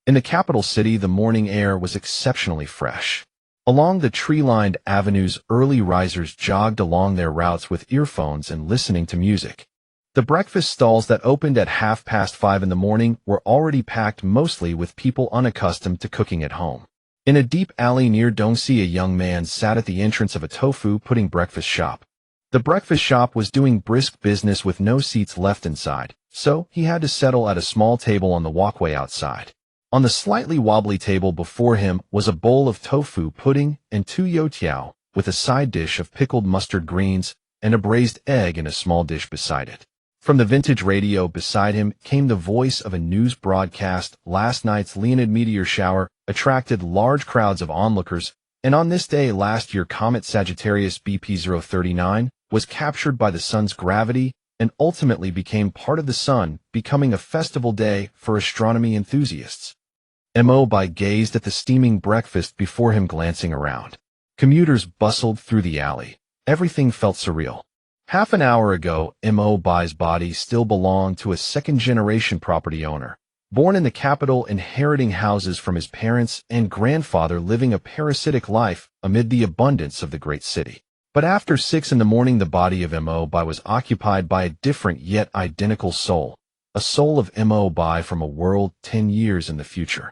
In the capital city, the morning air was exceptionally fresh. Along the tree-lined avenues, early risers jogged along their routes with earphones and listening to music. The breakfast stalls that opened at 5:30 in the morning were already packed, mostly with people unaccustomed to cooking at home. In a deep alley near Dongsi, a young man sat at the entrance of a tofu pudding breakfast shop. The breakfast shop was doing brisk business with no seats left inside, so he had to settle at a small table on the walkway outside. On the slightly wobbly table before him was a bowl of tofu pudding and 2 youtiao, with a side dish of pickled mustard greens and a braised egg in a small dish beside it. From the vintage radio beside him came the voice of a news broadcast. Last night's Leonid meteor shower attracted large crowds of onlookers, and on this day last year comet Sagittarius BP039 was captured by the sun's gravity and ultimately became part of the sun, becoming a festival day for astronomy enthusiasts. Mo Bai gazed at the steaming breakfast before him, glancing around. Commuters bustled through the alley. Everything felt surreal. Half an hour ago, Mo Bai's body still belonged to a second-generation property owner, born in the capital, inheriting houses from his parents and grandfather, living a parasitic life amid the abundance of the great city. But after 6 in the morning, the body of Mo Bai was occupied by a different yet identical soul, a soul of Mo Bai from a world 10 years in the future.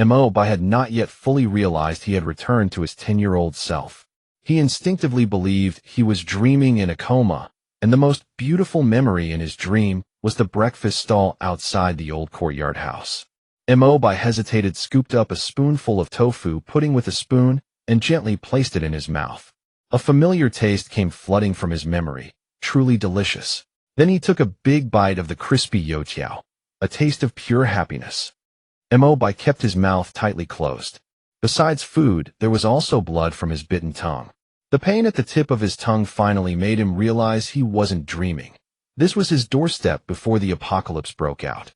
Mo Bai had not yet fully realized he had returned to his 10-year-old self. He instinctively believed he was dreaming in a coma, and the most beautiful memory in his dream was the breakfast stall outside the old courtyard house. Mo Bai hesitated, scooped up a spoonful of tofu pudding with a spoon, and gently placed it in his mouth. A familiar taste came flooding from his memory, truly delicious. Then he took a big bite of the crispy youtiao, a taste of pure happiness. Mo Bai kept his mouth tightly closed. Besides food, there was also blood from his bitten tongue. The pain at the tip of his tongue finally made him realize he wasn't dreaming. This was his doorstep before the apocalypse broke out.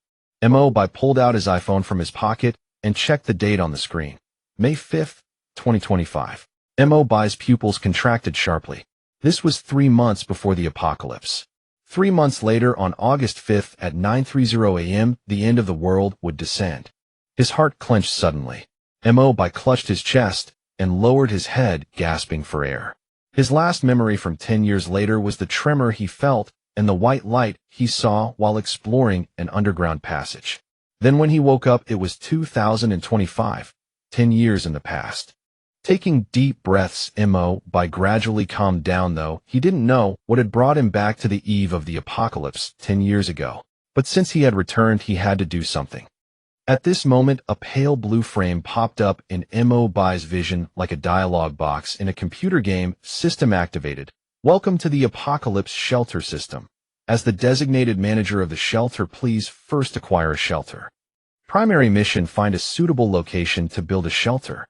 Mo Bai pulled out his iPhone from his pocket and checked the date on the screen. May 5th, 2025. Mo Bai's pupils contracted sharply. This was 3 months before the apocalypse. 3 months later, on August 5th at 9:30 a.m., the end of the world would descend. His heart clenched suddenly. Mo Bai clutched his chest and lowered his head, gasping for air. His last memory from 10 years later was the tremor he felt and the white light he saw while exploring an underground passage. Then when he woke up, it was 2025, 10 years in the past. Taking deep breaths, Mo Bai gradually calmed down, though he didn't know what had brought him back to the eve of the apocalypse 10 years ago. But since he had returned, he had to do something. At this moment, a pale blue frame popped up in Mo Bai's vision like a dialogue box in a computer game. System activated. Welcome to the Apocalypse Shelter System. As the designated manager of the shelter, please first acquire a shelter. Primary mission: find a suitable location to build a shelter.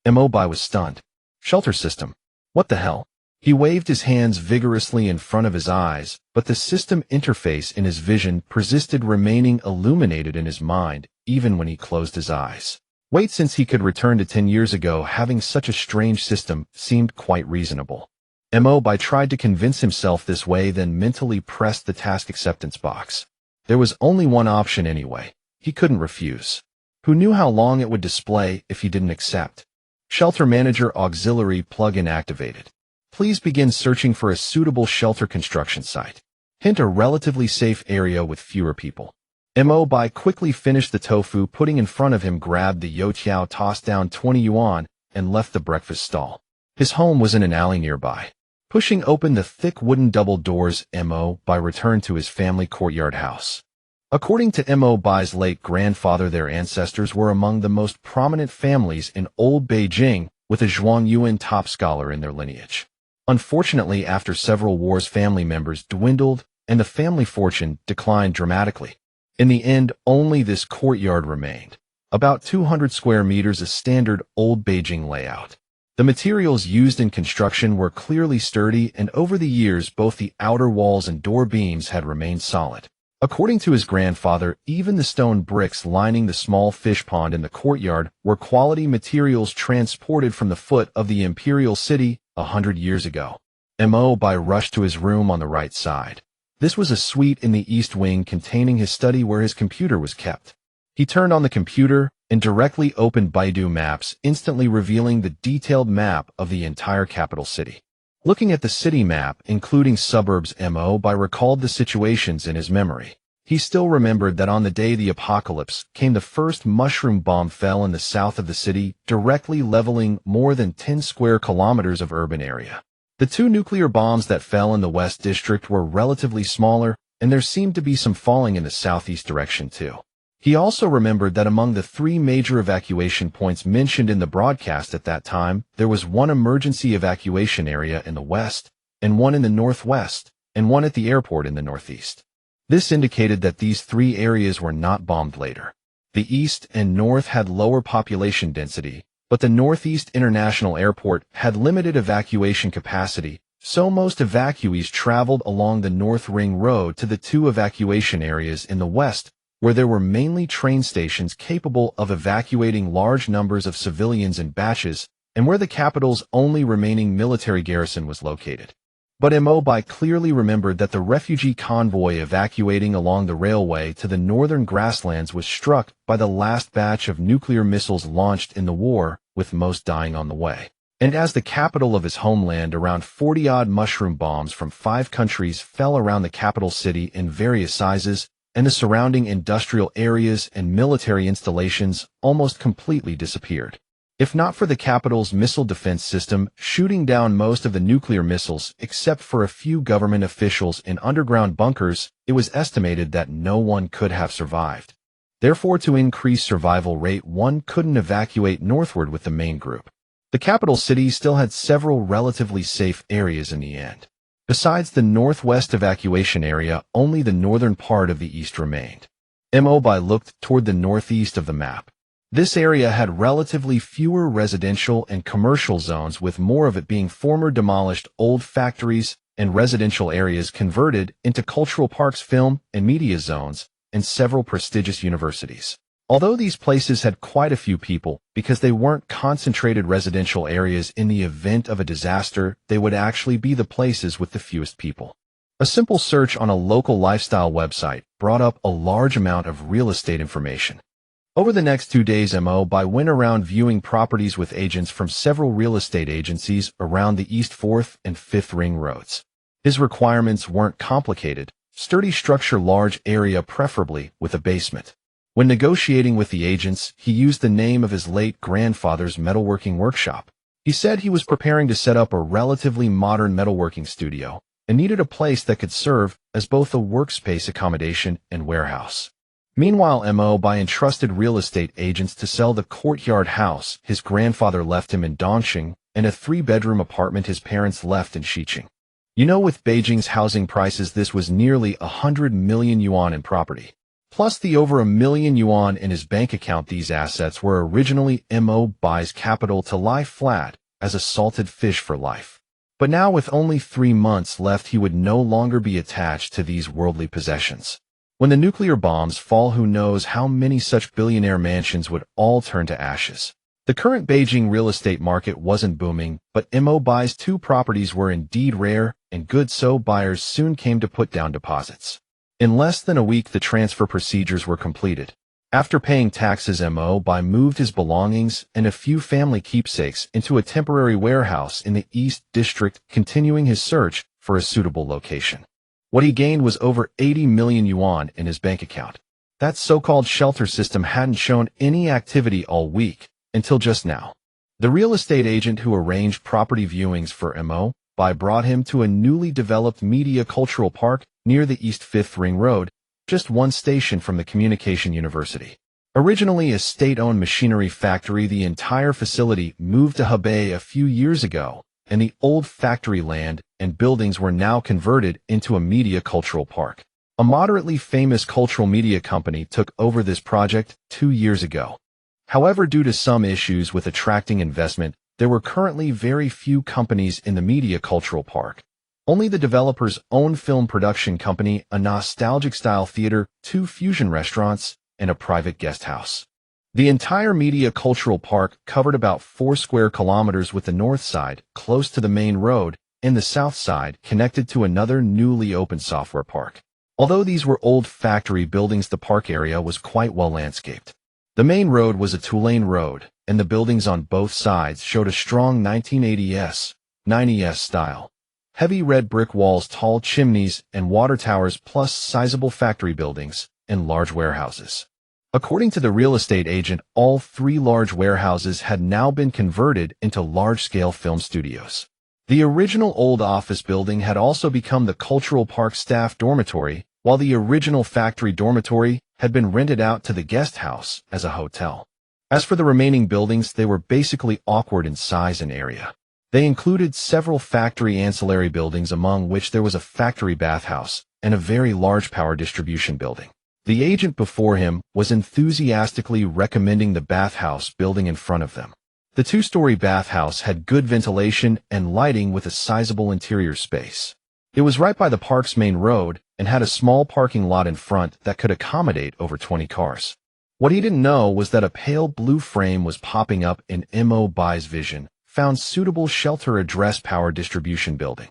Mo Bai was stunned. Shelter system? What the hell? He waved his hands vigorously in front of his eyes, but the system interface in his vision persisted, remaining illuminated in his mind, even when he closed his eyes. Wait, since he could return to 10 years ago, having such a strange system seemed quite reasonable. Mo Bai tried to convince himself this way, then mentally pressed the task acceptance box. There was only one option anyway. He couldn't refuse. Who knew how long it would display if he didn't accept? Shelter Manager Auxiliary plugin activated. Please begin searching for a suitable shelter construction site. Hint: a relatively safe area with fewer people. Mo Bai quickly finished the tofu pudding in front of him, grabbed the youtiao, tossed down 20 yuan, and left the breakfast stall. His home was in an alley nearby. Pushing open the thick wooden double doors, Mo Bai returned to his family courtyard house. According to Mo Bai's late grandfather, their ancestors were among the most prominent families in old Beijing, with a Zhuangyuan top scholar in their lineage. Unfortunately, after several wars, family members dwindled and the family fortune declined dramatically. In the end, only this courtyard remained. About 200 square meters, a standard old Beijing layout. The materials used in construction were clearly sturdy, and over the years both the outer walls and door beams had remained solid. According to his grandfather, even the stone bricks lining the small fish pond in the courtyard were quality materials transported from the foot of the imperial city 100 years ago. Mo Bai rushed to his room on the right side. This was a suite in the east wing containing his study where his computer was kept. He turned on the computer, and directly opened Baidu Maps, instantly revealing the detailed map of the entire capital city. Looking at the city map, including suburbs, Mo Bai recalled the situations in his memory. He still remembered that on the day the apocalypse came, the first mushroom bomb fell in the south of the city, directly leveling more than 10 square kilometers of urban area. The two nuclear bombs that fell in the West District were relatively smaller, and there seemed to be some falling in the southeast direction too. He also remembered that among the three major evacuation points mentioned in the broadcast at that time, there was one emergency evacuation area in the west, and one in the northwest, and one at the airport in the northeast. This indicated that these three areas were not bombed later. The east and north had lower population density, but the Northeast International Airport had limited evacuation capacity, so most evacuees traveled along the North Ring Road to the two evacuation areas in the west, where there were mainly train stations capable of evacuating large numbers of civilians in batches, and where the capital's only remaining military garrison was located. But Mo Bai clearly remembered that the refugee convoy evacuating along the railway to the northern grasslands was struck by the last batch of nuclear missiles launched in the war, with most dying on the way. And as the capital of his homeland, around 40-odd mushroom bombs from 5 countries fell around the capital city in various sizes, and the surrounding industrial areas and military installations almost completely disappeared. If not for the capital's missile defense system shooting down most of the nuclear missiles except for a few government officials in underground bunkers, it was estimated that no one could have survived. Therefore, to increase survival rate, one couldn't evacuate northward with the main group. The capital city still had several relatively safe areas in the end. Besides the northwest evacuation area, only the northern part of the east remained. Mo Bai looked toward the northeast of the map. This area had relatively fewer residential and commercial zones, with more of it being former demolished old factories and residential areas converted into cultural parks, film and media zones, and several prestigious universities. Although these places had quite a few people, because they weren't concentrated residential areas, in the event of a disaster, they would actually be the places with the fewest people. A simple search on a local lifestyle website brought up a large amount of real estate information. Over the next 2 days, Mo Bai went around viewing properties with agents from several real estate agencies around the East 4th and 5th Ring roads. His requirements weren't complicated: sturdy structure, large area, preferably with a basement. When negotiating with the agents, he used the name of his late grandfather's metalworking workshop. He said he was preparing to set up a relatively modern metalworking studio and needed a place that could serve as both a workspace, accommodation, and warehouse. Meanwhile, Mo Bai entrusted real estate agents to sell the courtyard house his grandfather left him in Dongqing and a 3-bedroom apartment his parents left in Xiqing. With Beijing's housing prices, this was nearly 100 million yuan in property. Plus the over 1 million yuan in his bank account. These assets were originally Mo Bai's capital to lie flat as a salted fish for life. But now, with only 3 months left, he would no longer be attached to these worldly possessions. When the nuclear bombs fall, who knows how many such billionaire mansions would all turn to ashes. The current Beijing real estate market wasn't booming, but Mo Bai's 2 properties were indeed rare and good, so buyers soon came to put down deposits. In less than a week, the transfer procedures were completed. After paying taxes, Mo Bai moved his belongings and a few family keepsakes into a temporary warehouse in the East District, continuing his search for a suitable location. What he gained was over 80 million yuan in his bank account. That so-called shelter system hadn't shown any activity all week, until just now. The real estate agent who arranged property viewings for Mo Bai brought him to a newly developed media cultural park near the East 5th Ring Road, just 1 station from the Communication University. Originally a state-owned machinery factory, the entire facility moved to Hebei a few years ago, and the old factory land and buildings were now converted into a media cultural park. A moderately famous cultural media company took over this project 2 years ago. However, due to some issues with attracting investment, there were currently very few companies in the media cultural park. Only the developer's own film production company, a nostalgic-style theater, 2 fusion restaurants, and a private guest house. The entire media cultural park covered about 4 square kilometers, with the north side close to the main road and the south side connected to another newly opened software park. Although these were old factory buildings, the park area was quite well landscaped. The main road was a two-lane road, and the buildings on both sides showed a strong 1980s, 90s style. Heavy red brick walls, tall chimneys, and water towers, plus sizable factory buildings and large warehouses. According to the real estate agent, all three large warehouses had now been converted into large-scale film studios. The original old office building had also become the Cultural Park staff dormitory, while the original factory dormitory had been rented out to the guest house as a hotel. As for the remaining buildings, they were basically awkward in size and area. They included several factory ancillary buildings, among which there was a factory bathhouse and a very large power distribution building. The agent before him was enthusiastically recommending the bathhouse building in front of them. The two-story bathhouse had good ventilation and lighting with a sizable interior space. It was right by the park's main road and had a small parking lot in front that could accommodate over 20 cars. What he didn't know was that a pale blue frame was popping up in Mo Bai's vision, found suitable shelter address power distribution building.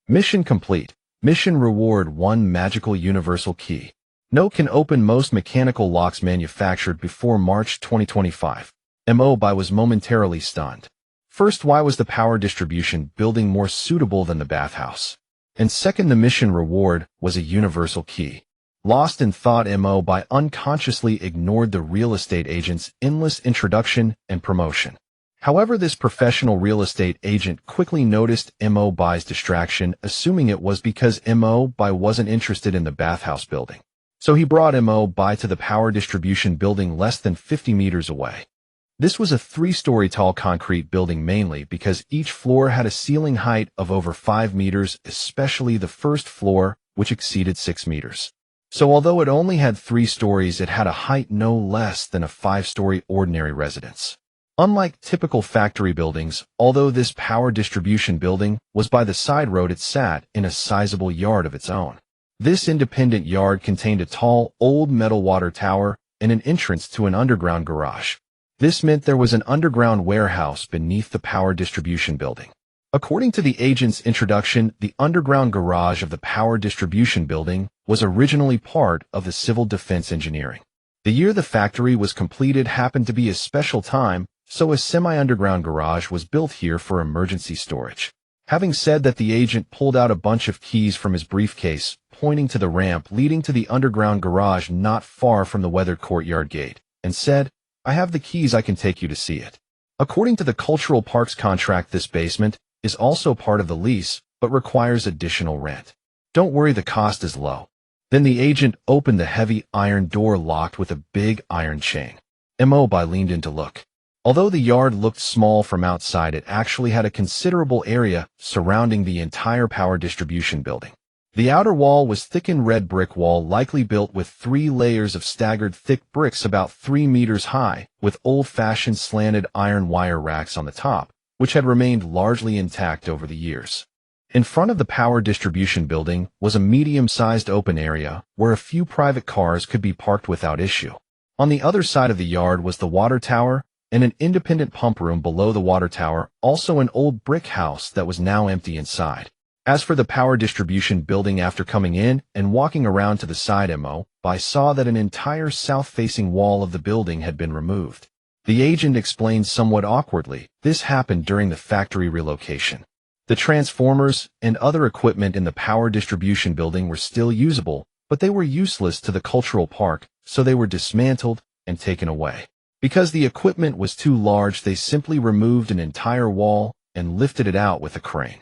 Mission complete. Mission reward 1 magical universal key. No can open most mechanical locks manufactured before March 2025. Mo Bai was momentarily stunned. First, why was the power distribution building more suitable than the bathhouse? And second, the mission reward was a universal key. Lost in thought, Mo Bai unconsciously ignored the real estate agent's endless introduction and promotion. However, this professional real estate agent quickly noticed Mo Bai's distraction, assuming it was because Mo Bai wasn't interested in the bathhouse building. So he brought Mo Bai to the power distribution building less than 50 meters away. This was a 3-story tall concrete building, mainly because each floor had a ceiling height of over 5 meters, especially the first floor, which exceeded 6 meters. So although it only had 3 stories, it had a height no less than a 5-story ordinary residence. Unlike typical factory buildings, although this power distribution building was by the side road, it sat in a sizable yard of its own. This independent yard contained a tall, old metal water tower and an entrance to an underground garage. This meant there was an underground warehouse beneath the power distribution building. According to the agent's introduction, the underground garage of the power distribution building was originally part of the civil defense engineering. The year the factory was completed happened to be a special time, so a semi-underground garage was built here for emergency storage. Having said that, the agent pulled out a bunch of keys from his briefcase, pointing to the ramp leading to the underground garage not far from the weathered courtyard gate, and said, "I have the keys, I can take you to see it." According to the Cultural Parks contract, this basement is also part of the lease, but requires additional rent. Don't worry, the cost is low. Then the agent opened the heavy iron door locked with a big iron chain. Mo Bai leaned in to look. Although the yard looked small from outside, it actually had a considerable area surrounding the entire power distribution building. The outer wall was thickened red brick wall, likely built with 3 layers of staggered thick bricks about 3 meters high, with old-fashioned slanted iron wire racks on the top, which had remained largely intact over the years. In front of the power distribution building was a medium-sized open area where a few private cars could be parked without issue. On the other side of the yard was the water tower and an independent pump room below the water tower, also an old brick house that was now empty inside. As for the power distribution building, after coming in and walking around to the side, Mo Bai saw that an entire south-facing wall of the building had been removed. The agent explained somewhat awkwardly, this happened during the factory relocation. The transformers and other equipment in the power distribution building were still usable, but they were useless to the cultural park, so they were dismantled and taken away. Because the equipment was too large, they simply removed an entire wall and lifted it out with a crane.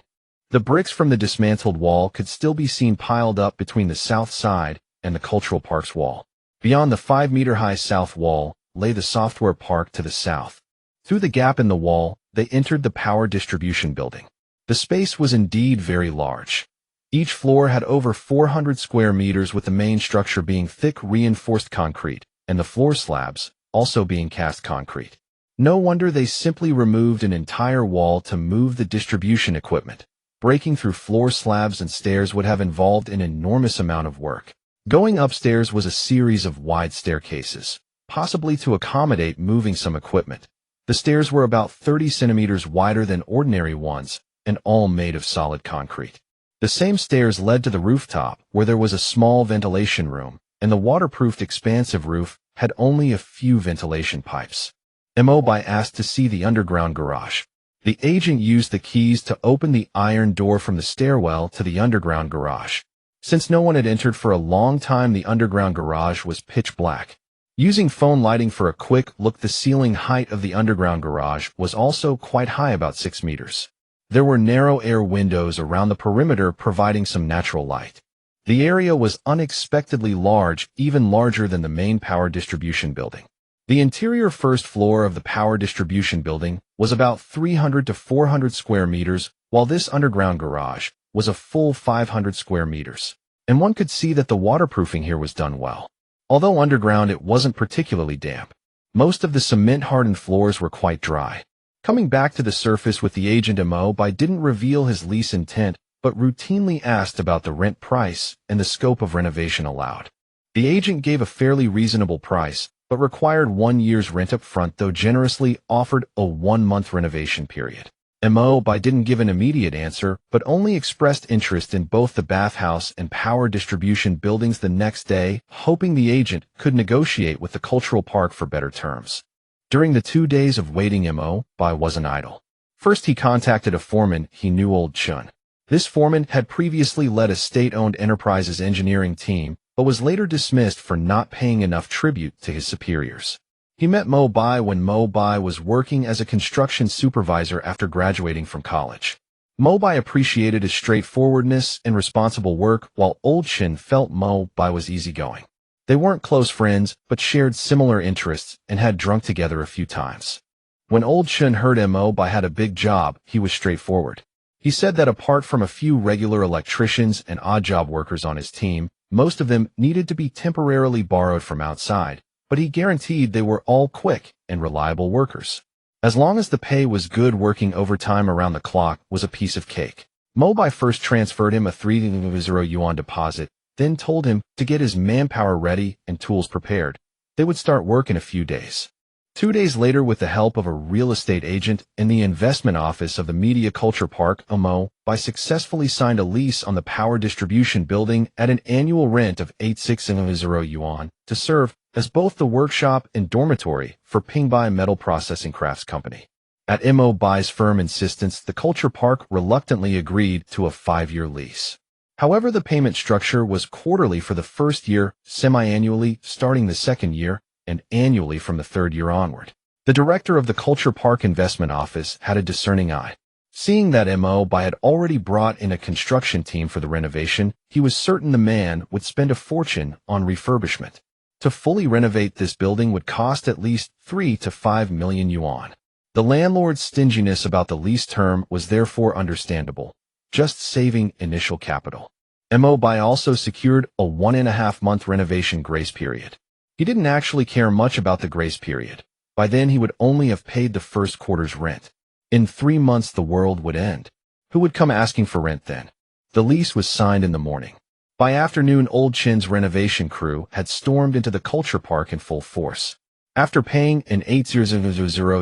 The bricks from the dismantled wall could still be seen piled up between the south side and the cultural park's wall. Beyond the 5-meter-high south wall lay the software park to the south. Through the gap in the wall, they entered the power distribution building. The space was indeed very large. Each floor had over 400 square meters, with the main structure being thick reinforced concrete, and the floor slabs also being cast concrete. No wonder they simply removed an entire wall to move the distribution equipment. Breaking through floor slabs and stairs would have involved an enormous amount of work. Going upstairs was a series of wide staircases, possibly to accommodate moving some equipment. The stairs were about 30 centimeters wider than ordinary ones, and all made of solid concrete. The same stairs led to the rooftop, where there was a small ventilation room, and the waterproofed expansive roof had only a few ventilation pipes. Mo Bai asked to see the underground garage. The agent used the keys to open the iron door from the stairwell to the underground garage. Since no one had entered for a long time, the underground garage was pitch black. Using phone lighting for a quick look, the ceiling height of the underground garage was also quite high, about 6 meters. There were narrow air windows around the perimeter providing some natural light. The area was unexpectedly large, even larger than the main power distribution building. The interior first floor of the power distribution building was about 300 to 400 square meters, while this underground garage was a full 500 square meters. And one could see that the waterproofing here was done well. Although underground, it wasn't particularly damp. Most of the cement-hardened floors were quite dry. Coming back to the surface with the agent, Mo Bai didn't reveal his lease intent, but routinely asked about the rent price and the scope of renovation allowed. The agent gave a fairly reasonable price, but required 1 year's rent up front, though generously offered a 1-month renovation period. Mo Bai didn't give an immediate answer, but only expressed interest in both the bathhouse and power distribution buildings the next day, hoping the agent could negotiate with the cultural park for better terms. During the 2 days of waiting, Mo Bai wasn't idle. First, he contacted a foreman he knew, Old Chun. This foreman had previously led a state-owned enterprise's engineering team, but was later dismissed for not paying enough tribute to his superiors. He met Mo Bai when Mo Bai was working as a construction supervisor after graduating from college. Mo Bai appreciated his straightforwardness and responsible work, while Old Chin felt Mo Bai was easygoing. They weren't close friends, but shared similar interests and had drunk together a few times. When Old Chin heard Mo Bai had a big job, he was straightforward. He said that apart from a few regular electricians and odd-job workers on his team, most of them needed to be temporarily borrowed from outside, but he guaranteed they were all quick and reliable workers. As long as the pay was good, working overtime around the clock was a piece of cake. Mo Bai first transferred him a 3,000 yuan deposit, then told him to get his manpower ready and tools prepared. They would start work in a few days. 2 days later, with the help of a real estate agent in the investment office of the Media Culture Park, Mo Bai successfully signed a lease on the power distribution building at an annual rent of 8,600 yuan to serve as both the workshop and dormitory for Pingbai Metal Processing Crafts Company. At Mo Bai's firm insistence, the Culture Park reluctantly agreed to a 5-year lease. However, the payment structure was quarterly for the first year, semi-annually starting the second year, and annually from the third year onward. The director of the Culture Park Investment Office had a discerning eye. Seeing that Mo Bai had already brought in a construction team for the renovation, he was certain the man would spend a fortune on refurbishment. To fully renovate this building would cost at least 3 to 5 million yuan. The landlord's stinginess about the lease term was therefore understandable, just saving initial capital. Mo Bai also secured a 1.5-month renovation grace period. He didn't actually care much about the grace period. By then, he would only have paid the first quarter's rent. In 3 months, the world would end. Who would come asking for rent then? The lease was signed in the morning. By afternoon, Old Chin's renovation crew had stormed into the Culture Park in full force. After paying an 8,000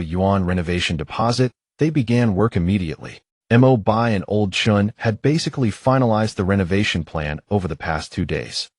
yuan renovation deposit, they began work immediately. Mo Bai and Old Chun had basically finalized the renovation plan over the past 2 days.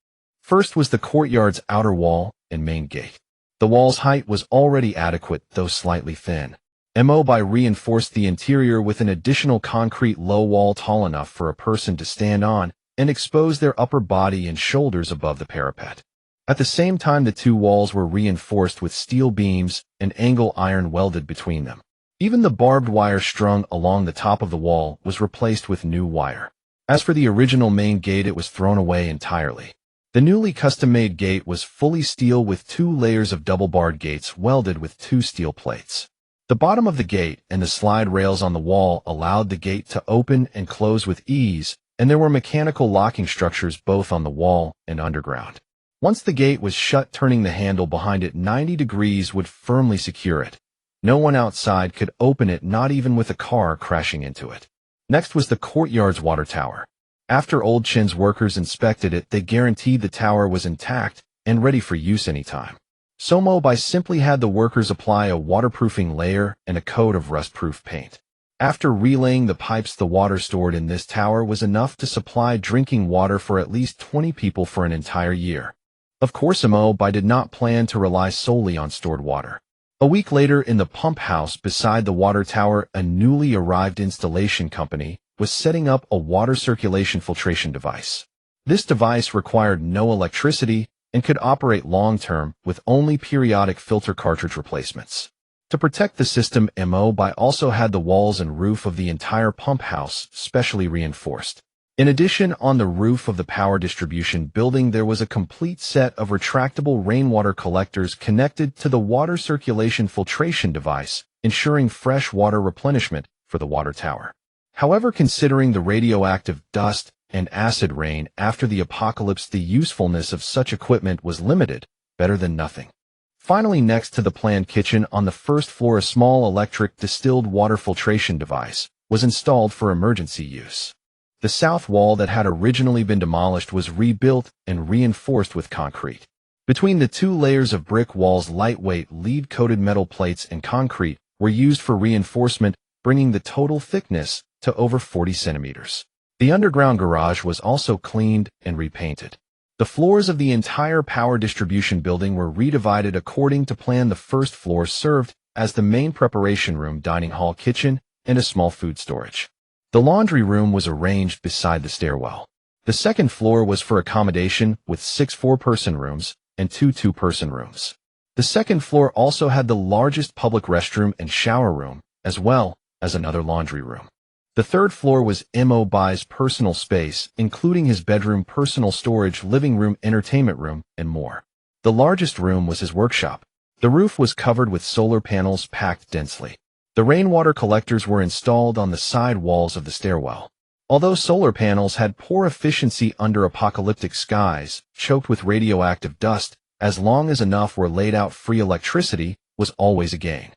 First was the courtyard's outer wall and main gate. The wall's height was already adequate, though slightly thin. Mo Bai reinforced the interior with an additional concrete low wall tall enough for a person to stand on and expose their upper body and shoulders above the parapet. At the same time, the 2 walls were reinforced with steel beams and angle iron welded between them. Even the barbed wire strung along the top of the wall was replaced with new wire. As for the original main gate, it was thrown away entirely. The newly custom-made gate was fully steel with 2 layers of double-barred gates welded with 2 steel plates. The bottom of the gate and the slide rails on the wall allowed the gate to open and close with ease, and there were mechanical locking structures both on the wall and underground. Once the gate was shut, turning the handle behind it 90 degrees would firmly secure it. No one outside could open it, not even with a car crashing into it. Next was the courtyard's water tower. After Old Chin's workers inspected it, they guaranteed the tower was intact and ready for use anytime. So Mo Bai simply had the workers apply a waterproofing layer and a coat of rust-proof paint. After relaying the pipes, the water stored in this tower was enough to supply drinking water for at least 20 people for an entire year. Of course, Mo Bai did not plan to rely solely on stored water. A week later, in the pump house beside the water tower, a newly arrived installation company was setting up a water circulation filtration device. This device required no electricity and could operate long-term with only periodic filter cartridge replacements. To protect the system, Mo Bai also had the walls and roof of the entire pump house specially reinforced. In addition, on the roof of the power distribution building, there was a complete set of retractable rainwater collectors connected to the water circulation filtration device, ensuring fresh water replenishment for the water tower. However, considering the radioactive dust and acid rain after the apocalypse, the usefulness of such equipment was limited, better than nothing. Finally, next to the planned kitchen on the first floor, a small electric distilled water filtration device was installed for emergency use. The south wall that had originally been demolished was rebuilt and reinforced with concrete. Between the two layers of brick walls, lightweight lead-coated metal plates and concrete were used for reinforcement, bringing the total thickness to over 40 centimeters. The underground garage was also cleaned and repainted. The floors of the entire power distribution building were redivided according to plan. The first floor served as the main preparation room, dining hall, kitchen, and a small food storage. The laundry room was arranged beside the stairwell. The second floor was for accommodation with 6 4-person rooms and 2 2-person rooms. The second floor also had the largest public restroom and shower room, as well as another laundry room. The third floor was Mo Bai's personal space, including his bedroom, personal storage, living room, entertainment room, and more. The largest room was his workshop. The roof was covered with solar panels packed densely. The rainwater collectors were installed on the side walls of the stairwell. Although solar panels had poor efficiency under apocalyptic skies, choked with radioactive dust, as long as enough were laid out, free electricity was always a gain.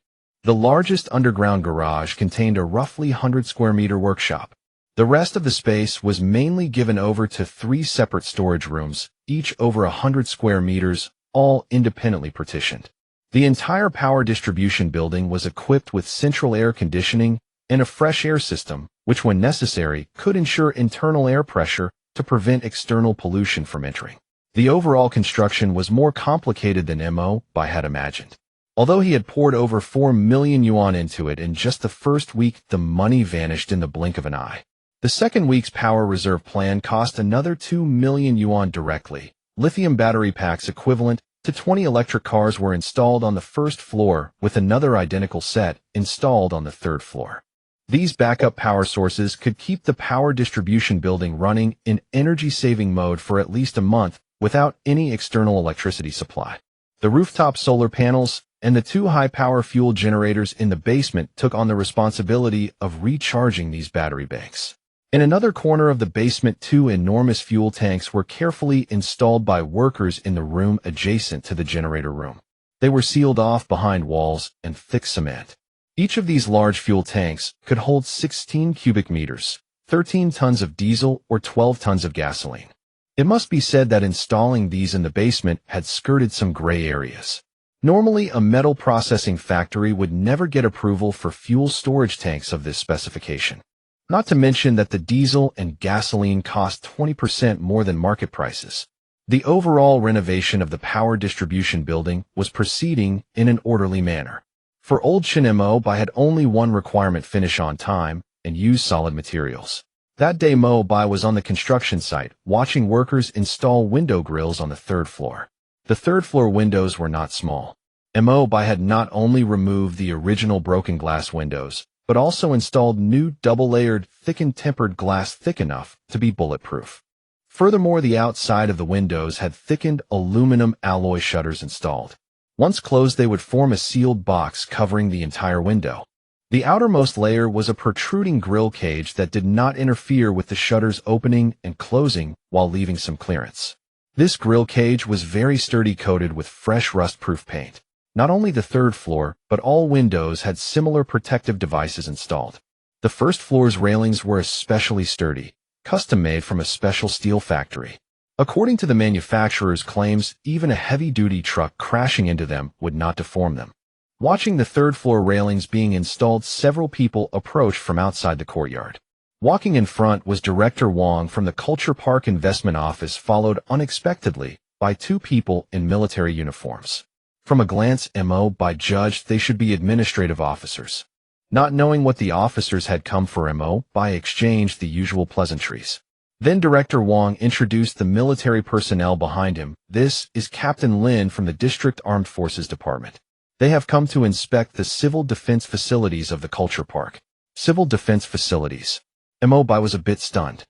The largest underground garage contained a roughly 100-square-meter workshop. The rest of the space was mainly given over to 3 separate storage rooms, each over 100 square meters, all independently partitioned. The entire power distribution building was equipped with central air conditioning and a fresh air system, which when necessary could ensure internal air pressure to prevent external pollution from entering. The overall construction was more complicated than Mo Bai had imagined. Although he had poured over 4 million yuan into it in just the first week, the money vanished in the blink of an eye. The second week's power reserve plan cost another 2 million yuan directly. Lithium battery packs equivalent to 20 electric cars were installed on the first floor, with another identical set installed on the third floor. These backup power sources could keep the power distribution building running in energy-saving mode for at least a month without any external electricity supply. The rooftop solar panels and the 2 high-power fuel generators in the basement took on the responsibility of recharging these battery banks. In another corner of the basement, 2 enormous fuel tanks were carefully installed by workers in the room adjacent to the generator room. They were sealed off behind walls and thick cement. Each of these large fuel tanks could hold 16 cubic meters, 13 tons of diesel or 12 tons of gasoline. It must be said that installing these in the basement had skirted some gray areas. Normally, a metal processing factory would never get approval for fuel storage tanks of this specification. Not to mention that the diesel and gasoline cost 20% more than market prices. The overall renovation of the power distribution building was proceeding in an orderly manner. For Old Chin, Mo Bai had only one requirement: finish on time and use solid materials. That day, Mo Bai was on the construction site, watching workers install window grills on the third floor. The third floor windows were not small. Mo Bai had not only removed the original broken glass windows, but also installed new double-layered, thickened tempered glass thick enough to be bulletproof. Furthermore, the outside of the windows had thickened aluminum alloy shutters installed. Once closed, they would form a sealed box covering the entire window. The outermost layer was a protruding grill cage that did not interfere with the shutters opening and closing while leaving some clearance. This grill cage was very sturdy, coated with fresh rust-proof paint. Not only the third floor, but all windows had similar protective devices installed. The first floor's railings were especially sturdy, custom-made from a special steel factory. According to the manufacturer's claims, even a heavy-duty truck crashing into them would not deform them. Watching the third-floor railings being installed, several people approached from outside the courtyard. Walking in front was Director Wang from the Culture Park Investment Office, followed unexpectedly by two people in military uniforms. From a glance, Mo Bai judged they should be administrative officers. Not knowing what the officers had come for, Mo Bai exchanged the usual pleasantries. Then Director Wang introduced the military personnel behind him. This is Captain Lin from the District Armed Forces Department. They have come to inspect the civil defense facilities of the Culture Park. Civil defense facilities. Mo Bai was a bit stunned.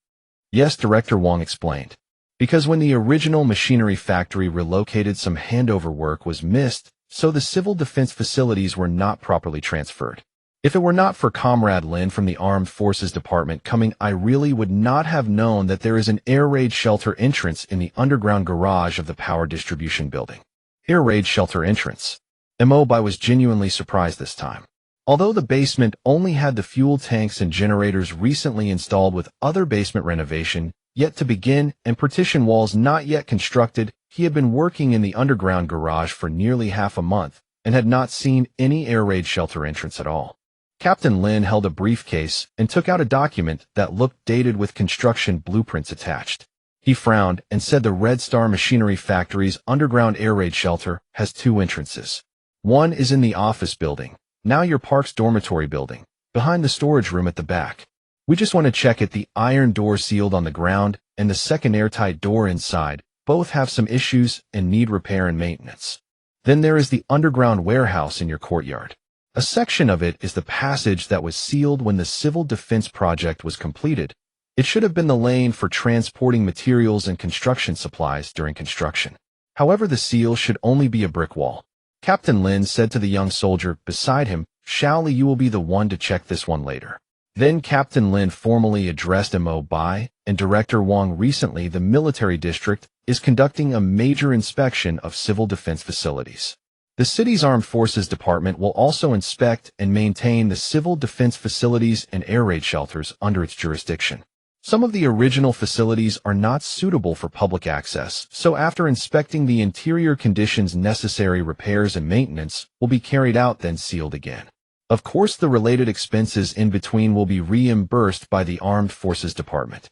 Yes, Director Wang explained. Because when the original machinery factory relocated, some handover work was missed, so the civil defense facilities were not properly transferred. If it were not for Comrade Lin from the Armed Forces Department coming, I really would not have known that there is an air raid shelter entrance in the underground garage of the power distribution building. Air raid shelter entrance. Mo Bai was genuinely surprised this time. Although the basement only had the fuel tanks and generators recently installed with other basement renovation yet to begin and partition walls not yet constructed, he had been working in the underground garage for nearly half a month and had not seen any air raid shelter entrance at all. Captain Lin held a briefcase and took out a document that looked dated with construction blueprints attached. He frowned and said the Red Star Machinery Factory's underground air raid shelter has two entrances. One is in the office building, now your park's dormitory building, behind the storage room at the back. We just want to check it. The iron door sealed on the ground and the second airtight door inside both have some issues and need repair and maintenance. Then there is the underground warehouse in your courtyard. A section of it is the passage that was sealed when the civil defense project was completed. It should have been the lane for transporting materials and construction supplies during construction. However, the seal should only be a brick wall. Captain Lin said to the young soldier beside him, "Shao Li, you will be the one to check this one later." Then Captain Lin formally addressed Mo Bai and Director Wang. Recently, the military district is conducting a major inspection of civil defense facilities. The city's Armed Forces Department will also inspect and maintain the civil defense facilities and air raid shelters under its jurisdiction. Some of the original facilities are not suitable for public access, so after inspecting the interior conditions, necessary repairs and maintenance will be carried out, then sealed again. Of course, the related expenses in between will be reimbursed by the Armed Forces Department.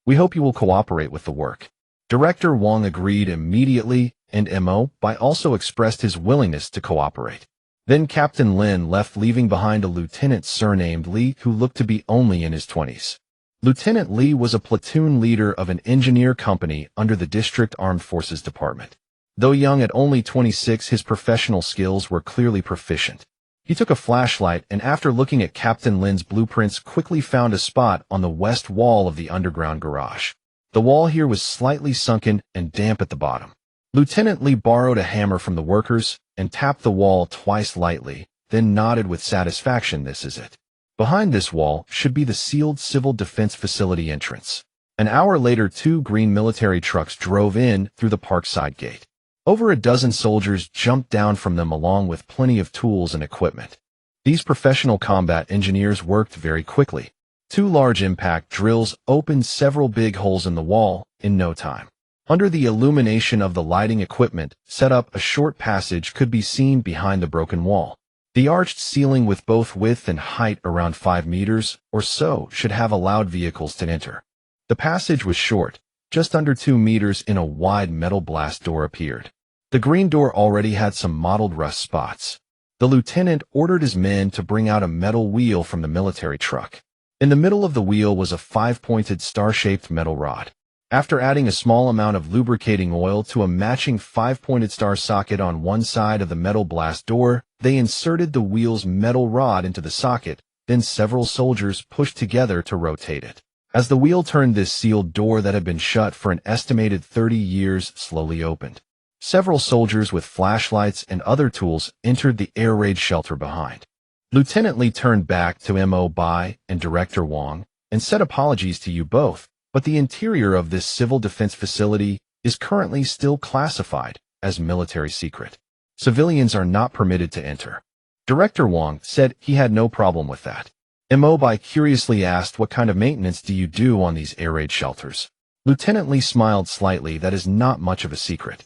We hope you will cooperate with the work. Director Wang agreed immediately, and Mo Bai also expressed his willingness to cooperate. Then Captain Lin left, leaving behind a lieutenant surnamed Li who looked to be only in his 20s. Lieutenant Li was a platoon leader of an engineer company under the District Armed Forces Department. Though young at only 26, his professional skills were clearly proficient. He took a flashlight and, after looking at Captain Lin's blueprints, quickly found a spot on the west wall of the underground garage. The wall here was slightly sunken and damp at the bottom. Lieutenant Li borrowed a hammer from the workers and tapped the wall twice lightly, then nodded with satisfaction. This is it. Behind this wall should be the sealed civil defense facility entrance. An hour later, two green military trucks drove in through the park side gate. Over a dozen soldiers jumped down from them along with plenty of tools and equipment. These professional combat engineers worked very quickly. Two large impact drills opened several big holes in the wall in no time. Under the illumination of the lighting equipment set up, a short passage could be seen behind the broken wall. The arched ceiling, with both width and height around 5 meters or so, should have allowed vehicles to enter. The passage was short, just under 2 meters, in a wide metal blast door appeared. The green door already had some mottled rust spots. The lieutenant ordered his men to bring out a metal wheel from the military truck. In the middle of the wheel was a 5-pointed star-shaped metal rod. After adding a small amount of lubricating oil to a matching 5-pointed star socket on one side of the metal blast door, they inserted the wheel's metal rod into the socket, then several soldiers pushed together to rotate it. As the wheel turned, this sealed door that had been shut for an estimated 30 years slowly opened. Several soldiers with flashlights and other tools entered the air raid shelter behind. Lieutenant Li turned back to Mo Bai and Director Wang and said, "Apologies to you both, but the interior of this civil defense facility is currently still classified as military secret. Civilians are not permitted to enter." Director Wang said he had no problem with that. Mo Bai curiously asked, "What kind of maintenance do you do on these air raid shelters?" Lieutenant Li smiled slightly. "That is not much of a secret."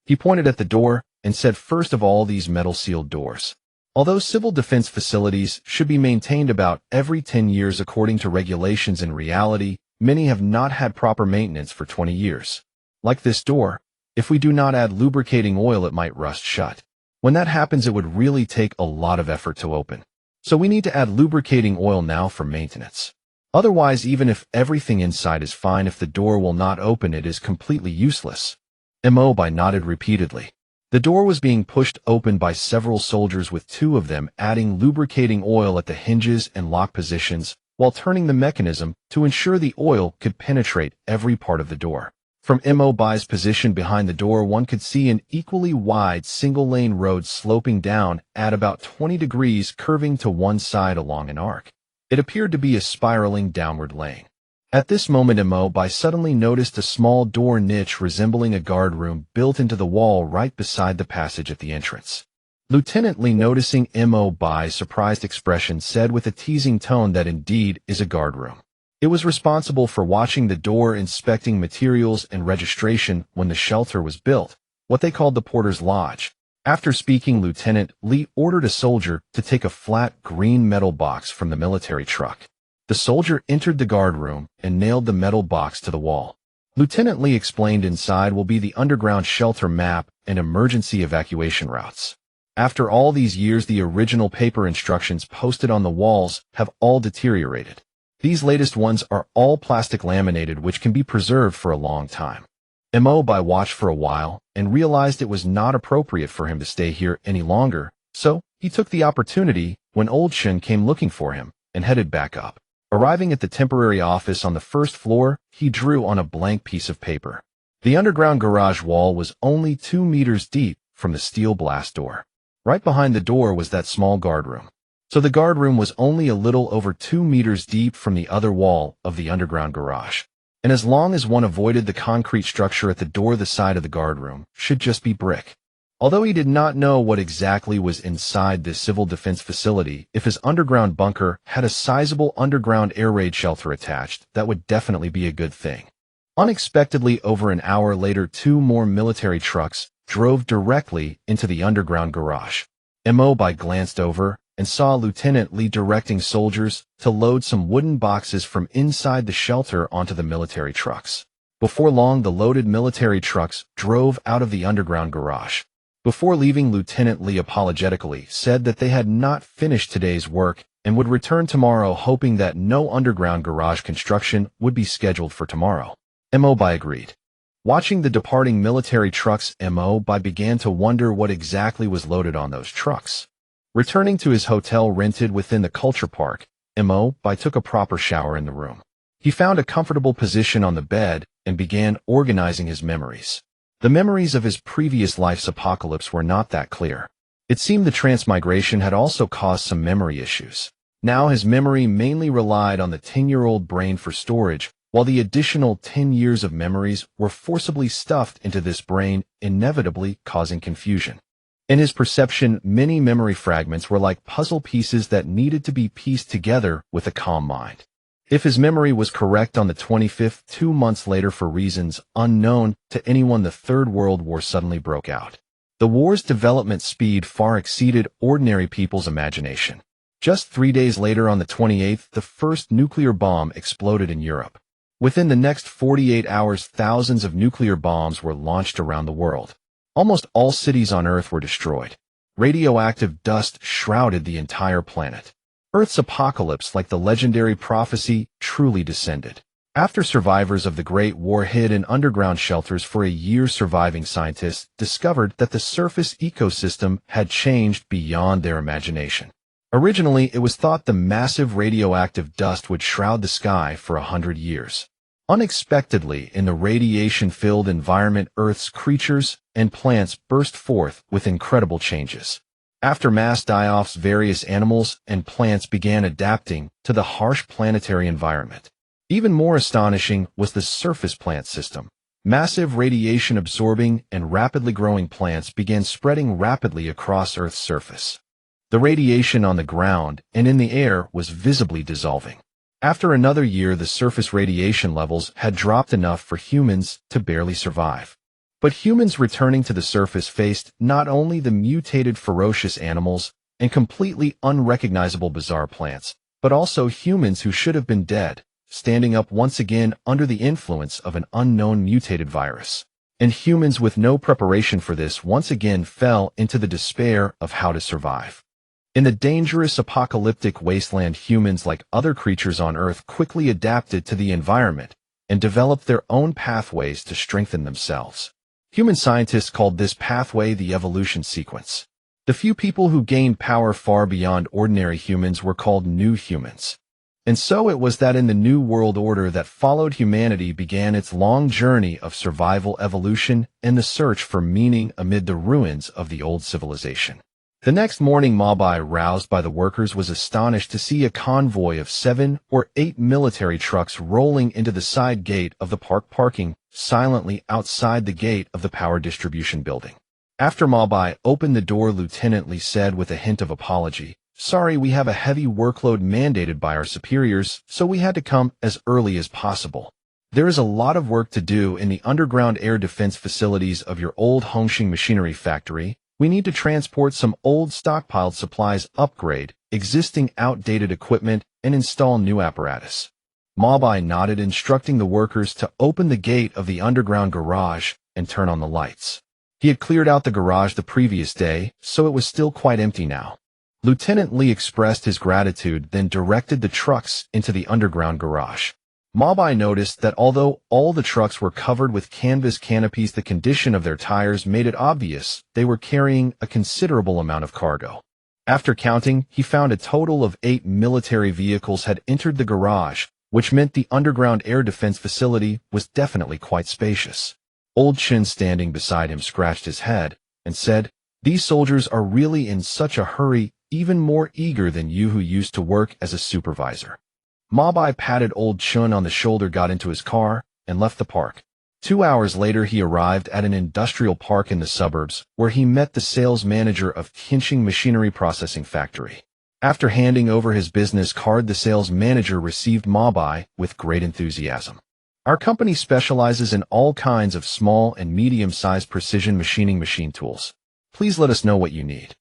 He pointed at the door and said, "First of all, these metal sealed doors. Although civil defense facilities should be maintained about every 10 years according to regulations, in reality, many have not had proper maintenance for 20 years. Like this door, If we do not add lubricating oil, it might rust shut. When that happens, it would really take a lot of effort to open. So we need to add lubricating oil now for maintenance. Otherwise, even if everything inside is fine, if the door will not open, it is completely useless. Mo Bai nodded repeatedly. The door was being pushed open by several soldiers, with two of them adding lubricating oil at the hinges and lock positions while turning the mechanism to ensure the oil could penetrate every part of the door. From Mo Bai's position behind the door, one could see an equally wide single-lane road sloping down at about 20 degrees, curving to one side along an arc. It appeared to be a spiraling downward lane. At this moment, Mo Bai suddenly noticed a small door niche resembling a guard room built into the wall right beside the passage at the entrance. Lieutenant Li, noticing Mo Bai's surprised expression, said with a teasing tone that indeed is a guard room. It was responsible for watching the door, inspecting materials and registration when the shelter was built, what they called the porter's lodge. After speaking, Lieutenant Li ordered a soldier to take a flat green metal box from the military truck. The soldier entered the guard room and nailed the metal box to the wall. Lieutenant Li explained inside will be the underground shelter map and emergency evacuation routes. After all these years, the original paper instructions posted on the walls have all deteriorated. These latest ones are all plastic laminated, which can be preserved for a long time. Mo Bai watched for a while and realized it was not appropriate for him to stay here any longer, so he took the opportunity when Old Shen came looking for him and headed back up. Arriving at the temporary office on the first floor, he drew on a blank piece of paper. The underground garage wall was only 2 meters deep from the steel blast door. Right behind the door was that small guard room. So the guard room was only a little over 2 meters deep from the other wall of the underground garage. And as long as one avoided the concrete structure at the door, the side of the guard room should just be brick. Although he did not know what exactly was inside this civil defense facility, if his underground bunker had a sizable underground air raid shelter attached, that would definitely be a good thing. Unexpectedly, over an hour later, 2 more military trucks drove directly into the underground garage. Mo Bai glanced over and saw Lieutenant Li directing soldiers to load some wooden boxes from inside the shelter onto the military trucks. Before long, the loaded military trucks drove out of the underground garage. Before leaving, Lieutenant Li apologetically said that they had not finished today's work and would return tomorrow, hoping that no underground garage construction would be scheduled for tomorrow. Mo Bai agreed. Watching the departing military trucks, Mo Bai began to wonder what exactly was loaded on those trucks. Returning to his hotel rented within the culture park, Mo Bai took a proper shower in the room. He found a comfortable position on the bed and began organizing his memories. The memories of his previous life's apocalypse were not that clear. It seemed the transmigration had also caused some memory issues. Now his memory mainly relied on the 10-year-old brain for storage, while the additional 10 years of memories were forcibly stuffed into this brain, inevitably causing confusion. In his perception, many memory fragments were like puzzle pieces that needed to be pieced together with a calm mind. If his memory was correct, on the 25th, 2 months later, for reasons unknown to anyone, the Third World War suddenly broke out. The war's development speed far exceeded ordinary people's imagination. Just 3 days later, on the 28th, the first nuclear bomb exploded in Europe. Within the next 48 hours, thousands of nuclear bombs were launched around the world. Almost all cities on Earth were destroyed. Radioactive dust shrouded the entire planet. Earth's apocalypse, like the legendary prophecy, truly descended. After survivors of the Great War hid in underground shelters for a year, surviving scientists discovered that the surface ecosystem had changed beyond their imagination. Originally, it was thought the massive radioactive dust would shroud the sky for 100 years. Unexpectedly, in the radiation-filled environment, Earth's creatures and plants burst forth with incredible changes. After mass die-offs, various animals and plants began adapting to the harsh planetary environment. Even more astonishing was the surface plant system. Massive radiation-absorbing and rapidly growing plants began spreading rapidly across Earth's surface. The radiation on the ground and in the air was visibly dissolving. After another year, the surface radiation levels had dropped enough for humans to barely survive. But humans returning to the surface faced not only the mutated ferocious animals and completely unrecognizable bizarre plants, but also humans who should have been dead, standing up once again under the influence of an unknown mutated virus. and humans with no preparation for this once again fell into the despair of how to survive. In the dangerous apocalyptic wasteland, humans, like other creatures on Earth, quickly adapted to the environment and developed their own pathways to strengthen themselves. Human scientists called this pathway the evolution sequence. The few people who gained power far beyond ordinary humans were called new humans. And so it was that in the New World Order that followed, humanity began its long journey of survival, evolution, and the search for meaning amid the ruins of the old civilization. The next morning, Mo Bai, roused by the workers, was astonished to see a convoy of 7 or 8 military trucks rolling into the side gate of the park, parking silently outside the gate of the power distribution building. After Mo Bai opened the door, Lieutenant Li said with a hint of apology, "Sorry, we have a heavy workload mandated by our superiors, so we had to come as early as possible. There is a lot of work to do in the underground air defense facilities of your old Hongqing machinery factory. We need to transport some old stockpiled supplies, upgrade existing outdated equipment, and install new apparatus." Mo Bai nodded, instructing the workers to open the gate of the underground garage and turn on the lights. He had cleared out the garage the previous day, so it was still quite empty now. Lieutenant Li expressed his gratitude, then directed the trucks into the underground garage. Mo Bai noticed that although all the trucks were covered with canvas canopies, the condition of their tires made it obvious they were carrying a considerable amount of cargo. After counting, he found a total of 8 military vehicles had entered the garage, which meant the underground air defense facility was definitely quite spacious. Old Chen, standing beside him, scratched his head and said, "These soldiers are really in such a hurry, even more eager than you who used to work as a supervisor." Mo Bai patted Old Chen on the shoulder, got into his car, and left the park. 2 hours later, he arrived at an industrial park in the suburbs, where he met the sales manager of Hongqing Machinery Processing Factory. After handing over his business card, the sales manager received Mo Bai with great enthusiasm. "Our company specializes in all kinds of small and medium-sized precision machining machine tools. Please let us know what you need.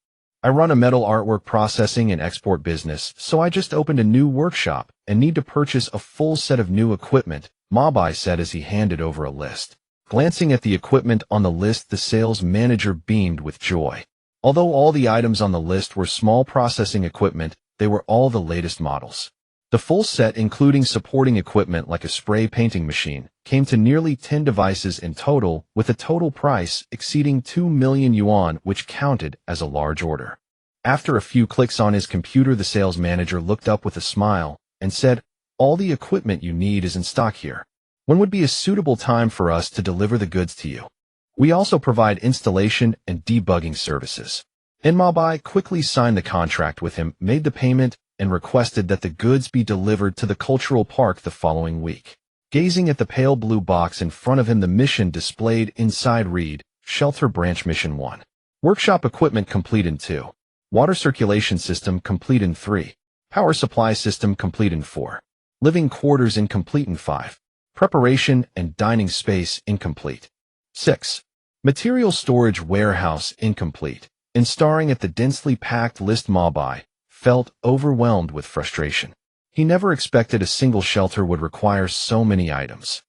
I run a metal artwork processing and export business, so I just opened a new workshop and need to purchase a full set of new equipment," Mo Bai said as he handed over a list. Glancing at the equipment on the list, the sales manager beamed with joy. Although all the items on the list were small processing equipment, they were all the latest models. The full set, including supporting equipment like a spray painting machine, came to nearly 10 devices in total, with a total price exceeding 2 million yuan, which counted as a large order. After a few clicks on his computer, the sales manager looked up with a smile and said, "All the equipment you need is in stock here. When would be a suitable time for us to deliver the goods to you? We also provide installation and debugging services." And Mo Bai quickly signed the contract with him, made the payment, and requested that the goods be delivered to the cultural park the following week. Gazing at the pale blue box in front of him, the mission displayed inside read, "Shelter Branch Mission 1. Workshop equipment complete in 2. Water circulation system complete in 3. Power supply system complete in 4. Living quarters incomplete in 5. Preparation and dining space incomplete. 6. Material storage warehouse incomplete." And staring at the densely packed list, Mo Bai felt overwhelmed with frustration. He never expected a single shelter would require so many items.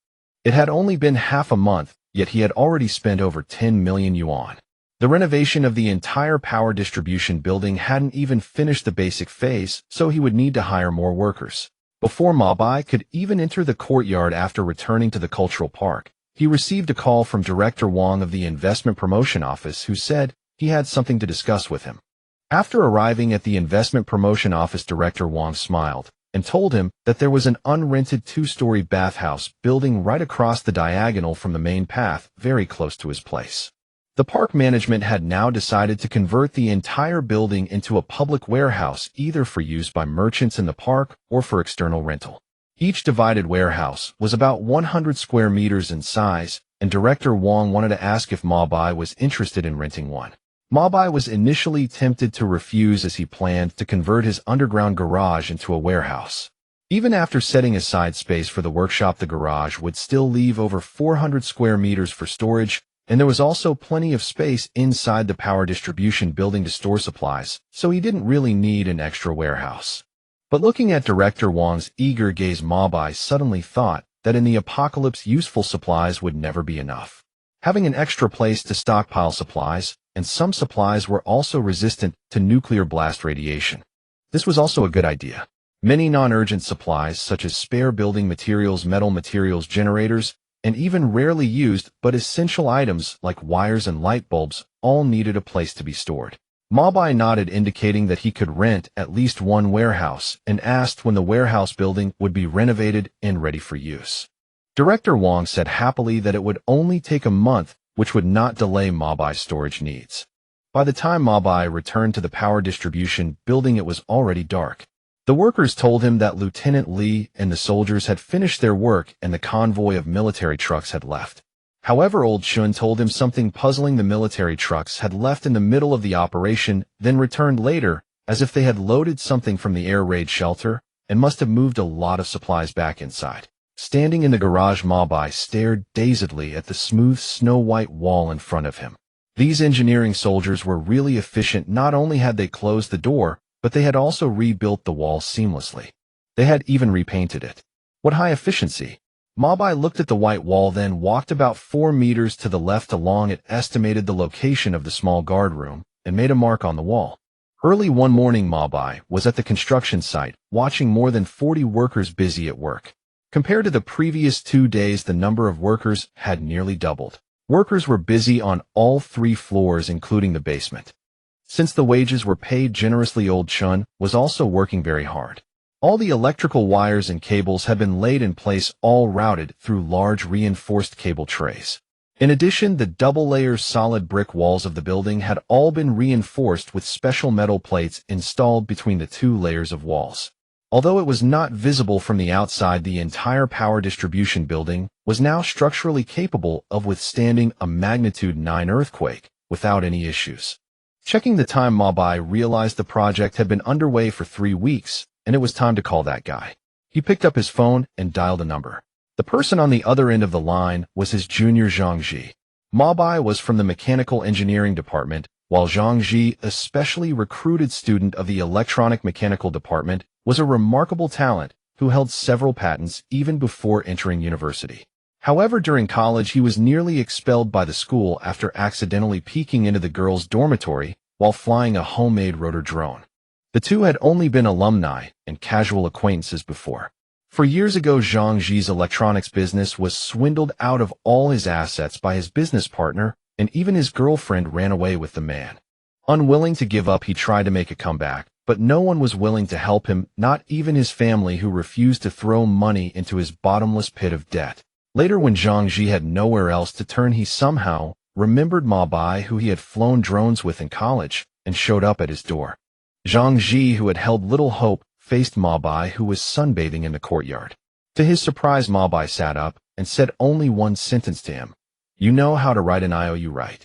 It had only been half a month, yet he had already spent over 10 million yuan. The renovation of the entire power distribution building hadn't even finished the basic phase, so he would need to hire more workers. Before Mo Bai could even enter the courtyard after returning to the cultural park, he received a call from Director Wang of the Investment Promotion Office, who said he had something to discuss with him. After arriving at the Investment Promotion Office, Director Wang smiled and told him that there was an unrented 2-story bathhouse building right across the diagonal from the main path, very close to his place. The park management had now decided to convert the entire building into a public warehouse, either for use by merchants in the park or for external rental. Each divided warehouse was about 100 square meters in size, and Director Wang wanted to ask if Mo Bai was interested in renting one. Mo Bai was initially tempted to refuse, as he planned to convert his underground garage into a warehouse. Even after setting aside space for the workshop, the garage would still leave over 400 square meters for storage, and there was also plenty of space inside the power distribution building to store supplies, so he didn't really need an extra warehouse. But looking at Director Wang's eager gaze, Mo Bai suddenly thought that in the apocalypse, useful supplies would never be enough. having an extra place to stockpile supplies, and some supplies were also resistant to nuclear blast radiation. This was also a good idea. Many non-urgent supplies, such as spare building materials, metal materials, generators, and even rarely used but essential items like wires and light bulbs, all needed a place to be stored. Mo Bai nodded, indicating that he could rent at least one warehouse, and asked when the warehouse building would be renovated and ready for use. Director Wang said happily that it would only take a month, which would not delay Mo Bai's storage needs. By the time Mo Bai returned to the power distribution building, it was already dark. The workers told him that Lieutenant Li and the soldiers had finished their work and the convoy of military trucks had left. However, Old Shun told him something puzzling: the military trucks had left in the middle of the operation, then returned later, as if they had loaded something from the air raid shelter, and must have moved a lot of supplies back inside. Standing in the garage, Mo Bai stared dazedly at the smooth snow-white wall in front of him. These engineering soldiers were really efficient. Not only had they closed the door, but they had also rebuilt the wall seamlessly. They had even repainted it. What high efficiency! Mo Bai looked at the white wall, then walked about 4 meters to the left along it, estimated the location of the small guard room, and made a mark on the wall. Early one morning, Mo Bai was at the construction site, watching more than 40 workers busy at work. Compared to the previous 2 days, the number of workers had nearly doubled. Workers were busy on all 3 floors, including the basement. Since the wages were paid generously, Old Chun was also working very hard. All the electrical wires and cables had been laid in place, all routed through large reinforced cable trays. In addition, the double-layer solid brick walls of the building had all been reinforced with special metal plates installed between the 2 layers of walls. Although it was not visible from the outside, the entire power distribution building was now structurally capable of withstanding a magnitude 9 earthquake without any issues. Checking the time, Mo Bai realized the project had been underway for 3 weeks, and it was time to call that guy. He picked up his phone and dialed a number. The person on the other end of the line was his junior, Zhang Ji. Mo Bai was from the mechanical engineering department, while Zhang Ji, a specially recruited student of the electronic mechanical department, was a remarkable talent who held several patents even before entering university. However, during college, he was nearly expelled by the school after accidentally peeking into the girls' dormitory while flying a homemade rotor drone. The two had only been alumni and casual acquaintances before. For years ago, Zhang Ji's electronics business was swindled out of all his assets by his business partner, and even his girlfriend ran away with the man. Unwilling to give up, he tried to make a comeback, but no one was willing to help him, not even his family, who refused to throw money into his bottomless pit of debt. Later, when Zhang Ji had nowhere else to turn, he somehow remembered Mo Bai, who he had flown drones with in college, and showed up at his door. Zhang Ji, who had held little hope, faced Mo Bai, who was sunbathing in the courtyard. To his surprise, Mo Bai sat up and said only one sentence to him: "You know how to write an IOU, right?"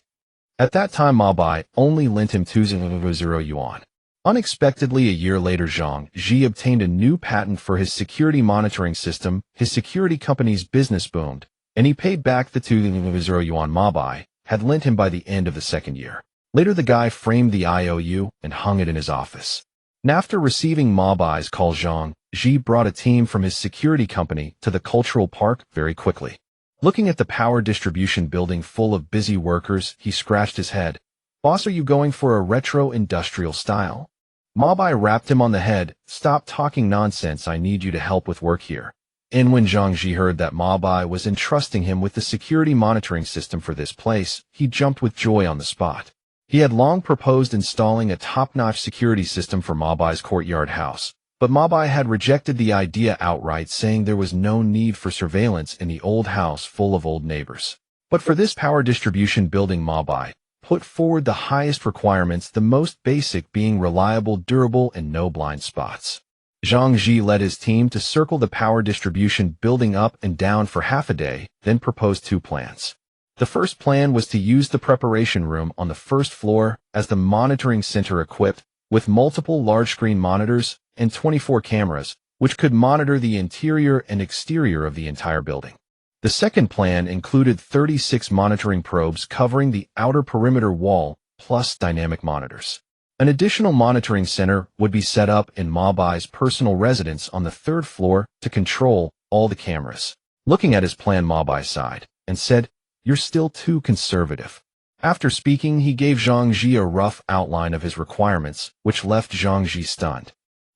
At that time, Mo Bai only lent him 200 yuan. Unexpectedly, a year later, Zhang Ji obtained a new patent for his security monitoring system. His security company's business boomed, and he paid back the 200 yuan Mo Bai had lent him by the end of the 2nd year. Later, the guy framed the IOU and hung it in his office. And after receiving Mo Bai's call, Zhang Ji brought a team from his security company to the cultural park very quickly. Looking at the power distribution building full of busy workers, he scratched his head. "Boss, are you going for a retro industrial style?" Mo Bai rapped him on the head. "Stop talking nonsense, I need you to help with work here." And when Zhang Ji heard that Mo Bai was entrusting him with the security monitoring system for this place, he jumped with joy on the spot. He had long proposed installing a top-notch security system for Mo Bai's courtyard house, but Mo Bai had rejected the idea outright, saying there was no need for surveillance in the old house full of old neighbors. But for this power distribution building, Mo Bai put forward the highest requirements, the most basic being reliable, durable, and no blind spots. Zhang Ji led his team to circle the power distribution building up and down for half a day, then proposed 2 plans. The first plan was to use the preparation room on the 1st floor as the monitoring center, equipped with multiple large-screen monitors and 24 cameras, which could monitor the interior and exterior of the entire building. The second plan included 36 monitoring probes covering the outer perimeter wall, plus dynamic monitors. An additional monitoring center would be set up in Mo Bai's personal residence on the 3rd floor to control all the cameras. Looking at his plan, Mo Bai sighed and said, "You're still too conservative." After speaking, he gave Zhang Ji a rough outline of his requirements, which left Zhang Ji stunned.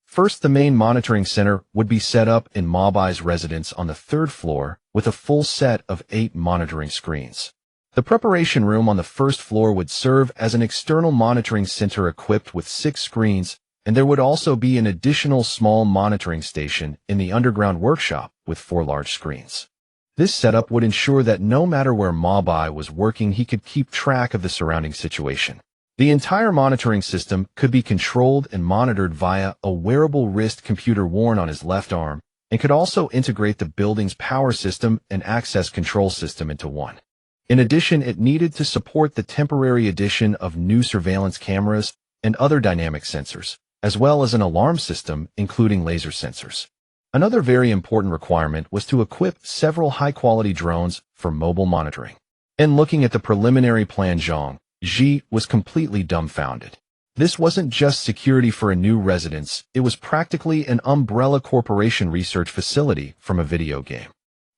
First, the main monitoring center would be set up in Mo Bai's residence on the third floor with a full set of 8 monitoring screens. The preparation room on the first floor would serve as an external monitoring center equipped with 6 screens, and there would also be an additional small monitoring station in the underground workshop with 4 large screens. This setup would ensure that no matter where Mo Bai was working, he could keep track of the surrounding situation. The entire monitoring system could be controlled and monitored via a wearable wrist computer worn on his left arm, and could also integrate the building's power system and access control system into one. In addition, it needed to support the temporary addition of new surveillance cameras and other dynamic sensors, as well as an alarm system, including laser sensors. Another very important requirement was to equip several high-quality drones for mobile monitoring. And looking at the preliminary plan, Zhang Ji was completely dumbfounded. This wasn't just security for a new residence, it was practically an umbrella corporation research facility from a video game.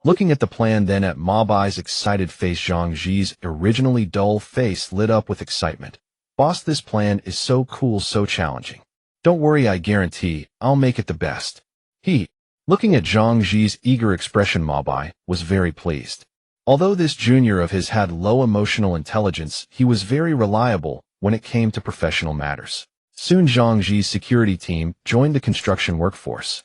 Looking at the plan, then at Mo Bai's excited face, Zhang Ji's originally dull face lit up with excitement. "Boss, this plan is so cool, so challenging. Don't worry, I guarantee I'll make it the best." Looking at Zhang Ji's eager expression, Mo Bai was very pleased. Although this junior of his had low emotional intelligence, he was very reliable when it came to professional matters. Soon Zhang Ji's security team joined the construction workforce.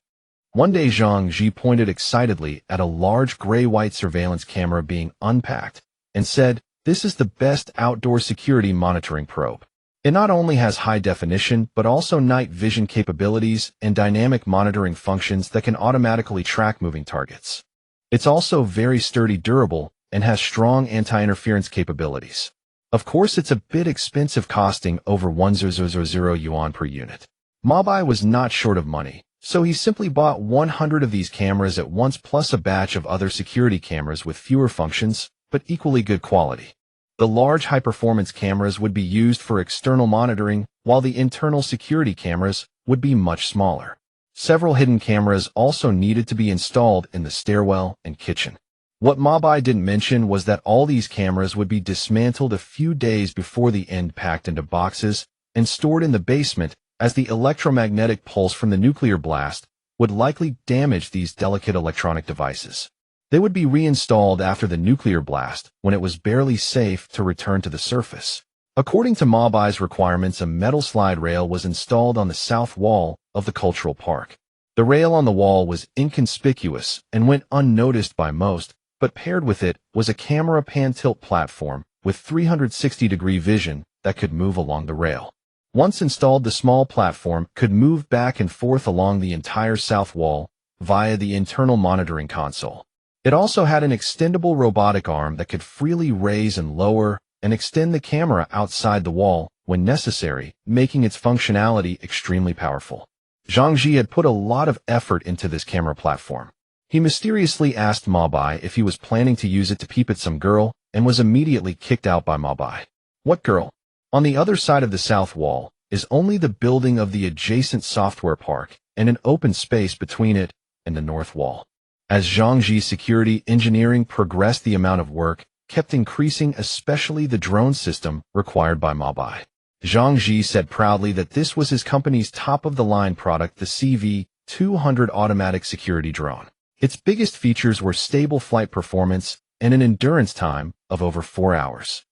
One day Zhang Ji pointed excitedly at a large gray-white surveillance camera being unpacked and said, "This is the best outdoor security monitoring probe. It not only has high definition, but also night vision capabilities and dynamic monitoring functions that can automatically track moving targets. It's also very sturdy, durable, and has strong anti-interference capabilities. Of course, it's a bit expensive, costing over 1,000 yuan per unit." Mo Bai was not short of money, so he simply bought 100 of these cameras at once, plus a batch of other security cameras with fewer functions, but equally good quality. The large high-performance cameras would be used for external monitoring, while the internal security cameras would be much smaller. Several hidden cameras also needed to be installed in the stairwell and kitchen. What Mo Bai didn't mention was that all these cameras would be dismantled a few days before the end, packed into boxes and stored in the basement, as the electromagnetic pulse from the nuclear blast would likely damage these delicate electronic devices. They would be reinstalled after the nuclear blast, when it was barely safe to return to the surface. According to Mo Bai's requirements, a metal slide rail was installed on the south wall of the cultural park. The rail on the wall was inconspicuous and went unnoticed by most, but paired with it was a camera pan-tilt platform with 360-degree vision that could move along the rail. Once installed, the small platform could move back and forth along the entire south wall via the internal monitoring console. It also had an extendable robotic arm that could freely raise and lower and extend the camera outside the wall when necessary, making its functionality extremely powerful. Zhang Ji had put a lot of effort into this camera platform. He mysteriously asked Mo Bai if he was planning to use it to peep at some girl, and was immediately kicked out by Mo Bai. "What girl?" On the other side of the south wall is only the building of the adjacent software park and an open space between it and the north wall. As Zhang Ji's security engineering progressed, the amount of work kept increasing, especially the drone system required by Mo Bai. Zhang Ji said proudly that this was his company's top-of-the-line product, the CV-200 automatic security drone. Its biggest features were stable flight performance and an endurance time of over 4 hours.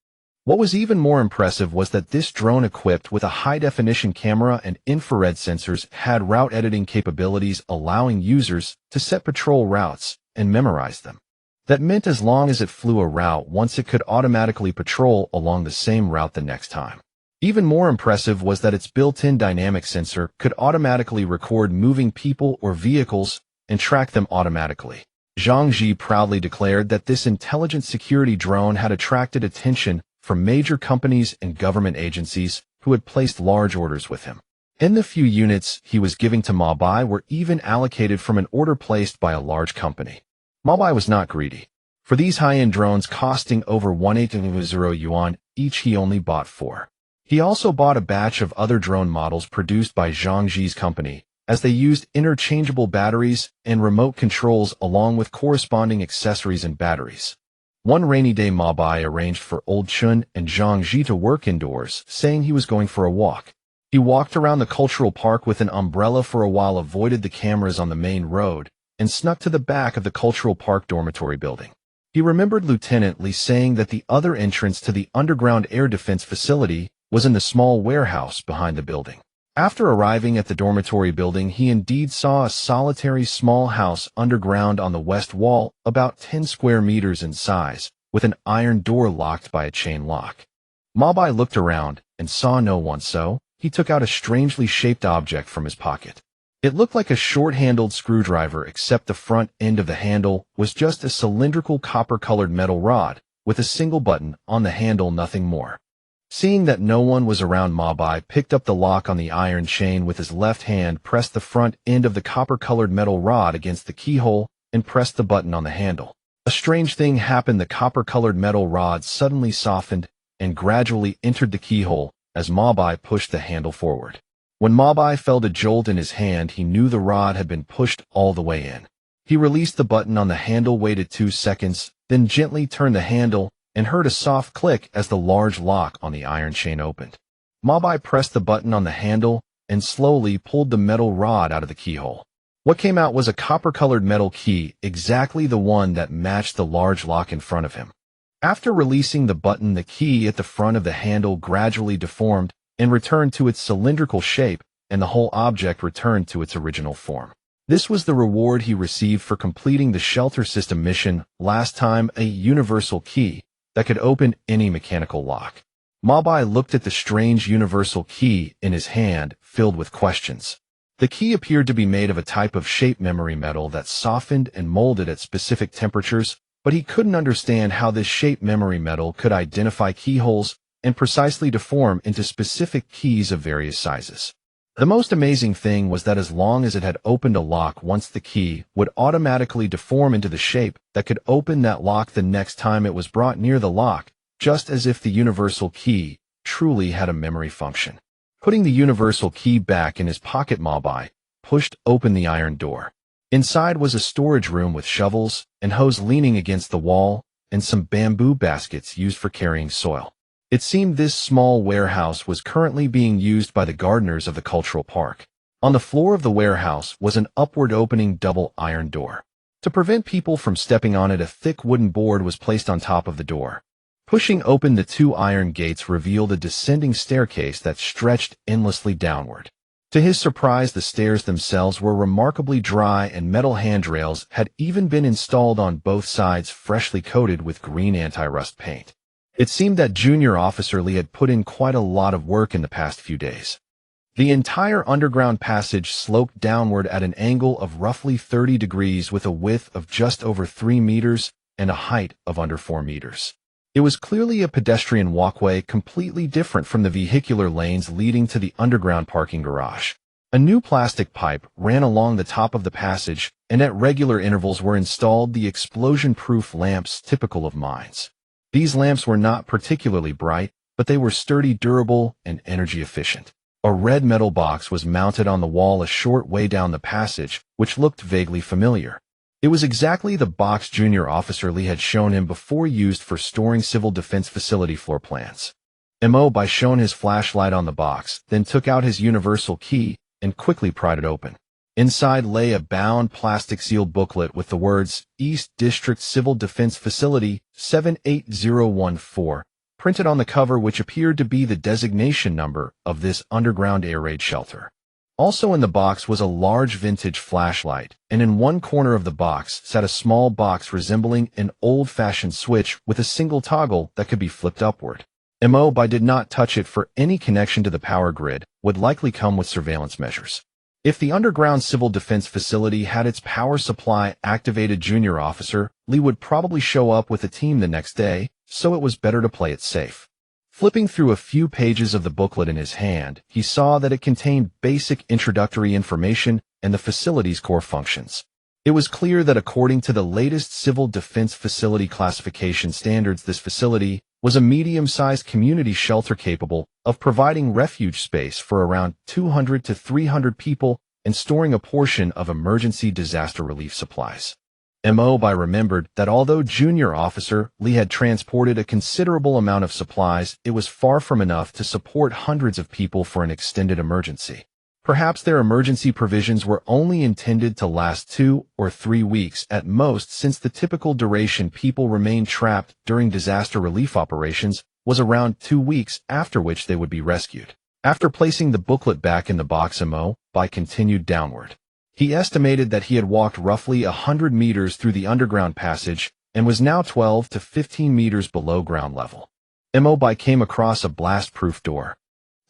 What was even more impressive was that this drone, equipped with a high-definition camera and infrared sensors, had route editing capabilities, allowing users to set patrol routes and memorize them. That meant as long as it flew a route once, it could automatically patrol along the same route the next time. Even more impressive was that its built-in dynamic sensor could automatically record moving people or vehicles and track them automatically. Zhang Ji proudly declared that this intelligent security drone had attracted attention from major companies and government agencies who had placed large orders with him. And the few units he was giving to Mo Bai were even allocated from an order placed by a large company. Mo Bai was not greedy. For these high-end drones costing over 1,800 yuan each, he only bought 4. He also bought a batch of other drone models produced by Zhang Ji's company, as they used interchangeable batteries and remote controls along with corresponding accessories and batteries. One rainy day, Mo Bai arranged for Old Chun and Zhang Ji to work indoors, saying he was going for a walk. He walked around the cultural park with an umbrella for a while, avoided the cameras on the main road, and snuck to the back of the cultural park dormitory building. He remembered Lieutenant Li saying that the other entrance to the underground air defense facility was in the small warehouse behind the building. After arriving at the dormitory building, he indeed saw a solitary small house underground on the west wall, about 10 square meters in size, with an iron door locked by a chain lock. Mo Bai looked around and saw no one, so he took out a strangely shaped object from his pocket. It looked like a short-handled screwdriver, except the front end of the handle was just a cylindrical copper-colored metal rod, with a single button on the handle, nothing more. Seeing that no one was around, Mo Bai picked up the lock on the iron chain with his left hand, pressed the front end of the copper-colored metal rod against the keyhole, and pressed the button on the handle. A strange thing happened. The copper-colored metal rod suddenly softened and gradually entered the keyhole as Mo Bai pushed the handle forward. When Mo Bai felt a jolt in his hand, he knew the rod had been pushed all the way in. He released the button on the handle, waited 2 seconds, then gently turned the handle, and heard a soft click as the large lock on the iron chain opened. Mo Bai pressed the button on the handle and slowly pulled the metal rod out of the keyhole. What came out was a copper-colored metal key, exactly the one that matched the large lock in front of him. After releasing the button, the key at the front of the handle gradually deformed and returned to its cylindrical shape, and the whole object returned to its original form. This was the reward he received for completing the shelter system mission last time, a universal key that could open any mechanical lock. Mo Bai looked at the strange universal key in his hand, filled with questions. The key appeared to be made of a type of shape memory metal that softened and molded at specific temperatures, but he couldn't understand how this shape memory metal could identify keyholes and precisely deform into specific keys of various sizes. The most amazing thing was that as long as it had opened a lock once, the key would automatically deform into the shape that could open that lock the next time it was brought near the lock, just as if the universal key truly had a memory function. Putting the universal key back in his pocket, Mo Bai pushed open the iron door. Inside was a storage room with shovels and hose leaning against the wall, and some bamboo baskets used for carrying soil. It seemed this small warehouse was currently being used by the gardeners of the cultural park. On the floor of the warehouse was an upward opening double iron door. To prevent people from stepping on it, a thick wooden board was placed on top of the door. Pushing open the 2 iron gates revealed a descending staircase that stretched endlessly downward. To his surprise, the stairs themselves were remarkably dry, and metal handrails had even been installed on both sides, freshly coated with green anti-rust paint. It seemed that Junior Officer Li had put in quite a lot of work in the past few days. The entire underground passage sloped downward at an angle of roughly 30 degrees, with a width of just over 3 meters and a height of under 4 meters. It was clearly a pedestrian walkway, completely different from the vehicular lanes leading to the underground parking garage. A new plastic pipe ran along the top of the passage, and at regular intervals were installed the explosion-proof lamps typical of mines. These lamps were not particularly bright, but they were sturdy, durable, and energy efficient. A red metal box was mounted on the wall a short way down the passage, which looked vaguely familiar. It was exactly the box Junior Officer Li had shown him before, used for storing civil defense facility floor plans. Mo Bai shone his flashlight on the box, then took out his universal key and quickly pried it open. Inside lay a bound plastic sealed booklet with the words East District Civil Defense Facility 78014 printed on the cover, which appeared to be the designation number of this underground air raid shelter. Also in the box was a large vintage flashlight, and in one corner of the box sat a small box resembling an old-fashioned switch with a single toggle that could be flipped upward. Mo Bai did not touch it, for any connection to the power grid would likely come with surveillance measures. If the underground civil defense facility had its power supply activated, Junior Officer Li would probably show up with a team the next day, so it was better to play it safe. Flipping through a few pages of the booklet in his hand, he saw that it contained basic introductory information and the facility's core functions. It was clear that according to the latest civil defense facility classification standards, this facility was a medium-sized community shelter capable of providing refuge space for around 200 to 300 people and storing a portion of emergency disaster relief supplies. Mo Bai remembered that although junior officer Li had transported a considerable amount of supplies, it was far from enough to support hundreds of people for an extended emergency. Perhaps their emergency provisions were only intended to last 2 or 3 weeks at most, since the typical duration people remained trapped during disaster relief operations was around 2 weeks, after which they would be rescued. After placing the booklet back in the box, Mo Bai continued downward. He estimated that he had walked roughly 100 meters through the underground passage and was now 12 to 15 meters below ground level. Mo Bai came across a blast-proof door.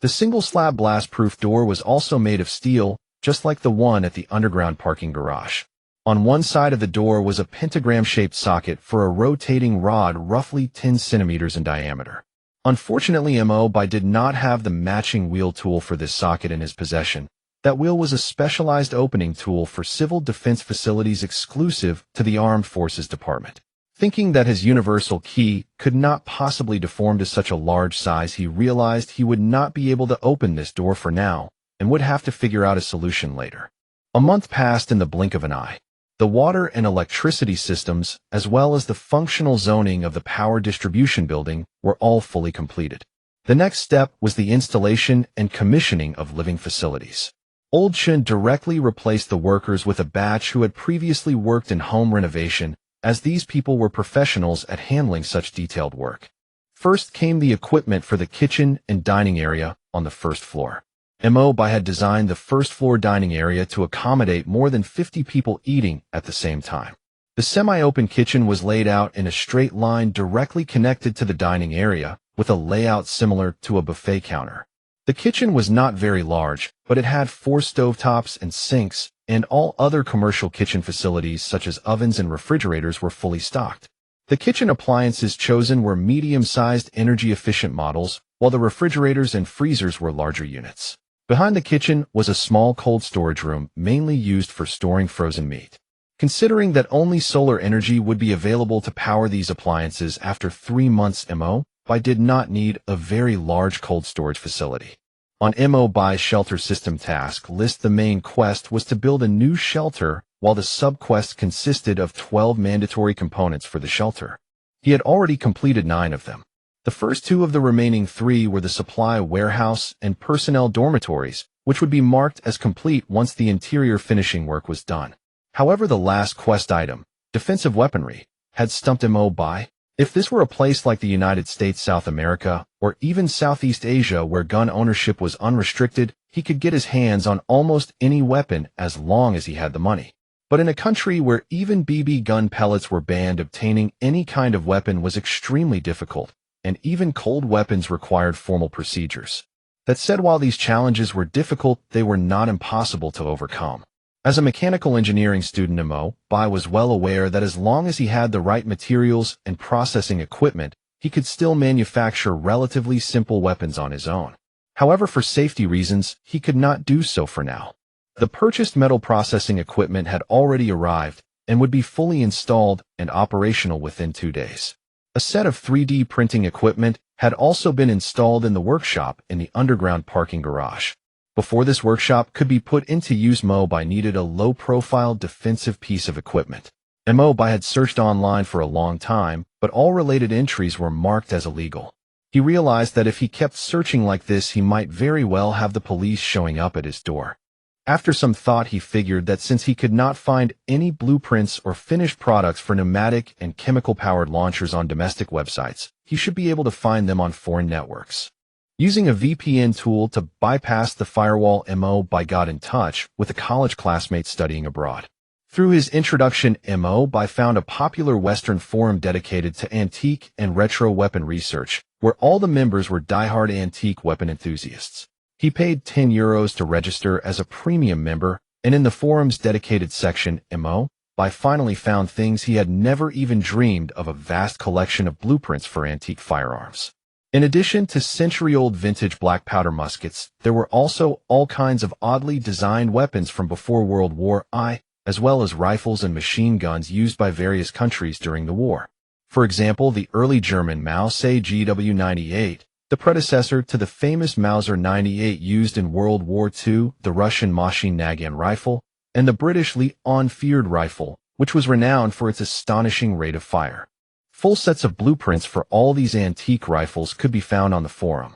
The single-slab blast-proof door was also made of steel, just like the one at the underground parking garage. On one side of the door was a pentagram-shaped socket for a rotating rod roughly 10 centimeters in diameter. Unfortunately, Mo Bai did not have the matching wheel tool for this socket in his possession. That wheel was a specialized opening tool for civil defense facilities exclusive to the Armed Forces Department. Thinking that his universal key could not possibly deform to such a large size, he realized he would not be able to open this door for now and would have to figure out a solution later. A month passed in the blink of an eye. The water and electricity systems, as well as the functional zoning of the power distribution building, were all fully completed. The next step was the installation and commissioning of living facilities. Old Chun directly replaced the workers with a batch who had previously worked in home renovation, as these people were professionals at handling such detailed work. First came the equipment for the kitchen and dining area on the first floor. Mo Bai had designed the first-floor dining area to accommodate more than 50 people eating at the same time. The semi-open kitchen was laid out in a straight line directly connected to the dining area, with a layout similar to a buffet counter. The kitchen was not very large, but it had 4 stovetops and sinks, and all other commercial kitchen facilities such as ovens and refrigerators were fully stocked. The kitchen appliances chosen were medium-sized energy-efficient models, while the refrigerators and freezers were larger units. Behind the kitchen was a small cold storage room mainly used for storing frozen meat. Considering that only solar energy would be available to power these appliances after 3 months, Mo Bai did not need a very large cold storage facility. On Mo Bai's shelter system task list, the main quest was to build a new shelter, while the sub-quest consisted of 12 mandatory components for the shelter. He had already completed 9 of them. The first 2 of the remaining 3 were the supply warehouse and personnel dormitories, which would be marked as complete once the interior finishing work was done. However, the last quest item, defensive weaponry, had stumped Mo Bai. If this were a place like the United States, South America, or even Southeast Asia where gun ownership was unrestricted, he could get his hands on almost any weapon as long as he had the money. But in a country where even BB gun pellets were banned, obtaining any kind of weapon was extremely difficult, and even cold weapons required formal procedures. That said, while these challenges were difficult, they were not impossible to overcome. As a mechanical engineering student, Mo Bai was well aware that as long as he had the right materials and processing equipment, he could still manufacture relatively simple weapons on his own. However, for safety reasons, he could not do so for now. The purchased metal processing equipment had already arrived and would be fully installed and operational within 2 days. A set of 3D printing equipment had also been installed in the workshop in the underground parking garage. Before this workshop could be put into use, Mo Bai needed a low-profile defensive piece of equipment. Mo Bai had searched online for a long time, but all related entries were marked as illegal. He realized that if he kept searching like this, he might very well have the police showing up at his door. After some thought, he figured that since he could not find any blueprints or finished products for pneumatic and chemical-powered launchers on domestic websites, he should be able to find them on foreign networks. Using a VPN tool to bypass the firewall, Mo Bai got in touch with a college classmate studying abroad. Through his introduction, Mo Bai found a popular Western forum dedicated to antique and retro weapon research, where all the members were die-hard antique weapon enthusiasts. He paid €10 to register as a premium member, and in the forum's dedicated section, Mo Bai finally found things he had never even dreamed of: a vast collection of blueprints for antique firearms. In addition to century-old vintage black powder muskets, there were also all kinds of oddly designed weapons from before World War I, as well as rifles and machine guns used by various countries during the war. For example, the early German Mauser GW98, the predecessor to the famous Mauser 98 used in World War II, the Russian Machine Nagant rifle, and the British Lee Enfield rifle, which was renowned for its astonishing rate of fire. Full sets of blueprints for all these antique rifles could be found on the forum.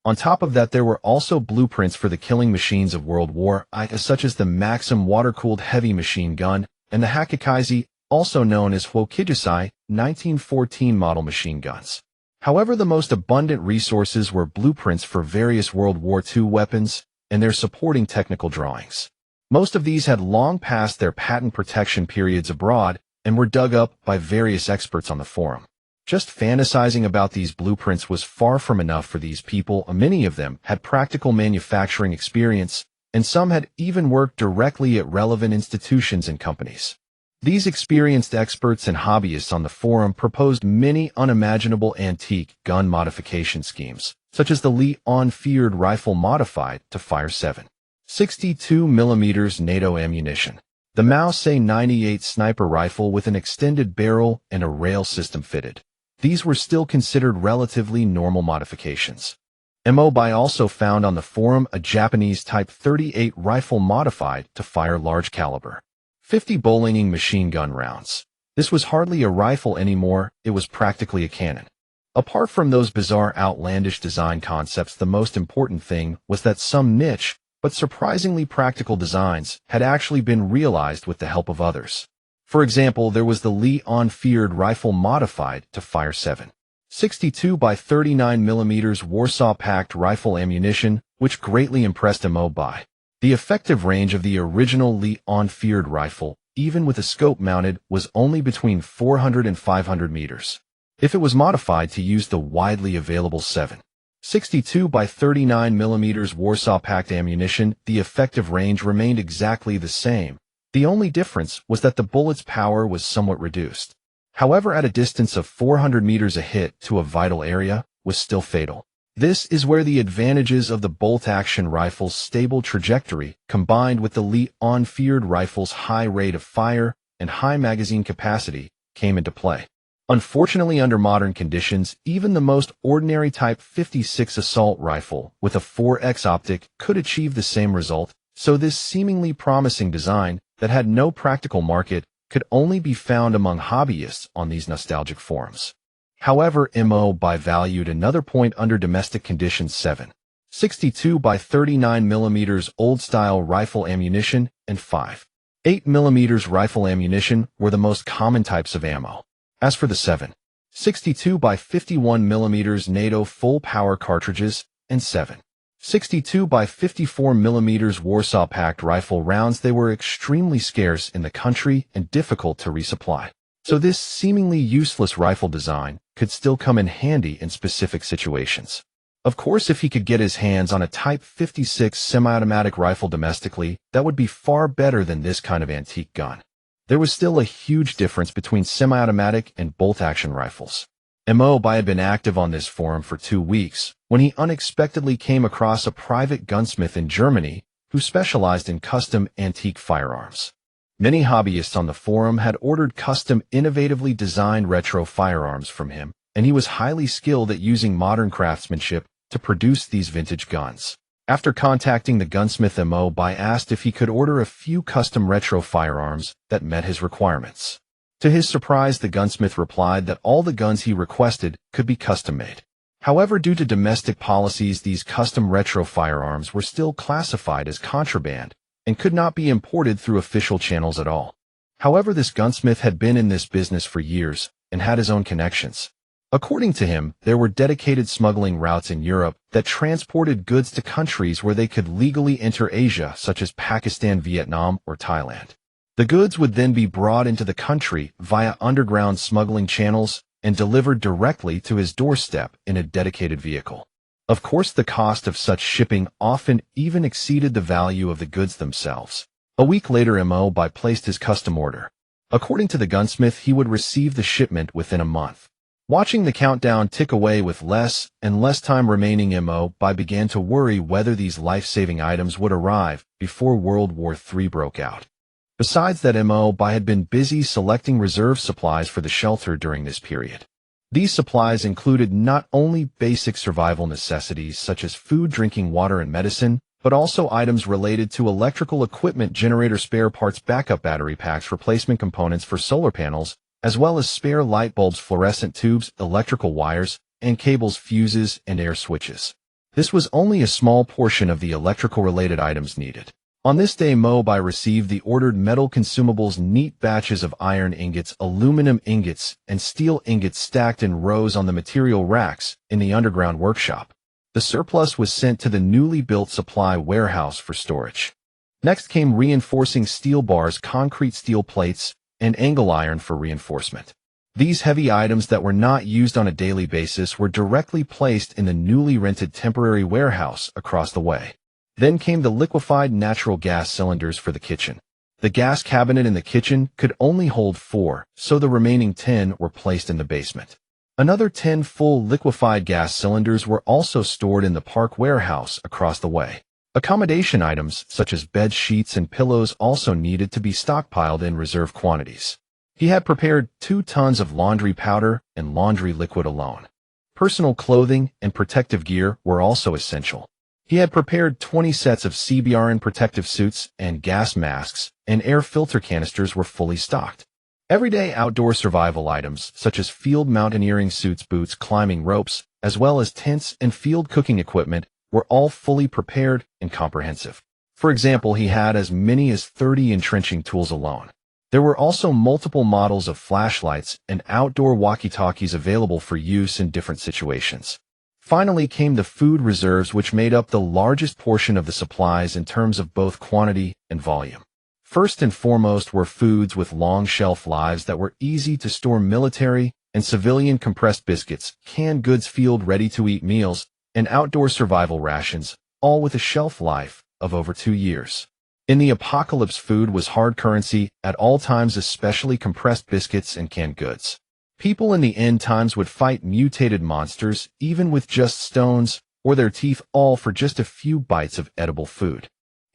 On top of that, there were also blueprints for the killing machines of World War I, such as the Maxim water-cooled heavy machine gun and the Hakikazi, also known as Hwokijusai, 1914 model machine guns. However, the most abundant resources were blueprints for various World War II weapons and their supporting technical drawings. Most of these had long passed their patent protection periods abroad and were dug up by various experts on the forum. Just fantasizing about these blueprints was far from enough for these people. Many of them had practical manufacturing experience, and some had even worked directly at relevant institutions and companies. These experienced experts and hobbyists on the forum proposed many unimaginable antique gun modification schemes, such as the Lee-Enfield rifle modified to fire 7.62mm NATO ammunition, the Mo Bai 98 sniper rifle with an extended barrel and a rail system fitted. These were still considered relatively normal modifications. Mo Bai also found on the forum a Japanese Type 38 rifle modified to fire large caliber 50 Bolinging machine gun rounds. This was hardly a rifle anymore, it was practically a cannon. Apart from those bizarre outlandish design concepts, the most important thing was that some niche, but surprisingly practical designs had actually been realized with the help of others. For example, there was the Lee-Enfield rifle modified to fire 7.62 by 39mm Warsaw-packed rifle ammunition, which greatly impressed Mo Bai. The effective range of the original Lee-Enfield rifle, even with a scope mounted, was only between 400 and 500 meters. If it was modified to use the widely available 7.62 by 39mm Warsaw-packed ammunition, the effective range remained exactly the same. The only difference was that the bullet's power was somewhat reduced. However, at a distance of 400 meters, a hit to a vital area was still fatal. This is where the advantages of the bolt-action rifle's stable trajectory, combined with the Lee-Enfield rifle's high rate of fire and high magazine capacity, came into play. Unfortunately, under modern conditions, even the most ordinary Type 56 assault rifle with a 4x optic could achieve the same result, so this seemingly promising design that had no practical market could only be found among hobbyists on these nostalgic forums. However, Mo Bai valued another point under domestic conditions: 7.62 by 39mm old-style rifle ammunition and 5.8mm rifle ammunition were the most common types of ammo. As for the 7.62 by 51mm NATO full-power cartridges and 7.62 by 54mm Warsaw-packed rifle rounds, they were extremely scarce in the country and difficult to resupply. So this seemingly useless rifle design could still come in handy in specific situations. Of course, if he could get his hands on a Type 56 semi-automatic rifle domestically, that would be far better than this kind of antique gun. There was still a huge difference between semi-automatic and bolt-action rifles. Mo Bai had been active on this forum for 2 weeks when he unexpectedly came across a private gunsmith in Germany who specialized in custom antique firearms. Many hobbyists on the forum had ordered custom, innovatively designed retro firearms from him, and he was highly skilled at using modern craftsmanship to produce these vintage guns. After contacting the gunsmith, Mo Bai asked if he could order a few custom retro firearms that met his requirements. To his surprise, the gunsmith replied that all the guns he requested could be custom-made. However, due to domestic policies, these custom retro firearms were still classified as contraband and could not be imported through official channels at all. However, this gunsmith had been in this business for years and had his own connections. According to him, there were dedicated smuggling routes in Europe that transported goods to countries where they could legally enter Asia, such as Pakistan, Vietnam, or Thailand. The goods would then be brought into the country via underground smuggling channels and delivered directly to his doorstep in a dedicated vehicle. Of course, the cost of such shipping often even exceeded the value of the goods themselves. A week later, Mo Bai placed his custom order. According to the gunsmith, he would receive the shipment within a month. Watching the countdown tick away with less and less time remaining, Mo Bai began to worry whether these life-saving items would arrive before World War III broke out. Besides that, Mo Bai had been busy selecting reserve supplies for the shelter during this period. These supplies included not only basic survival necessities such as food, drinking water, and medicine, but also items related to electrical equipment, generator spare parts, backup battery packs, replacement components for solar panels, as well as spare light bulbs, fluorescent tubes, electrical wires, and cables, fuses, and air switches. This was only a small portion of the electrical-related items needed. On this day, Mo Bai received the ordered metal consumables, neat batches of iron ingots, aluminum ingots, and steel ingots stacked in rows on the material racks in the underground workshop. The surplus was sent to the newly built supply warehouse for storage. Next came reinforcing steel bars, concrete steel plates, and angle iron for reinforcement. These heavy items that were not used on a daily basis were directly placed in the newly rented temporary warehouse across the way. Then came the liquefied natural gas cylinders for the kitchen. The gas cabinet in the kitchen could only hold 4, so the remaining 10 were placed in the basement. Another 10 full liquefied gas cylinders were also stored in the park warehouse across the way. Accommodation items, such as bed sheets and pillows, also needed to be stockpiled in reserve quantities. He had prepared 2 tons of laundry powder and laundry liquid alone. Personal clothing and protective gear were also essential. He had prepared 20 sets of CBRN protective suits and gas masks, and air filter canisters were fully stocked. Everyday outdoor survival items, such as field mountaineering suits, boots, climbing ropes, as well as tents and field cooking equipment, were all fully prepared and comprehensive. For example, he had as many as 30 entrenching tools alone. There were also multiple models of flashlights and outdoor walkie-talkies available for use in different situations. Finally came the food reserves, which made up the largest portion of the supplies in terms of both quantity and volume. First and foremost were foods with long shelf lives that were easy to store: military and civilian compressed biscuits, canned goods, field ready-to-eat meals, and outdoor survival rations, all with a shelf life of over 2 years. In the apocalypse, food was hard currency at all times, especially compressed biscuits and canned goods. People in the end times would fight mutated monsters, even with just stones or their teeth, all for just a few bites of edible food.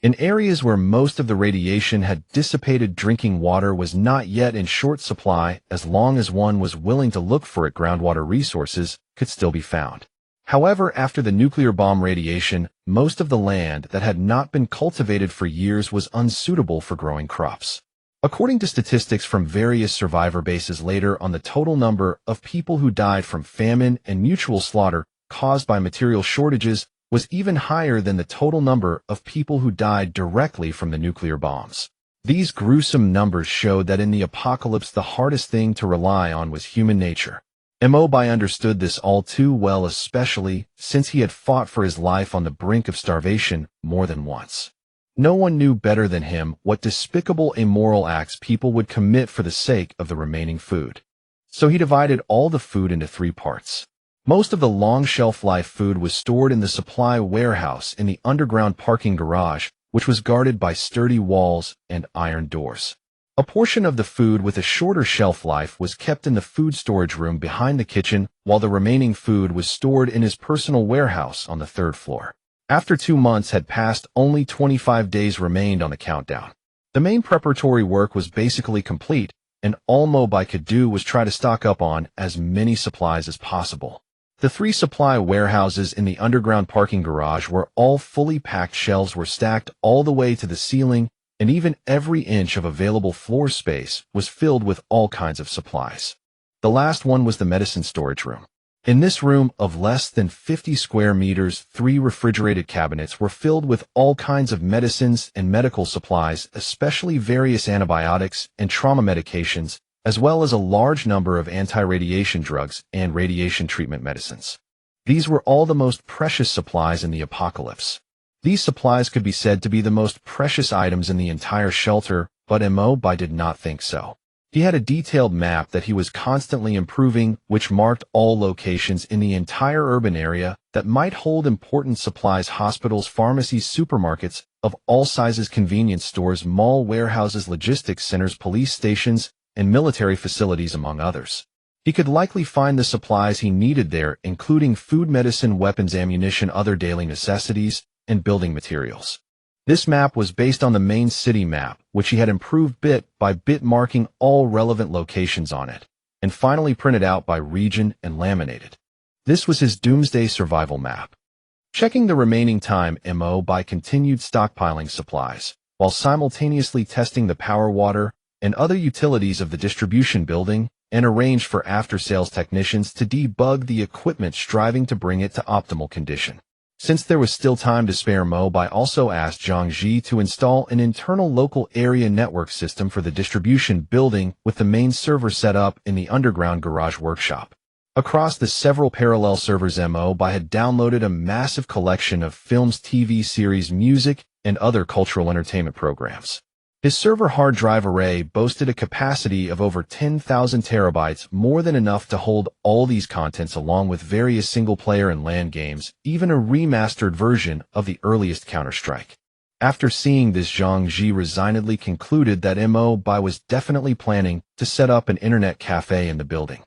In areas where most of the radiation had dissipated, drinking water was not yet in short supply. As long as one was willing to look for it, groundwater resources could still be found. However, after the nuclear bomb radiation, most of the land that had not been cultivated for years was unsuitable for growing crops. According to statistics from various survivor bases later on, the total number of people who died from famine and mutual slaughter caused by material shortages was even higher than the total number of people who died directly from the nuclear bombs. These gruesome numbers showed that in the apocalypse, the hardest thing to rely on was human nature. Mo Bai understood this all too well, especially since he had fought for his life on the brink of starvation more than once. No one knew better than him what despicable, immoral acts people would commit for the sake of the remaining food. So he divided all the food into 3 parts. Most of the long shelf-life food was stored in the supply warehouse in the underground parking garage, which was guarded by sturdy walls and iron doors. A portion of the food with a shorter shelf life was kept in the food storage room behind the kitchen, while the remaining food was stored in his personal warehouse on the 3rd floor. After 2 months had passed, only 25 days remained on the countdown. The main preparatory work was basically complete, and all Mo Bai could do was try to stock up on as many supplies as possible. The 3 supply warehouses in the underground parking garage were all fully packed. Shelves were stacked all the way to the ceiling, and even every inch of available floor space was filled with all kinds of supplies. The last one was the medicine storage room. In this room of less than 50 square meters, 3 refrigerated cabinets were filled with all kinds of medicines and medical supplies, especially various antibiotics and trauma medications, as well as a large number of anti-radiation drugs and radiation treatment medicines. These were all the most precious supplies in the apocalypse. These supplies could be said to be the most precious items in the entire shelter, but Mo Bai did not think so. He had a detailed map that he was constantly improving, which marked all locations in the entire urban area that might hold important supplies: hospitals, pharmacies, supermarkets of all sizes, convenience stores, mall warehouses, logistics centers, police stations, and military facilities, among others. He could likely find the supplies he needed there, including food, medicine, weapons, ammunition, other daily necessities, and building materials. This map was based on the main city map, which he had improved bit by bit, marking all relevant locations on it, and finally printed out by region and laminated. This was his doomsday survival map. Checking the remaining time, Mo Bai continued stockpiling supplies, while simultaneously testing the power, water, and other utilities of the distribution building, and arranged for after-sales technicians to debug the equipment, striving to bring it to optimal condition. Since there was still time to spare, Mo Bai also asked Zhang Ji to install an internal local area network system for the distribution building, with the main server set up in the underground garage workshop. Across the several parallel servers, Mo Bai had downloaded a massive collection of films, TV series, music, and other cultural entertainment programs. His server hard drive array boasted a capacity of over 10,000 terabytes, more than enough to hold all these contents along with various single-player and LAN games, even a remastered version of the earliest Counter-Strike. After seeing this, Zhang Ji resignedly concluded that Mo Bai was definitely planning to set up an internet cafe in the building.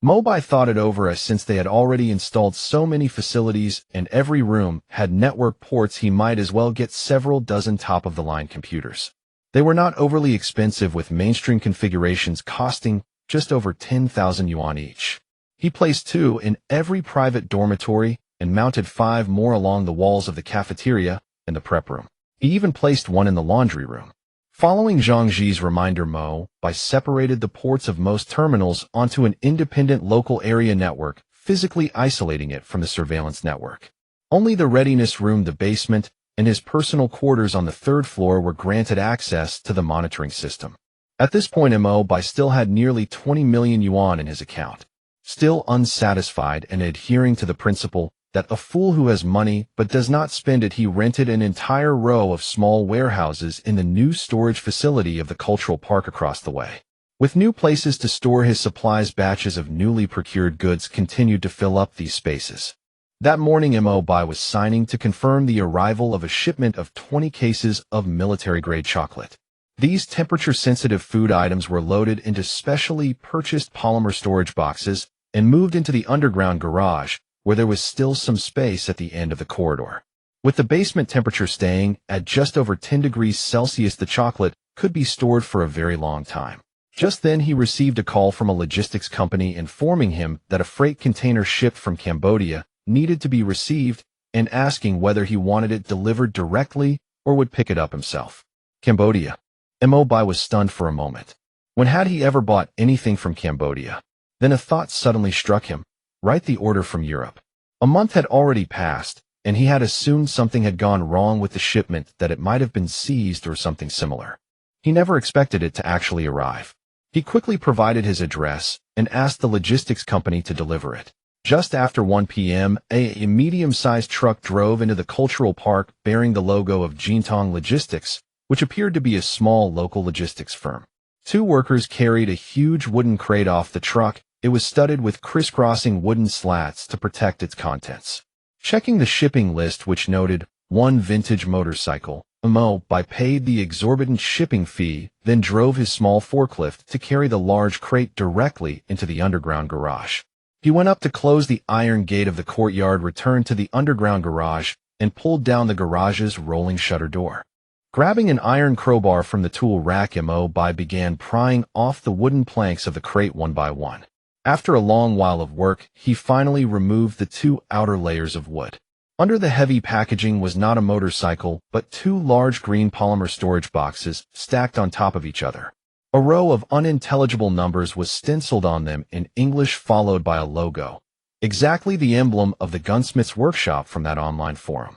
Mo Bai thought it over, as since they had already installed so many facilities and every room had network ports, he might as well get several dozen top-of-the-line computers. They were not overly expensive, with mainstream configurations costing just over 10,000 yuan each. He placed 2 in every private dormitory and mounted 5 more along the walls of the cafeteria and the prep room. He even placed 1 in the laundry room. Following Zhang Ji's reminder, Mo Bai separated the ports of most terminals onto an independent local area network, physically isolating it from the surveillance network. Only the readiness room, the basement, and his personal quarters on the 3rd floor were granted access to the monitoring system. At this point, Mo Bai still had nearly 20 million yuan in his account. Still unsatisfied and adhering to the principle that a fool who has money but does not spend it, he rented an entire row of small warehouses in the new storage facility of the cultural park across the way. With new places to store his supplies, batches of newly procured goods continued to fill up these spaces. That morning, Mo Bai was signing to confirm the arrival of a shipment of 20 cases of military-grade chocolate. These temperature-sensitive food items were loaded into specially purchased polymer storage boxes and moved into the underground garage, where there was still some space at the end of the corridor. With the basement temperature staying at just over 10 degrees Celsius, the chocolate could be stored for a very long time. Just then, he received a call from a logistics company informing him that a freight container shipped from Cambodia needed to be received, and asking whether he wanted it delivered directly or would pick it up himself. Cambodia. Mo Bai was stunned for a moment. When had he ever bought anything from Cambodia? Then a thought suddenly struck him. Write the order from Europe. A month had already passed, and he had assumed something had gone wrong with the shipment, that it might have been seized or something similar. He never expected it to actually arrive. He quickly provided his address and asked the logistics company to deliver it. Just after 1 p.m., a medium-sized truck drove into the cultural park bearing the logo of Jintong Logistics, which appeared to be a small local logistics firm. 2 workers carried a huge wooden crate off the truck. It was studded with crisscrossing wooden slats to protect its contents. Checking the shipping list, which noted 1 vintage motorcycle, Mo Bai paid the exorbitant shipping fee, then drove his small forklift to carry the large crate directly into the underground garage. He went up to close the iron gate of the courtyard, returned to the underground garage, and pulled down the garage's rolling shutter door. Grabbing an iron crowbar from the tool rack, Mo Bai began prying off the wooden planks of the crate one by one. After a long while of work, he finally removed the 2 outer layers of wood. Under the heavy packaging was not a motorcycle, but 2 large green polymer storage boxes stacked on top of each other. A row of unintelligible numbers was stenciled on them in English, followed by a logo, exactly the emblem of the gunsmith's workshop from that online forum.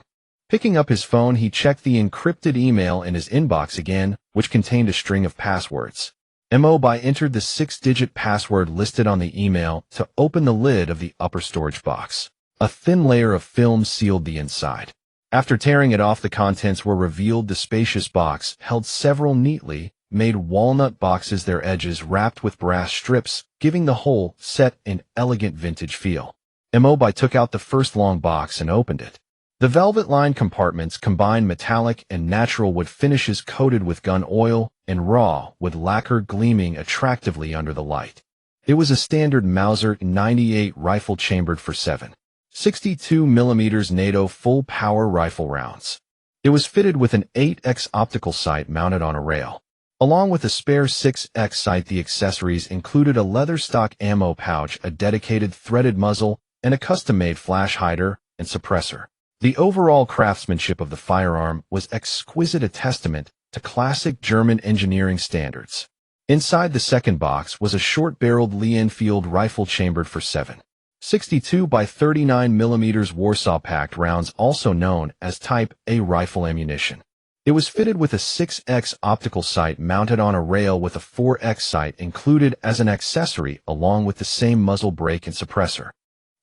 Picking up his phone, he checked the encrypted email in his inbox again, which contained a string of passwords. Mo Bai entered the 6-digit password listed on the email to open the lid of the upper storage box. A thin layer of film sealed the inside. After tearing it off, the contents were revealed. The spacious box held several neatly made walnut boxes, their edges wrapped with brass strips, giving the whole set an elegant vintage feel. Mo Bai took out the first long box and opened it. The velvet-lined compartments combined metallic and natural wood finishes coated with gun oil and raw wood lacquer gleaming attractively under the light. It was a standard Mauser 98 rifle chambered for 7.62mm NATO full-power rifle rounds. It was fitted with an 8x optical sight mounted on a rail. Along with a spare 6x sight, the accessories included a leather stock ammo pouch, a dedicated threaded muzzle, and a custom-made flash hider and suppressor. The overall craftsmanship of the firearm was exquisite, a testament to classic German engineering standards. Inside the second box was a short-barreled Lee Enfield rifle chambered for 7.62 by 39 mm Warsaw-packed rounds, also known as Type A rifle ammunition. It was fitted with a 6x optical sight mounted on a rail with a 4x sight included as an accessory, along with the same muzzle brake and suppressor.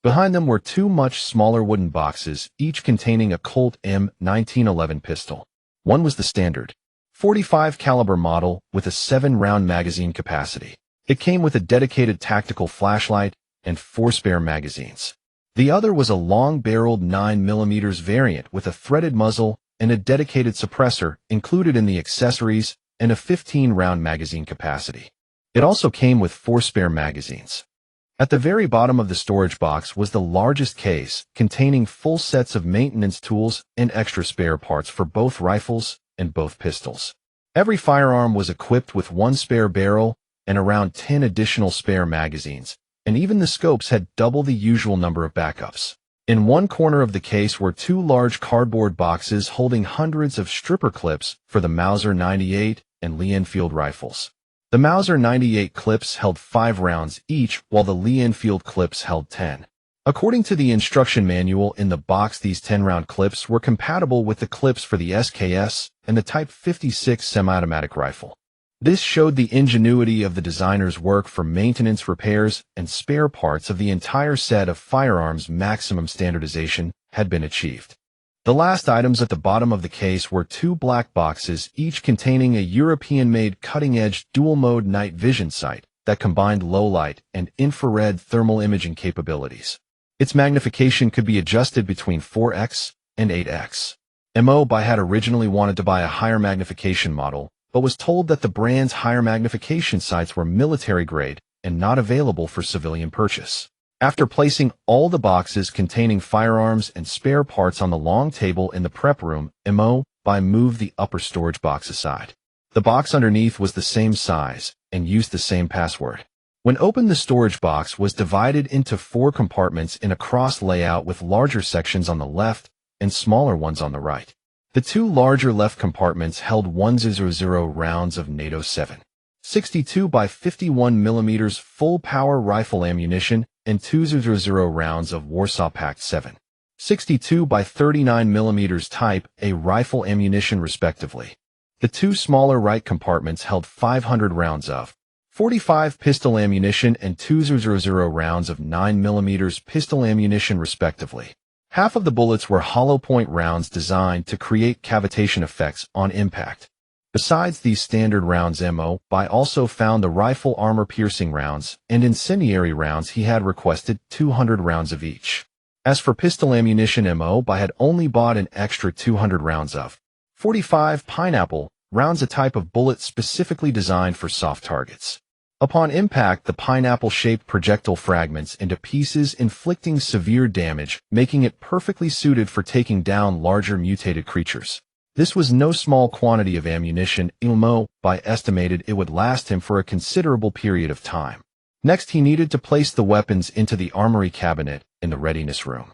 Behind them were two much smaller wooden boxes, each containing a Colt M1911 pistol. One was the standard .45 caliber model with a 7-round magazine capacity. It came with a dedicated tactical flashlight and 4 spare magazines. The other was a long-barreled 9mm variant with a threaded muzzle and a dedicated suppressor included in the accessories and a 15-round magazine capacity. It also came with 4 spare magazines. At the very bottom of the storage box was the largest case, containing full sets of maintenance tools and extra spare parts for both rifles and both pistols. Every firearm was equipped with 1 spare barrel and around 10 additional spare magazines, and even the scopes had double the usual number of backups. In one corner of the case were 2 large cardboard boxes holding hundreds of stripper clips for the Mauser 98 and Lee Enfield rifles. The Mauser 98 clips held 5 rounds each, while the Lee Enfield clips held 10. According to the instruction manual in the box, these 10-round clips were compatible with the clips for the SKS and the Type 56 semi-automatic rifle. This showed the ingenuity of the designer's work for maintenance, repairs, and spare parts of the entire set of firearms. Maximum standardization had been achieved. The last items at the bottom of the case were 2 black boxes, each containing a European-made cutting-edge dual-mode night vision sight that combined low-light and infrared thermal imaging capabilities. Its magnification could be adjusted between 4x and 8x. Mo Bai had originally wanted to buy a higher magnification model, but was told that the brand's higher magnification sights were military-grade and not available for civilian purchase. After placing all the boxes containing firearms and spare parts on the long table in the prep room, Mo Bai moved the upper storage box aside. The box underneath was the same size and used the same password. When opened, the storage box was divided into 4 compartments in a cross layout with larger sections on the left and smaller ones on the right. The 2 larger left compartments held 100 rounds of NATO 7.62 by 51 mm full-power rifle ammunition and 200 rounds of Warsaw-packed 7.62 by 39 mm Type A rifle ammunition, respectively. The 2 smaller right compartments held 500 rounds of .45 pistol ammunition and 200 rounds of 9mm pistol ammunition, respectively. Half of the bullets were hollow-point rounds designed to create cavitation effects on impact. Besides these standard rounds, Mo Bai also found the rifle armor-piercing rounds and incendiary rounds. He had requested 200 rounds of each. As for pistol ammunition, Mo Bai had only bought an extra 200 rounds of .45 pineapple rounds, a type of bullet specifically designed for soft targets. Upon impact, the pineapple-shaped projectile fragments into pieces, inflicting severe damage, making it perfectly suited for taking down larger mutated creatures. This was no small quantity of ammunition. Mo Bai estimated it would last him for a considerable period of time. Next, he needed to place the weapons into the armory cabinet in the readiness room.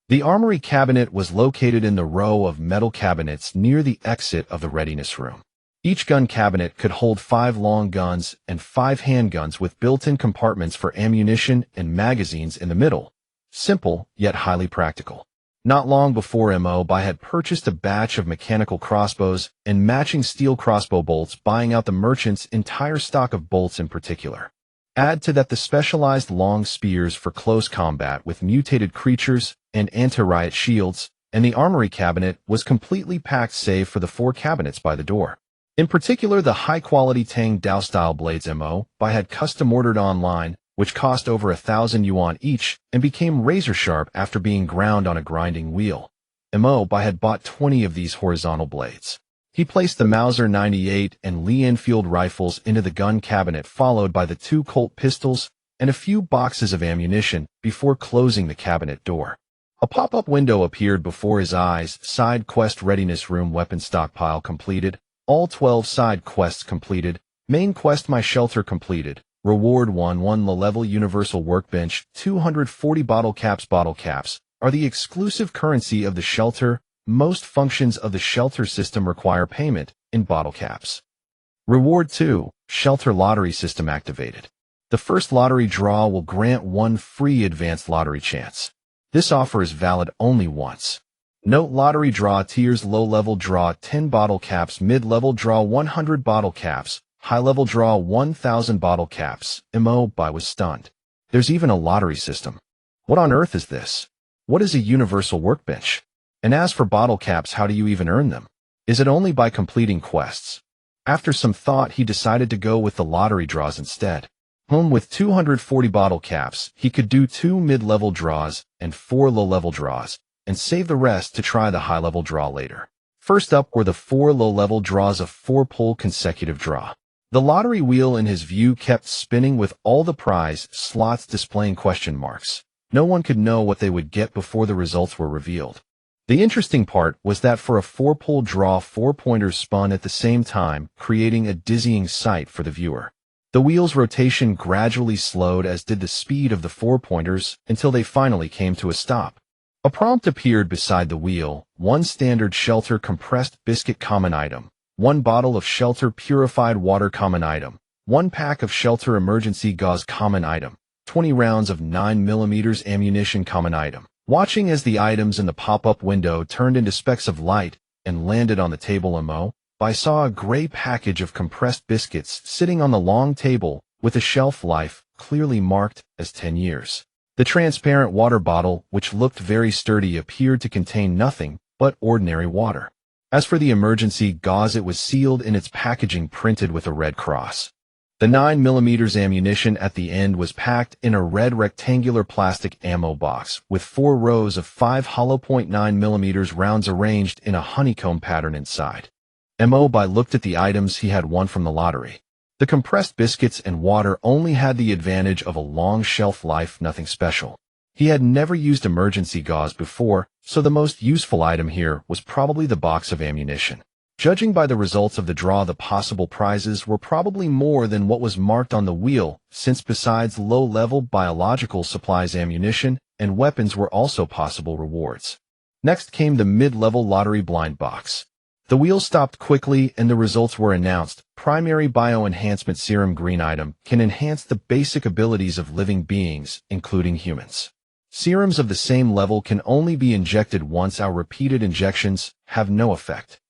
The armory cabinet was located in the row of metal cabinets near the exit of the readiness room. Each gun cabinet could hold 5 long guns and 5 handguns with built-in compartments for ammunition and magazines in the middle. Simple, yet highly practical. Not long before, Mo Bai had purchased a batch of mechanical crossbows and matching steel crossbow bolts, buying out the merchant's entire stock of bolts in particular. Add to that the specialized long spears for close combat with mutated creatures and anti-riot shields, and the armory cabinet was completely packed save for the 4 cabinets by the door. In particular, the high-quality Tang Dao-style blades Mo Bai had custom-ordered online, which cost over 1,000 yuan each and became razor-sharp after being ground on a grinding wheel. Mo Bai had bought 20 of these horizontal blades. He placed the Mauser 98 and Lee Enfield rifles into the gun cabinet, followed by the 2 Colt pistols and a few boxes of ammunition before closing the cabinet door. A pop-up window appeared before his eyes. Side quest readiness room weapon stockpile completed. All 12 side quests completed. Main quest My Shelter completed. Reward 1 the level universal workbench, 240 bottle caps, are the exclusive currency of the shelter. Most functions of the shelter system require payment in bottle caps. Reward 2. Shelter lottery system activated. The first lottery draw will grant one free advanced lottery chance. This offer is valid only once. Note: lottery draw tiers: low-level draw 10 bottle caps, mid-level draw 100 bottle caps, high-level draw 1,000 bottle caps. Mo Bai was stunned. There's even a lottery system. What on earth is this? What is a universal workbench? And as for bottle caps, how do you even earn them? Is it only by completing quests? After some thought, he decided to go with the lottery draws instead. With 240 bottle caps, he could do 2 mid-level draws and 4 low-level draws, and save the rest to try the high-level draw later. First up were the 4 low-level draws, of 4-pull consecutive draw. The lottery wheel, in his view, kept spinning with all the prize slots displaying question marks. No one could know what they would get before the results were revealed. The interesting part was that for a 4-pull draw, 4 pointers spun at the same time, creating a dizzying sight for the viewer. The wheel's rotation gradually slowed, as did the speed of the 4 pointers, until they finally came to a stop. A prompt appeared beside the wheel: 1 standard shelter compressed biscuit common item, 1 bottle of shelter purified water common item, 1 pack of shelter emergency gauze common item, 20 rounds of 9mm ammunition common item. Watching as the items in the pop-up window turned into specks of light and landed on the table, Mo Bai saw a gray package of compressed biscuits sitting on the long table with a shelf life clearly marked as 10 years. The transparent water bottle, which looked very sturdy, appeared to contain nothing but ordinary water. As for the emergency gauze, it was sealed in its packaging, printed with a red cross. The 9mm ammunition at the end was packed in a red rectangular plastic ammo box with 4 rows of 5 hollow .9mm rounds arranged in a honeycomb pattern inside. Mo Bai looked at the items he had won from the lottery. The compressed biscuits and water only had the advantage of a long shelf life, nothing special. He had never used emergency gauze before, so the most useful item here was probably the box of ammunition. Judging by the results of the draw, the possible prizes were probably more than what was marked on the wheel, since besides low-level biological supplies, ammunition and weapons were also possible rewards. Next came the mid-level lottery blind box. The wheel stopped quickly and the results were announced. Primary bio-enhancement serum, green item, can enhance the basic abilities of living beings, including humans. Serums of the same level can only be injected once. Our repeated injections have no effect.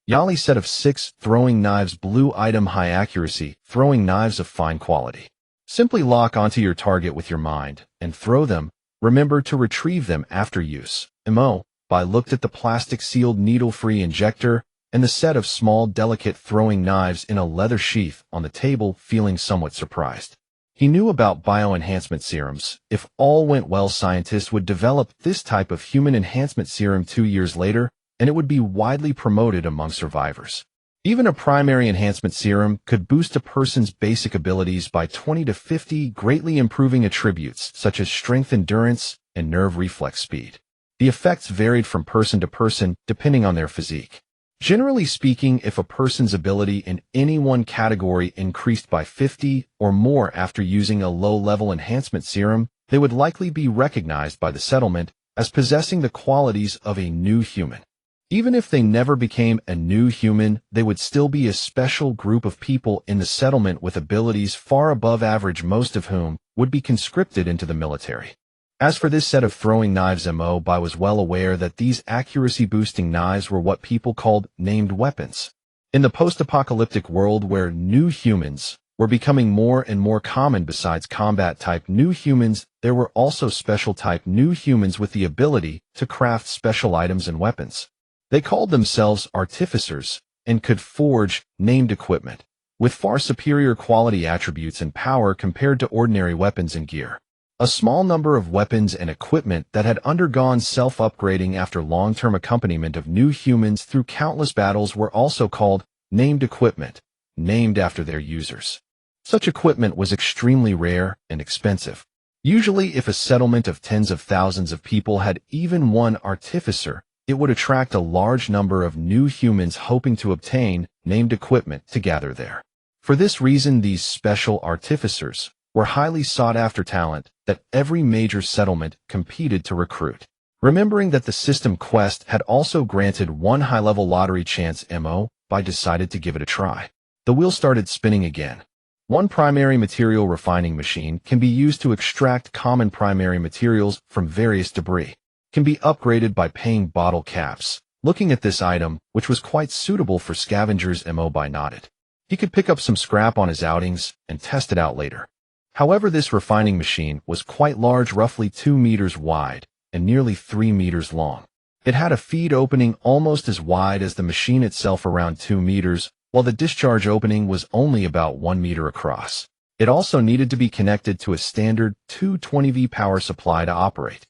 Yali set of 6 throwing knives, blue item, high accuracy, throwing knives of fine quality. Simply lock onto your target with your mind and throw them. Remember to retrieve them after use. Mo Bai looked at the plastic sealed needle-free injector and the set of small delicate throwing knives in a leather sheath on the table, feeling somewhat surprised. He knew about bio-enhancement serums. If all went well, scientists would develop this type of human enhancement serum 2 years later, and it would be widely promoted among survivors. Even a primary enhancement serum could boost a person's basic abilities by 20 to 50, greatly improving attributes such as strength, endurance, and nerve reflex speed. The effects varied from person to person depending on their physique. Generally speaking, if a person's ability in any one category increased by 50 or more after using a low-level enhancement serum, they would likely be recognized by the settlement as possessing the qualities of a new human. Even if they never became a new human, they would still be a special group of people in the settlement with abilities far above average, most of whom would be conscripted into the military. As for this set of throwing knives, Mo Bai was well aware that these accuracy-boosting knives were what people called named weapons. In the post-apocalyptic world where new humans were becoming more and more common, besides combat-type new humans, there were also special-type new humans with the ability to craft special items and weapons. They called themselves artificers and could forge named equipment with far superior quality attributes and power compared to ordinary weapons and gear. A small number of weapons and equipment that had undergone self-upgrading after long-term accompaniment of new humans through countless battles were also called named equipment, named after their users. Such equipment was extremely rare and expensive. Usually, if a settlement of tens of thousands of people had even one artificer, it would attract a large number of new humans hoping to obtain named equipment to gather there. For this reason, these special artificers were highly sought-after talent that every major settlement competed to recruit. Remembering that the system quest had also granted one high-level lottery chance, Mo Bai decided to give it a try. The wheel started spinning again. One primary material refining machine can be used to extract common primary materials from various debris. Can be upgraded by paying bottle caps. Looking at this item, which was quite suitable for scavengers, Mo Bai nodded. He could pick up some scrap on his outings and test it out later. However, this refining machine was quite large, roughly 2 meters wide and nearly 3 meters long. It had a feed opening almost as wide as the machine itself, around 2 meters, while the discharge opening was only about 1 meter across. It also needed to be connected to a standard 220V power supply to operate.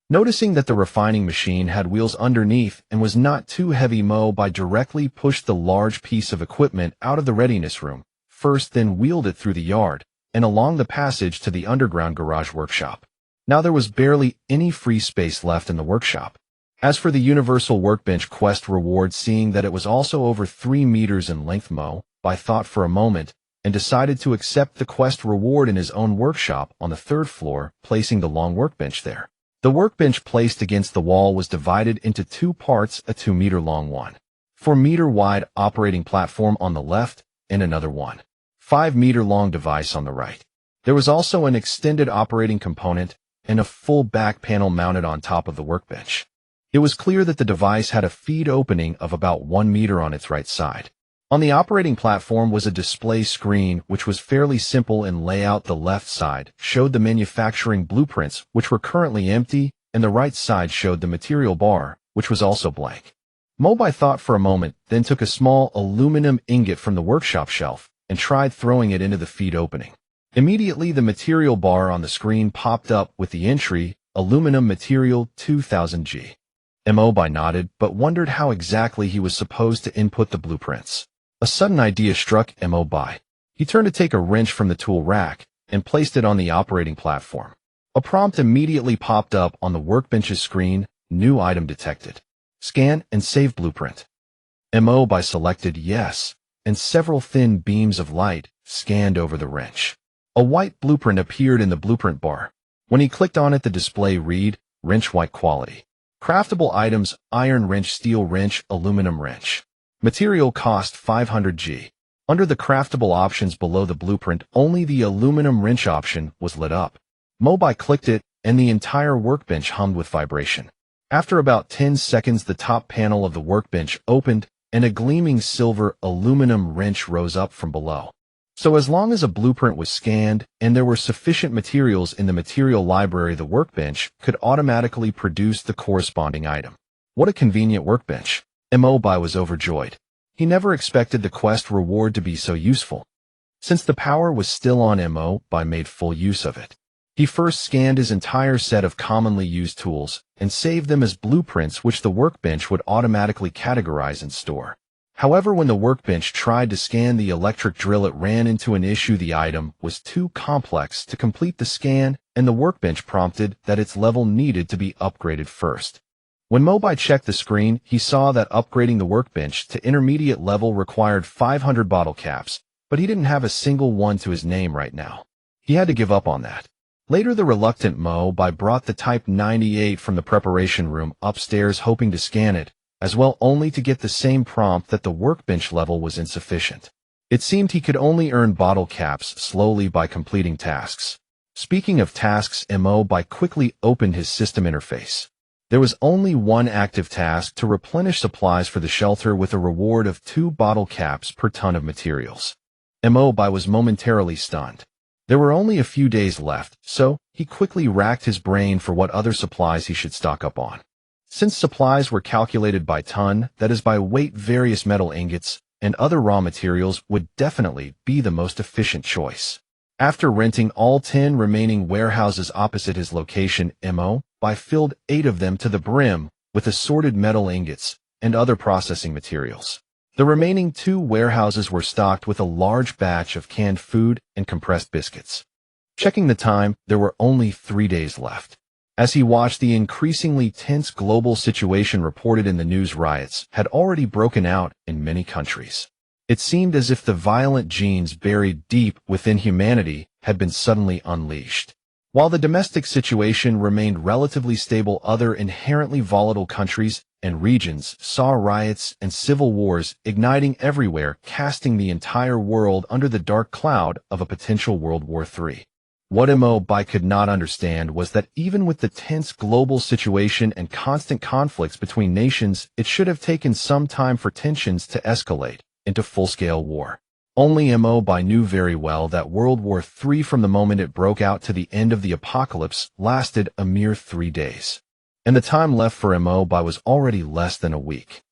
Noticing that the refining machine had wheels underneath and was not too heavy, Mo Bai directly pushed the large piece of equipment out of the readiness room, first then wheeled it through the yard and along the passage to the underground garage workshop. Now there was barely any free space left in the workshop. As for the Universal Workbench quest reward, seeing that it was also over 3 meters in length, Mo Bai thought for a moment and decided to accept the quest reward in his own workshop on the 3rd floor, placing the long workbench there. The workbench placed against the wall was divided into 2 parts, a 2-meter-long 1.4-meter-wide operating platform on the left and another 1.5-meter-long device on the right. There was also an extended operating component and a full back panel mounted on top of the workbench. It was clear that the device had a feed opening of about 1 meter on its right side. On the operating platform was a display screen, which was fairly simple in layout. The left side showed the manufacturing blueprints, which were currently empty, and the right side showed the material bar, which was also blank. Mo Bai thought for a moment, then took a small aluminum ingot from the workshop shelf and tried throwing it into the feed opening. Immediately, the material bar on the screen popped up with the entry, aluminum material 2000G. Mo Bai nodded, but wondered how exactly he was supposed to input the blueprints. A sudden idea struck Mo Bai. He turned to take a wrench from the tool rack and placed it on the operating platform. A prompt immediately popped up on the workbench's screen, new item detected. Scan and save blueprint. Mo Bai selected yes, and several thin beams of light scanned over the wrench. A white blueprint appeared in the blueprint bar. When he clicked on it, the display read, wrench white quality. Craftable items, iron wrench, steel wrench, aluminum wrench. Material cost 500G. Under the craftable options below the blueprint, only the aluminum wrench option was lit up. Mo Bai clicked it, and the entire workbench hummed with vibration. After about 10 seconds, the top panel of the workbench opened, and a gleaming silver aluminum wrench rose up from below. So as long as a blueprint was scanned and there were sufficient materials in the material library, the workbench could automatically produce the corresponding item. What a convenient workbench. Mo Bai was overjoyed. He never expected the quest reward to be so useful. Since the power was still on, Mo Bai made full use of it. He first scanned his entire set of commonly used tools and saved them as blueprints, which the workbench would automatically categorize and store. However, when the workbench tried to scan the electric drill, it ran into an issue. The item was too complex to complete the scan, and the workbench prompted that its level needed to be upgraded first. When Mo Bai checked the screen, he saw that upgrading the workbench to intermediate level required 500 bottle caps, but he didn't have a single one to his name right now. He had to give up on that. Later, the reluctant Mo Bai brought the Type 98 from the preparation room upstairs, hoping to scan it as well, only to get the same prompt that the workbench level was insufficient. It seemed he could only earn bottle caps slowly by completing tasks. Speaking of tasks, Mo Bai quickly opened his system interface. There was only one active task: to replenish supplies for the shelter with a reward of 2 bottle caps per ton of materials. Mo Bai was momentarily stunned. There were only a few days left, so he quickly racked his brain for what other supplies he should stock up on. Since supplies were calculated by ton, that is by weight, various metal ingots and other raw materials would definitely be the most efficient choice. After renting all 10 remaining warehouses opposite his location, Mo Bai filled 8 of them to the brim with assorted metal ingots and other processing materials. The remaining 2 warehouses were stocked with a large batch of canned food and compressed biscuits. Checking the time, there were only 3 days left. As he watched, the increasingly tense global situation reported in the news, riots had already broken out in many countries. It seemed as if the violent genes buried deep within humanity had been suddenly unleashed. While the domestic situation remained relatively stable, other inherently volatile countries and regions saw riots and civil wars igniting everywhere, casting the entire world under the dark cloud of a potential World War III. What Mo Bai could not understand was that even with the tense global situation and constant conflicts between nations, it should have taken some time for tensions to escalate into full-scale war. Only Mo Bai knew very well that World War III, from the moment it broke out to the end of the apocalypse, lasted a mere 3 days. And the time left for Mo Bai was already less than a week.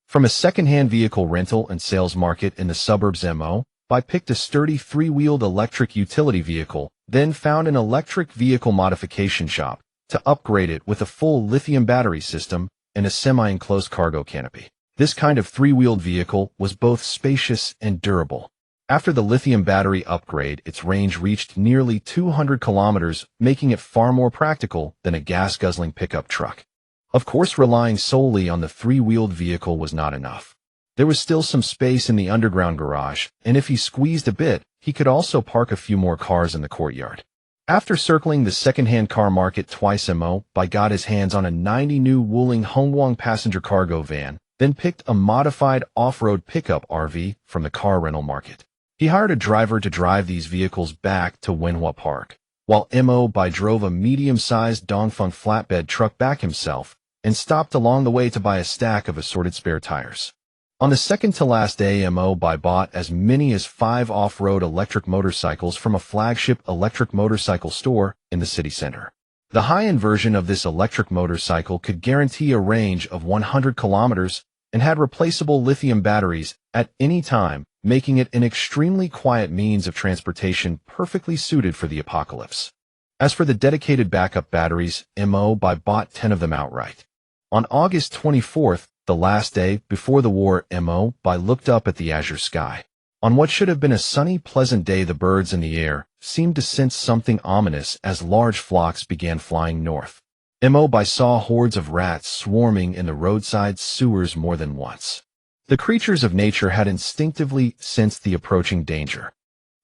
From a second-hand vehicle rental and sales market in the suburbs, Mo Bai picked a sturdy 3-wheeled electric utility vehicle, then found an electric vehicle modification shop to upgrade it with a full lithium battery system and a semi-enclosed cargo canopy. This kind of 3-wheeled vehicle was both spacious and durable. After the lithium battery upgrade, its range reached nearly 200 kilometers, making it far more practical than a gas-guzzling pickup truck. Of course, relying solely on the 3-wheeled vehicle was not enough. There was still some space in the underground garage, and if he squeezed a bit, he could also park a few more cars in the courtyard. After circling the second-hand car market twice, Mo Bai got his hands on a 90 new Wuling Hongguang passenger cargo van, then picked a modified off-road pickup RV from the car rental market. He hired a driver to drive these vehicles back to Wenhua Park, while Mo Bai drove a medium-sized Dongfeng flatbed truck back himself and stopped along the way to buy a stack of assorted spare tires. On the second-to-last day, Mo Bai bought as many as 5 off-road electric motorcycles from a flagship electric motorcycle store in the city center. The high-end version of this electric motorcycle could guarantee a range of 100 kilometers and had replaceable lithium batteries at any time, making it an extremely quiet means of transportation perfectly suited for the apocalypse. As for the dedicated backup batteries, Mo Bai bought 10 of them outright. On August 24th, the last day before the war, Mo Bai looked up at the azure sky. On what should have been a sunny, pleasant day, the birds in the air seemed to sense something ominous as large flocks began flying north. Mo Bai saw hordes of rats swarming in the roadside sewers more than once. The creatures of nature had instinctively sensed the approaching danger.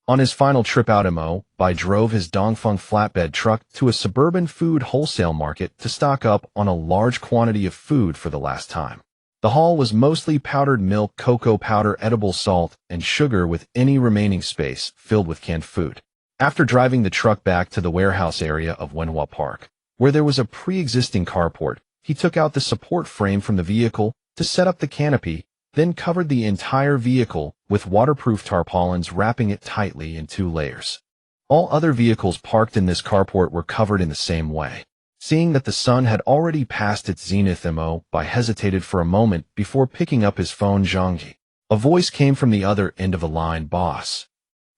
On his final trip out, Mo Bai drove his Dongfeng flatbed truck to a suburban food wholesale market to stock up on a large quantity of food for the last time. The haul was mostly powdered milk, cocoa powder, edible salt, and sugar, with any remaining space filled with canned food. After driving the truck back to the warehouse area of Wenhua Park, where there was a pre-existing carport, he took out the support frame from the vehicle to set up the canopy, then covered the entire vehicle with waterproof tarpaulins, wrapping it tightly in 2 layers. All other vehicles parked in this carport were covered in the same way. Seeing that the sun had already passed its zenith, Mo Bai hesitated for a moment before picking up his phone. Zhangji. A voice came from the other end of the line. Boss.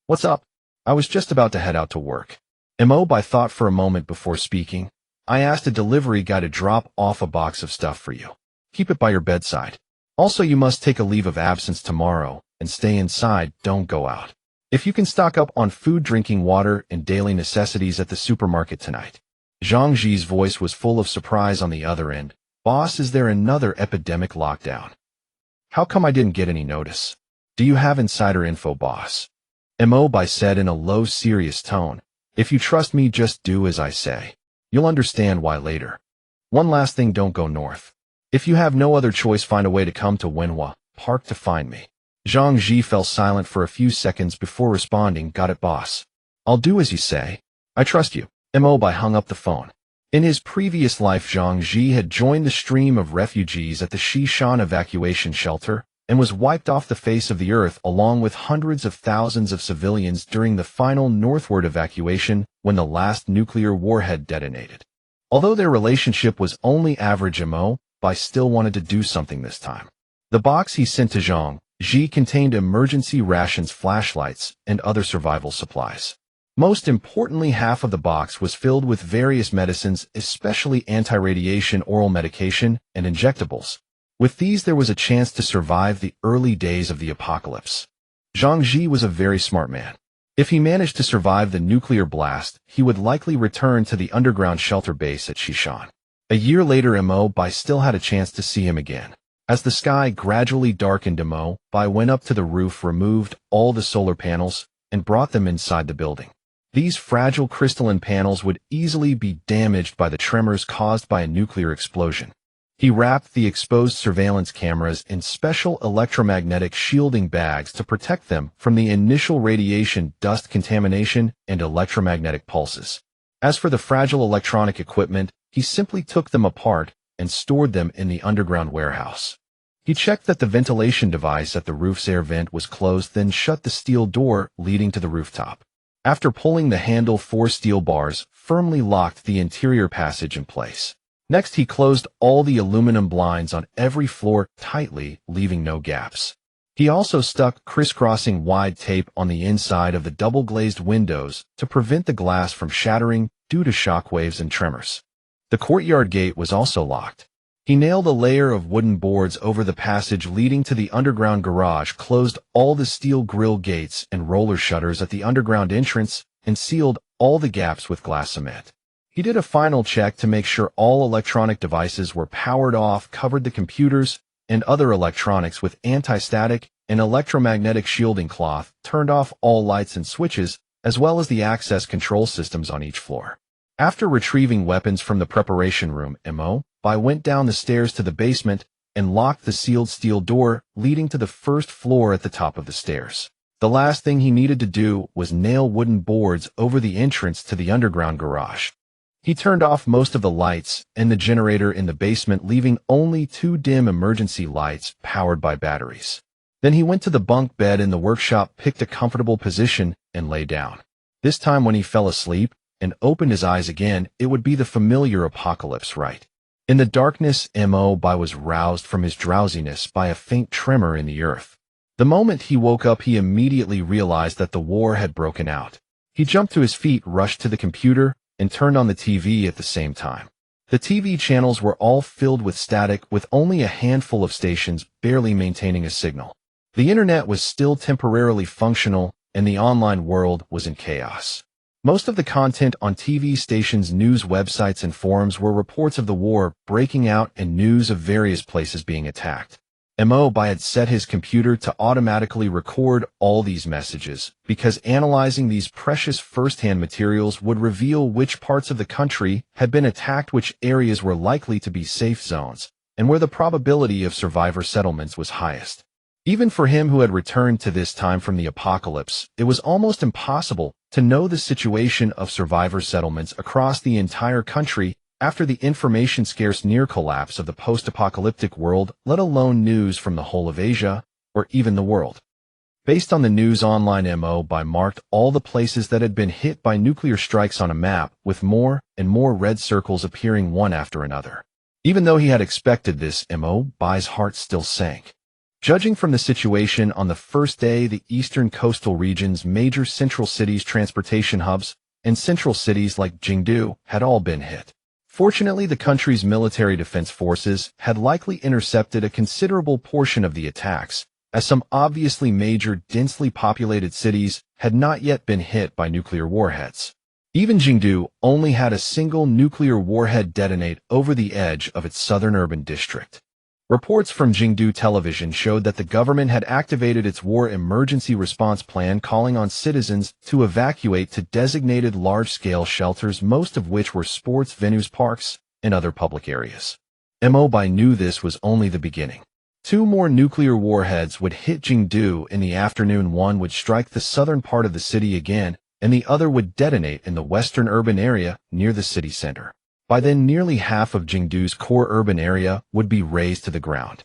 What's up? I was just about to head out to work. Mo Bai thought for a moment before speaking. I asked a delivery guy to drop off a box of stuff for you. Keep it by your bedside. Also, you must take a leave of absence tomorrow and stay inside, don't go out. If you can stock up on food, drinking water, and daily necessities at the supermarket tonight. Zhang Ji's voice was full of surprise on the other end. Boss, is there another epidemic lockdown? How come I didn't get any notice? Do you have insider info, boss? Mo Bai said in a low, serious tone. If you trust me, just do as I say. You'll understand why later. One last thing, don't go north. If you have no other choice, find a way to come to Wenhua Park to find me. Zhang Ji fell silent for a few seconds before responding. Got it, boss. I'll do as you say. I trust you. Mo Bai hung up the phone. In his previous life, Zhang Ji had joined the stream of refugees at the Xishan evacuation shelter and was wiped off the face of the earth along with hundreds of thousands of civilians during the final northward evacuation when the last nuclear warhead detonated. Although their relationship was only average, Mo Bai still wanted to do something this time. The box he sent to Zhang Ji contained emergency rations, flashlights, and other survival supplies. Most importantly, half of the box was filled with various medicines, especially anti-radiation oral medication and injectables. With these, there was a chance to survive the early days of the apocalypse. Zhang Ji was a very smart man. If he managed to survive the nuclear blast, he would likely return to the underground shelter base at Xishan. A year later, Mo Bai still had a chance to see him again. As the sky gradually darkened, Mo Bai went up to the roof, removed all the solar panels, and brought them inside the building. These fragile crystalline panels would easily be damaged by the tremors caused by a nuclear explosion. He wrapped the exposed surveillance cameras in special electromagnetic shielding bags to protect them from the initial radiation, dust contamination, and electromagnetic pulses. As for the fragile electronic equipment, he simply took them apart and stored them in the underground warehouse. He checked that the ventilation device at the roof's air vent was closed, then shut the steel door leading to the rooftop. After pulling the handle, 4 steel bars firmly locked the interior passage in place. Next, he closed all the aluminum blinds on every floor tightly, leaving no gaps. He also stuck crisscrossing wide tape on the inside of the double-glazed windows to prevent the glass from shattering due to shockwaves and tremors. The courtyard gate was also locked. He nailed a layer of wooden boards over the passage leading to the underground garage, closed all the steel grill gates and roller shutters at the underground entrance, and sealed all the gaps with glass cement. He did a final check to make sure all electronic devices were powered off, covered the computers and other electronics with anti-static and electromagnetic shielding cloth, turned off all lights and switches, as well as the access control systems on each floor. After retrieving weapons from the preparation room, Mo Bai went down the stairs to the basement and locked the sealed steel door leading to the first floor at the top of the stairs. The last thing he needed to do was nail wooden boards over the entrance to the underground garage. He turned off most of the lights and the generator in the basement, leaving only 2 dim emergency lights powered by batteries. Then he went to the bunk bed in the workshop, picked a comfortable position, and lay down. This time when he fell asleep and opened his eyes again, it would be the familiar apocalypse right. In the darkness, Mo Bai was roused from his drowsiness by a faint tremor in the earth. The moment he woke up, he immediately realized that the war had broken out. He jumped to his feet, rushed to the computer, and turned on the TV at the same time. The TV channels were all filled with static, with only a handful of stations barely maintaining a signal. The internet was still temporarily functional, and the online world was in chaos. Most of the content on TV stations, news websites, and forums were reports of the war breaking out and news of various places being attacked. Mo Bai had set his computer to automatically record all these messages because analyzing these precious first-hand materials would reveal which parts of the country had been attacked, which areas were likely to be safe zones, and where the probability of survivor settlements was highest. Even for him who had returned to this time from the apocalypse, it was almost impossible to know the situation of survivor settlements across the entire country after the information-scarce near-collapse of the post-apocalyptic world, let alone news from the whole of Asia, or even the world. Based on the news online, Mo Bai marked all the places that had been hit by nuclear strikes on a map, with more and more red circles appearing one after another. Even though he had expected this, Mo Bai's heart still sank. Judging from the situation on the first day, the eastern coastal region's major central cities, transportation hubs, and central cities like Jingdu had all been hit. Fortunately, the country's military defense forces had likely intercepted a considerable portion of the attacks, as some obviously major, densely populated cities had not yet been hit by nuclear warheads. Even Jingdu only had a single nuclear warhead detonate over the edge of its southern urban district. Reports from Jingdu television showed that the government had activated its war emergency response plan, calling on citizens to evacuate to designated large-scale shelters, most of which were sports venues, parks, and other public areas. Mo Bai knew this was only the beginning. 2 more nuclear warheads would hit Jingdu in the afternoon. One would strike the southern part of the city again, and the other would detonate in the western urban area near the city center. By then, nearly half of Jingdu's core urban area would be razed to the ground.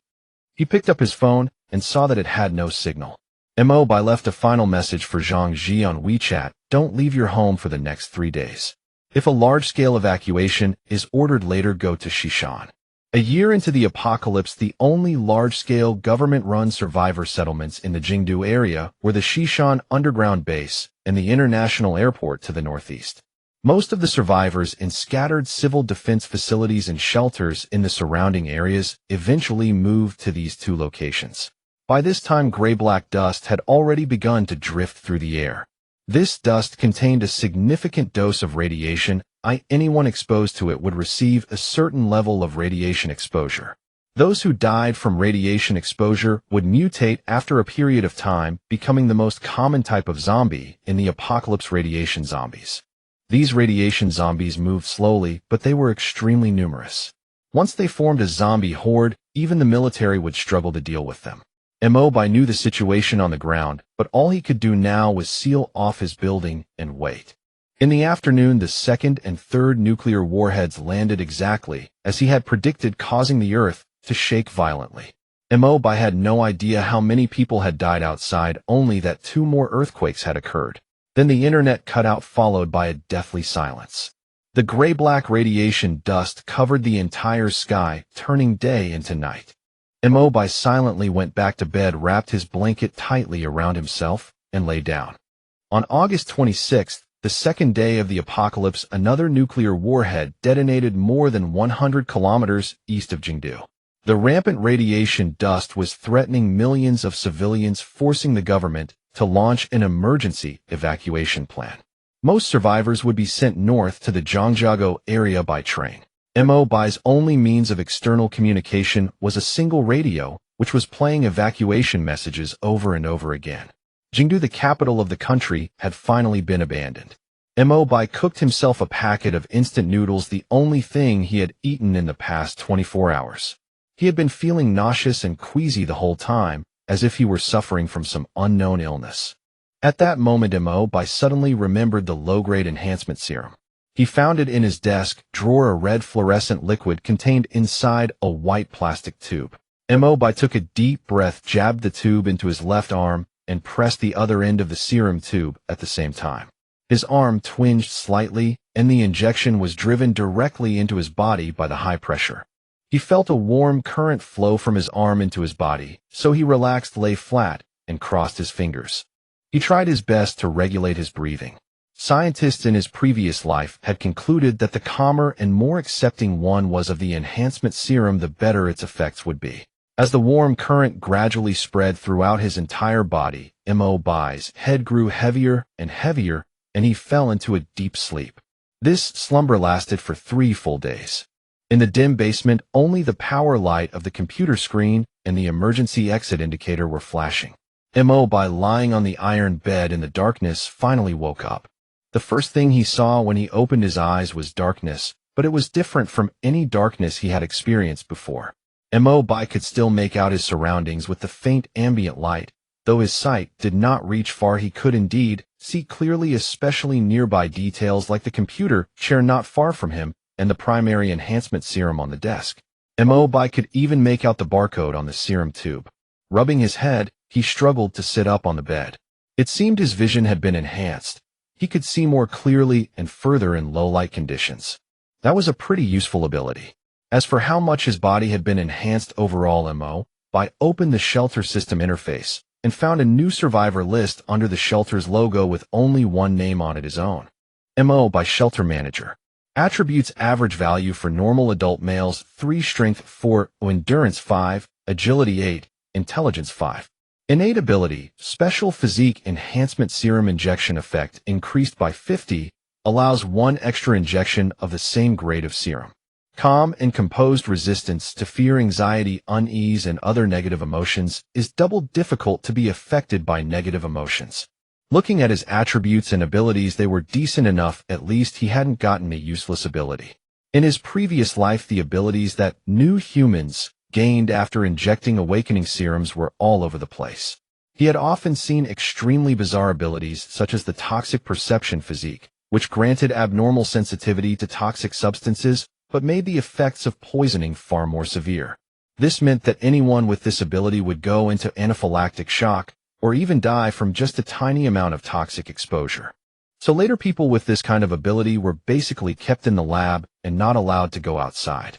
He picked up his phone and saw that it had no signal. Mo Bai left a final message for Zhang Ji on WeChat: "Don't leave your home for the next 3 days. If a large-scale evacuation is ordered later, go to Xishan." A year into the apocalypse, the only large-scale government-run survivor settlements in the Jingdu area were the Xishan underground base and the international airport to the northeast. Most of the survivors in scattered civil defense facilities and shelters in the surrounding areas eventually moved to these 2 locations. By this time, gray-black dust had already begun to drift through the air. This dust contained a significant dose of radiation. Anyone exposed to it would receive a certain level of radiation exposure. Those who died from radiation exposure would mutate after a period of time, becoming the most common type of zombie in the apocalypse: radiation zombies. These radiation zombies moved slowly, but they were extremely numerous. Once they formed a zombie horde, even the military would struggle to deal with them. Mo Bai knew the situation on the ground, but all he could do now was seal off his building and wait. In the afternoon, the second and third nuclear warheads landed exactly as he had predicted, causing the Earth to shake violently. Mo Bai had no idea how many people had died outside, only that 2 more earthquakes had occurred. Then the internet cut out, followed by a deathly silence. The gray-black radiation dust covered the entire sky, turning day into night. Mo Bai silently went back to bed, wrapped his blanket tightly around himself, and lay down. On August 26th, the second day of the apocalypse, another nuclear warhead detonated more than 100 kilometers east of Jingdu. The rampant radiation dust was threatening millions of civilians, forcing the government to launch an emergency evacuation plan. Most survivors would be sent north to the Zhangjiago area by train. Mo Bai's only means of external communication was a single radio, which was playing evacuation messages over and over again. Jingdu, the capital of the country, had finally been abandoned. Mo Bai cooked himself a packet of instant noodles, the only thing he had eaten in the past 24 hours. He had been feeling nauseous and queasy the whole time, as if he were suffering from some unknown illness. At that moment, Mo Bai suddenly remembered the low-grade enhancement serum. He found it in his desk drawer, a red fluorescent liquid contained inside a white plastic tube. Mo Bai took a deep breath, jabbed the tube into his left arm, and pressed the other end of the serum tube at the same time. His arm twinged slightly, and the injection was driven directly into his body by the high pressure. He felt a warm current flow from his arm into his body, so he relaxed, lay flat, and crossed his fingers. He tried his best to regulate his breathing. Scientists in his previous life had concluded that the calmer and more accepting one was of the enhancement serum, the better its effects would be. As the warm current gradually spread throughout his entire body, Mo Bai's head grew heavier and heavier, and he fell into a deep sleep. This slumber lasted for 3 full days. In the dim basement, only the power light of the computer screen and the emergency exit indicator were flashing. Mo Bai, lying on the iron bed in the darkness, finally woke up. The first thing he saw when he opened his eyes was darkness, but it was different from any darkness he had experienced before. Mo Bai could still make out his surroundings with the faint ambient light. Though his sight did not reach far, he could indeed see clearly, especially nearby details like the computer chair not far from him and the primary enhancement serum on the desk. Mo Bai could even make out the barcode on the serum tube. Rubbing his head, he struggled to sit up on the bed. It seemed his vision had been enhanced. He could see more clearly and further in low-light conditions. That was a pretty useful ability. As for how much his body had been enhanced overall, Mo Bai opened the shelter system interface and found a new survivor list under the shelter's logo with only one name on it, his own. Mo Bai Shelter Manager. Attributes: average value for normal adult males 3, strength 4, endurance 5, agility 8, intelligence 5. Innate ability: special physique enhancement serum injection effect increased by 50, allows 1 extra injection of the same grade of serum. Calm and composed resistance to fear, anxiety, unease, and other negative emotions is double difficult to be affected by negative emotions. Looking at his attributes and abilities, they were decent enough. At least he hadn't gotten a useless ability. In his previous life, the abilities that new humans gained after injecting awakening serums were all over the place. He had often seen extremely bizarre abilities such as the toxic perception physique, which granted abnormal sensitivity to toxic substances but made the effects of poisoning far more severe. This meant that anyone with this ability would go into anaphylactic shock or even die from just a tiny amount of toxic exposure. So later, people with this kind of ability were basically kept in the lab and not allowed to go outside.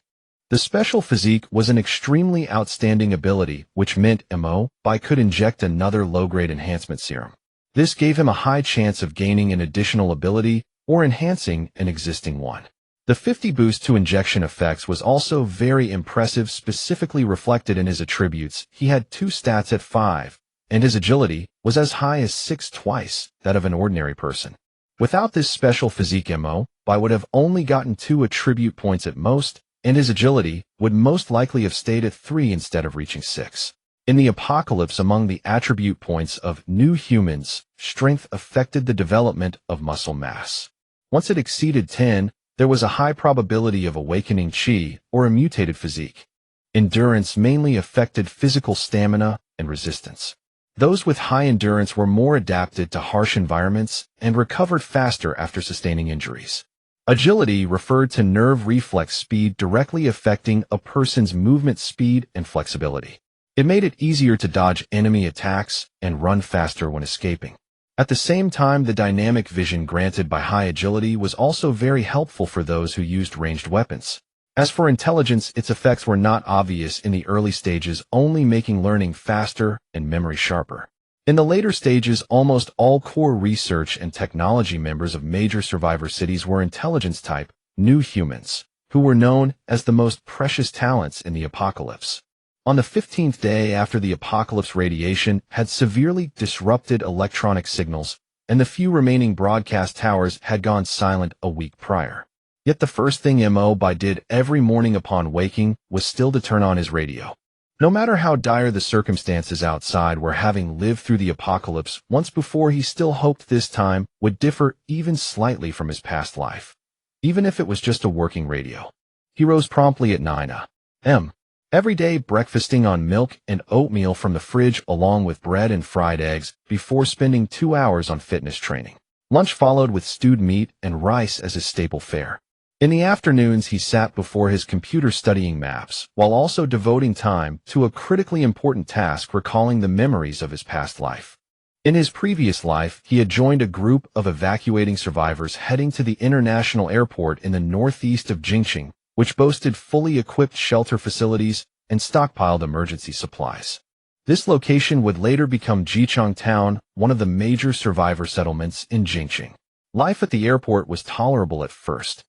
The special physique was an extremely outstanding ability, which meant Mo Bai could inject another low-grade enhancement serum. This gave him a high chance of gaining an additional ability or enhancing an existing one. The 50 boost to injection effects was also very impressive, specifically reflected in his attributes. He had 2 stats at 5, and his agility was as high as 6, twice that of an ordinary person. Without this special physique, Mo Bai would have only gotten 2 attribute points at most, and his agility would most likely have stayed at 3 instead of reaching 6. In the apocalypse, among the attribute points of new humans, strength affected the development of muscle mass. Once it exceeded 10, there was a high probability of awakening chi, or a mutated physique. Endurance mainly affected physical stamina and resistance. Those with high endurance were more adapted to harsh environments and recovered faster after sustaining injuries. Agility referred to nerve reflex speed directly affecting a person's movement speed and flexibility. It made it easier to dodge enemy attacks and run faster when escaping. At the same time, the dynamic vision granted by high agility was also very helpful for those who used ranged weapons. As for intelligence, its effects were not obvious in the early stages, only making learning faster and memory sharper. In the later stages, almost all core research and technology members of major survivor cities were intelligence-type, new humans, who were known as the most precious talents in the apocalypse. On the 15th day after the apocalypse, radiation had severely disrupted electronic signals, and the few remaining broadcast towers had gone silent a week prior. Yet the first thing Mo Bai did every morning upon waking was still to turn on his radio. No matter how dire the circumstances outside were, having lived through the apocalypse once before, he still hoped this time would differ even slightly from his past life, even if it was just a working radio. He rose promptly at 9 a.m. every day, breakfasting on milk and oatmeal from the fridge along with bread and fried eggs before spending 2 hours on fitness training. Lunch followed with stewed meat and rice as his staple fare. In the afternoons, he sat before his computer studying maps, while also devoting time to a critically important task, recalling the memories of his past life. In his previous life, he had joined a group of evacuating survivors heading to the international airport in the northeast of Jingqing, which boasted fully equipped shelter facilities and stockpiled emergency supplies. This location would later become Jichang Town, one of the major survivor settlements in Jingqing. Life at the airport was tolerable at first.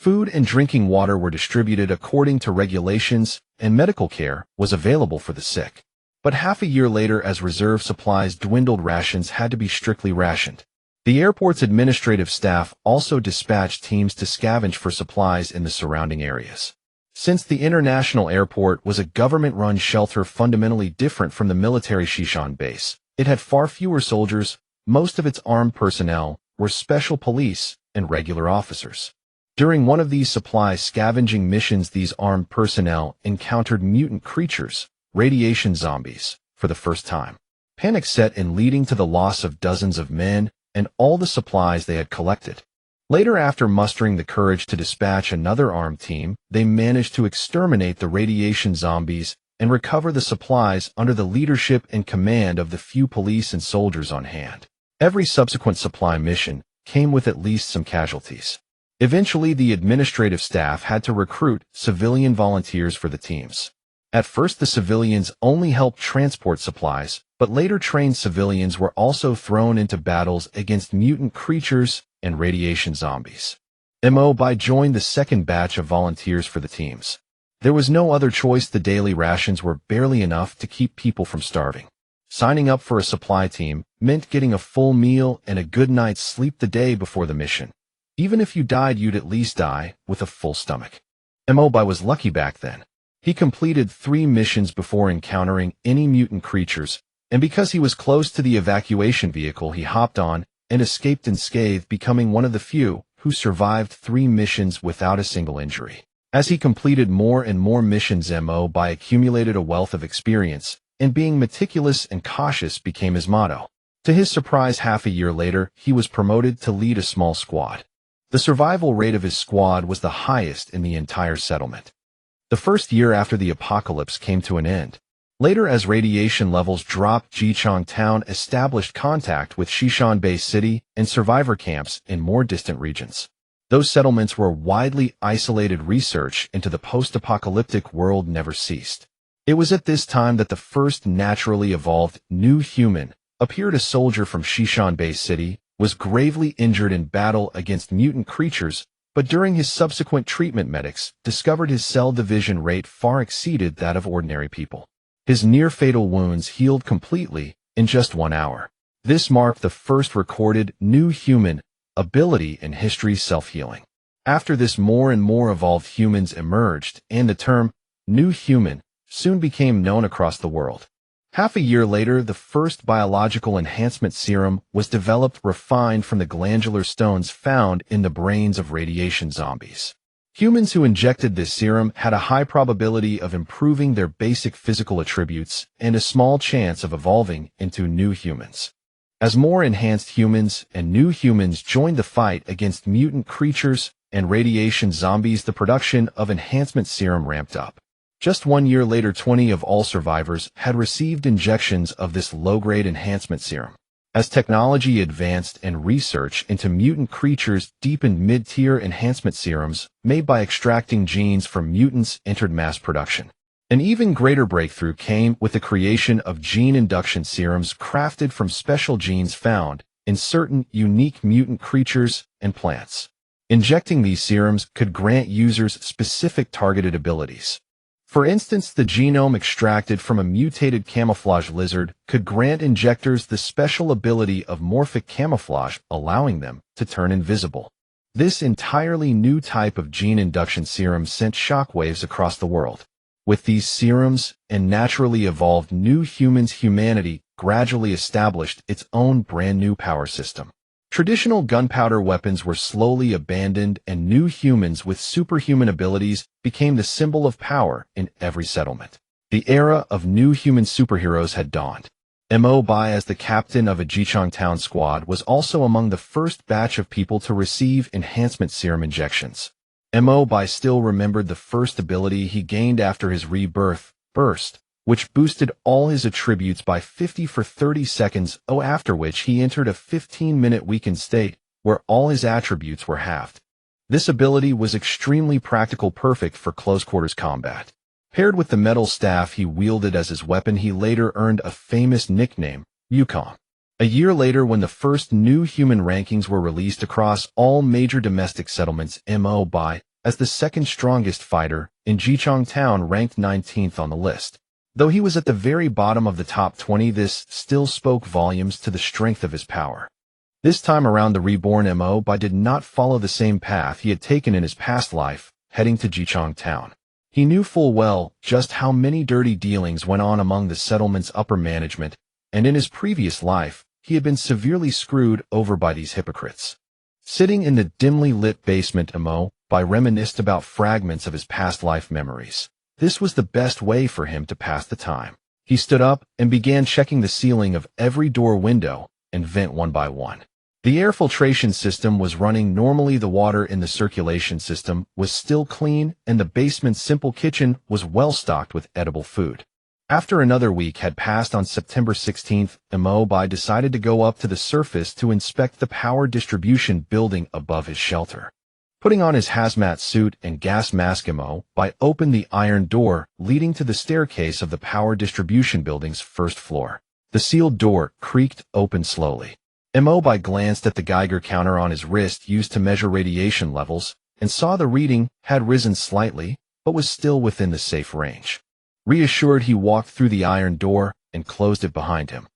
Food and drinking water were distributed according to regulations, and medical care was available for the sick. But half a year later, as reserve supplies dwindled, rations had to be strictly rationed. The airport's administrative staff also dispatched teams to scavenge for supplies in the surrounding areas. Since the international airport was a government-run shelter fundamentally different from the military Shishan base, it had far fewer soldiers. Most of its armed personnel were special police and regular officers. During one of these supply scavenging missions, these armed personnel encountered mutant creatures, radiation zombies, for the first time. Panic set in, leading to the loss of dozens of men and all the supplies they had collected. Later, after mustering the courage to dispatch another armed team, they managed to exterminate the radiation zombies and recover the supplies under the leadership and command of the few police and soldiers on hand. Every subsequent supply mission came with at least some casualties. Eventually, the administrative staff had to recruit civilian volunteers for the teams. At first, the civilians only helped transport supplies, but later trained civilians were also thrown into battles against mutant creatures and radiation zombies. Mo Bai joined the second batch of volunteers for the teams. There was no other choice. The daily rations were barely enough to keep people from starving. Signing up for a supply team meant getting a full meal and a good night's sleep the day before the mission. Even if you died, you'd at least die with a full stomach. Mo Bai was lucky back then. He completed 3 missions before encountering any mutant creatures, and because he was close to the evacuation vehicle he hopped on and escaped unscathed, becoming one of the few who survived 3 missions without a single injury. As he completed more and more missions, Mo Bai accumulated a wealth of experience, and being meticulous and cautious became his motto. To his surprise, half a year later, he was promoted to lead a small squad. The survival rate of his squad was the highest in the entire settlement. The first year after the apocalypse came to an end. Later, as radiation levels dropped, Jichang Town established contact with Shishan Bay City and survivor camps in more distant regions. Those settlements were widely isolated. Research into the post-apocalyptic world never ceased. It was at this time that the first naturally evolved new human appeared. A soldier from Shishan Bay City was gravely injured in battle against mutant creatures, but during his subsequent treatment, medics discovered his cell division rate far exceeded that of ordinary people. His near-fatal wounds healed completely in just 1 hour. This marked the first recorded new human ability in history's self-healing. After this, more and more evolved humans emerged, and the term new human soon became known across the world. Half a year later, the first biological enhancement serum was developed, refined from the glandular stones found in the brains of radiation zombies. Humans who injected this serum had a high probability of improving their basic physical attributes and a small chance of evolving into new humans. As more enhanced humans and new humans joined the fight against mutant creatures and radiation zombies, the production of enhancement serum ramped up. Just 1 year later, 20 of all survivors had received injections of this low-grade enhancement serum. As technology advanced and research into mutant creatures deepened, mid-tier enhancement serums made by extracting genes from mutants entered mass production. An even greater breakthrough came with the creation of gene induction serums crafted from special genes found in certain unique mutant creatures and plants. Injecting these serums could grant users specific targeted abilities. For instance, the genome extracted from a mutated camouflage lizard could grant injectors the special ability of morphic camouflage, allowing them to turn invisible. This entirely new type of gene induction serum sent shockwaves across the world. With these serums and naturally evolved new humans, humanity gradually established its own brand new power system. Traditional gunpowder weapons were slowly abandoned, and new humans with superhuman abilities became the symbol of power in every settlement. The era of new human superheroes had dawned. Mo Bai, as the captain of a Jichang town squad, was also among the first batch of people to receive enhancement serum injections. Mo Bai still remembered the first ability he gained after his rebirth, Burst, which boosted all his attributes by 50 for 30 seconds, after which he entered a 15-minute weakened state, where all his attributes were halved. This ability was extremely practical, perfect for close-quarters combat. Paired with the metal staff he wielded as his weapon, he later earned a famous nickname, Yukong. A year later, when the first new human rankings were released across all major domestic settlements, Mo Bai, as the second strongest fighter in Jichang town, ranked 19th on the list. Though he was at the very bottom of the top 20, this still spoke volumes to the strength of his power. This time around, the reborn Mo Bai did not follow the same path he had taken in his past life, heading to Jichang town. He knew full well just how many dirty dealings went on among the settlement's upper management, and in his previous life, he had been severely screwed over by these hypocrites. Sitting in the dimly lit basement, Mo Bai reminisced about fragments of his past life memories. This was the best way for him to pass the time. He stood up and began checking the ceiling of every door, window, and vent one by one. The air filtration system was running normally, the water in the circulation system was still clean, and the basement's simple kitchen was well stocked with edible food. After another week had passed, on September 16th, Mo Bai decided to go up to the surface to inspect the power distribution building above his shelter. Putting on his hazmat suit and gas mask, Mo Bai opened the iron door leading to the staircase of the power distribution building's first floor. The sealed door creaked open slowly. Mo Bai glanced at the Geiger counter on his wrist, used to measure radiation levels, and saw the reading had risen slightly, but was still within the safe range. Reassured, he walked through the iron door and closed it behind him.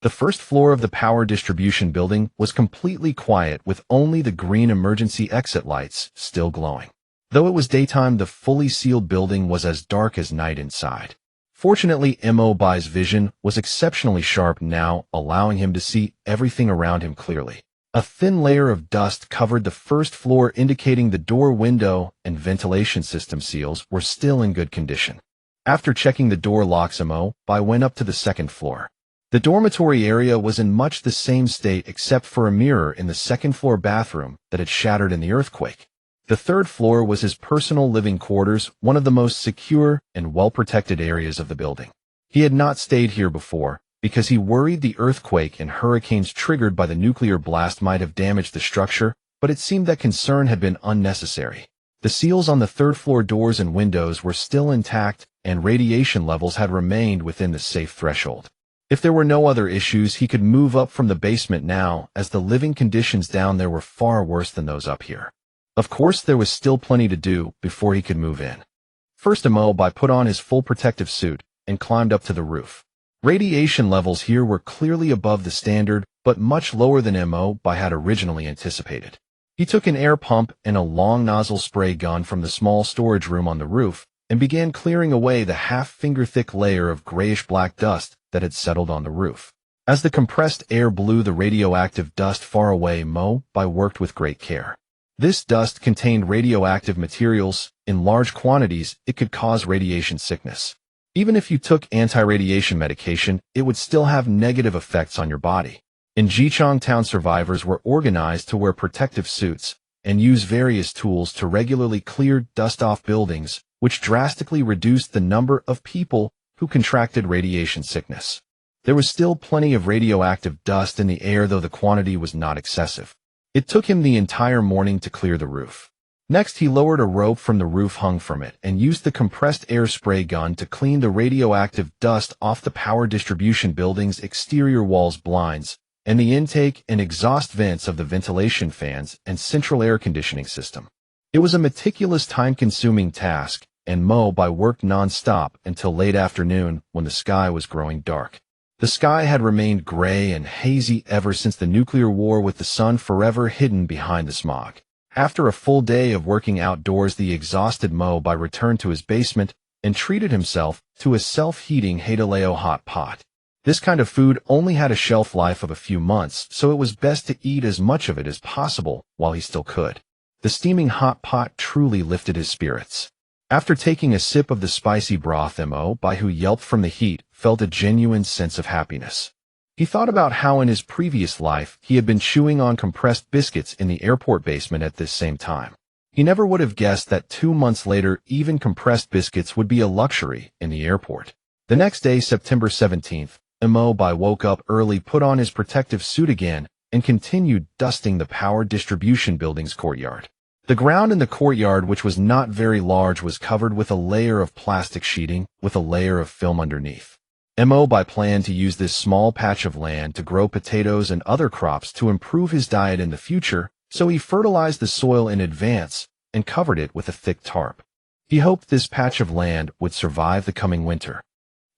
The first floor of the power distribution building was completely quiet, with only the green emergency exit lights still glowing. Though it was daytime, the fully sealed building was as dark as night inside. Fortunately, Mo Bai's vision was exceptionally sharp now, allowing him to see everything around him clearly. A thin layer of dust covered the first floor, indicating the door, window, and ventilation system seals were still in good condition. After checking the door locks, Mo Bai went up to the second floor. The dormitory area was in much the same state, except for a mirror in the second-floor bathroom that had shattered in the earthquake. The third floor was his personal living quarters, one of the most secure and well-protected areas of the building. He had not stayed here before, because he worried the earthquake and hurricanes triggered by the nuclear blast might have damaged the structure, but it seemed that concern had been unnecessary. The seals on the third-floor doors and windows were still intact, and radiation levels had remained within the safe threshold. If there were no other issues, he could move up from the basement now, as the living conditions down there were far worse than those up here. Of course, there was still plenty to do before he could move in. First, Mo Bai put on his full protective suit and climbed up to the roof. Radiation levels here were clearly above the standard, but much lower than Mo Bai had originally anticipated. He took an air pump and a long nozzle spray gun from the small storage room on the roof and began clearing away the half-finger-thick layer of grayish-black dust that had settled on the roof. As the compressed air blew the radioactive dust far away, Mo Bai worked with great care. This dust contained radioactive materials. In large quantities, it could cause radiation sickness. Even if you took anti-radiation medication, it would still have negative effects on your body. In Jichong Town, survivors were organized to wear protective suits and use various tools to regularly clear dust off buildings, which drastically reduced the number of people who contracted radiation sickness. There was still plenty of radioactive dust in the air, though the quantity was not excessive. It took him the entire morning to clear the roof. Next, he lowered a rope from the roof hung from it and used the compressed air spray gun to clean the radioactive dust off the power distribution building's exterior walls, blinds, and the intake and exhaust vents of the ventilation fans and central air conditioning system. It was a meticulous, time-consuming task, and Mo Bai worked non-stop until late afternoon when the sky was growing dark. The sky had remained gray and hazy ever since the nuclear war, with the sun forever hidden behind the smog. After a full day of working outdoors, the exhausted Mo Bai returned to his basement and treated himself to a self-heating Haidaleo hot pot. This kind of food only had a shelf life of a few months, so it was best to eat as much of it as possible while he still could. The steaming hot pot truly lifted his spirits. After taking a sip of the spicy broth, Mo Bai, who yelped from the heat, felt a genuine sense of happiness. He thought about how in his previous life he had been chewing on compressed biscuits in the airport basement at this same time. He never would have guessed that 2 months later even compressed biscuits would be a luxury in the airport. The next day, September 17th, Mo Bai woke up early, put on his protective suit again, and continued dusting the power distribution building's courtyard. The ground in the courtyard, which was not very large, was covered with a layer of plastic sheeting with a layer of film underneath. Mo Bai planned to use this small patch of land to grow potatoes and other crops to improve his diet in the future, so he fertilized the soil in advance and covered it with a thick tarp. He hoped this patch of land would survive the coming winter.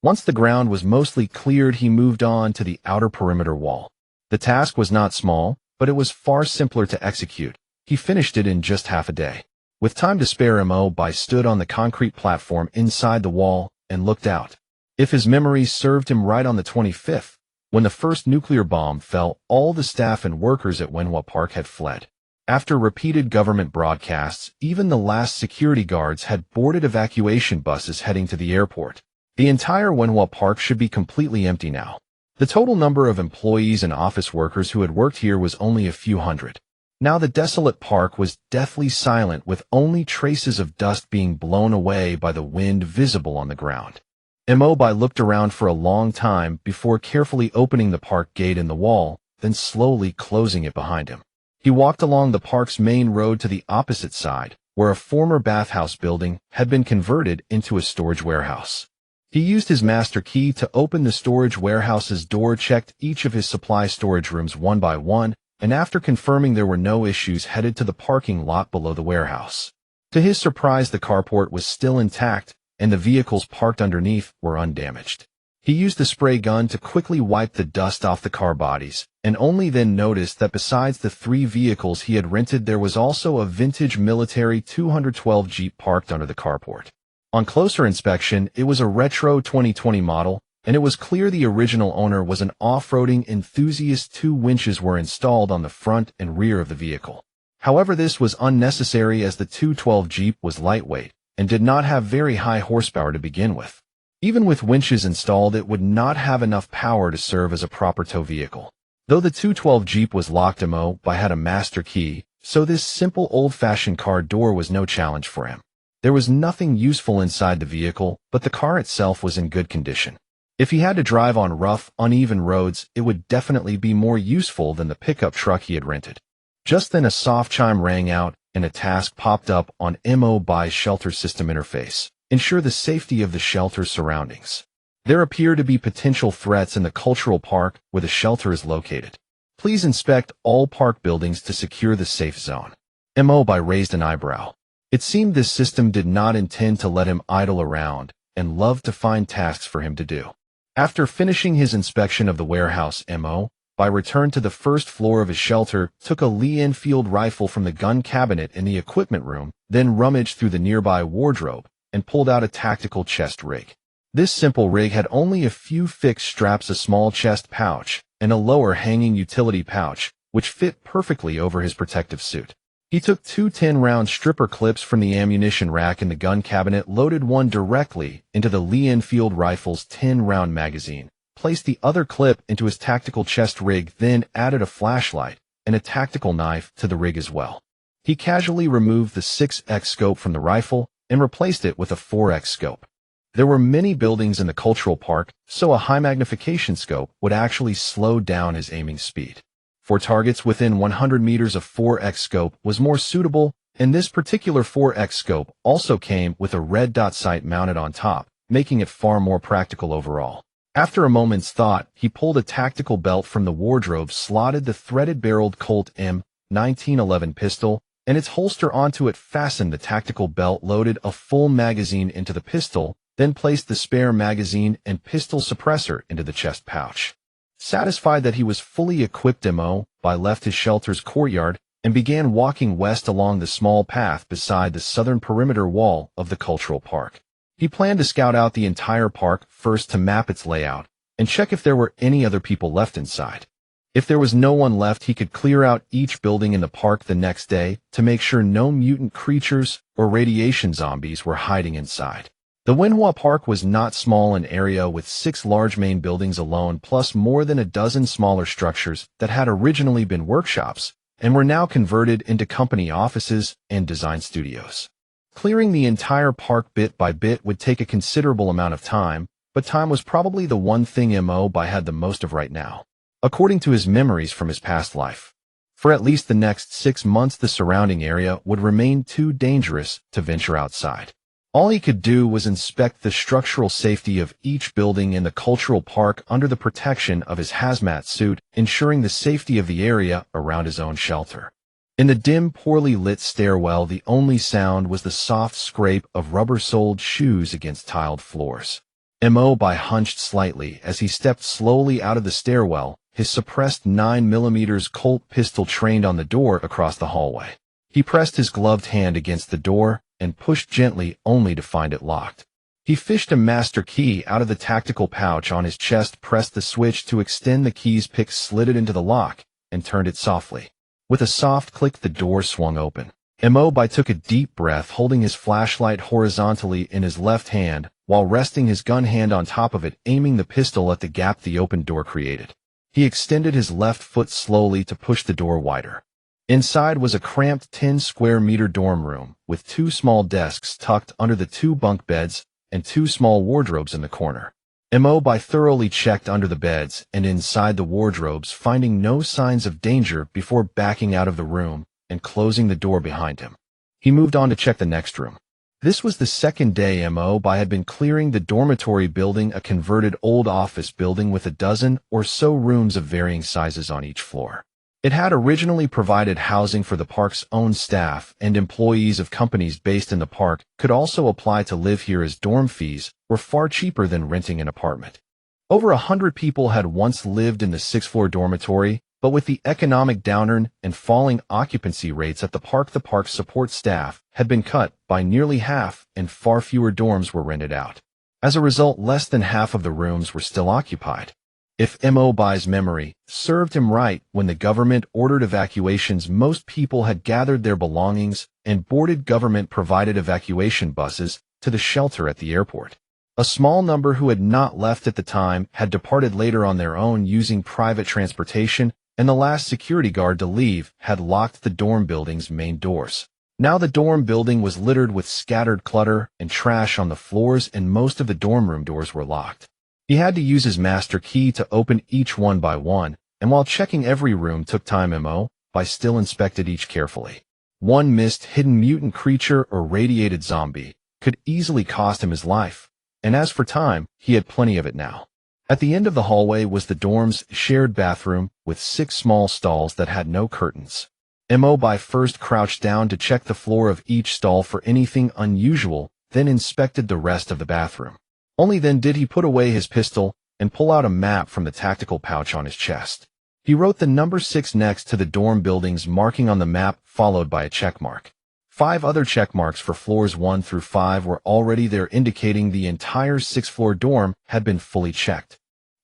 Once the ground was mostly cleared, he moved on to the outer perimeter wall. The task was not small, but it was far simpler to execute. He finished it in just half a day. With time to spare, Mo Bai stood on the concrete platform inside the wall and looked out. If his memory served him right, on the 25th, when the first nuclear bomb fell, all the staff and workers at Wenhua Park had fled. After repeated government broadcasts, even the last security guards had boarded evacuation buses heading to the airport. The entire Wenhua Park should be completely empty now. The total number of employees and office workers who had worked here was only a few hundred. Now the desolate park was deathly silent, with only traces of dust being blown away by the wind visible on the ground. Mo Bai looked around for a long time before carefully opening the park gate in the wall, then slowly closing it behind him. He walked along the park's main road to the opposite side, where a former bathhouse building had been converted into a storage warehouse. He used his master key to open the storage warehouse's door, checked each of his supply storage rooms one by one, and after confirming there were no issues, headed to the parking lot below the warehouse. To his surprise, the carport was still intact, and the vehicles parked underneath were undamaged. He used the spray gun to quickly wipe the dust off the car bodies, and only then noticed that besides the 3 vehicles he had rented, there was also a vintage military 212 Jeep parked under the carport. On closer inspection, it was a retro 2020 model, and it was clear the original owner was an off-roading enthusiast. 2 winches were installed on the front and rear of the vehicle. However, this was unnecessary as the 212 Jeep was lightweight and did not have very high horsepower to begin with. Even with winches installed, it would not have enough power to serve as a proper tow vehicle. Though the 212 Jeep was locked, Mo Bai had a master key, so this simple old-fashioned car door was no challenge for him. There was nothing useful inside the vehicle, but the car itself was in good condition. If he had to drive on rough, uneven roads, it would definitely be more useful than the pickup truck he had rented. Just then a soft chime rang out, and a task popped up on Mo Bai's shelter system interface: ensure the safety of the shelter's surroundings. There appear to be potential threats in the cultural park where the shelter is located. Please inspect all park buildings to secure the safe zone. Mo Bai raised an eyebrow. It seemed this system did not intend to let him idle around, and loved to find tasks for him to do. After finishing his inspection of the warehouse, Mo Bai returned to the first floor of his shelter, took a Lee Enfield rifle from the gun cabinet in the equipment room, then rummaged through the nearby wardrobe and pulled out a tactical chest rig. This simple rig had only a few fixed straps, a small chest pouch, and a lower hanging utility pouch, which fit perfectly over his protective suit. He took two 10-round stripper clips from the ammunition rack in the gun cabinet, loaded one directly into the Lee Enfield rifle's 10-round magazine, placed the other clip into his tactical chest rig, then added a flashlight and a tactical knife to the rig as well. He casually removed the 6x scope from the rifle and replaced it with a 4x scope. There were many buildings in the cultural park, so a high magnification scope would actually slow down his aiming speed. For targets within 100 meters, a 4x scope was more suitable, and this particular 4x scope also came with a red dot sight mounted on top, making it far more practical overall. After a moment's thought, he pulled a tactical belt from the wardrobe, slotted the threaded-barreled Colt M1911 pistol and its holster onto it, fastened the tactical belt, loaded a full magazine into the pistol, then placed the spare magazine and pistol suppressor into the chest pouch. Satisfied that he was fully equipped, Mo Bai left his shelter's courtyard and began walking west along the small path beside the southern perimeter wall of the cultural park. He planned to scout out the entire park first to map its layout and check if there were any other people left inside. If there was no one left, he could clear out each building in the park the next day to make sure no mutant creatures or radiation zombies were hiding inside. The Wenhua Park was not small, an area with 6 large main buildings alone, plus more than a dozen smaller structures that had originally been workshops and were now converted into company offices and design studios. Clearing the entire park bit by bit would take a considerable amount of time, but time was probably the one thing Mo Bai had the most of right now, according to his memories from his past life. For at least the next 6 months, the surrounding area would remain too dangerous to venture outside. All he could do was inspect the structural safety of each building in the cultural park under the protection of his hazmat suit, ensuring the safety of the area around his own shelter. In the dim, poorly lit stairwell, the only sound was the soft scrape of rubber-soled shoes against tiled floors. Mo Bai hunched slightly as he stepped slowly out of the stairwell, his suppressed 9mm Colt pistol trained on the door across the hallway. He pressed his gloved hand against the door and pushed gently, only to find it locked. He fished a master key out of the tactical pouch on his chest, pressed the switch to extend the key's pick, slid it into the lock, and turned it softly. With a soft click, the door swung open. Mo Bai took a deep breath, holding his flashlight horizontally in his left hand, while resting his gun hand on top of it, aiming the pistol at the gap the open door created. He extended his left foot slowly to push the door wider. Inside was a cramped 10-square-meter dorm room with 2 small desks tucked under the 2 bunk beds and 2 small wardrobes in the corner. Mo Bai thoroughly checked under the beds and inside the wardrobes, finding no signs of danger before backing out of the room and closing the door behind him. He moved on to check the next room. This was the second day Mo Bai had been clearing the dormitory building, a converted old office building with a dozen or so rooms of varying sizes on each floor. It had originally provided housing for the park's own staff, and employees of companies based in the park could also apply to live here, as dorm fees were far cheaper than renting an apartment. Over 100 people had once lived in the 6th-floor dormitory, but with the economic downturn and falling occupancy rates at the park's support staff had been cut by nearly half and far fewer dorms were rented out. As a result, less than half of the rooms were still occupied. If Mo Bai's memory served him right, when the government ordered evacuations, most people had gathered their belongings and boarded government-provided evacuation buses to the shelter at the airport. A small number who had not left at the time had departed later on their own using private transportation, and the last security guard to leave had locked the dorm building's main doors. Now the dorm building was littered with scattered clutter and trash on the floors, and most of the dorm room doors were locked. He had to use his master key to open each one by one, and while checking every room took time, Mo Bai still inspected each carefully. One missed hidden mutant creature or radiated zombie could easily cost him his life, and as for time, he had plenty of it now. At the end of the hallway was the dorm's shared bathroom with 6 small stalls that had no curtains. Mo Bai first crouched down to check the floor of each stall for anything unusual, then inspected the rest of the bathroom. Only then did he put away his pistol and pull out a map from the tactical pouch on his chest. He wrote the number 6 next to the dorm building's marking on the map, followed by a checkmark. 5 other checkmarks for floors 1 through 5 were already there, indicating the entire 6th-floor dorm had been fully checked.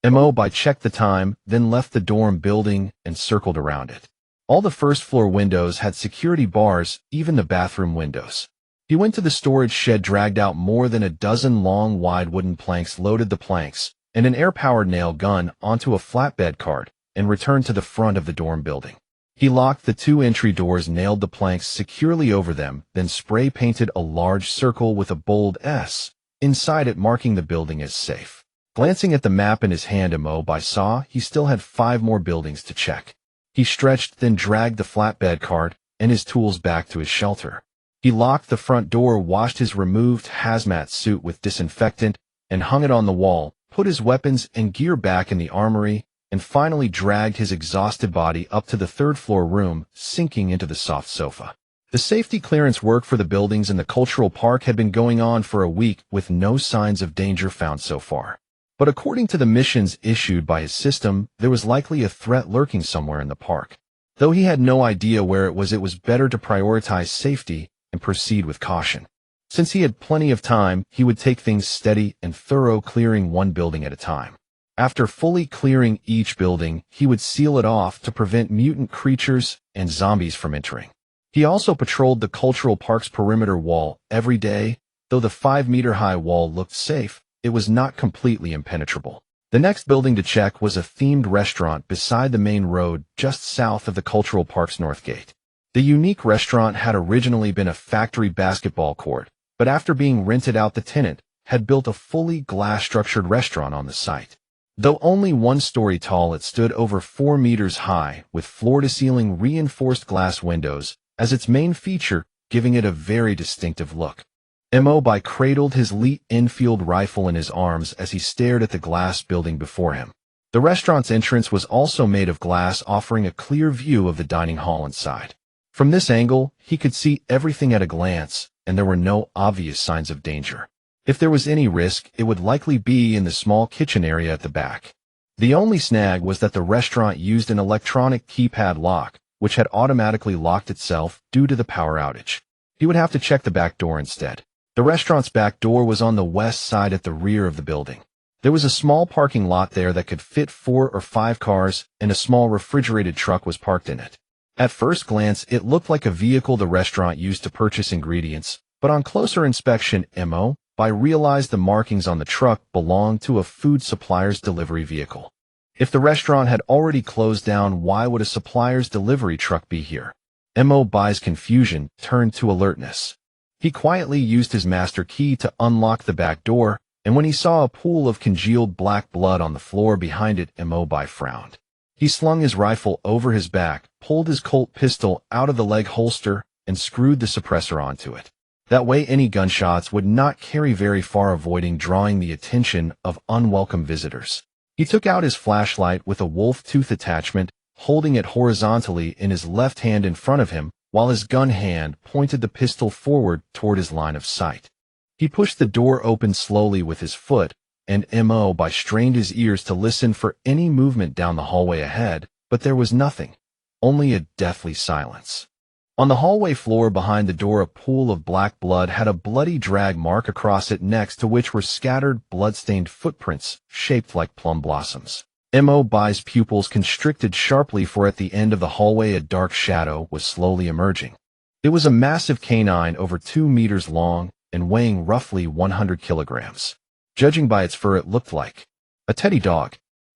Mo Bai checked the time, then left the dorm building and circled around it. All the first-floor windows had security bars, even the bathroom windows. He went to the storage shed, dragged out more than a dozen long, wide wooden planks, loaded the planks, and an air-powered nail gun onto a flatbed cart, and returned to the front of the dorm building. He locked the 2 entry doors, nailed the planks securely over them, then spray-painted a large circle with a bold S inside it, marking the building as safe. Glancing at the map in his hand, Mo Bai saw he still had 5 more buildings to check. He stretched, then dragged the flatbed cart and his tools back to his shelter. He locked the front door, washed his removed hazmat suit with disinfectant, and hung it on the wall, put his weapons and gear back in the armory, and finally dragged his exhausted body up to the 3rd-floor room, sinking into the soft sofa. The safety clearance work for the buildings in the cultural park had been going on for a week, with no signs of danger found so far. But according to the missions issued by his system, there was likely a threat lurking somewhere in the park. Though he had no idea where it was better to prioritize safety and proceed with caution. Since he had plenty of time, he would take things steady and thorough, clearing 1 building at a time. After fully clearing each building, he would seal it off to prevent mutant creatures and zombies from entering. He also patrolled the cultural park's perimeter wall every day. Though the 5-meter-high wall looked safe, it was not completely impenetrable. The next building to check was a themed restaurant beside the main road just south of the cultural park's north gate. The unique restaurant had originally been a factory basketball court, but after being rented out, the tenant had built a fully glass-structured restaurant on the site. Though only 1 story tall, it stood over 4 meters high, with floor-to-ceiling reinforced glass windows as its main feature, giving it a very distinctive look. Mo Bai cradled his Lee Enfield rifle in his arms as he stared at the glass building before him. The restaurant's entrance was also made of glass, offering a clear view of the dining hall inside. From this angle, he could see everything at a glance, and there were no obvious signs of danger. If there was any risk, it would likely be in the small kitchen area at the back. The only snag was that the restaurant used an electronic keypad lock, which had automatically locked itself due to the power outage. He would have to check the back door instead. The restaurant's back door was on the west side at the rear of the building. There was a small parking lot there that could fit 4 or 5 cars, and a small refrigerated truck was parked in it. At first glance, it looked like a vehicle the restaurant used to purchase ingredients, but on closer inspection, Mo Bai realized the markings on the truck belonged to a food supplier's delivery vehicle. If the restaurant had already closed down, why would a supplier's delivery truck be here? Mo Bai's confusion turned to alertness. He quietly used his master key to unlock the back door, and when he saw a pool of congealed black blood on the floor behind it, Mo Bai frowned. He slung his rifle over his back, pulled his Colt pistol out of the leg holster, and screwed the suppressor onto it. That way any gunshots would not carry very far, avoiding drawing the attention of unwelcome visitors. He took out his flashlight with a wolf tooth attachment, holding it horizontally in his left hand in front of him, while his gun hand pointed the pistol forward toward his line of sight. He pushed the door open slowly with his foot, and Mo Bai strained his ears to listen for any movement down the hallway ahead, but there was nothing, only a deathly silence. On the hallway floor behind the door, a pool of black blood had a bloody drag mark across it, next to which were scattered blood-stained footprints shaped like plum blossoms. Mo Bai's pupils constricted sharply, for at the end of the hallway a dark shadow was slowly emerging. It was a massive canine over 2 meters long and weighing roughly 100 kilograms. Judging by its fur, it looked like a teddy dog.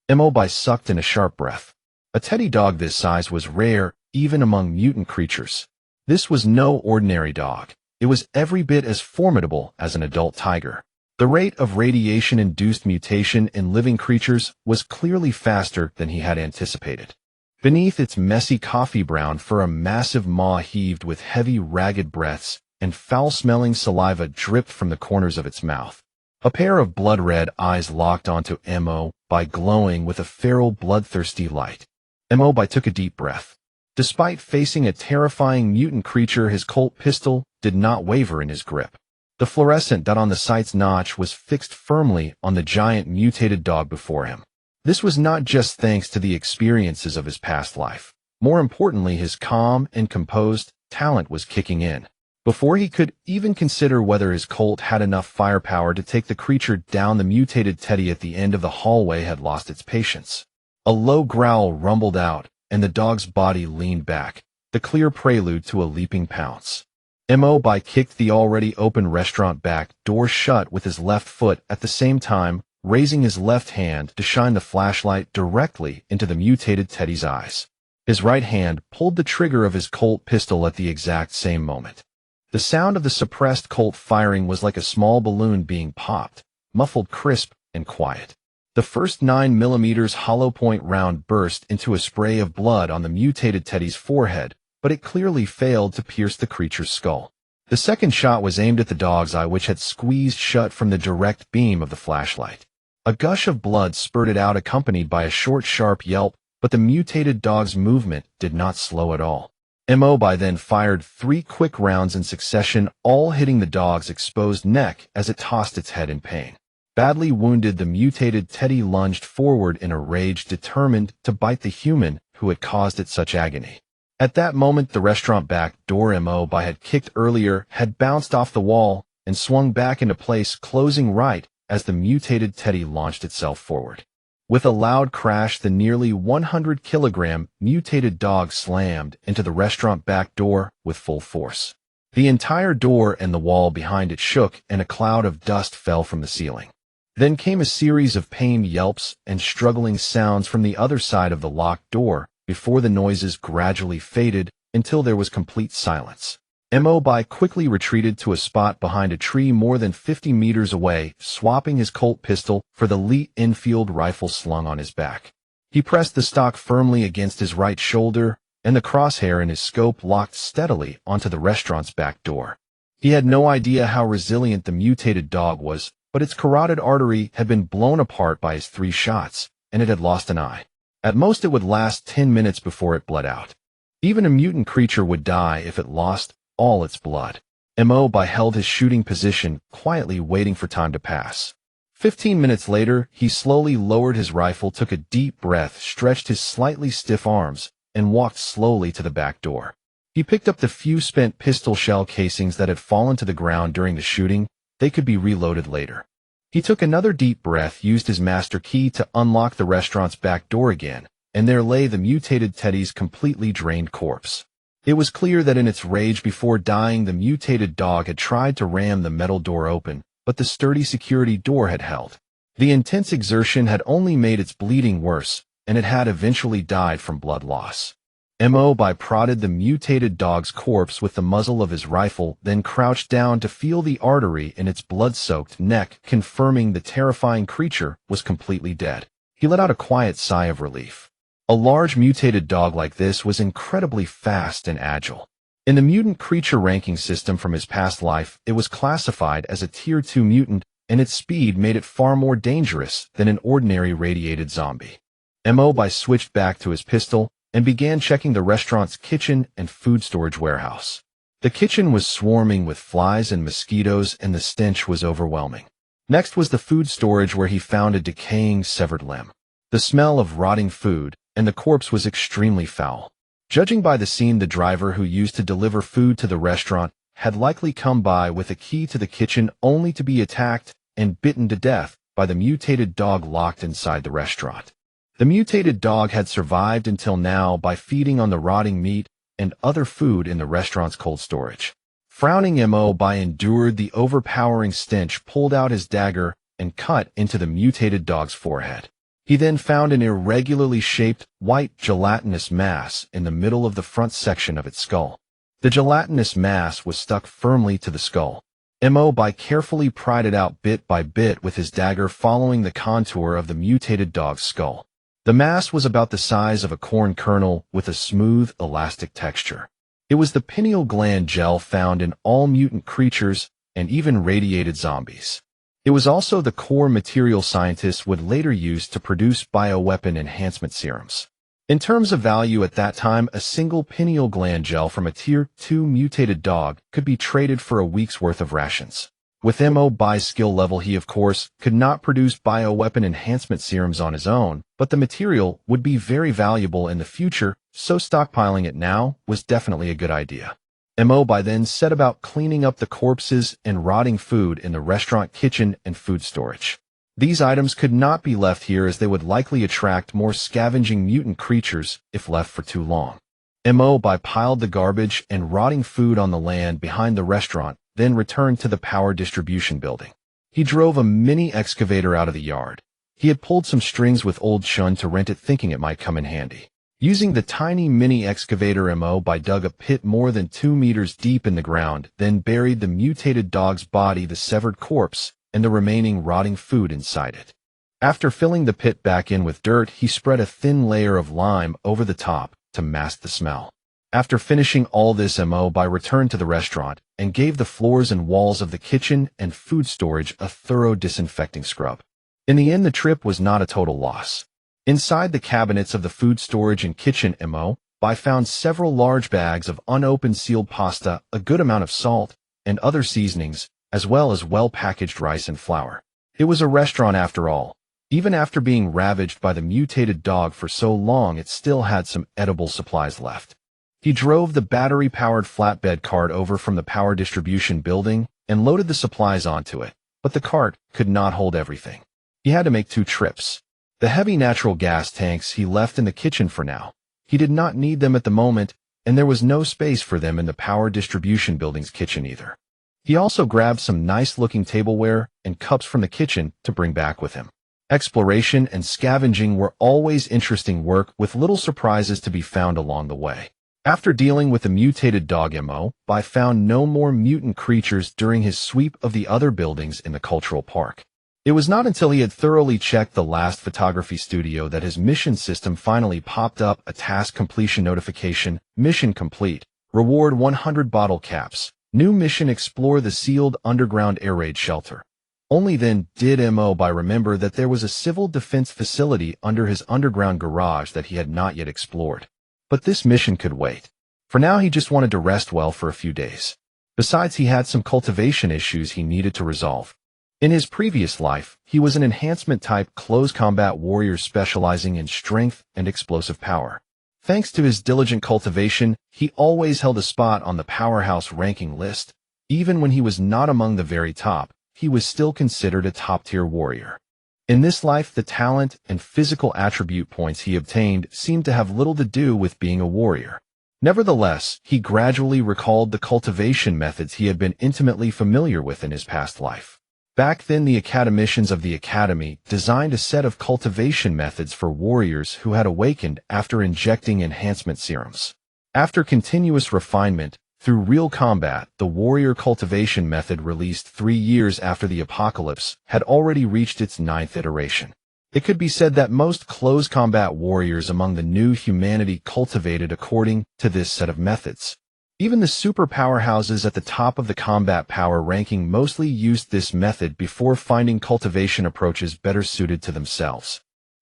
Mo Bai sucked in a sharp breath. A teddy dog this size was rare, even among mutant creatures. This was no ordinary dog. It was every bit as formidable as an adult tiger. The rate of radiation-induced mutation in living creatures was clearly faster than he had anticipated. Beneath its messy coffee-brown fur, a massive maw heaved with heavy, ragged breaths, and foul-smelling saliva dripped from the corners of its mouth. A pair of blood-red eyes locked onto Mo Bai, glowing with a feral, bloodthirsty light. Mo Bai took a deep breath. Despite facing a terrifying mutant creature, his Colt pistol did not waver in his grip. The fluorescent dot on the sight's notch was fixed firmly on the giant mutated dog before him. This was not just thanks to the experiences of his past life. More importantly, his calm and composed talent was kicking in. Before he could even consider whether his Colt had enough firepower to take the creature down, the mutated teddy at the end of the hallway had lost its patience. A low growl rumbled out, and the dog's body leaned back, the clear prelude to a leaping pounce. Mo Bai kicked the already open restaurant back door shut with his left foot, at the same time raising his left hand to shine the flashlight directly into the mutated teddy's eyes. His right hand pulled the trigger of his Colt pistol at the exact same moment. The sound of the suppressed Colt firing was like a small balloon being popped, muffled, crisp, and quiet. The first 9mm hollow point round burst into a spray of blood on the mutated teddy's forehead, but it clearly failed to pierce the creature's skull. The second shot was aimed at the dog's eye, which had squeezed shut from the direct beam of the flashlight. A gush of blood spurted out, accompanied by a short, sharp yelp, but the mutated dog's movement did not slow at all. Mo Bai then fired 3 quick rounds in succession, all hitting the dog's exposed neck as it tossed its head in pain. Badly wounded, the mutated teddy lunged forward in a rage, determined to bite the human who had caused it such agony. At that moment, the restaurant back door Mo Bai had kicked earlier had bounced off the wall and swung back into place, closing right as the mutated teddy launched itself forward. With a loud crash, the nearly 100-kilogram mutated dog slammed into the restaurant back door with full force. The entire door and the wall behind it shook, and a cloud of dust fell from the ceiling. Then came a series of pained yelps and struggling sounds from the other side of the locked door, before the noises gradually faded until there was complete silence. Mo Bai quickly retreated to a spot behind a tree more than 50 meters away, swapping his Colt pistol for the Lee Enfield rifle slung on his back. He pressed the stock firmly against his right shoulder, and the crosshair in his scope locked steadily onto the restaurant's back door. He had no idea how resilient the mutated dog was, but its carotid artery had been blown apart by his 3 shots, and it had lost an eye. At most, it would last 10 minutes before it bled out. Even a mutant creature would die if it lost all its blood. Mo Bai held his shooting position, quietly waiting for time to pass. 15 minutes later, he slowly lowered his rifle, took a deep breath, stretched his slightly stiff arms, and walked slowly to the back door. He picked up the few spent pistol shell casings that had fallen to the ground during the shooting. They could be reloaded later. He took another deep breath, used his master key to unlock the restaurant's back door again, and there lay the mutated teddy's completely drained corpse. It was clear that in its rage before dying, the mutated dog had tried to ram the metal door open, but the sturdy security door had held. The intense exertion had only made its bleeding worse, and it had eventually died from blood loss. Mo Bai prodded the mutated dog's corpse with the muzzle of his rifle, then crouched down to feel the artery in its blood-soaked neck, confirming the terrifying creature was completely dead. He let out a quiet sigh of relief. A large mutated dog like this was incredibly fast and agile. In the mutant creature ranking system from his past life, it was classified as a Tier 2 mutant, and its speed made it far more dangerous than an ordinary radiated zombie. Mo Bai switched back to his pistol and began checking the restaurant's kitchen and food storage warehouse. The kitchen was swarming with flies and mosquitoes, and the stench was overwhelming. Next was the food storage, where he found a decaying severed limb. The smell of rotting food and the corpse was extremely foul. Judging by the scene, the driver who used to deliver food to the restaurant had likely come by with a key to the kitchen, only to be attacked and bitten to death by the mutated dog locked inside the restaurant. The mutated dog had survived until now by feeding on the rotting meat and other food in the restaurant's cold storage. Frowning, Mo Bai endured the overpowering stench, pulled out his dagger, and cut into the mutated dog's forehead. He then found an irregularly shaped, white, gelatinous mass in the middle of the front section of its skull. The gelatinous mass was stuck firmly to the skull. Mo Bai carefully pried it out bit by bit with his dagger, following the contour of the mutated dog's skull. The mass was about the size of a corn kernel, with a smooth, elastic texture. It was the pineal gland gel found in all mutant creatures and even radiated zombies. It was also the core material scientists would later use to produce bioweapon enhancement serums. In terms of value at that time, a single pineal gland gel from a Tier 2 mutated dog could be traded for a week's worth of rations. With Mo Bai's skill level, he of course could not produce bioweapon enhancement serums on his own, but the material would be very valuable in the future, so stockpiling it now was definitely a good idea. Mo Bai then set about cleaning up the corpses and rotting food in the restaurant kitchen and food storage. These items could not be left here as they would likely attract more scavenging mutant creatures if left for too long. Mo Bai piled the garbage and rotting food on the land behind the restaurant, then returned to the power distribution building. He drove a mini excavator out of the yard. He had pulled some strings with old Chun to rent it, thinking it might come in handy. Using the tiny mini excavator, Mo Bai dug a pit more than 2 meters deep in the ground, then buried the mutated dog's body, the severed corpse, and the remaining rotting food inside it. After filling the pit back in with dirt, he spread a thin layer of lime over the top to mask the smell. After finishing all this, Mo Bai returned to the restaurant and gave the floors and walls of the kitchen and food storage a thorough disinfecting scrub. In the end, the trip was not a total loss. Inside the cabinets of the food storage and kitchen, Mo Bai found several large bags of unopened sealed pasta, a good amount of salt, and other seasonings, as well as well-packaged rice and flour. It was a restaurant after all. Even after being ravaged by the mutated dog for so long, it still had some edible supplies left. He drove the battery-powered flatbed cart over from the power distribution building and loaded the supplies onto it, but the cart could not hold everything. He had to make 2 trips. The heavy natural gas tanks he left in the kitchen for now. He did not need them at the moment, and there was no space for them in the power distribution building's kitchen either. He also grabbed some nice-looking tableware and cups from the kitchen to bring back with him. Exploration and scavenging were always interesting work, with little surprises to be found along the way. After dealing with the mutated dog, Mo Bai found no more mutant creatures during his sweep of the other buildings in the cultural park. It was not until he had thoroughly checked the last photography studio that his mission system finally popped up a task completion notification: mission complete. Reward 100 bottle caps. New mission: explore the sealed underground air raid shelter. Only then did Mo Bai remember that there was a civil defense facility under his underground garage that he had not yet explored. But this mission could wait. For now, he just wanted to rest well for a few days. Besides, he had some cultivation issues he needed to resolve. In his previous life, he was an enhancement-type close combat warrior specializing in strength and explosive power. Thanks to his diligent cultivation, he always held a spot on the powerhouse ranking list. Even when he was not among the very top, he was still considered a top-tier warrior. In this life, the talent and physical attribute points he obtained seemed to have little to do with being a warrior. Nevertheless, he gradually recalled the cultivation methods he had been intimately familiar with in his past life. Back then, the academicians of the academy designed a set of cultivation methods for warriors who had awakened after injecting enhancement serums. After continuous refinement through real combat, the warrior cultivation method, released 3 years after the apocalypse, had already reached its 9th iteration. It could be said that most close combat warriors among the new humanity cultivated according to this set of methods. Even the super powerhouses at the top of the combat power ranking mostly used this method before finding cultivation approaches better suited to themselves.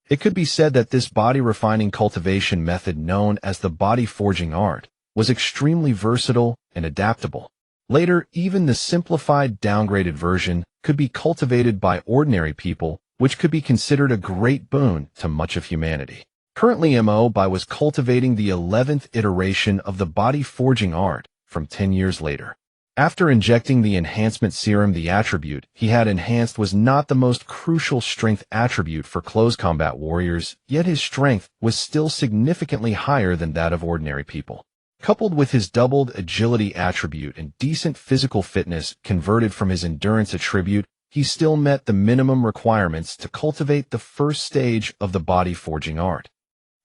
It could be said that this body-refining cultivation method, known as the body-forging art, was extremely versatile and adaptable. Later, even the simplified, downgraded version could be cultivated by ordinary people, which could be considered a great boon to much of humanity. Currently, Mo Bai was cultivating the 11th iteration of the body-forging art from 10 years later. After injecting the enhancement serum, the attribute he had enhanced was not the most crucial strength attribute for close combat warriors, yet his strength was still significantly higher than that of ordinary people. Coupled with his doubled agility attribute and decent physical fitness converted from his endurance attribute, he still met the minimum requirements to cultivate the first stage of the body-forging art.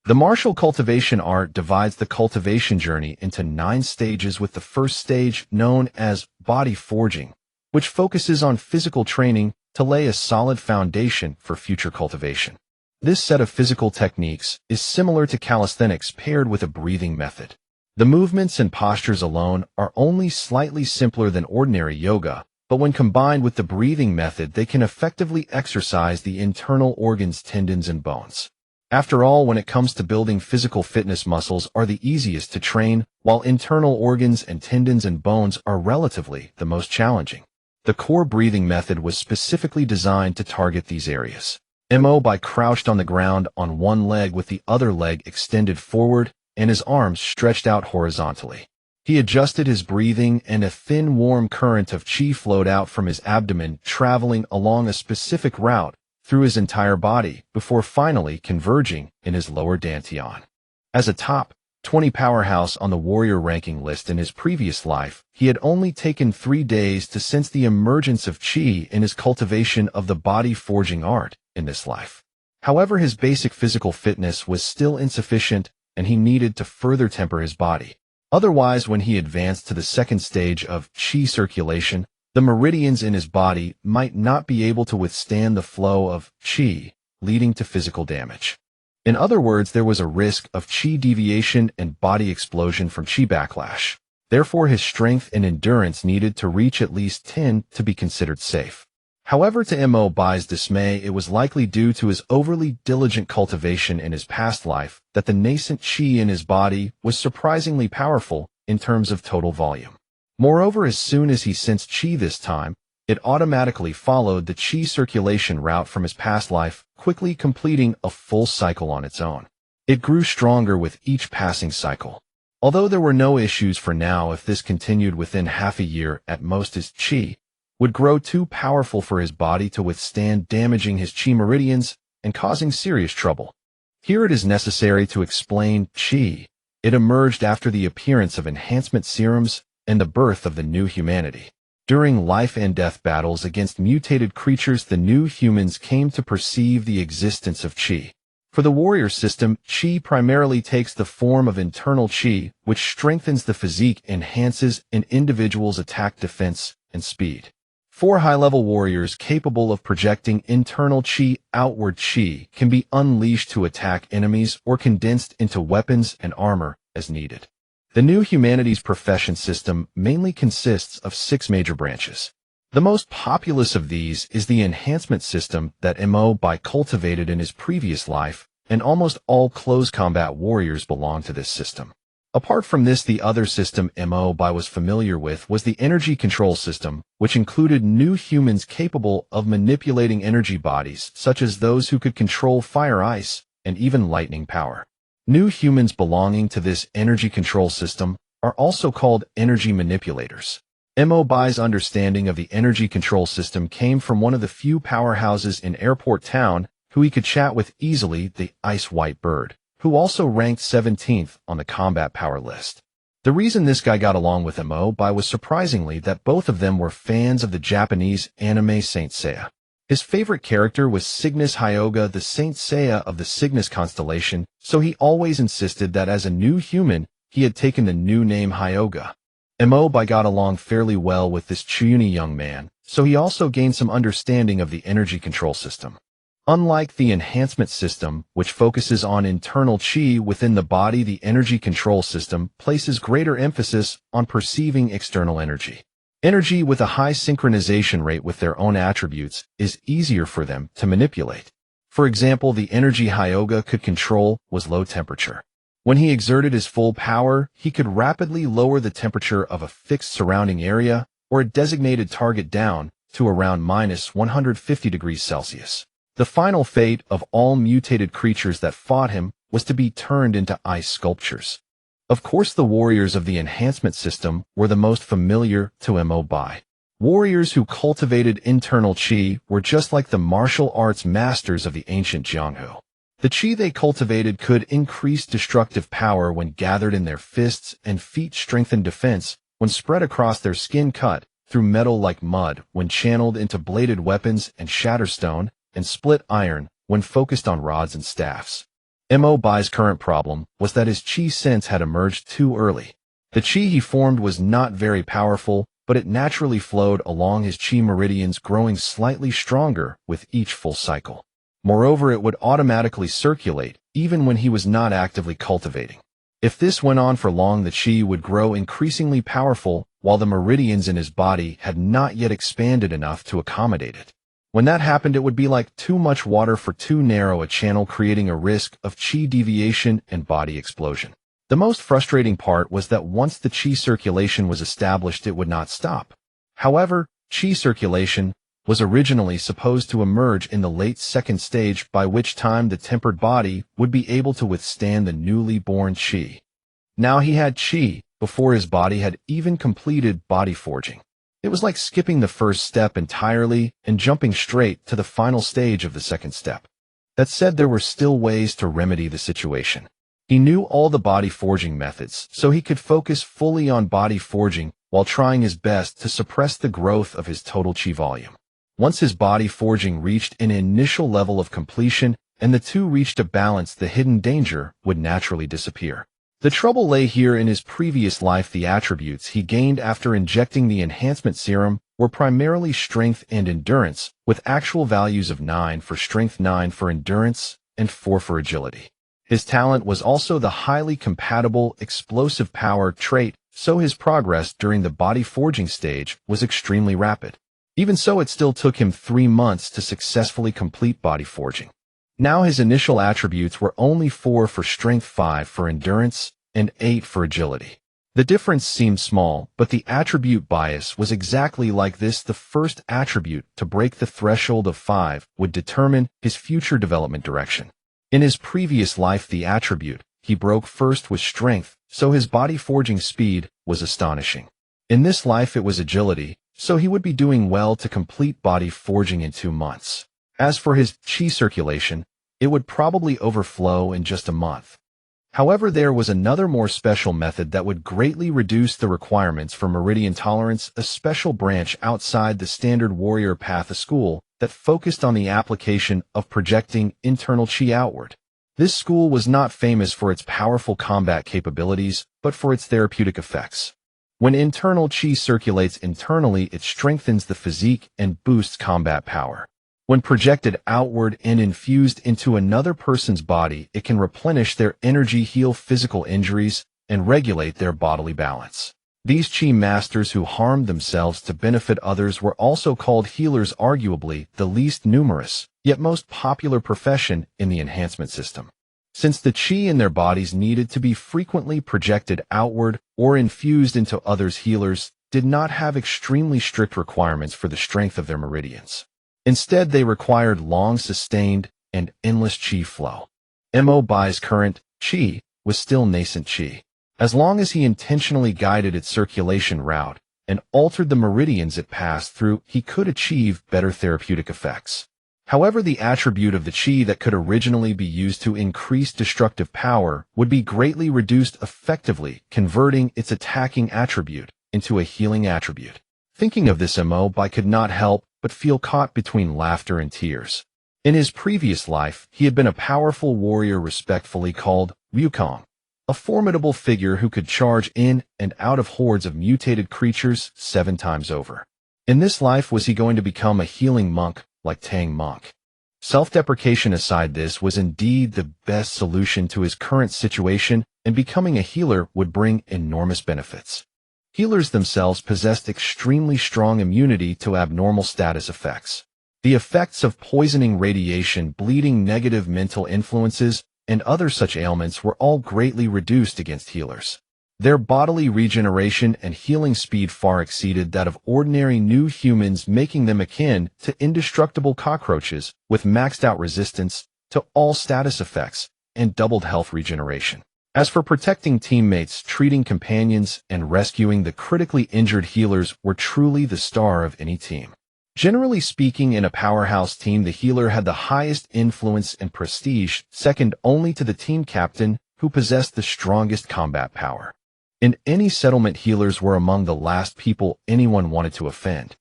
The martial cultivation art divides the cultivation journey into 9 stages, with the first stage known as body forging, which focuses on physical training to lay a solid foundation for future cultivation. This set of physical techniques is similar to calisthenics paired with a breathing method. The movements and postures alone are only slightly simpler than ordinary yoga, but when combined with the breathing method, they can effectively exercise the internal organs, tendons, and bones. After all, when it comes to building physical fitness, muscles are the easiest to train, while internal organs and tendons and bones are relatively the most challenging. The core breathing method was specifically designed to target these areas. Mo Bai crouched on the ground on one leg with the other leg extended forward and his arms stretched out horizontally. He adjusted his breathing and a thin, warm current of qi flowed out from his abdomen, traveling along a specific route through his entire body before finally converging in his lower dantian. As a top 20 powerhouse on the warrior ranking list in his previous life, he had only taken 3 days to sense the emergence of qi in his cultivation of the body-forging art in this life. However, his basic physical fitness was still insufficient and he needed to further temper his body. Otherwise, when he advanced to the second stage of qi circulation, the meridians in his body might not be able to withstand the flow of qi, leading to physical damage. In other words, there was a risk of qi deviation and body explosion from qi backlash. Therefore, his strength and endurance needed to reach at least 10 to be considered safe. However, to Mo Bai's dismay, it was likely due to his overly diligent cultivation in his past life that the nascent qi in his body was surprisingly powerful in terms of total volume. Moreover, as soon as he sensed qi this time, it automatically followed the qi circulation route from his past life, quickly completing a full cycle on its own. It grew stronger with each passing cycle. Although there were no issues for now if this continued within half a year at most, his qi would grow too powerful for his body to withstand, damaging his qi meridians and causing serious trouble. Here it is necessary to explain qi. It emerged after the appearance of enhancement serums and the birth of the new humanity. During life and death battles against mutated creatures, the new humans came to perceive the existence of qi. For the warrior system, qi primarily takes the form of internal qi, which strengthens the physique, enhances an individual's attack, defense, and speed. 4 high-level warriors capable of projecting internal qi, outward qi, can be unleashed to attack enemies or condensed into weapons and armor as needed. The new humanity's profession system mainly consists of 6 major branches. The most populous of these is the enhancement system that Mo Bai cultivated in his previous life, and almost all close combat warriors belong to this system. Apart from this, the other system Mo Bai was familiar with was the energy control system, which included new humans capable of manipulating energy bodies, such as those who could control fire, ice, and even lightning power. New humans belonging to this energy control system are also called energy manipulators. Mo Bai's understanding of the energy control system came from one of the few powerhouses in Airport Town who he could chat with easily, the Ice White Bird, who also ranked 17th on the combat power list. The reason this guy got along with Mo Bai was surprisingly that both of them were fans of the Japanese anime Saint Seiya. His favorite character was Cygnus Hyuga, the Saint Seiya of the Cygnus constellation, so he always insisted that as a new human, he had taken the new name Hyuga. Mo Bai got along fairly well with this puny young man, so he also gained some understanding of the energy control system. Unlike the enhancement system, which focuses on internal qi within the body, the energy control system places greater emphasis on perceiving external energy. Energy with a high synchronization rate with their own attributes is easier for them to manipulate. For example, the energy Hyuga could control was low temperature. When he exerted his full power, he could rapidly lower the temperature of a fixed surrounding area or a designated target down to around minus 150 degrees Celsius. The final fate of all mutated creatures that fought him was to be turned into ice sculptures. Of course, the warriors of the enhancement system were the most familiar to Mo Bai. Warriors who cultivated internal qi were just like the martial arts masters of the ancient Jianghu. The qi they cultivated could increase destructive power when gathered in their fists, and feet strengthen defense when spread across their skin, cut through metal like mud when channeled into bladed weapons, and shatter stone and split iron when focused on rods and staffs. Mo Bai's current problem was that his qi sense had emerged too early. The qi he formed was not very powerful, but it naturally flowed along his qi meridians, growing slightly stronger with each full cycle. Moreover, it would automatically circulate even when he was not actively cultivating. If this went on for long, the qi would grow increasingly powerful while the meridians in his body had not yet expanded enough to accommodate it. When that happened, it would be like too much water for too narrow a channel, creating a risk of qi deviation and body explosion. The most frustrating part was that once the qi circulation was established, it would not stop. However, Qi circulation was originally supposed to emerge in the late second stage, by which time the tempered body would be able to withstand the newly born Qi. Now he had Qi before his body had even completed body forging. It was like skipping the first step entirely and jumping straight to the final stage of the second step. That said, there were still ways to remedy the situation. He knew all the body forging methods, so he could focus fully on body forging while trying his best to suppress the growth of his total Qi volume. Once his body forging reached an initial level of completion and the two reached a balance, the hidden danger would naturally disappear. The trouble lay here in his previous life. The attributes he gained after injecting the enhancement serum were primarily strength and endurance, with actual values of 9 for strength, 9 for endurance, and 4 for agility. His talent was also the highly compatible explosive power trait, so his progress during the body forging stage was extremely rapid. Even so, it still took him 3 months to successfully complete body forging. Now his initial attributes were only 4 for strength, 5 for endurance, and 8 for agility. The difference seemed small, but the attribute bias was exactly like this. The first attribute to break the threshold of 5 would determine his future development direction. In his previous life, the attribute he broke first was strength, so his body forging speed was astonishing. In this life it was agility, so he would be doing well to complete body forging in 2 months. As for his Qi circulation, it would probably overflow in just a month. However, there was another more special method that would greatly reduce the requirements for meridian tolerance, a special branch outside the standard warrior path, a school that focused on the application of projecting internal Qi outward. This school was not famous for its powerful combat capabilities, but for its therapeutic effects. When internal Qi circulates internally, it strengthens the physique and boosts combat power. When projected outward and infused into another person's body, it can replenish their energy, heal physical injuries, and regulate their bodily balance. These Qi masters who harmed themselves to benefit others were also called healers, arguably the least numerous, yet most popular profession in the enhancement system. Since the Qi in their bodies needed to be frequently projected outward or infused into others, healers did not have extremely strict requirements for the strength of their meridians. Instead, they required long, sustained, and endless Qi flow. Mo Bai's current Qi was still nascent Qi. As long as he intentionally guided its circulation route and altered the meridians it passed through, he could achieve better therapeutic effects. However, the attribute of the Qi that could originally be used to increase destructive power would be greatly reduced, effectively converting its attacking attribute into a healing attribute. Thinking of this, Mo Bai could not help but feel caught between laughter and tears. In his previous life, he had been a powerful warrior respectfully called Wukong, a formidable figure who could charge in and out of hordes of mutated creatures 7 times over. In this life, was he going to become a healing monk like Tang Monk? Self-deprecation aside, this was indeed the best solution to his current situation, and becoming a healer would bring enormous benefits. Healers themselves possessed extremely strong immunity to abnormal status effects. The effects of poisoning, radiation, bleeding, negative mental influences, and other such ailments were all greatly reduced against healers. Their bodily regeneration and healing speed far exceeded that of ordinary new humans, making them akin to indestructible cockroaches with maxed out resistance to all status effects and doubled health regeneration. As for protecting teammates, treating companions, and rescuing the critically injured, healers were truly the star of any team. Generally speaking, in a powerhouse team, the healer had the highest influence and prestige, second only to the team captain, who possessed the strongest combat power. In any settlement, healers were among the last people anyone wanted to offend.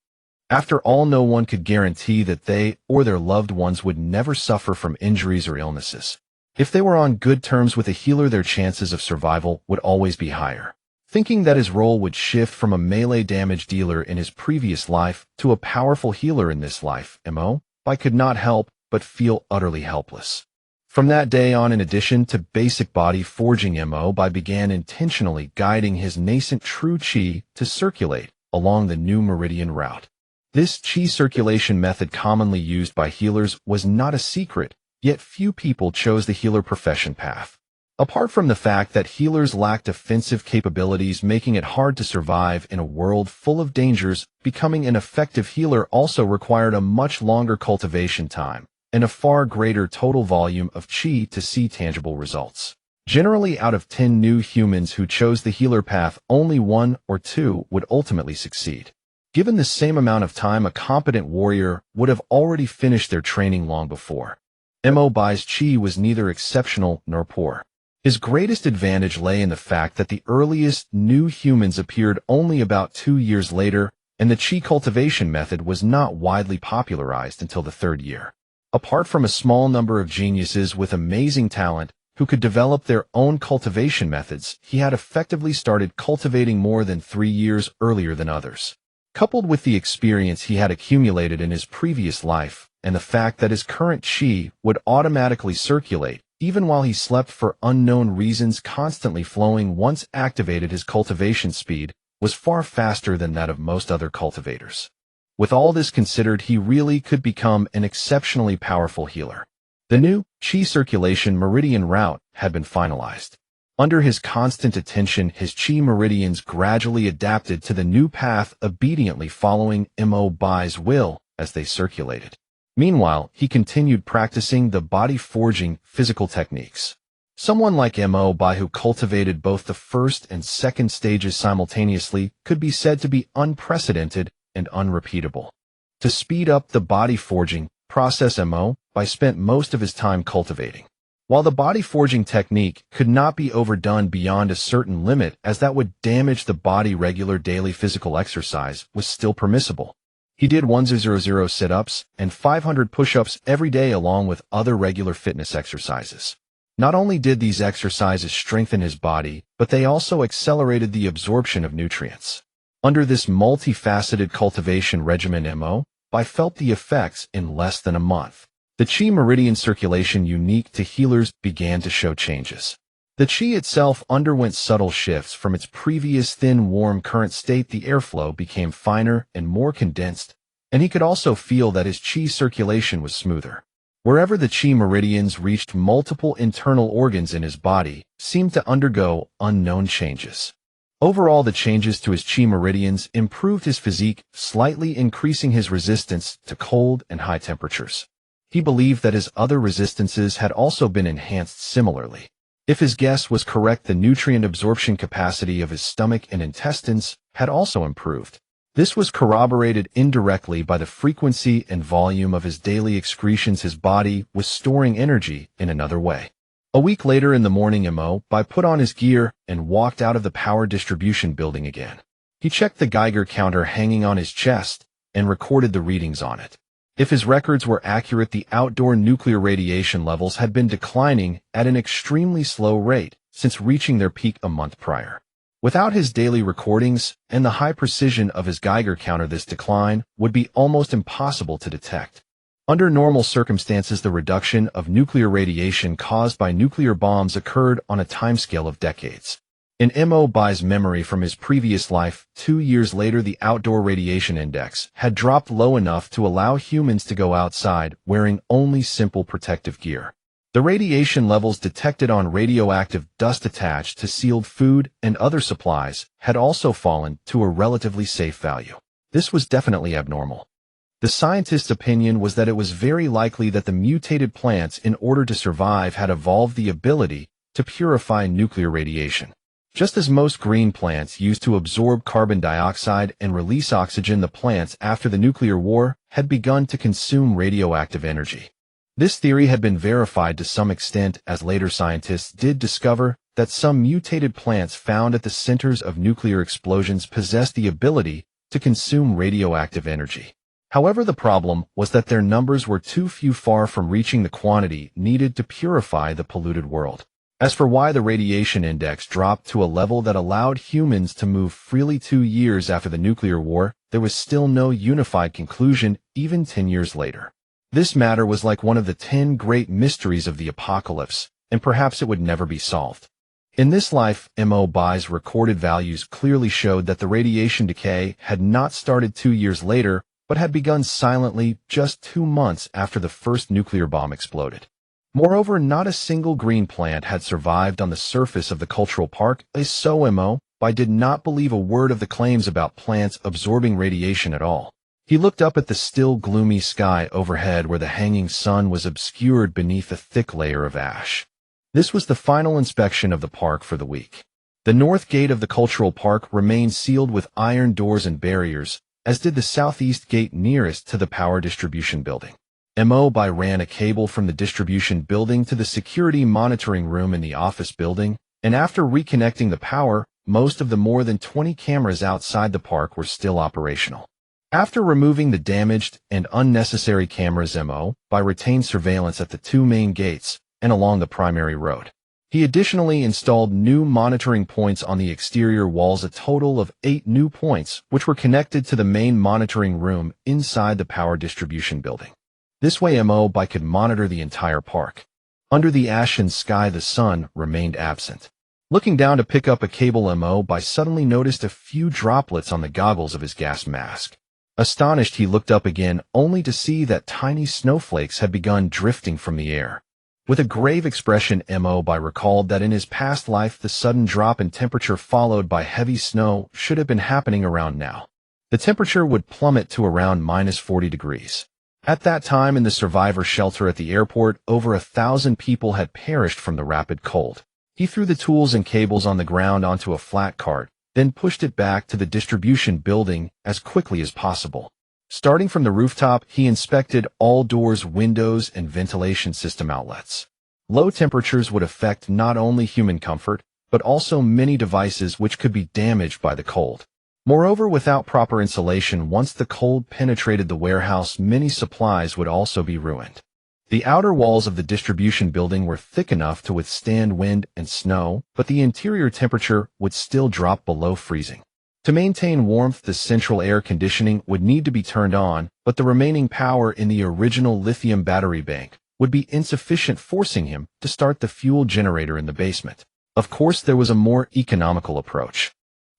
After all, no one could guarantee that they or their loved ones would never suffer from injuries or illnesses. If they were on good terms with a healer, their chances of survival would always be higher. Thinking that his role would shift from a melee damage dealer in his previous life to a powerful healer in this life, Mo Bai could not help but feel utterly helpless. From that day on, in addition to basic body forging, Mo Bai began intentionally guiding his nascent true Qi to circulate along the new meridian route. This Qi circulation method, commonly used by healers, was not a secret, yet few people chose the healer profession path. Apart from the fact that healers lacked offensive capabilities, making it hard to survive in a world full of dangers, becoming an effective healer also required a much longer cultivation time and a far greater total volume of chi to see tangible results. Generally, out of 10 new humans who chose the healer path, only 1 or 2 would ultimately succeed. Given the same amount of time, a competent warrior would have already finished their training long before. Mo Bai's chi was neither exceptional nor poor. His greatest advantage lay in the fact that the earliest new humans appeared only about 2 years later, and the chi cultivation method was not widely popularized until the 3rd year. Apart from a small number of geniuses with amazing talent who could develop their own cultivation methods, he had effectively started cultivating more than 3 years earlier than others. Coupled with the experience he had accumulated in his previous life, and the fact that his current chi would automatically circulate, even while he slept for unknown reasons, constantly flowing once activated, his cultivation speed was far faster than that of most other cultivators. With all this considered, he really could become an exceptionally powerful healer. The new chi circulation meridian route had been finalized. Under his constant attention, his chi meridians gradually adapted to the new path, obediently following Mo Bai's will as they circulated. Meanwhile, he continued practicing the body-forging physical techniques. Someone like Mo Bai, who cultivated both the first and second stages simultaneously, could be said to be unprecedented and unrepeatable. To speed up the body-forging process, Mo Bai spent most of his time cultivating. While the body-forging technique could not be overdone beyond a certain limit, as that would damage the body, regular daily physical exercise was still permissible. He did 100 sit-ups and 500 push-ups every day, along with other regular fitness exercises. Not only did these exercises strengthen his body, but they also accelerated the absorption of nutrients. Under this multifaceted cultivation regimen, Mo Bai felt the effects in less than a month. The chi meridian circulation unique to healers began to show changes. The chi itself underwent subtle shifts from its previous thin, warm current state. The airflow became finer and more condensed, and he could also feel that his chi circulation was smoother. Wherever the chi meridians reached, multiple internal organs in his body seemed to undergo unknown changes. Overall, the changes to his chi meridians improved his physique, slightly increasing his resistance to cold and high temperatures. He believed that his other resistances had also been enhanced similarly. If his guess was correct, the nutrient absorption capacity of his stomach and intestines had also improved. This was corroborated indirectly by the frequency and volume of his daily excretions. His body was storing energy in another way. A week later in the morning, Mo Bai put on his gear and walked out of the power distribution building again. He checked the Geiger counter hanging on his chest and recorded the readings on it. If his records were accurate, the outdoor nuclear radiation levels had been declining at an extremely slow rate since reaching their peak a month prior. Without his daily recordings and the high precision of his Geiger counter, this decline would be almost impossible to detect. Under normal circumstances, the reduction of nuclear radiation caused by nuclear bombs occurred on a timescale of decades. In Mo Bai's memory from his previous life, 2 years later, the outdoor radiation index had dropped low enough to allow humans to go outside wearing only simple protective gear. The radiation levels detected on radioactive dust attached to sealed food and other supplies had also fallen to a relatively safe value. This was definitely abnormal. The scientist's opinion was that it was very likely that the mutated plants, in order to survive, had evolved the ability to purify nuclear radiation. Just as most green plants used to absorb carbon dioxide and release oxygen, the plants after the nuclear war had begun to consume radioactive energy. This theory had been verified to some extent, as later scientists did discover that some mutated plants found at the centers of nuclear explosions possessed the ability to consume radioactive energy. However, the problem was that their numbers were too few, far from reaching the quantity needed to purify the polluted world. As for why the radiation index dropped to a level that allowed humans to move freely 2 years after the nuclear war, there was still no unified conclusion even 10 years later. This matter was like one of the 10 great mysteries of the apocalypse, and perhaps it would never be solved. In this life, Mo Bai's recorded values clearly showed that the radiation decay had not started 2 years later, but had begun silently just 2 months after the first nuclear bomb exploded. Moreover, not a single green plant had survived on the surface of the cultural park, so Mo Bai did not believe a word of the claims about plants absorbing radiation at all. He looked up at the still gloomy sky overhead where the hanging sun was obscured beneath a thick layer of ash. This was the final inspection of the park for the week. The north gate of the cultural park remained sealed with iron doors and barriers, as did the southeast gate nearest to the power distribution building. Mo Bai ran a cable from the distribution building to the security monitoring room in the office building, and after reconnecting the power, most of the more than 20 cameras outside the park were still operational. After removing the damaged and unnecessary cameras, Mo Bai retained surveillance at the two main gates and along the primary road. He additionally installed new monitoring points on the exterior walls, a total of 8 new points, which were connected to the main monitoring room inside the power distribution building. This way, Mo Bai could monitor the entire park. Under the ashen sky, the sun remained absent. Looking down to pick up a cable, Mo Bai suddenly noticed a few droplets on the goggles of his gas mask. Astonished, he looked up again, only to see that tiny snowflakes had begun drifting from the air. With a grave expression, Mo Bai recalled that in his past life the sudden drop in temperature followed by heavy snow should have been happening around now. The temperature would plummet to around -40 degrees. At that time in the survivor shelter at the airport, over 1,000 people had perished from the rapid cold. He threw the tools and cables on the ground onto a flat cart, then pushed it back to the distribution building as quickly as possible. Starting from the rooftop, he inspected all doors, windows, and ventilation system outlets. Low temperatures would affect not only human comfort, but also many devices which could be damaged by the cold. Moreover, without proper insulation, once the cold penetrated the warehouse, many supplies would also be ruined. The outer walls of the distribution building were thick enough to withstand wind and snow, but the interior temperature would still drop below freezing. To maintain warmth, the central air conditioning would need to be turned on, but the remaining power in the original lithium battery bank would be insufficient, forcing him to start the fuel generator in the basement. Of course, there was a more economical approach.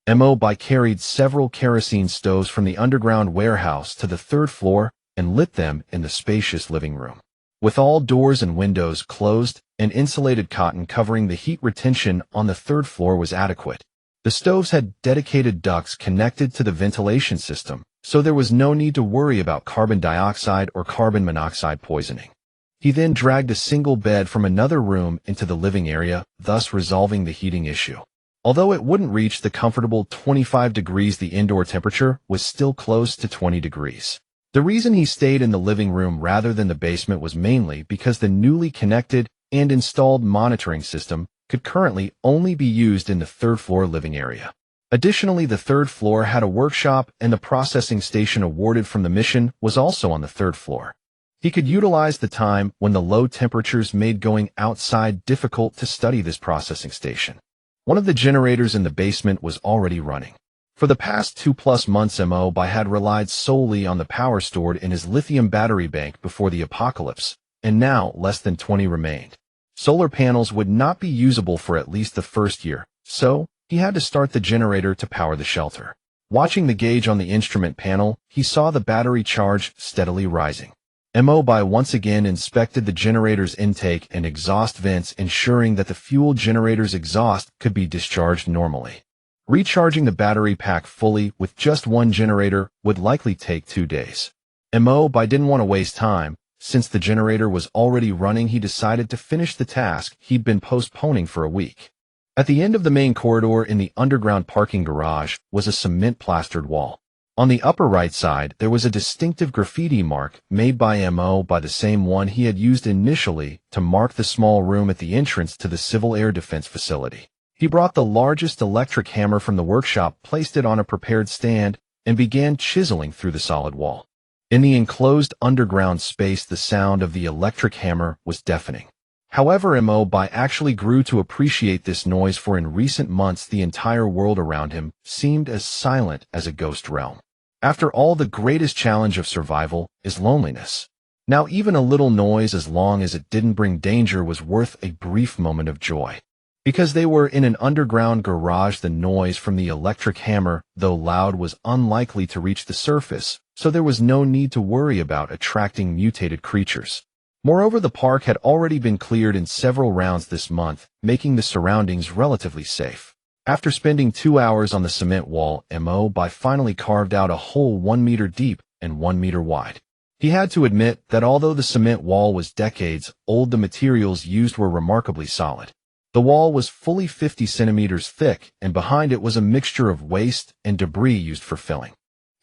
Mo Bai carried several kerosene stoves from the underground warehouse to the third floor and lit them in the spacious living room. With all doors and windows closed, and insulated cotton covering the heat retention on the third floor was adequate. The stoves had dedicated ducts connected to the ventilation system, so there was no need to worry about carbon dioxide or carbon monoxide poisoning. He then dragged a single bed from another room into the living area, thus resolving the heating issue. Although it wouldn't reach the comfortable 25 degrees, the indoor temperature was still close to 20 degrees. The reason he stayed in the living room rather than the basement was mainly because the newly connected and installed monitoring system could currently only be used in the third-floor living area. Additionally, the third floor had a workshop, and the processing station awarded from the mission was also on the third floor. He could utilize the time when the low temperatures made going outside difficult to study this processing station. One of the generators in the basement was already running. For the past 2+ months, Mo Bai had relied solely on the power stored in his lithium battery bank before the apocalypse, and now less than 20 remained. Solar panels would not be usable for at least the first year, so he had to start the generator to power the shelter. Watching the gauge on the instrument panel, he saw the battery charge steadily rising. Mo Bai once again inspected the generator's intake and exhaust vents, ensuring that the fuel generator's exhaust could be discharged normally. Recharging the battery pack fully with just one generator would likely take 2 days. Mo Bai didn't want to waste time. Since the generator was already running, he decided to finish the task he'd been postponing for a week. At the end of the main corridor in the underground parking garage was a cement-plastered wall. On the upper right side, there was a distinctive graffiti mark made by Mo Bai, the same one he had used initially to mark the small room at the entrance to the Civil Air Defense facility. He brought the largest electric hammer from the workshop, placed it on a prepared stand, and began chiseling through the solid wall. In the enclosed underground space, the sound of the electric hammer was deafening. However, Mo Bai actually grew to appreciate this noise, for in recent months the entire world around him seemed as silent as a ghost realm. After all, the greatest challenge of survival is loneliness. Now even a little noise, as long as it didn't bring danger, was worth a brief moment of joy. Because they were in an underground garage, the noise from the electric hammer, though loud, was unlikely to reach the surface, so there was no need to worry about attracting mutated creatures. Moreover, the park had already been cleared in several rounds this month, making the surroundings relatively safe. After spending 2 hours on the cement wall, Mo Bai finally carved out a hole 1 meter deep and 1 meter wide. He had to admit that although the cement wall was decades old, the materials used were remarkably solid. The wall was fully 50 centimeters thick, and behind it was a mixture of waste and debris used for filling.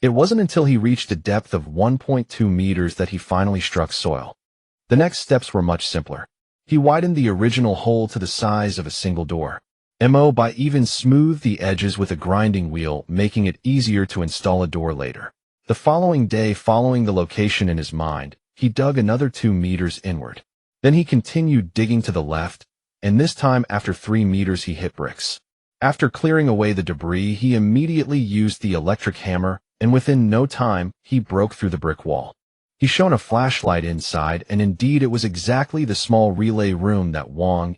It wasn't until he reached a depth of 1.2 meters that he finally struck soil. The next steps were much simpler. He widened the original hole to the size of a single door. Mo Bai even smoothed the edges with a grinding wheel, making it easier to install a door later. The following day, following the location in his mind, he dug another 2 meters inward. Then he continued digging to the left, and this time after 3 meters he hit bricks. After clearing away the debris, he immediately used the electric hammer, and within no time, he broke through the brick wall. He shone a flashlight inside, and indeed it was exactly the small relay room that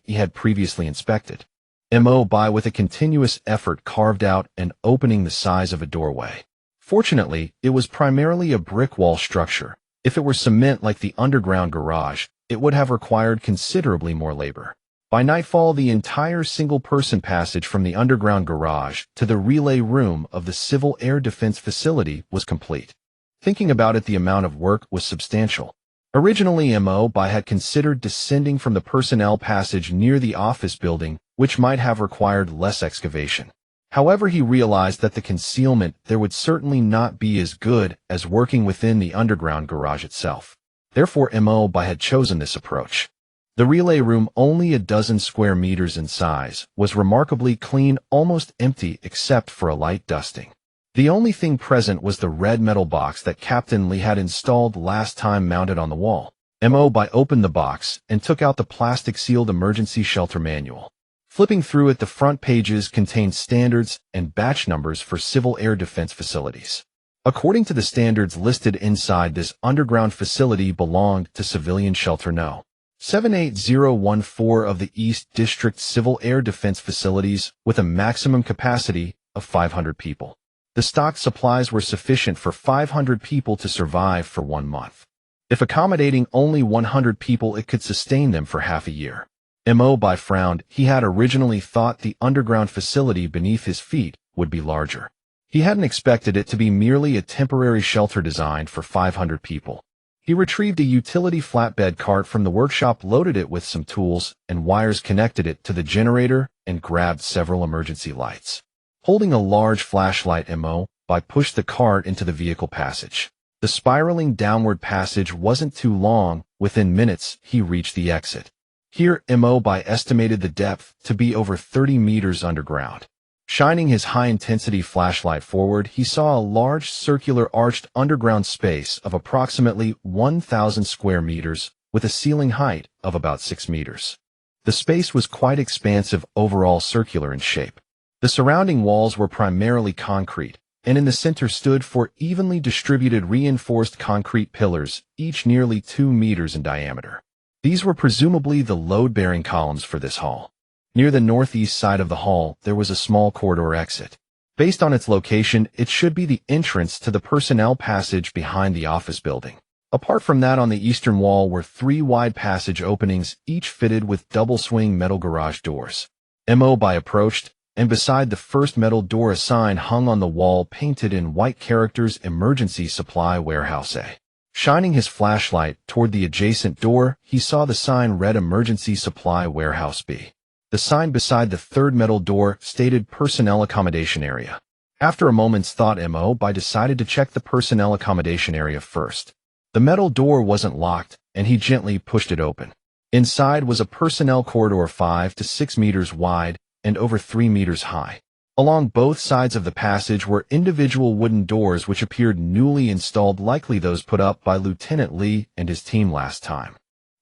he had previously inspected. Mo Bai, with a continuous effort, carved out an opening the size of a doorway. Fortunately, it was primarily a brick wall structure. If it were cement like the underground garage, it would have required considerably more labor. By nightfall, the entire single-person passage from the underground garage to the relay room of the Civil Air Defense Facility was complete. Thinking about it, the amount of work was substantial. Originally, Mo Bai had considered descending from the personnel passage near the office building, which might have required less excavation. However, he realized that the concealment there would certainly not be as good as working within the underground garage itself. Therefore, Mo Bai had chosen this approach. The relay room, only a dozen square meters in size, was remarkably clean, almost empty except for a light dusting. The only thing present was the red metal box that Captain Lee had installed last time, mounted on the wall. Mo Bai opened the box and took out the plastic-sealed emergency shelter manual. Flipping through it, the front pages contained standards and batch numbers for civil air defense facilities. According to the standards listed inside, this underground facility belonged to Civilian Shelter No. 78014 of the East District Civil Air Defense Facilities, with a maximum capacity of 500 people. The stock supplies were sufficient for 500 people to survive for 1 month. If accommodating only 100 people, it could sustain them for half a year. Mo Bai frowned. He had originally thought the underground facility beneath his feet would be larger. He hadn't expected it to be merely a temporary shelter designed for 500 people. He retrieved a utility flatbed cart from the workshop, loaded it with some tools and wires, connected it to the generator, and grabbed several emergency lights. Holding a large flashlight, Mo Bai pushed the cart into the vehicle passage. The spiraling downward passage wasn't too long. Within minutes, he reached the exit. Here, Mo Bai estimated the depth to be over 30 meters underground. Shining his high-intensity flashlight forward, he saw a large circular arched underground space of approximately 1,000 square meters, with a ceiling height of about 6 meters. The space was quite expansive, overall circular in shape. The surrounding walls were primarily concrete, and in the center stood 4 evenly distributed reinforced concrete pillars, each nearly 2 meters in diameter. These were presumably the load-bearing columns for this hall. Near the northeast side of the hall, there was a small corridor exit. Based on its location, it should be the entrance to the personnel passage behind the office building. Apart from that, on the eastern wall were 3 wide passage openings, each fitted with double-swing metal garage doors. Mo Bai approached, and beside the first metal door, a sign hung on the wall painted in white characters: Emergency Supply Warehouse A. Shining his flashlight toward the adjacent door, he saw the sign read Emergency Supply Warehouse B. The sign beside the third metal door stated Personnel Accommodation Area. After a moment's thought, Mo Bai decided to check the personnel accommodation area first. The metal door wasn't locked, and he gently pushed it open. Inside was a personnel corridor 5 to 6 meters wide and over 3 meters high. Along both sides of the passage were individual wooden doors which appeared newly installed, likely those put up by Lieutenant Lee and his team last time.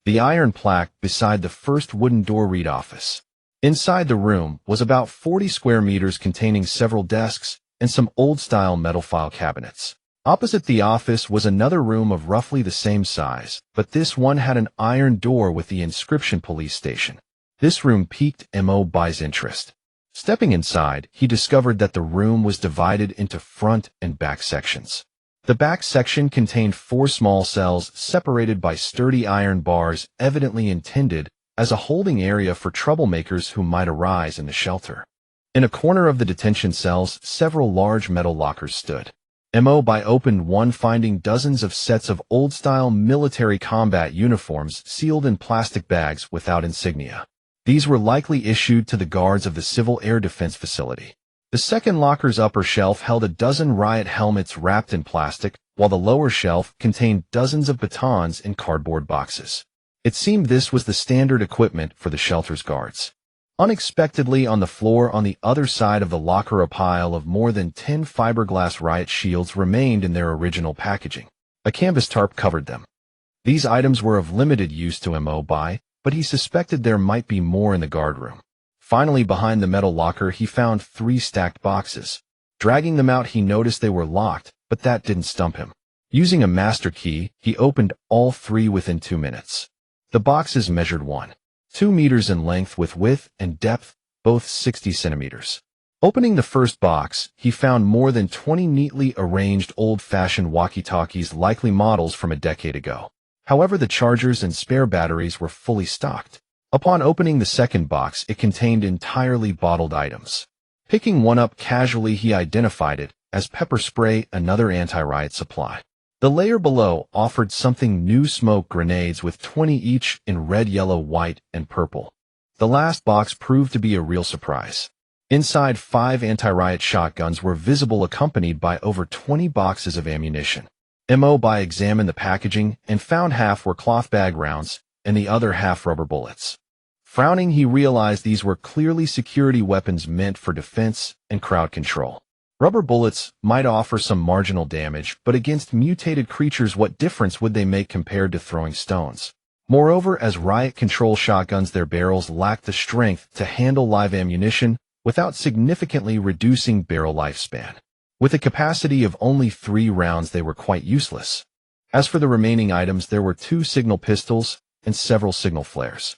The iron plaque beside the first wooden door read Office. Inside the room was about 40 square meters, containing several desks and some old-style metal file cabinets. Opposite the office was another room of roughly the same size, but this one had an iron door with the inscription Police Station. This room piqued Mo Bai's interest. Stepping inside, he discovered that the room was divided into front and back sections. The back section contained 4 small cells separated by sturdy iron bars, evidently intended as a holding area for troublemakers who might arise in the shelter. In a corner of the detention cells, several large metal lockers stood. Mo Bai opened one, finding dozens of sets of old-style military combat uniforms sealed in plastic bags without insignia. These were likely issued to the guards of the Civil Air Defense Facility. The second locker's upper shelf held a dozen riot helmets wrapped in plastic, while the lower shelf contained dozens of batons in cardboard boxes. It seemed this was the standard equipment for the shelter's guards. Unexpectedly, on the floor on the other side of the locker, a pile of more than 10 fiberglass riot shields remained in their original packaging. A canvas tarp covered them. These items were of limited use to Mo Bai, but he suspected there might be more in the guard room. Finally, behind the metal locker, he found 3 stacked boxes. Dragging them out, he noticed they were locked, but that didn't stump him. Using a master key, he opened all 3 within 2 minutes. The boxes measured 1.2 meters in length with width and depth, both 60 centimeters. Opening the first box, he found more than 20 neatly arranged old-fashioned walkie-talkies, likely models from a decade ago. However, the chargers and spare batteries were fully stocked. Upon opening the second box, it contained entirely bottled items. Picking one up casually, he identified it as pepper spray, another anti-riot supply. The layer below offered something new: smoke grenades with 20 each in red, yellow, white, and purple. The last box proved to be a real surprise. Inside, 5 anti-riot shotguns were visible, accompanied by over 20 boxes of ammunition. Mo Bai examined the packaging and found half were cloth bag rounds and the other half rubber bullets. Frowning, he realized these were clearly security weapons meant for defense and crowd control. Rubber bullets might offer some marginal damage, but against mutated creatures, what difference would they make compared to throwing stones? Moreover, as riot control shotguns, their barrels lacked the strength to handle live ammunition without significantly reducing barrel lifespan. With a capacity of only 3 rounds, they were quite useless. As for the remaining items, there were 2 signal pistols and several signal flares.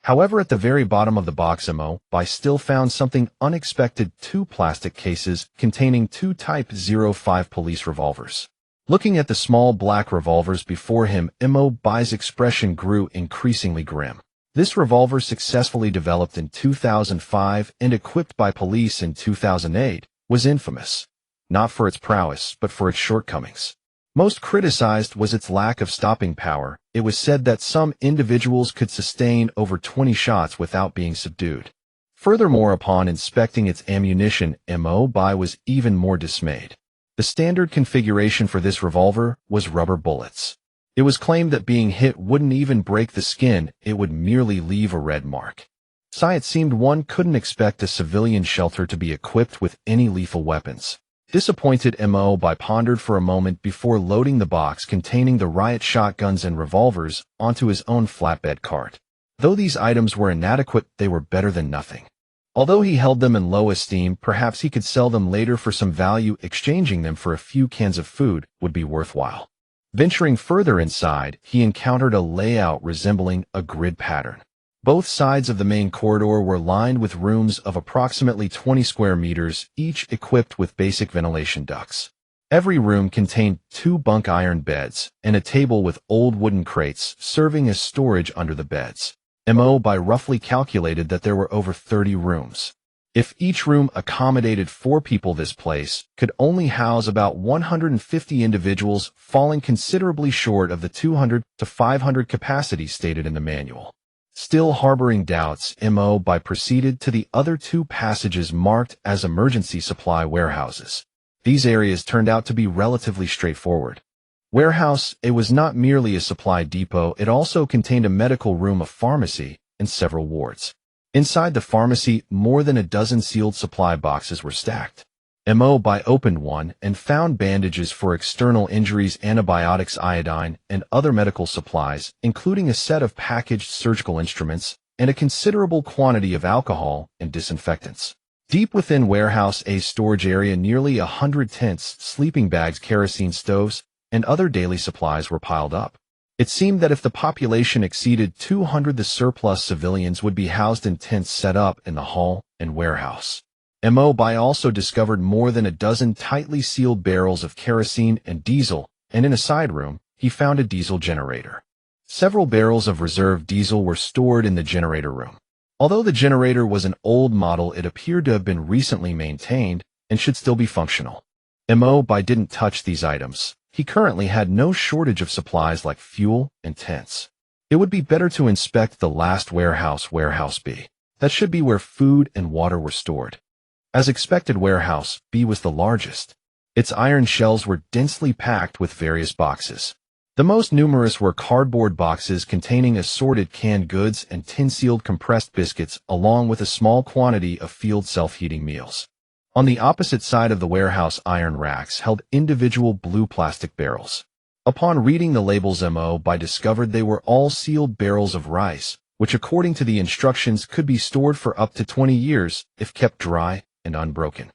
However, at the very bottom of the box, Mo Bai still found something unexpected: 2 plastic cases containing 2 Type 05 police revolvers. Looking at the small black revolvers before him, Mo Bai's expression grew increasingly grim. This revolver, successfully developed in 2005 and equipped by police in 2008, was infamous, not for its prowess, but for its shortcomings. Most criticized was its lack of stopping power. It was said that some individuals could sustain over 20 shots without being subdued. Furthermore, upon inspecting its ammunition, Mo Bai was even more dismayed. The standard configuration for this revolver was rubber bullets. It was claimed that being hit wouldn't even break the skin, it would merely leave a red mark. It seemed one couldn't expect a civilian shelter to be equipped with any lethal weapons. Disappointed, Mo Bai pondered for a moment before loading the box containing the riot shotguns and revolvers onto his own flatbed cart. Though these items were inadequate, they were better than nothing. Although he held them in low esteem, perhaps he could sell them later for some value. Exchanging them for a few cans of food would be worthwhile. Venturing further inside, he encountered a layout resembling a grid pattern. Both sides of the main corridor were lined with rooms of approximately 20 square meters, each equipped with basic ventilation ducts. Every room contained 2 bunk iron beds and a table with old wooden crates serving as storage under the beds. Mo Bai roughly calculated that there were over 30 rooms. If each room accommodated 4 people, this place could only house about 150 individuals, falling considerably short of the 200 to 500 capacity stated in the manual. Still harboring doubts, Mo Bai proceeded to the other 2 passages marked as emergency supply warehouses. These areas turned out to be relatively straightforward. Warehouse A was not merely a supply depot, it also contained a medical room, a pharmacy, and several wards. Inside the pharmacy, more than a dozen sealed supply boxes were stacked. Mo Bai opened one and found bandages for external injuries, antibiotics, iodine, and other medical supplies, including a set of packaged surgical instruments and a considerable quantity of alcohol and disinfectants. Deep within Warehouse A's storage area, nearly 100 tents, sleeping bags, kerosene stoves, and other daily supplies were piled up. It seemed that if the population exceeded 200, the surplus civilians would be housed in tents set up in the hall and warehouse. Mo Bai also discovered more than a dozen tightly sealed barrels of kerosene and diesel, and in a side room, he found a diesel generator. Several barrels of reserve diesel were stored in the generator room. Although the generator was an old model, it appeared to have been recently maintained and should still be functional. Mo Bai didn't touch these items. He currently had no shortage of supplies like fuel and tents. It would be better to inspect the last warehouse B. That should be where food and water were stored. As expected, warehouse B was the largest. Its iron shelves were densely packed with various boxes. The most numerous were cardboard boxes containing assorted canned goods and tin-sealed compressed biscuits, along with a small quantity of field self-heating meals. On the opposite side of the warehouse, iron racks held individual blue plastic barrels. Upon reading the labels, Mo Bai discovered they were all sealed barrels of rice, which according to the instructions could be stored for up to 20 years if kept dry and unbroken.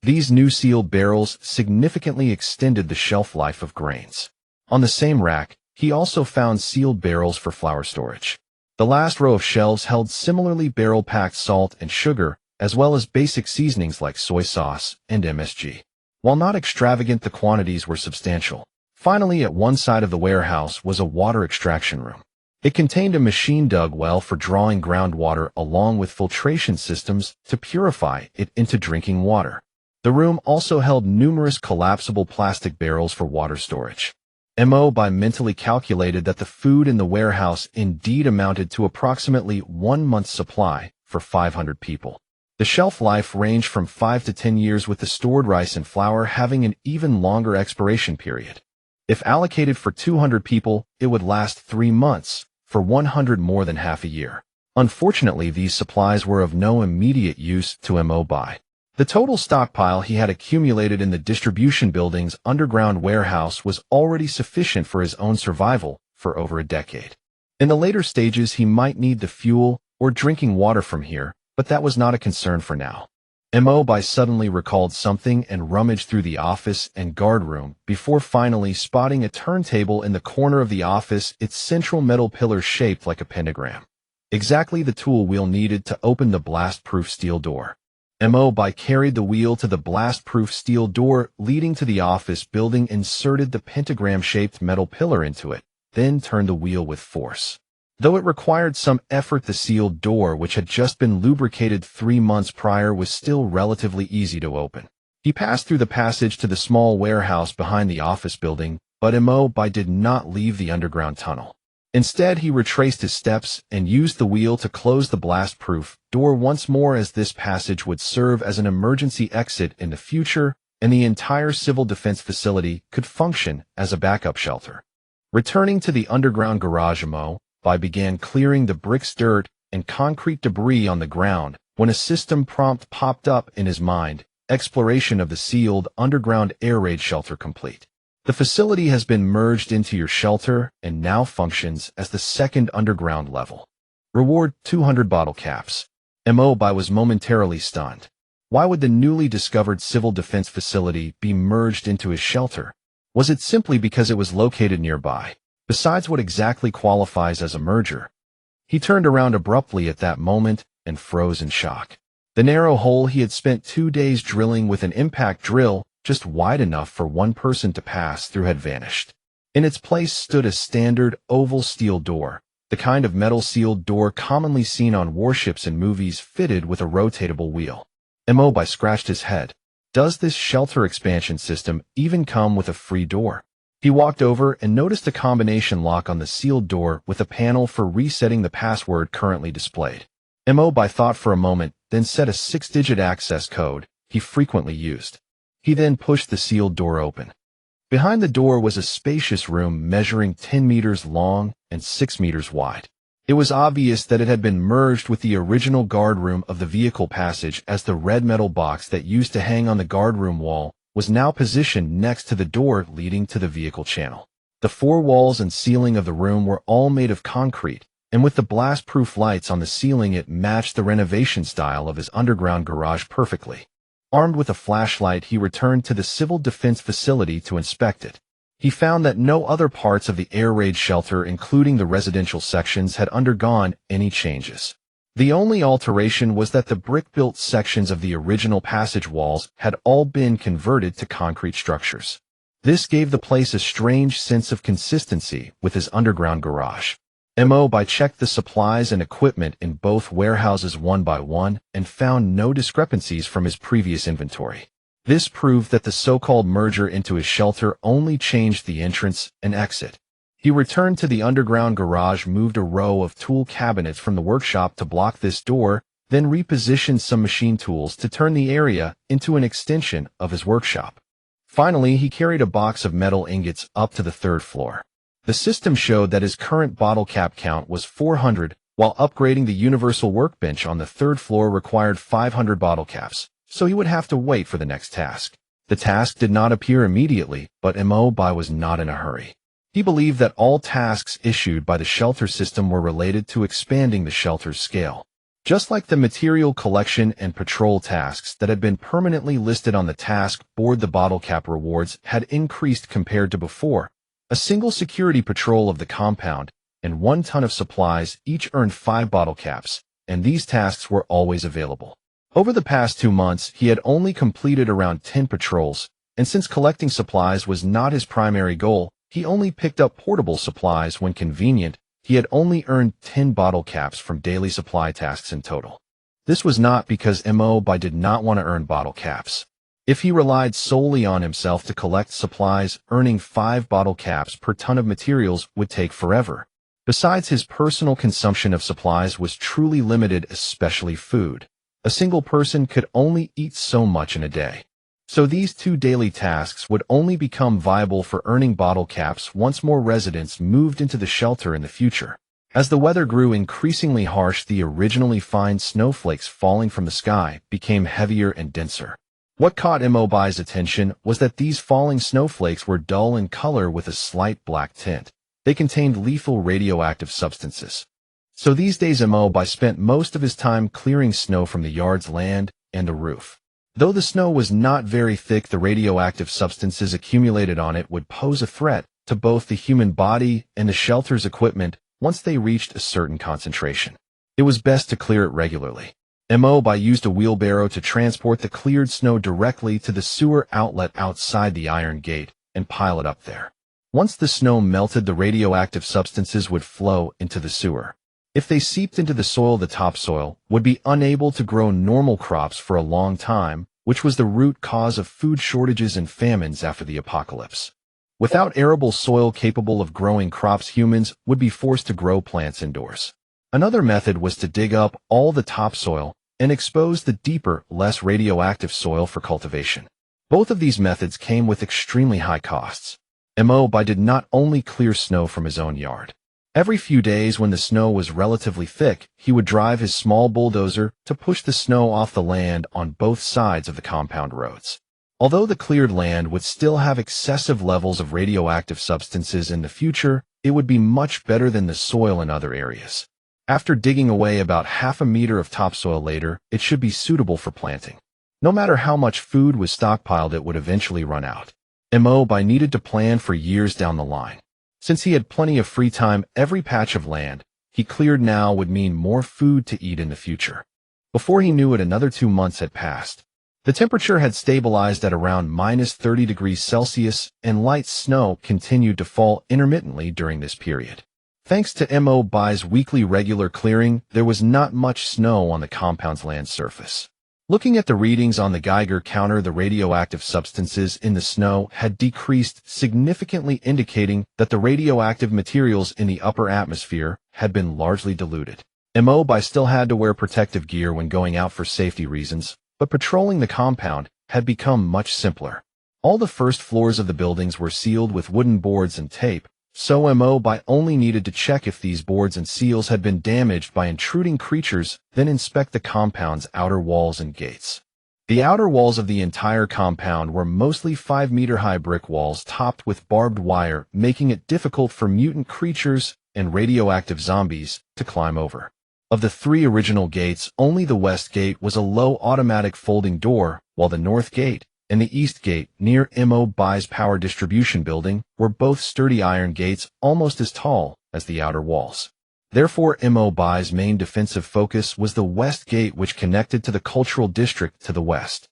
These new sealed barrels significantly extended the shelf life of grains. On the same rack, he also found sealed barrels for flour storage. The last row of shelves held similarly barrel-packed salt and sugar, as well as basic seasonings like soy sauce and MSG. While not extravagant, the quantities were substantial. Finally, at one side of the warehouse was a water extraction room. It contained a machine-dug well for drawing groundwater along with filtration systems to purify it into drinking water. The room also held numerous collapsible plastic barrels for water storage. Mo Bai mentally calculated that the food in the warehouse indeed amounted to approximately 1 month's supply for 500 people. The shelf life ranged from 5 to 10 years, with the stored rice and flour having an even longer expiration period. If allocated for 200 people, it would last 3 months, for 100 more than half a year. Unfortunately, these supplies were of no immediate use to Mo Bai. The total stockpile he had accumulated in the distribution building's underground warehouse was already sufficient for his own survival for over a decade. In the later stages, he might need the fuel or drinking water from here, but that was not a concern for now. Mo Bai suddenly recalled something and rummaged through the office and guard room before finally spotting a turntable in the corner of the office, its central metal pillar shaped like a pentagram. Exactly the tool wheel needed to open the blast-proof steel door. Mo Bai carried the wheel to the blast-proof steel door leading to the office building, inserted the pentagram-shaped metal pillar into it, then turned the wheel with force. Though it required some effort, the sealed door, which had just been lubricated 3 months prior, was still relatively easy to open. He passed through the passage to the small warehouse behind the office building, but Mo Bai did not leave the underground tunnel. Instead, he retraced his steps and used the wheel to close the blast-proof door once more, as this passage would serve as an emergency exit in the future, and the entire civil defense facility could function as a backup shelter. Returning to the underground garage, Mo Bai began clearing the bricks, dirt, and concrete debris on the ground when a system prompt popped up in his mind: exploration of the sealed underground air raid shelter complete. The facility has been merged into your shelter and now functions as the second underground level. Reward 200 bottle caps. Mo Bai was momentarily stunned. Why would the newly discovered civil defense facility be merged into his shelter? Was it simply because it was located nearby? Besides, what exactly qualifies as a merger? He turned around abruptly at that moment and froze in shock. The narrow hole he had spent 2 days drilling with an impact drill, just wide enough for one person to pass through, had vanished. In its place stood a standard oval steel door, the kind of metal sealed door commonly seen on warships and movies, fitted with a rotatable wheel. Mo Bai scratched his head. Does this shelter expansion system even come with a free door? He walked over and noticed a combination lock on the sealed door with a panel for resetting the password currently displayed. Mo Bai thought for a moment, then set a 6-digit access code he frequently used. He then pushed the sealed door open. Behind the door was a spacious room measuring 10 meters long and 6 meters wide. It was obvious that it had been merged with the original guard room of the vehicle passage, as the red metal box that used to hang on the guard room wall was now positioned next to the door leading to the vehicle channel. The 4 walls and ceiling of the room were all made of concrete, and with the blast-proof lights on the ceiling, it matched the renovation style of his underground garage perfectly. Armed with a flashlight, he returned to the civil defense facility to inspect it. He found that no other parts of the air raid shelter, including the residential sections, had undergone any changes. The only alteration was that the brick-built sections of the original passage walls had all been converted to concrete structures. This gave the place a strange sense of consistency with his underground garage. Mo Bai checked the supplies and equipment in both warehouses one by one and found no discrepancies from his previous inventory. This proved that the so-called merger into his shelter only changed the entrance and exit. He returned to the underground garage, moved a row of tool cabinets from the workshop to block this door, then repositioned some machine tools to turn the area into an extension of his workshop. Finally, he carried a box of metal ingots up to the third floor. The system showed that his current bottle cap count was 400, while upgrading the universal workbench on the third floor required 500 bottle caps, so he would have to wait for the next task. The task did not appear immediately, but Mo Bai was not in a hurry. He believed that all tasks issued by the shelter system were related to expanding the shelter's scale. Just like the material collection and patrol tasks that had been permanently listed on the task board, the bottle cap rewards had increased compared to before. A single security patrol of the compound and 1 ton of supplies each earned 5 bottle caps, and these tasks were always available. Over the past 2 months, he had only completed around 10 patrols, and since collecting supplies was not his primary goal, he only picked up portable supplies when convenient. He had only earned 10 bottle caps from daily supply tasks in total. This was not because Mo Bai did not want to earn bottle caps. If he relied solely on himself to collect supplies, earning 5 bottle caps per ton of materials would take forever. Besides, his personal consumption of supplies was truly limited, especially food. A single person could only eat so much in a day. So these 2 daily tasks would only become viable for earning bottle caps once more residents moved into the shelter in the future. As the weather grew increasingly harsh, the originally fine snowflakes falling from the sky became heavier and denser. What caught Mo Bai's attention was that these falling snowflakes were dull in color with a slight black tint. They contained lethal radioactive substances. So these days Mo Bai spent most of his time clearing snow from the yard's land and the roof. Though the snow was not very thick, the radioactive substances accumulated on it would pose a threat to both the human body and the shelter's equipment once they reached a certain concentration. It was best to clear it regularly. Mo Bai used a wheelbarrow to transport the cleared snow directly to the sewer outlet outside the iron gate and pile it up there. Once the snow melted, the radioactive substances would flow into the sewer. If they seeped into the soil, the topsoil would be unable to grow normal crops for a long time, which was the root cause of food shortages and famines after the apocalypse. Without arable soil capable of growing crops, humans would be forced to grow plants indoors. Another method was to dig up all the topsoil and expose the deeper, less radioactive soil for cultivation. Both of these methods came with extremely high costs. Mo Bai did not only clear snow from his own yard. Every few days, when the snow was relatively thick, he would drive his small bulldozer to push the snow off the land on both sides of the compound roads. Although the cleared land would still have excessive levels of radioactive substances in the future, it would be much better than the soil in other areas. After digging away about half a meter of topsoil later, it should be suitable for planting. No matter how much food was stockpiled, it would eventually run out. Mo Bai needed to plan for years down the line. Since he had plenty of free time, every patch of land he cleared now would mean more food to eat in the future. Before he knew it, another 2 months had passed. The temperature had stabilized at around -30 degrees Celsius, and light snow continued to fall intermittently during this period. Thanks to Mo Bai's weekly regular clearing, there was not much snow on the compound's land surface. Looking at the readings on the Geiger counter, the radioactive substances in the snow had decreased significantly, indicating that the radioactive materials in the upper atmosphere had been largely diluted. Mo Bai still had to wear protective gear when going out for safety reasons, but patrolling the compound had become much simpler. All the first floors of the buildings were sealed with wooden boards and tape, so Mo Bai only needed to check if these boards and seals had been damaged by intruding creatures, then inspect the compound's outer walls and gates. The outer walls of the entire compound were mostly 5-meter-high brick walls topped with barbed wire, making it difficult for mutant creatures and radioactive zombies to climb over. Of the 3 original gates, only the west gate was a low automatic folding door, while the north gate and the east gate, near Mo Bai's power distribution building, were both sturdy iron gates almost as tall as the outer walls. Therefore, Mo Bai's main defensive focus was the West Gate, which connected to the cultural district to the west.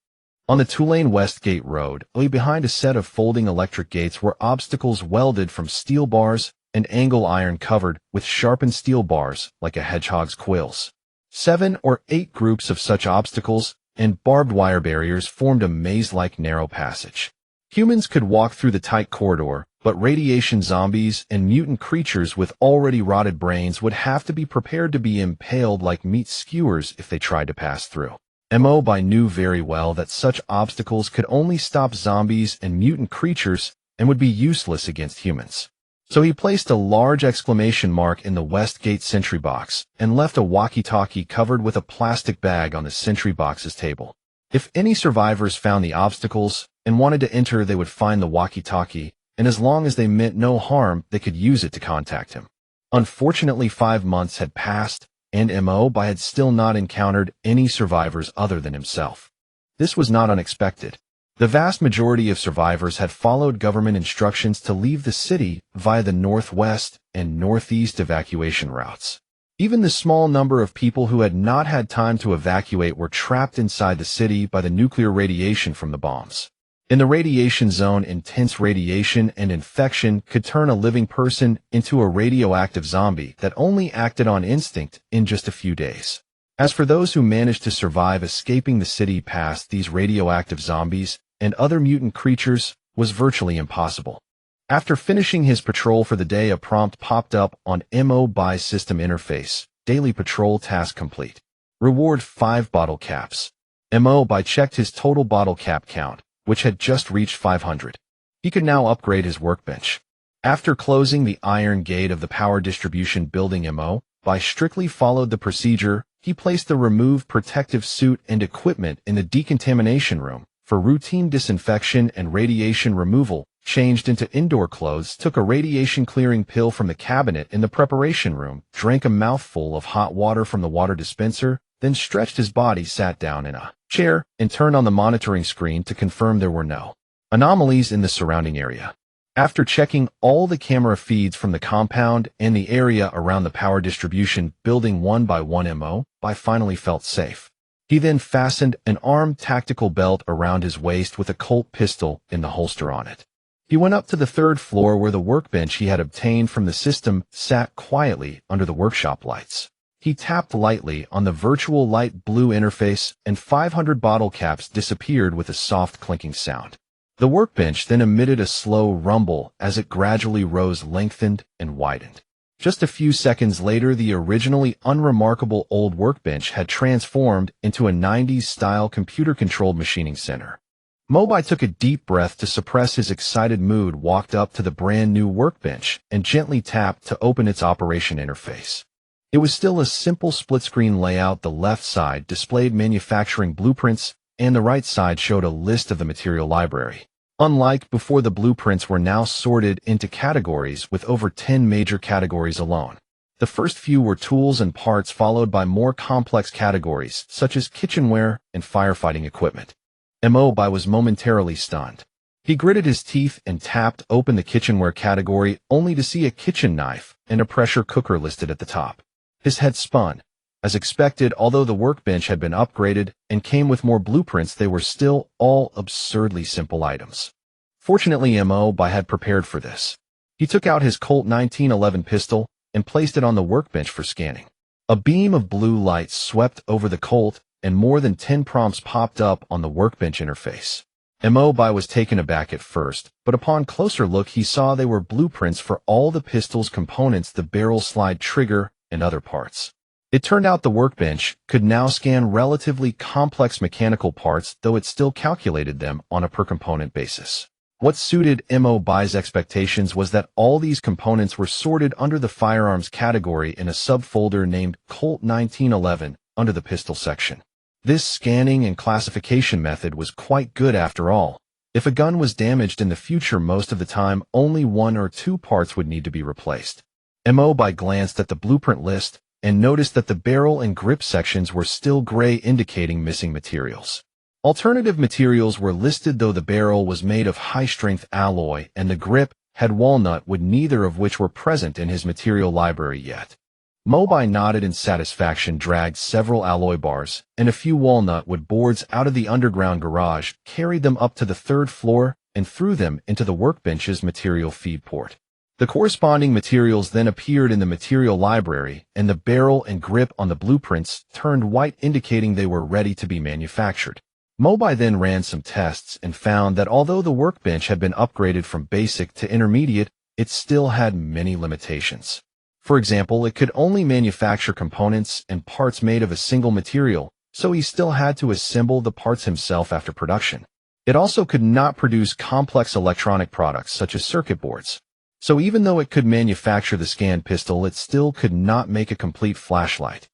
On the two-lane West Gate Road, behind a set of folding electric gates were obstacles welded from steel bars and angle iron covered with sharpened steel bars like a hedgehog's quills. 7 or 8 groups of such obstacles and barbed wire barriers formed a maze-like narrow passage. Humans could walk through the tight corridor, but radiation zombies and mutant creatures with already rotted brains would have to be prepared to be impaled like meat skewers if they tried to pass through. Mo Bai knew very well that such obstacles could only stop zombies and mutant creatures and would be useless against humans. So he placed a large exclamation mark in the West Gate sentry box and left a walkie-talkie covered with a plastic bag on the sentry box's table. If any survivors found the obstacles and wanted to enter, they would find the walkie-talkie, and as long as they meant no harm, they could use it to contact him. Unfortunately, 5 months had passed, and Mo Bai had still not encountered any survivors other than himself. This was not unexpected. The vast majority of survivors had followed government instructions to leave the city via the northwest and northeast evacuation routes. Even the small number of people who had not had time to evacuate were trapped inside the city by the nuclear radiation from the bombs. In the radiation zone, intense radiation and infection could turn a living person into a radioactive zombie that only acted on instinct in just a few days. As for those who managed to survive escaping the city past these radioactive zombies and other mutant creatures was virtually impossible. After finishing his patrol for the day, a prompt popped up on Mo Bai's system interface. Daily patrol task complete. Reward 5 bottle caps. Mo Bai checked his total bottle cap count, which had just reached 500. He could now upgrade his workbench. After closing the iron gate of the power distribution building, Mo Bai strictly followed the procedure. He placed the removed protective suit and equipment in the decontamination room for routine disinfection and radiation removal, changed into indoor clothes, took a radiation-clearing pill from the cabinet in the preparation room, drank a mouthful of hot water from the water dispenser, then stretched his body, sat down in a chair, and turned on the monitoring screen to confirm there were no anomalies in the surrounding area. After checking all the camera feeds from the compound and the area around the power distribution building one by one, Mo Bai finally felt safe. He then fastened an armed tactical belt around his waist with a Colt pistol in the holster on it. He went up to the 3rd floor where the workbench he had obtained from the system sat quietly under the workshop lights. He tapped lightly on the virtual light blue interface and 500 bottle caps disappeared with a soft clinking sound. The workbench then emitted a slow rumble as it gradually rose, lengthened, and widened. Just a few seconds later, the originally unremarkable old workbench had transformed into a 90s-style computer-controlled machining center. Mo Bai took a deep breath to suppress his excited mood, walked up to the brand-new workbench, and gently tapped to open its operation interface. It was still a simple split-screen layout. The left side displayed manufacturing blueprints, and the right side showed a list of the material library. Unlike before, the blueprints were now sorted into categories with over 10 major categories alone. The first few were tools and parts, followed by more complex categories such as kitchenware and firefighting equipment. Mo Bai was momentarily stunned. He gritted his teeth and tapped open the kitchenware category, only to see a kitchen knife and a pressure cooker listed at the top. His head spun. As expected, although the workbench had been upgraded and came with more blueprints, they were still all absurdly simple items. Fortunately, Mo Bai had prepared for this. He took out his Colt 1911 pistol and placed it on the workbench for scanning. A beam of blue light swept over the Colt, and more than 10 prompts popped up on the workbench interface. Mo Bai was taken aback at first, but upon closer look he saw they were blueprints for all the pistol's components, the barrel, slide, trigger, and other parts. It turned out the workbench could now scan relatively complex mechanical parts, though it still calculated them on a per-component basis. What suited Mo Bai's expectations was that all these components were sorted under the firearms category in a subfolder named Colt 1911 under the pistol section. This scanning and classification method was quite good after all. If a gun was damaged in the future, most of the time only 1 or 2 parts would need to be replaced. Mo Bai glanced at the blueprint list and noticed that the barrel and grip sections were still gray, indicating missing materials. Alternative materials were listed, though the barrel was made of high-strength alloy and the grip had walnut wood, neither of which were present in his material library yet. Mo Bai nodded in satisfaction, dragged several alloy bars and a few walnut wood boards out of the underground garage, carried them up to the third floor, and threw them into the workbench's material feed port. The corresponding materials then appeared in the material library, and the barrel and grip on the blueprints turned white, indicating they were ready to be manufactured. Mo Bai then ran some tests and found that although the workbench had been upgraded from basic to intermediate, it still had many limitations. For example, it could only manufacture components and parts made of a single material, so he still had to assemble the parts himself after production. It also could not produce complex electronic products such as circuit boards. So even though it could manufacture the scan pistol, it still could not make a complete flashlight.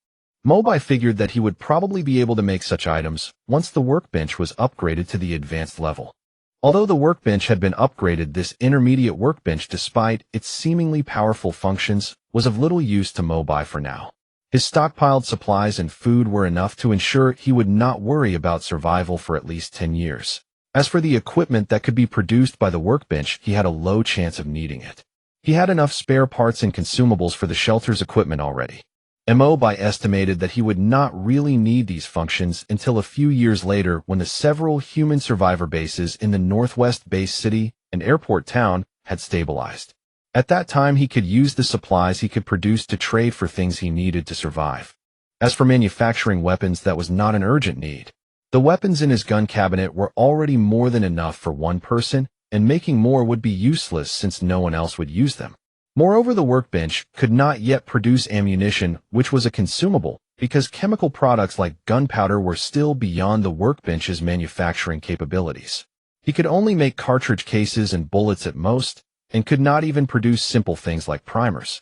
Mo Bai figured that he would probably be able to make such items once the workbench was upgraded to the advanced level. Although the workbench had been upgraded, this intermediate workbench, despite its seemingly powerful functions, was of little use to Mo Bai for now. His stockpiled supplies and food were enough to ensure he would not worry about survival for at least 10 years. As for the equipment that could be produced by the workbench, he had a low chance of needing it. He had enough spare parts and consumables for the shelter's equipment already. Mo Bai estimated that he would not really need these functions until a few years later, when the several human survivor bases in the northwest base city and airport town had stabilized. At that time, he could use the supplies he could produce to trade for things he needed to survive. As for manufacturing weapons, that was not an urgent need. The weapons in his gun cabinet were already more than enough for one person, and making more would be useless since no one else would use them. Moreover, the workbench could not yet produce ammunition, which was a consumable, because chemical products like gunpowder were still beyond the workbench's manufacturing capabilities. He could only make cartridge cases and bullets at most, and could not even produce simple things like primers.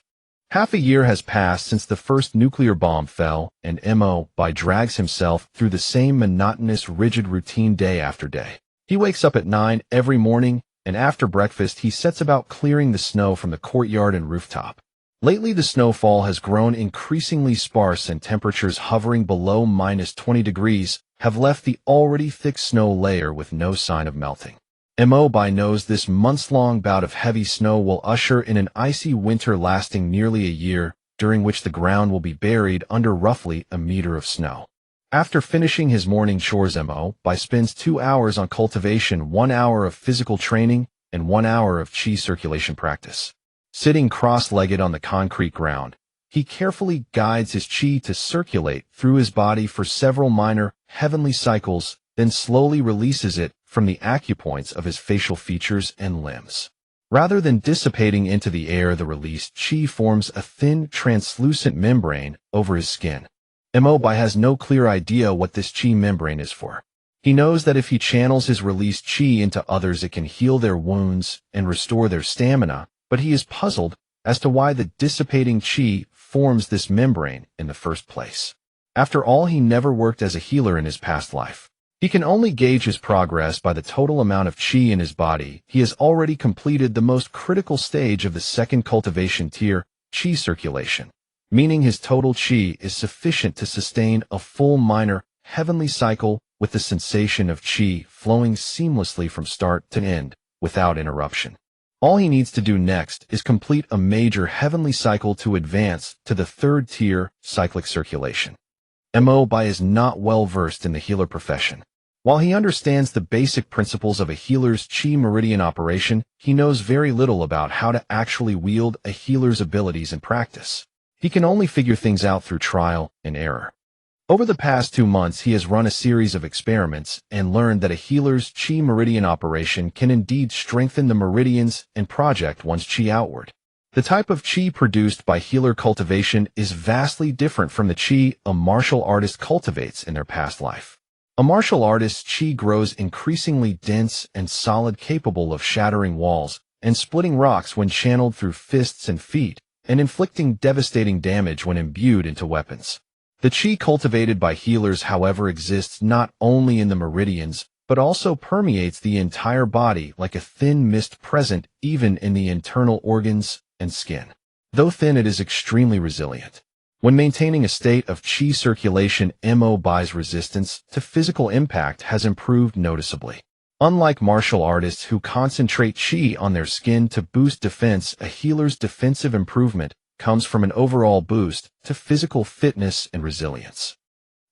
Half a year has passed since the first nuclear bomb fell, and Mo Bai drags himself through the same monotonous, rigid routine day after day. He wakes up at 9 every morning, and after breakfast he sets about clearing the snow from the courtyard and rooftop. Lately, the snowfall has grown increasingly sparse, and temperatures hovering below -20 degrees have left the already thick snow layer with no sign of melting. Mo Bai knows this months-long bout of heavy snow will usher in an icy winter lasting nearly a year, during which the ground will be buried under roughly a meter of snow. After finishing his morning chores, Mo Bai spends 2 hours on cultivation, 1 hour of physical training, and 1 hour of chi circulation practice. Sitting cross-legged on the concrete ground, he carefully guides his chi to circulate through his body for several minor, heavenly cycles, then slowly releases it from the acupoints of his facial features and limbs. Rather than dissipating into the air, the released chi forms a thin, translucent membrane over his skin. Mo Bai has no clear idea what this chi membrane is for. He knows that if he channels his released chi into others, it can heal their wounds and restore their stamina, but he is puzzled as to why the dissipating chi forms this membrane in the first place. After all, he never worked as a healer in his past life. He can only gauge his progress by the total amount of chi in his body. He has already completed the most critical stage of the second cultivation tier, chi circulation, meaning his total chi is sufficient to sustain a full minor, heavenly cycle with the sensation of chi flowing seamlessly from start to end without interruption. All he needs to do next is complete a major heavenly cycle to advance to the third tier, cyclic circulation. Mo Bai is not well versed in the healer profession. While he understands the basic principles of a healer's chi meridian operation, he knows very little about how to actually wield a healer's abilities in practice. He can only figure things out through trial and error. Over the past 2 months, he has run a series of experiments and learned that a healer's chi meridian operation can indeed strengthen the meridians and project one's chi outward. The type of chi produced by healer cultivation is vastly different from the chi a martial artist cultivates in their past life. A martial artist's chi grows increasingly dense and solid, capable of shattering walls and splitting rocks when channeled through fists and feet, and inflicting devastating damage when imbued into weapons. The chi cultivated by healers, however, exists not only in the meridians, but also permeates the entire body like a thin mist, present even in the internal organs and skin. Though thin, it is extremely resilient. When maintaining a state of chi circulation, Mo Bai's resistance to physical impact has improved noticeably. Unlike martial artists who concentrate chi on their skin to boost defense, a healer's defensive improvement comes from an overall boost to physical fitness and resilience.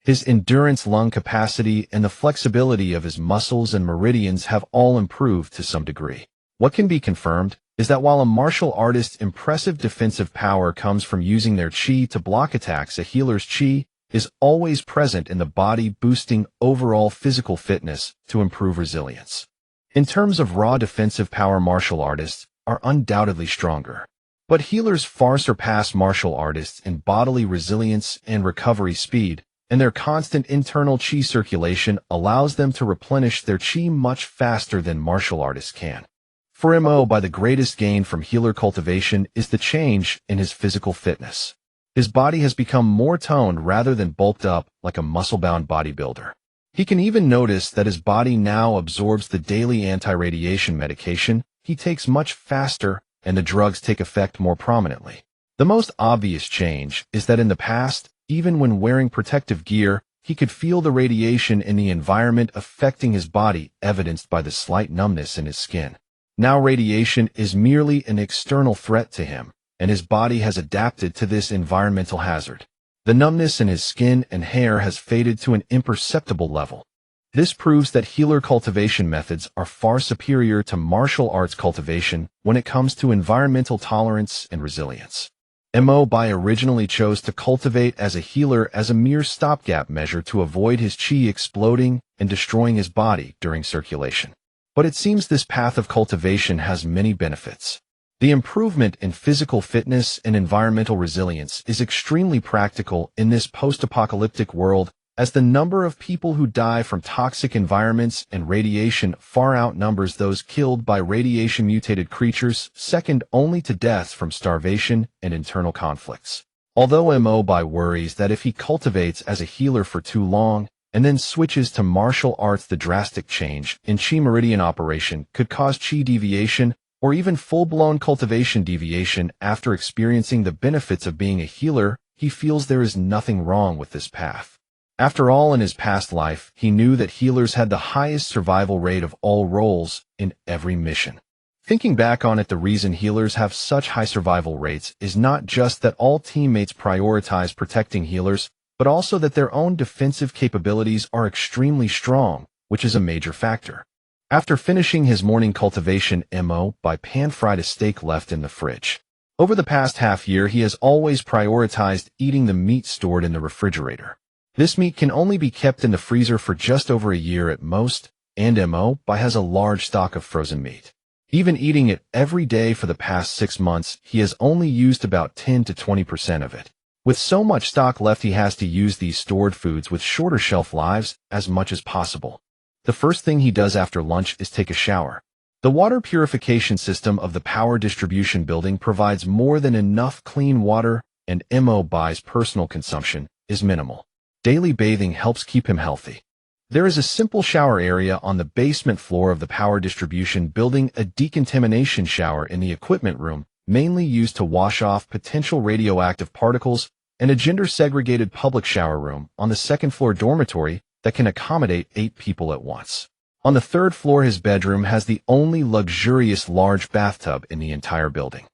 His endurance, lung capacity, and the flexibility of his muscles and meridians have all improved to some degree. What can be confirmed is that while a martial artist's impressive defensive power comes from using their chi to block attacks, a healer's chi is always present in the body, boosting overall physical fitness to improve resilience. In terms of raw defensive power, martial artists are undoubtedly stronger. But healers far surpass martial artists in bodily resilience and recovery speed, and their constant internal chi circulation allows them to replenish their chi much faster than martial artists can. For Mo Bai, the greatest gain from healer cultivation is the change in his physical fitness. His body has become more toned rather than bulked up like a muscle-bound bodybuilder. He can even notice that his body now absorbs the daily anti-radiation medication he takes much faster, and the drugs take effect more prominently. The most obvious change is that in the past, even when wearing protective gear, he could feel the radiation in the environment affecting his body, evidenced by the slight numbness in his skin. Now radiation is merely an external threat to him, and his body has adapted to this environmental hazard. The numbness in his skin and hair has faded to an imperceptible level. This proves that healer cultivation methods are far superior to martial arts cultivation when it comes to environmental tolerance and resilience. Mo Bai originally chose to cultivate as a healer as a mere stopgap measure to avoid his chi exploding and destroying his body during circulation. But it seems this path of cultivation has many benefits. The improvement in physical fitness and environmental resilience is extremely practical in this post-apocalyptic world, as the number of people who die from toxic environments and radiation far outnumbers those killed by radiation-mutated creatures, second only to deaths from starvation and internal conflicts. Although Mo Bai worries that if he cultivates as a healer for too long and then switches to martial arts, the drastic change in chi meridian operation could cause chi deviation or even full-blown cultivation deviation. After experiencing the benefits of being a healer, he feels there is nothing wrong with this path. After all, in his past life, he knew that healers had the highest survival rate of all roles in every mission. Thinking back on it, the reason healers have such high survival rates is not just that all teammates prioritize protecting healers, but also that their own defensive capabilities are extremely strong, which is a major factor. After finishing his morning cultivation, Mo Bai pan-fried a steak left in the fridge. Over the past half year, he has always prioritized eating the meat stored in the refrigerator. This meat can only be kept in the freezer for just over a year at most, and Mo Bai has a large stock of frozen meat. Even eating it every day for the past 6 months, he has only used about 10 to 20% of it. With so much stock left, he has to use these stored foods with shorter shelf lives as much as possible. The first thing he does after lunch is take a shower. The water purification system of the power distribution building provides more than enough clean water, and Mo Bai's personal consumption is minimal. Daily bathing helps keep him healthy. There is a simple shower area on the basement floor of the power distribution building, a decontamination shower in the equipment room, mainly used to wash off potential radioactive particles, and a gender-segregated public shower room on the second-floor dormitory that can accommodate 8 people at once. On the 3rd floor, his bedroom has the only luxurious large bathtub in the entire building.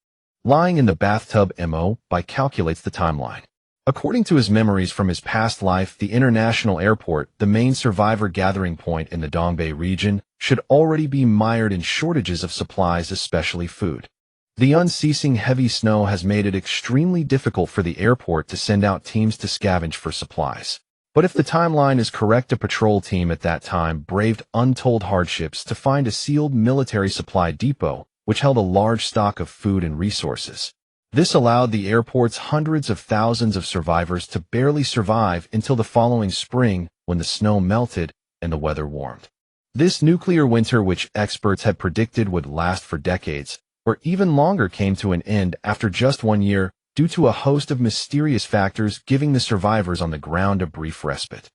Lying in the bathtub, Mo Bai calculates the timeline. According to his memories from his past life, the international airport, the main survivor gathering point in the Dongbei region, should already be mired in shortages of supplies, especially food. The unceasing heavy snow has made it extremely difficult for the airport to send out teams to scavenge for supplies. But if the timeline is correct, a patrol team at that time braved untold hardships to find a sealed military supply depot, which held a large stock of food and resources. This allowed the airport's hundreds of thousands of survivors to barely survive until the following spring, when the snow melted and the weather warmed. This nuclear winter, which experts had predicted would last for decades, or even longer, came to an end after just 1 year, due to a host of mysterious factors, giving the survivors on the ground a brief respite.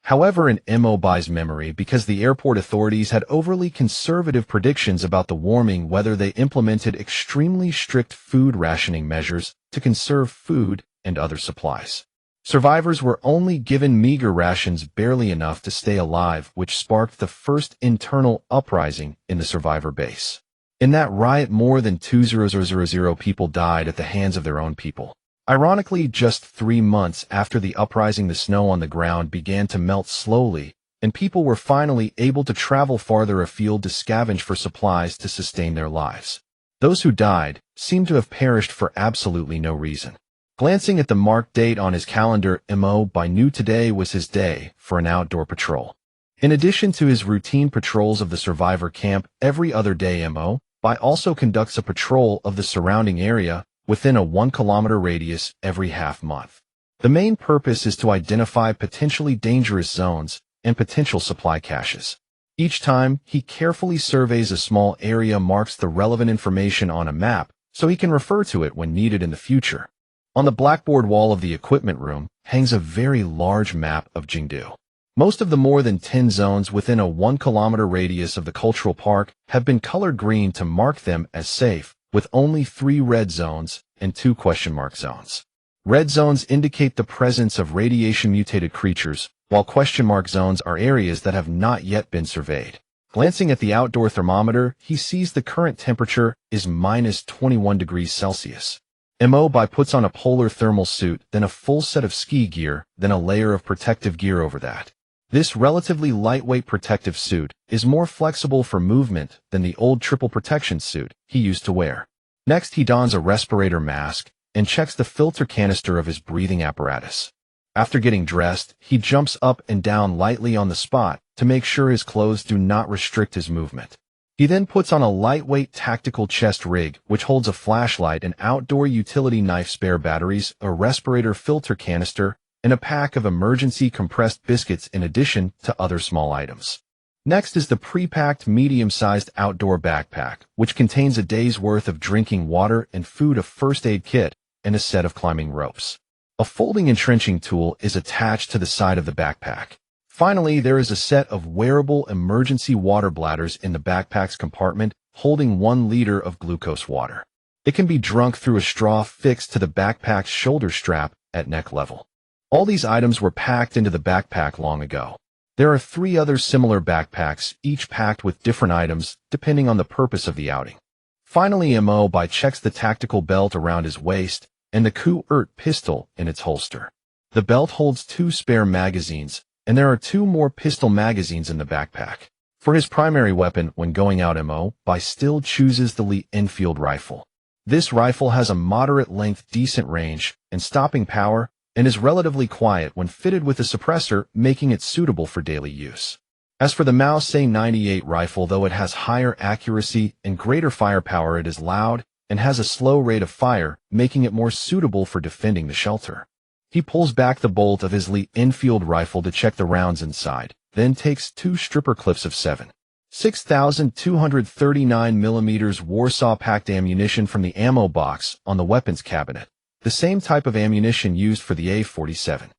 However, in Mo Bai's memory, because the airport authorities had overly conservative predictions about the warming weather, they implemented extremely strict food rationing measures to conserve food and other supplies. Survivors were only given meager rations, barely enough to stay alive, which sparked the first internal uprising in the survivor base. In that riot, more than 2,000 people died at the hands of their own people. Ironically, just 3 months after the uprising, the snow on the ground began to melt slowly, and people were finally able to travel farther afield to scavenge for supplies to sustain their lives. Those who died seemed to have perished for absolutely no reason. Glancing at the marked date on his calendar, Mo Bai knew today was his day for an outdoor patrol. In addition to his routine patrols of the survivor camp every other day, Mo Bai also conducts a patrol of the surrounding area within a 1-kilometer radius every half month. The main purpose is to identify potentially dangerous zones and potential supply caches. Each time, he carefully surveys a small area, marks the relevant information on a map so he can refer to it when needed in the future. On the blackboard wall of the equipment room hangs a very large map of Jingdu. Most of the more than 10 zones within a 1-kilometer radius of the cultural park have been colored green to mark them as safe, with only 3 red zones and 2 question mark zones. Red zones indicate the presence of radiation-mutated creatures, while question mark zones are areas that have not yet been surveyed. Glancing at the outdoor thermometer, he sees the current temperature is minus 21 degrees Celsius. Mo Bai puts on a polar thermal suit, then a full set of ski gear, then a layer of protective gear over that. This relatively lightweight protective suit is more flexible for movement than the old triple protection suit he used to wear. Next, he dons a respirator mask and checks the filter canister of his breathing apparatus. After getting dressed, he jumps up and down lightly on the spot to make sure his clothes do not restrict his movement. He then puts on a lightweight tactical chest rig, which holds a flashlight, an outdoor utility knife, spare batteries, a respirator filter canister, and a pack of emergency compressed biscuits in addition to other small items. Next is the pre-packed medium-sized outdoor backpack, which contains a day's worth of drinking water and food, a first aid kit, and a set of climbing ropes. A folding entrenching tool is attached to the side of the backpack. Finally, there is a set of wearable emergency water bladders in the backpack's compartment, holding 1 liter of glucose water. It can be drunk through a straw fixed to the backpack's shoulder strap at neck level. All these items were packed into the backpack long ago. There are 3 other similar backpacks, each packed with different items, depending on the purpose of the outing. Finally, Mo Bai checks the tactical belt around his waist and the Ku-ert pistol in its holster. The belt holds 2 spare magazines, and there are 2 more pistol magazines in the backpack. For his primary weapon when going out, Mo Bai still chooses the Lee Enfield rifle. This rifle has a moderate length, decent range, and stopping power, and is relatively quiet when fitted with a suppressor, making it suitable for daily use. As for the Mo Bai 98 rifle, though it has higher accuracy and greater firepower, it is loud and has a slow rate of fire, making it more suitable for defending the shelter. He pulls back the bolt of his Lee Enfield rifle to check the rounds inside, then takes 2 stripper clips of 6,239mm Warsaw packed ammunition from the ammo box on the weapons cabinet, the same type of ammunition used for the A-47.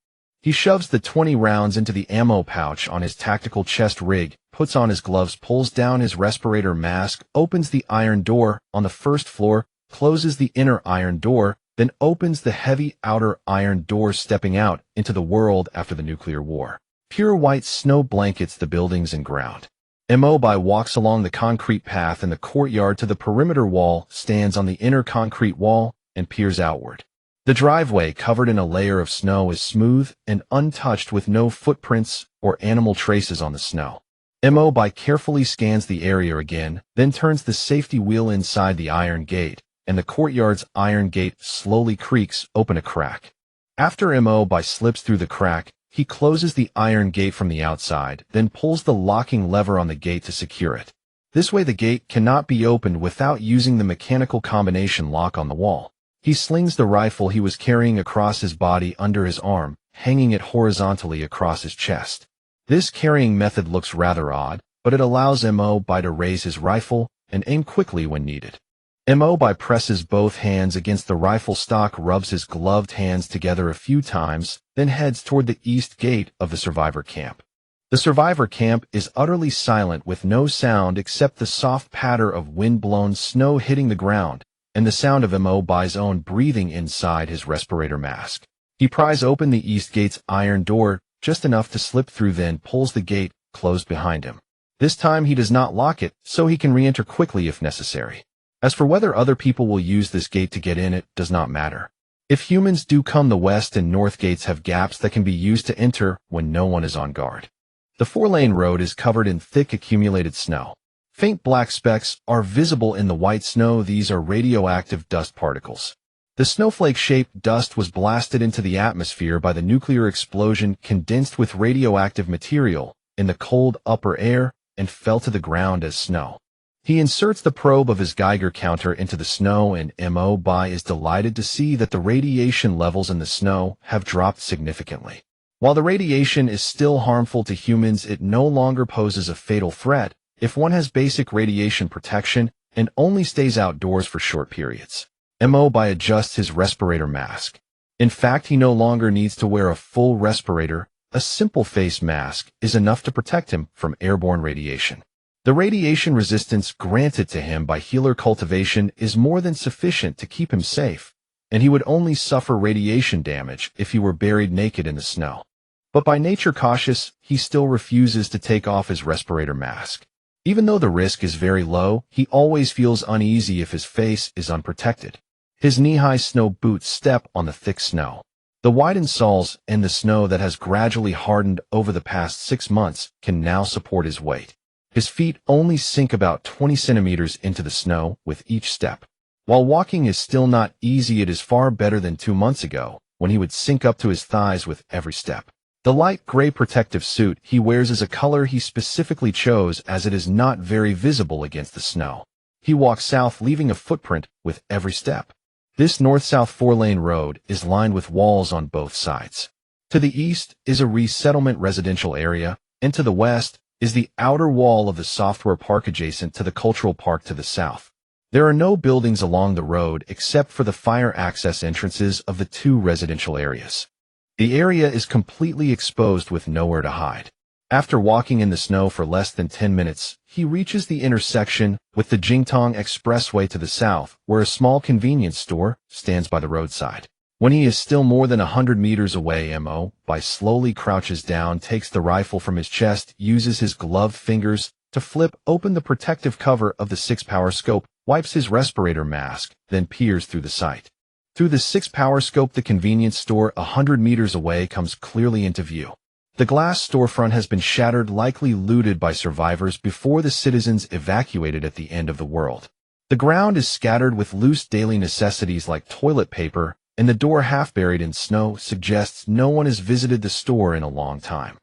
He shoves the 20 rounds into the ammo pouch on his tactical chest rig, puts on his gloves, pulls down his respirator mask, opens the iron door on the first floor, closes the inner iron door, then opens the heavy outer iron door, stepping out into the world after the nuclear war. Pure white snow blankets the buildings and ground. Mo Bai walks along the concrete path in the courtyard to the perimeter wall, stands on the inner concrete wall, and peers outward. The driveway, covered in a layer of snow, is smooth and untouched with no footprints or animal traces on the snow. Mo Bai carefully scans the area again, then turns the safety wheel inside the iron gate, and the courtyard's iron gate slowly creaks open a crack. After Mo Bai slips through the crack, he closes the iron gate from the outside, then pulls the locking lever on the gate to secure it. This way the gate cannot be opened without using the mechanical combination lock on the wall. He slings the rifle he was carrying across his body under his arm, hanging it horizontally across his chest. This carrying method looks rather odd, but it allows Mo Bai to raise his rifle and aim quickly when needed. Mo Bai presses both hands against the rifle stock, rubs his gloved hands together a few times, then heads toward the east gate of the survivor camp. The survivor camp is utterly silent, with no sound except the soft patter of wind-blown snow hitting the ground, and the sound of Mo Bai's own breathing inside his respirator mask. He pries open the east gate's iron door just enough to slip through, then pulls the gate closed behind him. This time he does not lock it, so he can re-enter quickly if necessary. As for whether other people will use this gate to get in, it does not matter. If humans do come, the west and north gates have gaps that can be used to enter when no one is on guard. The 4-lane road is covered in thick accumulated snow. Faint black specks are visible in the white snow. These are radioactive dust particles. The snowflake-shaped dust was blasted into the atmosphere by the nuclear explosion, condensed with radioactive material in the cold upper air, and fell to the ground as snow. He inserts the probe of his Geiger counter into the snow, and Mo Bai is delighted to see that the radiation levels in the snow have dropped significantly. While the radiation is still harmful to humans, it no longer poses a fatal threat if one has basic radiation protection and only stays outdoors for short periods. Mo Bai adjusts his respirator mask. In fact, he no longer needs to wear a full respirator. A simple face mask is enough to protect him from airborne radiation. The radiation resistance granted to him by healer cultivation is more than sufficient to keep him safe, and he would only suffer radiation damage if he were buried naked in the snow. But by nature cautious, he still refuses to take off his respirator mask. Even though the risk is very low, he always feels uneasy if his face is unprotected. His knee-high snow boots step on the thick snow. The widened soles and the snow that has gradually hardened over the past 6 months can now support his weight. His feet only sink about 20 centimeters into the snow with each step. While walking is still not easy, it is far better than 2 months ago, when he would sink up to his thighs with every step. The light gray protective suit he wears is a color he specifically chose, as it is not very visible against the snow. He walks south, leaving a footprint with every step. This north-south 4-lane road is lined with walls on both sides. To the east is a resettlement residential area, and to the west is the outer wall of the software park adjacent to the cultural park to the south. There are no buildings along the road except for the fire access entrances of the 2 residential areas. The area is completely exposed with nowhere to hide. After walking in the snow for less than 10 minutes, he reaches the intersection with the Jingtong Expressway to the south, where a small convenience store stands by the roadside. When he is still more than 100 meters away, Mo Bai slowly crouches down, takes the rifle from his chest, uses his gloved fingers to flip open the protective cover of the 6-power scope, wipes his respirator mask, then peers through the sight. Through the 6-power scope, the convenience store 100 meters away comes clearly into view. The glass storefront has been shattered, likely looted by survivors before the citizens evacuated at the end of the world. The ground is scattered with loose daily necessities like toilet paper, and the door, half buried in snow, suggests no one has visited the store in a long time.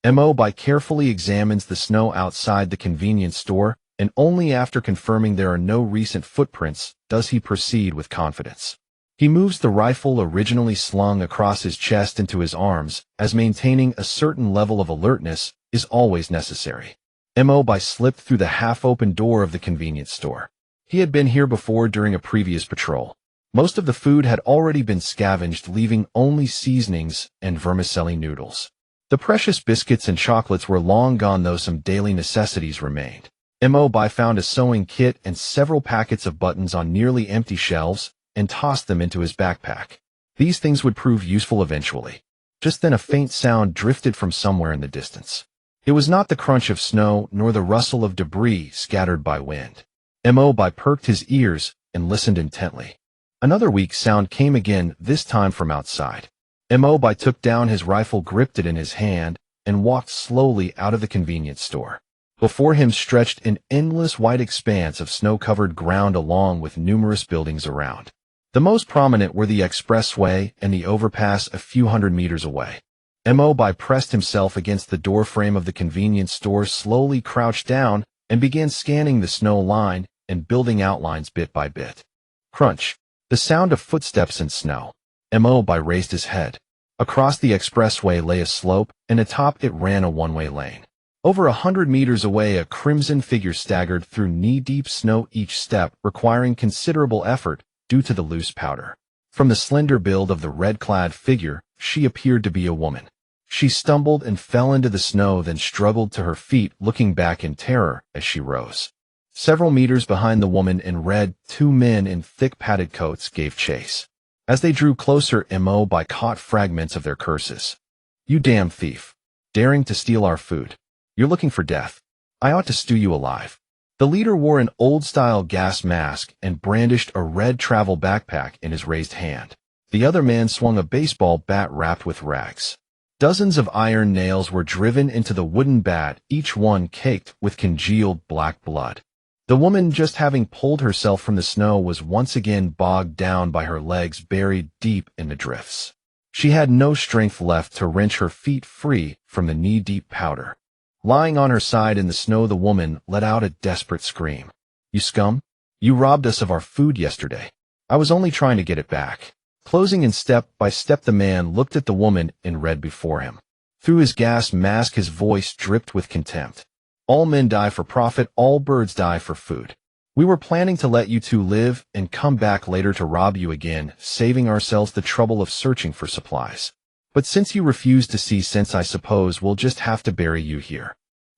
Mo Bai carefully examines the snow outside the convenience store, and only after confirming there are no recent footprints does he proceed with confidence. He moves the rifle originally slung across his chest into his arms, as maintaining a certain level of alertness is always necessary. Mo Bai slipped through the half-open door of the convenience store. He had been here before during a previous patrol. Most of the food had already been scavenged, leaving only seasonings and vermicelli noodles. The precious biscuits and chocolates were long gone, though some daily necessities remained. Mo Bai found a sewing kit and several packets of buttons on nearly empty shelves, and tossed them into his backpack. These things would prove useful eventually. Just then a faint sound drifted from somewhere in the distance. It was not the crunch of snow, nor the rustle of debris scattered by wind. Mo Bai perked his ears and listened intently. Another weak sound came again, this time from outside. Mo Bai took down his rifle, gripped it in his hand, and walked slowly out of the convenience store. Before him stretched an endless white expanse of snow-covered ground, along with numerous buildings around. The most prominent were the expressway and the overpass a few hundred meters away. Mo Bai pressed himself against the doorframe of the convenience store, slowly crouched down, and began scanning the snow line and building outlines bit by bit. Crunch. The sound of footsteps in snow. Mo Bai raised his head. Across the expressway lay a slope, and atop it ran a one-way lane. Over 100 meters away, a crimson figure staggered through knee-deep snow, each step requiring considerable effort due to the loose powder. From the slender build of the red-clad figure, she appeared to be a woman. She stumbled and fell into the snow, then struggled to her feet, looking back in terror as she rose. Several meters behind the woman in red, 2 men in thick padded coats gave chase. As they drew closer, Mo Bai caught fragments of their curses. "You damn thief! Daring to steal our food. You're looking for death. I ought to stew you alive. The leader wore an old-style gas mask and brandished a red travel backpack in his raised hand. The other man swung a baseball bat wrapped with rags. Dozens of iron nails were driven into the wooden bat, each one caked with congealed black blood. The woman, just having pulled herself from the snow, was once again bogged down by her legs buried deep in the drifts. She had no strength left to wrench her feet free from the knee-deep powder. Lying on her side in the snow, the woman let out a desperate scream. "You scum! You robbed us of our food yesterday. I was only trying to get it back." Closing in step by step, the man looked at the woman in red before him. Through his gas mask, his voice dripped with contempt. "All men die for profit, all birds die for food. We were planning to let you two live and come back later to rob you again, saving ourselves the trouble of searching for supplies. But since you refuse to see sense, I suppose we'll just have to bury you here."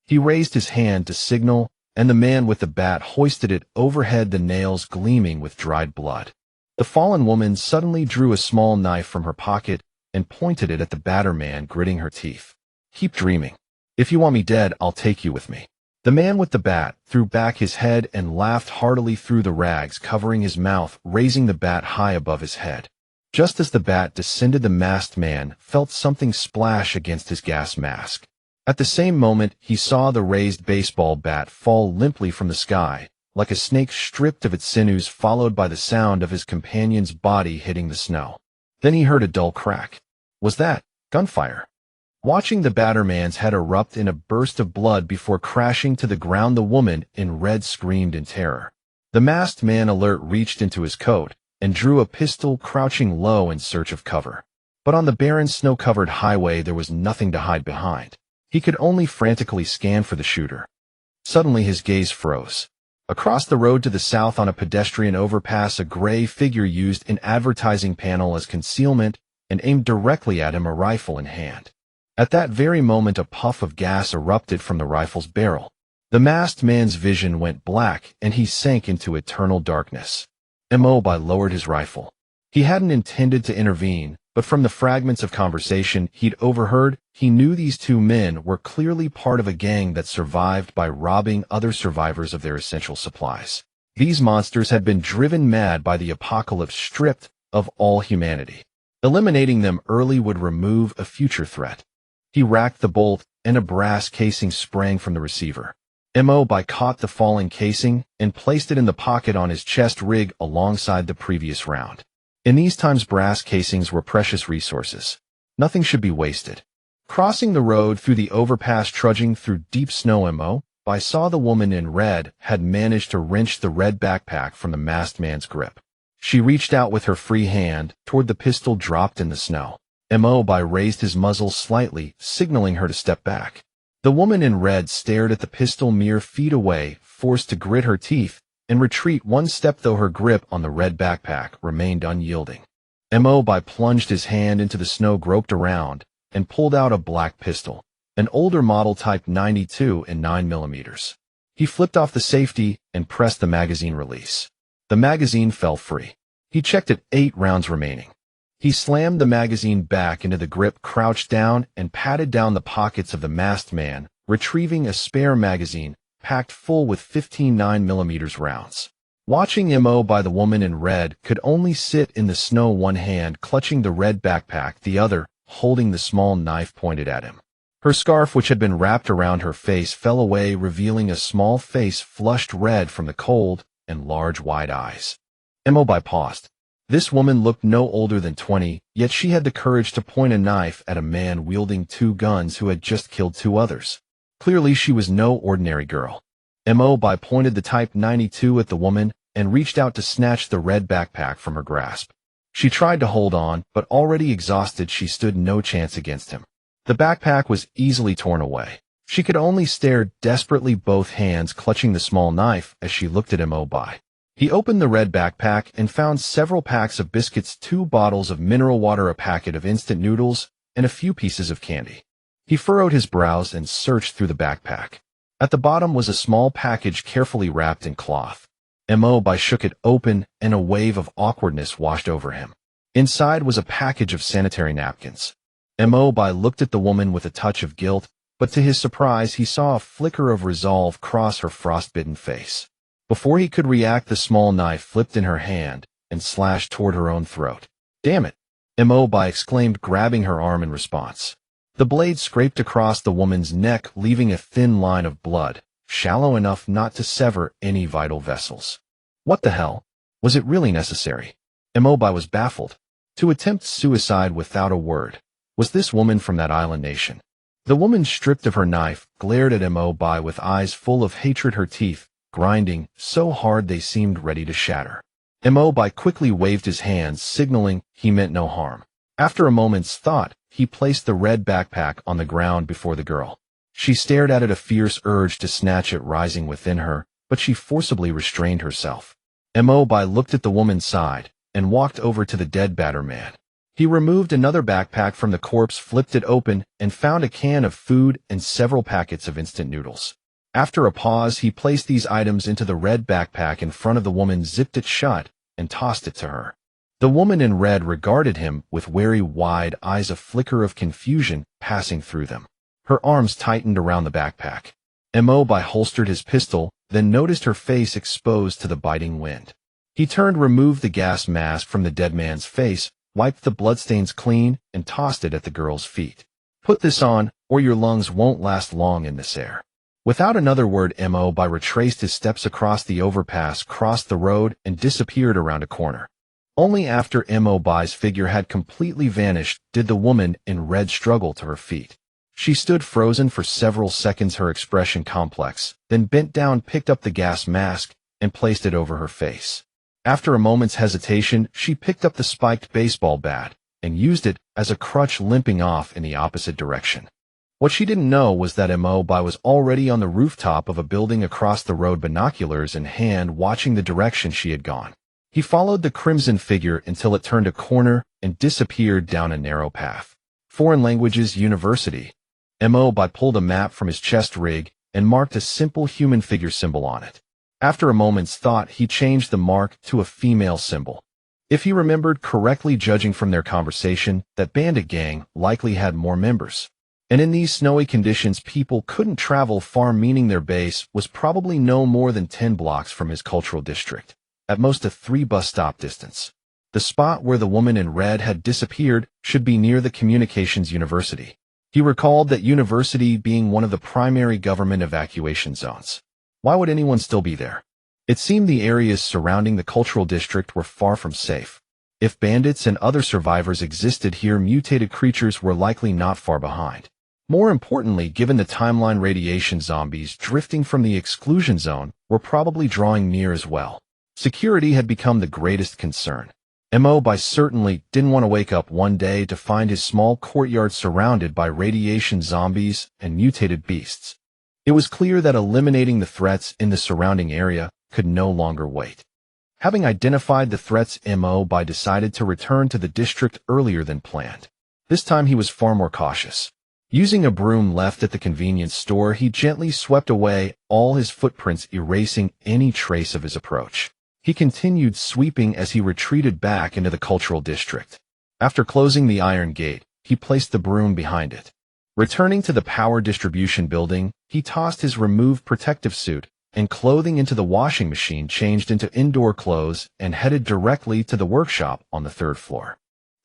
He raised his hand to signal, and the man with the bat hoisted it overhead, the nails gleaming with dried blood. The fallen woman suddenly drew a small knife from her pocket and pointed it at the batter man, gritting her teeth. "Keep dreaming. If you want me dead, I'll take you with me." The man with the bat threw back his head and laughed heartily through the rags covering his mouth, raising the bat high above his head. Just as the bat descended, the masked man felt something splash against his gas mask. At the same moment, he saw the raised baseball bat fall limply from the sky, like a snake stripped of its sinews, followed by the sound of his companion's body hitting the snow. Then he heard a dull crack. Was that gunfire? Watching the batterman's head erupt in a burst of blood before crashing to the ground, the woman in red screamed in terror. The masked man, alert, reached into his coat and drew a pistol, crouching low in search of cover. But on the barren, snow-covered highway, there was nothing to hide behind. He could only frantically scan for the shooter. Suddenly his gaze froze. Across the road to the south, on a pedestrian overpass, a gray figure used an advertising panel as concealment and aimed directly at him, a rifle in hand. At that very moment, a puff of gas erupted from the rifle's barrel. The masked man's vision went black, and he sank into eternal darkness. Mo Bai lowered his rifle. He hadn't intended to intervene, but from the fragments of conversation he'd overheard, he knew these two men were clearly part of a gang that survived by robbing other survivors of their essential supplies. These monsters had been driven mad by the apocalypse, stripped of all humanity. Eliminating them early would remove a future threat. He racked the bolt, and a brass casing sprang from the receiver. Mo Bai caught the falling casing and placed it in the pocket on his chest rig alongside the previous round. In these times, brass casings were precious resources. Nothing should be wasted. Crossing the road through the overpass, trudging through deep snow, Mo Bai saw the woman in red had managed to wrench the red backpack from the masked man's grip. She reached out with her free hand toward the pistol dropped in the snow. Mo Bai raised his muzzle slightly, signaling her to step back. The woman in red stared at the pistol mere feet away, forced to grit her teeth and retreat one step, though her grip on the red backpack remained unyielding. Mo Bai plunged his hand into the snow, groped around, and pulled out a black pistol, an older model, type 92 and 9mm. He flipped off the safety and pressed the magazine release. The magazine fell free. He checked it, 8 rounds remaining. He slammed the magazine back into the grip, crouched down, and patted down the pockets of the masked man, retrieving a spare magazine packed full with 15 9mm rounds. Watching Mo Bai, the woman in red could only sit in the snow, one hand clutching the red backpack, the other holding the small knife pointed at him. Her scarf, which had been wrapped around her face, fell away, revealing a small face flushed red from the cold and large wide eyes. Mo Bai paused. This woman looked no older than 20, yet she had the courage to point a knife at a man wielding 2 guns who had just killed 2 others. Clearly she was no ordinary girl. Mo Bai pointed the type 92 at the woman and reached out to snatch the red backpack from her grasp. She tried to hold on, but already exhausted, she stood no chance against him. The backpack was easily torn away. She could only stare desperately, both hands clutching the small knife, as she looked at Mo Bai. He opened the red backpack and found several packs of biscuits, 2 bottles of mineral water, a packet of instant noodles, and a few pieces of candy. He furrowed his brows and searched through the backpack. At the bottom was a small package carefully wrapped in cloth. Mo Bai shook it open, and a wave of awkwardness washed over him. Inside was a package of sanitary napkins. Mo Bai looked at the woman with a touch of guilt, but to his surprise he saw a flicker of resolve cross her frostbitten face. Before he could react, the small knife flipped in her hand and slashed toward her own throat. "Damn it!" Mo Bai exclaimed, grabbing her arm in response. The blade scraped across the woman's neck, leaving a thin line of blood, shallow enough not to sever any vital vessels. What the hell? Was it really necessary? Mo Bai was baffled. To attempt suicide without a word. Was this woman from that island nation? The woman, stripped of her knife, glared at Mo Bai with eyes full of hatred, her teeth grinding so hard they seemed ready to shatter. Mo Bai quickly waved his hands, signaling he meant no harm. After a moment's thought, he placed the red backpack on the ground before the girl. She stared at it, a fierce urge to snatch it rising within her, but she forcibly restrained herself. Mo Bai looked at the woman's side and walked over to the dead batter man. He removed another backpack from the corpse, flipped it open, and found a can of food and several packets of instant noodles. After a pause, he placed these items into the red backpack in front of the woman, zipped it shut, and tossed it to her. The woman in red regarded him with wary, wide eyes, a flicker of confusion passing through them. Her arms tightened around the backpack. Mo Bai holstered his pistol, then noticed her face exposed to the biting wind. He turned, removed the gas mask from the dead man's face, wiped the bloodstains clean, and tossed it at the girl's feet. "Put this on, or your lungs won't last long in this air." Without another word, Mo Bai retraced his steps across the overpass, crossed the road, and disappeared around a corner. Only after Mo Bai's figure had completely vanished did the woman in red struggle to her feet. She stood frozen for several seconds, her expression complex, then bent down, picked up the gas mask, and placed it over her face. After a moment's hesitation, she picked up the spiked baseball bat and used it as a crutch, limping off in the opposite direction. What she didn't know was that Mo Bai was already on the rooftop of a building across the road, binoculars in hand, watching the direction she had gone. He followed the crimson figure until it turned a corner and disappeared down a narrow path. Foreign Languages University. Mo Bai pulled a map from his chest rig and marked a simple human figure symbol on it. After a moment's thought, he changed the mark to a female symbol. If he remembered correctly, judging from their conversation, that bandit gang likely had more members. And in these snowy conditions, people couldn't travel far, meaning their base was probably no more than 10 blocks from his cultural district, at most a 3-bus stop distance. The spot where the woman in red had disappeared should be near the Communications University. He recalled that university being one of the primary government evacuation zones. Why would anyone still be there? It seemed the areas surrounding the cultural district were far from safe. If bandits and other survivors existed here, mutated creatures were likely not far behind. More importantly, given the timeline, radiation zombies drifting from the exclusion zone were probably drawing near as well. Security had become the greatest concern. Mo Bai certainly didn't want to wake up one day to find his small courtyard surrounded by radiation zombies and mutated beasts. It was clear that eliminating the threats in the surrounding area could no longer wait. Having identified the threats, Mo Bai decided to return to the district earlier than planned. This time he was far more cautious. Using a broom left at the convenience store, he gently swept away all his footprints, erasing any trace of his approach. He continued sweeping as he retreated back into the cultural district. After closing the iron gate, he placed the broom behind it. Returning to the power distribution building, he tossed his removed protective suit and clothing into the washing machine, changed into indoor clothes, and headed directly to the workshop on the 3rd floor.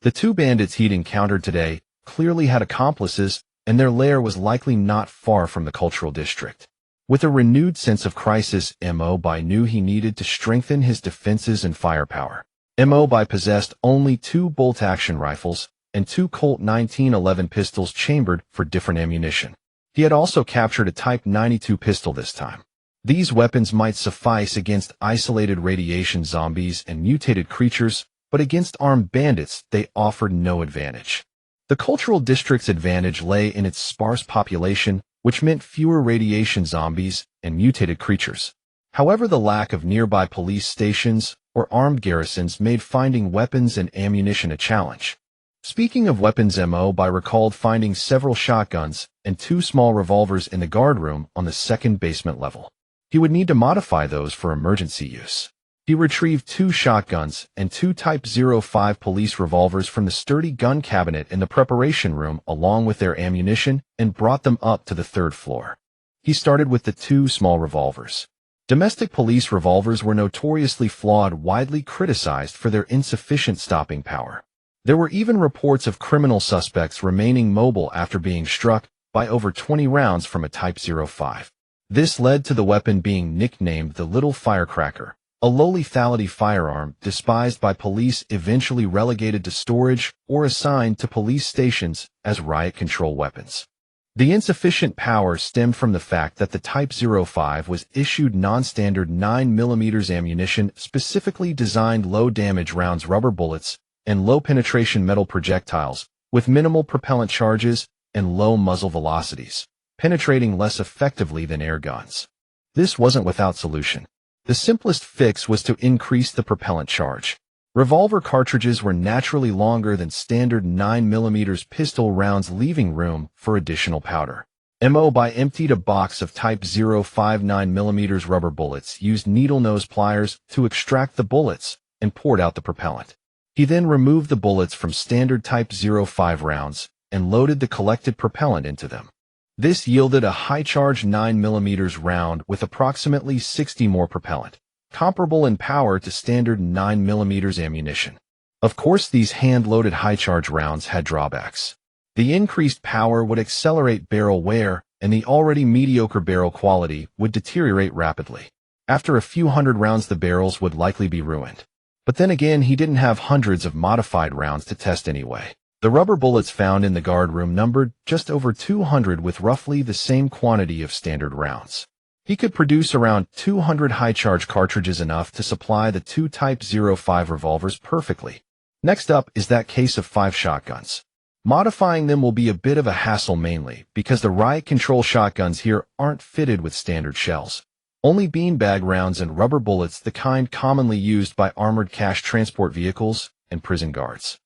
The 2 bandits he'd encountered today clearly had accomplices, and their lair was likely not far from the cultural district. With a renewed sense of crisis, Mo Bai knew he needed to strengthen his defenses and firepower. Mo Bai possessed only 2 bolt-action rifles and 2 Colt 1911 pistols chambered for different ammunition. He had also captured a Type 92 pistol this time. These weapons might suffice against isolated radiation zombies and mutated creatures, but against armed bandits they offered no advantage. The cultural district's advantage lay in its sparse population, which meant fewer radiation zombies and mutated creatures. However, the lack of nearby police stations or armed garrisons made finding weapons and ammunition a challenge. Speaking of weapons, Mo Bai recalled finding several shotguns and 2 small revolvers in the guard room on the 2nd basement level. He would need to modify those for emergency use. He retrieved 2 shotguns and 2 Type 05 police revolvers from the sturdy gun cabinet in the preparation room along with their ammunition and brought them up to the 3rd floor. He started with the 2 small revolvers. Domestic police revolvers were notoriously flawed, widely criticized for their insufficient stopping power. There were even reports of criminal suspects remaining mobile after being struck by over 20 rounds from a Type 05. This led to the weapon being nicknamed the Little Firecracker, a low-lethality firearm despised by police, eventually relegated to storage or assigned to police stations as riot control weapons. The insufficient power stemmed from the fact that the Type 05 was issued non-standard 9mm ammunition, specifically designed low-damage rounds, rubber bullets, and low-penetration metal projectiles, with minimal propellant charges and low muzzle velocities, penetrating less effectively than air guns. This wasn't without solution. The simplest fix was to increase the propellant charge. Revolver cartridges were naturally longer than standard 9mm pistol rounds, leaving room for additional powder. Mo Bai emptied a box of Type 05 9mm rubber bullets, used needle nose pliers to extract the bullets, and poured out the propellant. He then removed the bullets from standard Type 05 rounds and loaded the collected propellant into them. This yielded a high-charge 9mm round with approximately 60 more propellant, comparable in power to standard 9mm ammunition. Of course, these hand-loaded high-charge rounds had drawbacks. The increased power would accelerate barrel wear, and the already mediocre barrel quality would deteriorate rapidly. After a few hundred rounds, the barrels would likely be ruined. But then again, he didn't have hundreds of modified rounds to test anyway. The rubber bullets found in the guard room numbered just over 200 with roughly the same quantity of standard rounds. He could produce around 200 high-charge cartridges, enough to supply the 2 Type 05 revolvers perfectly. Next up is that case of 5 shotguns. Modifying them will be a bit of a hassle, mainly because the riot control shotguns here aren't fitted with standard shells. Only beanbag rounds and rubber bullets, the kind commonly used by armored cash transport vehicles and prison guards.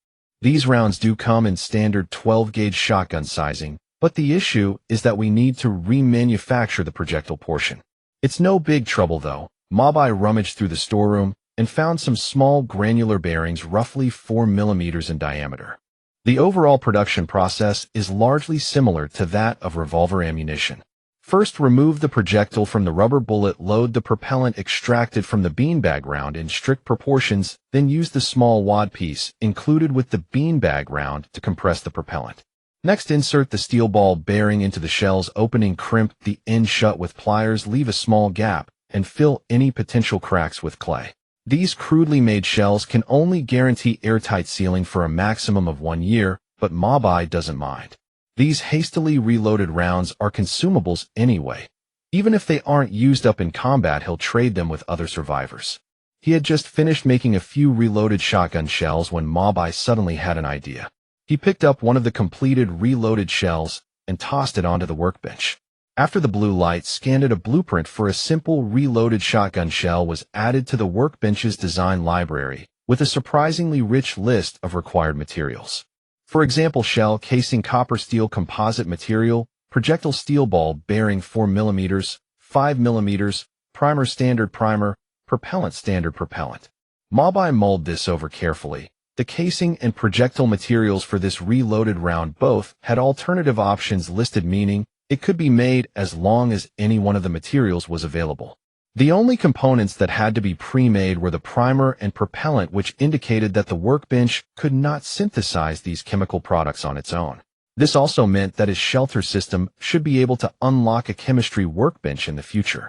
These rounds do come in standard 12-gauge shotgun sizing, but the issue is that we need to remanufacture the projectile portion. It's no big trouble though. Mo Bai rummaged through the storeroom and found some small granular bearings roughly 4 mm in diameter. The overall production process is largely similar to that of revolver ammunition. First, remove the projectile from the rubber bullet, load the propellant extracted from the beanbag round in strict proportions, then use the small wad piece included with the beanbag round to compress the propellant. Next, insert the steel ball bearing into the shell's opening, crimp the end shut with pliers, leave a small gap, and fill any potential cracks with clay. These crudely made shells can only guarantee airtight sealing for a maximum of 1 year, but Mo Bai doesn't mind. These hastily reloaded rounds are consumables anyway. Even if they aren't used up in combat, he'll trade them with other survivors. He had just finished making a few reloaded shotgun shells when Mo Bai suddenly had an idea. He picked up one of the completed reloaded shells and tossed it onto the workbench. After the blue light scanned it, a blueprint for a simple reloaded shotgun shell was added to the workbench's design library, with a surprisingly rich list of required materials. For example, shell casing, copper steel composite material, projectile steel ball bearing 4 mm, 5 mm, primer standard primer, propellant standard propellant. Mo Bai mulled this over carefully. The casing and projectile materials for this reloaded round both had alternative options listed, meaning it could be made as long as any one of the materials was available. The only components that had to be pre-made were the primer and propellant, which indicated that the workbench could not synthesize these chemical products on its own. This also meant that his shelter system should be able to unlock a chemistry workbench in the future.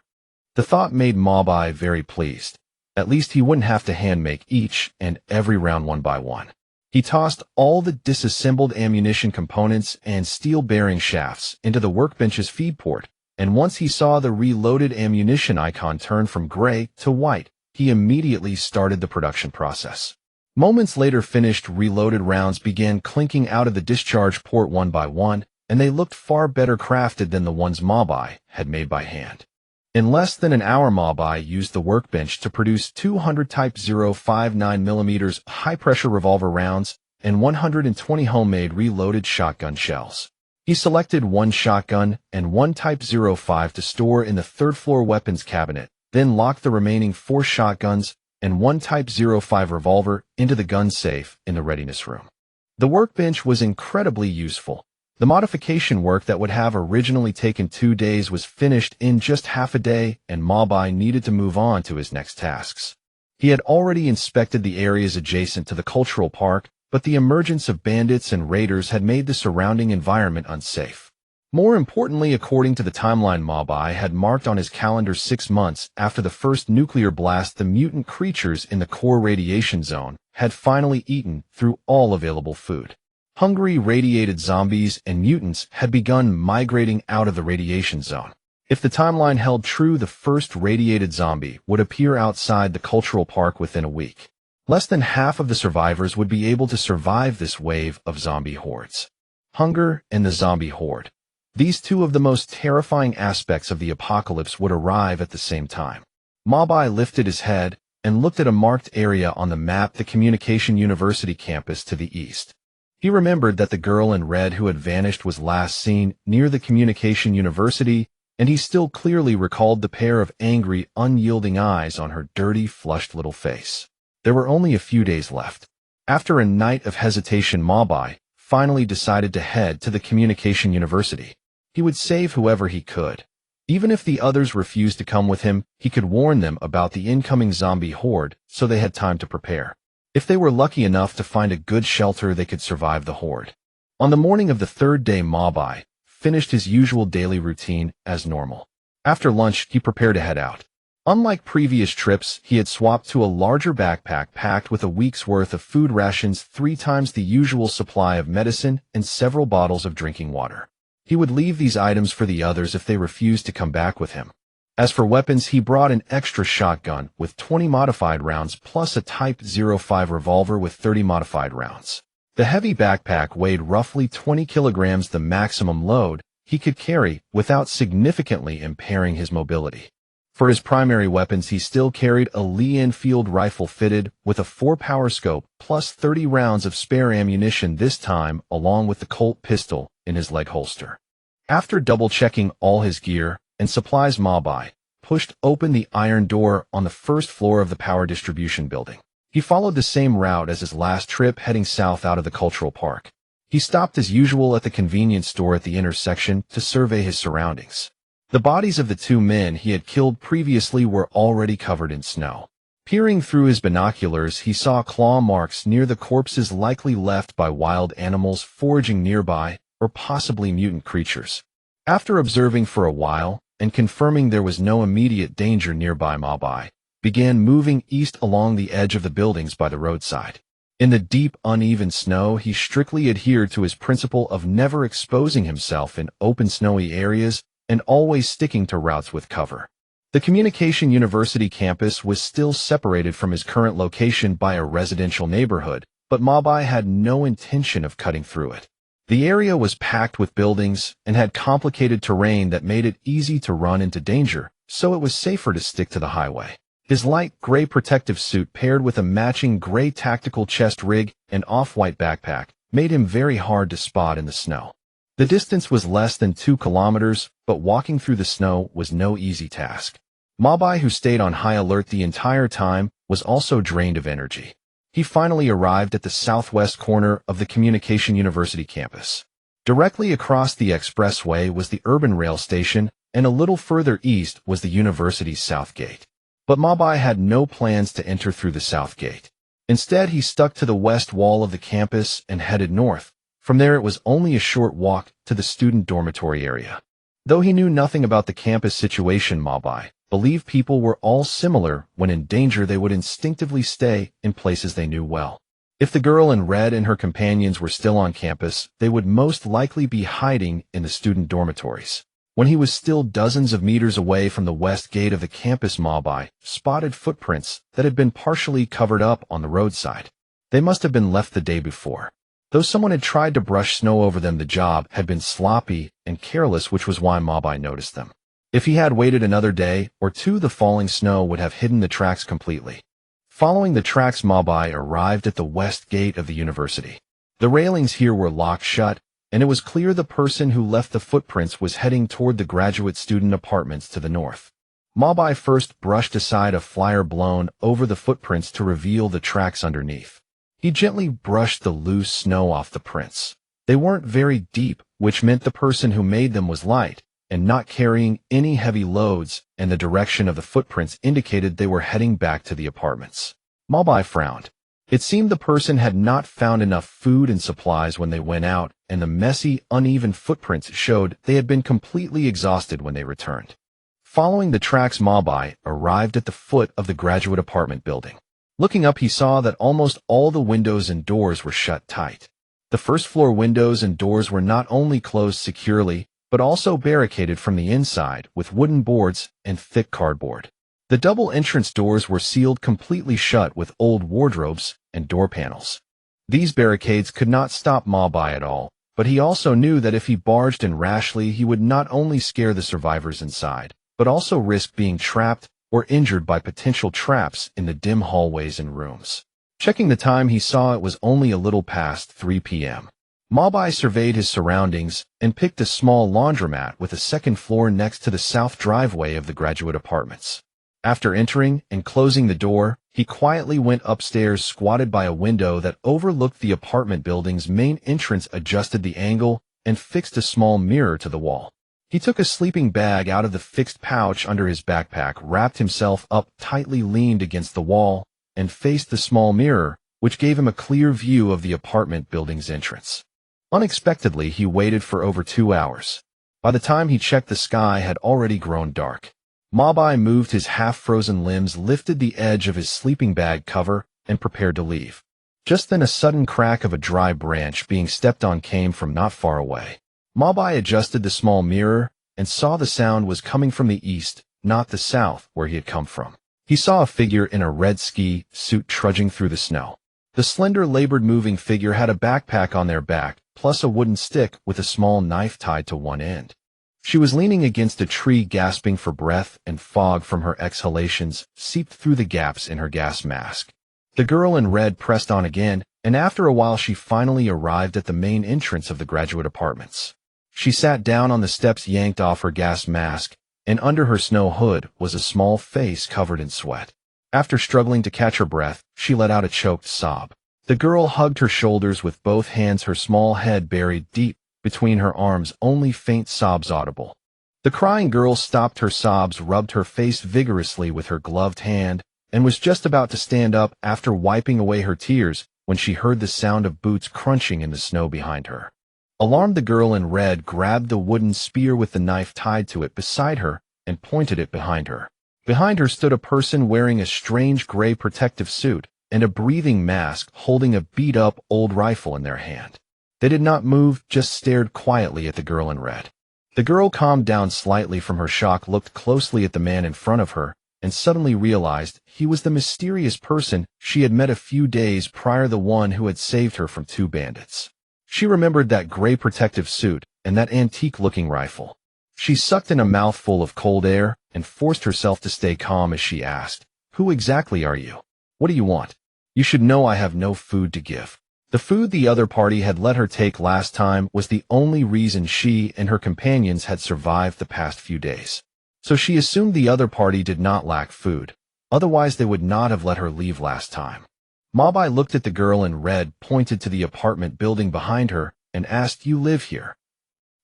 The thought made Mo Bai very pleased. At least he wouldn't have to hand-make each and every round one by one. He tossed all the disassembled ammunition components and steel bearing shafts into the workbench's feed port, and once he saw the reloaded ammunition icon turn from gray to white, he immediately started the production process. Moments later, finished reloaded rounds began clinking out of the discharge port one by one, and they looked far better crafted than the ones Mo Bai had made by hand. In less than an hour, Mo Bai used the workbench to produce 200 Type 05 9mm high-pressure revolver rounds and 120 homemade reloaded shotgun shells. He selected 1 shotgun and 1 Type 05 to store in the third-floor weapons cabinet, then locked the remaining 4 shotguns and one Type 05 revolver into the gun safe in the readiness room. The workbench was incredibly useful. The modification work that would have originally taken 2 days was finished in just half a day, and Mo Bai needed to move on to his next tasks. He had already inspected the areas adjacent to the cultural park, but the emergence of bandits and raiders had made the surrounding environment unsafe. More importantly, according to the timeline Mo Bai had marked on his calendar 6 months after the first nuclear blast, the mutant creatures in the core radiation zone had finally eaten through all available food. Hungry radiated zombies and mutants had begun migrating out of the radiation zone. If the timeline held true, the first radiated zombie would appear outside the cultural park within a week. Less than half of the survivors would be able to survive this wave of zombie hordes. Hunger and the zombie horde. These two of the most terrifying aspects of the apocalypse would arrive at the same time. Mo Bai lifted his head and looked at a marked area on the map, the Communication University campus to the east. He remembered that the girl in red who had vanished was last seen near the Communication University, and he still clearly recalled the pair of angry, unyielding eyes on her dirty, flushed little face. There were only a few days left. After a night of hesitation, Mo Bai finally decided to head to the Communication University. He would save whoever he could. Even if the others refused to come with him, he could warn them about the incoming zombie horde so they had time to prepare. If they were lucky enough to find a good shelter, they could survive the horde. On the morning of the third day, Mo Bai finished his usual daily routine as normal. After lunch, he prepared to head out. Unlike previous trips, he had swapped to a larger backpack packed with a week's worth of food rations, 3 times the usual supply of medicine, and several bottles of drinking water. He would leave these items for the others if they refused to come back with him. As for weapons, he brought an extra shotgun with 20 modified rounds plus a Type 05 revolver with 30 modified rounds. The heavy backpack weighed roughly 20 kilograms, the maximum load he could carry without significantly impairing his mobility. For his primary weapons, he still carried a Lee-Enfield rifle fitted with a 4-power scope plus 30 rounds of spare ammunition, this time along with the Colt pistol in his leg holster. After double-checking all his gear and supplies, Mo Bai pushed open the iron door on the first floor of the power distribution building. He followed the same route as his last trip, heading south out of the cultural park. He stopped as usual at the convenience store at the intersection to survey his surroundings. The bodies of the 2 men he had killed previously were already covered in snow. Peering through his binoculars, he saw claw marks near the corpses, likely left by wild animals foraging nearby or possibly mutant creatures. After observing for a while and confirming there was no immediate danger nearby, Mo Bai began moving east along the edge of the buildings by the roadside. In the deep, uneven snow, he strictly adhered to his principle of never exposing himself in open snowy areas and always sticking to routes with cover. The Communication University campus was still separated from his current location by a residential neighborhood, but Mo Bai had no intention of cutting through it. The area was packed with buildings and had complicated terrain that made it easy to run into danger, so it was safer to stick to the highway. His light gray protective suit paired with a matching gray tactical chest rig and off-white backpack made him very hard to spot in the snow. The distance was less than 2 kilometers, but walking through the snow was no easy task. Mo Bai, who stayed on high alert the entire time, was also drained of energy. He finally arrived at the southwest corner of the Communication University campus. Directly across the expressway was the urban rail station, and a little further east was the university's south gate. But Mo Bai had no plans to enter through the south gate. Instead, he stuck to the west wall of the campus and headed north. From there, it was only a short walk to the student dormitory area. Though he knew nothing about the campus situation, Mo Bai believed people were all similar. When in danger, they would instinctively stay in places they knew well. If the girl in red and her companions were still on campus, they would most likely be hiding in the student dormitories. When he was still dozens of meters away from the west gate of the campus, Mo Bai spotted footprints that had been partially covered up on the roadside. They must have been left the day before. Though someone had tried to brush snow over them, the job had been sloppy and careless, which was why Mo Bai noticed them. If he had waited another day or two, the falling snow would have hidden the tracks completely. Following the tracks, Mo Bai arrived at the west gate of the university. The railings here were locked shut, and it was clear the person who left the footprints was heading toward the graduate student apartments to the north. Mo Bai first brushed aside a flyer blown over the footprints to reveal the tracks underneath. He gently brushed the loose snow off the prints. They weren't very deep, which meant the person who made them was light and not carrying any heavy loads, and the direction of the footprints indicated they were heading back to the apartments. Mo Bai frowned. It seemed the person had not found enough food and supplies when they went out, and the messy, uneven footprints showed they had been completely exhausted when they returned. Following the tracks, Mo Bai arrived at the foot of the graduate apartment building. Looking up, he saw that almost all the windows and doors were shut tight. The first-floor windows and doors were not only closed securely, but also barricaded from the inside with wooden boards and thick cardboard. The double entrance doors were sealed completely shut with old wardrobes and door panels. These barricades could not stop Mo Bai at all, but he also knew that if he barged in rashly, he would not only scare the survivors inside, but also risk being trapped or injured by potential traps in the dim hallways and rooms. Checking the time, he saw it was only a little past 3 p.m. Mo Bai surveyed his surroundings and picked a small laundromat with a second floor next to the south driveway of the graduate apartments. After entering and closing the door, he quietly went upstairs, squatted by a window that overlooked the apartment building's main entrance, adjusted the angle, and fixed a small mirror to the wall. He took a sleeping bag out of the fixed pouch under his backpack, wrapped himself up tightly, leaned against the wall, and faced the small mirror, which gave him a clear view of the apartment building's entrance. Unexpectedly, he waited for over 2 hours. By the time he checked, the sky had already grown dark. Mo Bai moved his half-frozen limbs, lifted the edge of his sleeping bag cover, and prepared to leave. Just then, a sudden crack of a dry branch being stepped on came from not far away. Mo Bai adjusted the small mirror and saw the sound was coming from the east, not the south, where he had come from. He saw a figure in a red ski suit trudging through the snow. The slender, labored moving figure had a backpack on their back, plus a wooden stick with a small knife tied to one end. She was leaning against a tree, gasping for breath, and fog from her exhalations seeped through the gaps in her gas mask. The girl in red pressed on again, and after a while she finally arrived at the main entrance of the graduate apartments. She sat down on the steps, yanked off her gas mask, and under her snow hood was a small face covered in sweat. After struggling to catch her breath, she let out a choked sob. The girl hugged her shoulders with both hands, her small head buried deep between her arms, only faint sobs audible. The crying girl stopped her sobs, rubbed her face vigorously with her gloved hand, and was just about to stand up after wiping away her tears when she heard the sound of boots crunching in the snow behind her. Alarmed, the girl in red grabbed the wooden spear with the knife tied to it beside her and pointed it behind her. Behind her stood a person wearing a strange gray protective suit and a breathing mask, holding a beat-up old rifle in their hand. They did not move, just stared quietly at the girl in red. The girl calmed down slightly from her shock, looked closely at the man in front of her, and suddenly realized he was the mysterious person she had met a few days prior, the one who had saved her from 2 bandits. She remembered that gray protective suit and that antique-looking rifle. She sucked in a mouthful of cold air and forced herself to stay calm as she asked, "Who exactly are you? What do you want? You should know I have no food to give." The food the other party had let her take last time was the only reason she and her companions had survived the past few days. So she assumed the other party did not lack food, otherwise they would not have let her leave last time. Mo Bai looked at the girl in red, pointed to the apartment building behind her, and asked, "You live here?"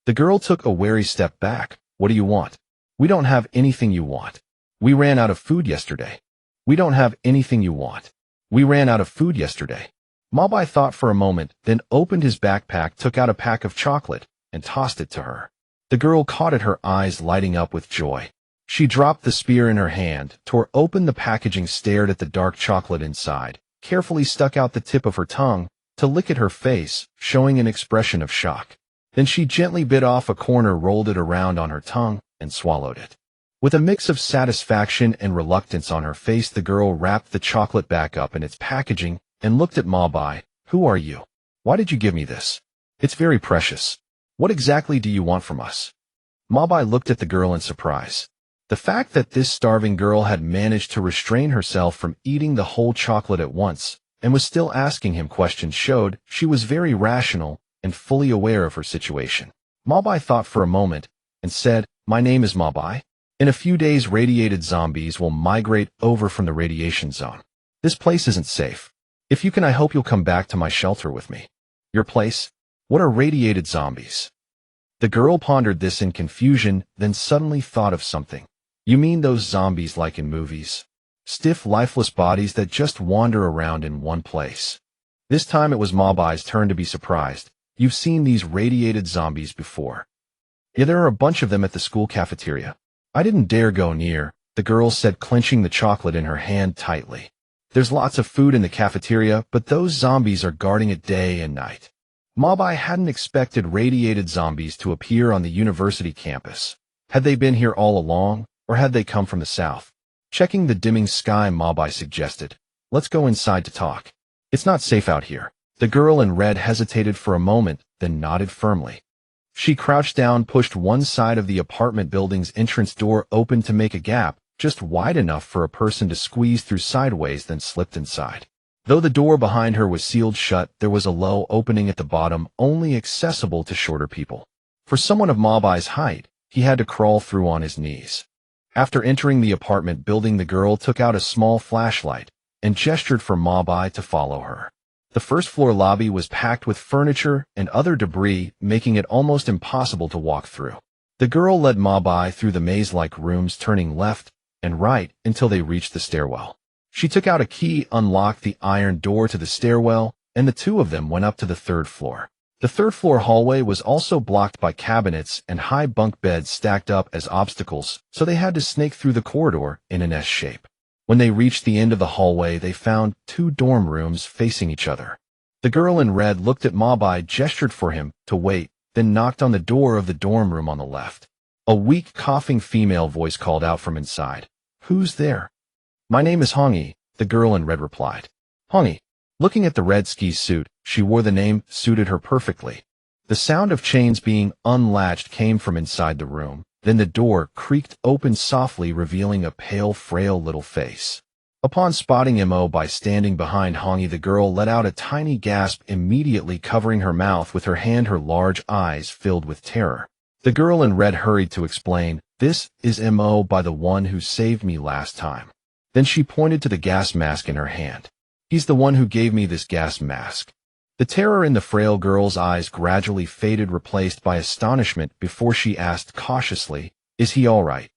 The girl took a wary step back. "What do you want?" "We don't have anything you want. We ran out of food yesterday." "We don't have anything you want. We ran out of food yesterday." Mo Bai thought for a moment, then opened his backpack, took out a pack of chocolate, and tossed it to her. The girl caught it, her eyes lighting up with joy. She dropped the spear in her hand, tore open the packaging, stared at the dark chocolate inside, carefully stuck out the tip of her tongue to lick at her face, showing an expression of shock. Then she gently bit off a corner, rolled it around on her tongue, and swallowed it. With a mix of satisfaction and reluctance on her face, the girl wrapped the chocolate back up in its packaging and looked at Mo Bai. "Who are you? Why did you give me this? It's very precious. What exactly do you want from us?" Mo Bai looked at the girl in surprise. The fact that this starving girl had managed to restrain herself from eating the whole chocolate at once and was still asking him questions showed she was very rational and fully aware of her situation. Mo Bai thought for a moment and said, "My name is Mo Bai." In a few days, radiated zombies will migrate over from the radiation zone. This place isn't safe. If you can, I hope you'll come back to my shelter with me. Your place? What are radiated zombies? The girl pondered this in confusion, then suddenly thought of something. You mean those zombies like in movies? Stiff, lifeless bodies that just wander around in one place. This time it was Mo Bai's turn to be surprised. You've seen these radiated zombies before. Yeah, there are a bunch of them at the school cafeteria. I didn't dare go near, the girl said, clenching the chocolate in her hand tightly. There's lots of food in the cafeteria, but those zombies are guarding it day and night. Mo Bai hadn't expected radiated zombies to appear on the university campus. Had they been here all along, or had they come from the south? Checking the dimming sky, Mo Bai suggested. Let's go inside to talk. It's not safe out here. The girl in red hesitated for a moment, then nodded firmly. She crouched down, pushed one side of the apartment building's entrance door open to make a gap, just wide enough for a person to squeeze through sideways, then slipped inside. Though the door behind her was sealed shut, there was a low opening at the bottom, only accessible to shorter people. For someone of Mo Bai's height, he had to crawl through on his knees. After entering the apartment building, the girl took out a small flashlight and gestured for Mo Bai to follow her. The first-floor lobby was packed with furniture and other debris, making it almost impossible to walk through. The girl led Mo Bai through the maze-like rooms, turning left and right until they reached the stairwell. She took out a key, unlocked the iron door to the stairwell, and the two of them went up to the third floor. The third-floor hallway was also blocked by cabinets and high bunk beds stacked up as obstacles, so they had to snake through the corridor in an S shape. When they reached the end of the hallway, they found two dorm rooms facing each other. The girl in red looked at Mo Bai, gestured for him to wait, then knocked on the door of the dorm room on the left. A weak, coughing female voice called out from inside. Who's there? My name is Hongi, the girl in red replied. Hongi. Looking at the red ski suit she wore, the name suited her perfectly. The sound of chains being unlatched came from inside the room. Then the door creaked open softly, revealing a pale, frail little face. Upon spotting Mo Bai standing behind Hongi, the girl let out a tiny gasp, immediately covering her mouth with her hand, her large eyes filled with terror. The girl in red hurried to explain, "This is Mo Bai, the one who saved me last time." Then she pointed to the gas mask in her hand. "He's the one who gave me this gas mask." The terror in the frail girl's eyes gradually faded, replaced by astonishment, before she asked cautiously, "Is he all right?"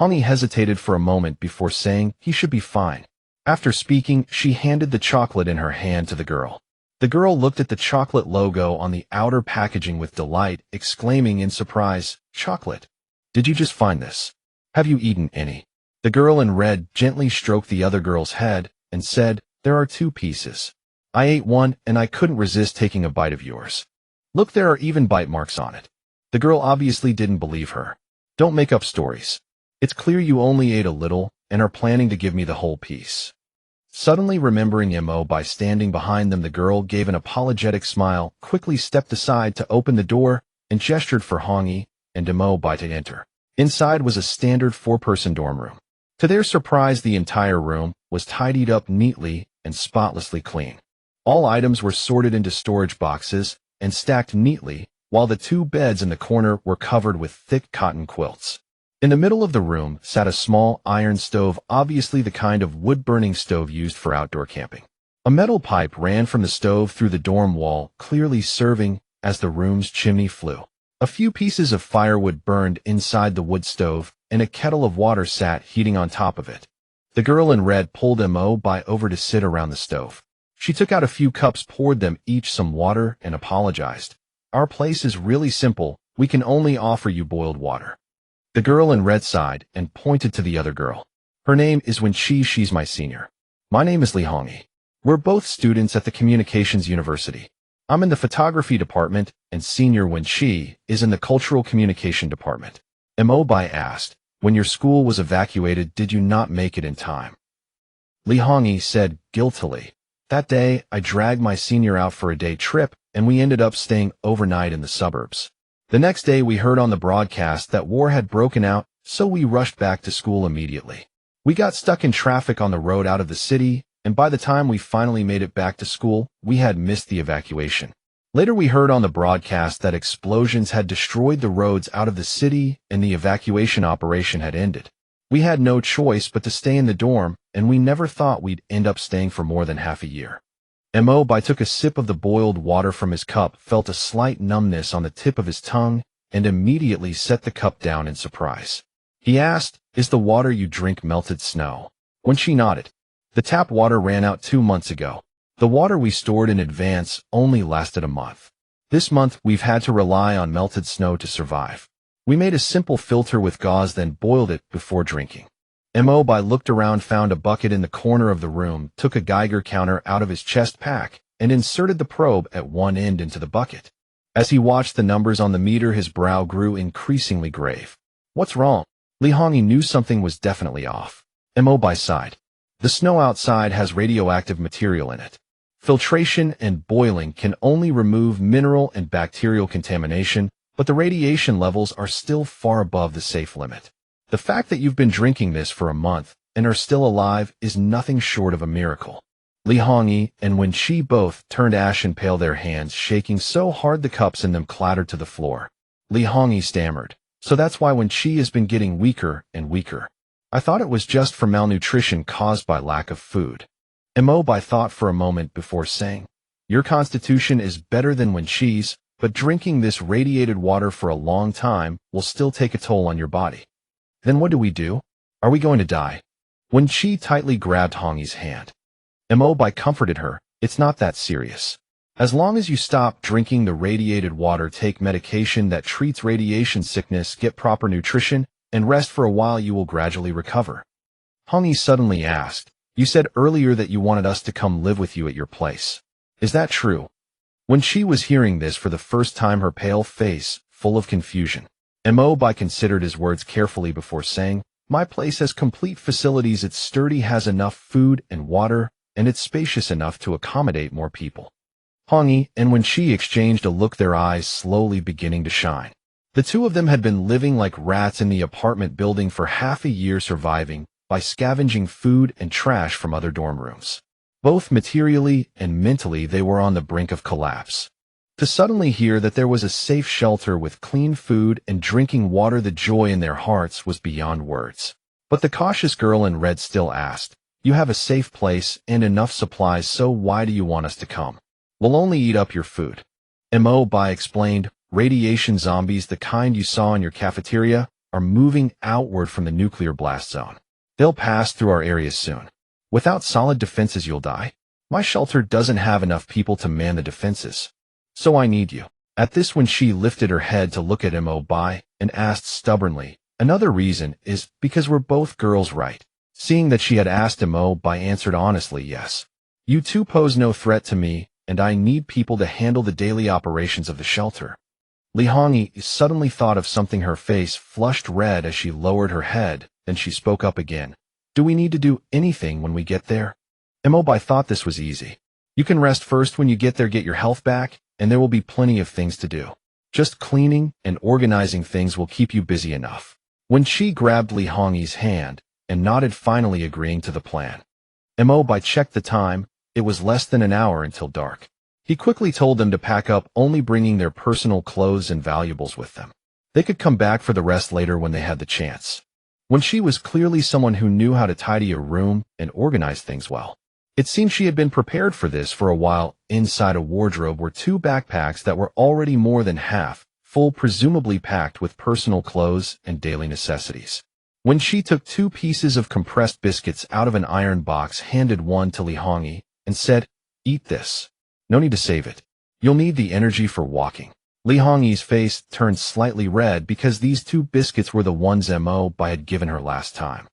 Hongi hesitated for a moment before saying, "He should be fine." After speaking, she handed the chocolate in her hand to the girl. The girl looked at the chocolate logo on the outer packaging with delight, exclaiming in surprise, "Chocolate? Did you just find this? Have you eaten any?" The girl in red gently stroked the other girl's head and said, "There are 2 pieces. I ate one, and I couldn't resist taking a bite of yours. Look, there are even bite marks on it." The girl obviously didn't believe her. "Don't make up stories. It's clear you only ate a little and are planning to give me the whole piece." Suddenly remembering Mo Bai standing behind them, the girl gave an apologetic smile, quickly stepped aside to open the door, and gestured for Hongi and Mo Bai to enter. Inside was a standard 4-person dorm room. To their surprise, the entire room was tidied up neatly and spotlessly clean. All items were sorted into storage boxes and stacked neatly, while the 2 beds in the corner were covered with thick cotton quilts. In the middle of the room sat a small iron stove, obviously the kind of wood-burning stove used for outdoor camping. A metal pipe ran from the stove through the dorm wall, clearly serving as the room's chimney flue. A few pieces of firewood burned inside the wood stove, and a kettle of water sat heating on top of it. The girl in red pulled Mo Bai over to sit around the stove. She took out a few cups, poured them each some water, and apologized. "Our place is really simple. We can only offer you boiled water." The girl in red sighed and pointed to the other girl. "Her name is Wenqi. She's my senior. My name is Li Hongi. We're both students at the Communications University. I'm in the photography department, and senior Wenqi is in the cultural communication department." Mo Bai asked, "When your school was evacuated, did you not make it in time?" Li Hongi said guiltily, "That day, I dragged my senior out for a day trip, and we ended up staying overnight in the suburbs. The next day, we heard on the broadcast that war had broken out, so we rushed back to school immediately. We got stuck in traffic on the road out of the city, and by the time we finally made it back to school, we had missed the evacuation. Later we heard on the broadcast that explosions had destroyed the roads out of the city and the evacuation operation had ended. We had no choice but to stay in the dorm, and we never thought we'd end up staying for more than half a year. Mo Bai took a sip of the boiled water from his cup, felt a slight numbness on the tip of his tongue, and immediately set the cup down in surprise. He asked, "Is the water you drink melted snow?" When she nodded, "The tap water ran out 2 months ago. The water we stored in advance only lasted a month. This month we've had to rely on melted snow to survive. We made a simple filter with gauze, then boiled it before drinking." Mo Bai looked around, found a bucket in the corner of the room, took a Geiger counter out of his chest pack, and inserted the probe at one end into the bucket. As he watched the numbers on the meter, his brow grew increasingly grave. "What's wrong?" Li Hongyi knew something was definitely off. Mo Bai sighed. "The snow outside has radioactive material in it. Filtration and boiling can only remove mineral and bacterial contamination, but the radiation levels are still far above the safe limit. The fact that you've been drinking this for a month and are still alive is nothing short of a miracle." Li Hongyi and Wen Qi both turned ashen pale, their hands shaking so hard the cups in them clattered to the floor. Li Hongyi stammered, "So that's why Wen Qi has been getting weaker and weaker. I thought it was just for malnutrition caused by lack of food." Mo Bai thought for a moment before saying, "Your constitution is better than Wen Qi's, but drinking this radiated water for a long time will still take a toll on your body. Then what do we do? Are we going to die?" Wen Qi tightly grabbed Hongyi's hand. Mo Bai comforted her, "It's not that serious. As long as you stop drinking the radiated water, take medication that treats radiation sickness, get proper nutrition, and rest for a while, you will gradually recover." Hongyi suddenly asked, "You said earlier that you wanted us to come live with you at your place. Is that true?" When she was hearing this for the first time, her pale face full of confusion. Mo Bai considered his words carefully before saying, "My place has complete facilities. It's sturdy, has enough food and water, and it's spacious enough to accommodate more people." Hongyi and Wen Qi exchanged a look, their eyes slowly beginning to shine. The two of them had been living like rats in the apartment building for half a year, surviving by scavenging food and trash from other dorm rooms. Both materially and mentally, they were on the brink of collapse. To suddenly hear that there was a safe shelter with clean food and drinking water, the joy in their hearts was beyond words. But the cautious girl in red still asked, "You have a safe place and enough supplies, so why do you want us to come? We'll only eat up your food." Mo Bai explained, "Radiation zombies, the kind you saw in your cafeteria, are moving outward from the nuclear blast zone. They'll pass through our areas soon. Without solid defenses, you'll die. My shelter doesn't have enough people to man the defenses. So I need you." At this, when she lifted her head to look at Mo Bai and asked stubbornly, "Another reason is because we're both girls, right?" Seeing that she had asked, Mo Bai answered honestly, "Yes. You two pose no threat to me, and I need people to handle the daily operations of the shelter." Li Hongyi suddenly thought of something. Her face flushed red as she lowered her head, then she spoke up again. "Do we need to do anything when we get there?" Mo Bai thought this was easy. "You can rest first when you get there, get your health back, and there will be plenty of things to do. Just cleaning and organizing things will keep you busy enough." When she grabbed Li Hongyi's hand and nodded, finally agreeing to the plan. Mo Bai checked the time. It was less than an hour until dark. He quickly told them to pack up, only bringing their personal clothes and valuables with them. They could come back for the rest later when they had the chance. When she was clearly someone who knew how to tidy a room and organize things well. It seemed she had been prepared for this for a while. Inside a wardrobe were 2 backpacks that were already more than half full, presumably packed with personal clothes and daily necessities. When she took 2 pieces of compressed biscuits out of an iron box, handed one to Li Hongyi, and said, "Eat this. No need to save it. You'll need the energy for walking." Li Hongyi's face turned slightly red because these 2 biscuits were the ones Mo Bai had given her last time.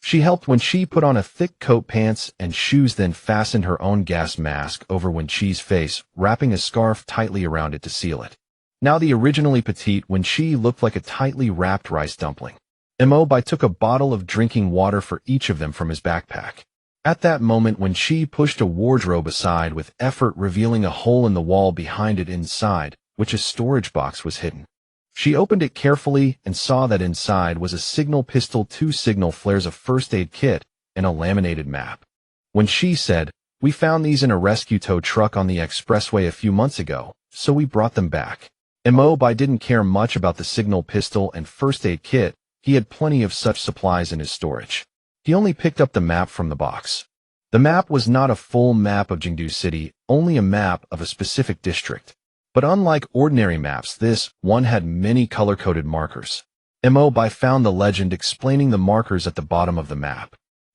She helped Wen Qi put on a thick coat, pants, and shoes, then fastened her own gas mask over Wen Qi's face, wrapping a scarf tightly around it to seal it. Now the originally petite Wen Qi looked like a tightly wrapped rice dumpling. Mo Bai took a bottle of drinking water for each of them from his backpack. At that moment, Wen Qi pushed a wardrobe aside with effort, revealing a hole in the wall behind it, inside which a storage box was hidden. She opened it carefully and saw that inside was a signal pistol, 2 signal flares, a first aid kit, and a laminated map. When she said, We found these in a rescue tow truck on the expressway a few months ago, so we brought them back. Mo Bai didn't care much about the signal pistol and first aid kit. He had plenty of such supplies in his storage. He only picked up the map from the box. The map was not a full map of Jingdu City, only a map of a specific district. But unlike ordinary maps, this one had many color-coded markers. Mo Bai found the legend explaining the markers at the bottom of the map.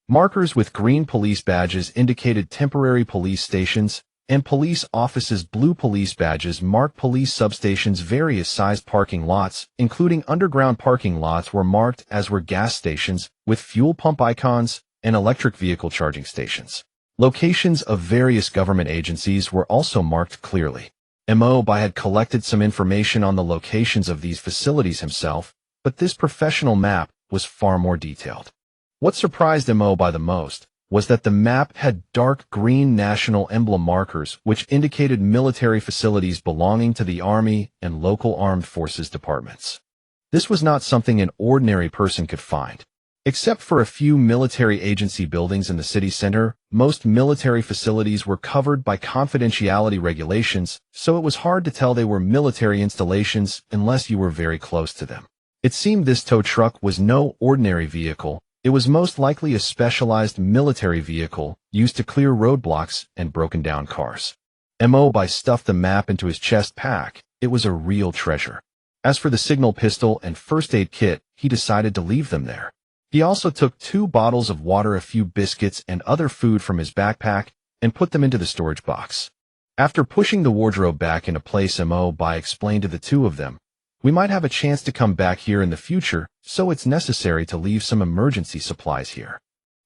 Markers with green police badges indicated temporary police stations, and police offices' blue police badges marked police substations. Various sized parking lots, including underground parking lots, were marked, as were gas stations, with fuel pump icons, and electric vehicle charging stations. Locations of various government agencies were also marked clearly. Mo Bai had collected some information on the locations of these facilities himself, but this professional map was far more detailed. What surprised Mo Bai the most was that the map had dark green national emblem markers which indicated military facilities belonging to the Army and local armed forces departments. This was not something an ordinary person could find. Except for a few military agency buildings in the city center, most military facilities were covered by confidentiality regulations, so it was hard to tell they were military installations unless you were very close to them. It seemed this tow truck was no ordinary vehicle. It was most likely a specialized military vehicle used to clear roadblocks and broken-down cars. Mo Bai stuffed the map into his chest pack. It was a real treasure. As for the signal pistol and first aid kit, he decided to leave them there. He also took 2 bottles of water, a few biscuits, and other food from his backpack and put them into the storage box. After pushing the wardrobe back into place, Mo Bai explained to the two of them, "We might have a chance to come back here in the future, so it's necessary to leave some emergency supplies here."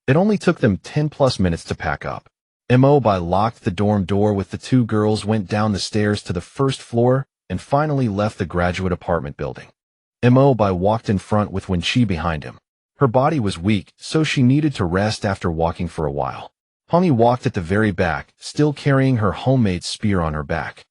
It only took them 10+ minutes to pack up. Mo Bai locked the dorm door with the 2 girls, went down the stairs to the first floor, and finally left the graduate apartment building. Mo Bai walked in front with Wenqi behind him. Her body was weak, so she needed to rest after walking for a while. Hongi walked at the very back, still carrying her homemade spear on her back.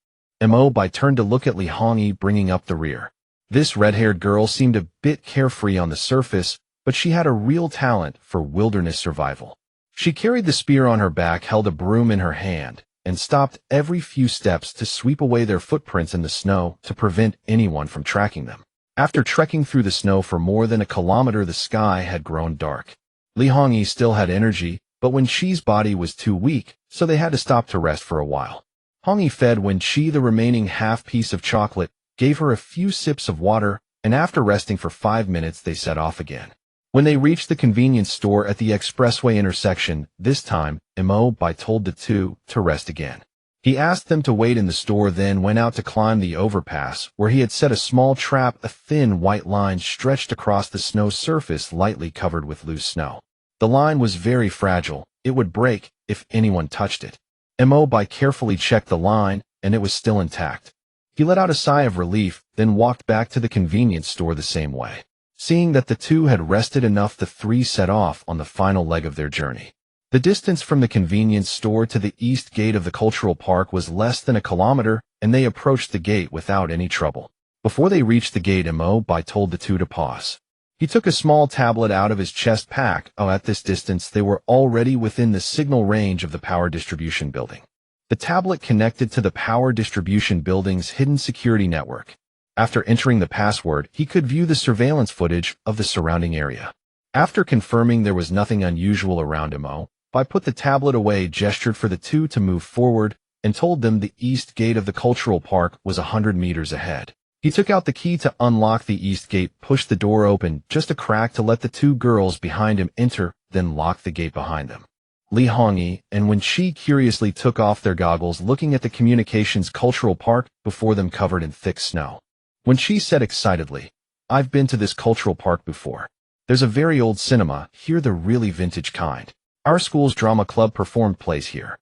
Mo Bai turned to look at Li Hongi bringing up the rear. This red-haired girl seemed a bit carefree on the surface, but she had a real talent for wilderness survival. She carried the spear on her back, held a broom in her hand, and stopped every few steps to sweep away their footprints in the snow to prevent anyone from tracking them. After trekking through the snow for more than a kilometer, the sky had grown dark. Li Hongi still had energy, but Wenqi's body was too weak, so they had to stop to rest for a while. Hongi fed Wenqi the remaining half piece of chocolate, gave her a few sips of water, and after resting for 5 minutes they set off again. When they reached the convenience store at the expressway intersection, this time, Mo Bai told the two to rest again. He asked them to wait in the store, then went out to climb the overpass, where he had set a small trap. A thin white line stretched across the snow surface, lightly covered with loose snow. The line was very fragile. It would break if anyone touched it. Mo Bai carefully checked the line, and it was still intact. He let out a sigh of relief, then walked back to the convenience store the same way. Seeing that the two had rested enough, the 3 set off on the final leg of their journey. The distance from the convenience store to the east gate of the cultural park was less than a kilometer, and they approached the gate without any trouble. Before they reached the gate, Mo Bai told the two to pause. He took a small tablet out of his chest pack. At this distance, they were already within the signal range of the power distribution building. The tablet connected to the power distribution building's hidden security network. After entering the password, he could view the surveillance footage of the surrounding area. After confirming there was nothing unusual around Mo Bai put the tablet away, gestured for the two to move forward, and told them the east gate of the cultural park was 100 meters ahead. He took out the key to unlock the east gate, pushed the door open just a crack to let the 2 girls behind him enter, then locked the gate behind them. Li Hongi and Wenqi curiously took off their goggles, looking at the communications cultural park before them covered in thick snow. Wenqi said excitedly, "I've been to this cultural park before. There's a very old cinema here, the really vintage kind. Our school's drama club performed plays here."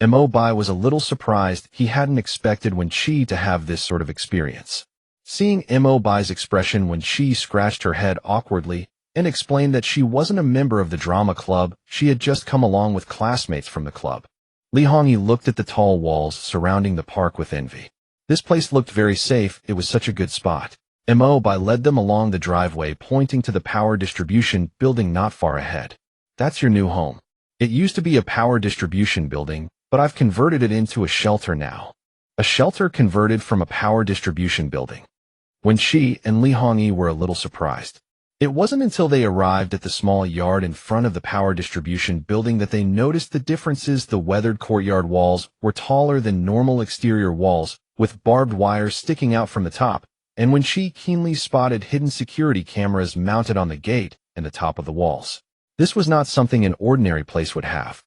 Mo Bai was a little surprised. He hadn't expected Wenqi to have this sort of experience. Seeing Mo Bai's expression, Wenqi scratched her head awkwardly and explained that she wasn't a member of the drama club. She had just come along with classmates from the club. Li Hongi looked at the tall walls surrounding the park with envy. This place looked very safe. It was such a good spot. Mo Bai led them along the driveway, pointing to the power distribution building not far ahead. "That's your new home." It used to be a power distribution building, but I've converted it into a shelter now. A shelter converted from a power distribution building. When she and Li Hongyi were a little surprised. It wasn't until they arrived at the small yard in front of the power distribution building that they noticed the differences. The weathered courtyard walls were taller than normal exterior walls, with barbed wires sticking out from the top, and when she keenly spotted hidden security cameras mounted on the gate and the top of the walls. This was not something an ordinary place would have.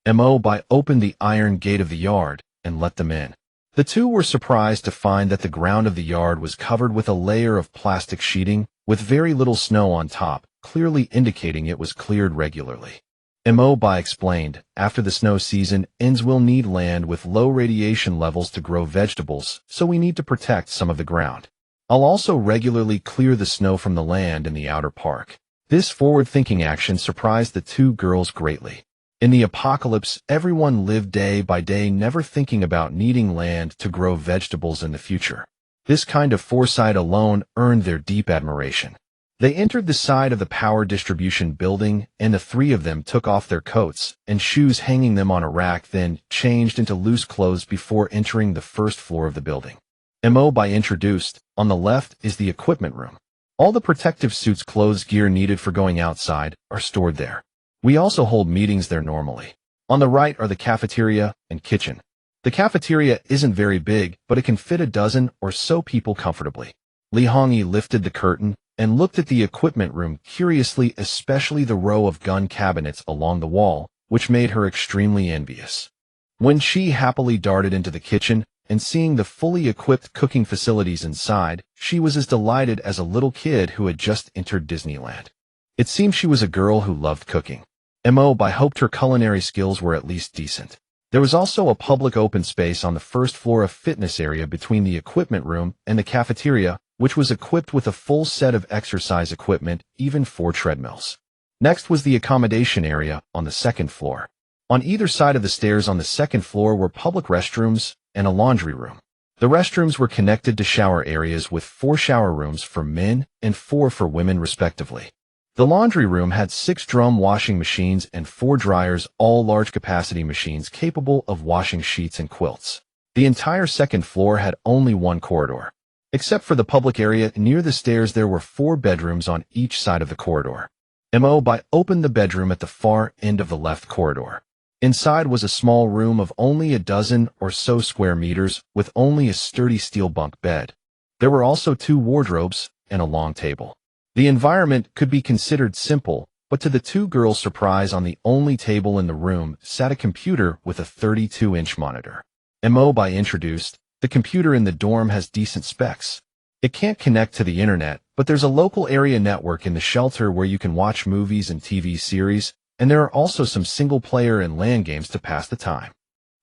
Mo Bai opened the iron gate of the yard and let them in. The two were surprised to find that the ground of the yard was covered with a layer of plastic sheeting, with very little snow on top, clearly indicating it was cleared regularly. Mo Bai explained, after the snow season ends we'll need land with low radiation levels to grow vegetables, so we need to protect some of the ground. I'll also regularly clear the snow from the land in the outer park. This forward-thinking action surprised the two girls greatly. In the apocalypse, everyone lived day by day never thinking about needing land to grow vegetables in the future. This kind of foresight alone earned their deep admiration. They entered the side of the power distribution building, and the three of them took off their coats and shoes, hanging them on a rack, then changed into loose clothes before entering the first floor of the building. Mo Bai introduced, on the left is the equipment room. All the protective suits, clothes, gear needed for going outside are stored there. We also hold meetings there normally. On the right are the cafeteria and kitchen. The cafeteria isn't very big, but it can fit a dozen or so people comfortably. Li Hongyi lifted the curtain and looked at the equipment room curiously, especially the row of gun cabinets along the wall, which made her extremely envious. When she happily darted into the kitchen and seeing the fully equipped cooking facilities inside, she was as delighted as a little kid who had just entered Disneyland. It seemed she was a girl who loved cooking. Mo Bai hoped her culinary skills were at least decent. There was also a public open space on the first floor, a fitness area between the equipment room and the cafeteria, which was equipped with a full set of exercise equipment, even 4 treadmills. Next was the accommodation area on the second floor. On either side of the stairs on the second floor were public restrooms and a laundry room. The restrooms were connected to shower areas with 4 shower rooms for men and 4 for women respectively. The laundry room had 6 drum washing machines and 4 dryers, all large-capacity machines capable of washing sheets and quilts. The entire second floor had only 1 corridor. Except for the public area near the stairs, there were 4 bedrooms on each side of the corridor. Mo Bai opened the bedroom at the far end of the left corridor. Inside was a small room of only a dozen or so square meters, with only a sturdy steel bunk bed. There were also 2 wardrobes and a long table. The environment could be considered simple, but to the two girls' surprise, on the only table in the room sat a computer with a 32-inch monitor. Mo Bai introduced, the computer in the dorm has decent specs. It can't connect to the internet, but there's a local area network in the shelter where you can watch movies and TV series, and there are also some single-player and LAN games to pass the time.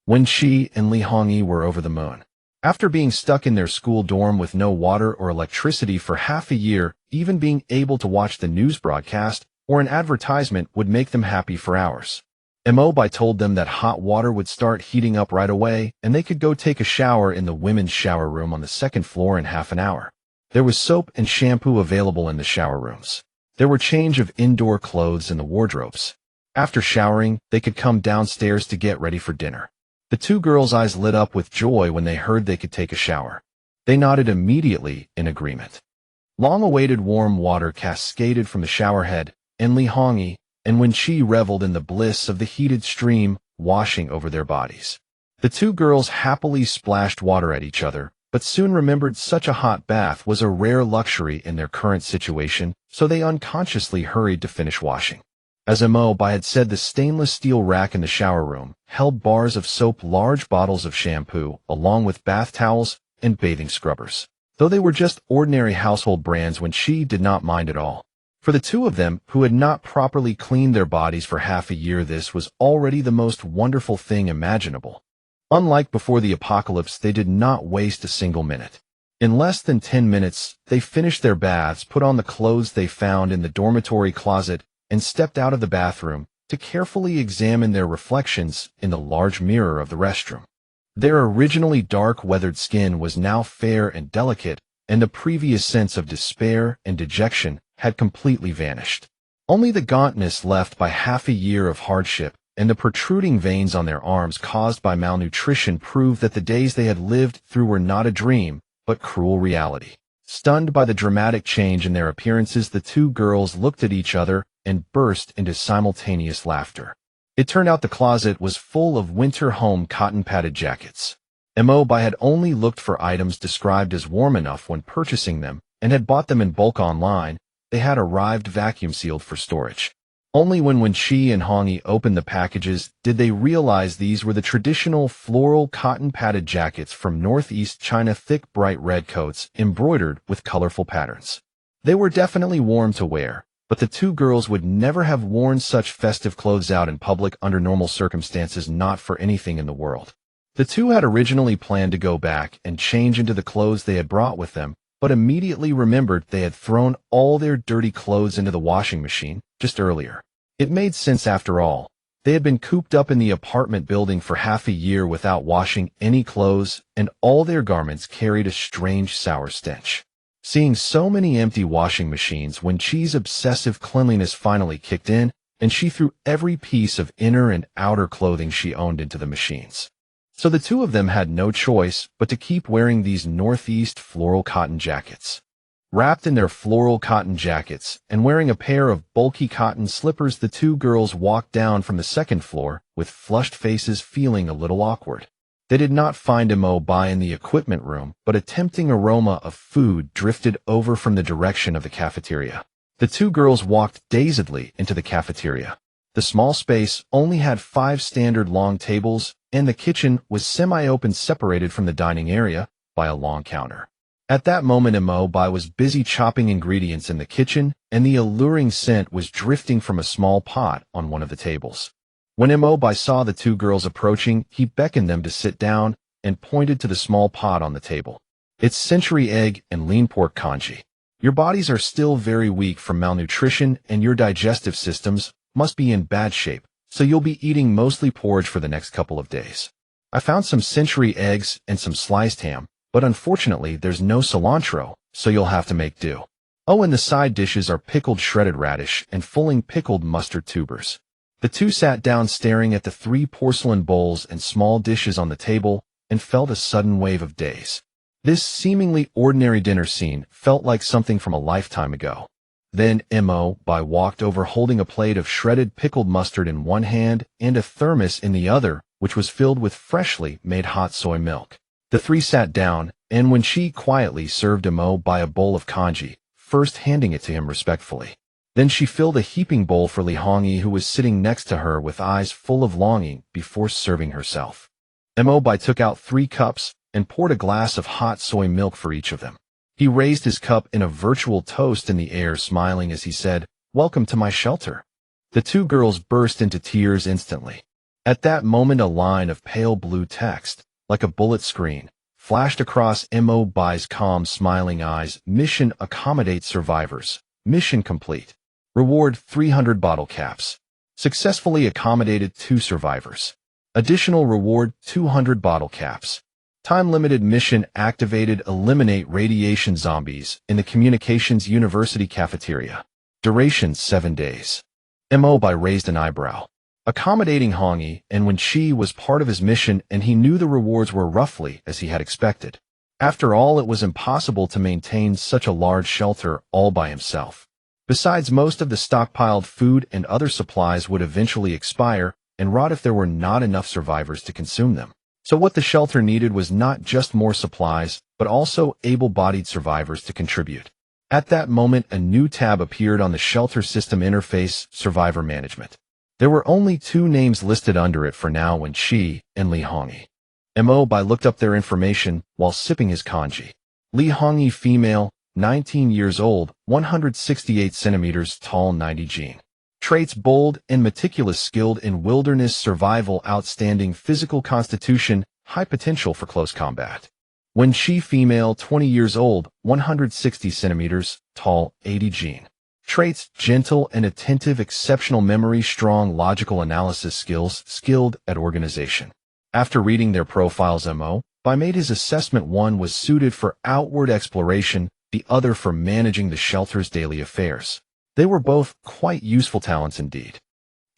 When she and Li Hongyi were over the moon. After being stuck in their school dorm with no water or electricity for half a year, even being able to watch the news broadcast or an advertisement would make them happy for hours. Mo Bai told them that hot water would start heating up right away, and they could go take a shower in the women's shower room on the second floor in half an hour. There was soap and shampoo available in the shower rooms. There were change of indoor clothes in the wardrobes. After showering, they could come downstairs to get ready for dinner. The two girls' eyes lit up with joy when they heard they could take a shower. They nodded immediately in agreement. Long-awaited warm water cascaded from the shower head, and Li Hongyi and when she reveled in the bliss of the heated stream washing over their bodies. The two girls happily splashed water at each other, but soon remembered such a hot bath was a rare luxury in their current situation, so they unconsciously hurried to finish washing. As Mo Bai had said, the stainless steel rack in the shower room held bars of soap, large bottles of shampoo, along with bath towels and bathing scrubbers. Though they were just ordinary household brands, when she did not mind at all. For the two of them, who had not properly cleaned their bodies for half a year, this was already the most wonderful thing imaginable. Unlike before the apocalypse, they did not waste a single minute. In less than 10 minutes, they finished their baths, put on the clothes they found in the dormitory closet, and stepped out of the bathroom to carefully examine their reflections in the large mirror of the restroom. Their originally dark, weathered skin was now fair and delicate, and the previous sense of despair and dejection had completely vanished. Only the gauntness left by half a year of hardship and the protruding veins on their arms caused by malnutrition proved that the days they had lived through were not a dream, but cruel reality. Stunned by the dramatic change in their appearances, the two girls looked at each other and burst into simultaneous laughter. It turned out the closet was full of winter home cotton-padded jackets. Mo Bai had only looked for items described as warm enough when purchasing them and had bought them in bulk online. They had arrived vacuum-sealed for storage. Only when she and Hongi opened the packages did they realize these were the traditional floral cotton-padded jackets from Northeast China, thick bright red coats embroidered with colorful patterns. They were definitely warm to wear, but the two girls would never have worn such festive clothes out in public under normal circumstances, not for anything in the world. The two had originally planned to go back and change into the clothes they had brought with them, but immediately remembered they had thrown all their dirty clothes into the washing machine just earlier. It made sense after all. They had been cooped up in the apartment building for half a year without washing any clothes, and all their garments carried a strange sour stench. Seeing so many empty washing machines, Wen Qi's obsessive cleanliness finally kicked in, and she threw every piece of inner and outer clothing she owned into the machines. So the two of them had no choice but to keep wearing these Northeast floral cotton jackets. Wrapped in their floral cotton jackets and wearing a pair of bulky cotton slippers, the two girls walked down from the second floor with flushed faces, feeling a little awkward. They did not find Mo Bai in the equipment room, but a tempting aroma of food drifted over from the direction of the cafeteria. The two girls walked dazedly into the cafeteria. The small space only had 5 standard long tables, and the kitchen was semi-open, separated from the dining area by a long counter. At that moment, Mo Bai was busy chopping ingredients in the kitchen, and the alluring scent was drifting from a small pot on one of the tables. When Mo Bai saw the two girls approaching, he beckoned them to sit down and pointed to the small pot on the table. "It's century egg and lean pork congee. Your bodies are still very weak from malnutrition, and your digestive systems must be in bad shape, so you'll be eating mostly porridge for the next couple of days. I found some century eggs and some sliced ham, but unfortunately there's no cilantro, so you'll have to make do. Oh, and the side dishes are pickled shredded radish and fulling pickled mustard tubers." The two sat down, staring at the 3 porcelain bowls and small dishes on the table, and felt a sudden wave of daze. This seemingly ordinary dinner scene felt like something from a lifetime ago. Then Mo Bai walked over, holding a plate of shredded pickled mustard in one hand and a thermos in the other, which was filled with freshly made hot soy milk. The 3 sat down, and Wen Qi quietly served Mo Bai a bowl of congee, first handing it to him respectfully. Then she filled a heaping bowl for Li Hongyi, who was sitting next to her with eyes full of longing, before serving herself. Mo Bai took out 3 cups and poured a glass of hot soy milk for each of them. He raised his cup in a virtual toast in the air, smiling as he said, "Welcome to my shelter." The two girls burst into tears instantly. At that moment, a line of pale blue text, like a bullet screen, flashed across Mo Bai's calm, smiling eyes. "Mission accommodate survivors. Mission complete. Reward 300 bottle caps. Successfully accommodated 2 survivors. Additional reward 200 bottle caps. Time-limited mission activated. Eliminate radiation zombies in the Communications University cafeteria. Duration 7 days. Mo Bai raised an eyebrow. Accommodating Hongyi and Wen Qi was part of his mission, and he knew the rewards were roughly as he had expected. After all, it was impossible to maintain such a large shelter all by himself. Besides, most of the stockpiled food and other supplies would eventually expire and rot if there were not enough survivors to consume them. So what the shelter needed was not just more supplies, but also able-bodied survivors to contribute. At that moment, a new tab appeared on the shelter system interface: Survivor Management. There were only 2 names listed under it for now: Wen Qi and Li Hongyi. Mo Bai looked up their information while sipping his congee. Li Hongyi, female, 19 years old, 168 centimeters tall, 90 gene. Traits: bold and meticulous, skilled in wilderness survival, outstanding physical constitution, high potential for close combat. Wen Qi, female, 20 years old, 160 centimeters tall, 80 gene. Traits: gentle and attentive, exceptional memory, strong logical analysis skills, skilled at organization. After reading their profiles, Mo Bai made his assessment: one was suited for outward exploration, the other for managing the shelter's daily affairs. They were both quite useful talents indeed.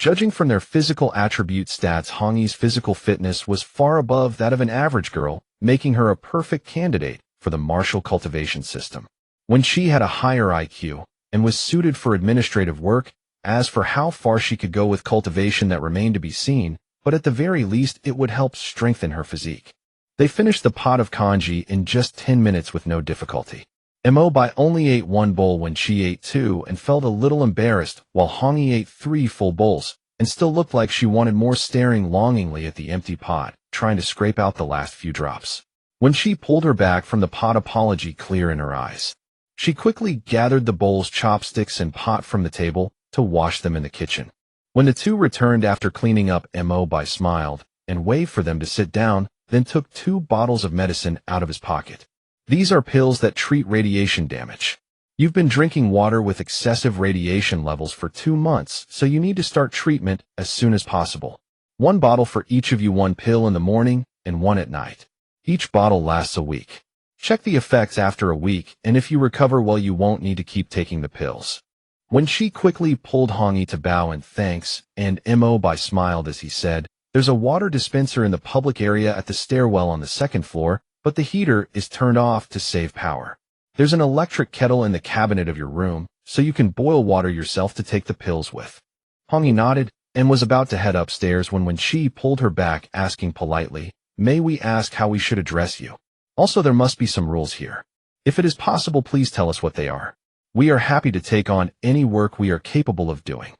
Judging from their physical attribute stats, Hong Yi's physical fitness was far above that of an average girl, making her a perfect candidate for the martial cultivation system. Wenxi had a higher IQ and was suited for administrative work. As for how far she could go with cultivation, that remained to be seen, but at the very least it would help strengthen her physique. They finished the pot of kanji in just 10 minutes with no difficulty. Mo Bai only ate one bowl when she ate two and felt a little embarrassed, while Hong Yi ate 3 full bowls and still looked like she wanted more, staring longingly at the empty pot, trying to scrape out the last few drops. When she pulled her back from the pot, apology clear in her eyes. She quickly gathered the bowls, chopsticks, and pot from the table to wash them in the kitchen. When the two returned after cleaning up, Mo Bai smiled and waved for them to sit down, then took 2 bottles of medicine out of his pocket. These are pills that treat radiation damage. You've been drinking water with excessive radiation levels for 2 months, so you need to start treatment as soon as possible. 1 bottle for each of you, 1 pill in the morning and 1 at night. Each bottle lasts a week. Check the effects after a week, and if you recover well, you won't need to keep taking the pills. When she quickly pulled Hong Yi to bow in thanks, and Mo Bai smiled as he said, "There's a water dispenser in the public area at the stairwell on the 2nd floor, but the heater is turned off to save power. There's an electric kettle in the cabinet of your room, so you can boil water yourself to take the pills with." Hong Yi nodded and was about to head upstairs when she pulled her back, asking politely, "May we ask how we should address you? Also, there must be some rules here. If it is possible, please tell us what they are. We are happy to take on any work we are capable of doing."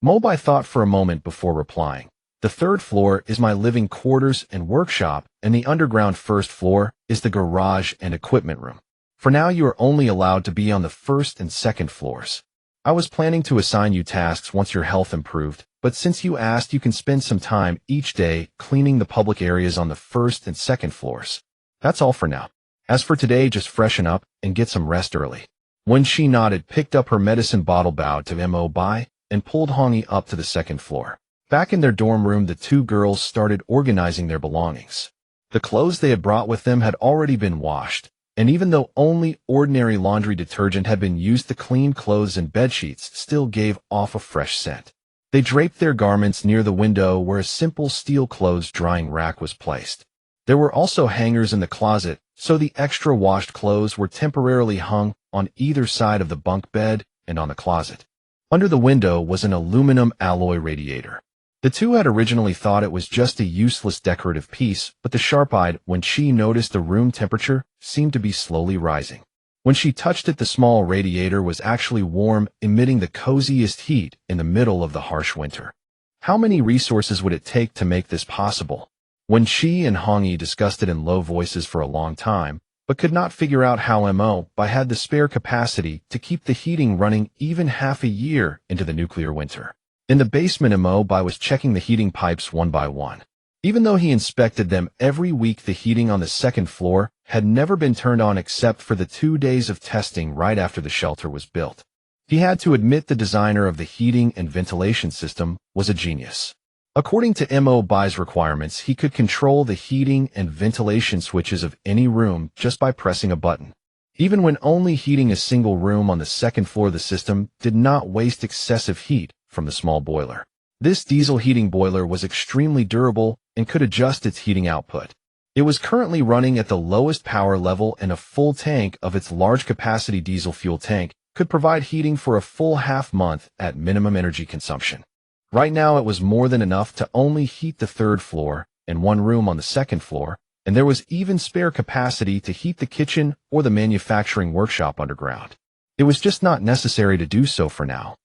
Mo Bai thought for a moment before replying. "The 3rd floor is my living quarters and workshop, and the underground 1st floor is the garage and equipment room. For now, you are only allowed to be on the 1st and 2nd floors. I was planning to assign you tasks once your health improved, but since you asked, you can spend some time each day cleaning the public areas on the 1st and 2nd floors. That's all for now. As for today, just freshen up and get some rest early." When she nodded, picked up her medicine bottle, bowed to Mo Bai, and pulled Hong Yi up to the 2nd floor. Back in their dorm room, the 2 girls started organizing their belongings. The clothes they had brought with them had already been washed, and even though only ordinary laundry detergent had been used, the clean clothes and bedsheets still gave off a fresh scent. They draped their garments near the window where a simple steel clothes drying rack was placed. There were also hangers in the closet, so the extra washed clothes were temporarily hung on either side of the bunk bed and on the closet. Under the window was an aluminum alloy radiator. The two had originally thought it was just a useless decorative piece, but the sharp-eyed, when she noticed the room temperature, seemed to be slowly rising. When she touched it, the small radiator was actually warm, emitting the coziest heat in the middle of the harsh winter. How many resources would it take to make this possible? When she and Hong Yi discussed it in low voices for a long time, but could not figure out how Mo Bai had the spare capacity to keep the heating running even half a year into the nuclear winter. In the basement, Mo Bai was checking the heating pipes one by one. Even though he inspected them every week, the heating on the 2nd floor had never been turned on except for the 2 days of testing right after the shelter was built. He had to admit the designer of the heating and ventilation system was a genius. According to Mo Bai's requirements, he could control the heating and ventilation switches of any room just by pressing a button. Even when only heating a single room on the 2nd floor, the system did not waste excessive heat from the small boiler. This diesel heating boiler was extremely durable and could adjust its heating output. It was currently running at the lowest power level, and a full tank of its large-capacity diesel fuel tank could provide heating for a full half-month at minimum energy consumption. Right now, it was more than enough to only heat the 3rd floor and 1 room on the 2nd floor, and there was even spare capacity to heat the kitchen or the manufacturing workshop underground. It was just not necessary to do so for now.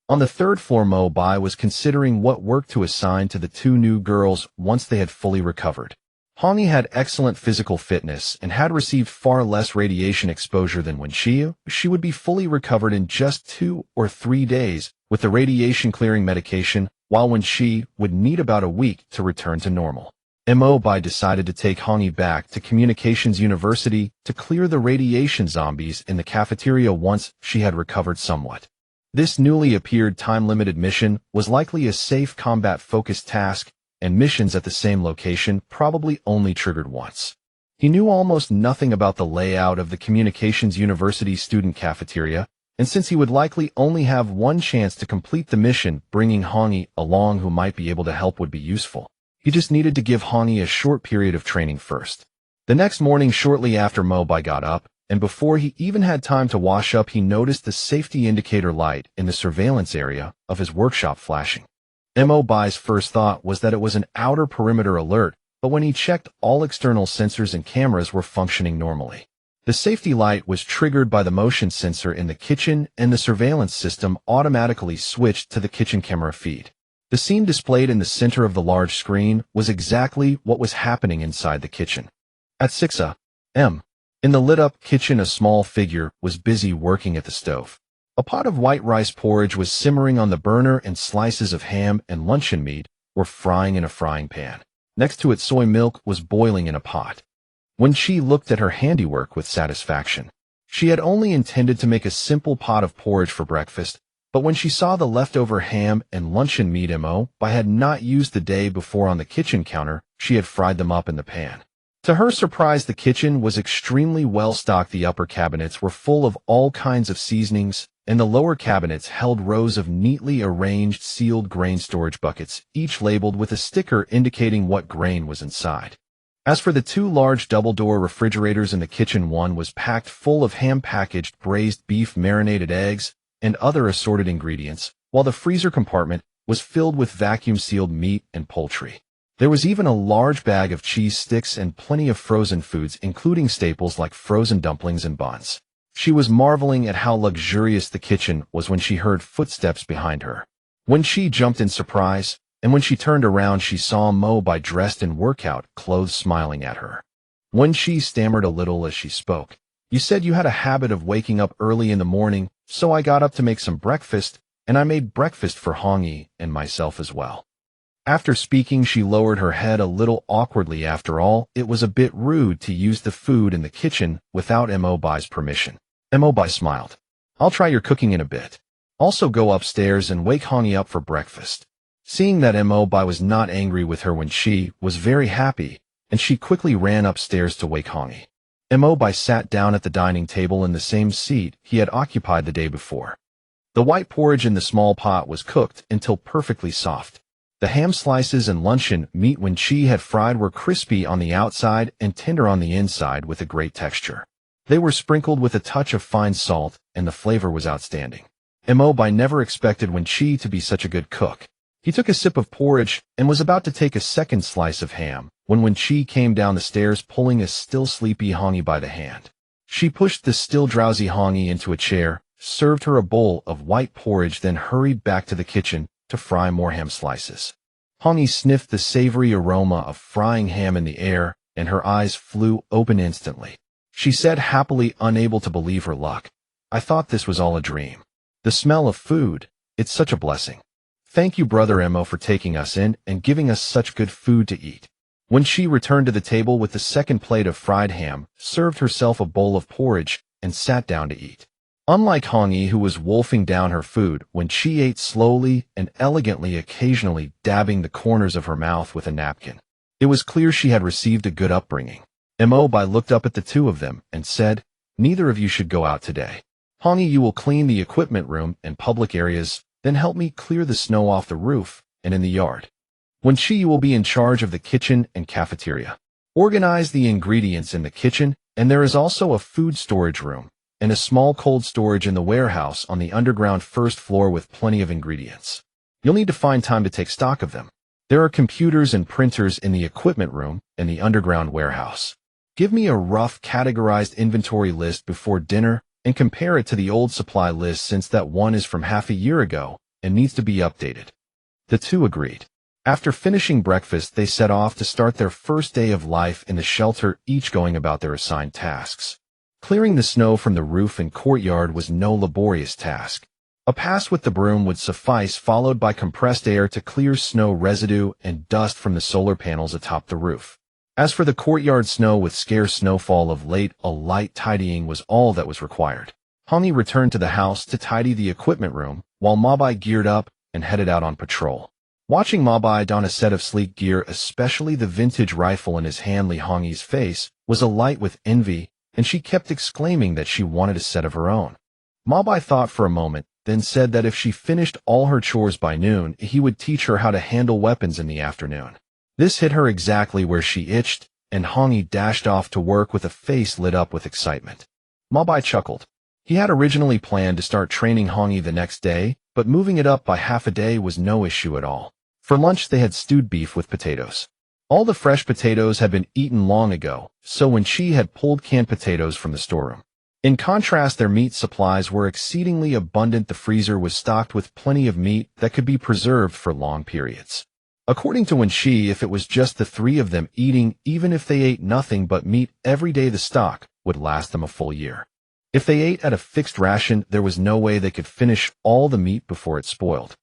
On the 3rd floor, Mo Bai was considering what work to assign to the 2 new girls once they had fully recovered. Hong Yi had excellent physical fitness and had received far less radiation exposure than when she would be fully recovered in just 2 or 3 days with the radiation-clearing medication, while when she would need about a week to return to normal. Mo Bai decided to take Hong Yi back to Communications University to clear the radiation zombies in the cafeteria once she had recovered somewhat. This newly appeared time-limited mission was likely a safe combat-focused task, and missions at the same location probably only triggered once. He knew almost nothing about the layout of the Communications University student cafeteria, and since he would likely only have one chance to complete the mission, bringing Hongi along who might be able to help would be useful. He just needed to give Hongi a short period of training first. The next morning, shortly after Mo Bai got up, and before he even had time to wash up, he noticed the safety indicator light in the surveillance area of his workshop flashing. Mo Bai's first thought was that it was an outer perimeter alert, but when he checked, all external sensors and cameras were functioning normally. The safety light was triggered by the motion sensor in the kitchen, and the surveillance system automatically switched to the kitchen camera feed. The scene displayed in the center of the large screen was exactly what was happening inside the kitchen. At 6 a.m., in the lit-up kitchen, a small figure was busy working at the stove. A pot of white rice porridge was simmering on the burner, and slices of ham and luncheon meat were frying in a frying pan. Next to it, soy milk was boiling in a pot. When she looked at her handiwork with satisfaction, she had only intended to make a simple pot of porridge for breakfast, but when she saw the leftover ham and luncheon meat Mo Bai had not used the day before on the kitchen counter, she had fried them up in the pan. To her surprise, the kitchen was extremely well stocked. The upper cabinets were full of all kinds of seasonings, and the lower cabinets held rows of neatly arranged sealed grain storage buckets, each labeled with a sticker indicating what grain was inside. As for the two large double-door refrigerators in the kitchen, one was packed full of ham-packaged braised beef, marinated eggs, and other assorted ingredients, while the freezer compartment was filled with vacuum-sealed meat and poultry. There was even a large bag of cheese sticks and plenty of frozen foods, including staples like frozen dumplings and buns. She was marveling at how luxurious the kitchen was when she heard footsteps behind her. When she jumped in surprise, and when she turned around, she saw Mo Bai dressed in workout clothes smiling at her. When she stammered a little as she spoke, "You said you had a habit of waking up early in the morning, so I got up to make some breakfast, and I made breakfast for Hongi and myself as well." After speaking, she lowered her head a little awkwardly. After all, it was a bit rude to use the food in the kitchen without Mo Bai's permission. Mo Bai smiled. "I'll try your cooking in a bit. Also go upstairs and wake Hongi up for breakfast." Seeing that Mo Bai was not angry with her when she was very happy, and she quickly ran upstairs to wake Hongi. Mo Bai sat down at the dining table in the same seat he had occupied the day before. The white porridge in the small pot was cooked until perfectly soft. The ham slices and luncheon meat when she had fried were crispy on the outside and tender on the inside with a great texture. They were sprinkled with a touch of fine salt, and the flavor was outstanding. Mo Bai never expected when she to be such a good cook. He took a sip of porridge and was about to take a second slice of ham when she came down the stairs pulling a still sleepy Hongi by the hand. She pushed the still drowsy Hongi into a chair, served her a bowl of white porridge, then hurried back to the kitchen to fry more ham slices. Hongi sniffed the savory aroma of frying ham in the air, and her eyes flew open instantly. She said happily, unable to believe her luck, "I thought this was all a dream. The smell of food, it's such a blessing. Thank you, Brother Mo, for taking us in and giving us such good food to eat." When she returned to the table with the second plate of fried ham, served herself a bowl of porridge, and sat down to eat. Unlike Hongi, who was wolfing down her food, when she ate slowly and elegantly, occasionally dabbing the corners of her mouth with a napkin. It was clear she had received a good upbringing. Mo Bai looked up at the two of them and said, "Neither of you should go out today. Hongi, you will clean the equipment room and public areas, then help me clear the snow off the roof and in the yard. When you will be in charge of the kitchen and cafeteria. Organize the ingredients in the kitchen, and there is also a food storage room and a small cold storage in the warehouse on the underground first floor with plenty of ingredients. You'll need to find time to take stock of them. There are computers and printers in the equipment room and the underground warehouse. Give me a rough categorized inventory list before dinner and compare it to the old supply list, since that one is from half a year ago and needs to be updated." The two agreed. After finishing breakfast, they set off to start their first day of life in the shelter, each going about their assigned tasks. Clearing the snow from the roof and courtyard was no laborious task. A pass with the broom would suffice, followed by compressed air to clear snow residue and dust from the solar panels atop the roof. As for the courtyard snow, with scarce snowfall of late, a light tidying was all that was required. Hongi returned to the house to tidy the equipment room, while Mo Bai geared up and headed out on patrol. Watching Mo Bai don a set of sleek gear, especially the vintage rifle in his hand, Hongi's face was alight with envy, and she kept exclaiming that she wanted a set of her own. Mo Bai thought for a moment, then said that if she finished all her chores by noon, he would teach her how to handle weapons in the afternoon. This hit her exactly where she itched, and Hongi dashed off to work with a face lit up with excitement. Mo Bai chuckled. He had originally planned to start training Hongi the next day, but moving it up by half a day was no issue at all. For lunch they had stewed beef with potatoes. All the fresh potatoes had been eaten long ago, so when she had pulled canned potatoes from the storeroom. In contrast, their meat supplies were exceedingly abundant. The freezer was stocked with plenty of meat that could be preserved for long periods. According to Wenxi, if it was just the three of them eating, even if they ate nothing but meat every day, the stock would last them a full year. If they ate at a fixed ration, there was no way they could finish all the meat before it spoiled.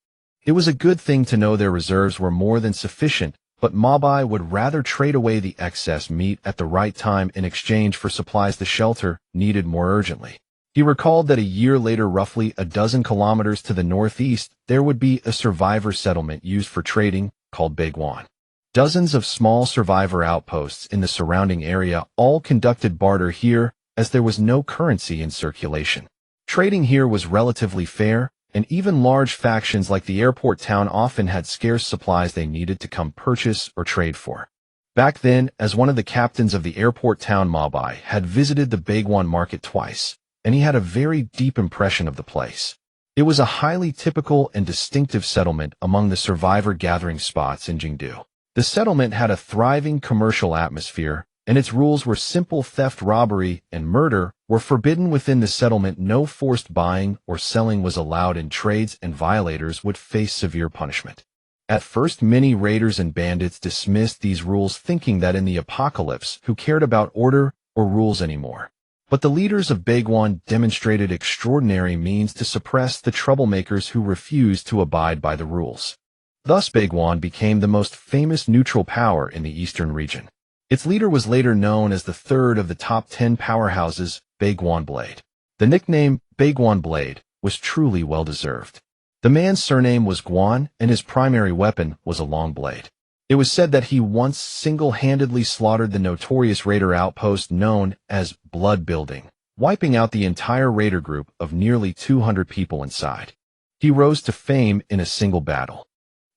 It was a good thing to know their reserves were more than sufficient, but Mo Bai would rather trade away the excess meat at the right time in exchange for supplies the shelter needed more urgently. He recalled that a year later, roughly a dozen kilometers to the northeast, there would be a survivor settlement used for trading called Baiguan. Dozens of small survivor outposts in the surrounding area all conducted barter here, as there was no currency in circulation. Trading here was relatively fair, and even large factions like the airport town often had scarce supplies they needed to come purchase or trade for. Back then, as one of the captains of the airport town, Mo Bai had visited the Baiguan market twice, and he had a very deep impression of the place. It was a highly typical and distinctive settlement among the survivor gathering spots in Jingdu. The settlement had a thriving commercial atmosphere, and its rules were simple. Theft, robbery, and murder were forbidden within the settlement. No forced buying or selling was allowed in trades, and violators would face severe punishment. At first, many raiders and bandits dismissed these rules, thinking that in the apocalypse, who cared about order or rules anymore? But the leaders of Baiguan demonstrated extraordinary means to suppress the troublemakers who refused to abide by the rules. Thus, Baiguan became the most famous neutral power in the eastern region. Its leader was later known as the third of the top 10 powerhouses, Baiguan Blade. The nickname Baiguan Blade was truly well-deserved. The man's surname was Guan, and his primary weapon was a long blade. It was said that he once single-handedly slaughtered the notorious raider outpost known as Blood Building, wiping out the entire raider group of nearly 200 people inside. He rose to fame in a single battle.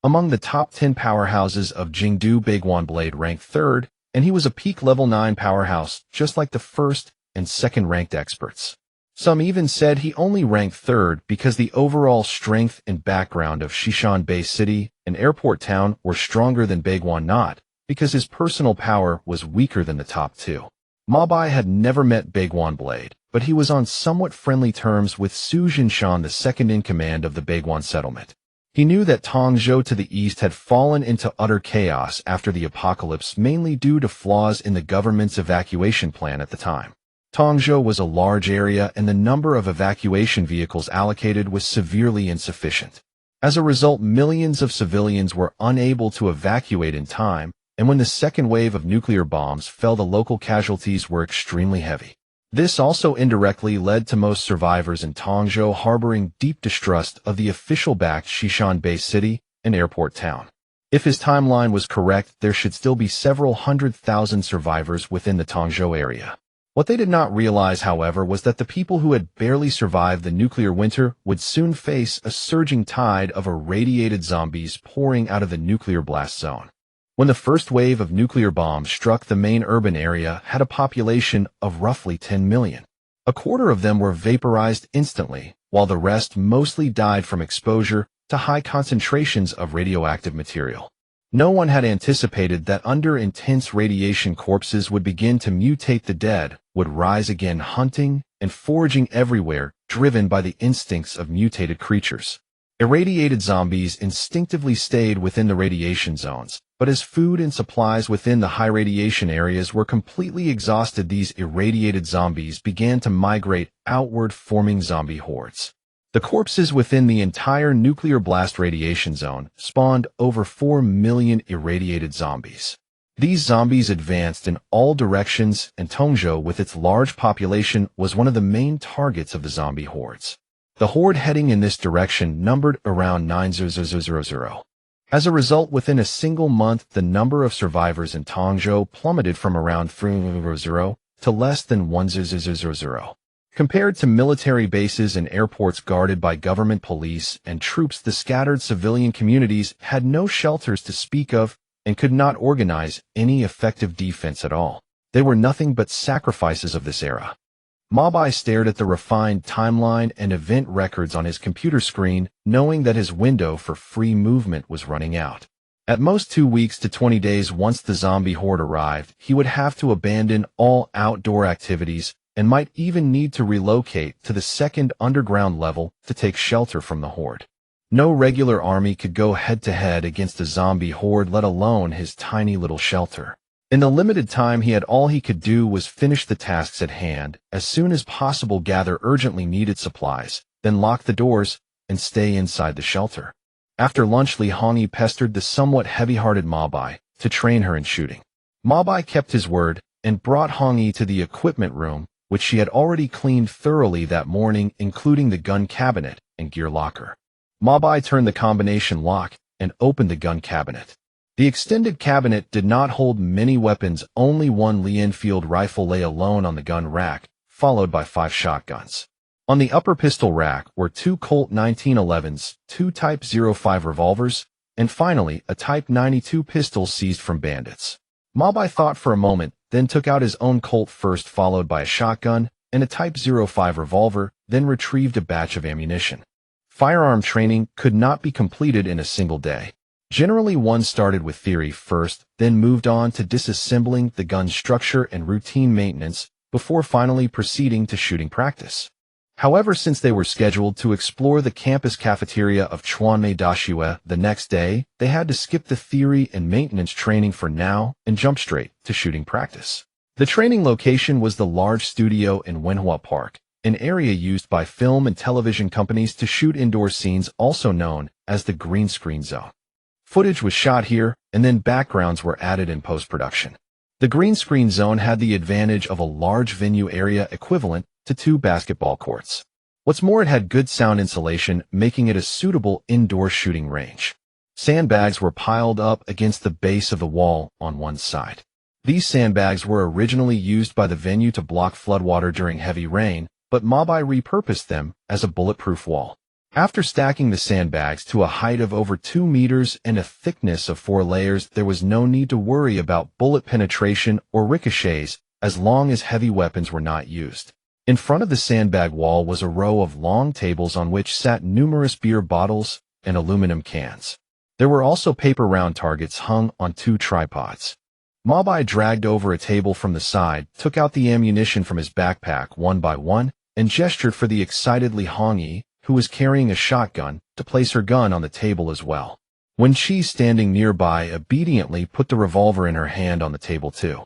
Among the top 10 powerhouses of Jingdu, Baiguan Blade ranked third, and he was a peak level 9 powerhouse, just like the first and second ranked experts. Some even said he only ranked third because the overall strength and background of Xishan Bay City, an airport town, were stronger than Baiguan, not because his personal power was weaker than the top two. Mo Bai had never met Baiguan Blade, but he was on somewhat friendly terms with Su Jinshan, the second in command of the Baiguan settlement. He knew that Tongzhou to the east had fallen into utter chaos after the apocalypse, mainly due to flaws in the government's evacuation plan at the time. Tongzhou was a large area, and the number of evacuation vehicles allocated was severely insufficient. As a result, millions of civilians were unable to evacuate in time, and when the second wave of nuclear bombs fell, the local casualties were extremely heavy. This also indirectly led to most survivors in Tongzhou harboring deep distrust of the official-backed Xishan Bay City, an airport town. If his timeline was correct, there should still be several 100,000 survivors within the Tongzhou area. What they did not realize, however, was that the people who had barely survived the nuclear winter would soon face a surging tide of irradiated zombies pouring out of the nuclear blast zone. When the first wave of nuclear bombs struck, the main urban area had a population of roughly 10 million. A quarter of them were vaporized instantly, while the rest mostly died from exposure to high concentrations of radioactive material. No one had anticipated that under intense radiation, corpses would begin to mutate. The dead would rise again, hunting and foraging everywhere, driven by the instincts of mutated creatures. Irradiated zombies instinctively stayed within the radiation zones, but as food and supplies within the high radiation areas were completely exhausted, these irradiated zombies began to migrate outward, forming zombie hordes. The corpses within the entire nuclear blast radiation zone spawned over 4 million irradiated zombies. These zombies advanced in all directions, and Tongzhou, with its large population, was one of the main targets of the zombie hordes. The horde heading in this direction numbered around 9,000. As a result, within a single month, the number of survivors in Tongzhou plummeted from around 3,000 to less than 1,000. Compared to military bases and airports guarded by government police and troops, the scattered civilian communities had no shelters to speak of and could not organize any effective defense at all. They were nothing but sacrifices of this era. Mo Bai stared at the refined timeline and event records on his computer screen, knowing that his window for free movement was running out. At most 2 weeks to 20 days once the zombie horde arrived, he would have to abandon all outdoor activities and might even need to relocate to the second underground level to take shelter from the horde. No regular army could go head-to-head against a zombie horde, let alone his tiny little shelter. In the limited time he had, all he could do was finish the tasks at hand, as soon as possible gather urgently needed supplies, then lock the doors and stay inside the shelter. After lunch, Li Hongyi pestered the somewhat heavy-hearted Mo Bai to train her in shooting. Mo Bai kept his word and brought Hongyi to the equipment room, which she had already cleaned thoroughly that morning, including the gun cabinet and gear locker. Mo Bai turned the combination lock and opened the gun cabinet. The extended cabinet did not hold many weapons, only one Lee Enfield rifle lay alone on the gun rack, followed by 5 shotguns. On the upper pistol rack were 2 Colt 1911s, 2 Type 05 revolvers, and finally a Type 92 pistol seized from bandits. Mo Bai thought for a moment, then took out his own Colt first, followed by a shotgun and a Type 05 revolver, then retrieved a batch of ammunition. Firearm training could not be completed in a single day. Generally, one started with theory first, then moved on to disassembling the gun's structure and routine maintenance, before finally proceeding to shooting practice. However, since they were scheduled to explore the campus cafeteria of Chuanmei Dashue the next day, they had to skip the theory and maintenance training for now and jump straight to shooting practice. The training location was the large studio in Wenhua Park, an area used by film and television companies to shoot indoor scenes, also known as the green screen zone. Footage was shot here, and then backgrounds were added in post-production. The green screen zone had the advantage of a large venue area equivalent to 2 basketball courts. What's more, it had good sound insulation, making it a suitable indoor shooting range. Sandbags were piled up against the base of the wall on one side. These sandbags were originally used by the venue to block floodwater during heavy rain, but Mo Bai repurposed them as a bulletproof wall. After stacking the sandbags to a height of over 2 meters and a thickness of 4 layers, there was no need to worry about bullet penetration or ricochets, as long as heavy weapons were not used. In front of the sandbag wall was a row of long tables on which sat numerous beer bottles and aluminum cans. There were also paper round targets hung on 2 tripods. Mo Bai dragged over a table from the side, took out the ammunition from his backpack one by one, and gestured for the excited Li Hongyi, who was carrying a shotgun, to place her gun on the table as well. Wen Qi, standing nearby, obediently put the revolver in her hand on the table too.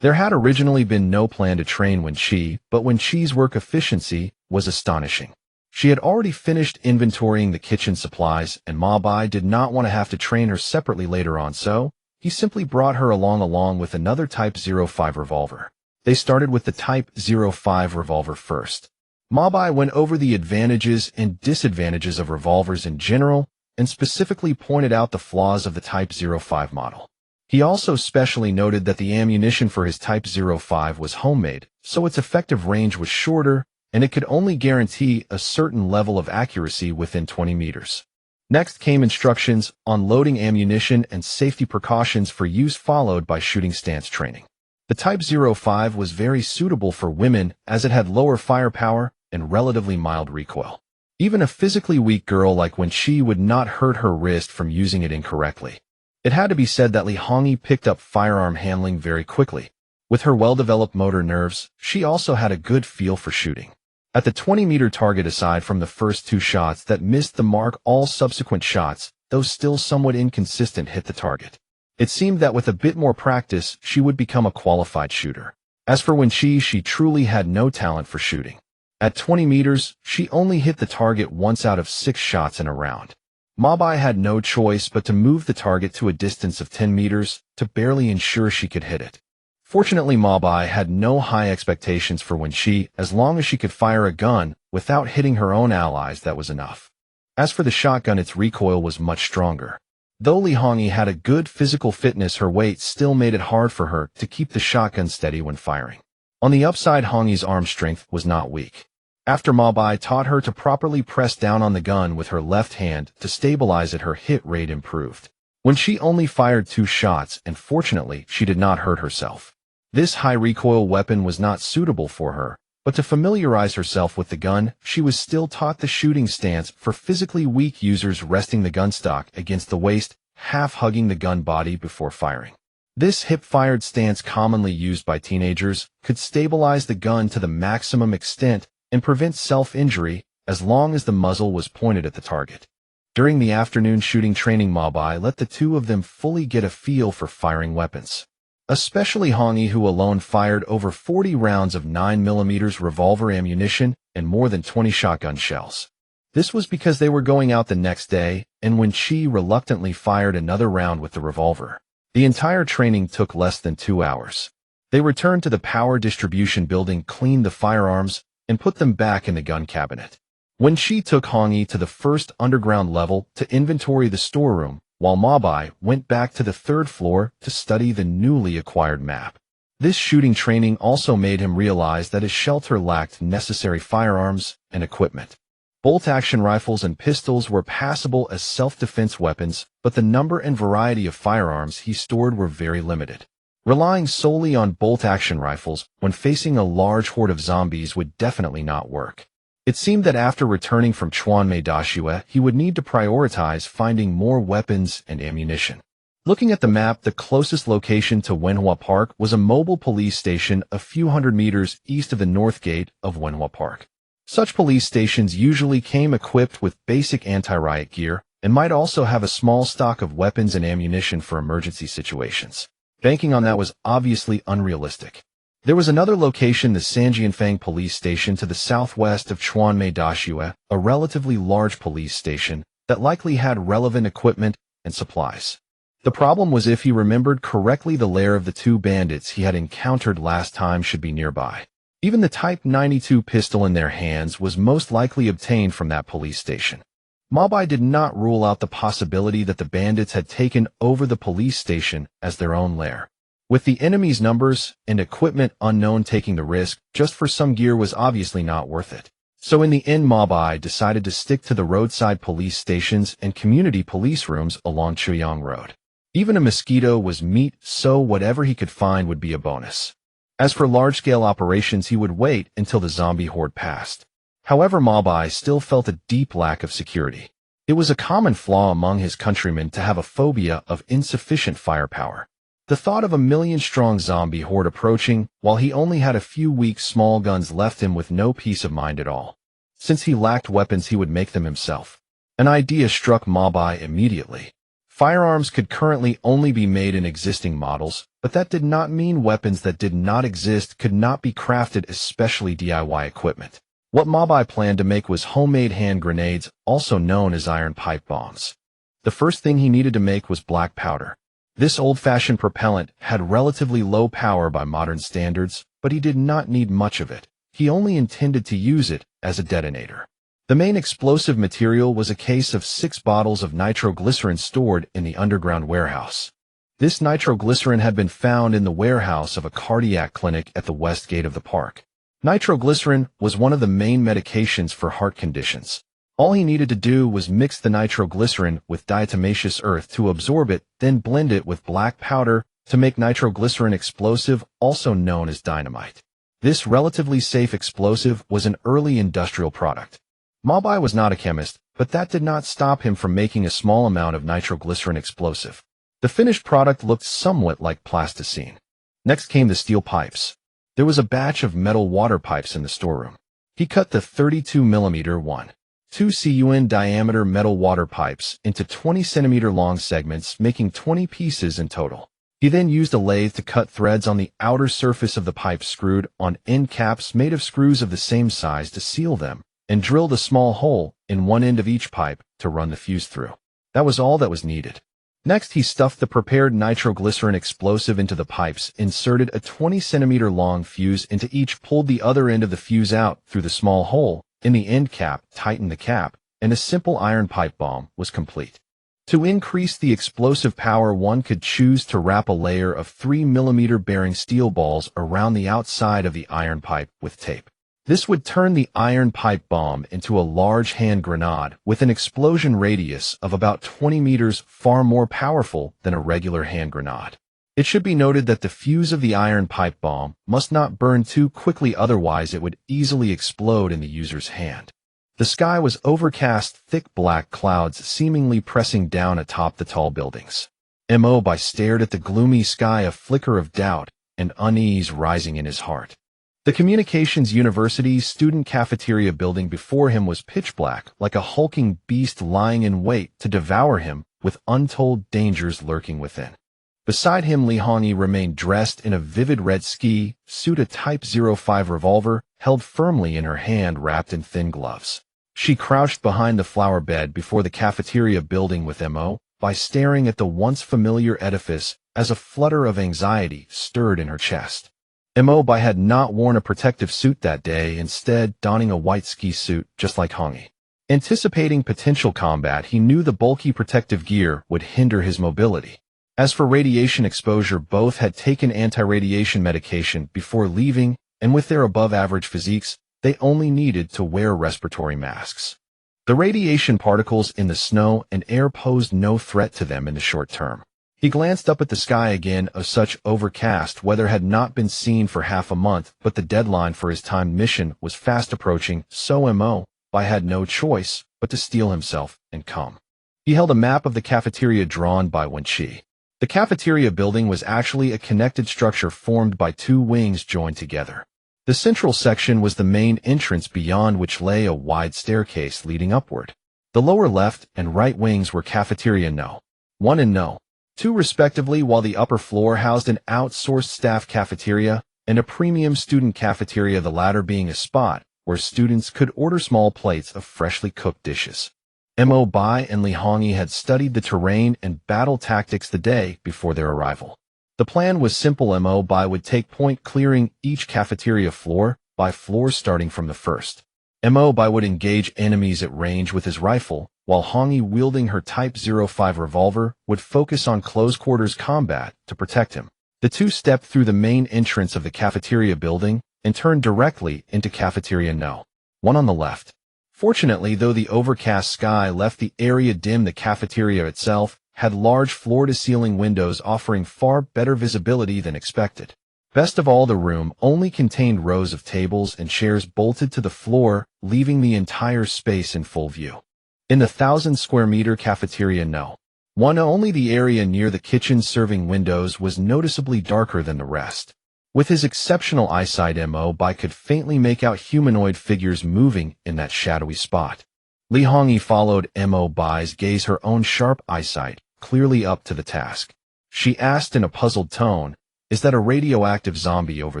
There had originally been no plan to train Wen Qi, but Wen Qi's work efficiency was astonishing. She had already finished inventorying the kitchen supplies, and Mo Bai did not want to have to train her separately later on, so he simply brought her along with another Type 05 revolver. They started with the Type 05 revolver first. Mo Bai went over the advantages and disadvantages of revolvers in general, and specifically pointed out the flaws of the Type 05 model. He also specially noted that the ammunition for his Type 05 was homemade, so its effective range was shorter, and it could only guarantee a certain level of accuracy within 20 meters. Next came instructions on loading ammunition and safety precautions for use, followed by shooting stance training. The Type 05 was very suitable for women as it had lower firepower and relatively mild recoil. Even a physically weak girl like Wen Qi would not hurt her wrist from using it incorrectly. It had to be said that Li Hongyi picked up firearm handling very quickly. With her well-developed motor nerves, she also had a good feel for shooting. At the 20-meter target, aside from the first 2 shots that missed the mark, all subsequent shots, though still somewhat inconsistent, hit the target. It seemed that with a bit more practice, she would become a qualified shooter. As for Wen Qi, she truly had no talent for shooting. At 20 meters, she only hit the target once out of 6 shots in a round. Mo Bai had no choice but to move the target to a distance of 10 meters to barely ensure she could hit it. Fortunately, Mo Bai had no high expectations for Wen Qi. As long as she could fire a gun without hitting her own allies, that was enough. As for the shotgun, its recoil was much stronger. Though Li Hongyi had a good physical fitness, her weight still made it hard for her to keep the shotgun steady when firing. On the upside, Hongyi's arm strength was not weak. After Mo Bai taught her to properly press down on the gun with her left hand to stabilize it, her hit rate improved. When she only fired 2 shots, and fortunately, she did not hurt herself. This high-recoil weapon was not suitable for her, but to familiarize herself with the gun, she was still taught the shooting stance for physically weak users, resting the gun stock against the waist, half hugging the gun body before firing. This hip-fired stance, commonly used by teenagers, could stabilize the gun to the maximum extent and prevent self-injury as long as the muzzle was pointed at the target. During the afternoon shooting training, Mo Bai let the two of them fully get a feel for firing weapons. Especially Hongi, who alone fired over 40 rounds of 9mm revolver ammunition and more than 20 shotgun shells. This was because they were going out the next day, and when she reluctantly fired another round with the revolver. The entire training took less than 2 hours. They returned to the power distribution building, cleaned the firearms, and put them back in the gun cabinet. When she took Hongi to the first underground level to inventory the storeroom, while Mo Bai went back to the 3rd floor to study the newly acquired map. This shooting training also made him realize that his shelter lacked necessary firearms and equipment. Bolt-action rifles and pistols were passable as self-defense weapons, but the number and variety of firearms he stored were very limited. Relying solely on bolt-action rifles when facing a large horde of zombies would definitely not work. It seemed that after returning from Chuanmeidashue, he would need to prioritize finding more weapons and ammunition. Looking at the map, the closest location to Wenhua Park was a mobile police station a few hundred meters east of the north gate of Wenhua Park. Such police stations usually came equipped with basic anti-riot gear and might also have a small stock of weapons and ammunition for emergency situations. Banking on that was obviously unrealistic. There was another location, the Sanjianfang police station to the southwest of Chuanmeidashue, a relatively large police station that likely had relevant equipment and supplies. The problem was, if he remembered correctly, the lair of the 2 bandits he had encountered last time should be nearby. Even the Type 92 pistol in their hands was most likely obtained from that police station. Mo Bai did not rule out the possibility that the bandits had taken over the police station as their own lair. With the enemy's numbers and equipment unknown, taking the risk just for some gear was obviously not worth it. So in the end, Mo Bai decided to stick to the roadside police stations and community police rooms along Chuyang Road. Even a mosquito was meat, so whatever he could find would be a bonus. As for large-scale operations, he would wait until the zombie horde passed. However, Mo Bai still felt a deep lack of security. It was a common flaw among his countrymen to have a phobia of insufficient firepower. The thought of a million-strong zombie horde approaching, while he only had a few weak small guns, left him with no peace of mind at all. Since he lacked weapons, he would make them himself. An idea struck Mo Bai immediately. Firearms could currently only be made in existing models, but that did not mean weapons that did not exist could not be crafted, especially DIY equipment. What Mo Bai planned to make was homemade hand grenades, also known as iron pipe bombs. The first thing he needed to make was black powder. This old-fashioned propellant had relatively low power by modern standards, but he did not need much of it. He only intended to use it as a detonator. The main explosive material was a case of 6 bottles of nitroglycerin stored in the underground warehouse. This nitroglycerin had been found in the warehouse of a cardiac clinic at the west gate of the park. Nitroglycerin was one of the main medications for heart conditions. All he needed to do was mix the nitroglycerin with diatomaceous earth to absorb it, then blend it with black powder to make nitroglycerin explosive, also known as dynamite. This relatively safe explosive was an early industrial product. Mo Bai was not a chemist, but that did not stop him from making a small amount of nitroglycerin explosive. The finished product looked somewhat like plasticine. Next came the steel pipes. There was a batch of metal water pipes in the storeroom. He cut the 32mm 2 cun diameter metal water pipes into 20cm long segments, making 20 pieces in total. He then used a lathe to cut threads on the outer surface of the pipes, screwed on end caps made of screws of the same size to seal them, and drilled a small hole in one end of each pipe to run the fuse through. That was all that was needed. Next, he stuffed the prepared nitroglycerin explosive into the pipes, inserted a 20cm long fuse into each, pulled the other end of the fuse out through the small hole in the end cap, tightened the cap, and a simple iron pipe bomb was complete. To increase the explosive power, one could choose to wrap a layer of 3mm bearing steel balls around the outside of the iron pipe with tape. This would turn the iron pipe bomb into a large hand grenade with an explosion radius of about 20 meters, far more powerful than a regular hand grenade. It should be noted that the fuse of the iron pipe bomb must not burn too quickly, otherwise it would easily explode in the user's hand. The sky was overcast, thick black clouds seemingly pressing down atop the tall buildings. Mo Bai stared at the gloomy sky, a flicker of doubt and unease rising in his heart. The Communications University's student cafeteria building before him was pitch black, like a hulking beast lying in wait to devour him, with untold dangers lurking within. Beside him, Li Hongyi remained dressed in a vivid red ski suit, a Type 05 revolver held firmly in her hand, wrapped in thin gloves. She crouched behind the flower bed before the cafeteria building with Mo Bai staring at the once familiar edifice as a flutter of anxiety stirred in her chest. Mo Bai had not worn a protective suit that day, instead donning a white ski suit just like Hongyi. Anticipating potential combat, he knew the bulky protective gear would hinder his mobility. As for radiation exposure, both had taken anti-radiation medication before leaving, and with their above-average physiques, they only needed to wear respiratory masks. The radiation particles in the snow and air posed no threat to them in the short term. He glanced up at the sky again. Such overcast weather had not been seen for half a month, but the deadline for his timed mission was fast approaching, so Mo Bai had no choice but to steel himself and come. He held a map of the cafeteria drawn by Wenqi. The cafeteria building was actually a connected structure formed by two wings joined together. The central section was the main entrance, beyond which lay a wide staircase leading upward. The lower left and right wings were Cafeteria No. 1 and No. 2 respectively, while the upper floor housed an outsourced staff cafeteria and a premium student cafeteria, the latter being a spot where students could order small plates of freshly cooked dishes. Mo Bai and Li Hongyi had studied the terrain and battle tactics the day before their arrival. The plan was simple. Mo Bai would take point clearing each cafeteria floor by floor, starting from the first. Mo Bai would engage enemies at range with his rifle, while Hongyi, wielding her Type 05 revolver, would focus on close-quarters combat to protect him. The two stepped through the main entrance of the cafeteria building and turned directly into Cafeteria No. 1 on the left. Fortunately, though the overcast sky left the area dim, the cafeteria itself had large floor-to-ceiling windows offering far better visibility than expected. Best of all, the room only contained rows of tables and chairs bolted to the floor, leaving the entire space in full view. In the 1,000-square-meter Cafeteria No. 1, only the area near the kitchen serving windows was noticeably darker than the rest. With his exceptional eyesight, Mo Bai could faintly make out humanoid figures moving in that shadowy spot. Li Hongyi followed Mo Bai's gaze, her own sharp eyesight clearly up to the task. She asked in a puzzled tone, "Is that a radioactive zombie over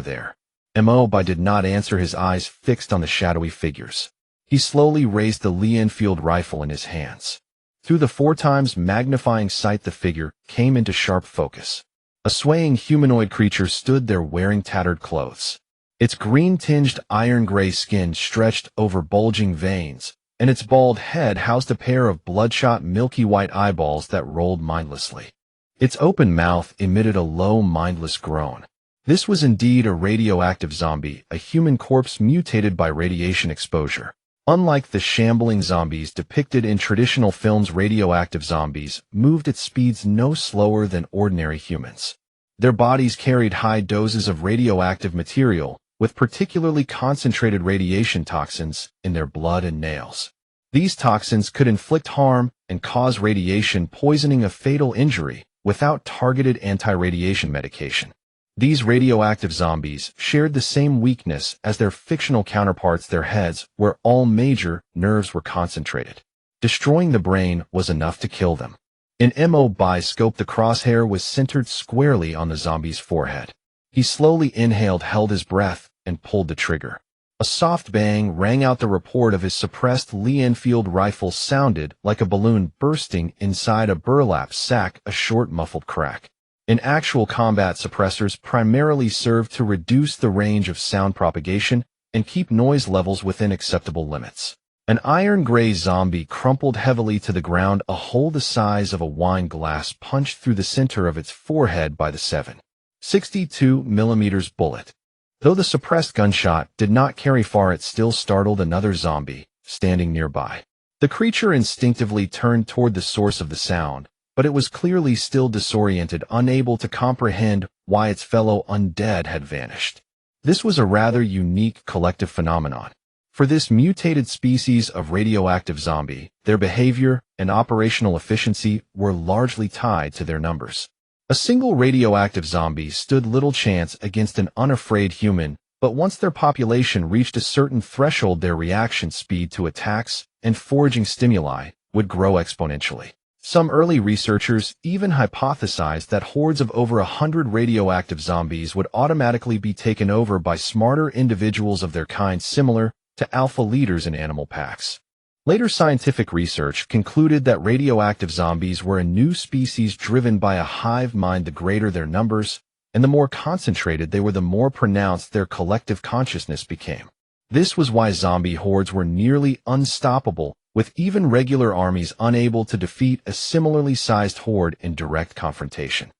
there?" Mo Bai did not answer, his eyes fixed on the shadowy figures. He slowly raised the Lee-Enfield rifle in his hands. Through the 4 times magnifying sight, the figure came into sharp focus. A swaying humanoid creature stood there wearing tattered clothes. Its green-tinged iron-gray skin stretched over bulging veins, and its bald head housed a pair of bloodshot milky white eyeballs that rolled mindlessly. Its open mouth emitted a low, mindless groan. This was indeed a radioactive zombie, a human corpse mutated by radiation exposure. Unlike the shambling zombies depicted in traditional films, radioactive zombies moved at speeds no slower than ordinary humans. Their bodies carried high doses of radioactive material, with particularly concentrated radiation toxins in their blood and nails. These toxins could inflict harm and cause radiation poisoning, a fatal injury, without targeted anti-radiation medication. These radioactive zombies shared the same weakness as their fictional counterparts, their heads, where all major nerves were concentrated. Destroying the brain was enough to kill them. In Mo Bai's scope, the crosshair was centered squarely on the zombie's forehead. He slowly inhaled, held his breath, and pulled the trigger. A soft bang rang out. The report of his suppressed Lee-Enfield rifle sounded like a balloon bursting inside a burlap sack, a short muffled crack. In actual combat, suppressors primarily served to reduce the range of sound propagation and keep noise levels within acceptable limits. An iron-gray zombie crumpled heavily to the ground, a hole the size of a wine glass punched through the center of its forehead by the 7.62 mm bullet. Though the suppressed gunshot did not carry far, it still startled another zombie standing nearby. The creature instinctively turned toward the source of the sound, but it was clearly still disoriented, unable to comprehend why its fellow undead had vanished. This was a rather unique collective phenomenon. For this mutated species of radioactive zombie, their behavior and operational efficiency were largely tied to their numbers. A single radioactive zombie stood little chance against an unafraid human, but once their population reached a certain threshold, their reaction speed to attacks and foraging stimuli would grow exponentially. Some early researchers even hypothesized that hordes of over 100 radioactive zombies would automatically be taken over by smarter individuals of their kind, similar to alpha leaders in animal packs. Later scientific research concluded that radioactive zombies were a new species driven by a hive mind. The greater their numbers, and the more concentrated they were, the more pronounced their collective consciousness became. This was why zombie hordes were nearly unstoppable, with even regular armies unable to defeat a similarly sized horde in direct confrontation.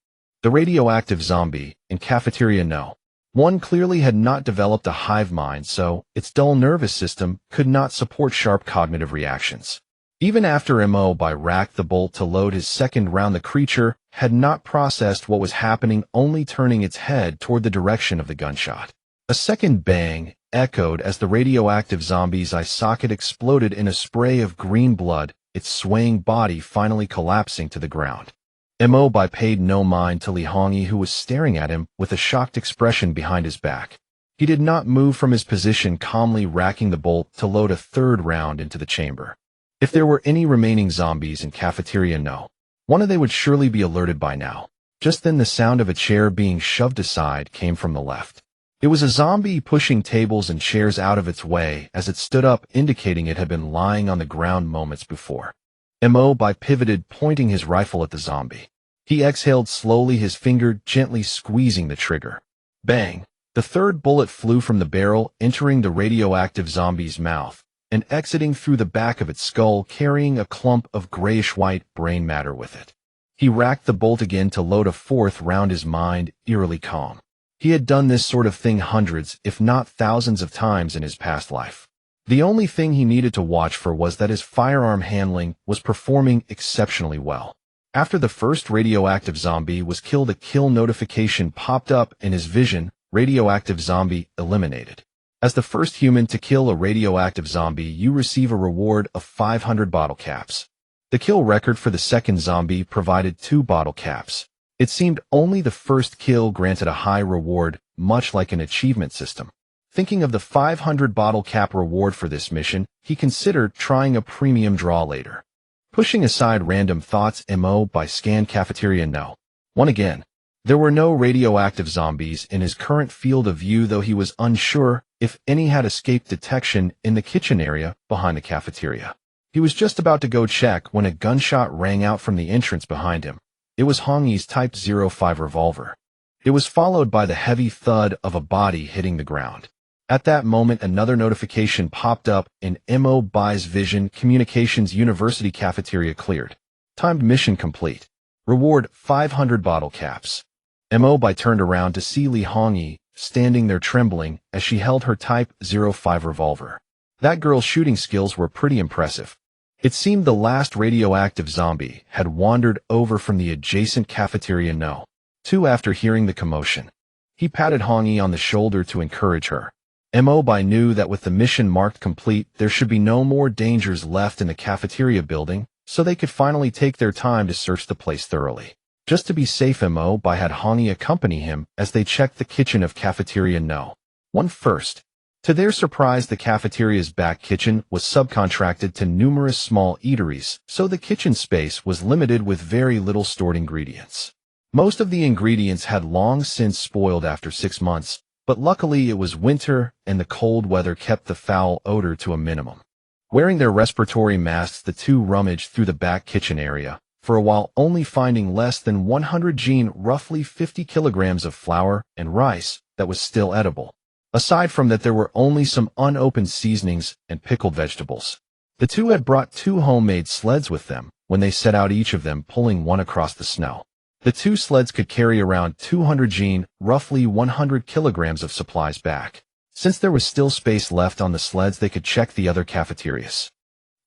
The radioactive zombie in Cafeteria No. 1 clearly had not developed a hive mind, so its dull nervous system could not support sharp cognitive reactions. Even after Mo Bai racked the bolt to load his second round, the creature had not processed what was happening, only turning its head toward the direction of the gunshot. A second bang echoed as the radioactive zombie's eye socket exploded in a spray of green blood, its swaying body finally collapsing to the ground. Mo Bai paid no mind to Li Hongyi, who was staring at him with a shocked expression behind his back. He did not move from his position, calmly racking the bolt to load a third round into the chamber. If there were any remaining zombies in Cafeteria No. 1, they would surely be alerted by now. Just then the sound of a chair being shoved aside came from the left. It was a zombie pushing tables and chairs out of its way as it stood up, indicating it had been lying on the ground moments before. Mo Bai pivoted, pointing his rifle at the zombie. He exhaled slowly, his finger gently squeezing the trigger. Bang! The third bullet flew from the barrel, entering the radioactive zombie's mouth and exiting through the back of its skull, carrying a clump of grayish-white brain matter with it. He racked the bolt again to load a fourth round, his mind eerily calm. He had done this sort of thing hundreds, if not thousands of times in his past life. The only thing he needed to watch for was that his firearm handling was performing exceptionally well. After the first radioactive zombie was killed, a kill notification popped up in his vision: radioactive zombie eliminated. As the first human to kill a radioactive zombie, you receive a reward of 500 bottle caps. The kill record for the second zombie provided 2 bottle caps. It seemed only the first kill granted a high reward, much like an achievement system. Thinking of the 500 bottle cap reward for this mission, he considered trying a premium draw later. Pushing aside random thoughts, Mo Bai scanned Cafeteria No. 1 again. There were no radioactive zombies in his current field of view, though he was unsure if any had escaped detection in the kitchen area behind the cafeteria. He was just about to go check when a gunshot rang out from the entrance behind him. It was Hongyi's Type 05 revolver. It was followed by the heavy thud of a body hitting the ground. At that moment, another notification popped up in Mo Bai's vision: Communications University Cafeteria cleared. Timed mission complete. Reward 500 bottle caps. Mo Bai turned around to see Li Hongyi standing there trembling as she held her Type 05 revolver. That girl's shooting skills were pretty impressive. It seemed the last radioactive zombie had wandered over from the adjacent Cafeteria No. 2 after hearing the commotion. He patted Hongyi on the shoulder to encourage her. Mo Bai knew that with the mission marked complete, there should be no more dangers left in the cafeteria building, so they could finally take their time to search the place thoroughly. Just to be safe, Mo Bai had Hongyi accompany him as they checked the kitchen of Cafeteria No. 1 first. To their surprise, the cafeteria's back kitchen was subcontracted to numerous small eateries, so the kitchen space was limited with very little stored ingredients. Most of the ingredients had long since spoiled after 6 months, but luckily it was winter and the cold weather kept the foul odor to a minimum. Wearing their respiratory masks, the two rummaged through the back kitchen area for a while, only finding less than 100 gene, roughly 50 kilograms of flour and rice that was still edible. Aside from that, there were only some unopened seasonings and pickled vegetables. The two had brought 2 homemade sleds with them when they set out, each of them pulling one across the snow. The two sleds could carry around 200 jin, roughly 100 kilograms of supplies back. Since there was still space left on the sleds, they could check the other cafeterias.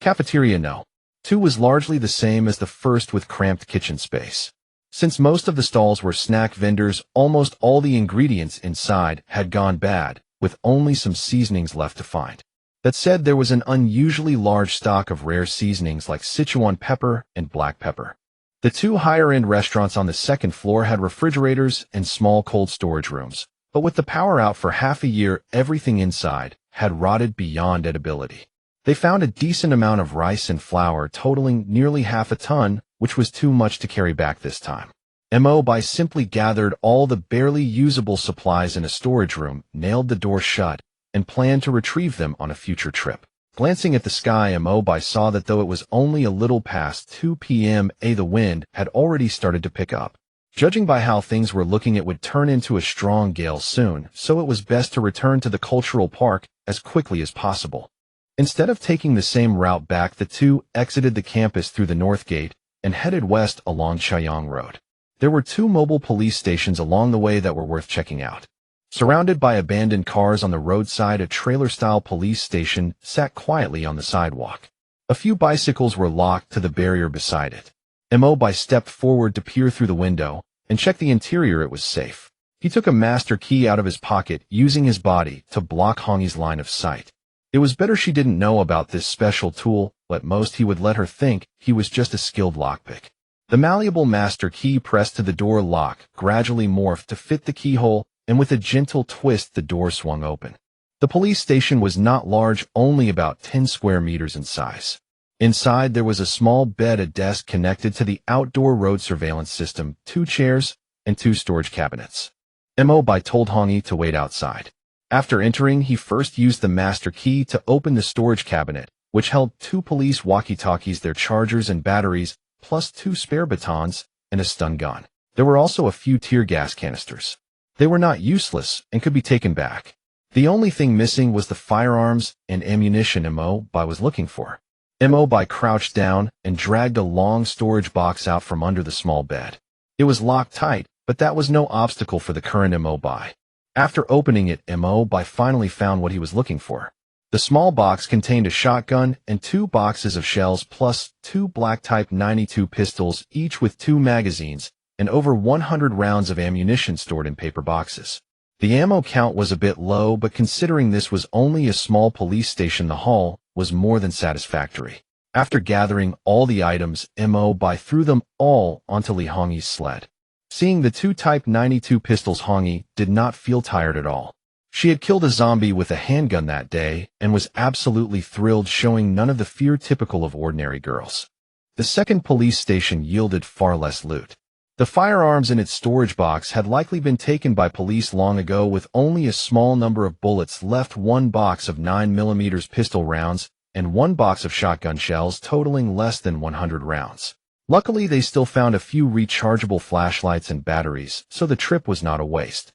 Cafeteria No. 2 was largely the same as the first with cramped kitchen space. Since most of the stalls were snack vendors, almost all the ingredients inside had gone bad, with only some seasonings left to find. That said, there was an unusually large stock of rare seasonings like Sichuan pepper and black pepper. The two higher-end restaurants on the second floor had refrigerators and small cold storage rooms, but with the power out for half a year, everything inside had rotted beyond edibility. They found a decent amount of rice and flour, totaling nearly half a ton, which was too much to carry back this time. Mo Bai simply gathered all the barely usable supplies in a storage room, nailed the door shut, and planned to retrieve them on a future trip. Glancing at the sky, Mo Bai saw that though it was only a little past 2 p.m., the wind had already started to pick up. Judging by how things were looking, it would turn into a strong gale soon, so it was best to return to the cultural park as quickly as possible. Instead of taking the same route back, the two exited the campus through the north gate and headed west along Chaoyang Road. There were two mobile police stations along the way that were worth checking out. Surrounded by abandoned cars on the roadside, a trailer-style police station sat quietly on the sidewalk. A few bicycles were locked to the barrier beside it. Mo Bai stepped forward to peer through the window and check the interior. It was safe. He took a master key out of his pocket, using his body to block Hongyi's line of sight. It was better she didn't know about this special tool. At most, he would let her think he was just a skilled lockpick. The malleable master key pressed to the door lock gradually morphed to fit the keyhole, and with a gentle twist, the door swung open. The police station was not large, only about 10 square meters in size. Inside, there was a small bed, a desk connected to the outdoor road surveillance system, 2 chairs, and 2 storage cabinets. Mo Bai told Hongyi to wait outside. After entering, he first used the master key to open the storage cabinet, which held 2 police walkie-talkies, their chargers and batteries, plus 2 spare batons and a stun gun. There were also a few tear gas canisters. They were not useless and could be taken back. The only thing missing was the firearms and ammunition Mo Bai was looking for. Mo Bai crouched down and dragged a long storage box out from under the small bed. It was locked tight, but that was no obstacle for the current Mo Bai. After opening it, Mo Bai finally found what he was looking for. The small box contained a shotgun and 2 boxes of shells, plus 2 black Type 92 pistols, each with 2 magazines, and over 100 rounds of ammunition stored in paper boxes. The ammo count was a bit low, but considering this was only a small police station, the haul was more than satisfactory. After gathering all the items, Mo Bai threw them all onto Li Hongyi's sled. Seeing the 2 Type 92 pistols, Hongyi did not feel tired at all. She had killed a zombie with a handgun that day and was absolutely thrilled, showing none of the fear typical of ordinary girls. The second police station yielded far less loot. The firearms in its storage box had likely been taken by police long ago, with only a small number of bullets left, 1 box of 9mm pistol rounds and 1 box of shotgun shells, totaling less than 100 rounds. Luckily, they still found a few rechargeable flashlights and batteries, so the trip was not a waste.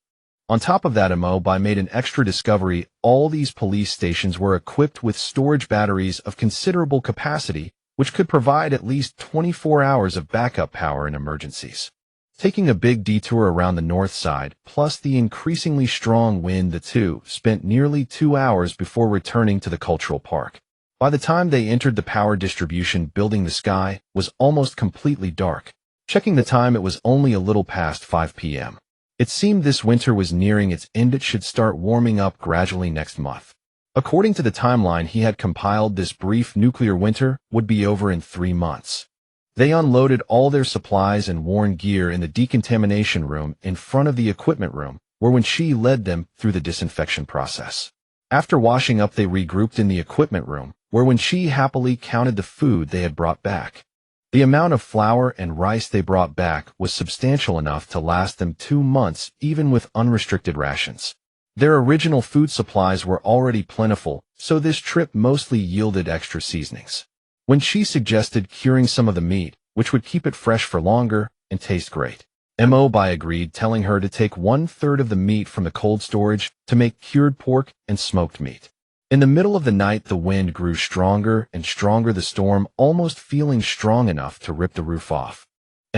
On top of that, Mo Bai made an extra discovery. All these police stations were equipped with storage batteries of considerable capacity, which could provide at least 24 hours of backup power in emergencies. Taking a big detour around the north side, plus the increasingly strong wind, the two spent nearly 2 hours before returning to the cultural park. By the time they entered the power distribution building, the sky was almost completely dark. Checking the time, it was only a little past 5 p.m. It seemed this winter was nearing its end. It should start warming up gradually next month. According to the timeline he had compiled, this brief nuclear winter would be over in 3 months. They unloaded all their supplies and worn gear in the decontamination room in front of the equipment room, where Wenqi led them through the disinfection process. After washing up, they regrouped in the equipment room, where Wenqi happily counted the food they had brought back. The amount of flour and rice they brought back was substantial enough to last them 2 months, even with unrestricted rations. Their original food supplies were already plentiful, so this trip mostly yielded extra seasonings. Wenqi suggested curing some of the meat, which would keep it fresh for longer and taste great. Mo Bai agreed, telling her to take 1/3 of the meat from the cold storage to make cured pork and smoked meat. In the middle of the night, the wind grew stronger and stronger, the storm almost feeling strong enough to rip the roof off.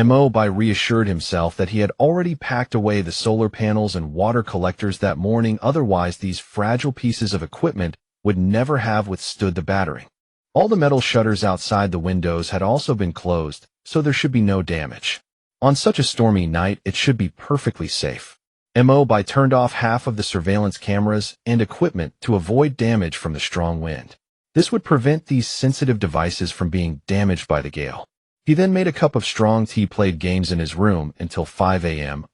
Mo Bai reassured himself that he had already packed away the solar panels and water collectors that morning, otherwise these fragile pieces of equipment would never have withstood the battering. All the metal shutters outside the windows had also been closed, so there should be no damage. On such a stormy night, it should be perfectly safe. Mo Bai turned off half of the surveillance cameras and equipment to avoid damage from the strong wind. This would prevent these sensitive devices from being damaged by the gale. He then made a cup of strong tea, played games in his room until 5 a.m.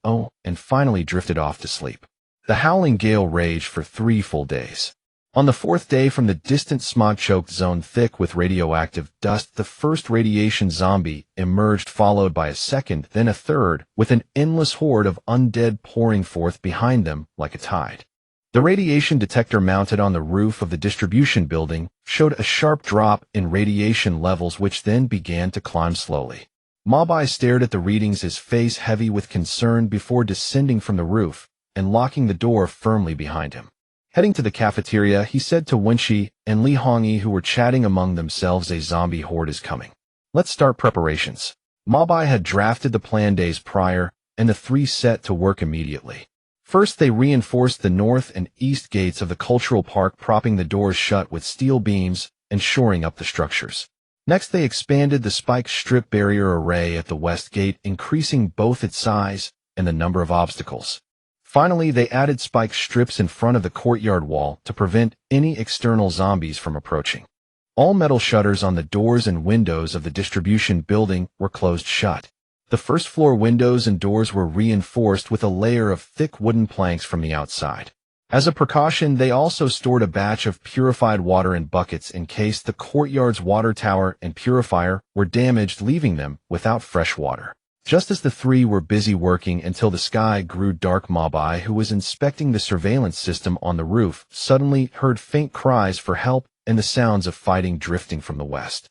And finally drifted off to sleep. The howling gale raged for 3 full days. On the 4th day, from the distant smog-choked zone thick with radioactive dust, the first radiation zombie emerged, followed by a second, then a third, with an endless horde of undead pouring forth behind them like a tide. The radiation detector mounted on the roof of the distribution building showed a sharp drop in radiation levels, which then began to climb slowly. Mo Bai stared at the readings, his face heavy with concern, before descending from the roof and locking the door firmly behind him. Heading to the cafeteria, he said to Wenqi and Li Hongyi, who were chatting among themselves, "A zombie horde is coming. Let's start preparations." Mo Bai had drafted the plan days prior, and the three set to work immediately. First, they reinforced the north and east gates of the cultural park, propping the doors shut with steel beams and shoring up the structures. Next, they expanded the spike strip barrier array at the west gate, increasing both its size and the number of obstacles. Finally, they added spike strips in front of the courtyard wall to prevent any external zombies from approaching. All metal shutters on the doors and windows of the distribution building were closed shut. The first floor windows and doors were reinforced with a layer of thick wooden planks from the outside. As a precaution, they also stored a batch of purified water in buckets in case the courtyard's water tower and purifier were damaged, leaving them without fresh water. Just as the three were busy working until the sky grew dark, Mo Bai, who was inspecting the surveillance system on the roof, suddenly heard faint cries for help and the sounds of fighting drifting from the west.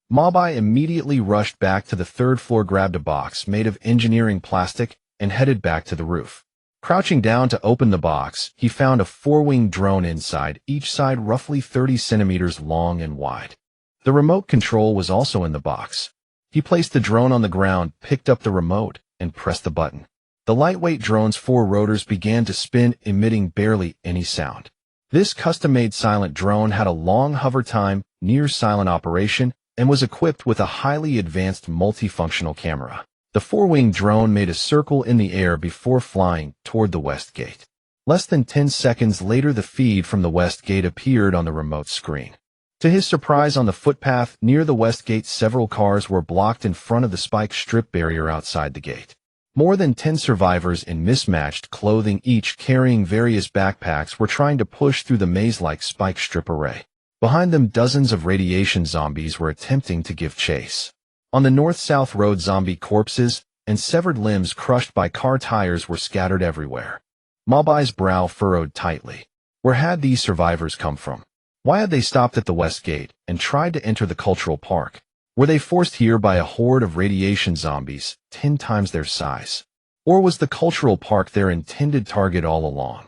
Mo Bai immediately rushed back to the 3rd floor, grabbed a box made of engineering plastic, and headed back to the roof. Crouching down to open the box, he found a 4-winged drone inside, each side roughly 30 centimeters long and wide. The remote control was also in the box. He placed the drone on the ground, picked up the remote, and pressed the button. The lightweight drone's 4 rotors began to spin, emitting barely any sound. This custom-made silent drone had a long hover time, near silent operation, and was equipped with a highly advanced multifunctional camera. The 4-winged drone made a circle in the air before flying toward the west gate. Less than 10 seconds later, the feed from the west gate appeared on the remote screen. To his surprise, on the footpath near the west gate, several cars were blocked in front of the spike strip barrier outside the gate. More than 10 survivors in mismatched clothing, each carrying various backpacks, were trying to push through the maze-like spike strip array. Behind them, dozens of radiation zombies were attempting to give chase. On the north-south road, zombie corpses and severed limbs crushed by car tires were scattered everywhere. Mo Bai's brow furrowed tightly. Where had these survivors come from? Why had they stopped at the west gate and tried to enter the cultural park? Were they forced here by a horde of radiation zombies 10 times their size? Or was the cultural park their intended target all along?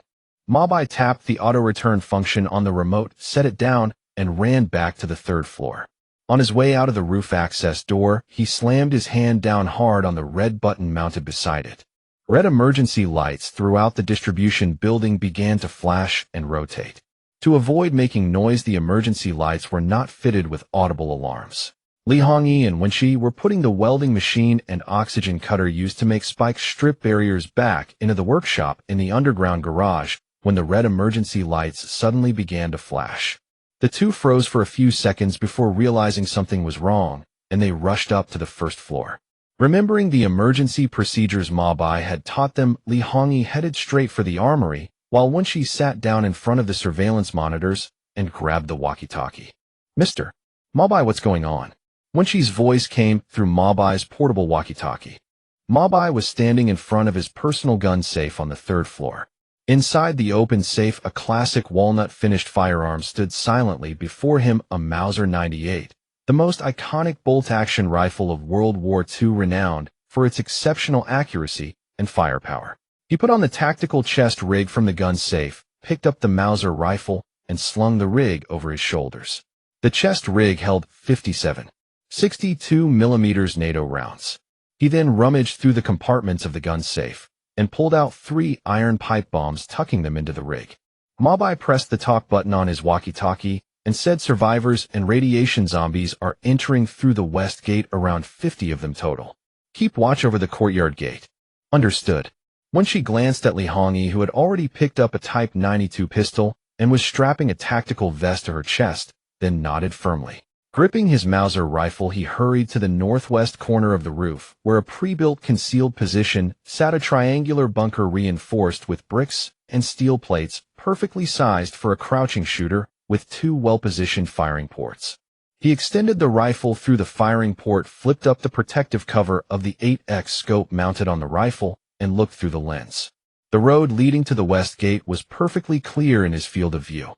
Mo Bai tapped the auto-return function on the remote, set it down, and ran back to the 3rd floor. On his way out of the roof access door, he slammed his hand down hard on the red button mounted beside it. Red emergency lights throughout the distribution building began to flash and rotate. To avoid making noise, the emergency lights were not fitted with audible alarms. Li Hongyi and Wenqi were putting the welding machine and oxygen cutter used to make spike strip barriers back into the workshop in the underground garage when the red emergency lights suddenly began to flash. The two froze for a few seconds before realizing something was wrong, and they rushed up to the 1st floor. Remembering the emergency procedures Mo Bai had taught them, Li Hongyi headed straight for the armory, while Wenqi sat down in front of the surveillance monitors and grabbed the walkie-talkie. "Mr. Mo Bai, what's going on?" Wenqi's voice came through Mo Bai's portable walkie-talkie. Mo Bai was standing in front of his personal gun safe on the 3rd floor. Inside the open safe, a classic walnut-finished firearm stood silently before him, a Mauser 98, the most iconic bolt-action rifle of World War II, renowned for its exceptional accuracy and firepower. He put on the tactical chest rig from the gun safe, picked up the Mauser rifle, and slung the rig over his shoulders. The chest rig held 57.62 mm NATO rounds. He then rummaged through the compartments of the gun safe and pulled out 3 iron pipe bombs, tucking them into the rig. Mo Bai pressed the talk button on his walkie-talkie and said survivors and radiation zombies are entering through the west gate, around 50 of them total. Keep watch over the courtyard gate. Understood. When she glanced at Li Hongyi, who had already picked up a Type 92 pistol and was strapping a tactical vest to her chest, then nodded firmly. Gripping his Mauser rifle, he hurried to the northwest corner of the roof, where a pre-built concealed position sat a triangular bunker reinforced with bricks and steel plates, perfectly sized for a crouching shooter, with 2 well-positioned firing ports. He extended the rifle through the firing port, flipped up the protective cover of the 8x scope mounted on the rifle, and looked through the lens. The road leading to the west gate was perfectly clear in his field of view.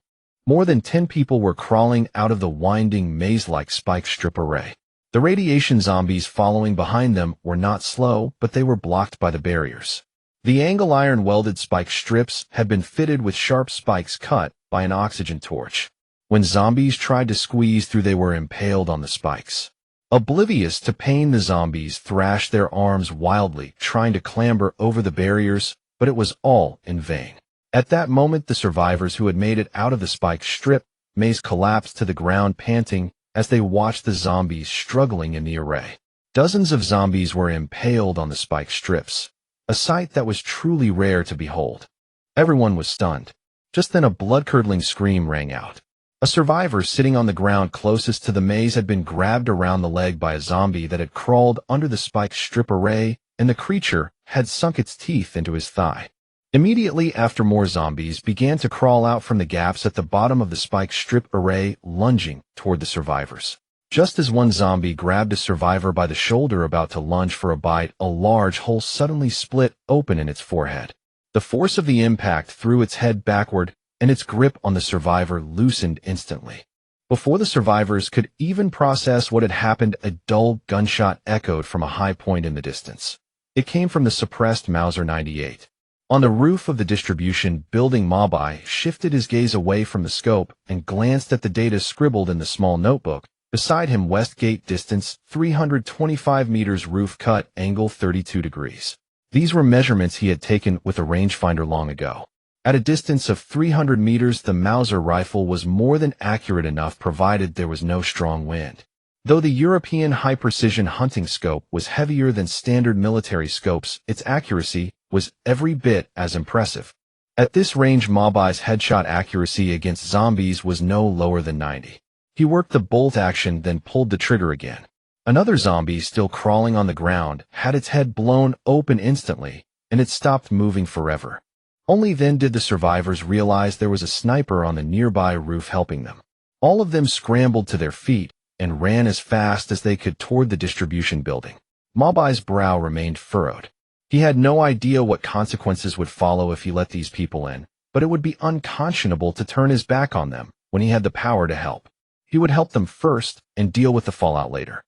More than 10 people were crawling out of the winding maze-like spike strip array. The radiation zombies following behind them were not slow, but they were blocked by the barriers. The angle iron welded spike strips had been fitted with sharp spikes cut by an oxygen torch. When zombies tried to squeeze through, they were impaled on the spikes. Oblivious to pain, the zombies thrashed their arms wildly, trying to clamber over the barriers, but it was all in vain. At that moment, the survivors who had made it out of the spike strip maze collapsed to the ground, panting as they watched the zombies struggling in the array. Dozens of zombies were impaled on the spike strips, a sight that was truly rare to behold. Everyone was stunned. Just then a blood-curdling scream rang out. A survivor sitting on the ground closest to the maze had been grabbed around the leg by a zombie that had crawled under the spike strip array, and the creature had sunk its teeth into his thigh. Immediately after, more zombies began to crawl out from the gaps at the bottom of the spike strip array, lunging toward the survivors. Just as one zombie grabbed a survivor by the shoulder, about to lunge for a bite, a large hole suddenly split open in its forehead. The force of the impact threw its head backward, and its grip on the survivor loosened instantly. Before the survivors could even process what had happened, a dull gunshot echoed from a high point in the distance. It came from the suppressed Mauser 98. On the roof of the distribution building, Mo Bai shifted his gaze away from the scope and glanced at the data scribbled in the small notebook. Beside him, west gate, distance 325 meters, roof cut, angle 32 degrees. These were measurements he had taken with a rangefinder long ago. At a distance of 300 meters, the Mauser rifle was more than accurate enough, provided there was no strong wind. Though the European high-precision hunting scope was heavier than standard military scopes, its accuracy was every bit as impressive. At this range, Mo Bai's headshot accuracy against zombies was no lower than 90. He worked the bolt action, then pulled the trigger again. Another zombie, still crawling on the ground, had its head blown open instantly, and it stopped moving forever. Only then did the survivors realize there was a sniper on the nearby roof helping them. All of them scrambled to their feet and ran as fast as they could toward the distribution building. Mo Bai's brow remained furrowed. He had no idea what consequences would follow if he let these people in, but it would be unconscionable to turn his back on them when he had the power to help. He would help them first and deal with the fallout later.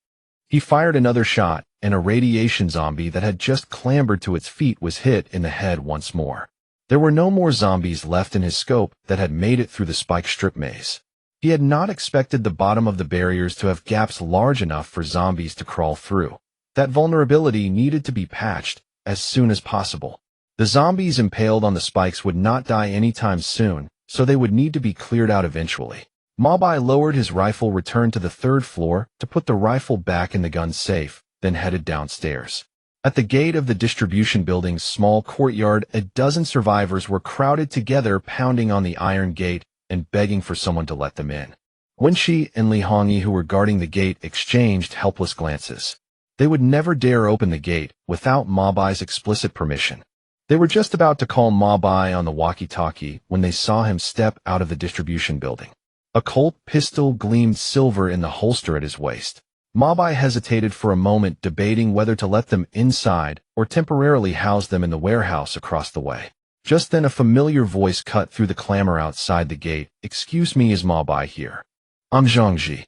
He fired another shot, and a radiation zombie that had just clambered to its feet was hit in the head once more. There were no more zombies left in his scope that had made it through the spike strip maze. He had not expected the bottom of the barriers to have gaps large enough for zombies to crawl through. That vulnerability needed to be patched as soon as possible. The zombies impaled on the spikes would not die anytime soon, so they would need to be cleared out eventually. Mo Bai lowered his rifle, returned to the 3rd floor to put the rifle back in the gun safe, then headed downstairs. At the gate of the distribution building's small courtyard, a dozen survivors were crowded together, pounding on the iron gate and begging for someone to let them in. Wen Shi and Li Hongyi, who were guarding the gate, exchanged helpless glances. They would never dare open the gate without Mo Bai's explicit permission. They were just about to call Mo Bai on the walkie-talkie when they saw him step out of the distribution building. A Colt pistol gleamed silver in the holster at his waist. Mo Bai hesitated for a moment, debating whether to let them inside or temporarily house them in the warehouse across the way. Just then a familiar voice cut through the clamor outside the gate. "Excuse me, is Mo Bai here?" "I'm Zhang Ji."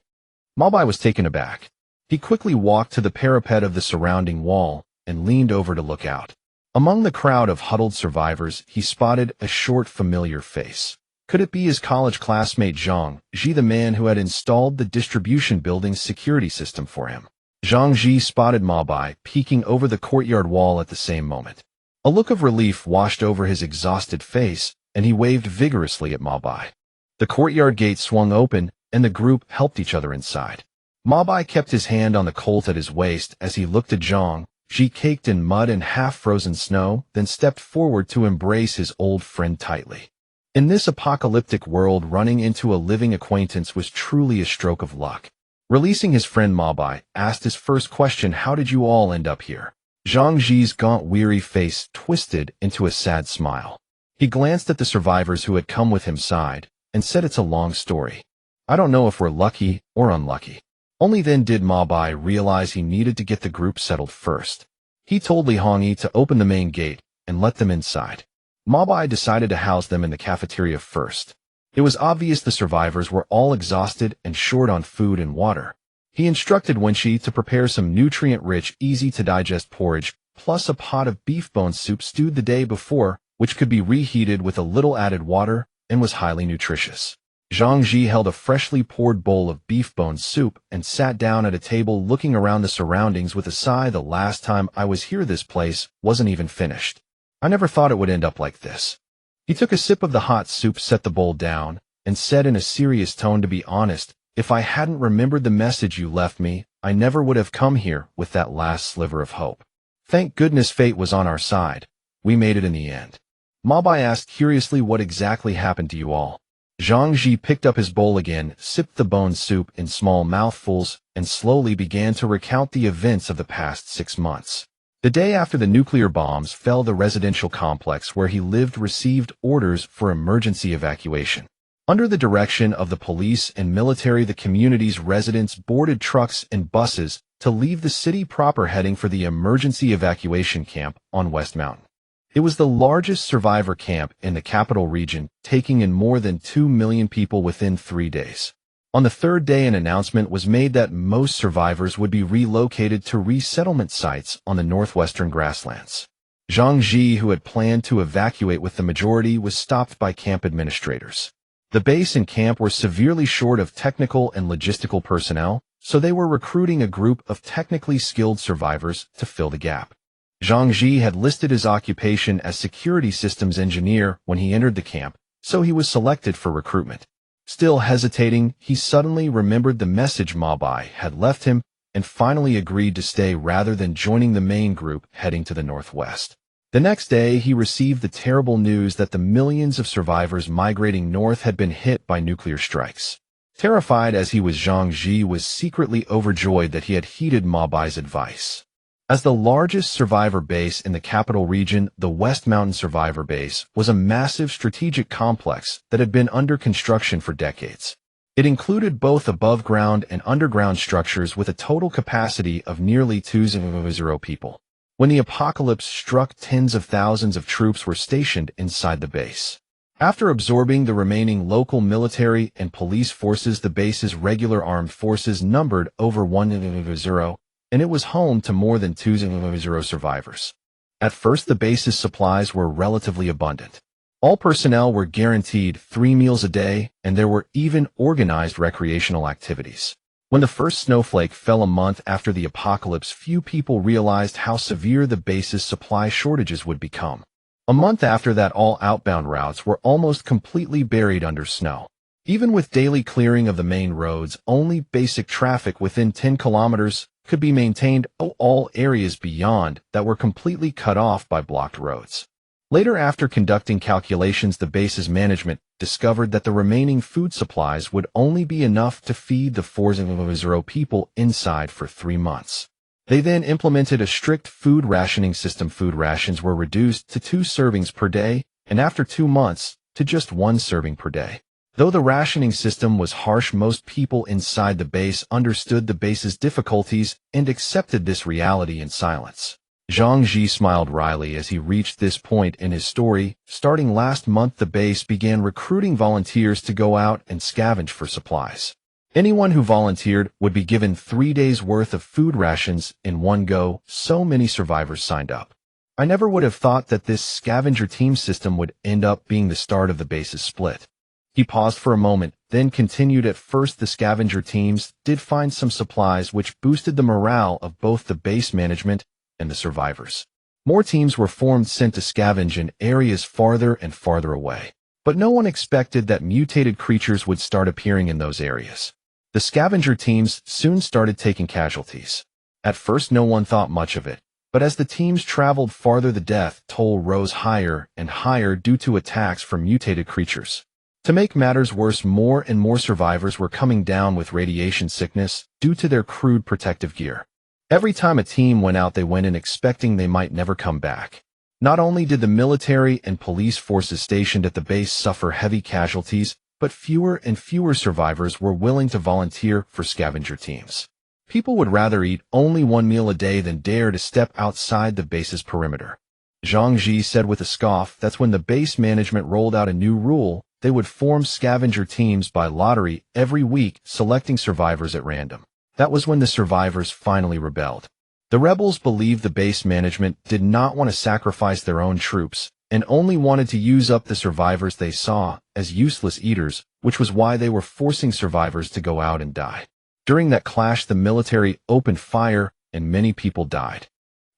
Mo Bai was taken aback. He quickly walked to the parapet of the surrounding wall and leaned over to look out. Among the crowd of huddled survivors, he spotted a short, familiar face. Could it be his college classmate Zhang Ji, the man who had installed the distribution building's security system for him? Zhang Ji spotted Mo Bai peeking over the courtyard wall at the same moment. A look of relief washed over his exhausted face, and he waved vigorously at Mo Bai. The courtyard gate swung open, and the group helped each other inside. Mo Bai kept his hand on the colt at his waist as he looked at Zhang Ji caked in mud and half-frozen snow, then stepped forward to embrace his old friend tightly. In this apocalyptic world, running into a living acquaintance was truly a stroke of luck. Releasing his friend, Mo Bai asked his first question, "How did you all end up here?" Zhang Ji's gaunt, weary face twisted into a sad smile. He glanced at the survivors who had come with him side, and said, "It's a long story. I don't know if we're lucky or unlucky." Only then did Mo Bai realize he needed to get the group settled first. He told Li Hongyi to open the main gate and let them inside. Mo Bai decided to house them in the cafeteria first. It was obvious the survivors were all exhausted and short on food and water. He instructed Wenxi to prepare some nutrient-rich, easy-to-digest porridge, plus a pot of beef bone soup stewed the day before, which could be reheated with a little added water and was highly nutritious. Zhang Ji held a freshly poured bowl of beef bone soup and sat down at a table looking around the surroundings with a sigh. "The last time I was here, this place wasn't even finished. I never thought it would end up like this." He took a sip of the hot soup, set the bowl down, and said in a serious tone, "To be honest, if I hadn't remembered the message you left me, I never would have come here with that last sliver of hope. Thank goodness fate was on our side. We made it in the end." Mo Bai asked curiously, "What exactly happened to you all?" Zhang Ji picked up his bowl again, sipped the bone soup in small mouthfuls, and slowly began to recount the events of the past 6 months. The day after the nuclear bombs fell, the residential complex where he lived received orders for emergency evacuation. Under the direction of the police and military, the community's residents boarded trucks and buses to leave the city proper, heading for the emergency evacuation camp on West Mountain. It was the largest survivor camp in the capital region, taking in more than 2 million people within 3 days. On the third day, an announcement was made that most survivors would be relocated to resettlement sites on the northwestern grasslands. Zhang Ji, who had planned to evacuate with the majority, was stopped by camp administrators. The base and camp were severely short of technical and logistical personnel, so they were recruiting a group of technically skilled survivors to fill the gap. Zhang Ji had listed his occupation as security systems engineer when he entered the camp, so he was selected for recruitment. Still hesitating, he suddenly remembered the message Mo Bai had left him and finally agreed to stay rather than joining the main group heading to the northwest. The next day, he received the terrible news that the millions of survivors migrating north had been hit by nuclear strikes. Terrified as he was, Zhang Ji was secretly overjoyed that he had heeded Mo Bai's advice. As the largest survivor base in the capital region, the West Mountain Survivor Base was a massive strategic complex that had been under construction for decades. It included both above-ground and underground structures with a total capacity of nearly 2,000 people. When the apocalypse struck, tens of thousands of troops were stationed inside the base. After absorbing the remaining local military and police forces, the base's regular armed forces numbered over 1,000, and it was home to more than 2,000 survivors. At first, the base's supplies were relatively abundant. All personnel were guaranteed 3 meals a day, and there were even organized recreational activities. When the first snowflake fell a month after the apocalypse, few people realized how severe the base's supply shortages would become. A month after that, all outbound routes were almost completely buried under snow. Even with daily clearing of the main roads, only basic traffic within 10 kilometers could be maintained, all areas beyond that were completely cut off by blocked roads. Later, after conducting calculations, the base's management discovered that the remaining food supplies would only be enough to feed the 4,000 people inside for 3 months. They then implemented a strict food rationing system. Food rations were reduced to 2 servings per day, and after 2 months, to just 1 serving per day. Though the rationing system was harsh, most people inside the base understood the base's difficulties and accepted this reality in silence. Zhang Ji smiled wryly as he reached this point in his story. Starting last month, the base began recruiting volunteers to go out and scavenge for supplies. Anyone who volunteered would be given 3 days' worth of food rations in one go. So many survivors signed up. I never would have thought that this scavenger team system would end up being the start of the base's split. He paused for a moment, then continued. At first the scavenger teams did find some supplies which boosted the morale of both the base management and the survivors. More teams were formed sent to scavenge in areas farther and farther away. But no one expected that mutated creatures would start appearing in those areas. The scavenger teams soon started taking casualties. At first no one thought much of it, but as the teams traveled farther the death toll rose higher and higher due to attacks from mutated creatures. To make matters worse, more and more survivors were coming down with radiation sickness due to their crude protective gear. Every time a team went out, they went in expecting they might never come back. Not only did the military and police forces stationed at the base suffer heavy casualties, but fewer and fewer survivors were willing to volunteer for scavenger teams. People would rather eat only one meal a day than dare to step outside the base's perimeter. Zhang Ji said with a scoff. That's when the base management rolled out a new rule. They would form scavenger teams by lottery every week, selecting survivors at random. That was when the survivors finally rebelled. The rebels believed the base management did not want to sacrifice their own troops and only wanted to use up the survivors they saw as useless eaters, which was why they were forcing survivors to go out and die. During that clash, the military opened fire and many people died.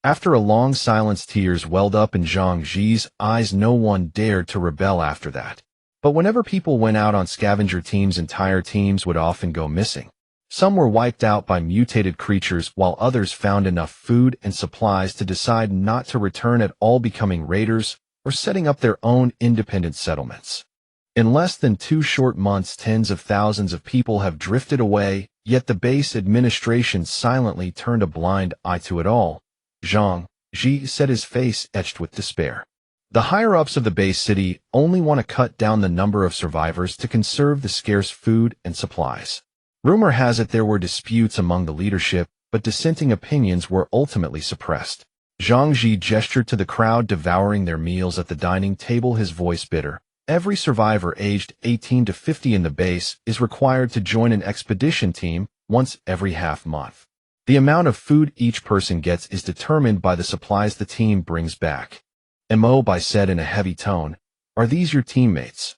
After a long silence, tears welled up in Zhang Ji's eyes. No one dared to rebel after that. But whenever people went out on scavenger teams, entire teams would often go missing. Some were wiped out by mutated creatures, while others found enough food and supplies to decide not to return at all, becoming raiders or setting up their own independent settlements. In less than 2 short months, tens of thousands of people have drifted away, yet the base administration silently turned a blind eye to it all. Zhang Ji said, his face etched with despair. The higher-ups of the base city only want to cut down the number of survivors to conserve the scarce food and supplies. Rumor has it there were disputes among the leadership, but dissenting opinions were ultimately suppressed. Zhang Ji gestured to the crowd devouring their meals at the dining table, his voice bitter. Every survivor aged 18 to 50 in the base is required to join an expedition team once every half-month. The amount of food each person gets is determined by the supplies the team brings back. Mo Bai said in a heavy tone, "Are these your teammates?"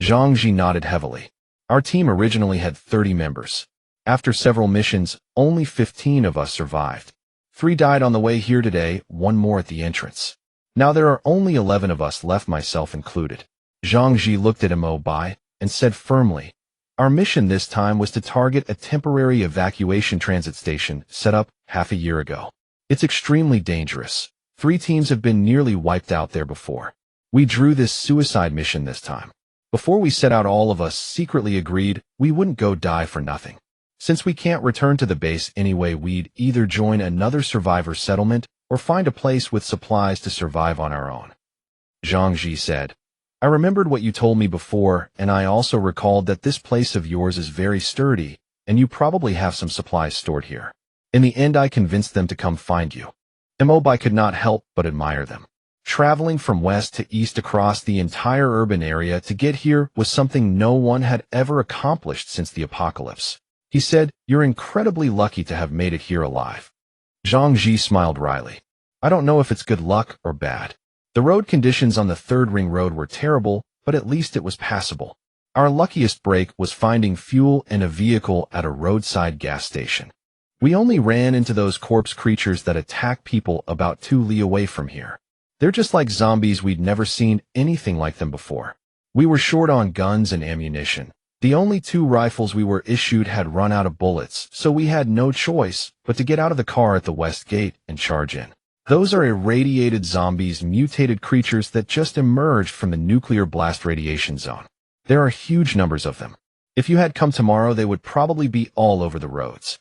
Zhang Ji nodded heavily. Our team originally had 30 members. After several missions, only 15 of us survived. 3 died on the way here today, 1 more at the entrance. Now there are only 11 of us left, myself included. Zhang Ji looked at Mo Bai and said firmly, "Our mission this time was to target a temporary evacuation transit station set up half a year ago. It's extremely dangerous. 3 teams have been nearly wiped out there before. We drew this suicide mission this time. Before we set out, all of us secretly agreed we wouldn't go die for nothing. Since we can't return to the base anyway, we'd either join another survivor settlement or find a place with supplies to survive on our own." Zhang Ji said, "I remembered what you told me before, and I also recalled that this place of yours is very sturdy, and you probably have some supplies stored here. In the end, I convinced them to come find you." Mo Bai could not help but admire them. Traveling from west to east across the entire urban area to get here was something no one had ever accomplished since the apocalypse. He said, "You're incredibly lucky to have made it here alive." Zhang Ji smiled wryly. "I don't know if it's good luck or bad. The road conditions on the 3rd Ring Road were terrible, but at least it was passable. Our luckiest break was finding fuel in a vehicle at a roadside gas station. We only ran into those corpse creatures that attack people about 2 li away from here. They're just like zombies. We'd never seen anything like them before. We were short on guns and ammunition. The only 2 rifles we were issued had run out of bullets, so we had no choice but to get out of the car at the west gate and charge in. Those are irradiated zombies, mutated creatures that just emerged from the nuclear blast radiation zone. There are huge numbers of them. If you had come tomorrow, they would probably be all over the roads."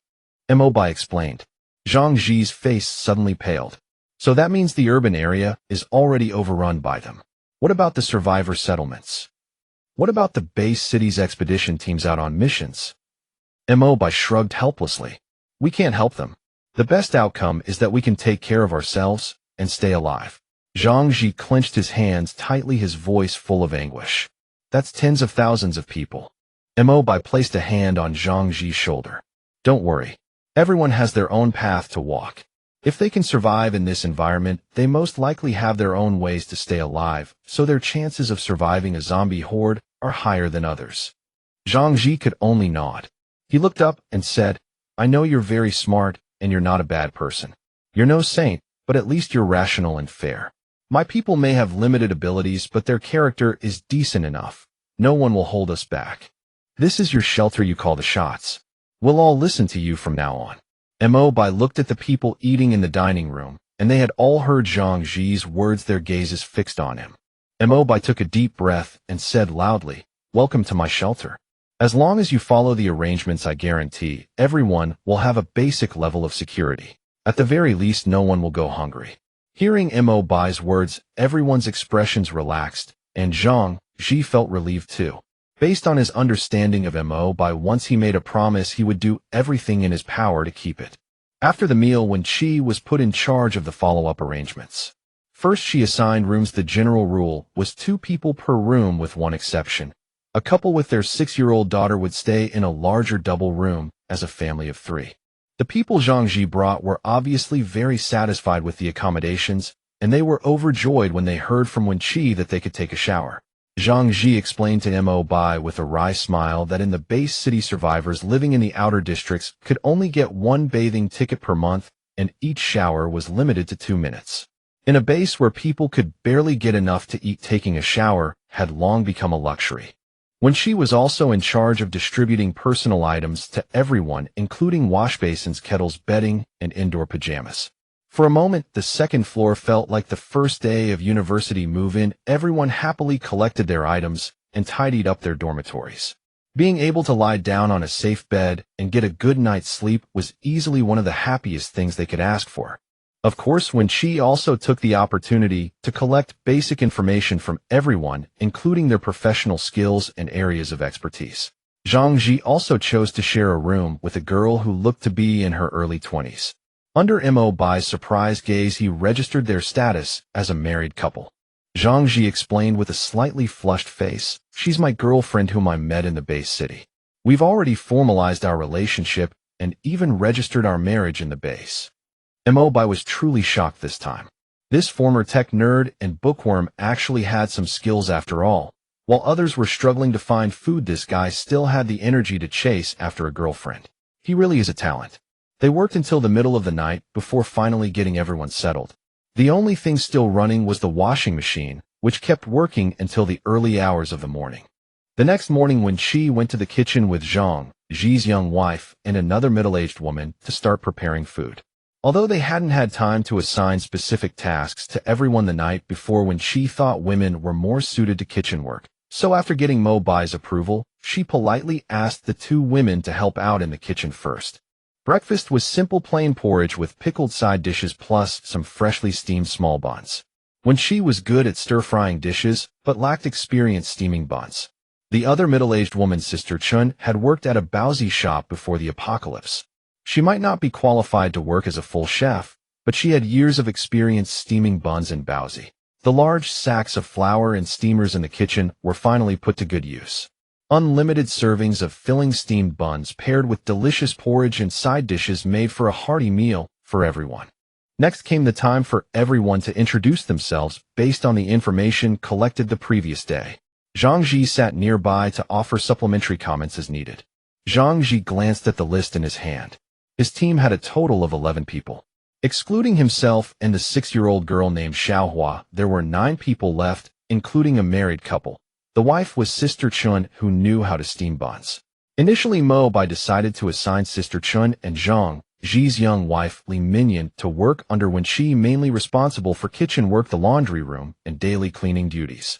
Mo Bai explained. Zhang Ji's face suddenly paled. "So that means the urban area is already overrun by them. What about the survivor settlements? What about the base city's expedition teams out on missions?" Mo Bai shrugged helplessly. "We can't help them. The best outcome is that we can take care of ourselves and stay alive." Zhang Ji clenched his hands tightly, his voice full of anguish. "That's tens of thousands of people." Mo Bai placed a hand on Zhang Ji's shoulder. "Don't worry. Everyone has their own path to walk. If they can survive in this environment, they most likely have their own ways to stay alive, so their chances of surviving a zombie horde are higher than others. Zhang Ji could only nod. He looked up and said, I know you're very smart, and you're not a bad person. You're no saint, but at least you're rational and fair. My people may have limited abilities, but their character is decent enough. No one will hold us back. This is your shelter you call the shots. We'll all listen to you from now on. Mo Bai looked at the people eating in the dining room, and they had all heard Zhang Ji's words, their gazes fixed on him. Mo Bai took a deep breath and said loudly, Welcome to my shelter. As long as you follow the arrangements, I guarantee everyone will have a basic level of security. At the very least, no one will go hungry. Hearing Mo Bai's words, everyone's expressions relaxed, and Zhang Ji felt relieved too. Based on his understanding of Mo Bai, once he made a promise, he would do everything in his power to keep it. After the meal, Wen Qi was put in charge of the follow-up arrangements. First, she assigned rooms. The general rule was 2 people per room with one exception. A couple with their 6-year-old daughter would stay in a larger double room as a family of 3. The people Zhang Ji brought were obviously very satisfied with the accommodations, and they were overjoyed when they heard from Wen Qi that they could take a shower. Zhang Ji explained to Mo Bai with a wry smile that in the base city, survivors living in the outer districts could only get 1 bathing ticket per month, and each shower was limited to 2 minutes. In a base where people could barely get enough to eat, taking a shower had long become a luxury. Wen Qi was also in charge of distributing personal items to everyone, including washbasins, kettles, bedding, and indoor pajamas. For a moment, the second floor felt like the first day of university move-in. Everyone happily collected their items and tidied up their dormitories. Being able to lie down on a safe bed and get a good night's sleep was easily one of the happiest things they could ask for. Of course, Wen Qi also took the opportunity to collect basic information from everyone, including their professional skills and areas of expertise. Zhang Ji also chose to share a room with a girl who looked to be in her early 20s. Under Mo Bai's surprised gaze, he registered their status as a married couple. Zhang Ji explained with a slightly flushed face, She's my girlfriend whom I met in the base city. We've already formalized our relationship and even registered our marriage in the base. Mo Bai was truly shocked this time. This former tech nerd and bookworm actually had some skills after all. While others were struggling to find food, this guy still had the energy to chase after a girlfriend. He really is a talent. They worked until the middle of the night before finally getting everyone settled. The only thing still running was the washing machine, which kept working until the early hours of the morning. The next morning, Wen Qi went to the kitchen with Zhang Ji's young wife and another middle-aged woman to start preparing food. Although they hadn't had time to assign specific tasks to everyone the night before, Wen Qi thought women were more suited to kitchen work. So after getting Mo Bai's approval, she politely asked the 2 women to help out in the kitchen first. Breakfast was simple plain porridge with pickled side dishes plus some freshly steamed small buns. Wen Qi was good at stir-frying dishes, but lacked experience steaming buns. The other middle-aged woman, Sister Chun, had worked at a baozi shop before the apocalypse. She might not be qualified to work as a full chef, but she had years of experience steaming buns and baozi. The large sacks of flour and steamers in the kitchen were finally put to good use. Unlimited servings of filling steamed buns paired with delicious porridge and side dishes made for a hearty meal for everyone. Next came the time for everyone to introduce themselves based on the information collected the previous day. Zhang Ji sat nearby to offer supplementary comments as needed. Zhang Ji glanced at the list in his hand. His team had a total of 11 people. Excluding himself and the 6-year-old girl named Xiaohua, there were 9 people left, including a married couple. The wife was Sister Chun, who knew how to steam buns. Initially, Mo Bai decided to assign Sister Chun and Zhang Ji's young wife, Li Minyan, to work under Wen Qi, mainly responsible for kitchen work, the laundry room, and daily cleaning duties.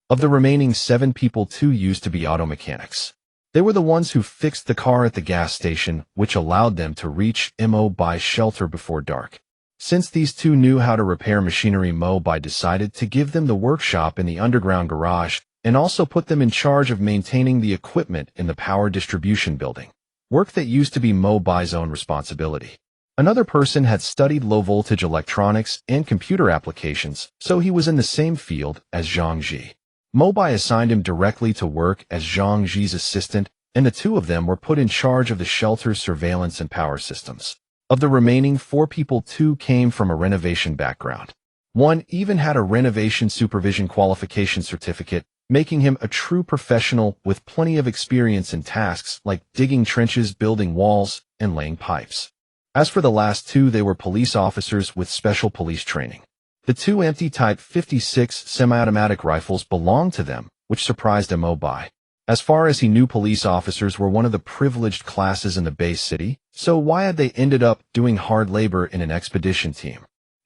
Of the remaining 7 people, 2 used to be auto mechanics. They were the ones who fixed the car at the gas station, which allowed them to reach Mo Bai's shelter before dark. Since these 2 knew how to repair machinery, Mo Bai decided to give them the workshop in the underground garage, and also put them in charge of maintaining the equipment in the power distribution building, work that used to be Mo Bai's own responsibility. Another person had studied low-voltage electronics and computer applications, so he was in the same field as Zhang Ji. Mo Bai assigned him directly to work as Zhang Ji's assistant, and the 2 of them were put in charge of the shelter's surveillance and power systems. Of the remaining 4 people, 2 came from a renovation background. One even had a renovation supervision qualification certificate, making him a true professional with plenty of experience in tasks like digging trenches, building walls, and laying pipes. As for the last two, they were police officers with special police training. The two empty Type 56 semi-automatic rifles belonged to them, which surprised Mo Bai. As far as he knew, police officers were one of the privileged classes in the base city, so why had they ended up doing hard labor in an expedition team?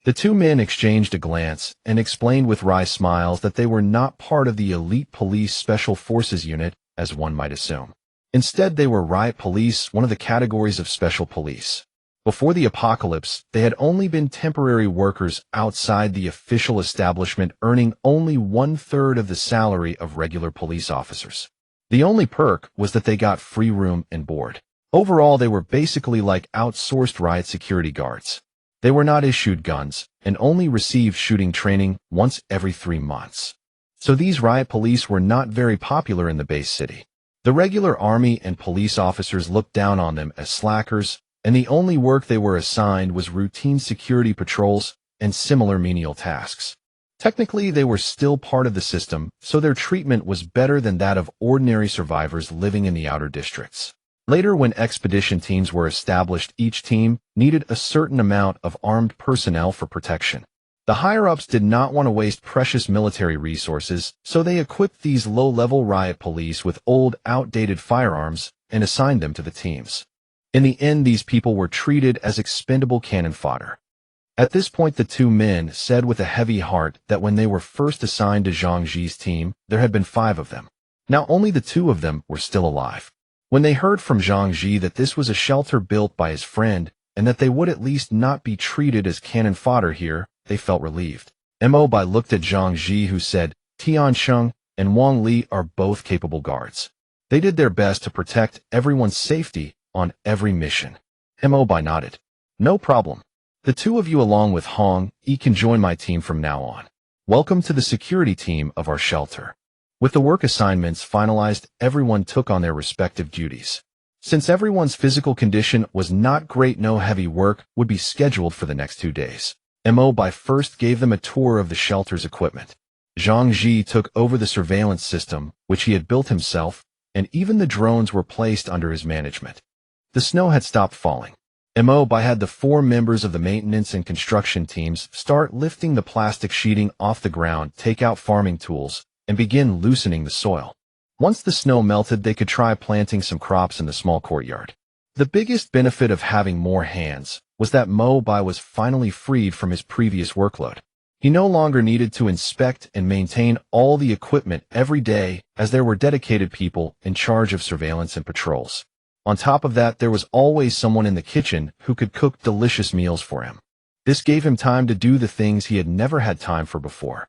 The two men exchanged a glance and explained with wry smiles that they were not part of the elite police special forces unit, as one might assume. Instead, they were riot police, one of the categories of special police. Before the apocalypse, they had only been temporary workers outside the official establishment, earning only 1/3 of the salary of regular police officers. The only perk was that they got free room and board. Overall, they were basically like outsourced riot security guards. They were not issued guns and only received shooting training once every 3 months. So these riot police were not very popular in the base city. The regular army and police officers looked down on them as slackers, and the only work they were assigned was routine security patrols and similar menial tasks. Technically, they were still part of the system, so their treatment was better than that of ordinary survivors living in the outer districts. Later, when expedition teams were established, each team needed a certain amount of armed personnel for protection. The higher-ups did not want to waste precious military resources, so they equipped these low-level riot police with old, outdated firearms and assigned them to the teams. In the end, these people were treated as expendable cannon fodder. At this point, the two men said with a heavy heart that when they were first assigned to Zhang Ji's team, there had been 5 of them. Now only the 2 of them were still alive. When they heard from Zhang Ji that this was a shelter built by his friend and that they would at least not be treated as cannon fodder here, they felt relieved. Mo Bai looked at Zhang Ji, who said, "Tian Sheng and Wang Li are both capable guards. They did their best to protect everyone's safety on every mission." Mo Bai nodded. "No problem. The 2 of you along with Hong Yi can join my team from now on. Welcome to the security team of our shelter." With the work assignments finalized, everyone took on their respective duties. Since everyone's physical condition was not great, no heavy work would be scheduled for the next 2 days. Mo Bai first gave them a tour of the shelter's equipment. Zhang Ji took over the surveillance system, which he had built himself, and even the drones were placed under his management. The snow had stopped falling. Mo Bai had the 4 members of the maintenance and construction teams start lifting the plastic sheeting off the ground, take out farming tools, and begin loosening the soil. Once the snow melted, they could try planting some crops in the small courtyard. The biggest benefit of having more hands was that Mo Bai was finally freed from his previous workload. He no longer needed to inspect and maintain all the equipment every day, as there were dedicated people in charge of surveillance and patrols. On top of that, there was always someone in the kitchen who could cook delicious meals for him. This gave him time to do the things he had never had time for before.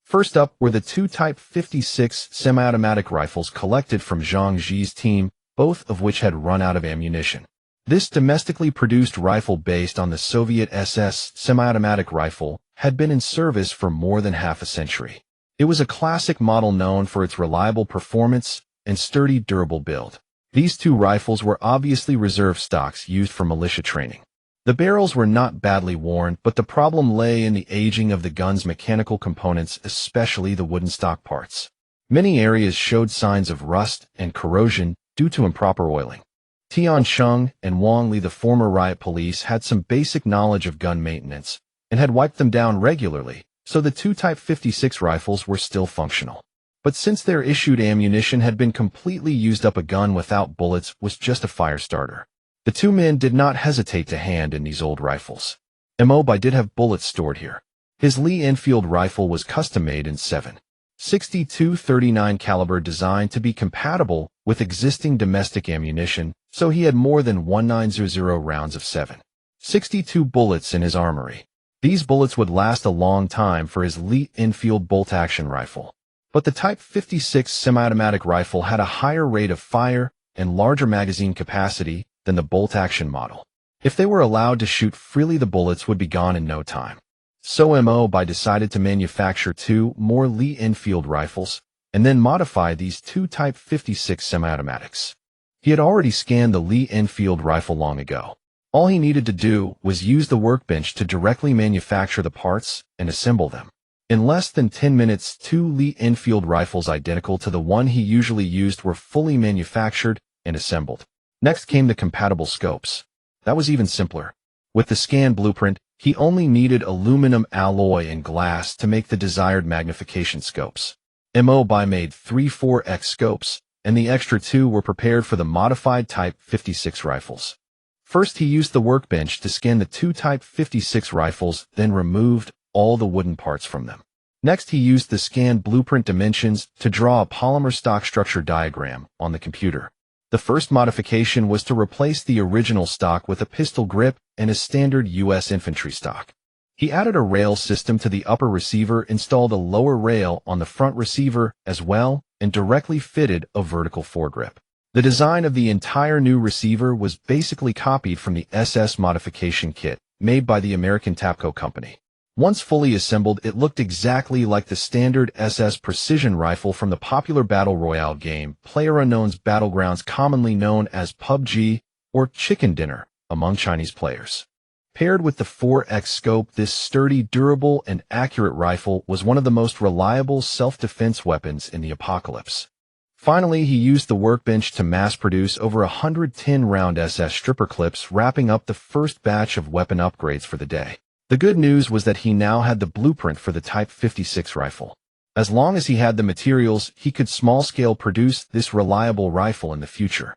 First up were the 2 Type 56 semi-automatic rifles collected from Zhang Ji's team, both of which had run out of ammunition. This domestically produced rifle, based on the Soviet SS semi-automatic rifle, had been in service for more than half a century. It was a classic model known for its reliable performance and sturdy, durable build. These 2 rifles were obviously reserve stocks used for militia training. The barrels were not badly worn, but the problem lay in the aging of the gun's mechanical components, especially the wooden stock parts. Many areas showed signs of rust and corrosion due to improper oiling. Tian Sheng and Wang Li, the former riot police, had some basic knowledge of gun maintenance and had wiped them down regularly, so the 2 Type 56 rifles were still functional. But since their issued ammunition had been completely used up, a gun without bullets was just a fire starter. The 2 men did not hesitate to hand in these old rifles. Mo Bai did have bullets stored here. His Lee Enfield rifle was custom-made in 7.62 .39 caliber, designed to be compatible with existing domestic ammunition, so he had more than 1900 rounds of 7.62 bullets in his armory. These bullets would last a long time for his Lee Enfield bolt-action rifle. But the Type 56 semi-automatic rifle had a higher rate of fire and larger magazine capacity than the bolt-action model. If they were allowed to shoot freely, the bullets would be gone in no time. So Mo Bai decided to manufacture 2 more Lee Enfield rifles and then modify these 2 Type 56 semi-automatics. He had already scanned the Lee Enfield rifle long ago. All he needed to do was use the workbench to directly manufacture the parts and assemble them. In less than 10 minutes, 2 Lee Enfield rifles identical to the one he usually used were fully manufactured and assembled. Next came the compatible scopes. That was even simpler. With the scan blueprint, he only needed aluminum alloy and glass to make the desired magnification scopes. Mo Bai made 3 4x scopes, and the extra 2 were prepared for the modified Type 56 rifles. First, he used the workbench to scan the 2 Type 56 rifles, then removed all the wooden parts from them. Next, he used the scanned blueprint dimensions to draw a polymer stock structure diagram on the computer. The first modification was to replace the original stock with a pistol grip and a standard U.S. infantry stock. He added a rail system to the upper receiver, installed a lower rail on the front receiver as well, and directly fitted a vertical foregrip. The design of the entire new receiver was basically copied from the SS modification kit made by the American Tapco company. Once fully assembled, it looked exactly like the standard SS precision rifle from the popular Battle Royale game PlayerUnknown's Battlegrounds, commonly known as PUBG or Chicken Dinner among Chinese players. Paired with the 4x scope, this sturdy, durable, and accurate rifle was one of the most reliable self-defense weapons in the apocalypse. Finally, he used the workbench to mass-produce over 110-round SS stripper clips, wrapping up the first batch of weapon upgrades for the day. The good news was that he now had the blueprint for the Type 56 rifle. As long as he had the materials, he could small-scale produce this reliable rifle in the future.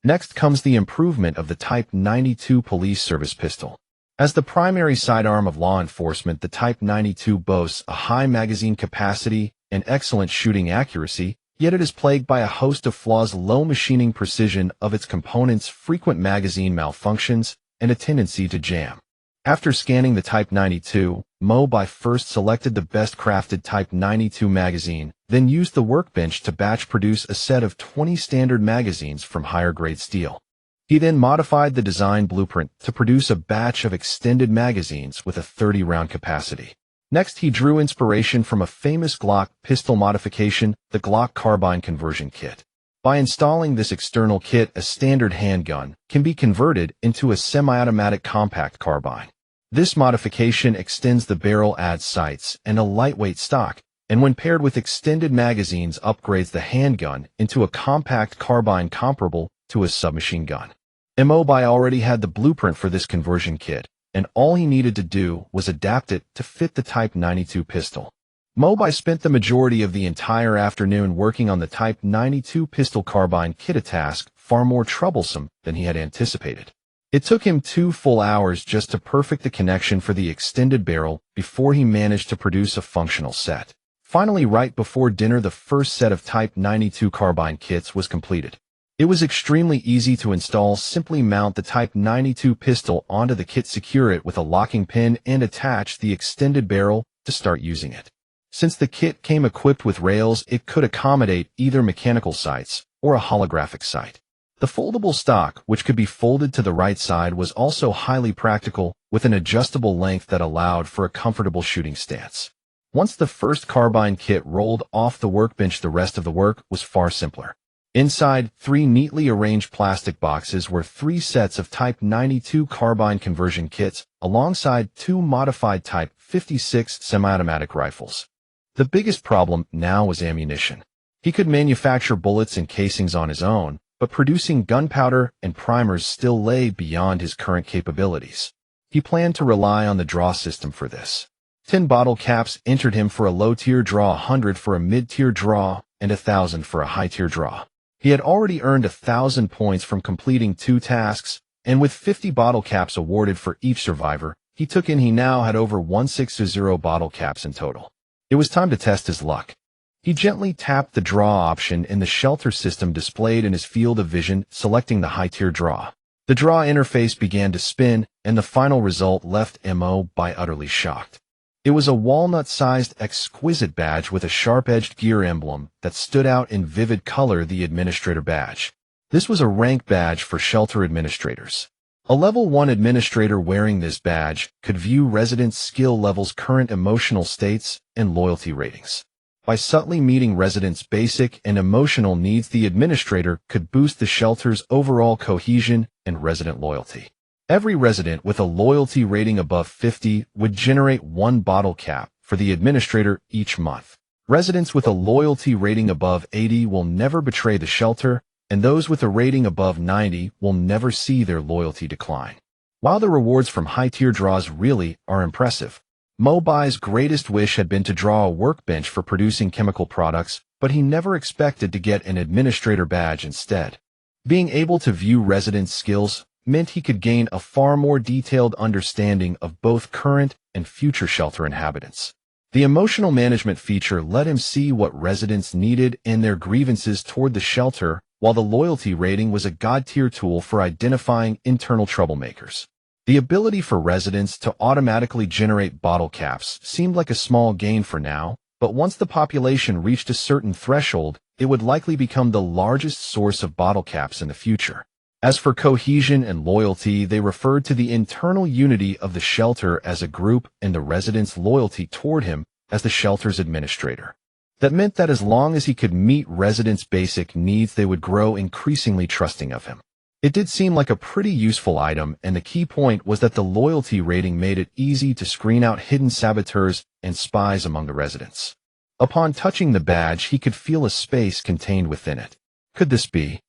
Next comes the improvement of the Type 92 police service pistol. As the primary sidearm of law enforcement, the Type 92 boasts a high magazine capacity and excellent shooting accuracy, yet it is plagued by a host of flaws: low machining precision of its components, frequent magazine malfunctions, and a tendency to jam. After scanning the Type 92, Mo Bai first selected the best-crafted Type 92 magazine, then used the workbench to batch-produce a set of 20 standard magazines from higher-grade steel. He then modified the design blueprint to produce a batch of extended magazines with a 30-round capacity. Next, he drew inspiration from a famous Glock pistol modification, the Glock carbine conversion kit. By installing this external kit, a standard handgun can be converted into a semi-automatic compact carbine. This modification extends the barrel, adds sights, and a lightweight stock, and when paired with extended magazines, upgrades the handgun into a compact carbine comparable to a submachine gun. Mo Bai already had the blueprint for this conversion kit, and all he needed to do was adapt it to fit the Type 92 pistol. Mo Bai spent the majority of the entire afternoon working on the Type 92 pistol carbine kit, a task far more troublesome than he had anticipated. It took him 2 full hours just to perfect the connection for the extended barrel before he managed to produce a functional set. Finally, right before dinner, the first set of Type 92 carbine kits was completed. It was extremely easy to install. Simply mount the Type 92 pistol onto the kit, secure it with a locking pin, and attach the extended barrel to start using it. Since the kit came equipped with rails, it could accommodate either mechanical sights or a holographic sight. The foldable stock, which could be folded to the right side, was also highly practical, with an adjustable length that allowed for a comfortable shooting stance. Once the first carbine kit rolled off the workbench, the rest of the work was far simpler. Inside 3 neatly arranged plastic boxes were 3 sets of Type 92 carbine conversion kits, alongside 2 modified Type 56 semi-automatic rifles. The biggest problem now was ammunition. He could manufacture bullets and casings on his own, but producing gunpowder and primers still lay beyond his current capabilities. He planned to rely on the draw system for this. 10 bottle caps entered him for a low-tier draw, 100 for a mid-tier draw, and 1,000 for a high-tier draw. He had already earned 1,000 points from completing 2 tasks, and with 50 bottle caps awarded for each survivor, he now had over 160 bottle caps in total. It was time to test his luck. He gently tapped the draw option in the shelter system displayed in his field of vision, selecting the high-tier draw. The draw interface began to spin, and the final result left Mo Bai utterly shocked. It was a walnut-sized, exquisite badge with a sharp-edged gear emblem that stood out in vivid color, the Administrator badge. This was a rank badge for shelter administrators. A Level 1 administrator wearing this badge could view residents' skill levels, current emotional states, and loyalty ratings. By subtly meeting residents' basic and emotional needs, the administrator could boost the shelter's overall cohesion and resident loyalty. Every resident with a loyalty rating above 50 would generate 1 bottle cap for the administrator each month. Residents with a loyalty rating above 80 will never betray the shelter, and those with a rating above 90 will never see their loyalty decline. While the rewards from high-tier draws really are impressive, Mo Bai's greatest wish had been to draw a workbench for producing chemical products, but he never expected to get an administrator badge instead. Being able to view residents' skills meant he could gain a far more detailed understanding of both current and future shelter inhabitants. The emotional management feature let him see what residents needed and their grievances toward the shelter, while the loyalty rating was a god-tier tool for identifying internal troublemakers. The ability for residents to automatically generate bottle caps seemed like a small gain for now, but once the population reached a certain threshold, it would likely become the largest source of bottle caps in the future. As for cohesion and loyalty, they referred to the internal unity of the shelter as a group and the residents' loyalty toward him as the shelter's administrator. That meant that as long as he could meet residents' basic needs, they would grow increasingly trusting of him. It did seem like a pretty useful item, and the key point was that the loyalty rating made it easy to screen out hidden saboteurs and spies among the residents. Upon touching the badge, he could feel a space contained within it. Could this be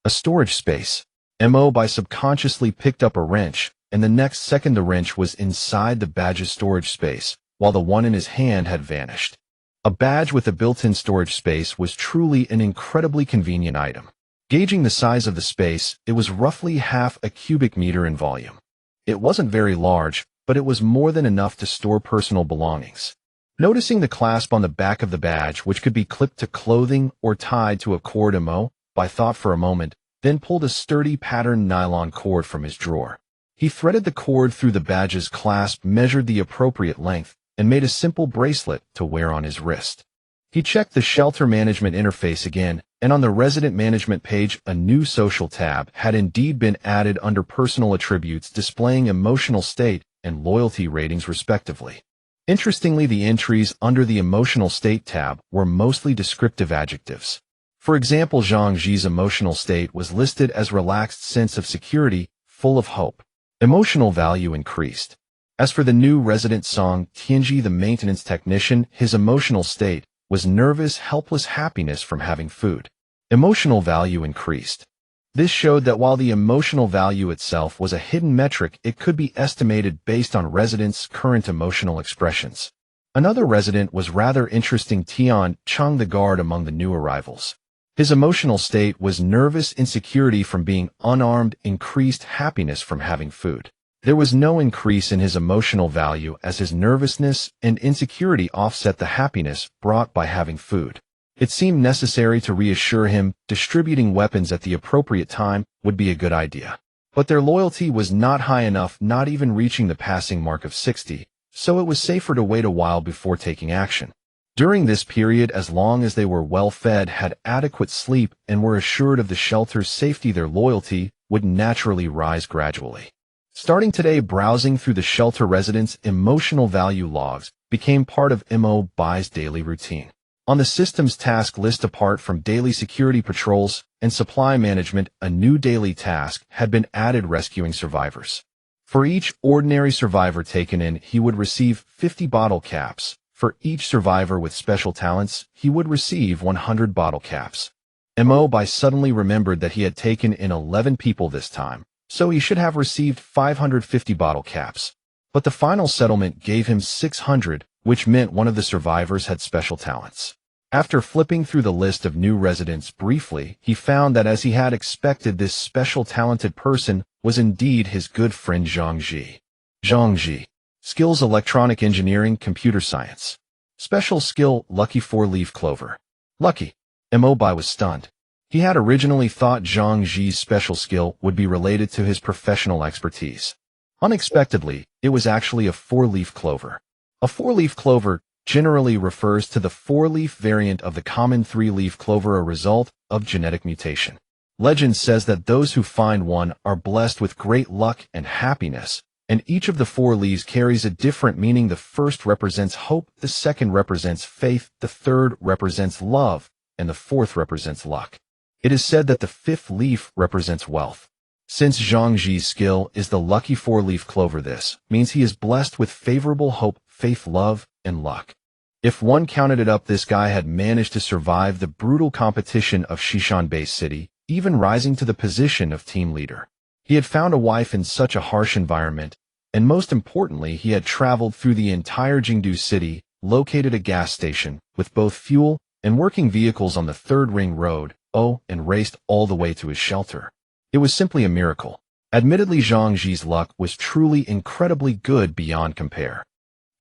a storage space? Mo Bai subconsciously picked up a wrench, and the next second the wrench was inside the badge's storage space, while the one in his hand had vanished. A badge with a built-in storage space was truly an incredibly convenient item. Gauging the size of the space, it was roughly half a cubic meter in volume. It wasn't very large, but it was more than enough to store personal belongings. Noticing the clasp on the back of the badge, which could be clipped to clothing or tied to a cord, Mo Bai thought for a moment, then pulled a sturdy patterned nylon cord from his drawer. He threaded the cord through the badge's clasp, measured the appropriate length, and made a simple bracelet to wear on his wrist. He checked the shelter management interface again, and on the resident management page, a new social tab had indeed been added under personal attributes, displaying emotional state and loyalty ratings respectively. Interestingly, the entries under the emotional state tab were mostly descriptive adjectives. For example, Zhang Ji's emotional state was listed as relaxed sense of security, full of hope. Emotional value increased. As for the new resident Song Tianji, the maintenance technician, his emotional state was nervous, helpless happiness from having food. Emotional value increased. This showed that while the emotional value itself was a hidden metric, it could be estimated based on residents' current emotional expressions. Another resident was rather interesting, Tian Cheng, the guard among the new arrivals. His emotional state was nervous insecurity from being unarmed, increased happiness from having food. There was no increase in his emotional value, as his nervousness and insecurity offset the happiness brought by having food. It seemed necessary to reassure him distributing weapons at the appropriate time would be a good idea. But their loyalty was not high enough, not even reaching the passing mark of 60, so it was safer to wait a while before taking action. During this period, as long as they were well-fed, had adequate sleep, and were assured of the shelter's safety, their loyalty would naturally rise gradually. Starting today, browsing through the shelter residents' emotional value logs became part of Mo Bai's daily routine. On the system's task list, apart from daily security patrols and supply management, a new daily task had been added: rescuing survivors. For each ordinary survivor taken in, he would receive 50 bottle caps. For each survivor with special talents, he would receive 100 bottle caps. Mo Bai suddenly remembered that he had taken in 11 people this time, so he should have received 550 bottle caps. But the final settlement gave him 600, which meant one of the survivors had special talents. After flipping through the list of new residents briefly, he found that, as he had expected, this special talented person was indeed his good friend Zhang Ji. Zhang Ji. Skills: electronic engineering, computer science. Special skill: lucky 4-leaf clover. Lucky. Mo Bai was stunned. He had originally thought Zhang Ji's special skill would be related to his professional expertise. Unexpectedly, it was actually a 4-leaf clover. A 4-leaf clover generally refers to the 4-leaf variant of the common 3-leaf clover, a result of genetic mutation. Legend says that those who find one are blessed with great luck and happiness, and each of the 4 leaves carries a different meaning. The first represents hope, the second represents faith, the third represents love, and the fourth represents luck. It is said that the 5th leaf represents wealth. Since Zhang Ji's skill is the lucky 4-leaf clover, this means he is blessed with favorable hope, faith, love, and luck. If one counted it up, this guy had managed to survive the brutal competition of Shishan-based city, even rising to the position of team leader. He had found a wife in such a harsh environment, and most importantly, he had traveled through the entire Jingdu city, located a gas station, with both fuel and working vehicles on the Third Ring Road, and raced all the way to his shelter. It was simply a miracle. Admittedly, Zhang Ji's luck was truly incredibly good beyond compare.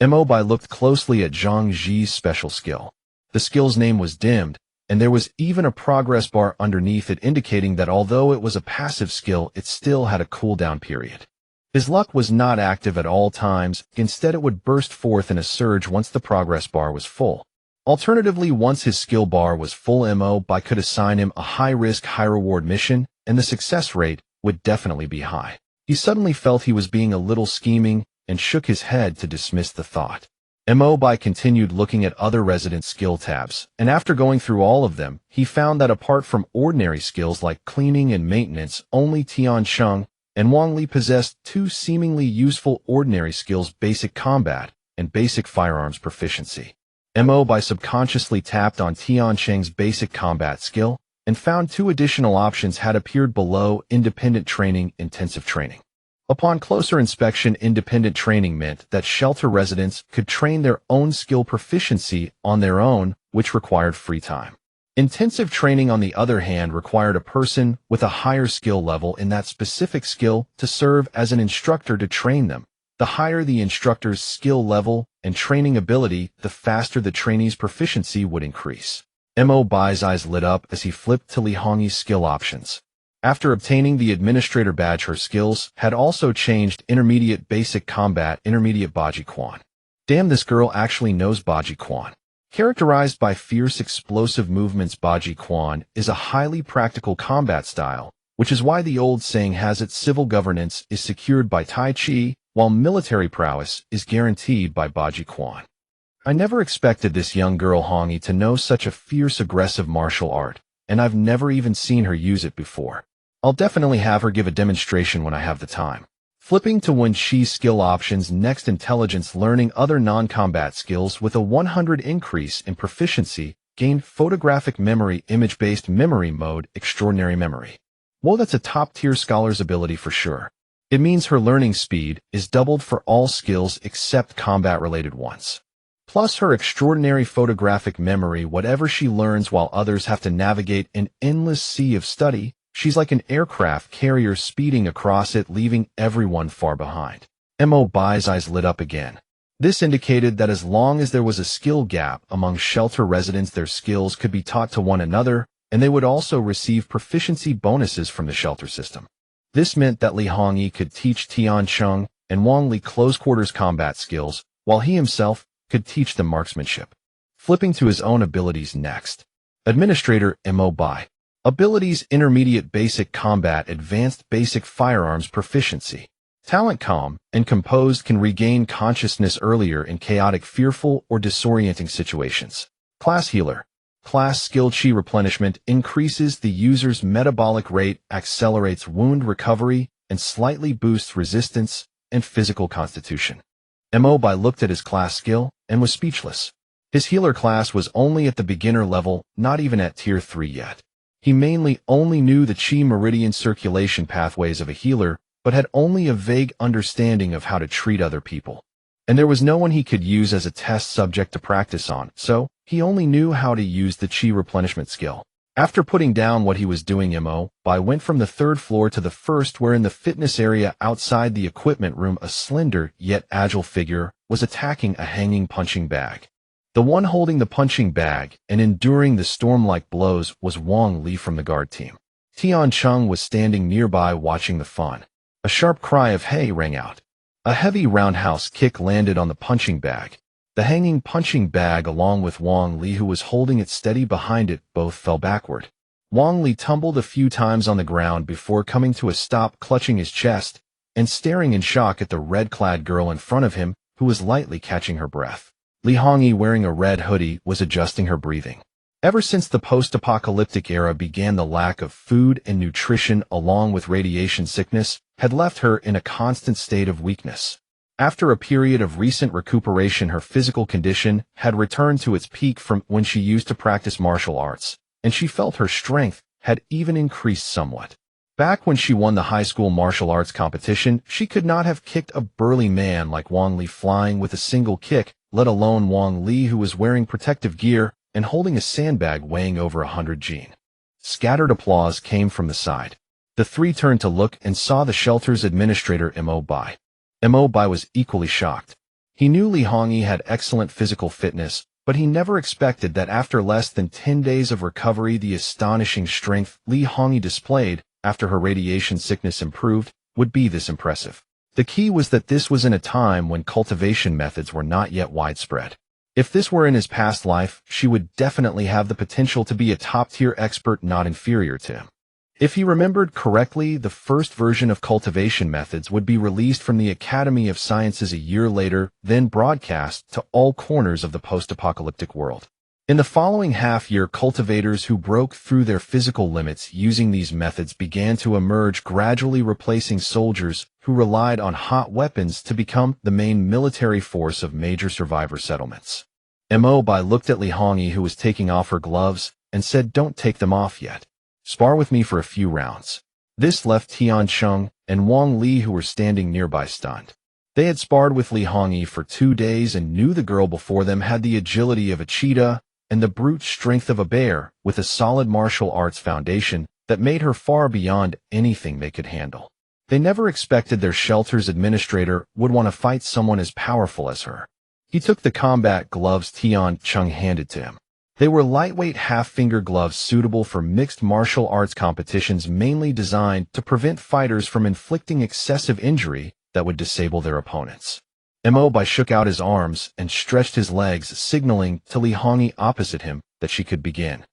Mo Bai looked closely at Zhang Ji's special skill. The skill's name was dimmed, and there was even a progress bar underneath it indicating that although it was a passive skill, it still had a cooldown period. His luck was not active at all times, instead it would burst forth in a surge once the progress bar was full. Alternatively, once his skill bar was full, Mo Bai could assign him a high-risk, high-reward mission, and the success rate would definitely be high. He suddenly felt he was being a little scheming, and shook his head to dismiss the thought. Mo Bai continued looking at other resident skill tabs, and after going through all of them, he found that apart from ordinary skills like cleaning and maintenance, only Tian Cheng and Wang Li possessed two seemingly useful ordinary skills: basic combat and basic firearms proficiency. Mo Bai subconsciously tapped on Tian Cheng's basic combat skill, and found two additional options had appeared below: independent training, intensive training. Upon closer inspection, independent training meant that shelter residents could train their own skill proficiency on their own, which required free time. Intensive training, on the other hand, required a person with a higher skill level in that specific skill to serve as an instructor to train them. The higher the instructor's skill level and training ability, the faster the trainee's proficiency would increase. Mo Bai's eyes lit up as he flipped to Li Hongyi's skill options. After obtaining the administrator badge, her skills had also changed: intermediate basic combat, intermediate Baji Quan. Damn, this girl actually knows Baji Quan. Characterized by fierce explosive movements, Baji Quan is a highly practical combat style, which is why the old saying has it: civil governance is secured by Tai Chi, while military prowess is guaranteed by Baji Quan. I never expected this young girl Hongyi to know such a fierce, aggressive martial art, and I've never even seen her use it before. I'll definitely have her give a demonstration when I have the time. Flipping to Wen Qi's skill options next: intelligence, learning other non-combat skills with a 100 increase in proficiency, gained photographic memory, image-based memory mode, extraordinary memory. Whoa, that's a top-tier scholar's ability for sure. It means her learning speed is doubled for all skills except combat-related ones. Plus her extraordinary photographic memory, whatever she learns while others have to navigate an endless sea of study, she's like an aircraft carrier speeding across it, leaving everyone far behind. Mo Bai's eyes lit up again. This indicated that as long as there was a skill gap among shelter residents, their skills could be taught to one another, and they would also receive proficiency bonuses from the shelter system. This meant that Li Hongyi could teach Tian Cheng and Wang Li close-quarters combat skills, while he himself could teach them marksmanship. Flipping to his own abilities next. Administrator Mo Bai. Abilities: intermediate basic combat, advanced basic firearms proficiency. Talent: calm and composed, can regain consciousness earlier in chaotic, fearful, or disorienting situations. Class: healer. Class skill: chi replenishment, increases the user's metabolic rate, accelerates wound recovery, and slightly boosts resistance and physical constitution. Mo Bai looked at his class skill and was speechless. His healer class was only at the beginner level, not even at tier 3 yet. He mainly only knew the chi meridian circulation pathways of a healer, but had only a vague understanding of how to treat other people. And there was no one he could use as a test subject to practice on, so he only knew how to use the chi replenishment skill. After putting down what he was doing, Mo Bai went from the 3rd floor to the 1st, where in the fitness area outside the equipment room, a slender yet agile figure was attacking a hanging punching bag. The one holding the punching bag and enduring the storm-like blows was Wang Li from the guard team. Tian Cheng was standing nearby watching the fun. A sharp cry of "Hey!" rang out. A heavy roundhouse kick landed on the punching bag. The hanging punching bag, along with Wang Li, who was holding it steady behind it, both fell backward. Wang Li tumbled a few times on the ground before coming to a stop, clutching his chest and staring in shock at the red-clad girl in front of him, who was lightly catching her breath. Li Hongyi, wearing a red hoodie, was adjusting her breathing. Ever since the post-apocalyptic era began, the lack of food and nutrition, along with radiation sickness, had left her in a constant state of weakness. After a period of recent recuperation, her physical condition had returned to its peak from when she used to practice martial arts, and she felt her strength had even increased somewhat. Back when she won the high school martial arts competition, she could not have kicked a burly man like Wang Li flying with a single kick, let alone Wang Li, who was wearing protective gear and holding a sandbag weighing over 100 G. Scattered applause came from the side. The three turned to look and saw the shelter's administrator, Mo Bai. Mo Bai was equally shocked. He knew Li Hongyi had excellent physical fitness, but he never expected that after less than 10 days of recovery, the astonishing strength Li Hongyi displayed after her radiation sickness improved would be this impressive. The key was that this was in a time when cultivation methods were not yet widespread. If this were in his past life, she would definitely have the potential to be a top-tier expert not inferior to him. If he remembered correctly, the first version of cultivation methods would be released from the Academy of Sciences a year later, then broadcast to all corners of the post-apocalyptic world. In the following half-year, cultivators who broke through their physical limits using these methods began to emerge, gradually replacing soldiers who relied on hot weapons to become the main military force of major survivor settlements. Mo Bai looked at Li Hongyi, who was taking off her gloves, and said, "Don't take them off yet. Spar with me for a few rounds." This left Tian Cheng and Wang Li, who were standing nearby, stunned. They had sparred with Li Hongyi for 2 days and knew the girl before them had the agility of a cheetah and the brute strength of a bear, with a solid martial arts foundation that made her far beyond anything they could handle. They never expected their shelter's administrator would want to fight someone as powerful as her. He took the combat gloves Tian Cheng handed to him. They were lightweight half-finger gloves suitable for mixed martial arts competitions, mainly designed to prevent fighters from inflicting excessive injury that would disable their opponents. Mo Bai shook out his arms and stretched his legs, signaling to Li Hongyi opposite him that she could begin.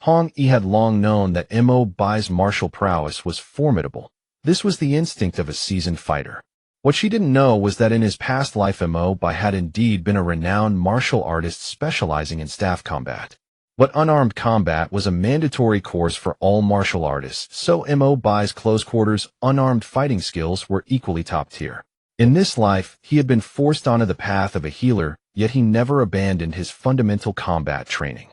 Hongyi had long known that Mo Bai's martial prowess was formidable. This was the instinct of a seasoned fighter. What she didn't know was that in his past life, Mo Bai had indeed been a renowned martial artist specializing in staff combat. But unarmed combat was a mandatory course for all martial artists, so Mo Bai's close-quarters, unarmed fighting skills were equally top-tier. In this life, he had been forced onto the path of a healer, yet he never abandoned his fundamental combat training.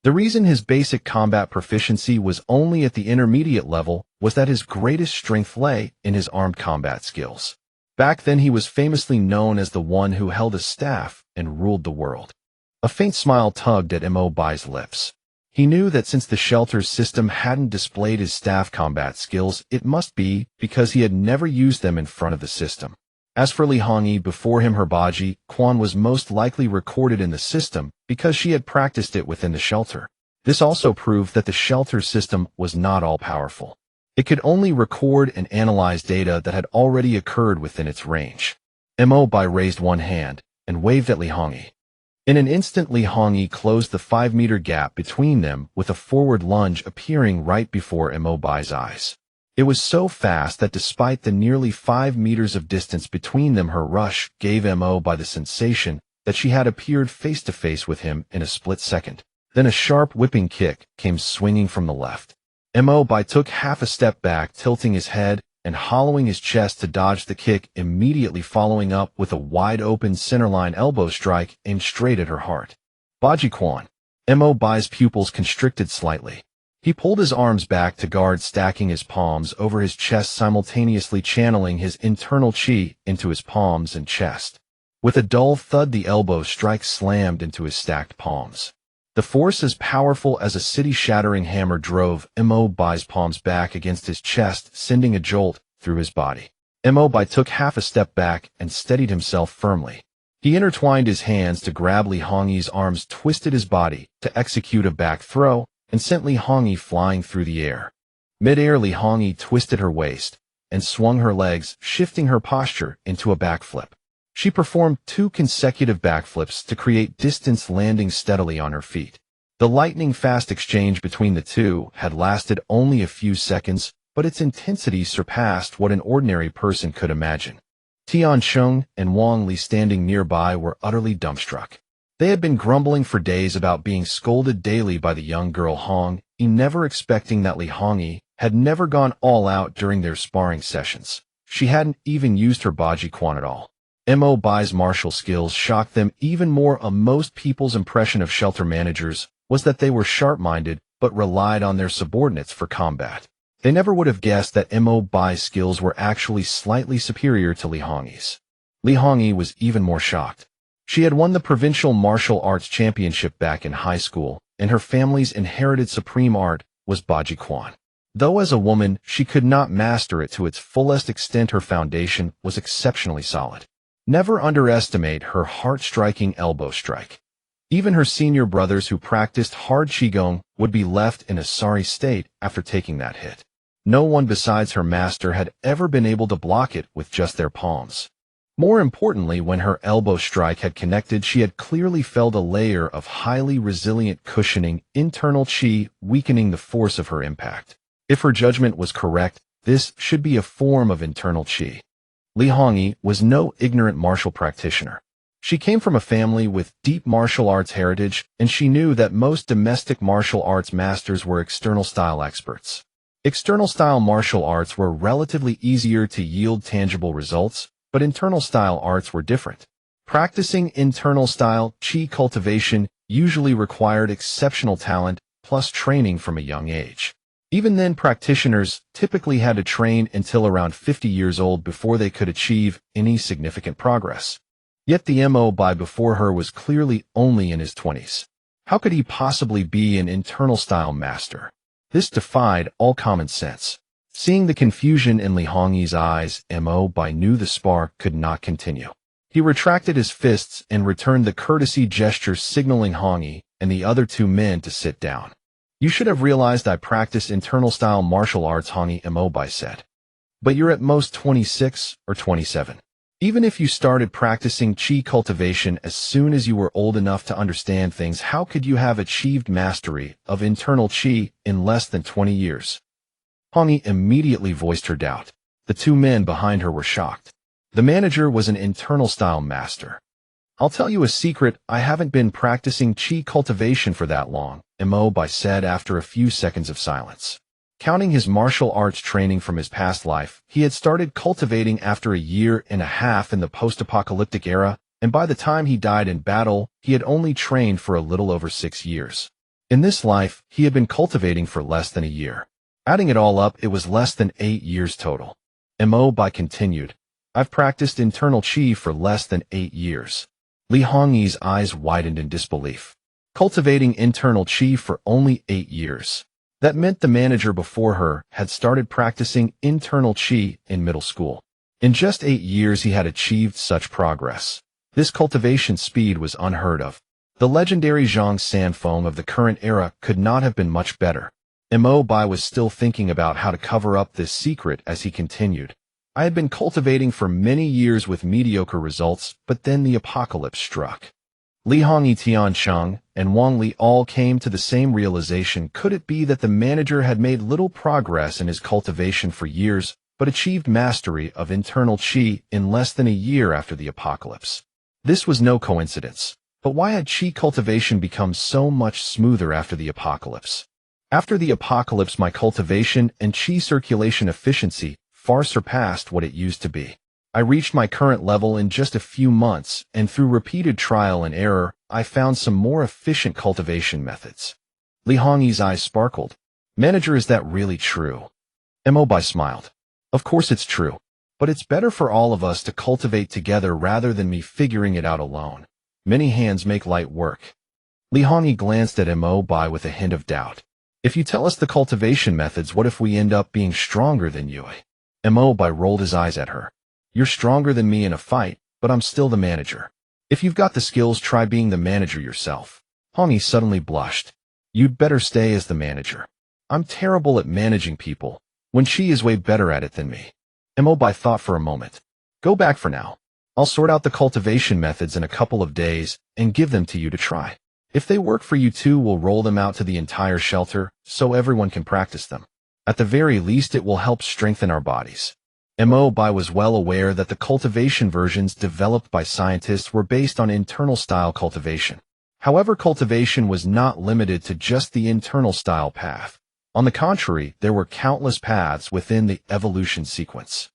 The reason his basic combat proficiency was only at the intermediate level was that his greatest strength lay in his armed combat skills. Back then, he was famously known as the one who held a staff and ruled the world. A faint smile tugged at Mo Bai's lips. He knew that since the shelter's system hadn't displayed his staff combat skills, it must be because he had never used them in front of the system. As for Li Hongyi, before him her Baji Quan was most likely recorded in the system because she had practiced it within the shelter. This also proved that the shelter system was not all-powerful. It could only record and analyze data that had already occurred within its range. Mo Bai raised one hand and waved at Li Hongyi. In an instant, Li Hongyi closed the 5-meter gap between them with a forward lunge, appearing right before Mo Bai's eyes. It was so fast that despite the nearly 5 meters of distance between them, her rush gave Mo Bai the sensation that she had appeared face-to-face with him in a split second. Then a sharp whipping kick came swinging from the left. Mo Bai took half a step back, tilting his head and hollowing his chest to dodge the kick, immediately following up with a wide-open centerline elbow strike aimed straight at her heart. Baji Quan. Mo Bai's pupils constricted slightly. He pulled his arms back to guard, stacking his palms over his chest, simultaneously channeling his internal chi into his palms and chest. With a dull thud, the elbow strike slammed into his stacked palms. The force, as powerful as a city-shattering hammer, drove Mo Bai's palms back against his chest, sending a jolt through his body. Mo Bai took half a step back and steadied himself firmly. He intertwined his hands to grab Li Hongyi's arms, twisted his body to execute a back throw, and sent Li Hongyi flying through the air. Mid-air, Li Hongyi twisted her waist and swung her legs, shifting her posture into a backflip. She performed 2 consecutive backflips to create distance, landing steadily on her feet. The lightning-fast exchange between the two had lasted only a few seconds, but its intensity surpassed what an ordinary person could imagine. Tian Cheng and Wang Li, standing nearby, were utterly dumbstruck. They had been grumbling for days about being scolded daily by the young girl Hongyi, never expecting that Li Hongyi had never gone all out during their sparring sessions. She hadn't even used her Baji Quan at all. Mo Bai's martial skills shocked them even more. Most people's impression of shelter managers was that they were sharp-minded but relied on their subordinates for combat. They never would have guessed that Mo Bai's skills were actually slightly superior to Li Hongyi's. Li Hongyi was even more shocked. She had won the provincial martial arts championship back in high school, and her family's inherited supreme art was Baji Quan. Though as a woman, she could not master it to its fullest extent, her foundation was exceptionally solid. Never underestimate her heart-striking elbow strike. Even her senior brothers who practiced hard qigong would be left in a sorry state after taking that hit. No one besides her master had ever been able to block it with just their palms. More importantly, when her elbow strike had connected, she had clearly felt a layer of highly resilient cushioning internal qi, weakening the force of her impact. If her judgment was correct, this should be a form of internal qi. Li Hongyi was no ignorant martial practitioner. She came from a family with deep martial arts heritage, and she knew that most domestic martial arts masters were external style experts. External style martial arts were relatively easier to yield tangible results, but internal style arts were different. Practicing internal style qi cultivation usually required exceptional talent plus training from a young age. Even then, practitioners typically had to train until around 50 years old before they could achieve any significant progress. Yet the Mo Bai before her was clearly only in his 20s. How could he possibly be an internal style master? This defied all common sense. Seeing the confusion in Li Hongyi's eyes, Mo Bai knew the spar could not continue. He retracted his fists and returned the courtesy gesture, signaling Hongyi and the other two men to sit down. "You should have realized I practice internal style martial arts," Hongyi, Mo Bai said. "But you're at most 26 or 27. Even if you started practicing qi cultivation as soon as you were old enough to understand things, how could you have achieved mastery of internal qi in less than 20 years? Hongyi immediately voiced her doubt. The two men behind her were shocked. The manager was an internal style master. "I'll tell you a secret, I haven't been practicing qi cultivation for that long," Mo Bai said after a few seconds of silence. Counting his martial arts training from his past life, he had started cultivating after a year and a half in the post-apocalyptic era, and by the time he died in battle, he had only trained for a little over 6 years. In this life, he had been cultivating for less than a year. Adding it all up, it was less than 8 years total. Mo Bai continued, "I've practiced internal qi for less than 8 years. Li Hongyi's eyes widened in disbelief. Cultivating internal qi for only 8 years. That meant the manager before her had started practicing internal qi in middle school. In just 8 years he had achieved such progress. This cultivation speed was unheard of. The legendary Zhang Sanfeng of the current era could not have been much better. Mo Bai was still thinking about how to cover up this secret as he continued. "I had been cultivating for many years with mediocre results, but then the apocalypse struck. Li Hongyi, Tiancheng, and Wang Li all came to the same realization. Could it be that the manager had made little progress in his cultivation for years, but achieved mastery of internal qi in less than a year after the apocalypse? This was no coincidence. But why had qi cultivation become so much smoother after the apocalypse? After the apocalypse, my cultivation and qi circulation efficiency far surpassed what it used to be. I reached my current level in just a few months, and through repeated trial and error, I found some more efficient cultivation methods." Li Hongyi's eyes sparkled. "Manager, is that really true?" Mo Bai smiled. "Of course it's true. But it's better for all of us to cultivate together rather than me figuring it out alone. Many hands make light work." Li Hongyi glanced at Mo Bai with a hint of doubt. "If you tell us the cultivation methods, what if we end up being stronger than you?" Mo Bai rolled his eyes at her. "You're stronger than me in a fight, but I'm still the manager. If you've got the skills, try being the manager yourself." Hongyi suddenly blushed. "You'd better stay as the manager. I'm terrible at managing people, when she is way better at it than me." Mo Bai thought for a moment. "Go back for now. I'll sort out the cultivation methods in a couple of days and give them to you to try. If they work for you too, we'll roll them out to the entire shelter so everyone can practice them. At the very least, it will help strengthen our bodies." Mo Bai was well aware that the cultivation versions developed by scientists were based on internal style cultivation. However, cultivation was not limited to just the internal style path. On the contrary, there were countless paths within the evolution sequence.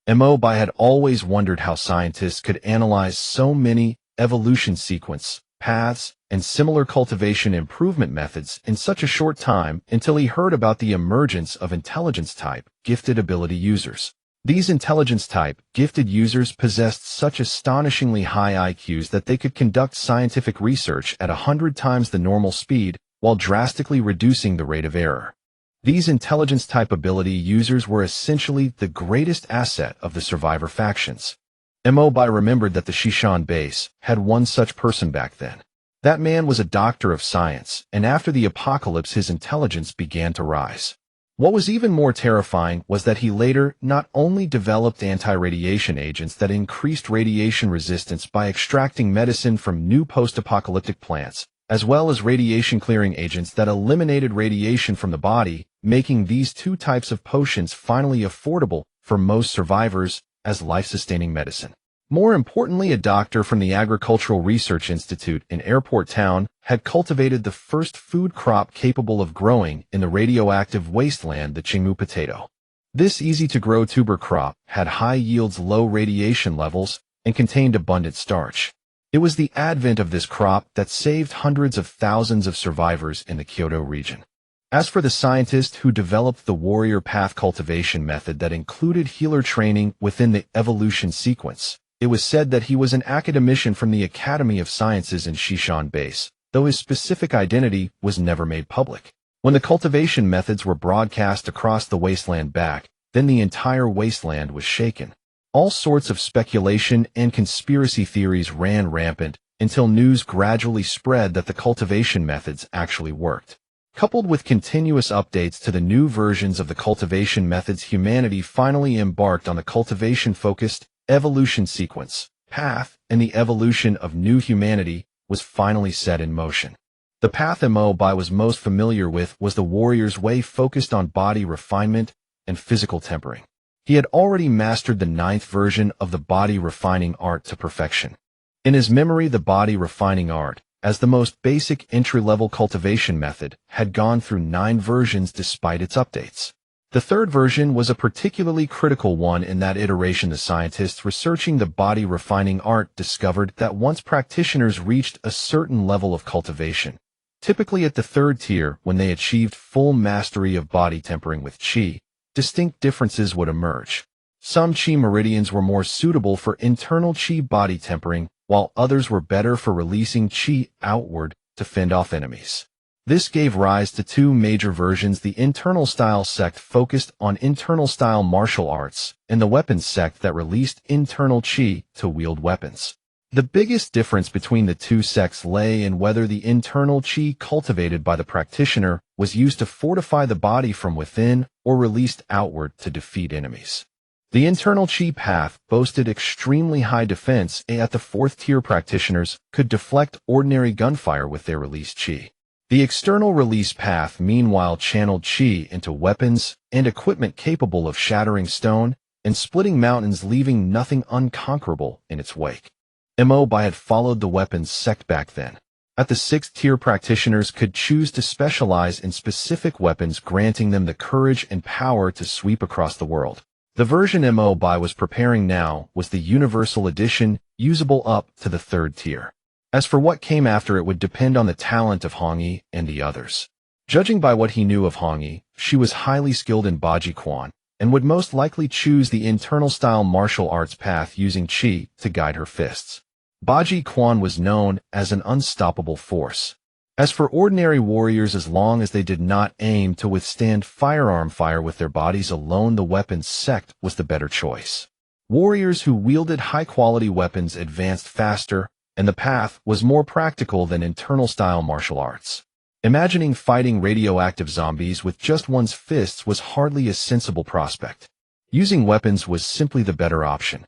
Mo Bai had always wondered how scientists could analyze so many evolution sequence, paths, and similar cultivation improvement methods in such a short time until he heard about the emergence of intelligence-type, gifted ability users. These intelligence-type, gifted users possessed such astonishingly high IQs that they could conduct scientific research at 100 times the normal speed while drastically reducing the rate of error. These intelligence-type ability users were essentially the greatest asset of the survivor factions. Mo Bai remembered that the Shishan base had one such person back then. That man was a doctor of science, and after the apocalypse his intelligence began to rise. What was even more terrifying was that he later not only developed anti-radiation agents that increased radiation resistance by extracting medicine from new post-apocalyptic plants, as well as radiation-clearing agents that eliminated radiation from the body, making these two types of potions finally affordable for most survivors as life-sustaining medicine. More importantly, a doctor from the Agricultural Research Institute in Airport Town had cultivated the first food crop capable of growing in the radioactive wasteland, the Qingmu potato. This easy-to-grow tuber crop had high yields, low radiation levels, and contained abundant starch. It was the advent of this crop that saved hundreds of thousands of survivors in the Kyoto region. As for the scientist who developed the warrior path cultivation method that included healer training within the evolution sequence, it was said that he was an academician from the Academy of Sciences in Shishan base, though his specific identity was never made public. When the cultivation methods were broadcast across the wasteland back, then the entire wasteland was shaken. All sorts of speculation and conspiracy theories ran rampant until news gradually spread that the cultivation methods actually worked. Coupled with continuous updates to the new versions of the cultivation methods, humanity finally embarked on the cultivation-focused evolution sequence, path, and the evolution of new humanity was finally set in motion. The path Mo Bai was most familiar with was the warrior's way, focused on body refinement and physical tempering. He had already mastered the 9th version of the body refining art to perfection. In his memory, the body refining art, as the most basic entry-level cultivation method, had gone through 9 versions despite its updates. The 3rd version was a particularly critical one. In that iteration, the scientists researching the body refining art discovered that once practitioners reached a certain level of cultivation, typically at the 3rd tier when they achieved full mastery of body tempering with qi, distinct differences would emerge. Some qi meridians were more suitable for internal qi body tempering, while others were better for releasing qi outward to fend off enemies. This gave rise to 2 major versions: the internal style sect focused on internal style martial arts, and the weapons sect that released internal qi to wield weapons. The biggest difference between the 2 sects lay in whether the internal qi cultivated by the practitioner was used to fortify the body from within or released outward to defeat enemies. The internal qi path boasted extremely high defense, and at the 4th tier practitioners could deflect ordinary gunfire with their released qi. The external release path meanwhile channeled qi into weapons and equipment capable of shattering stone and splitting mountains, leaving nothing unconquerable in its wake. Mo Bai had followed the weapons sect back then. At the 6th tier, practitioners could choose to specialize in specific weapons, granting them the courage and power to sweep across the world. The version Mo Bai was preparing now was the Universal Edition, usable up to the 3rd tier. As for what came after, it would depend on the talent of Hongyi and the others. Judging by what he knew of Hongyi, she was highly skilled in Baji Quan, and would most likely choose the internal style martial arts path using qi to guide her fists. Baji Quan was known as an unstoppable force. As for ordinary warriors, as long as they did not aim to withstand firearm fire with their bodies alone, the weapons sect was the better choice. Warriors who wielded high-quality weapons advanced faster, and the path was more practical than internal-style martial arts. Imagining fighting radioactive zombies with just one's fists was hardly a sensible prospect. Using weapons was simply the better option.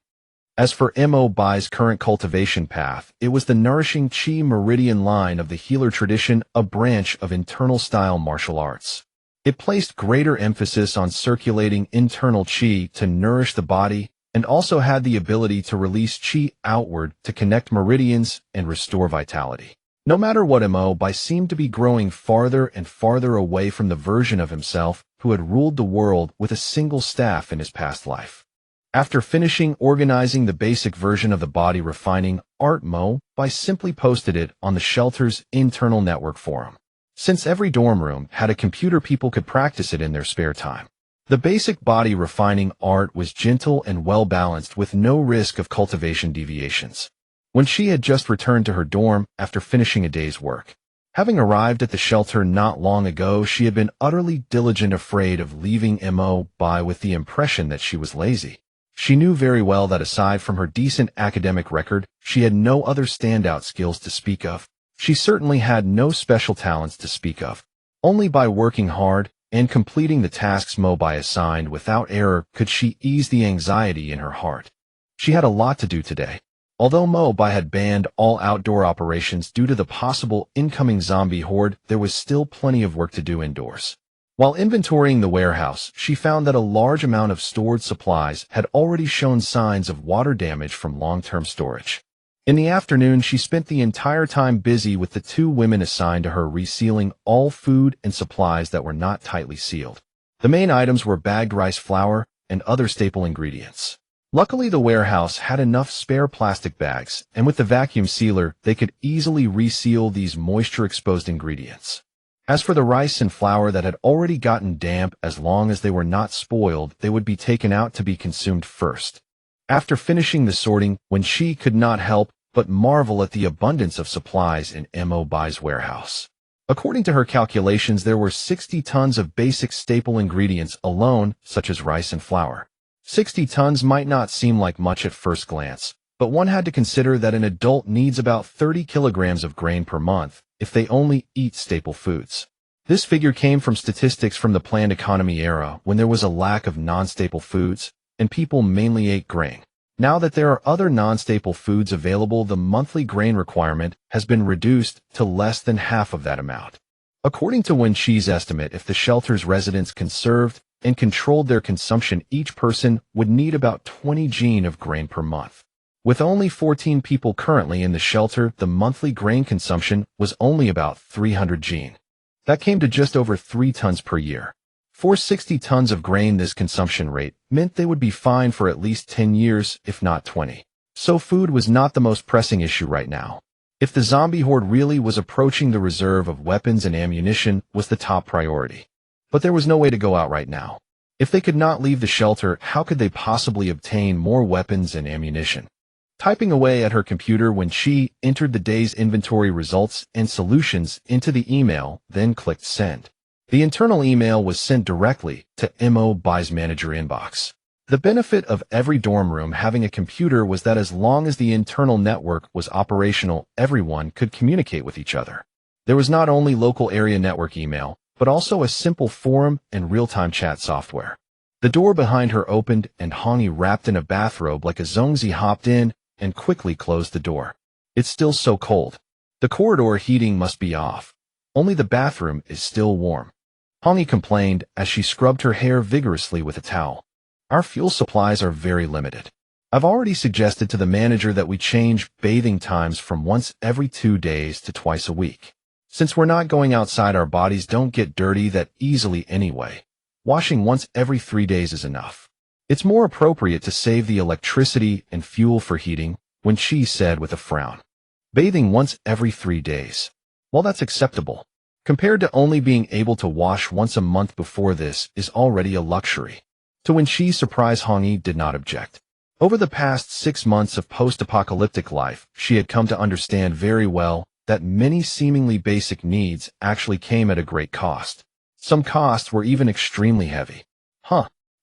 As for Mo Bai's current cultivation path, it was the nourishing qi meridian line of the healer tradition, a branch of internal-style martial arts. It placed greater emphasis on circulating internal qi to nourish the body, and also had the ability to release qi outward to connect meridians and restore vitality. No matter what, Mo Bai seemed to be growing farther and farther away from the version of himself who had ruled the world with a single staff in his past life. After finishing organizing the basic version of the body refining art, Mo Bai simply posted it on the shelter's internal network forum. Since every dorm room had a computer, people could practice it in their spare time. The basic body refining art was gentle and well-balanced with no risk of cultivation deviations. When she had just returned to her dorm after finishing a day's work. Having arrived at the shelter not long ago, she had been utterly diligent, afraid of leaving Mo Bai with the impression that she was lazy. She knew very well that aside from her decent academic record, she had no other standout skills to speak of. She certainly had no special talents to speak of. Only by working hard and completing the tasks Mo Bai assigned without error could she ease the anxiety in her heart. She had a lot to do today. Although Mo Bai had banned all outdoor operations due to the possible incoming zombie horde, there was still plenty of work to do indoors. While inventorying the warehouse, she found that a large amount of stored supplies had already shown signs of water damage from long-term storage. In the afternoon, she spent the entire time busy with the 2 women assigned to her resealing all food and supplies that were not tightly sealed. The main items were bagged rice flour and other staple ingredients. Luckily, the warehouse had enough spare plastic bags, and with the vacuum sealer, they could easily reseal these moisture-exposed ingredients. As for the rice and flour that had already gotten damp, as long as they were not spoiled, they would be taken out to be consumed first. After finishing the sorting, when she could not help but marvel at the abundance of supplies in Mo Bai's warehouse. According to her calculations, there were 60 tons of basic staple ingredients alone, such as rice and flour. 60 tons might not seem like much at first glance, but one had to consider that an adult needs about 30 kilograms of grain per month if they only eat staple foods. This figure came from statistics from the planned economy era, when there was a lack of non-staple foods, and people mainly ate grain. Now that there are other non-staple foods available, the monthly grain requirement has been reduced to less than half of that amount. According to Wen Qi's estimate, if the shelter's residents conserved and controlled their consumption, each person would need about 20 jin of grain per month. With only 14 people currently in the shelter, the monthly grain consumption was only about 300 jin. That came to just over 3 tons per year. For 60 tons of grain, this consumption rate meant they would be fine for at least 10 years, if not 20. So food was not the most pressing issue right now. If the zombie horde really was approaching, the reserve of weapons and ammunition was the top priority. But there was no way to go out right now. If they could not leave the shelter, how could they possibly obtain more weapons and ammunition? Typing away at her computer, when she entered the day's inventory results and solutions into the email, then clicked send. The internal email was sent directly to Mo Bai's manager inbox. The benefit of every dorm room having a computer was that as long as the internal network was operational, everyone could communicate with each other. There was not only local area network email, but also a simple forum and real-time chat software. The door behind her opened, and Hongi, wrapped in a bathrobe like a zongzi, hopped in and quickly closed the door. It's still so cold. The corridor heating must be off. Only the bathroom is still warm. Hongi complained as she scrubbed her hair vigorously with a towel. Our fuel supplies are very limited. I've already suggested to the manager that we change bathing times from once every 2 days to twice a week. Since we're not going outside, our bodies don't get dirty that easily anyway. Washing once every 3 days is enough. It's more appropriate to save the electricity and fuel for heating, Wen Qi said with a frown. Bathing once every 3 days. Well, that's acceptable. Compared to only being able to wash once a month before, this is already a luxury. To Wen Qi's surprise, Hongi did not object. Over the past 6 months of post-apocalyptic life, she had come to understand very well that many seemingly basic needs actually came at a great cost. Some costs were even extremely heavy.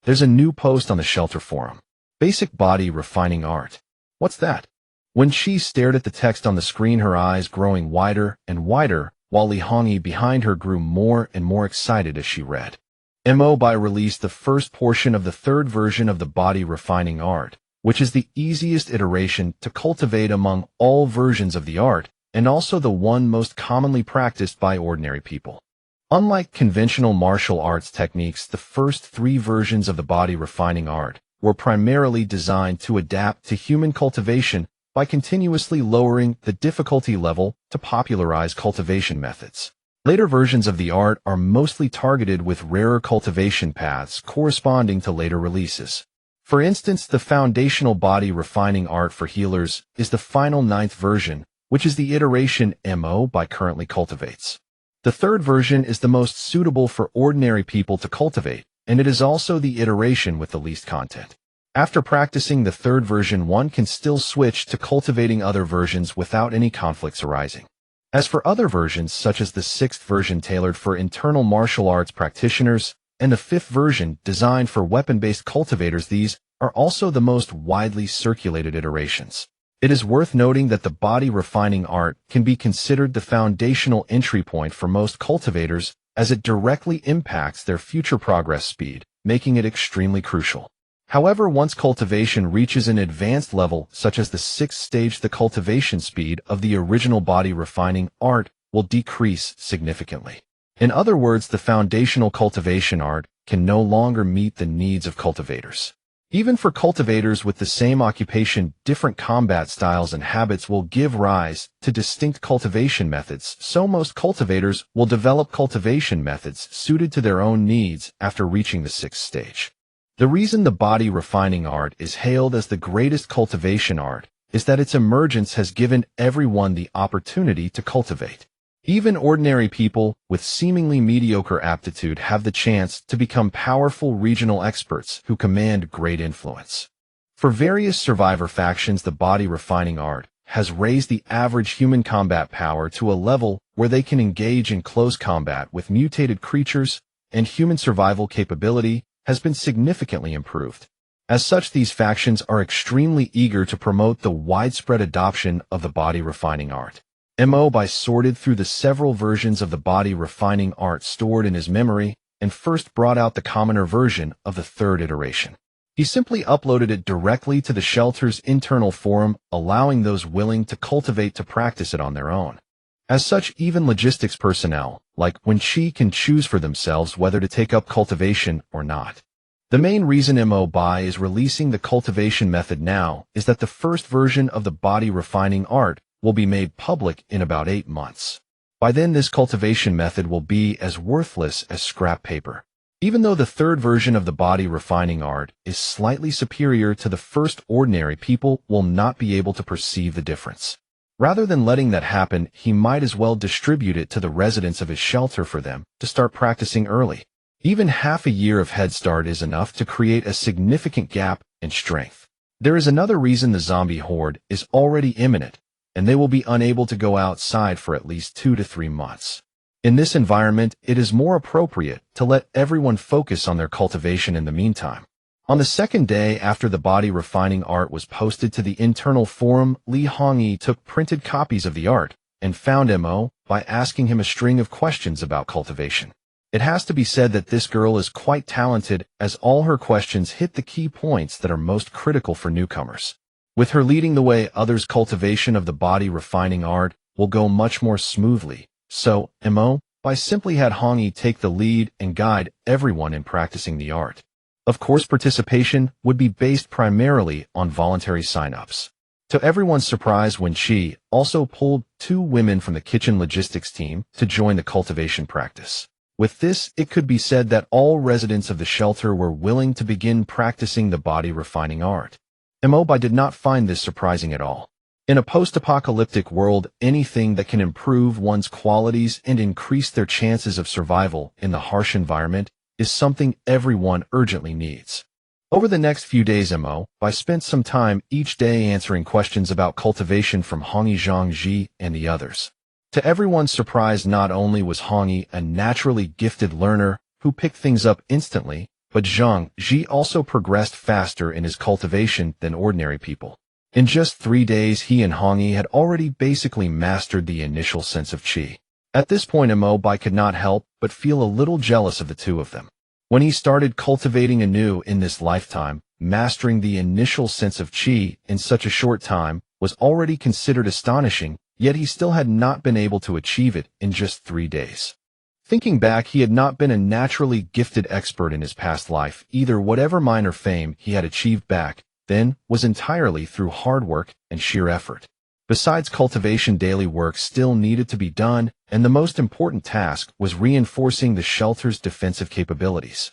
There's a new post on the shelter forum. Basic body refining art. What's that? When she stared at the text on the screen, her eyes growing wider and wider, while Li Hongi behind her grew more and more excited as she read. Mo Bai released the first portion of the 3rd version of the body refining art, which is the easiest iteration to cultivate among all versions of the art, and also the one most commonly practiced by ordinary people. Unlike conventional martial arts techniques, the first 3 versions of the body refining art were primarily designed to adapt to human cultivation by continuously lowering the difficulty level to popularize cultivation methods. Later versions of the art are mostly targeted with rarer cultivation paths corresponding to later releases. For instance, the foundational body refining art for healers is the final 9th version, which is the iteration Mo Bai currently cultivates. The 3rd version is the most suitable for ordinary people to cultivate, and it is also the iteration with the least content. After practicing the 3rd version, one can still switch to cultivating other versions without any conflicts arising. As for other versions, such as the 6th version tailored for internal martial arts practitioners, and the 5th version designed for weapon-based cultivators, these are also the most widely circulated iterations. It is worth noting that the body refining art can be considered the foundational entry point for most cultivators, as it directly impacts their future progress speed, making it extremely crucial. However, once cultivation reaches an advanced level, such as the 6th stage, the cultivation speed of the original body refining art will decrease significantly. In other words, the foundational cultivation art can no longer meet the needs of cultivators. Even for cultivators with the same occupation, different combat styles and habits will give rise to distinct cultivation methods, so most cultivators will develop cultivation methods suited to their own needs after reaching the 6th stage. The reason the body refining art is hailed as the greatest cultivation art is that its emergence has given everyone the opportunity to cultivate. Even ordinary people with seemingly mediocre aptitude have the chance to become powerful regional experts who command great influence. For various survivor factions, the body refining art has raised the average human combat power to a level where they can engage in close combat with mutated creatures, and human survival capability has been significantly improved. As such, these factions are extremely eager to promote the widespread adoption of the body refining art. Mo Bai sorted through the several versions of the body refining art stored in his memory and first brought out the commoner version of the 3rd iteration. He simply uploaded it directly to the shelter's internal forum, allowing those willing to cultivate to practice it on their own. As such, even logistics personnel, like Wen Qi, can choose for themselves whether to take up cultivation or not. The main reason Mo Bai is releasing the cultivation method now is that the 1st version of the body refining art will be made public in about 8 months. By then, this cultivation method will be as worthless as scrap paper. Even though the 3rd version of the body refining art is slightly superior to the 1st, ordinary people will not be able to perceive the difference. Rather than letting that happen, he might as well distribute it to the residents of his shelter for them to start practicing early. Even half a year of head start is enough to create a significant gap in strength. There is another reason the zombie horde is already imminent, and they will be unable to go outside for at least 2 to 3 months. In this environment, it is more appropriate to let everyone focus on their cultivation in the meantime. On the 2nd day after the body refining art was posted to the internal forum, Li Hongyi took printed copies of the art and found Mo by asking him a string of questions about cultivation. It has to be said that this girl is quite talented, as all her questions hit the key points that are most critical for newcomers. With her leading the way, others' cultivation of the body refining art will go much more smoothly. So, Mo Bai simply had Hongyi take the lead and guide everyone in practicing the art. Of course, participation would be based primarily on voluntary sign-ups. To everyone's surprise, Wen Qi also pulled 2 women from the kitchen logistics team to join the cultivation practice. With this, it could be said that all residents of the shelter were willing to begin practicing the body refining art. Mo Bai did not find this surprising at all. In a post-apocalyptic world, anything that can improve one's qualities and increase their chances of survival in the harsh environment is something everyone urgently needs. Over the next few days, Mo Bai spent some time each day answering questions about cultivation from Hongyi, Zhang Ji, and the others. To everyone's surprise, not only was Hongyi a naturally gifted learner who picked things up instantly, but Zhang Ji also progressed faster in his cultivation than ordinary people. In just 3 days, he and Hongyi had already basically mastered the initial sense of qi. At this point, Mo Bai could not help but feel a little jealous of the two of them. When he started cultivating anew in this lifetime, mastering the initial sense of qi in such a short time was already considered astonishing, yet he still had not been able to achieve it in just 3 days. Thinking back, he had not been a naturally gifted expert in his past life either. Whatever minor fame he had achieved back then was entirely through hard work and sheer effort. Besides cultivation, daily work still needed to be done, and the most important task was reinforcing the shelter's defensive capabilities.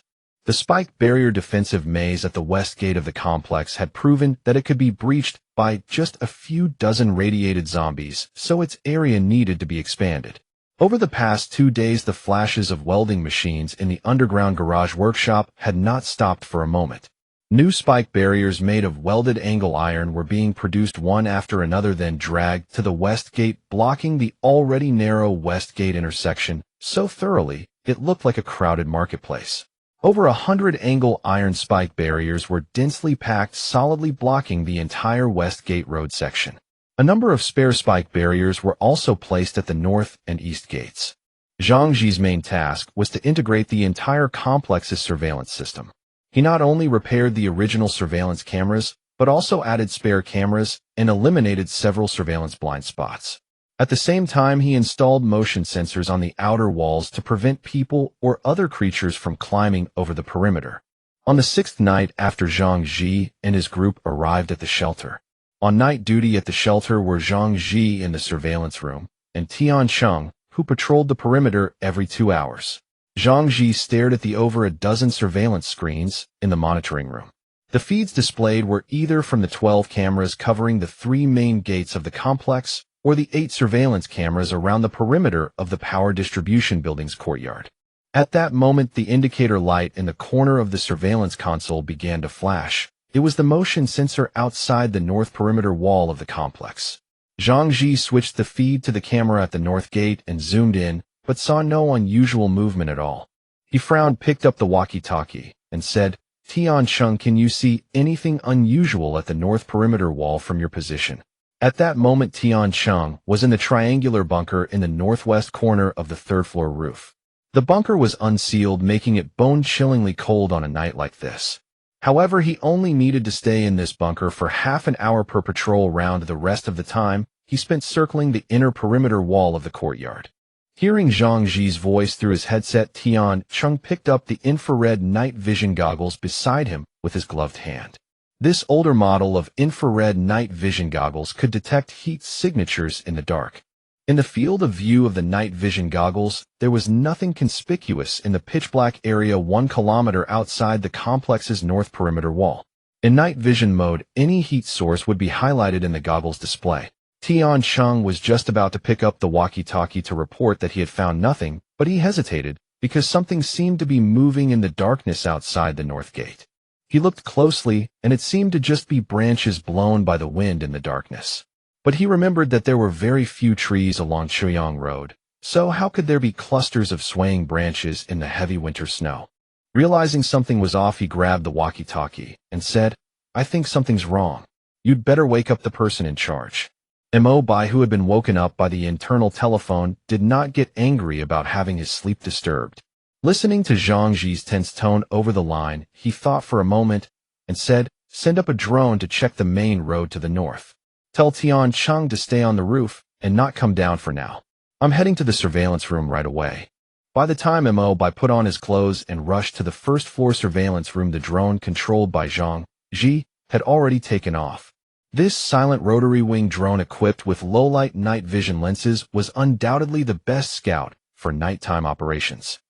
The spike barrier defensive maze at the west gate of the complex had proven that it could be breached by just a few dozen radiated zombies, so its area needed to be expanded. Over the past 2 days, the flashes of welding machines in the underground garage workshop had not stopped for a moment. New spike barriers made of welded angle iron were being produced one after another, then dragged to the west gate, blocking the already narrow west gate intersection so thoroughly it looked like a crowded marketplace. Over 100 angle iron spike barriers were densely packed, solidly blocking the entire west gate road section. A number of spare spike barriers were also placed at the north and east gates. Zhang Ji's main task was to integrate the entire complex's surveillance system. He not only repaired the original surveillance cameras, but also added spare cameras and eliminated several surveillance blind spots. At the same time, he installed motion sensors on the outer walls to prevent people or other creatures from climbing over the perimeter. On the 6th night after Zhang Ji and his group arrived at the shelter. On night duty at the shelter were Zhang Ji in the surveillance room and Tian Cheng, who patrolled the perimeter every 2 hours. Zhang Ji stared at the over a dozen surveillance screens in the monitoring room. The feeds displayed were either from the 12 cameras covering the 3 main gates of the complex or the 8 surveillance cameras around the perimeter of the power distribution building's courtyard. At that moment, the indicator light in the corner of the surveillance console began to flash. It was the motion sensor outside the north perimeter wall of the complex. Zhang Ji switched the feed to the camera at the north gate and zoomed in, but saw no unusual movement at all. He frowned, picked up the walkie-talkie, and said, "Tian Cheng, can you see anything unusual at the north perimeter wall from your position?" At that moment, Tian Cheng was in the triangular bunker in the northwest corner of the 3rd-floor roof. The bunker was unsealed, making it bone-chillingly cold on a night like this. However, he only needed to stay in this bunker for half an hour per patrol round. The rest of the time, he spent circling the inner perimeter wall of the courtyard. Hearing Zhang Ji's voice through his headset, Tian Cheng picked up the infrared night vision goggles beside him with his gloved hand. This older model of infrared night vision goggles could detect heat signatures in the dark. In the field of view of the night vision goggles, there was nothing conspicuous in the pitch-black area 1 kilometer outside the complex's north perimeter wall. In night vision mode, any heat source would be highlighted in the goggles display. Tian Cheng was just about to pick up the walkie-talkie to report that he had found nothing, but he hesitated because something seemed to be moving in the darkness outside the north gate. He looked closely, and it seemed to just be branches blown by the wind in the darkness. But he remembered that there were very few trees along Chuyang Road, so how could there be clusters of swaying branches in the heavy winter snow? Realizing something was off, he grabbed the walkie-talkie and said, "I think something's wrong. You'd better wake up the person in charge." Mo Bai, who had been woken up by the internal telephone, did not get angry about having his sleep disturbed. Listening to Zhang Ji's tense tone over the line, he thought for a moment and said, "Send up a drone to check the main road to the north. Tell Tian Cheng to stay on the roof and not come down for now. I'm heading to the surveillance room right away." By the time Mo Bai put on his clothes and rushed to the 1st-floor surveillance room, the drone controlled by Zhang Ji had already taken off. This silent rotary wing drone equipped with low-light night vision lenses was undoubtedly the best scout for nighttime operations.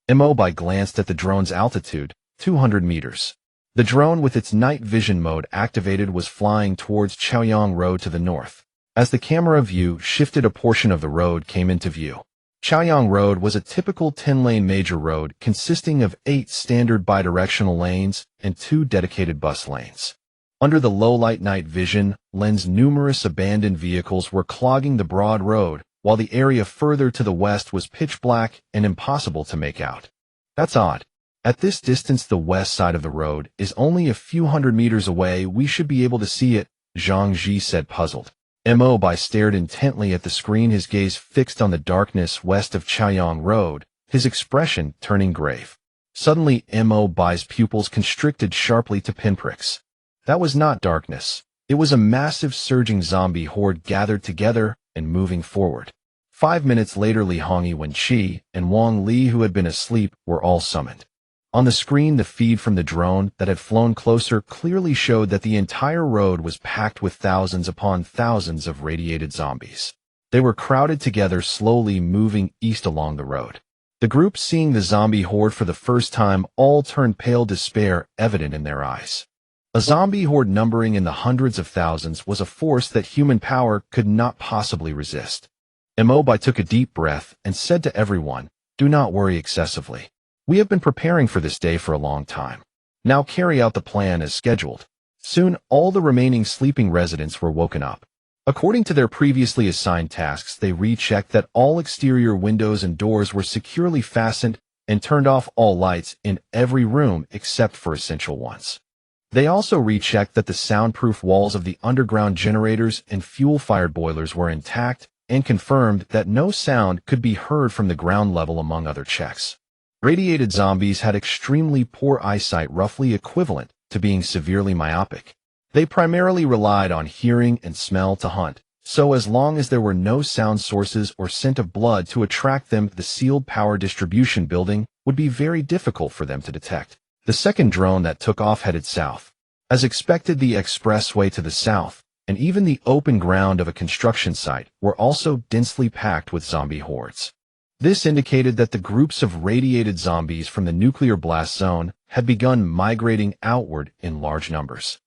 Mo Bai glanced at the drone's altitude, 200 meters. The drone, with its night vision mode activated, was flying towards Chaoyang Road to the north. As the camera view shifted, a portion of the road came into view. Chaoyang Road was a typical 10-lane major road consisting of 8 standard bidirectional lanes and 2 dedicated bus lanes. Under the low-light night vision lens, numerous abandoned vehicles were clogging the broad road, while the area further to the west was pitch black and impossible to make out. "That's odd. At this distance, the west side of the road is only a few hundred meters away. We should be able to see it," Zhang Ji said, puzzled. Mo Bai stared intently at the screen, his gaze fixed on the darkness west of Chaoyang Road, his expression turning grave. Suddenly, Mo Bai's pupils constricted sharply to pinpricks. That was not darkness. It was a massive surging zombie horde gathered together and moving forward. 5 minutes later, Li Hongyi, Wenqi, and Wang Li, who had been asleep, were all summoned. On the screen, the feed from the drone that had flown closer clearly showed that the entire road was packed with thousands upon thousands of radiated zombies. They were crowded together, slowly moving east along the road. The group, seeing the zombie horde for the first time, all turned pale, despair evident in their eyes. A zombie horde numbering in the hundreds of thousands was a force that human power could not possibly resist. Mo Bai took a deep breath and said to everyone, "Do not worry excessively. We have been preparing for this day for a long time. Now carry out the plan as scheduled." Soon, all the remaining sleeping residents were woken up. According to their previously assigned tasks, they rechecked that all exterior windows and doors were securely fastened and turned off all lights in every room except for essential ones. They also rechecked that the soundproof walls of the underground generators and fuel-fired boilers were intact and confirmed that no sound could be heard from the ground level, among other checks. Radiated zombies had extremely poor eyesight, roughly equivalent to being severely myopic. They primarily relied on hearing and smell to hunt, so as long as there were no sound sources or scent of blood to attract them, the sealed power distribution building would be very difficult for them to detect. The second drone that took off headed south. As expected, the expressway to the south, and even the open ground of a construction site, were also densely packed with zombie hordes. This indicated that the groups of radiated zombies from the nuclear blast zone had begun migrating outward in large numbers.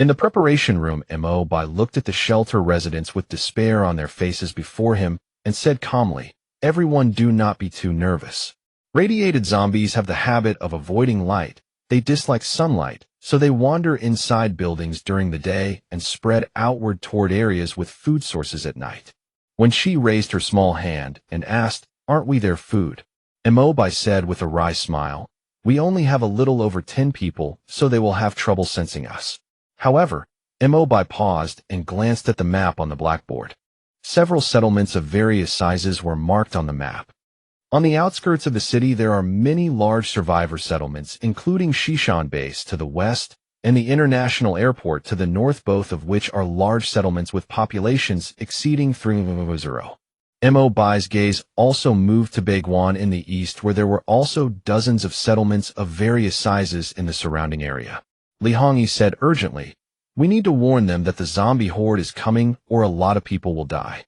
In the preparation room, Mo Bai looked at the shelter residents with despair on their faces before him and said calmly, "Everyone, do not be too nervous. Radiated zombies have the habit of avoiding light. They dislike sunlight, so they wander inside buildings during the day and spread outward toward areas with food sources at night." When she raised her small hand and asked, "Aren't we their food?" Mo Bai said with a wry smile, "We only have a little over 10 people, so they will have trouble sensing us." However, Mo Bai paused and glanced at the map on the blackboard. Several settlements of various sizes were marked on the map. On the outskirts of the city, there are many large survivor settlements, including Shishan Base to the west and the international airport to the north, both of which are large settlements with populations exceeding 3,000. Mo Bai's gaze also moved to Baiguan in the east, where there were also dozens of settlements of various sizes in the surrounding area. Li Hongyi said urgently, "We need to warn them that the zombie horde is coming, or a lot of people will die."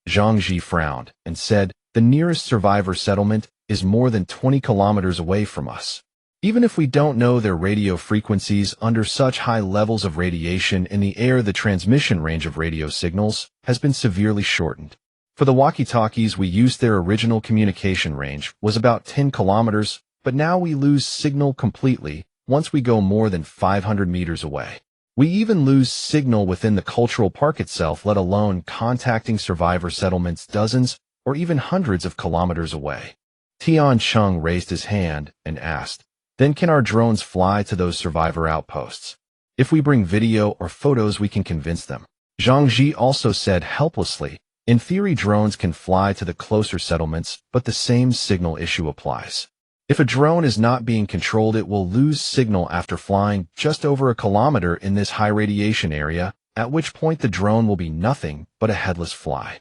Zhang Ji frowned and said, "The nearest survivor settlement is more than 20 kilometers away from us. Even if we don't know their radio frequencies, under such high levels of radiation in the air, the transmission range of radio signals has been severely shortened. For the walkie-talkies we used, their original communication range was about 10 kilometers, but now we lose signal completely once we go more than 500 meters away. We even lose signal within the cultural park itself, let alone contacting survivor settlements dozens or even hundreds of kilometers away." Tian Chung raised his hand and asked, "Then can our drones fly to those survivor outposts? If we bring video or photos, we can convince them." Zhang Ji also said helplessly, "In theory, drones can fly to the closer settlements, but the same signal issue applies. If a drone is not being controlled, it will lose signal after flying just over a kilometer in this high radiation area, at which point the drone will be nothing but a headless fly."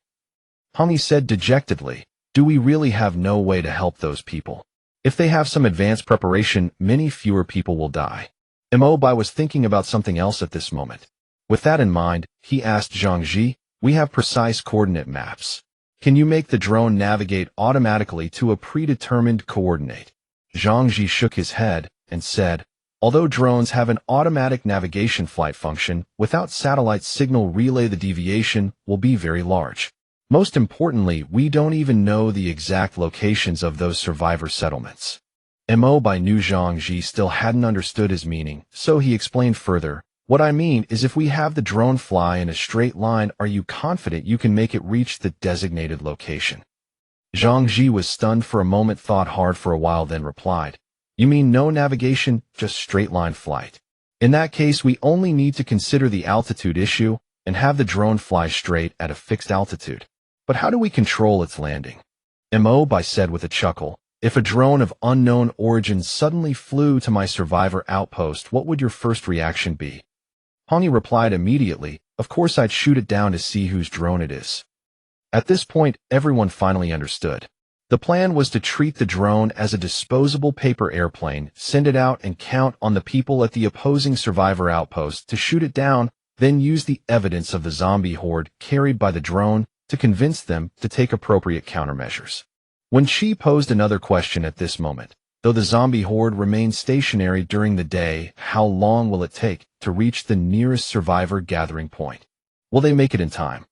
Hami said dejectedly, "Do we really have no way to help those people? If they have some advanced preparation, many fewer people will die." Mo Bai was thinking about something else at this moment. With that in mind, he asked Zhang Ji, "We have precise coordinate maps. Can you make the drone navigate automatically to a predetermined coordinate?" Zhang Ji shook his head and said, "Although drones have an automatic navigation flight function, without satellite signal relay, the deviation will be very large. Most importantly, we don't even know the exact locations of those survivor settlements." Mo Bai knew Zhang Ji still hadn't understood his meaning, so he explained further, "What I mean is, if we have the drone fly in a straight line, are you confident you can make it reach the designated location?" Zhang Ji was stunned for a moment, thought hard for a while, then replied, "You mean no navigation, just straight line flight? In that case, we only need to consider the altitude issue and have the drone fly straight at a fixed altitude. But how do we control its landing?" Mo Bai said with a chuckle, "If a drone of unknown origin suddenly flew to my survivor outpost, what would your first reaction be?" Hongi replied immediately, "Of course I'd shoot it down to see whose drone it is." At this point, everyone finally understood. The plan was to treat the drone as a disposable paper airplane, send it out and count on the people at the opposing survivor outpost to shoot it down, then use the evidence of the zombie horde carried by the drone to convince them to take appropriate countermeasures. When she posed another question at this moment, though the zombie horde remained stationary during the day, how long will it take to reach the nearest survivor gathering point? Will they make it in time?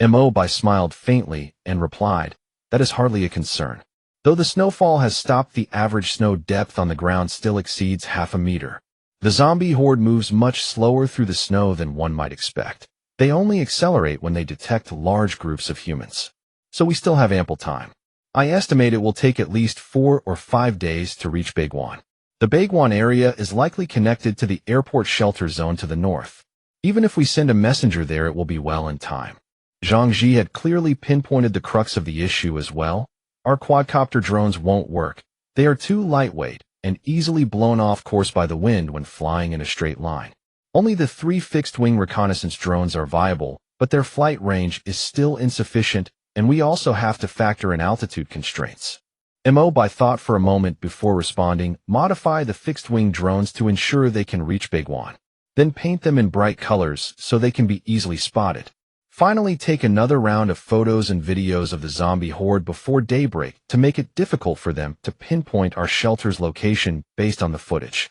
Mo Bai smiled faintly and replied, that is hardly a concern. Though the snowfall has stopped, the average snow depth on the ground still exceeds half a meter. The zombie horde moves much slower through the snow than one might expect. They only accelerate when they detect large groups of humans. So we still have ample time. I estimate it will take at least 4 or 5 days to reach Baiguan. The Baiguan area is likely connected to the airport shelter zone to the north. Even if we send a messenger there, it will be well in time. Zhang Ji had clearly pinpointed the crux of the issue as well. Our quadcopter drones won't work. They are too lightweight and easily blown off course by the wind when flying in a straight line. Only the 3 fixed-wing reconnaissance drones are viable, but their flight range is still insufficient, and we also have to factor in altitude constraints. Mo Bai thought for a moment before responding, modify the fixed-wing drones to ensure they can reach Baiguan. Then paint them in bright colors so they can be easily spotted. Finally, take another round of photos and videos of the zombie horde before daybreak to make it difficult for them to pinpoint our shelter's location based on the footage.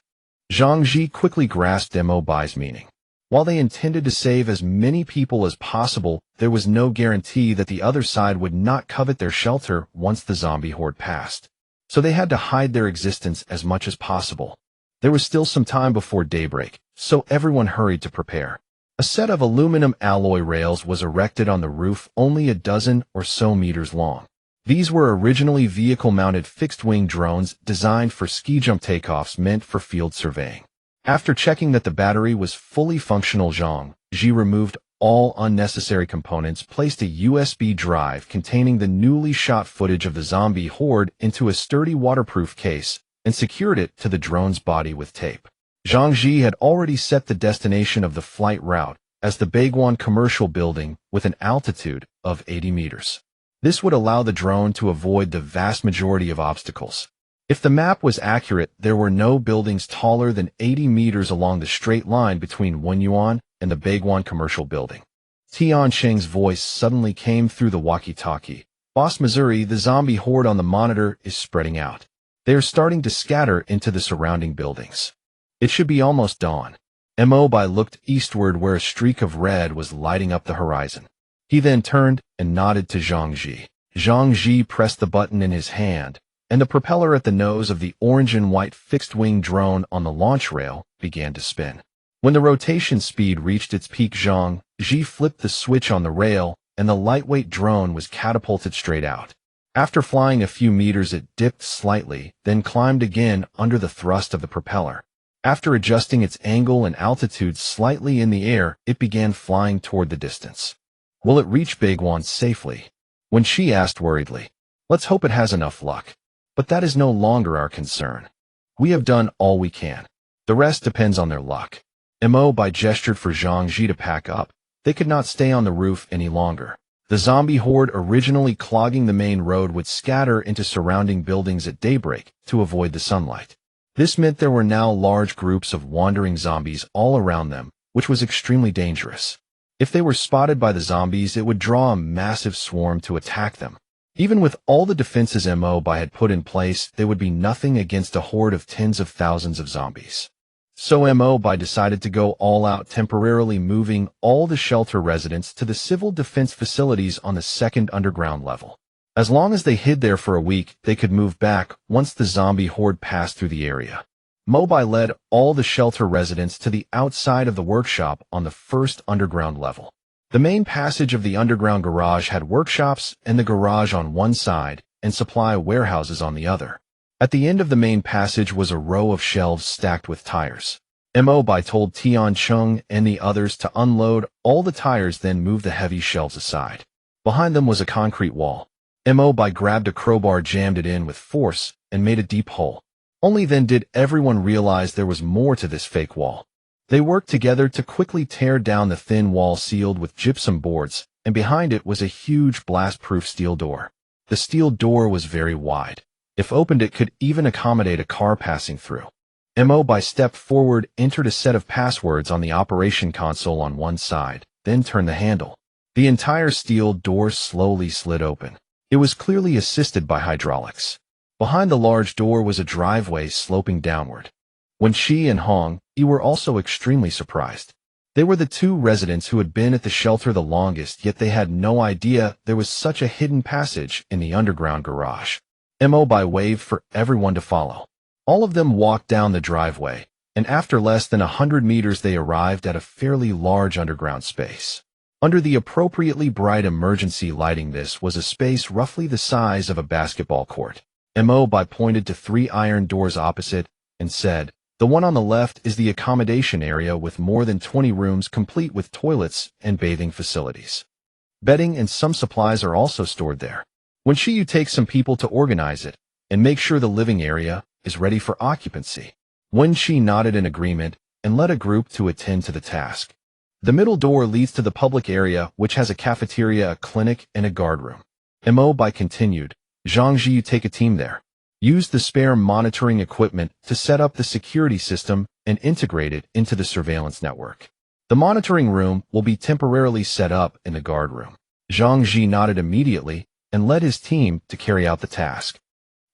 Zhang Ji quickly grasped Mo Bai's meaning. While they intended to save as many people as possible, there was no guarantee that the other side would not covet their shelter once the zombie horde passed. So they had to hide their existence as much as possible. There was still some time before daybreak, so everyone hurried to prepare. A set of aluminum alloy rails was erected on the roof, only a dozen or so meters long. These were originally vehicle-mounted fixed-wing drones designed for ski jump takeoffs meant for field surveying. After checking that the battery was fully functional, Zhang Ji removed all unnecessary components, placed a USB drive containing the newly shot footage of the zombie horde into a sturdy waterproof case, and secured it to the drone's body with tape. Zhang Ji had already set the destination of the flight route as the Baiguan commercial building with an altitude of 80 meters. This would allow the drone to avoid the vast majority of obstacles. If the map was accurate, there were no buildings taller than 80 meters along the straight line between Wenyuan and the Baiguan commercial building. Tian Sheng's voice suddenly came through the walkie-talkie. Boss Missouri, the zombie horde on the monitor is spreading out. They are starting to scatter into the surrounding buildings. It should be almost dawn. Mo Bai looked eastward where a streak of red was lighting up the horizon. He then turned and nodded to Zhang Ji. Zhang Ji pressed the button in his hand, and the propeller at the nose of the orange and white fixed-wing drone on the launch rail began to spin. When the rotation speed reached its peak, Zhang Ji flipped the switch on the rail, and the lightweight drone was catapulted straight out. After flying a few meters, it dipped slightly, then climbed again under the thrust of the propeller. After adjusting its angle and altitude slightly in the air, it began flying toward the distance. Will it reach Baiguan safely? When she asked worriedly. Let's hope it has enough luck. But that is no longer our concern. We have done all we can. The rest depends on their luck. Mo Bai gestured for Zhang Ji to pack up. They could not stay on the roof any longer. The zombie horde originally clogging the main road would scatter into surrounding buildings at daybreak to avoid the sunlight. This meant there were now large groups of wandering zombies all around them, which was extremely dangerous. If they were spotted by the zombies, it would draw a massive swarm to attack them. Even with all the defenses Mo Bai had put in place, they would be nothing against a horde of tens of thousands of zombies. So Mo Bai decided to go all out, temporarily moving all the shelter residents to the civil defense facilities on the second underground level. As long as they hid there for a week, they could move back once the zombie horde passed through the area. Mo Bai led all the shelter residents to the outside of the workshop on the first underground level. The main passage of the underground garage had workshops and the garage on one side and supply warehouses on the other. At the end of the main passage was a row of shelves stacked with tires. Mo Bai told Tian Chung and the others to unload all the tires, then move the heavy shelves aside. Behind them was a concrete wall. Mo Bai grabbed a crowbar, jammed it in with force, and made a deep hole. Only then did everyone realize there was more to this fake wall. They worked together to quickly tear down the thin wall sealed with gypsum boards, and behind it was a huge blast-proof steel door. The steel door was very wide. If opened, it could even accommodate a car passing through. Mo Bai stepped forward, entered a set of passwords on the operation console on one side, then turned the handle. The entire steel door slowly slid open. It was clearly assisted by hydraulics. Behind the large door was a driveway sloping downward. When Shi and Hong Yi were also extremely surprised. They were the two residents who had been at the shelter the longest, yet they had no idea there was such a hidden passage in the underground garage. Mo Bai waved for everyone to follow. All of them walked down the driveway, and after less than 100 meters they arrived at a fairly large underground space. Under the appropriately bright emergency lighting, this was a space roughly the size of a basketball court. Mo Bai pointed to 3 iron doors opposite and said, "The one on the left is the accommodation area with more than 20 rooms complete with toilets and bathing facilities. Bedding and some supplies are also stored there. When you take some people to organize it and make sure the living area is ready for occupancy." When Shi nodded in agreement and led a group to attend to the task. The middle door leads to the public area, which has a cafeteria, a clinic, and a guard room. Mo Bai continued, "Zhangji, you take a team there. Use the spare monitoring equipment to set up the security system and integrate it into the surveillance network. The monitoring room will be temporarily set up in the guard room." Zhang Ji nodded immediately and led his team to carry out the task.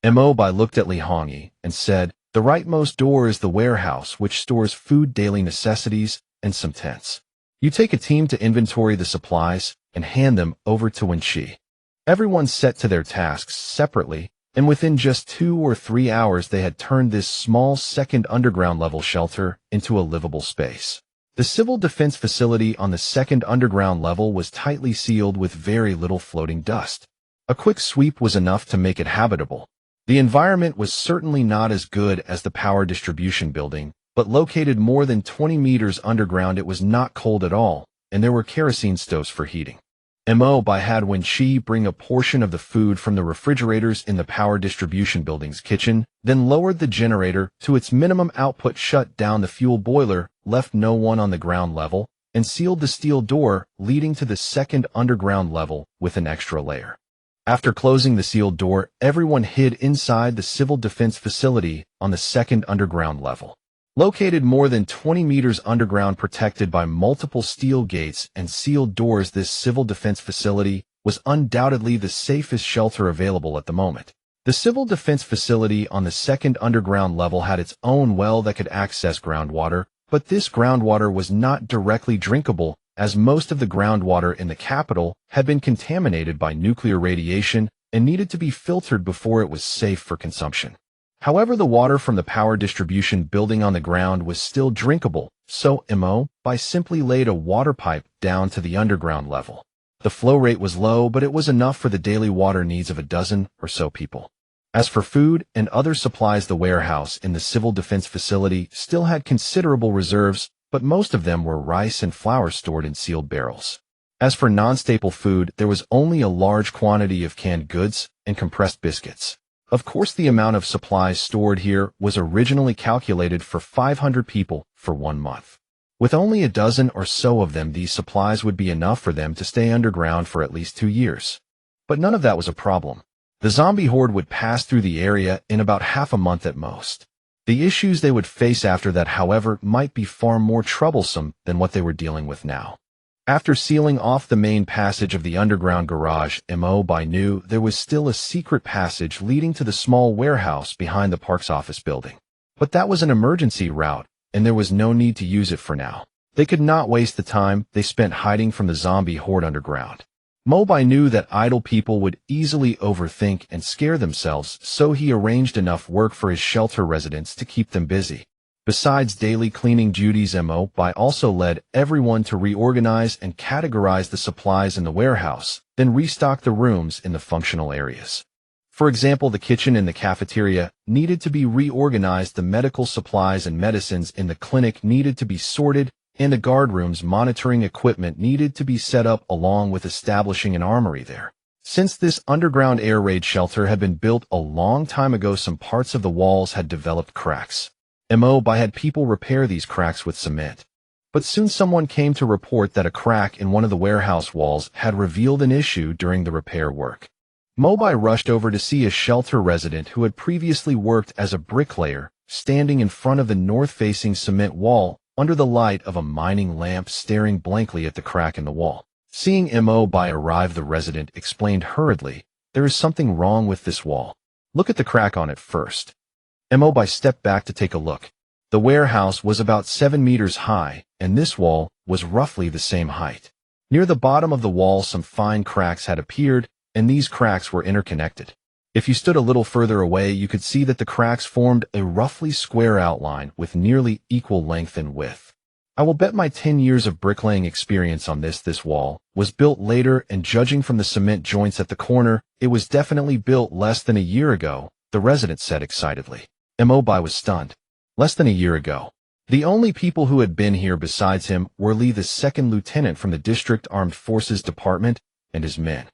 Mo Bai looked at Li Hongyi and said, "The rightmost door is the warehouse, which stores food, daily necessities, and some tents. You take a team to inventory the supplies and hand them over to Wenqi." Everyone set to their tasks separately, and within just 2 or 3 hours they had turned this small second underground level shelter into a livable space. The civil defense facility on the second underground level was tightly sealed with very little floating dust. A quick sweep was enough to make it habitable. The environment was certainly not as good as the power distribution building, but located more than 20 meters underground it was not cold at all, and there were kerosene stoves for heating. Mo Bai had Wenqi bring a portion of the food from the refrigerators in the power distribution building's kitchen, then lowered the generator to its minimum output, shut down the fuel boiler, left no one on the ground level, and sealed the steel door leading to the second underground level with an extra layer. After closing the sealed door, everyone hid inside the civil defense facility on the second underground level. Located more than 20 meters underground, protected by multiple steel gates and sealed doors, this civil defense facility was undoubtedly the safest shelter available at the moment. The civil defense facility on the second underground level had its own well that could access groundwater, but this groundwater was not directly drinkable, as most of the groundwater in the capital had been contaminated by nuclear radiation and needed to be filtered before it was safe for consumption. However, the water from the power distribution building on the ground was still drinkable, so Mo Bai simply laid a water pipe down to the underground level. The flow rate was low, but it was enough for the daily water needs of a dozen or so people. As for food and other supplies, the warehouse in the civil defense facility still had considerable reserves, but most of them were rice and flour stored in sealed barrels. As for non-staple food, there was only a large quantity of canned goods and compressed biscuits. Of course, the amount of supplies stored here was originally calculated for 500 people for 1 month. With only a dozen or so of them, these supplies would be enough for them to stay underground for at least 2 years. But none of that was a problem. The zombie horde would pass through the area in about half a month at most. The issues they would face after that, however, might be far more troublesome than what they were dealing with now. After sealing off the main passage of the underground garage, Mo Bai knew there was still a secret passage leading to the small warehouse behind the park's office building. But that was an emergency route, and there was no need to use it for now. They could not waste the time they spent hiding from the zombie horde underground. Mo Bai knew that idle people would easily overthink and scare themselves, so he arranged enough work for his shelter residents to keep them busy. Besides daily cleaning duties, Mo Bai also led everyone to reorganize and categorize the supplies in the warehouse, then restock the rooms in the functional areas. For example, the kitchen and the cafeteria needed to be reorganized, the medical supplies and medicines in the clinic needed to be sorted, and the guard room's monitoring equipment needed to be set up, along with establishing an armory there. Since this underground air raid shelter had been built a long time ago, some parts of the walls had developed cracks. Mo Bai had people repair these cracks with cement. But soon someone came to report that a crack in one of the warehouse walls had revealed an issue during the repair work. Mo Bai rushed over to see a shelter resident who had previously worked as a bricklayer, standing in front of the north-facing cement wall under the light of a mining lamp, staring blankly at the crack in the wall. Seeing Mo Bai arrive, the resident explained hurriedly, There is something wrong with this wall. Look at the crack on it first. Mo Bai stepped back to take a look. The warehouse was about 7 meters high, and this wall was roughly the same height. Near the bottom of the wall, some fine cracks had appeared, and these cracks were interconnected. If you stood a little further away, you could see that the cracks formed a roughly square outline with nearly equal length and width. I will bet my 10 years of bricklaying experience on this wall was built later, and judging from the cement joints at the corner, it was definitely built less than a year ago, the resident said excitedly. Mo Bai was stunned. Less than a year ago. The only people who had been here besides him were Lee, the second lieutenant from the District Armed Forces Department, and his men.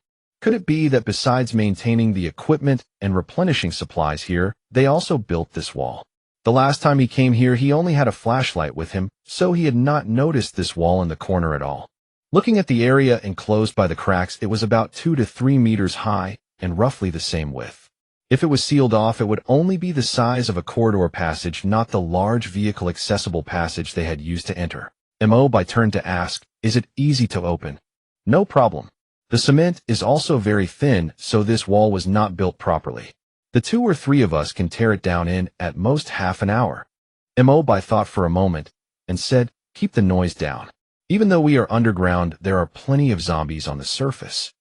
Could it be that besides maintaining the equipment and replenishing supplies here, they also built this wall? The last time he came here, he only had a flashlight with him, so he had not noticed this wall in the corner at all. Looking at the area enclosed by the cracks, it was about 2 to 3 meters high and roughly the same width. If it was sealed off, it would only be the size of a corridor passage, not the large vehicle-accessible passage they had used to enter. Mo Bai turned to ask, "Is it easy to open?" "No problem. The cement is also very thin, so this wall was not built properly. The 2 or 3 of us can tear it down in, at most, half an hour." Mo Bai thought for a moment and said, "Keep the noise down. Even though we are underground, there are plenty of zombies on the surface."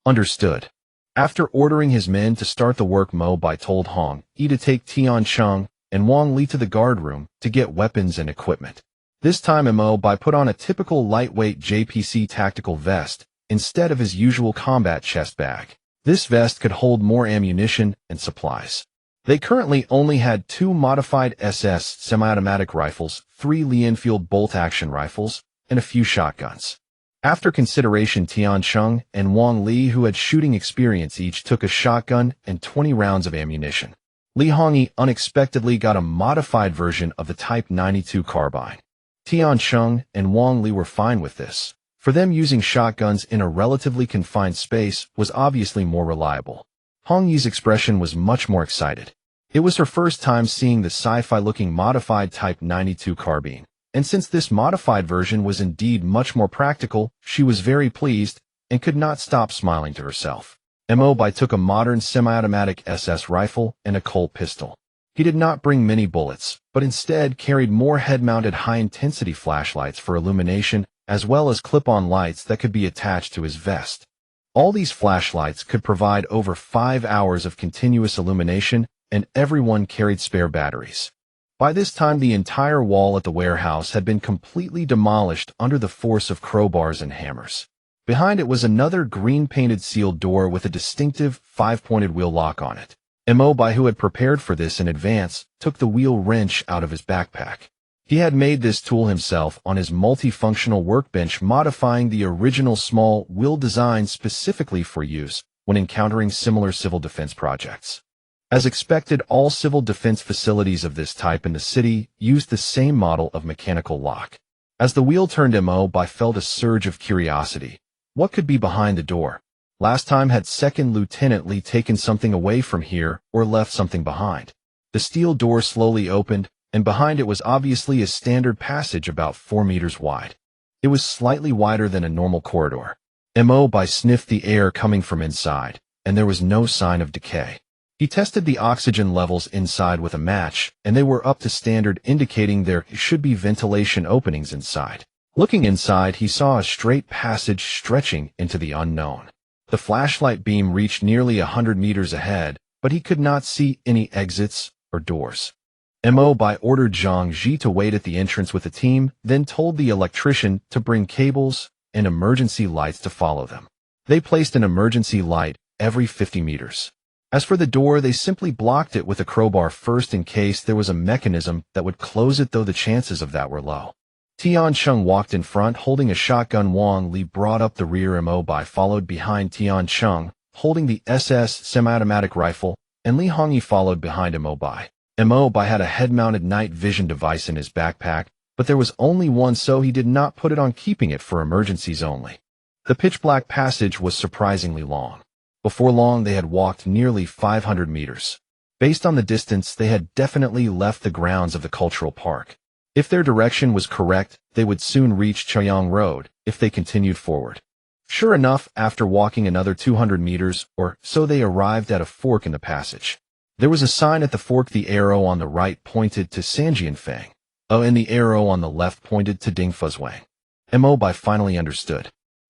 Understood. After ordering his men to start the work, Mo Bai told Hong Yi to take Tian Chung and Wang Li to the guard room to get weapons and equipment. This time Mo Bai put on a typical lightweight JPC tactical vest instead of his usual combat chest bag. This vest could hold more ammunition and supplies. They currently only had 2 modified SS semi-automatic rifles, 3 Lee Enfield bolt-action rifles, and a few shotguns. After consideration, Tian Chung and Wang Li, who had shooting experience, each took a shotgun and 20 rounds of ammunition. Li Hongyi unexpectedly got a modified version of the Type 92 carbine. Tian Chung and Wang Li were fine with this. For them, using shotguns in a relatively confined space was obviously more reliable. Hong Yi's expression was much more excited. It was her first time seeing the sci-fi-looking modified Type 92 carbine. And since this modified version was indeed much more practical, she was very pleased and could not stop smiling to herself. Mo Bai took a modern semi-automatic SS rifle and a Colt pistol. He did not bring many bullets, but instead carried more head-mounted high-intensity flashlights for illumination, as well as clip-on lights that could be attached to his vest. All these flashlights could provide over 5 hours of continuous illumination, and everyone carried spare batteries. By this time, the entire wall at the warehouse had been completely demolished under the force of crowbars and hammers. Behind it was another green-painted sealed door with a distinctive 5-pointed wheel lock on it. Mo Bai, who had prepared for this in advance, took the wheel wrench out of his backpack. He had made this tool himself on his multifunctional workbench, modifying the original small wheel design specifically for use when encountering similar civil defense projects. As expected, all civil defense facilities of this type in the city used the same model of mechanical lock. As the wheel turned, Mo Bai felt a surge of curiosity. What could be behind the door? Last time, had Second Lieutenant Lee taken something away from here or left something behind? The steel door slowly opened, and behind it was obviously a standard passage about 4 meters wide. It was slightly wider than a normal corridor. Mo Bai sniffed the air coming from inside, and there was no sign of decay. He tested the oxygen levels inside with a match, and they were up to standard, indicating there should be ventilation openings inside. Looking inside, he saw a straight passage stretching into the unknown. The flashlight beam reached nearly 100 meters ahead, but he could not see any exits or doors. Mo Bai ordered Zhang Ji to wait at the entrance with the team, then told the electrician to bring cables and emergency lights to follow them. They placed an emergency light every 50 meters. As for the door, they simply blocked it with a crowbar first in case there was a mechanism that would close it, though the chances of that were low. Tian Chung walked in front, holding a shotgun. Wang Li brought up the rear. Mo Bai followed behind Tian Chung, holding the SS semi-automatic rifle, and Li Hongyi followed behind Mo Bai. Mo Bai had a head-mounted night vision device in his backpack, but there was only one, so he did not put it on, keeping it for emergencies only. The pitch-black passage was surprisingly long. Before long, they had walked nearly 500 meters. Based on the distance, they had definitely left the grounds of the cultural park. If their direction was correct, they would soon reach Chaoyang Road if they continued forward. Sure enough, after walking another 200 meters or so, they arrived at a fork in the passage. There was a sign at the fork. The arrow on the right pointed to Sanjianfang, and the arrow on the left pointed to Dingfuzwang. Mo Bai finally understood.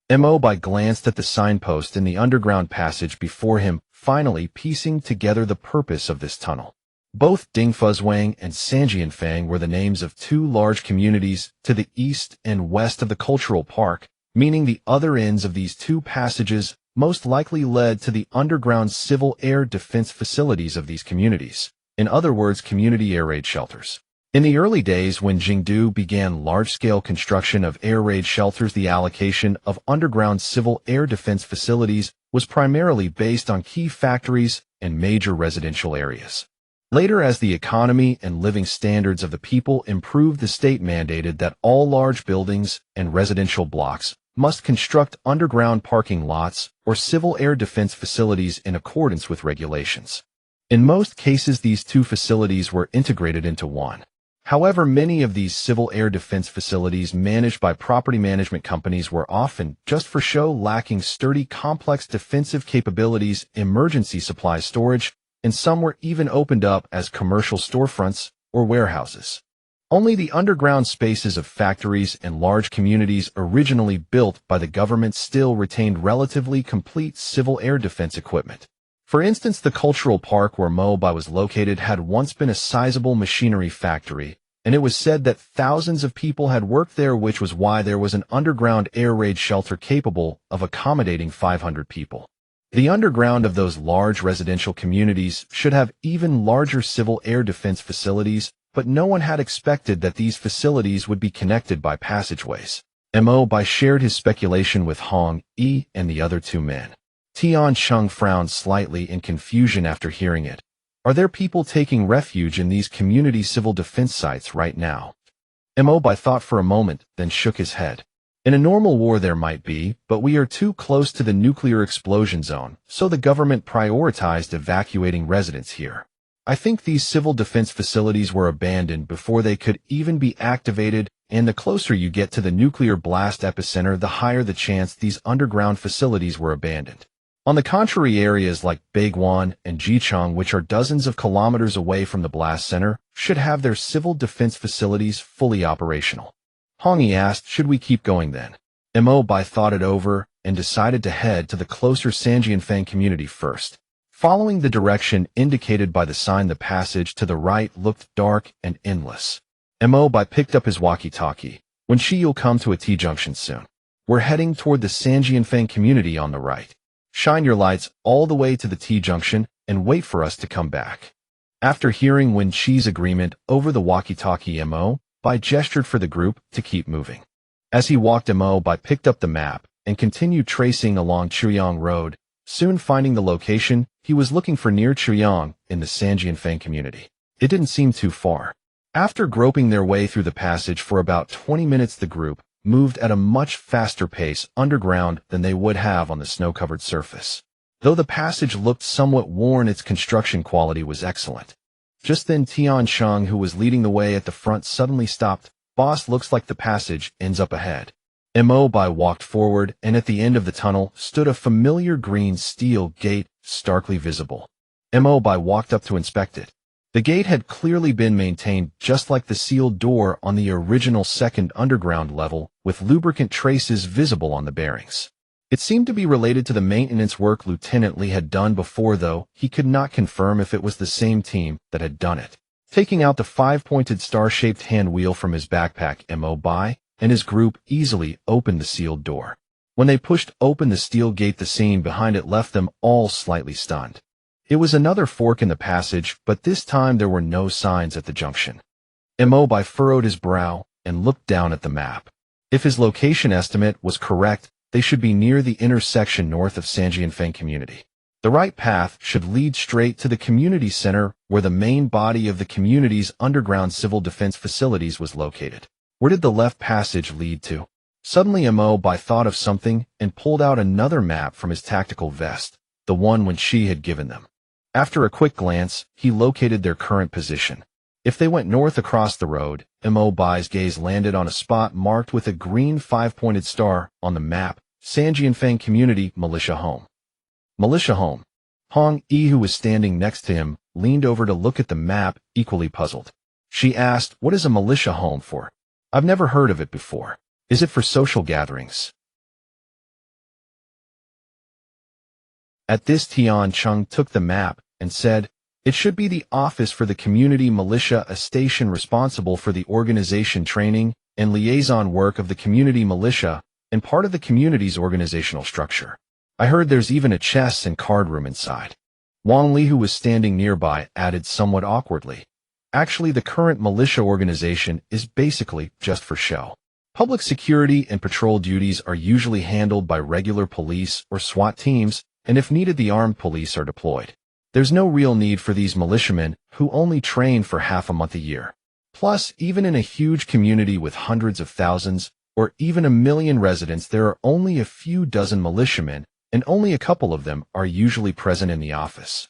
Mo Bai glanced at the signpost in the underground passage before him, finally piecing together the purpose of this tunnel. Both Dingfuzwang and Sanjianfang were the names of two large communities to the east and west of the cultural park, meaning the other ends of these two passages most likely led to the underground civil air defense facilities of these communities. In other words, community air raid shelters. In the early days when Jingdu began large-scale construction of air raid shelters, the allocation of underground civil air defense facilities was primarily based on key factories and major residential areas. Later, as the economy and living standards of the people improved, the state mandated that all large buildings and residential blocks must construct underground parking lots or civil air defense facilities in accordance with regulations. In most cases, these two facilities were integrated into one. However, many of these civil air defense facilities managed by property management companies were often just for show, lacking sturdy, complex defensive capabilities, emergency supply storage, and some were even opened up as commercial storefronts or warehouses. Only the underground spaces of factories and large communities originally built by the government still retained relatively complete civil air defense equipment. For instance, the cultural park where Mo Bai was located had once been a sizable machinery factory, and it was said that thousands of people had worked there, which was why there was an underground air raid shelter capable of accommodating 500 people. The underground of those large residential communities should have even larger civil air defense facilities, but no one had expected that these facilities would be connected by passageways. Mo Bai shared his speculation with Hong Yi and the other two men. Tian Chung frowned slightly in confusion after hearing it. Are there people taking refuge in these community civil defense sites right now? Mo Bai thought for a moment, then shook his head. In a normal war there might be, but we are too close to the nuclear explosion zone, so the government prioritized evacuating residents here. I think these civil defense facilities were abandoned before they could even be activated, and the closer you get to the nuclear blast epicenter, the higher the chance these underground facilities were abandoned. On the contrary, areas like Baiguan and Jicheng, which are dozens of kilometers away from the blast center, should have their civil defense facilities fully operational. Hong Yi asked, should we keep going then? Mo Bai thought it over and decided to head to the closer Sanjianfang community first. Following the direction indicated by the sign, the passage to the right looked dark and endless. Mo Bai picked up his walkie-talkie. When you'll come to a T-junction soon. We're heading toward the Sanjianfang community on the right. Shine your lights all the way to the T-junction and wait for us to come back. After hearing Wen Qi's agreement over the walkie-talkie, Mo Bai gestured for the group to keep moving. As he walked, Mo Bai picked up the map and continued tracing along Chiryang Road, soon finding the location he was looking for near Chiryang in the Sanjianfang community. It didn't seem too far. After groping their way through the passage for about 20 minutes, the group moved at a much faster pace underground than they would have on the snow-covered surface. Though the passage looked somewhat worn, its construction quality was excellent. Just then, Tian Chung, who was leading the way at the front, suddenly stopped. Boss, looks like the passage ends up ahead. Mo Bai walked forward, and at the end of the tunnel stood a familiar green steel gate, starkly visible. Mo Bai walked up to inspect it. The gate had clearly been maintained just like the sealed door on the original second underground level, with lubricant traces visible on the bearings. It seemed to be related to the maintenance work Lieutenant Li had done before, though he could not confirm if it was the same team that had done it. Taking out the 5-pointed star-shaped hand wheel from his backpack, Mo Bai and his group easily opened the sealed door. When they pushed open the steel gate, the scene behind it left them all slightly stunned. It was another fork in the passage, but this time there were no signs at the junction. Mo Bai furrowed his brow and looked down at the map. If his location estimate was correct, they should be near the intersection north of Sanjianfang community. The right path should lead straight to the community center, where the main body of the community's underground civil defense facilities was located. Where did the left passage lead to? Suddenly Mo Bai thought of something and pulled out another map from his tactical vest, the one Wen Qi had given them. After a quick glance, he located their current position. If they went north across the road, Mo Bai's gaze landed on a spot marked with a green 5-pointed star on the map, Sanjianfang Community Militia Home. Militia Home. Hong Yi, who was standing next to him, leaned over to look at the map, equally puzzled. She asked, "What is a militia home for? I've never heard of it before. Is it for social gatherings?" At this, Tian Chung took the map and said, "It should be the office for the community militia, a station responsible for the organization, training, and liaison work of the community militia, and part of the community's organizational structure. I heard there's even a chess and card room inside." Wang Li, who was standing nearby, added somewhat awkwardly, "Actually, the current militia organization is basically just for show. Public security and patrol duties are usually handled by regular police or SWAT teams, and if needed, the armed police are deployed. There's no real need for these militiamen who only train for half a month a year. Plus, even in a huge community with hundreds of thousands or even 1 million residents, there are only a few dozen militiamen, and only a couple of them are usually present in the office.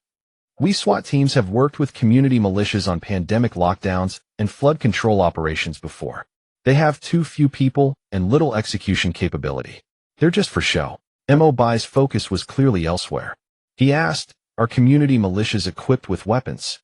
We SWAT teams have worked with community militias on pandemic lockdowns and flood control operations before. They have too few people and little execution capability. They're just for show." Mo Bai's focus was clearly elsewhere. He asked, "Are community militias equipped with weapons?"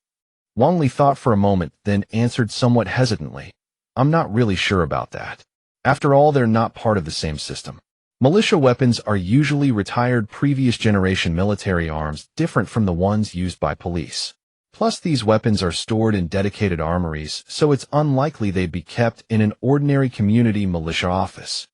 Wang Li thought for a moment, then answered somewhat hesitantly, "I'm not really sure about that. After all, they're not part of the same system. Militia weapons are usually retired previous generation military arms, different from the ones used by police. Plus, these weapons are stored in dedicated armories, so it's unlikely they'd be kept in an ordinary community militia office."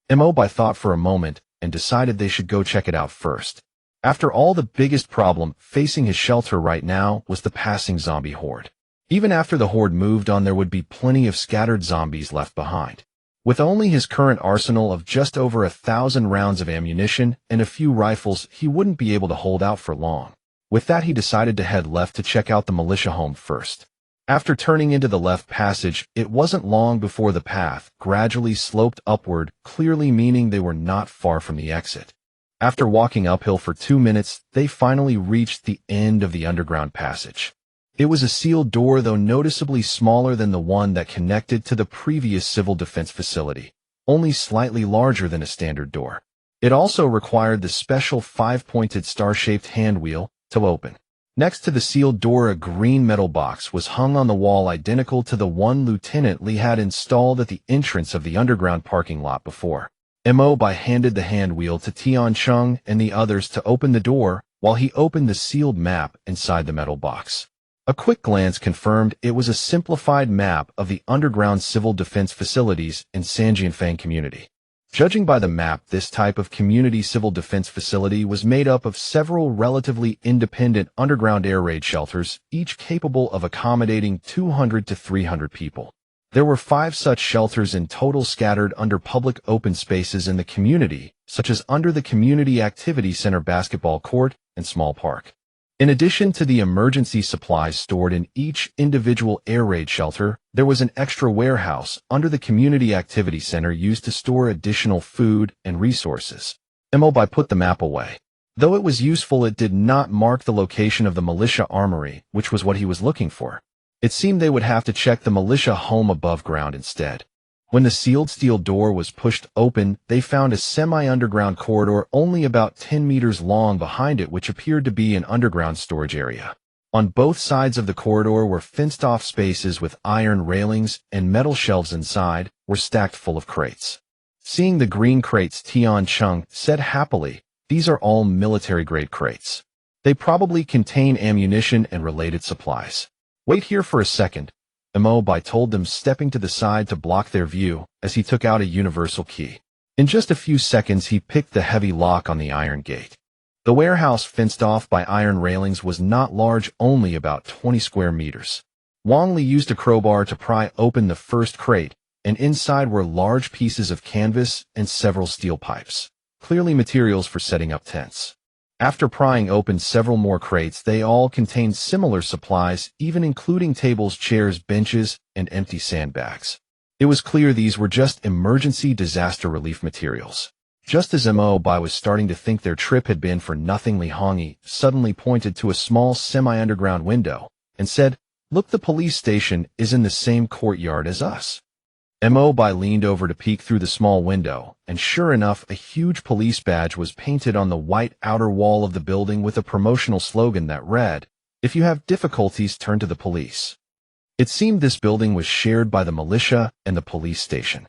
Mo Bai thought for a moment and decided they should go check it out first. After all, the biggest problem facing his shelter right now was the passing zombie horde. Even after the horde moved on, there would be plenty of scattered zombies left behind. With only his current arsenal of just over 1,000 rounds of ammunition and a few rifles, he wouldn't be able to hold out for long. With that, he decided to head left to check out the militia home first. After turning into the left passage, it wasn't long before the path gradually sloped upward, clearly meaning they were not far from the exit. After walking uphill for 2 minutes, they finally reached the end of the underground passage. It was a sealed door, though noticeably smaller than the one that connected to the previous civil defense facility, only slightly larger than a standard door. It also required the special 5-pointed star-shaped hand wheel to open. Next to the sealed door, a green metal box was hung on the wall, identical to the one Lieutenant Li had installed at the entrance of the underground parking lot before. Mo Bai handed the hand wheel to Tian Chung and the others to open the door, while he opened the sealed map inside the metal box. A quick glance confirmed it was a simplified map of the underground civil defense facilities in Sanjianfang Community. Judging by the map, this type of community civil defense facility was made up of several relatively independent underground air raid shelters, each capable of accommodating 200 to 300 people. There were 5 such shelters in total, scattered under public open spaces in the community, such as under the Community Activity Center basketball court and small park. In addition to the emergency supplies stored in each individual air raid shelter, there was an extra warehouse under the Community Activity Center used to store additional food and resources. Mo Bai put the map away. Though it was useful, it did not mark the location of the militia armory, which was what he was looking for. It seemed they would have to check the militia home above ground instead. When the sealed steel door was pushed open, they found a semi-underground corridor only about 10 meters long behind it, which appeared to be an underground storage area. On both sides of the corridor were fenced-off spaces with iron railings, and metal shelves inside were stacked full of crates. Seeing the green crates, Tian Chung said happily, "These are all military-grade crates. They probably contain ammunition and related supplies. Wait here for a second," Mo Bai told them, stepping to the side to block their view as he took out a universal key. In just a few seconds, he picked the heavy lock on the iron gate. The warehouse, fenced off by iron railings, was not large, only about 20 square meters. Wang Li used a crowbar to pry open the first crate, and inside were large pieces of canvas and several steel pipes, clearly materials for setting up tents. After prying open several more crates, they all contained similar supplies, even including tables, chairs, benches, and empty sandbags. It was clear these were just emergency disaster relief materials. Just as Mo Bai was starting to think their trip had been for nothing, Li Hongyi suddenly pointed to a small semi-underground window and said, "Look, the police station is in the same courtyard as us." Mo Bai leaned over to peek through the small window, and sure enough, a huge police badge was painted on the white outer wall of the building with a promotional slogan that read, "If you have difficulties, turn to the police." It seemed this building was shared by the militia and the police station.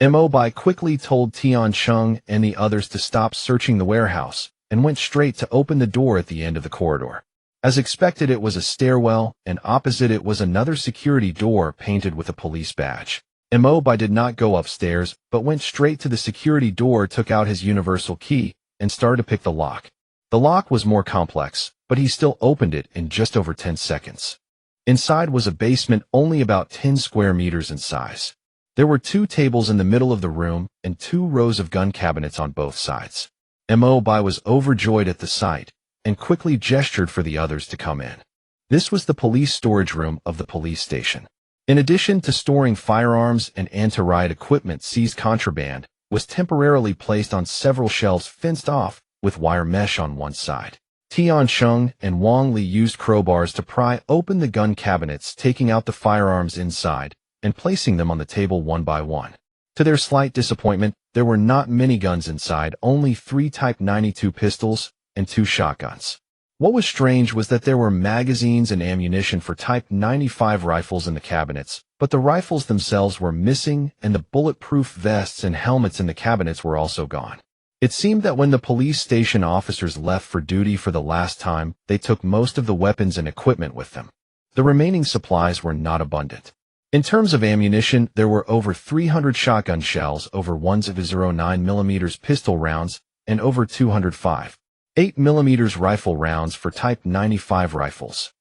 Mo Bai quickly told Tian Chung and the others to stop searching the warehouse, and went straight to open the door at the end of the corridor. As expected, it was a stairwell, and opposite it was another security door painted with a police badge. Mo Bai did not go upstairs, but went straight to the security door, took out his universal key, and started to pick the lock. The lock was more complex, but he still opened it in just over 10 seconds. Inside was a basement only about 10 square meters in size. There were 2 tables in the middle of the room and 2 rows of gun cabinets on both sides. Mo Bai was overjoyed at the sight, and quickly gestured for the others to come in. This was the police storage room of the police station. In addition to storing firearms and anti-riot equipment, seized contraband was temporarily placed on several shelves fenced off with wire mesh on one side. Tian Chung and Wang Li used crowbars to pry open the gun cabinets, taking out the firearms inside and placing them on the table one by one. To their slight disappointment, there were not many guns inside, only 3 Type 92 pistols and 2 shotguns. What was strange was that there were magazines and ammunition for Type 95 rifles in the cabinets, but the rifles themselves were missing, and the bulletproof vests and helmets in the cabinets were also gone. It seemed that when the police station officers left for duty for the last time, they took most of the weapons and equipment with them. The remaining supplies were not abundant. In terms of ammunition, there were over 300 shotgun shells, over 109mm pistol rounds, and over 205 8mm rifle rounds for Type 95 rifles.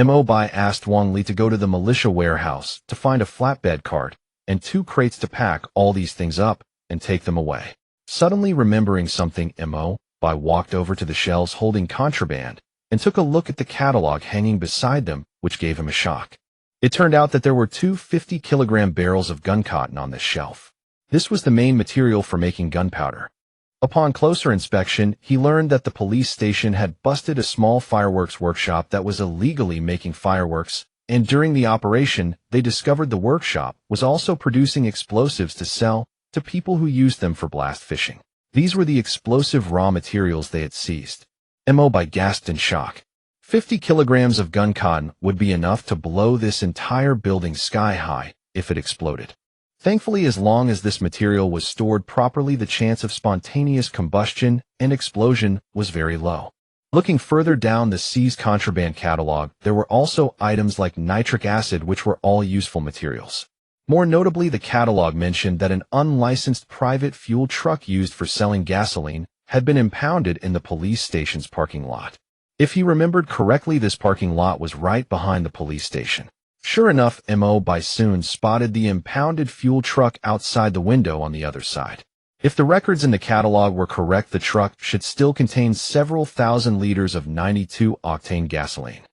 Mo Bai asked Wang Li to go to the militia warehouse to find a flatbed cart and 2 crates to pack all these things up and take them away. Suddenly remembering something, Mo Bai walked over to the shelves holding contraband and took a look at the catalog hanging beside them, which gave him a shock. It turned out that there were 2 50-kilogram barrels of gun cotton on this shelf. This was the main material for making gunpowder. Upon closer inspection, he learned that the police station had busted a small fireworks workshop that was illegally making fireworks, and during the operation, they discovered the workshop was also producing explosives to sell to people who used them for blast fishing. These were the explosive raw materials they had seized. Mo Bai gasped in shock. 50 kilograms of gun cotton would be enough to blow this entire building sky high if it exploded. Thankfully, as long as this material was stored properly, the chance of spontaneous combustion and explosion was very low. Looking further down the seized contraband catalog, there were also items like nitric acid, which were all useful materials. More notably, the catalog mentioned that an unlicensed private fuel truck used for selling gasoline had been impounded in the police station's parking lot. If he remembered correctly, this parking lot was right behind the police station. Sure enough, Mo Bai soon spotted the impounded fuel truck outside the window on the other side. If the records in the catalog were correct, the truck should still contain several thousand liters of 92-octane gasoline.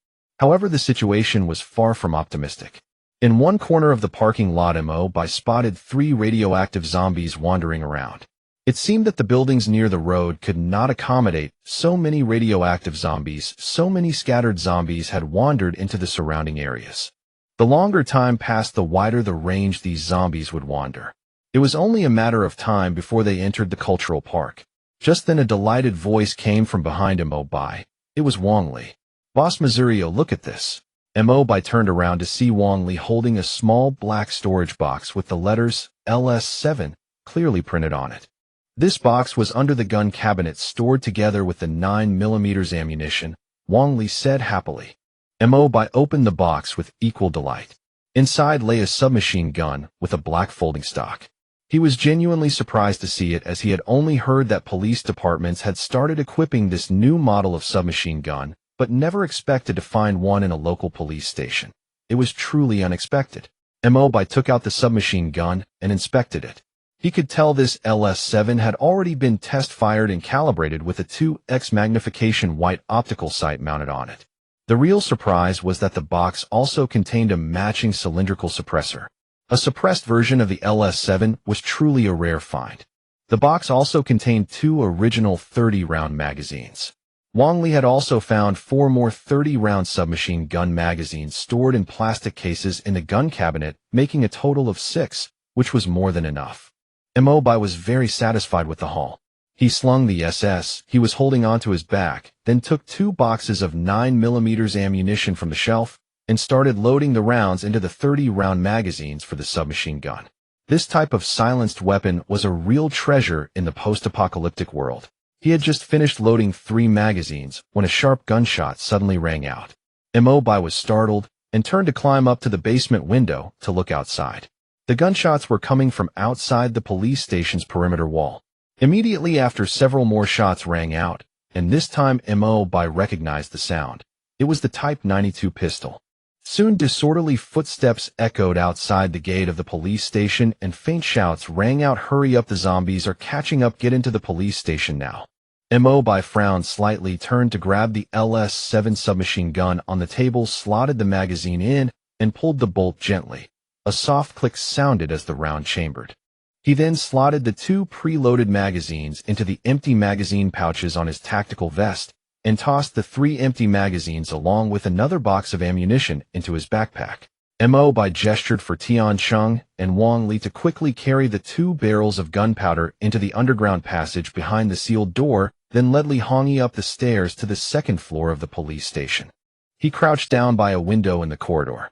However, the situation was far from optimistic. In one corner of the parking lot, Mo Bai spotted 3 radioactive zombies wandering around. It seemed that the buildings near the road could not accommodate so many radioactive zombies. So many scattered zombies had wandered into the surrounding areas. The longer time passed, the wider the range these zombies would wander. It was only a matter of time before they entered the cultural park. Just then a delighted voice came from behind Mo Bai. It was Wang Li. "Boss Mizurio, look at this." Mo Bai turned around to see Wang Li holding a small black storage box with the letters LS7 clearly printed on it. This box was under the gun cabinet, stored together with the 9mm ammunition, Wang Li said happily. Mo Bai opened the box with equal delight. Inside lay a submachine gun with a black folding stock. He was genuinely surprised to see it, as he had only heard that police departments had started equipping this new model of submachine gun, but never expected to find one in a local police station. It was truly unexpected. Mo Bai took out the submachine gun and inspected it. He could tell this LS7 had already been test-fired and calibrated with a 2x magnification white optical sight mounted on it. The real surprise was that the box also contained a matching cylindrical suppressor. A suppressed version of the LS7 was truly a rare find. The box also contained 2 original 30-round magazines. Wang Li had also found 4 more 30-round submachine gun magazines stored in plastic cases in the gun cabinet, making a total of 6, which was more than enough. Mo Bai was very satisfied with the haul. He slung the SS he was holding onto his back, then took 2 boxes of 9mm ammunition from the shelf, and started loading the rounds into the 30-round magazines for the submachine gun. This type of silenced weapon was a real treasure in the post-apocalyptic world. He had just finished loading 3 magazines when a sharp gunshot suddenly rang out. Mo Bai was startled and turned to climb up to the basement window to look outside. The gunshots were coming from outside the police station's perimeter wall. Immediately after, several more shots rang out, and this time Mo Bai recognized the sound. It was the Type 92 pistol. Soon disorderly footsteps echoed outside the gate of the police station and faint shouts rang out, "Hurry up, the zombies are catching up, get into the police station now." Mo Bai frowned slightly, turned to grab the LS-7 submachine gun on the table, slotted the magazine in, and pulled the bolt gently. A soft click sounded as the round chambered. He then slotted the 2 preloaded magazines into the empty magazine pouches on his tactical vest, and tossed the 3 empty magazines along with another box of ammunition into his backpack. Mo Bai gestured for Tian Chung and Wang Li to quickly carry the 2 barrels of gunpowder into the underground passage behind the sealed door, then led Li Hongyi up the stairs to the 2nd floor of the police station. He crouched down by a window in the corridor.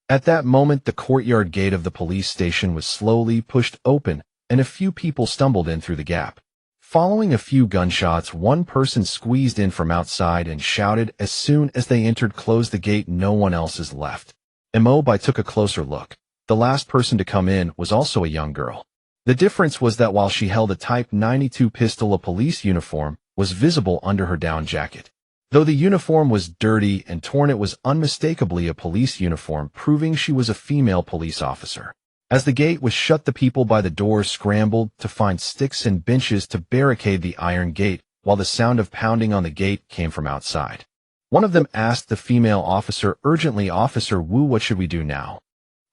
At that moment, the courtyard gate of the police station was slowly pushed open, and a few people stumbled in through the gap. Following a few gunshots, one person squeezed in from outside and shouted, "As soon as they entered, close the gate, no one else is left." Mo Bai took a closer look. The last person to come in was also a young girl. The difference was that while she held a Type 92 pistol, a police uniform was visible under her down jacket. Though the uniform was dirty and torn, it was unmistakably a police uniform, proving she was a female police officer. As the gate was shut, the people by the door scrambled to find sticks and benches to barricade the iron gate, while the sound of pounding on the gate came from outside. One of them asked the female officer urgently, "Officer Wu, what should we do now?"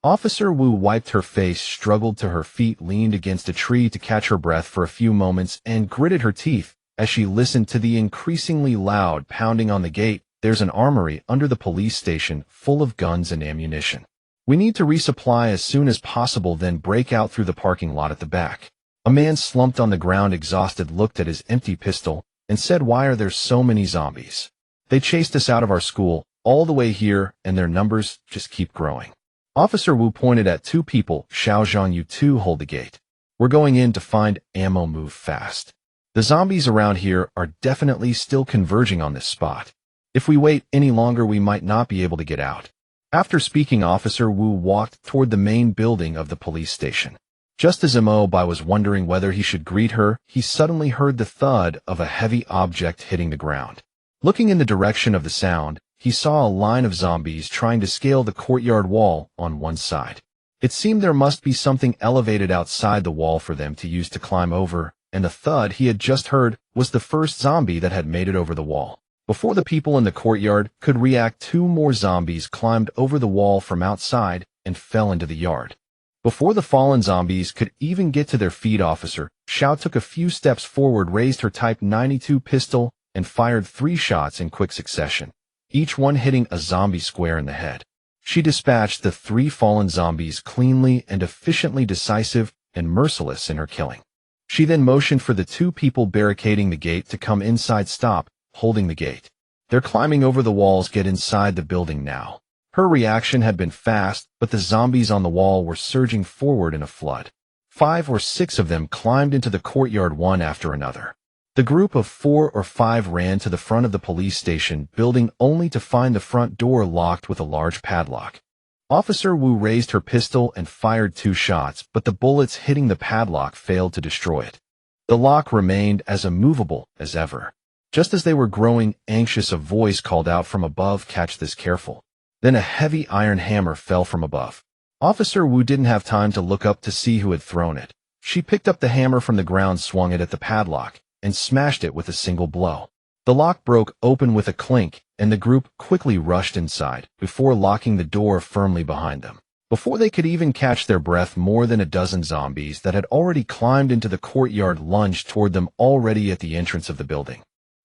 Officer Wu wiped her face, struggled to her feet, leaned against a tree to catch her breath for a few moments, and gritted her teeth as she listened to the increasingly loud pounding on the gate. "There's an armory under the police station full of guns and ammunition. We need to resupply as soon as possible, then break out through the parking lot at the back." A man slumped on the ground, exhausted, looked at his empty pistol, and said, "Why are there so many zombies? They chased us out of our school, all the way here, and their numbers just keep growing." Officer Wu pointed at 2 people. "Xiaozhang, you 2 hold the gate. We're going in to find ammo, move fast. The zombies around here are definitely still converging on this spot. If we wait any longer, we might not be able to get out." After speaking, Officer Wu walked toward the main building of the police station. Just as Mo Bai was wondering whether he should greet her, he suddenly heard the thud of a heavy object hitting the ground. Looking in the direction of the sound, he saw a line of zombies trying to scale the courtyard wall on one side. It seemed there must be something elevated outside the wall for them to use to climb over, and the thud he had just heard was the first zombie that had made it over the wall. Before the people in the courtyard could react, 2 more zombies climbed over the wall from outside and fell into the yard. Before the fallen zombies could even get to their feet, Officer Xiao took a few steps forward, raised her Type 92 pistol, and fired 3 shots in quick succession, each one hitting a zombie square in the head. She dispatched the 3 fallen zombies cleanly and efficiently, decisive and merciless in her killing. She then motioned for the 2 people barricading the gate to come inside. "Stop holding the gate. They're climbing over the walls. Get inside the building now." Her reaction had been fast, but the zombies on the wall were surging forward in a flood. 5 or 6 of them climbed into the courtyard one after another. The group of 4 or 5 ran to the front of the police station building, only to find the front door locked with a large padlock. Officer Wu raised her pistol and fired 2 shots, but the bullets hitting the padlock failed to destroy it. The lock remained as immovable as ever. Just as they were growing anxious, a voice called out from above, "Catch this, careful." Then a heavy iron hammer fell from above. Officer Wu didn't have time to look up to see who had thrown it. She picked up the hammer from the ground, swung it at the padlock, and smashed it with a single blow. The lock broke open with a clink, and the group quickly rushed inside, before locking the door firmly behind them. Before they could even catch their breath, more than a dozen zombies that had already climbed into the courtyard lunged toward them, already at the entrance of the building.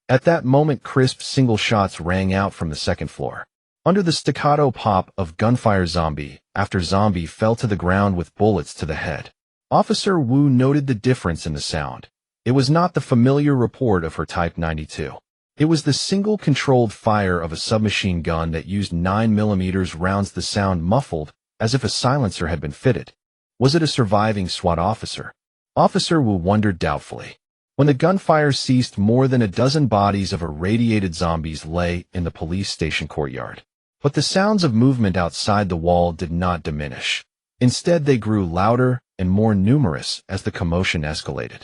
At that moment, crisp single shots rang out from the 2nd floor. Under the staccato pop of gunfire zombie after zombie fell to the ground with bullets to the head. Officer Wu noted the difference in the sound. It was not the familiar report of her Type 92. It was the single controlled fire of a submachine gun that used 9mm rounds. The sound muffled, as if a silencer had been fitted. Was it a surviving SWAT officer? Officer Wu wondered doubtfully. When the gunfire ceased, more than a dozen bodies of irradiated zombies lay in the police station courtyard. But the sounds of movement outside the wall did not diminish. Instead, they grew louder and more numerous as the commotion escalated.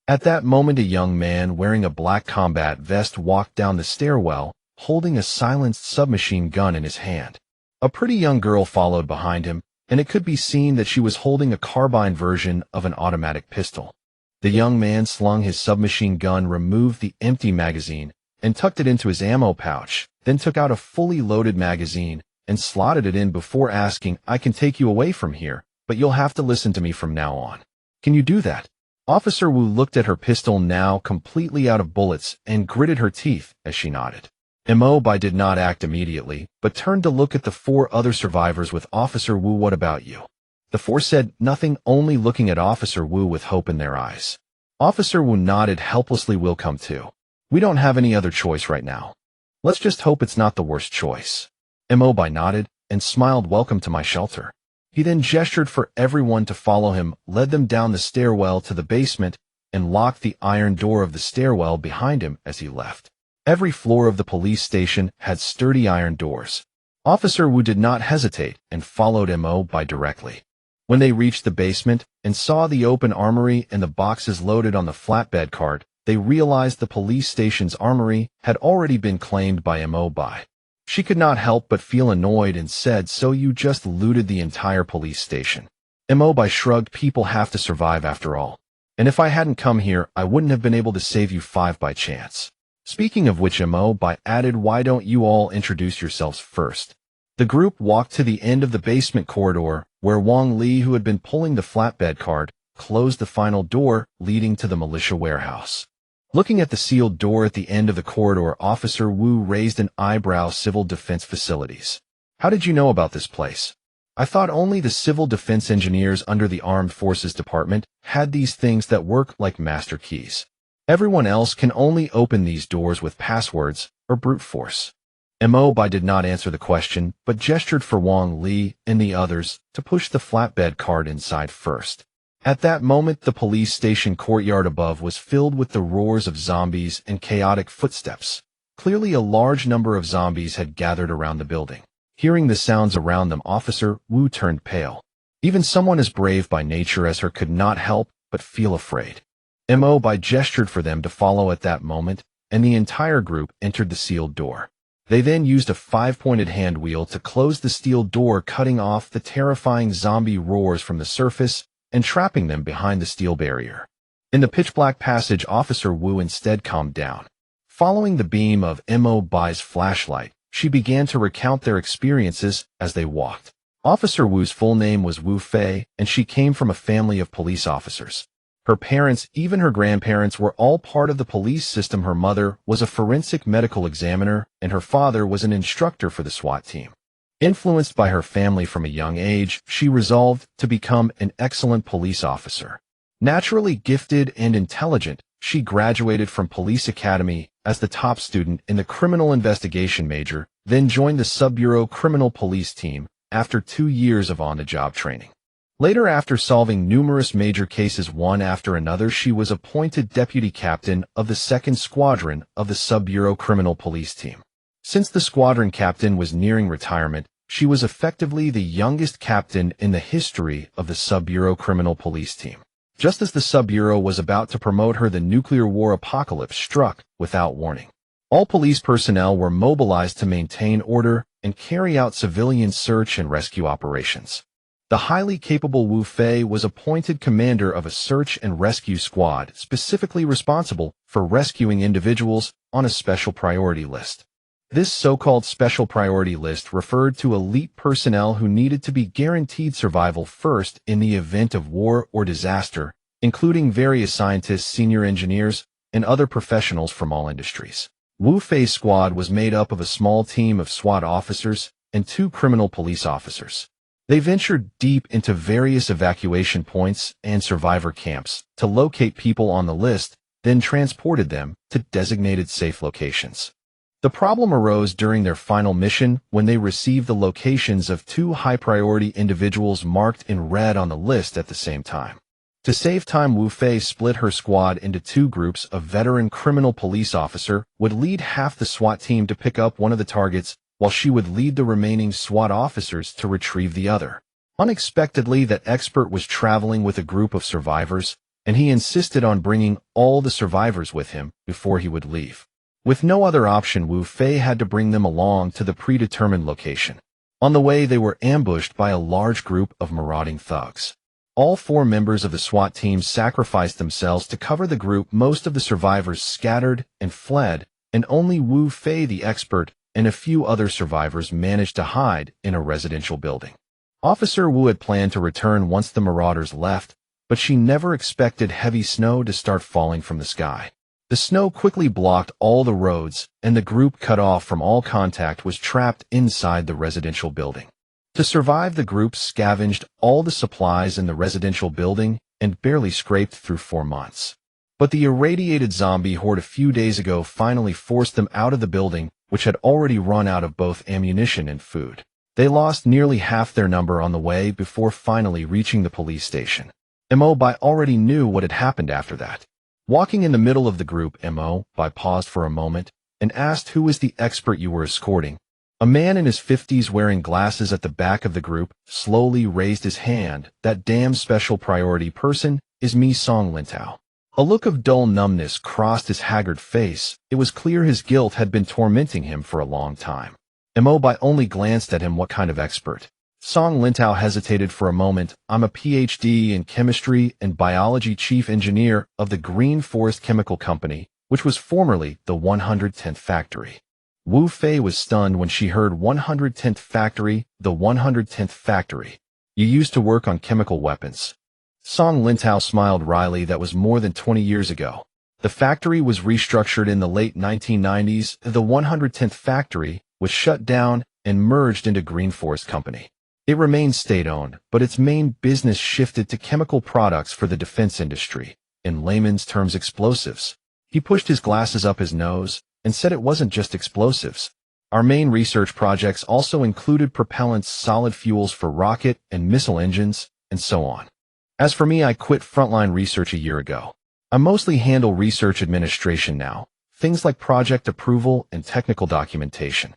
At that moment, a young man wearing a black combat vest walked down the stairwell, holding a silenced submachine gun in his hand. A pretty young girl followed behind him, and it could be seen that she was holding a carbine version of an automatic pistol. The young man slung his submachine gun, removed the empty magazine, and tucked it into his ammo pouch, then took out a fully loaded magazine and slotted it in before asking, "I can take you away from here, but you'll have to listen to me from now on. Can you do that?" Officer Wu looked at her pistol, now completely out of bullets, and gritted her teeth as she nodded. Mo Bai did not act immediately, but turned to look at the 4 other survivors with Officer Wu. "What about you?" The 4 said nothing, only looking at Officer Wu with hope in their eyes. Officer Wu nodded helplessly. "We'll come too. We don't have any other choice right now. Let's just hope it's not the worst choice." Mo Bai nodded and smiled. "Welcome to my shelter." He then gestured for everyone to follow him, led them down the stairwell to the basement, and locked the iron door of the stairwell behind him as he left. Every floor of the police station had sturdy iron doors. Officer Wu did not hesitate and followed Mo Bai directly. When they reached the basement and saw the open armory and the boxes loaded on the flatbed cart, they realized the police station's armory had already been claimed by Mo Bai. She could not help but feel annoyed and said, "So you just looted the entire police station?" Mo Bai shrugged. "People have to survive after all. And if I hadn't come here, I wouldn't have been able to save you 5 by chance." Speaking of which, Mo Bai added, "Why don't you all introduce yourselves first?" The group walked to the end of the basement corridor, where Wang Li, who had been pulling the flatbed cart, closed the final door leading to the militia warehouse. Looking at the sealed door at the end of the corridor, Officer Wu raised an eyebrow. "Civil Defense Facilities. How did you know about this place? I thought only the civil defense engineers under the Armed Forces Department had these things that work like master keys. Everyone else can only open these doors with passwords or brute force." Mo Bai did not answer the question, but gestured for Wang Li and the others to push the flatbed cart inside first. At that moment, the police station courtyard above was filled with the roars of zombies and chaotic footsteps. Clearly, a large number of zombies had gathered around the building. Hearing the sounds around them, Officer Wu turned pale. Even someone as brave by nature as her could not help but feel afraid. Mo Bai gestured for them to follow at that moment, and the entire group entered the sealed door. They then used a 5-pointed hand wheel to close the steel door, cutting off the terrifying zombie roars from the surface and trapping them behind the steel barrier. In the pitch-black passage, Officer Wu instead calmed down. Following the beam of Mo Bai's flashlight, she began to recount their experiences as they walked. Officer Wu's full name was Wu Fei, and she came from a family of police officers. Her parents, even her grandparents, were all part of the police system. Her mother was a forensic medical examiner, and her father was an instructor for the SWAT team. Influenced by her family from a young age, she resolved to become an excellent police officer. Naturally gifted and intelligent, she graduated from Police Academy as the top student in the criminal investigation major, then joined the Sub-Bureau Criminal Police team after 2 years of on-the-job training. Later, after solving numerous major cases one after another, she was appointed deputy captain of the 2nd Squadron of the Sub-Bureau Criminal Police team. Since the squadron captain was nearing retirement, she was effectively the youngest captain in the history of the Sub-Bureau Criminal Police team. Just as the Sub-Bureau was about to promote her, the nuclear war apocalypse struck without warning. All police personnel were mobilized to maintain order and carry out civilian search and rescue operations. The highly capable Wu Fei was appointed commander of a search and rescue squad specifically responsible for rescuing individuals on a special priority list. This so-called special priority list referred to elite personnel who needed to be guaranteed survival first in the event of war or disaster, including various scientists, senior engineers, and other professionals from all industries. Wu Fei's squad was made up of a small team of SWAT officers and 2 criminal police officers. They ventured deep into various evacuation points and survivor camps to locate people on the list, then transported them to designated safe locations. The problem arose during their final mission when they received the locations of 2 high-priority individuals marked in red on the list at the same time. To save time, Wu Fei split her squad into 2 groups. A veteran criminal police officer would lead half the SWAT team to pick up one of the targets, while she would lead the remaining SWAT officers to retrieve the other. Unexpectedly, that expert was traveling with a group of survivors, and he insisted on bringing all the survivors with him before he would leave. With no other option, Wu Fei had to bring them along to the predetermined location. On the way, they were ambushed by a large group of marauding thugs. All 4 members of the SWAT team sacrificed themselves to cover the group. Most of the survivors scattered and fled, and only Wu Fei, the expert, and a few other survivors managed to hide in a residential building. Officer Wu had planned to return once the marauders left, but she never expected heavy snow to start falling from the sky. The snow quickly blocked all the roads, and the group, cut off from all contact, was trapped inside the residential building. To survive, the group scavenged all the supplies in the residential building and barely scraped through 4 months. But the irradiated zombie horde a few days ago finally forced them out of the building, which had already run out of both ammunition and food. They lost nearly half their number on the way before finally reaching the police station. Mo Bai already knew what had happened after that. Walking in the middle of the group, Mo Bai paused for a moment and asked, "Who is the expert you were escorting?" A man in his 50s wearing glasses at the back of the group slowly raised his hand. "That damn special priority person is me, Song Lintao." A look of dull numbness crossed his haggard face. It was clear his guilt had been tormenting him for a long time. Mo Bai only glanced at him. "What kind of expert?" Song Lintao hesitated for a moment. "I'm a PhD in chemistry and biology, chief engineer of the Green Forest Chemical Company, which was formerly the 110th Factory." Wu Fei was stunned when she heard 110th Factory, the 110th Factory. "You used to work on chemical weapons." Song Lintao smiled wryly. "That was more than 20 years ago. The factory was restructured in the late 1990s. The 110th Factory was shut down and merged into Green Forest Company. It remained state-owned, but its main business shifted to chemical products for the defense industry, in layman's terms, explosives." He pushed his glasses up his nose and said, "It wasn't just explosives. Our main research projects also included propellants, solid fuels for rocket and missile engines, and so on. As for me, I quit frontline research a year ago. I mostly handle research administration now, things like project approval and technical documentation."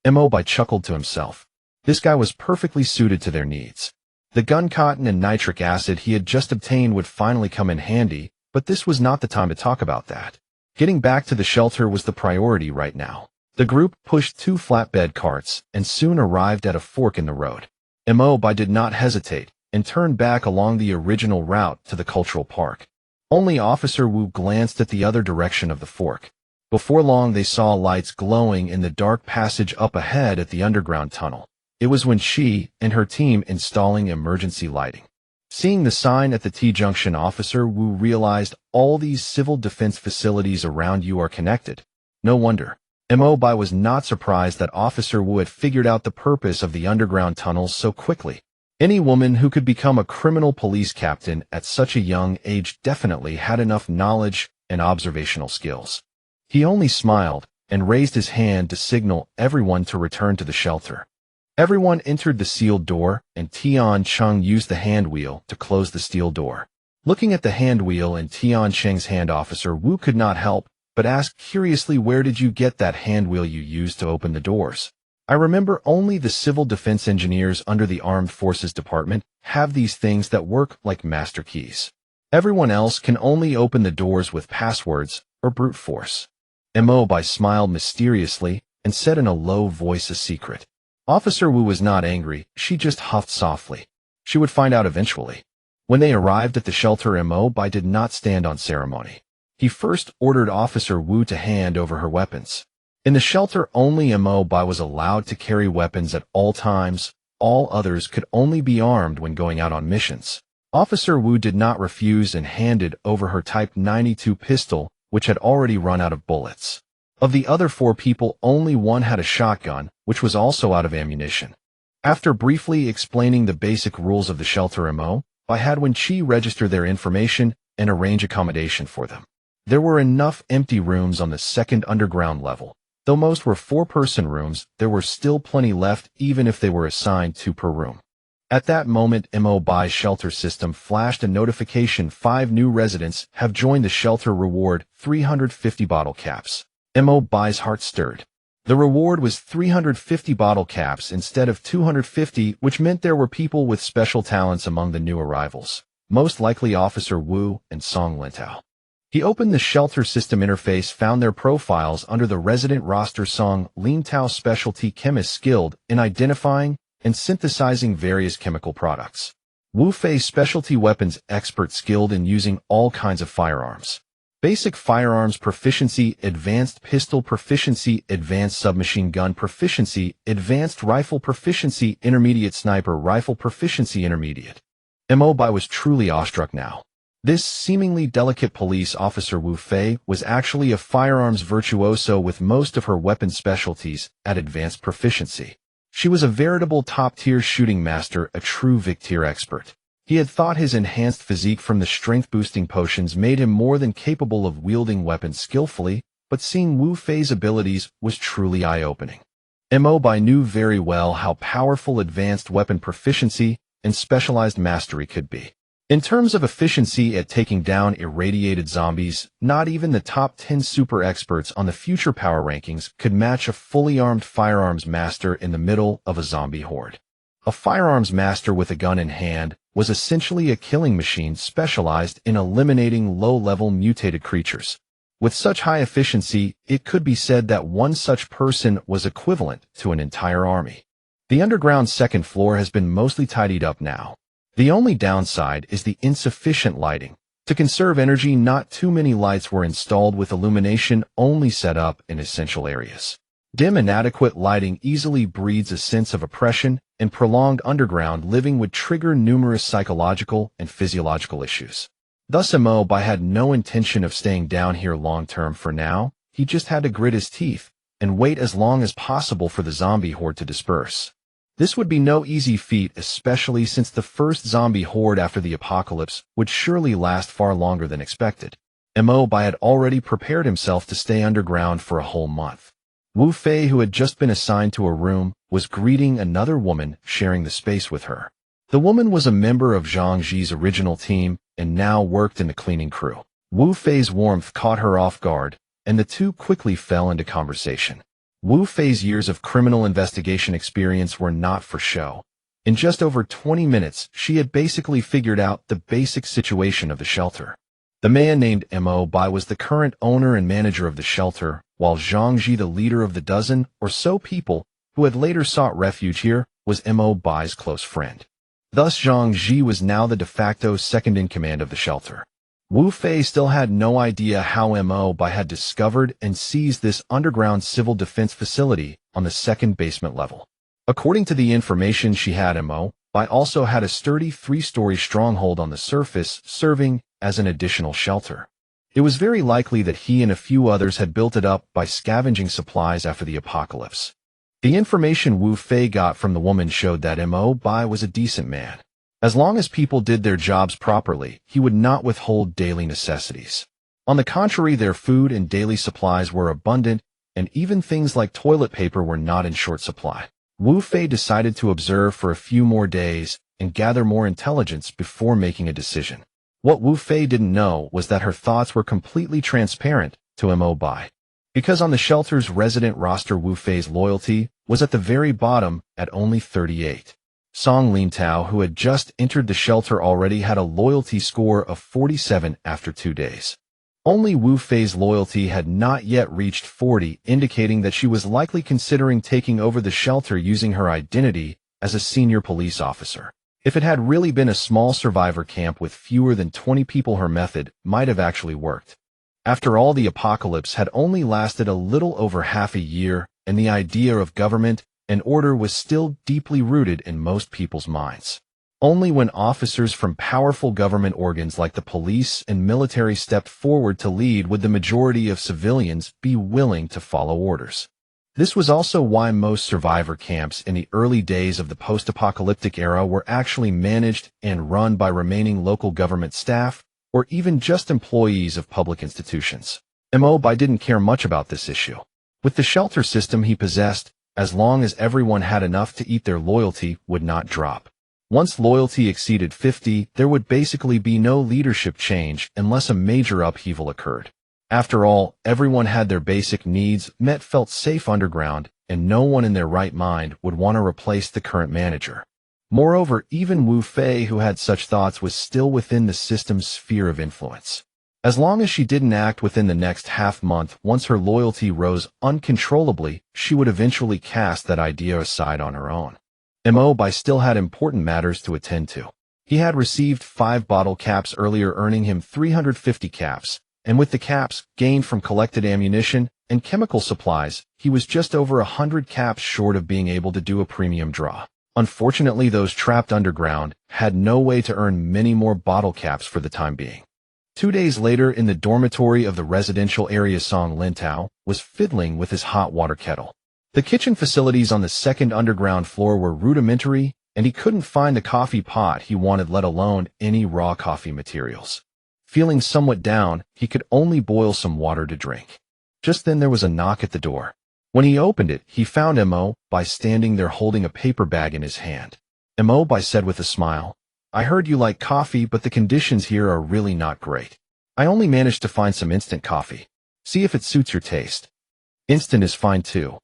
Mo Bai chuckled to himself. This guy was perfectly suited to their needs. The gun cotton and nitric acid he had just obtained would finally come in handy, but this was not the time to talk about that. Getting back to the shelter was the priority right now. The group pushed 2 flatbed carts and soon arrived at a fork in the road. Mo Bai did not hesitate and turned back along the original route to the cultural park. Only Officer Wu glanced at the other direction of the fork. Before long, they saw lights glowing in the dark passage up ahead at the underground tunnel. It was when she and her team installing emergency lighting. Seeing the sign at the T-junction, Officer Wu realized all these civil defense facilities around you are connected. No wonder. Mo Bai was not surprised that Officer Wu had figured out the purpose of the underground tunnels so quickly. Any woman who could become a criminal police captain at such a young age definitely had enough knowledge and observational skills. He only smiled and raised his hand to signal everyone to return to the shelter. Everyone entered the sealed door, and Tian Cheng used the hand wheel to close the steel door. Looking at the hand wheel in Tian Cheng's hand, Officer Wu could not help but ask curiously, "Where did you get that hand wheel you used to open the doors?" "I remember only the civil defense engineers under the Armed Forces Department have these things that work like master keys. Everyone else can only open the doors with passwords or brute force." Mo Bai smiled mysteriously and said in a low voice a secret. Officer Wu was not angry, she just huffed softly. She would find out eventually. When they arrived at the shelter, Mo Bai did not stand on ceremony. He first ordered Officer Wu to hand over her weapons. In the shelter, only Mo Bai was allowed to carry weapons at all times. All others could only be armed when going out on missions. Officer Wu did not refuse and handed over her Type 92 pistol, which had already run out of bullets. Of the other 4 people, only one had a shotgun, which was also out of ammunition. After briefly explaining the basic rules of the shelter, Mo Bai had Wen-Chi register their information and arrange accommodation for them. There were enough empty rooms on the second underground level. Though most were 4-person rooms, there were still plenty left even if they were assigned 2 per room. At that moment, Mo Bai's shelter system flashed a notification: 5 new residents have joined the shelter. Reward: 350 bottle caps. Mo Bai's heart stirred. The reward was 350 bottle caps instead of 250, which meant there were people with special talents among the new arrivals, most likely Officer Wu and Song Lintao. He opened the shelter system interface, found their profiles under the resident roster. Song Lintao, specialty chemist skilled in identifying and synthesizing various chemical products. Wu Fei, specialty weapons expert skilled in using all kinds of firearms. Basic firearms proficiency, advanced pistol proficiency, advanced submachine gun proficiency, advanced rifle proficiency, intermediate sniper rifle proficiency, intermediate. Mo Bai was truly awestruck now. This seemingly delicate police officer Wu Fei was actually a firearms virtuoso with most of her weapon specialties at advanced proficiency. She was a veritable top-tier shooting master, a true Victier expert. He had thought his enhanced physique from the strength-boosting potions made him more than capable of wielding weapons skillfully, but seeing Wu Fei's abilities was truly eye-opening. Mo Bai knew very well how powerful advanced weapon proficiency and specialized mastery could be. In terms of efficiency at taking down irradiated zombies, not even the top 10 super experts on the future power rankings could match a fully armed firearms master in the middle of a zombie horde. A firearms master with a gun in hand was essentially a killing machine specialized in eliminating low-level mutated creatures. With such high efficiency, it could be said that one such person was equivalent to an entire army. The underground second floor has been mostly tidied up now. The only downside is the insufficient lighting. To conserve energy, not too many lights were installed, with illumination only set up in essential areas. Dim, inadequate lighting easily breeds a sense of oppression, and prolonged underground living would trigger numerous psychological and physiological issues. Thus, Mo Bai had no intention of staying down here long-term. For now, he just had to grit his teeth and wait as long as possible for the zombie horde to disperse. This would be no easy feat, especially since the first zombie horde after the apocalypse would surely last far longer than expected. Mo Bai had already prepared himself to stay underground for a whole month. Wu Fei, who had just been assigned to a room, was greeting another woman sharing the space with her. The woman was a member of Zhang Ji's original team and now worked in the cleaning crew. Wu Fei's warmth caught her off guard, and the two quickly fell into conversation. Wu Fei's years of criminal investigation experience were not for show. In just over 20 minutes, she had basically figured out the basic situation of the shelter. The man named Mo Bai was the current owner and manager of the shelter, while Zhang Ji, the leader of the dozen or so people who had later sought refuge here, was Mo Bai's close friend. Thus, Zhang Ji was now the de facto second-in-command of the shelter. Wu Fei still had no idea how Mo Bai had discovered and seized this underground civil defense facility on the second basement level. According to the information she had, Mo Bai also had a sturdy 3-story stronghold on the surface, serving as an additional shelter. It was very likely that he and a few others had built it up by scavenging supplies after the apocalypse. The information Wu Fei got from the woman showed that Mo Bai was a decent man. As long as people did their jobs properly, he would not withhold daily necessities. On the contrary, their food and daily supplies were abundant, and even things like toilet paper were not in short supply. Wu Fei decided to observe for a few more days and gather more intelligence before making a decision. What Wu Fei didn't know was that her thoughts were completely transparent to Mo Bai. Because on the shelter's resident roster, Wu Fei's loyalty was at the very bottom at only 38. Song Lintao, who had just entered the shelter, already had a loyalty score of 47 after 2 days. Only Wu Fei's loyalty had not yet reached 40, indicating that she was likely considering taking over the shelter using her identity as a senior police officer. If it had really been a small survivor camp with fewer than 20 people, her method might have actually worked. After all, the apocalypse had only lasted a little over half a year, and the idea of government and order was still deeply rooted in most people's minds. Only when officers from powerful government organs like the police and military stepped forward to lead would the majority of civilians be willing to follow orders. This was also why most survivor camps in the early days of the post-apocalyptic era were actually managed and run by remaining local government staff or even just employees of public institutions. Mo Bai didn't care much about this issue. With the shelter system he possessed, as long as everyone had enough to eat, their loyalty would not drop. Once loyalty exceeded 50, there would basically be no leadership change unless a major upheaval occurred. After all, everyone had their basic needs met, felt safe underground, and no one in their right mind would want to replace the current manager. Moreover, even Wu Fei, who had such thoughts, was still within the system's sphere of influence. As long as she didn't act within the next half-month, once her loyalty rose uncontrollably, she would eventually cast that idea aside on her own. Mo Bai still had important matters to attend to. He had received 5 bottle caps earlier, earning him 350 caps, and with the caps gained from collected ammunition and chemical supplies, he was just over 100 caps short of being able to do a premium draw. Unfortunately, those trapped underground had no way to earn many more bottle caps for the time being. 2 days later, in the dormitory of the residential area, Song Lintao was fiddling with his hot water kettle. The kitchen facilities on the second underground floor were rudimentary, and he couldn't find the coffee pot he wanted, let alone any raw coffee materials. Feeling somewhat down, he could only boil some water to drink. Just then there was a knock at the door. When he opened it, he found Mo Bai standing there holding a paper bag in his hand. Mo Bai said with a smile, "I heard you like coffee, but the conditions here are really not great. I only managed to find some instant coffee. See if it suits your taste." "Instant is fine too."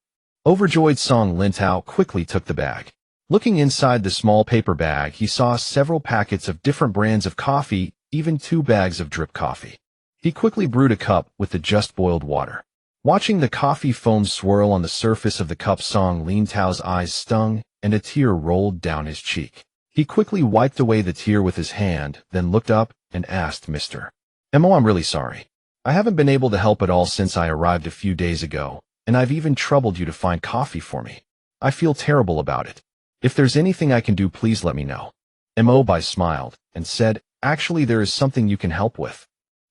Overjoyed, Song Lintao quickly took the bag. Looking inside the small paper bag, he saw several packets of different brands of coffee, even 2 bags of drip coffee. He quickly brewed a cup with the just boiled water. Watching the coffee foam swirl on the surface of the cup, Song Lintao's eyes stung, and a tear rolled down his cheek. He quickly wiped away the tear with his hand, then looked up and asked, "Mr. Mo, I'm really sorry. I haven't been able to help at all since I arrived a few days ago, and I've even troubled you to find coffee for me. I feel terrible about it. If there's anything I can do, please let me know." Mo Bai smiled and said, "Actually, there is something you can help with."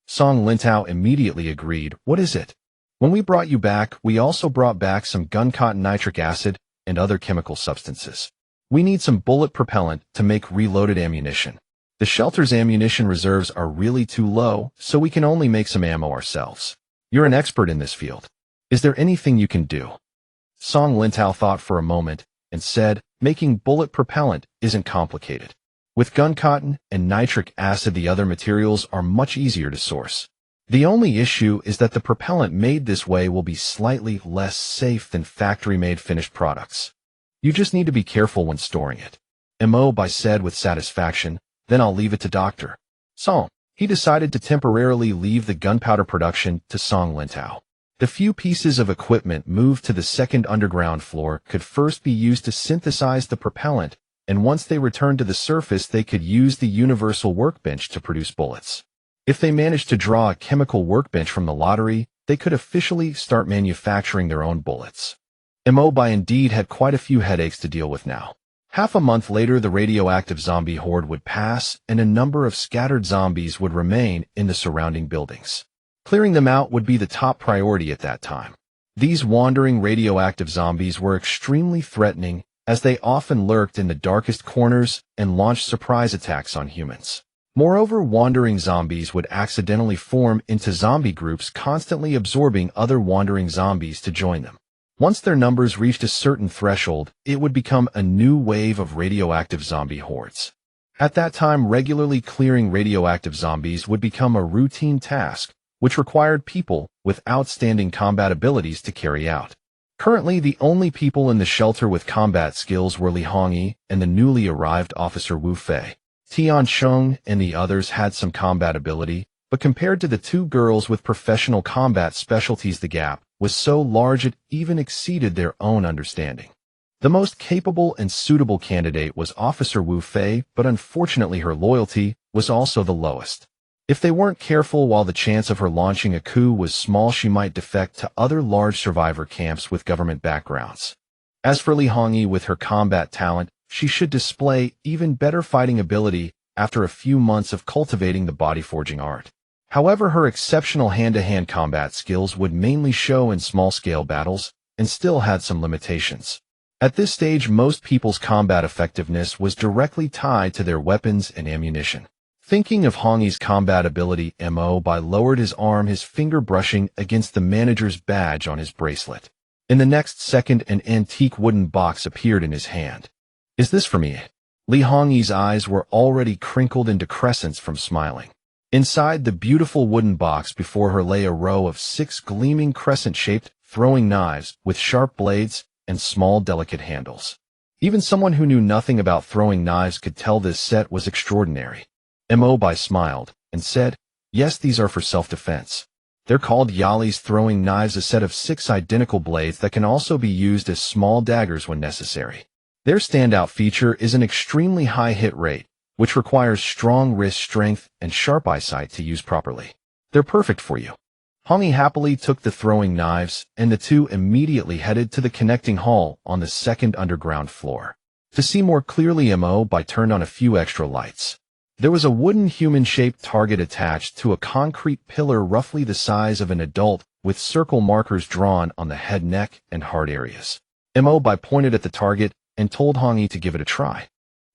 Song Lintao immediately agreed. "What is it?" "When we brought you back, we also brought back some gun-cotton nitric acid and other chemical substances. We need some bullet propellant to make reloaded ammunition. The shelter's ammunition reserves are really too low, so we can only make some ammo ourselves. You're an expert in this field. Is there anything you can do?" Song Lintao thought for a moment and said, "Making bullet propellant isn't complicated. With gun cotton and nitric acid, the other materials are much easier to source. The only issue is that the propellant made this way will be slightly less safe than factory-made finished products. You just need to be careful when storing it." Mo Bai said with satisfaction, "Then I'll leave it to Dr. Song." He decided to temporarily leave the gunpowder production to Song Lintao. The few pieces of equipment moved to the second underground floor could first be used to synthesize the propellant, and once they returned to the surface, they could use the universal workbench to produce bullets. If they managed to draw a chemical workbench from the lottery, they could officially start manufacturing their own bullets. Mo Bai indeed had quite a few headaches to deal with now. Half a month later, the radioactive zombie horde would pass, and a number of scattered zombies would remain in the surrounding buildings. Clearing them out would be the top priority at that time. These wandering radioactive zombies were extremely threatening, as they often lurked in the darkest corners and launched surprise attacks on humans. Moreover, wandering zombies would accidentally form into zombie groups, constantly absorbing other wandering zombies to join them. Once their numbers reached a certain threshold, it would become a new wave of radioactive zombie hordes. At that time, regularly clearing radioactive zombies would become a routine task, which required people with outstanding combat abilities to carry out. Currently, the only people in the shelter with combat skills were Li Hongyi and the newly arrived officer Wu Fei. Tian Cheng and the others had some combat ability, but compared to the 2 girls with professional combat specialties, the gap was so large it even exceeded their own understanding. The most capable and suitable candidate was Officer Wu Fei, but unfortunately her loyalty was also the lowest. If they weren't careful, while the chance of her launching a coup was small, she might defect to other large survivor camps with government backgrounds. As for Li Hongyi, with her combat talent, she should display even better fighting ability after a few months of cultivating the body forging art. However, her exceptional hand-to-hand combat skills would mainly show in small-scale battles and still had some limitations. At this stage, most people's combat effectiveness was directly tied to their weapons and ammunition. Thinking of Hongyi's combat ability, Mo Bai lowered his arm, his finger brushing against the manager's badge on his bracelet. In the next second, an antique wooden box appeared in his hand. "Is this for me?" Li Hongyi's eyes were already crinkled into crescents from smiling. Inside the beautiful wooden box before her lay a row of 6 gleaming crescent-shaped throwing knives with sharp blades and small delicate handles. Even someone who knew nothing about throwing knives could tell this set was extraordinary. Mo Bai smiled and said, "Yes, these are for self-defense. They're called Yali's throwing knives, a set of 6 identical blades that can also be used as small daggers when necessary. Their standout feature is an extremely high hit rate, which requires strong wrist strength and sharp eyesight to use properly. They're perfect for you." Hongyi happily took the throwing knives, and the two immediately headed to the connecting hall on the second underground floor. To see more clearly, Mo Bai turned on a few extra lights. There was a wooden human-shaped target attached to a concrete pillar roughly the size of an adult, with circle markers drawn on the head, neck, and heart areas. Mo Bai pointed at the target and told Hongyi to give it a try.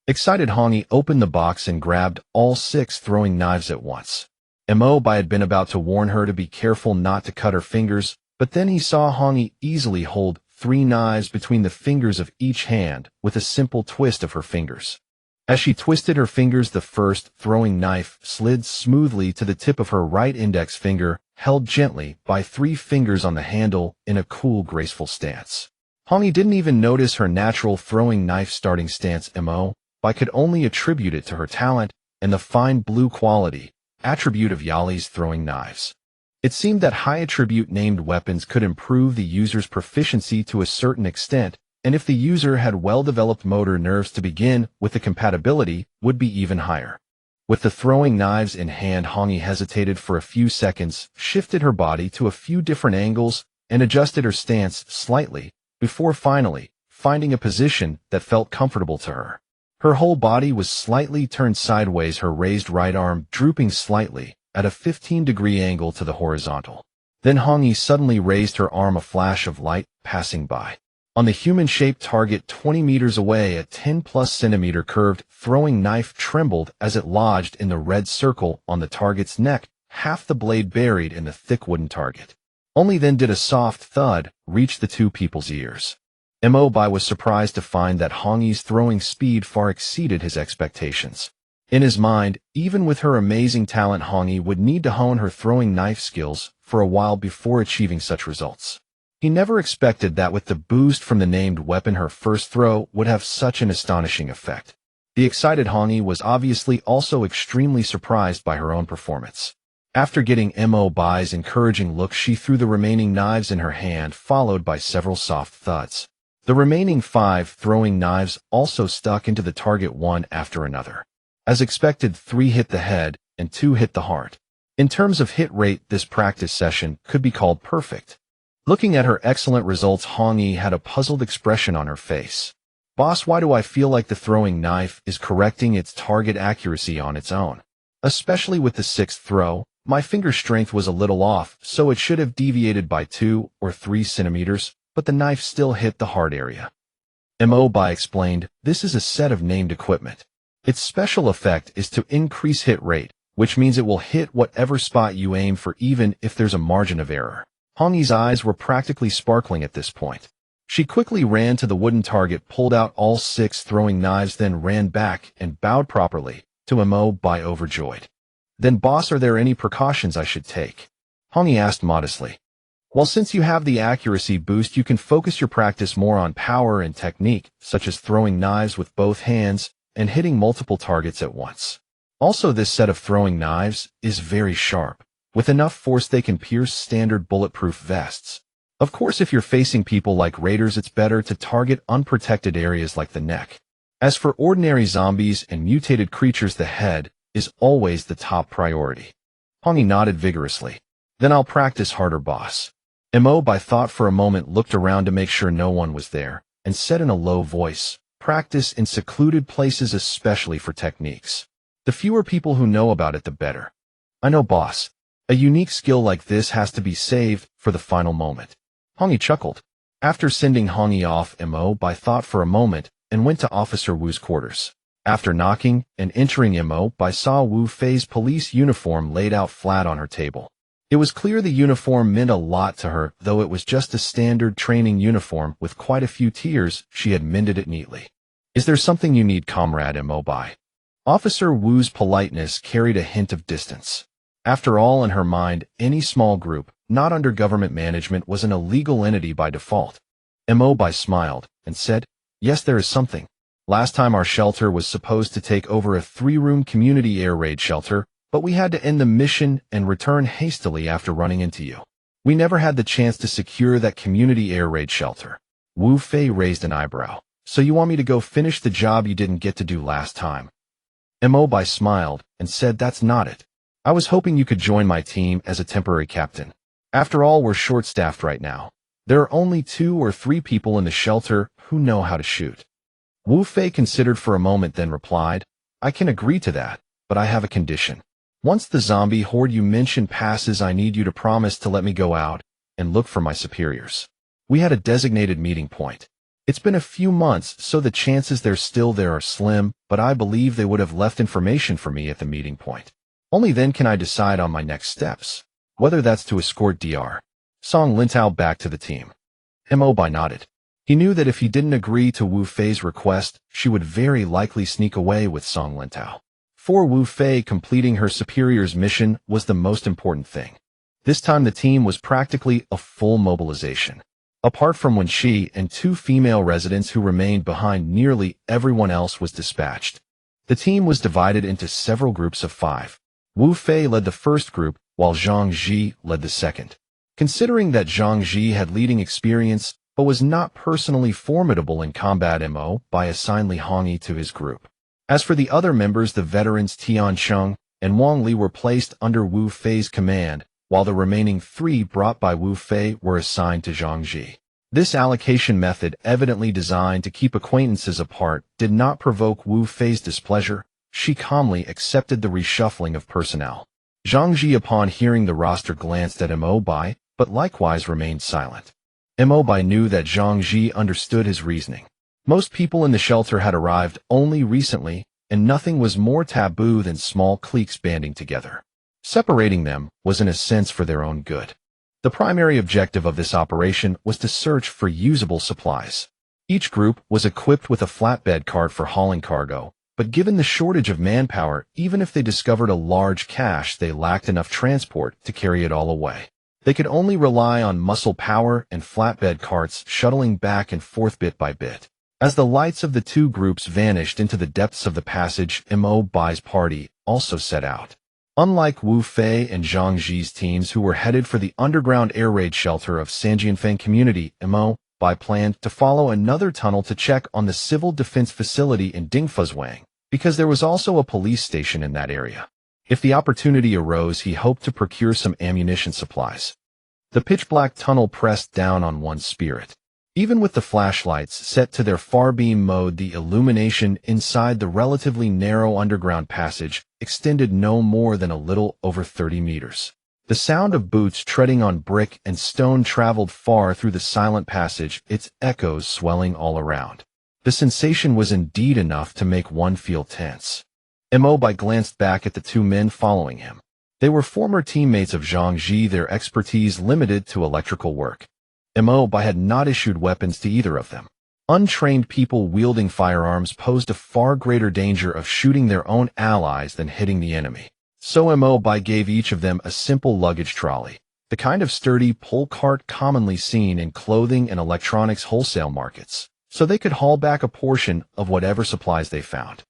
Excited, Hongyi opened the box and grabbed all 6 throwing knives at once. Mo Bai had been about to warn her to be careful not to cut her fingers, but then he saw Hongyi easily hold 3 knives between the fingers of each hand with a simple twist of her fingers. As she twisted her fingers, the first throwing knife slid smoothly to the tip of her right index finger, held gently by 3 fingers on the handle in a cool, graceful stance. Hongyi didn't even notice her natural throwing knife starting stance. Mo Bai could only attribute it to her talent and the fine blue quality, attribute of Yali's throwing knives. It seemed that high attribute named weapons could improve the user's proficiency to a certain extent, and if the user had well-developed motor nerves to begin with, the compatibility would be even higher. With the throwing knives in hand, Hongyi hesitated for a few seconds, shifted her body to a few different angles, and adjusted her stance slightly, before finally finding a position that felt comfortable to her. Her whole body was slightly turned sideways, her raised right arm drooping slightly at a 15-degree angle to the horizontal. Then Hongyi suddenly raised her arm, a flash of light passing by. On the human-shaped target 20 meters away, a 10+ centimeter curved throwing knife trembled as it lodged in the red circle on the target's neck, half the blade buried in the thick wooden target. Only then did a soft thud reach the two people's ears. Mo Bai was surprised to find that Hongyi's throwing speed far exceeded his expectations. In his mind, even with her amazing talent, Hongyi would need to hone her throwing knife skills for a while before achieving such results. He never expected that with the boost from the named weapon, her first throw would have such an astonishing effect. The excited Hongyi was obviously also extremely surprised by her own performance. After getting Mo Bai's encouraging look, she threw the remaining knives in her hand, followed by several soft thuds. The remaining 5 throwing knives also stuck into the target one after another. As expected, 3 hit the head and 2 hit the heart. In terms of hit rate, this practice session could be called perfect. Looking at her excellent results, Hongyi had a puzzled expression on her face. "Boss, why do I feel like the throwing knife is correcting its target accuracy on its own? Especially with the 6th throw, my finger strength was a little off, so it should have deviated by 2 or 3 centimeters, but the knife still hit the heart area." Mo Bai explained, "This is a set of named equipment. Its special effect is to increase hit rate, which means it will hit whatever spot you aim for, even if there's a margin of error." Hongyi's eyes were practically sparkling at this point. She quickly ran to the wooden target, pulled out all 6 throwing knives, then ran back and bowed properly to Mo Bai, overjoyed. "Then, boss, are there any precautions I should take?" Hongyi asked modestly. "Well, since you have the accuracy boost, you can focus your practice more on power and technique, such as throwing knives with both hands and hitting multiple targets at once. Also, this set of throwing knives is very sharp. With enough force, they can pierce standard bulletproof vests. Of course, if you're facing people like raiders, it's better to target unprotected areas like the neck. As for ordinary zombies and mutated creatures, the head is always the top priority." Hongyi nodded vigorously. "Then I'll practice harder, boss." Mo Bai thought for a moment, looked around to make sure no one was there, and said in a low voice, practice in secluded places especially for techniques. The fewer people who know about it, the better. I know, boss. A unique skill like this has to be saved for the final moment. Hongi chuckled. After sending Hongi off, Mo Bai thought for a moment and went to Officer Wu's quarters. After knocking and entering, Mo Bai saw Wu Fei's police uniform laid out flat on her table. It was clear the uniform meant a lot to her, though it was just a standard training uniform with quite a few tears. She had mended it neatly. Is there something you need, Comrade Mo Bai? Officer Wu's politeness carried a hint of distance. After all, in her mind, any small group, not under government management, was an illegal entity by default. Mo Bai smiled and said, yes, there is something. Last time our shelter was supposed to take over a 3-room community air raid shelter, but we had to end the mission and return hastily after running into you. We never had the chance to secure that community air raid shelter. Wu Fei raised an eyebrow. So you want me to go finish the job you didn't get to do last time? Mo Bai smiled and said, that's not it. I was hoping you could join my team as a temporary captain. After all, we're short-staffed right now. There are only 2 or 3 people in the shelter who know how to shoot. Wu Fei considered for a moment, then replied, I can agree to that, but I have a condition. Once the zombie horde you mentioned passes, I need you to promise to let me go out and look for my superiors. We had a designated meeting point. It's been a few months, so the chances they're still there are slim, but I believe they would have left information for me at the meeting point. Only then can I decide on my next steps, whether that's to escort Dr. Song Lintao back to the team. Mo Bai nodded. He knew that if he didn't agree to Wu Fei's request, she would very likely sneak away with Song Lintao. For Wu Fei, completing her superior's mission was the most important thing. This time the team was practically a full mobilization. Apart from when she and 2 female residents who remained behind, nearly everyone else was dispatched. The team was divided into several groups of 5. Wu Fei led the first group, while Zhang Ji led the second. Considering that Zhang Ji had leading experience but was not personally formidable in combat, Mo Bai assigned Li Hongyi to his group. As for the other members, the veterans Tian Cheng and Wang Li were placed under Wu Fei's command, while the remaining 3 brought by Wu Fei were assigned to Zhang Ji. This allocation method, evidently designed to keep acquaintances apart, did not provoke Wu Fei's displeasure. She calmly accepted the reshuffling of personnel. Zhang Ji, upon hearing the roster, glanced at Mo Bai, but likewise remained silent. Mo Bai knew that Zhang Ji understood his reasoning. Most people in the shelter had arrived only recently, and nothing was more taboo than small cliques banding together. Separating them was in a sense for their own good. The primary objective of this operation was to search for usable supplies. Each group was equipped with a flatbed cart for hauling cargo, but given the shortage of manpower, even if they discovered a large cache, they lacked enough transport to carry it all away. They could only rely on muscle power and flatbed carts shuttling back and forth bit by bit. As the lights of the 2 groups vanished into the depths of the passage, Mo Bai's party also set out. Unlike Wu Fei and Zhang Ji's teams, who were headed for the underground air raid shelter of Sanjianfeng community, Mo Bai planned to follow another tunnel to check on the civil defense facility in Dingfuzwang, because there was also a police station in that area. If the opportunity arose, he hoped to procure some ammunition supplies. The pitch-black tunnel pressed down on one's spirit. Even with the flashlights set to their far-beam mode, the illumination inside the relatively narrow underground passage extended no more than a little over 30 meters. The sound of boots treading on brick and stone traveled far through the silent passage, its echoes swelling all around. The sensation was indeed enough to make one feel tense. Mo Bai glanced back at the 2 men following him. They were former teammates of Zhang Ji, their expertise limited to electrical work. Mo Bai had not issued weapons to either of them. Untrained people wielding firearms posed a far greater danger of shooting their own allies than hitting the enemy. So Mo Bai gave each of them a simple luggage trolley, the kind of sturdy pull cart commonly seen in clothing and electronics wholesale markets, so they could haul back a portion of whatever supplies they found.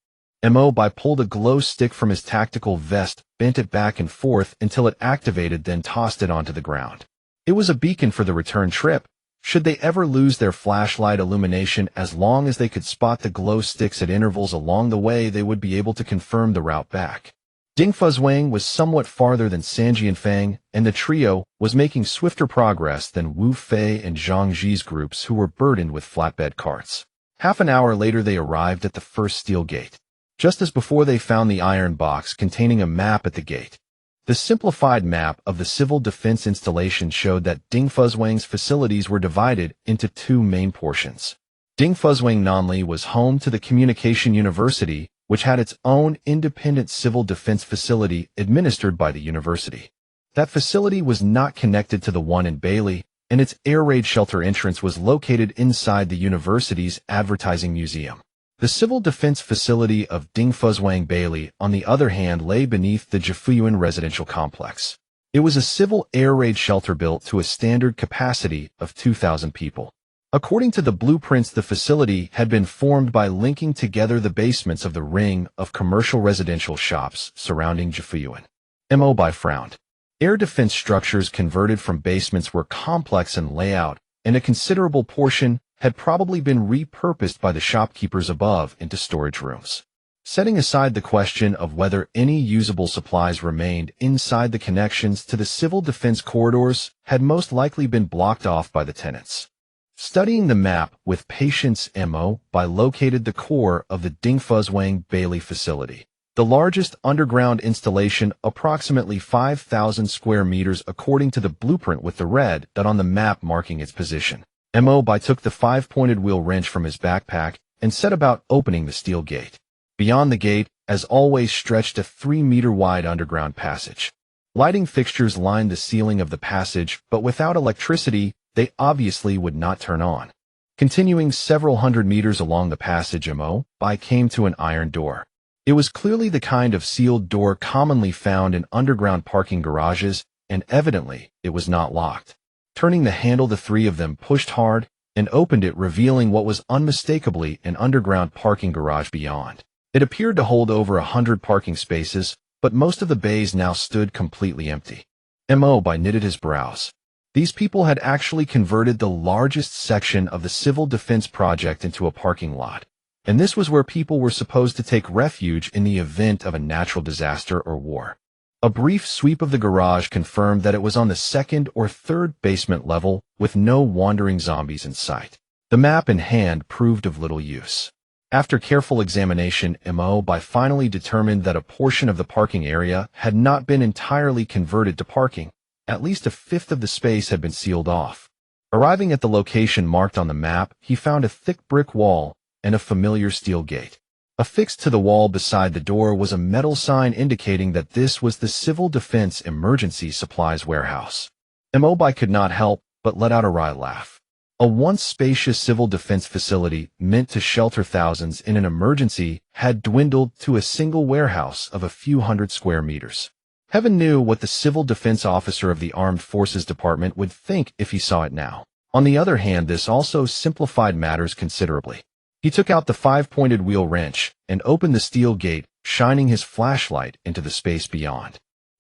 Mo Bai pulled a glow stick from his tactical vest, bent it back and forth until it activated, then tossed it onto the ground. It was a beacon for the return trip. Should they ever lose their flashlight illumination, as long as they could spot the glow sticks at intervals along the way, they would be able to confirm the route back. Dingfuzwang was somewhat farther than Sanjianfeng, and the trio was making swifter progress than Wu Fei and Zhang Ji's groups, who were burdened with flatbed carts. Half an hour later they arrived at the first steel gate. Just as before, they found the iron box containing a map at the gate. The simplified map of the civil defense installation showed that Dingfuzwang's facilities were divided into two main portions. Dingfuzwang Nanli was home to the Communication University, which had its own independent civil defense facility administered by the university. That facility was not connected to the one in Bailey, and its air raid shelter entrance was located inside the university's advertising museum. The civil defense facility of Dingfuzwang Bailey, on the other hand, lay beneath the Jifuyuan residential complex. It was a civil air raid shelter built to a standard capacity of 2,000 people. According to the blueprints, the facility had been formed by linking together the basements of the ring of commercial residential shops surrounding Jifuyuan. Mo Bai frowned. Air defense structures converted from basements were complex in layout, and a considerable portion had probably been repurposed by the shopkeepers above into storage rooms. Setting aside the question of whether any usable supplies remained inside, the connections to the civil defense corridors had most likely been blocked off by the tenants. Studying the map with patience, Mo Bai located the core of the Dingfuzwang Bailey facility, the largest underground installation, approximately 5,000 square meters according to the blueprint, with the red dot on the map marking its position. Mo Bai took the 5-pointed wheel wrench from his backpack and set about opening the steel gate. Beyond the gate, as always, stretched a 3-meter-wide underground passage. Lighting fixtures lined the ceiling of the passage, but without electricity, they obviously would not turn on. Continuing several hundred meters along the passage, Mo Bai came to an iron door. It was clearly the kind of sealed door commonly found in underground parking garages, and evidently it was not locked. Turning the handle, the three of them pushed hard and opened it, revealing what was unmistakably an underground parking garage beyond. It appeared to hold over 100 parking spaces, but most of the bays now stood completely empty. Mo Bai knitted his brows. These people had actually converted the largest section of the civil defense project into a parking lot, and this was where people were supposed to take refuge in the event of a natural disaster or war. A brief sweep of the garage confirmed that it was on the second or third basement level, with no wandering zombies in sight. The map in hand proved of little use. After careful examination, Mo Bai finally determined that a portion of the parking area had not been entirely converted to parking. At least a fifth of the space had been sealed off. Arriving at the location marked on the map, he found a thick brick wall and a familiar steel gate. Affixed to the wall beside the door was a metal sign indicating that this was the Civil Defense Emergency Supplies Warehouse. Mo Bai could not help but let out a wry laugh. A once spacious civil defense facility meant to shelter thousands in an emergency had dwindled to a single warehouse of a few hundred square meters. Heaven knew what the civil defense officer of the Armed Forces Department would think if he saw it now. On the other hand, this also simplified matters considerably. He took out the 5-pointed wheel wrench and opened the steel gate, shining his flashlight into the space beyond.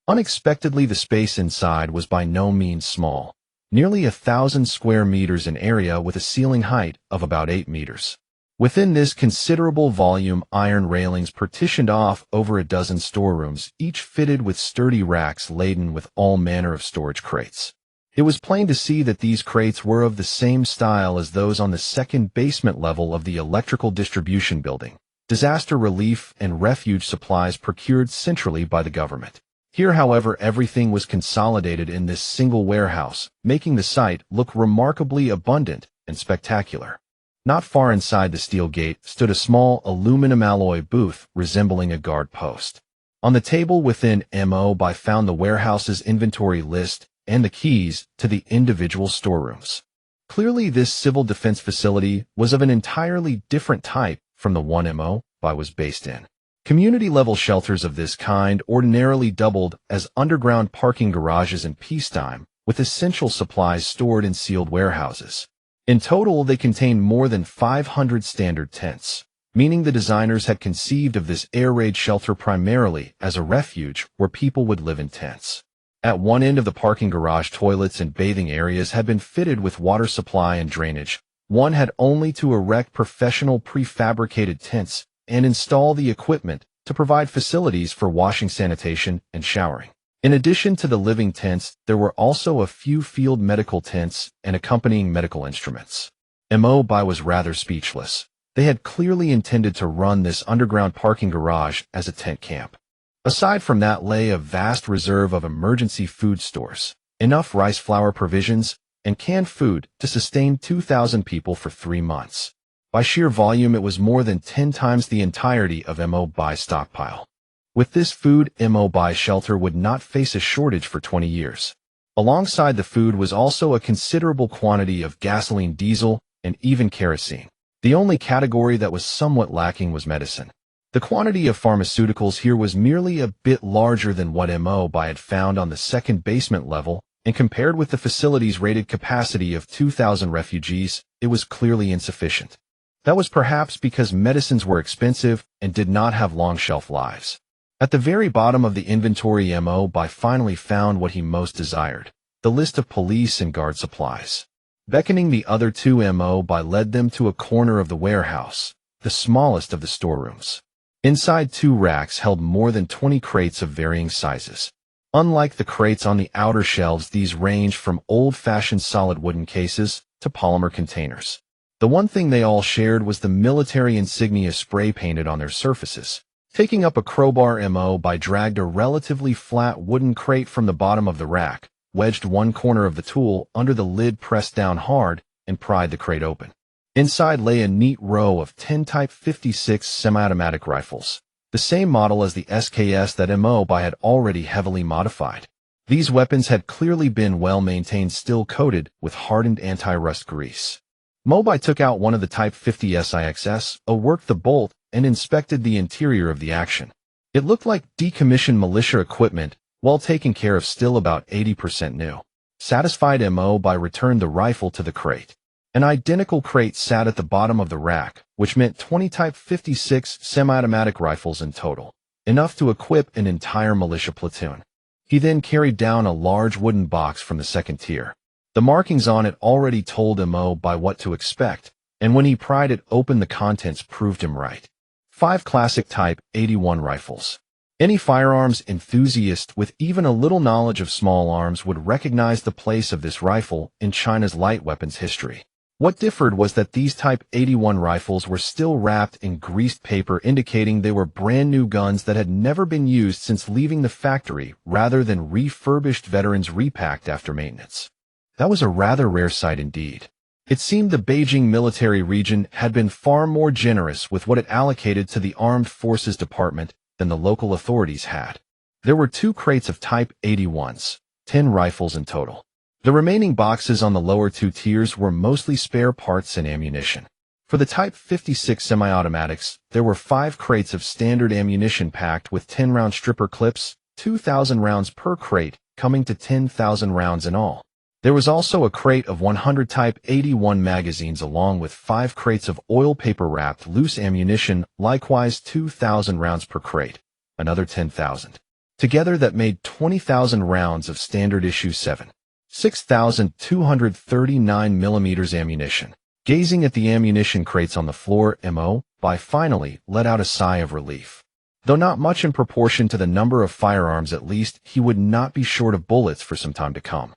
Unexpectedly, the space inside was by no means small, nearly 1,000 square meters in area with a ceiling height of about 8 meters. Within this considerable volume, iron railings partitioned off over a dozen storerooms, each fitted with sturdy racks laden with all manner of storage crates. It was plain to see that these crates were of the same style as those on the second basement level of the electrical distribution building, disaster relief and refuge supplies procured centrally by the government. Here, however, everything was consolidated in this single warehouse, making the site look remarkably abundant and spectacular. Not far inside the steel gate stood a small aluminum alloy booth resembling a guard post. On the table within, Mo Bai found the warehouse's inventory list and the keys to the individual storerooms. Clearly, this civil defense facility was of an entirely different type from the one Mo Bai was based in. Community-level shelters of this kind ordinarily doubled as underground parking garages in peacetime, with essential supplies stored in sealed warehouses. In total, they contained more than 500 standard tents, meaning the designers had conceived of this air raid shelter primarily as a refuge where people would live in tents. At one end of the parking garage, toilets and bathing areas had been fitted with water supply and drainage. One had only to erect professional prefabricated tents and install the equipment to provide facilities for washing, sanitation, and showering. In addition to the living tents, there were also a few field medical tents and accompanying medical instruments. Mo Bai was rather speechless. They had clearly intended to run this underground parking garage as a tent camp. Aside from that lay a vast reserve of emergency food stores, enough rice flour provisions, and canned food to sustain 2,000 people for 3 months. By sheer volume, it was more than 10 times the entirety of Mo Bai's stockpile. With this food, Mo Bai's shelter would not face a shortage for 20 years. Alongside the food was also a considerable quantity of gasoline, diesel, and even kerosene. The only category that was somewhat lacking was medicine. The quantity of pharmaceuticals here was merely a bit larger than what Mo Bai had found on the second basement level, and compared with the facility's rated capacity of 2,000 refugees, it was clearly insufficient. That was perhaps because medicines were expensive and did not have long shelf lives. At the very bottom of the inventory, Mo Bai finally found what he most desired: the list of police and guard supplies. Beckoning the other two, Mo Bai led them to a corner of the warehouse, the smallest of the storerooms. Inside, 2 racks held more than 20 crates of varying sizes. Unlike the crates on the outer shelves, these ranged from old-fashioned solid wooden cases to polymer containers. The one thing they all shared was the military insignia spray-painted on their surfaces. Taking up a crowbar, Mo Bai dragged a relatively flat wooden crate from the bottom of the rack, wedged one corner of the tool under the lid, pressed down hard, and pried the crate open. Inside lay a neat row of 10 Type 56 semi-automatic rifles, the same model as the SKS that Mo Bai had already heavily modified. These weapons had clearly been well maintained, still coated with hardened anti-rust grease. Mo Bai took out one of the Type 50 SIXS, worked the bolt, and inspected the interior of the action. It looked like decommissioned militia equipment, well taken care of, still about 80% new. Satisfied, Mo Bai returned the rifle to the crate. An identical crate sat at the bottom of the rack, which meant 20 Type 56 semi-automatic rifles in total, enough to equip an entire militia platoon. He then carried down a large wooden box from the second tier. The markings on it already told Mo Bai what to expect, and when he pried it open, the contents proved him right. 5 classic Type 81 rifles. Any firearms enthusiast with even a little knowledge of small arms would recognize the place of this rifle in China's light weapons history. What differed was that these Type 81 rifles were still wrapped in greased paper, indicating they were brand new guns that had never been used since leaving the factory, rather than refurbished veterans repacked after maintenance. That was a rather rare sight indeed. It seemed the Beijing military region had been far more generous with what it allocated to the Armed Forces Department than the local authorities had. There were 2 crates of Type 81s, 10 rifles in total. The remaining boxes on the lower 2 tiers were mostly spare parts and ammunition. For the Type 56 semi-automatics, there were 5 crates of standard ammunition packed with 10-round stripper clips, 2,000 rounds per crate, coming to 10,000 rounds in all. There was also a crate of 100 Type 81 magazines, along with 5 crates of oil paper-wrapped loose ammunition, likewise 2,000 rounds per crate, another 10,000. Together that made 20,000 rounds of standard issue 7. 6,239 millimeters ammunition. Gazing at the ammunition crates on the floor, Mo Bai finally let out a sigh of relief. Though not much in proportion to the number of firearms, at least he would not be short of bullets for some time to come.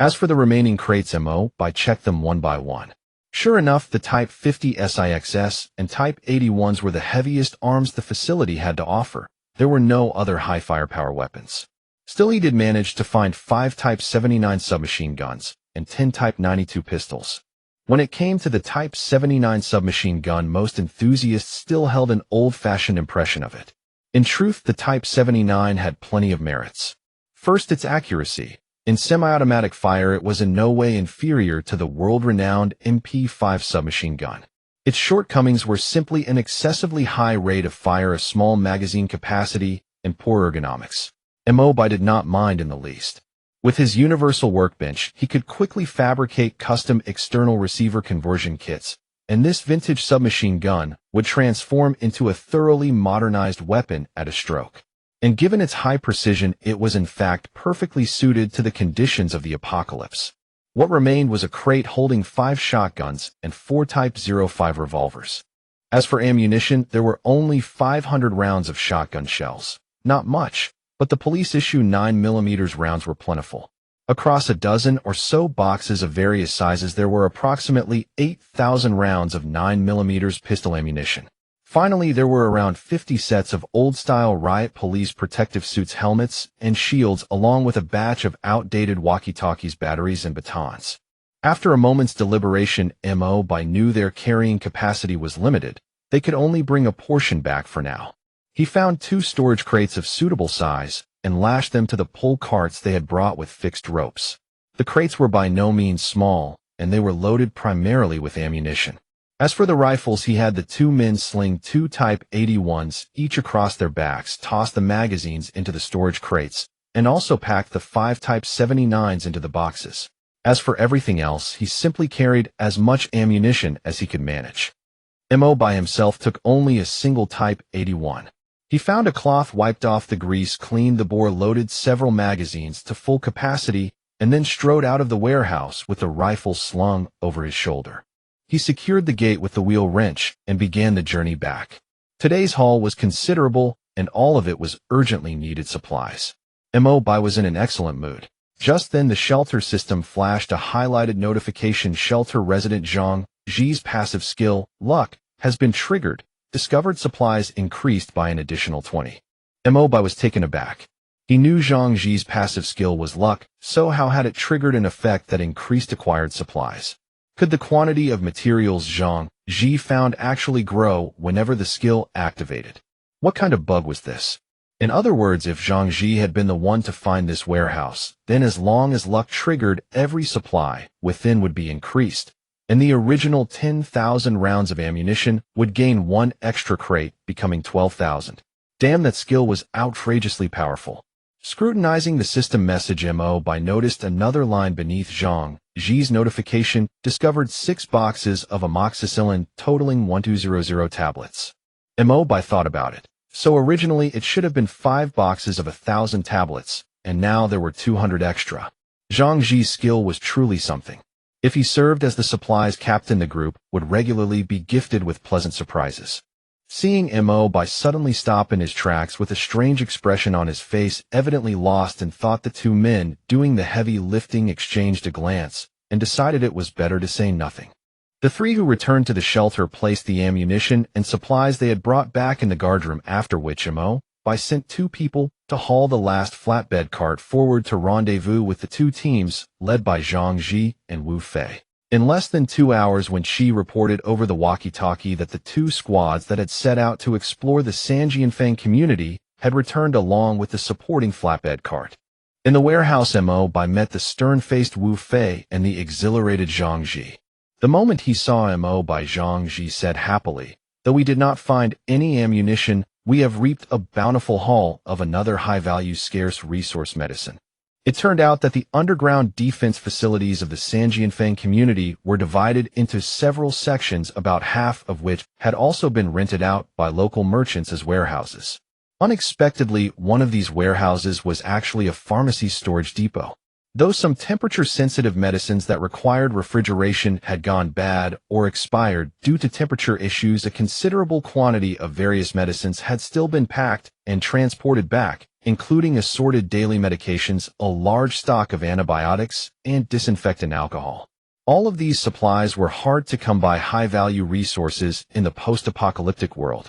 As for the remaining crates, Mo Bai checked them one by one. Sure enough, the Type 50 SIXS and Type 81s were the heaviest arms the facility had to offer. There were no other high firepower weapons. Still, he did manage to find 5 Type 79 submachine guns and 10 Type 92 pistols. When it came to the Type 79 submachine gun, most enthusiasts still held an old-fashioned impression of it. In truth, the Type 79 had plenty of merits. First, its accuracy. In semi-automatic fire, it was in no way inferior to the world-renowned MP5 submachine gun. Its shortcomings were simply an excessively high rate of fire, a small magazine capacity, and poor ergonomics. Mo Bai did not mind in the least. With his universal workbench, he could quickly fabricate custom external receiver conversion kits, and this vintage submachine gun would transform into a thoroughly modernized weapon at a stroke. And given its high precision, it was in fact perfectly suited to the conditions of the apocalypse. What remained was a crate holding 5 shotguns and 4 Type 05 revolvers. As for ammunition, there were only 500 rounds of shotgun shells. Not much, but the police issue 9mm rounds were plentiful. Across a dozen or so boxes of various sizes, there were approximately 8,000 rounds of 9mm pistol ammunition. Finally, there were around 50 sets of old-style riot police protective suits, helmets, and shields, along with a batch of outdated walkie-talkies, batteries, and batons. After a moment's deliberation, Mo Bai knew their carrying capacity was limited. They could only bring a portion back for now. He found 2 storage crates of suitable size and lashed them to the pull carts they had brought with fixed ropes. The crates were by no means small, and they were loaded primarily with ammunition. As for the rifles, he had the 2 men sling 2 Type 81s each across their backs, toss the magazines into the storage crates, and also pack the 5 Type 79s into the boxes. As for everything else, he simply carried as much ammunition as he could manage. Mo Bai himself took only a single Type 81. He found a cloth, wiped off the grease, cleaned the bore, loaded several magazines to full capacity, and then strode out of the warehouse with the rifle slung over his shoulder. He secured the gate with the wheel wrench and began the journey back. Today's haul was considerable, and all of it was urgently needed supplies. Mo Bai was in an excellent mood. Just then the shelter system flashed a highlighted notification: shelter resident Zhang Ji's passive skill, Luck, has been triggered. Discovered supplies increased by an additional 20. Mo Bai was taken aback. He knew Zhang Ji's passive skill was Luck, so how had it triggered an effect that increased acquired supplies? Could the quantity of materials Zhang Ji found actually grow whenever the skill activated? What kind of bug was this? In other words, if Zhang Ji had been the one to find this warehouse, then as long as Luck triggered, every supply within would be increased, and the original 10,000 rounds of ammunition would gain 1 extra crate, becoming 12,000. Damn, that skill was outrageously powerful. Scrutinizing the system message, Mo Bai noticed another line beneath Zhang Ji's notification: discovered 6 boxes of amoxicillin totaling 1200 tablets. Mo Bai thought about it. So originally it should have been 5 boxes of 1,000 tablets, and now there were 200 extra. Zhang Ji's skill was truly something. If he served as the supplies captain, the group would regularly be gifted with pleasant surprises. Seeing Mo Bai suddenly stop in his tracks with a strange expression on his face, evidently lost in thought, the 2 men doing the heavy lifting exchanged a glance and decided it was better to say nothing. The 3 who returned to the shelter placed the ammunition and supplies they had brought back in the guardroom, after which Mo Bai sent 2 people to haul the last flatbed cart forward to rendezvous with the 2 teams led by Zhang Ji and Wu Fei. In less than 2 hours, when Qi reported over the walkie-talkie that the 2 squads that had set out to explore the Sanjianfeng community had returned along with the supporting flatbed cart. In the warehouse, Mo Bai met the stern-faced Wu Fei and the exhilarated Zhang Ji. The moment he saw Mo Bai, Zhang Ji said happily, "Though we did not find any ammunition, we have reaped a bountiful haul of another high-value, scarce resource, medicine." It turned out that the underground defense facilities of the Sanjianfeng community were divided into several sections, about half of which had also been rented out by local merchants as warehouses. Unexpectedly, one of these warehouses was actually a pharmacy storage depot. Though some temperature-sensitive medicines that required refrigeration had gone bad or expired due to temperature issues, a considerable quantity of various medicines had still been packed and transported back, including assorted daily medications, a large stock of antibiotics, and disinfectant alcohol. All of these supplies were hard to come by, high-value resources in the post-apocalyptic world.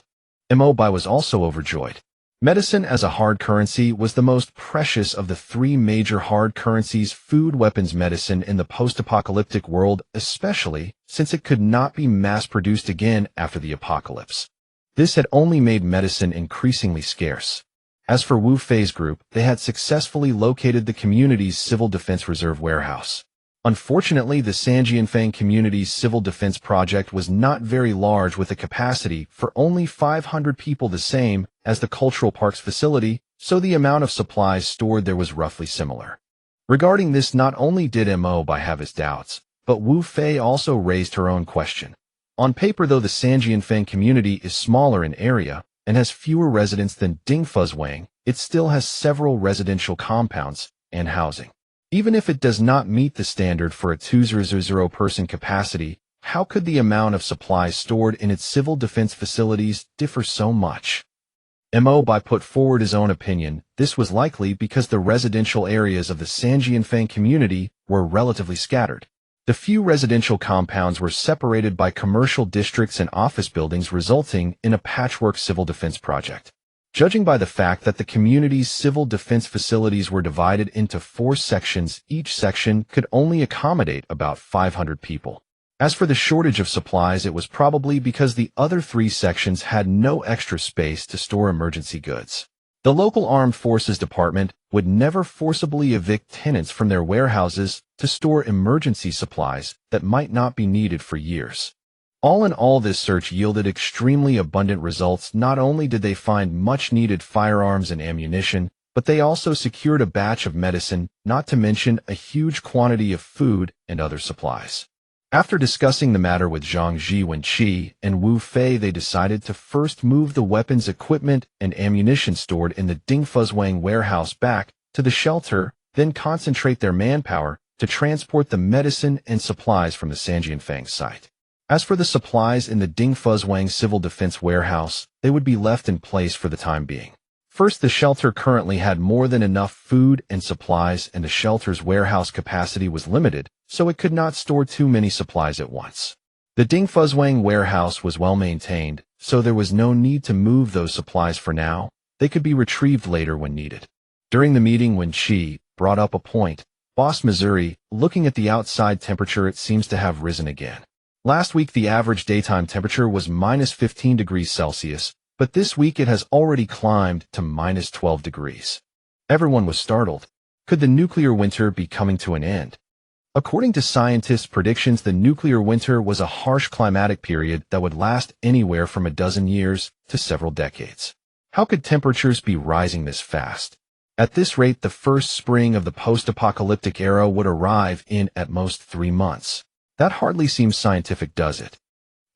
Mo Bai was also overjoyed. Medicine as a hard currency was the most precious of the 3 major hard currencies: food, weapons, medicine, in the post-apocalyptic world, especially since it could not be mass-produced again after the apocalypse. This had only made medicine increasingly scarce. As for Wu Fei's group, they had successfully located the community's Civil Defense Reserve warehouse. Unfortunately, the Sanjianfeng community's civil defense project was not very large, with a capacity for only 500 people, the same as the Cultural Park's facility, so the amount of supplies stored there was roughly similar. Regarding this, not only did Mo Bai have his doubts, but Wu Fei also raised her own question. On paper, though, the Sanjianfeng community is smaller in area and has fewer residents than Dingfuzzwang, it still has several residential compounds and housing. Even if it does not meet the standard for a 200-person capacity, how could the amount of supplies stored in its civil defense facilities differ so much? Mo Bai put forward his own opinion. This was likely because the residential areas of the Sanjianfang community were relatively scattered. The few residential compounds were separated by commercial districts and office buildings, resulting in a patchwork civil defense project. Judging by the fact that the community's civil defense facilities were divided into 4 sections, each section could only accommodate about 500 people. As for the shortage of supplies, it was probably because the other 3 sections had no extra space to store emergency goods. The local armed forces department would never forcibly evict tenants from their warehouses to store emergency supplies that might not be needed for years. All in all, this search yielded extremely abundant results. Not only did they find much-needed firearms and ammunition, but they also secured a batch of medicine, not to mention a huge quantity of food and other supplies. After discussing the matter with Zhang Jiwenqi and Wu Fei, they decided to first move the weapons, equipment, and ammunition stored in the Dingfuzwang warehouse back to the shelter, then concentrate their manpower to transport the medicine and supplies from the Sanjianfang site. As for the supplies in the Dingfuzwang civil defense warehouse, they would be left in place for the time being. First, the shelter currently had more than enough food and supplies, and the shelter's warehouse capacity was limited, so it could not store too many supplies at once. The Dingfuzwang warehouse was well maintained, so there was no need to move those supplies for now. They could be retrieved later when needed. During the meeting, when Qi brought up a point, Boss Missouri, looking at the outside temperature, it seems to have risen again. Last week, the average daytime temperature was minus 15 degrees Celsius, but this week it has already climbed to minus 12 degrees. Everyone was startled. Could the nuclear winter be coming to an end? According to scientists' predictions, the nuclear winter was a harsh climatic period that would last anywhere from a dozen years to several decades. How could temperatures be rising this fast? At this rate, the first spring of the post-apocalyptic era would arrive in at most 3 months. That hardly seems scientific, does it?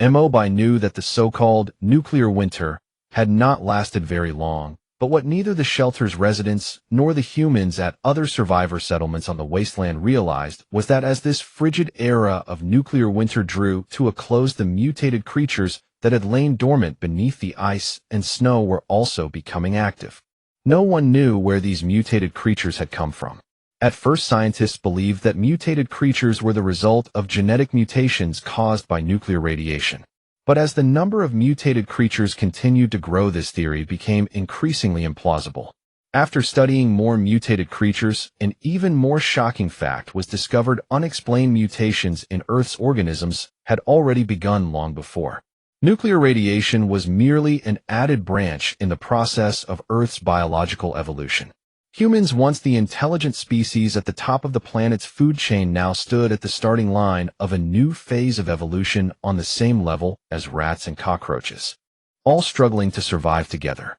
Mo Bai knew that the so-called nuclear winter had not lasted very long, but what neither the shelter's residents nor the humans at other survivor settlements on the wasteland realized was that as this frigid era of nuclear winter drew to a close, the mutated creatures that had lain dormant beneath the ice and snow were also becoming active. No one knew where these mutated creatures had come from. At first, scientists believed that mutated creatures were the result of genetic mutations caused by nuclear radiation. But as the number of mutated creatures continued to grow, this theory became increasingly implausible. After studying more mutated creatures, an even more shocking fact was discovered: unexplained mutations in Earth's organisms had already begun long before. Nuclear radiation was merely an added branch in the process of Earth's biological evolution. Humans, once the intelligent species at the top of the planet's food chain, now stood at the starting line of a new phase of evolution on the same level as rats and cockroaches, all struggling to survive together.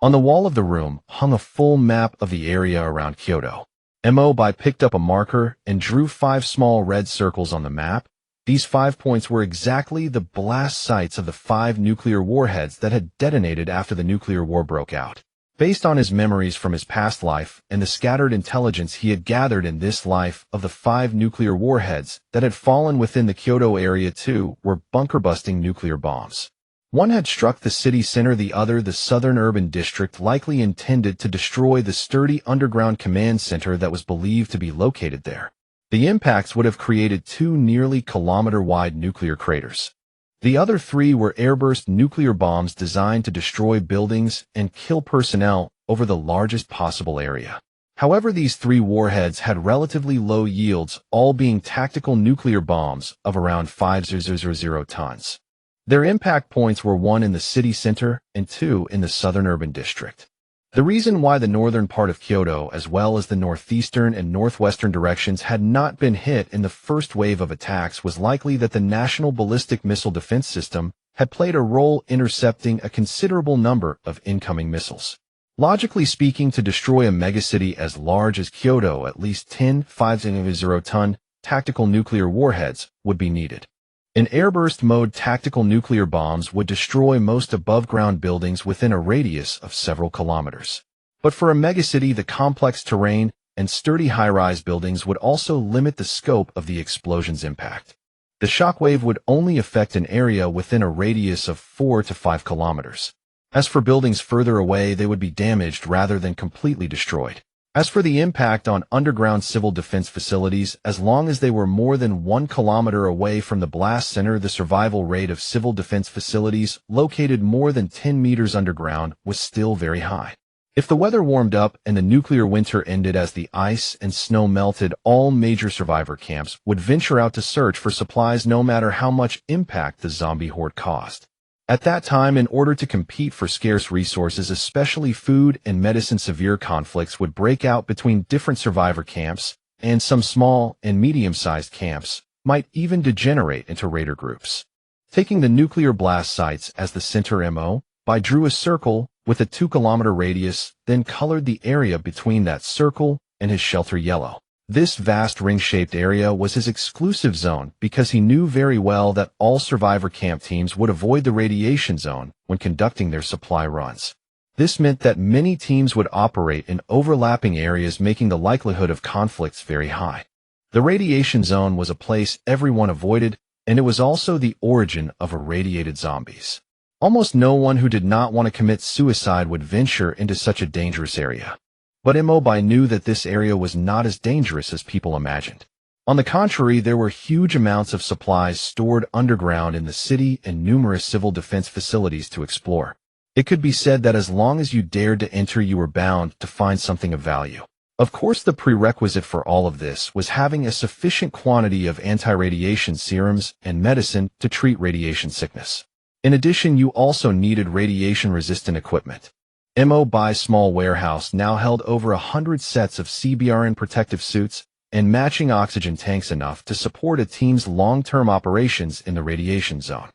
On the wall of the room hung a full map of the area around Kyoto. Mo Bai picked up a marker and drew 5 small red circles on the map. These 5 points were exactly the blast sites of the 5 nuclear warheads that had detonated after the nuclear war broke out. Based on his memories from his past life and the scattered intelligence he had gathered in this life of the 5 nuclear warheads that had fallen within the Kyoto area, 2 were bunker-busting nuclear bombs. One had struck the city center, the other the southern urban district, likely intended to destroy the sturdy underground command center that was believed to be located there. The impacts would have created 2 nearly kilometer-wide nuclear craters. The other 3 were airburst nuclear bombs designed to destroy buildings and kill personnel over the largest possible area. However, these 3 warheads had relatively low yields, all being tactical nuclear bombs of around 5,000 tons. Their impact points were 1 in the city center and 2 in the southern urban district. The reason why the northern part of Kyoto, as well as the northeastern and northwestern directions, had not been hit in the first wave of attacks was likely that the National Ballistic Missile Defense System had played a role intercepting a considerable number of incoming missiles. Logically speaking, to destroy a megacity as large as Kyoto, at least 10 5,000-ton tactical nuclear warheads would be needed. In airburst mode, tactical nuclear bombs would destroy most above-ground buildings within a radius of several kilometers. But for a megacity, the complex terrain and sturdy high-rise buildings would also limit the scope of the explosion's impact. The shockwave would only affect an area within a radius of 4 to 5 kilometers. As for buildings further away, they would be damaged rather than completely destroyed. As for the impact on underground civil defense facilities, as long as they were more than 1 kilometer away from the blast center, the survival rate of civil defense facilities located more than 10 meters underground was still very high. If the weather warmed up and the nuclear winter ended as the ice and snow melted, all major survivor camps would venture out to search for supplies no matter how much impact the zombie horde caused. At that time, in order to compete for scarce resources, especially food and medicine, severe conflicts would break out between different survivor camps, and some small and medium-sized camps might even degenerate into raider groups. Taking the nuclear blast sites as the center, Mo Bai drew a circle with a 2-kilometer radius, then colored the area between that circle and his shelter yellow. This vast ring-shaped area was his exclusive zone because he knew very well that all survivor camp teams would avoid the radiation zone when conducting their supply runs. This meant that many teams would operate in overlapping areas, making the likelihood of conflicts very high. The radiation zone was a place everyone avoided, and it was also the origin of irradiated zombies. Almost no one who did not want to commit suicide would venture into such a dangerous area. But Mo Bai knew that this area was not as dangerous as people imagined. On the contrary, there were huge amounts of supplies stored underground in the city and numerous civil defense facilities to explore. It could be said that as long as you dared to enter, you were bound to find something of value. Of course, the prerequisite for all of this was having a sufficient quantity of anti-radiation serums and medicine to treat radiation sickness. In addition, you also needed radiation-resistant equipment. Mo Bai's small warehouse now held over 100 sets of CBRN protective suits and matching oxygen tanks, enough to support a team's long-term operations in the radiation zone.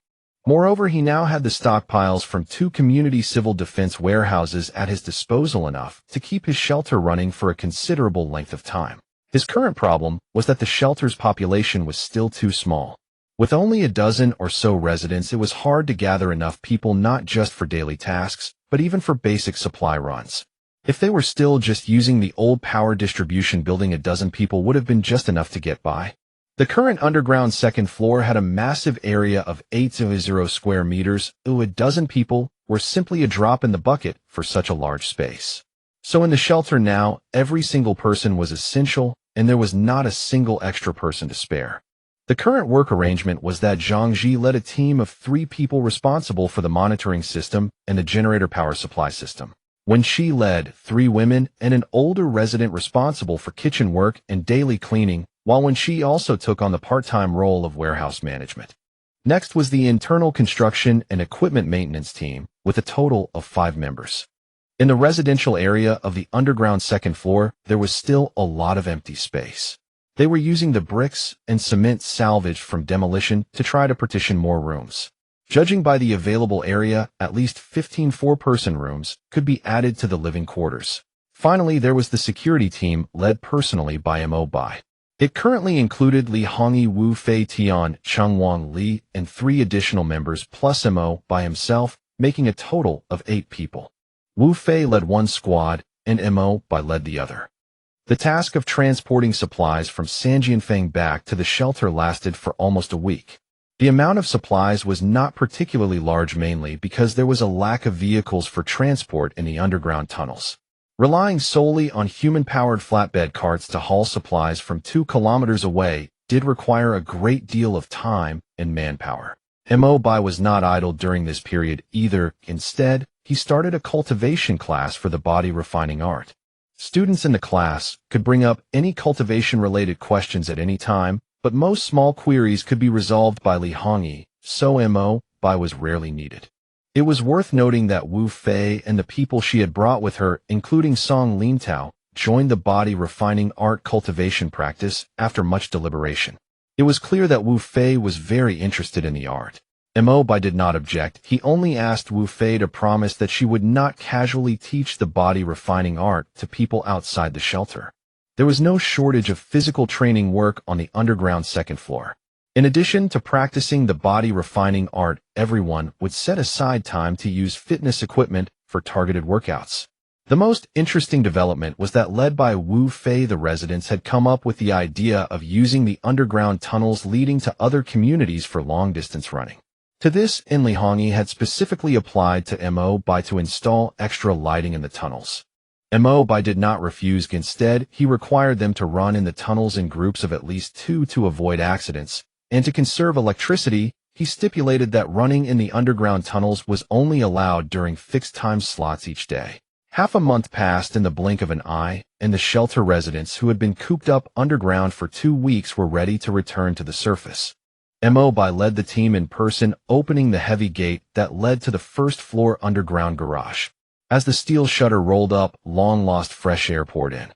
Moreover, he now had the stockpiles from 2 community civil defense warehouses at his disposal, enough to keep his shelter running for a considerable length of time. His current problem was that the shelter's population was still too small. With only a dozen or so residents, it was hard to gather enough people not just for daily tasks, but even for basic supply runs. If they were still just using the old power distribution building, a dozen people would have been just enough to get by. The current underground second floor had a massive area of 800 square meters. A dozen people were simply a drop in the bucket for such a large space. So in the shelter now, every single person was essential, and there was not a single extra person to spare. The current work arrangement was that Zhang Ji led a team of 3 people responsible for the monitoring system and the generator power supply system. When she led 3 women and an older resident responsible for kitchen work and daily cleaning, while when she also took on the part-time role of warehouse management. Next was the internal construction and equipment maintenance team, with a total of 5 members. In the residential area of the underground second floor, there was still a lot of empty space. They were using the bricks and cement salvaged from demolition to try to partition more rooms. Judging by the available area, at least 15 4-person rooms could be added to the living quarters. Finally, there was the security team led personally by Mo Bai. It currently included Li Hongyi, Wu Fei, Tian, Chengwang Li, and 3 additional members plus Mo Bai himself, making a total of 8 people. Wu Fei led one squad, and Mo Bai led the other. The task of transporting supplies from Sanjianfeng back to the shelter lasted for almost a week. The amount of supplies was not particularly large, mainly because there was a lack of vehicles for transport in the underground tunnels. Relying solely on human-powered flatbed carts to haul supplies from 2 kilometers away did require a great deal of time and manpower. Mo Bai was not idle during this period either. Instead, he started a cultivation class for the body refining art. Students in the class could bring up any cultivation-related questions at any time, but most small queries could be resolved by Li Hongyi, so Mo Bai was rarely needed. It was worth noting that Wu Fei and the people she had brought with her, including Song Lintao, joined the body refining art cultivation practice after much deliberation. It was clear that Wu Fei was very interested in the art. Mo Bai did not object. He only asked Wu Fei to promise that she would not casually teach the body refining art to people outside the shelter. There was no shortage of physical training work on the underground second floor. In addition to practicing the body refining art, everyone would set aside time to use fitness equipment for targeted workouts. The most interesting development was that, led by Wu Fei, the residents had come up with the idea of using the underground tunnels leading to other communities for long-distance running. To this, Inli Hongi had specifically applied to Mo Bai to install extra lighting in the tunnels. Mo Bai did not refuse. Instead, he required them to run in the tunnels in groups of at least 2 to avoid accidents, and to conserve electricity, he stipulated that running in the underground tunnels was only allowed during fixed time slots each day. Half a month passed in the blink of an eye, and the shelter residents who had been cooped up underground for 2 weeks were ready to return to the surface. Mo Bai led the team in person, opening the heavy gate that led to the first-floor underground garage. As the steel shutter rolled up, long-lost fresh air poured in.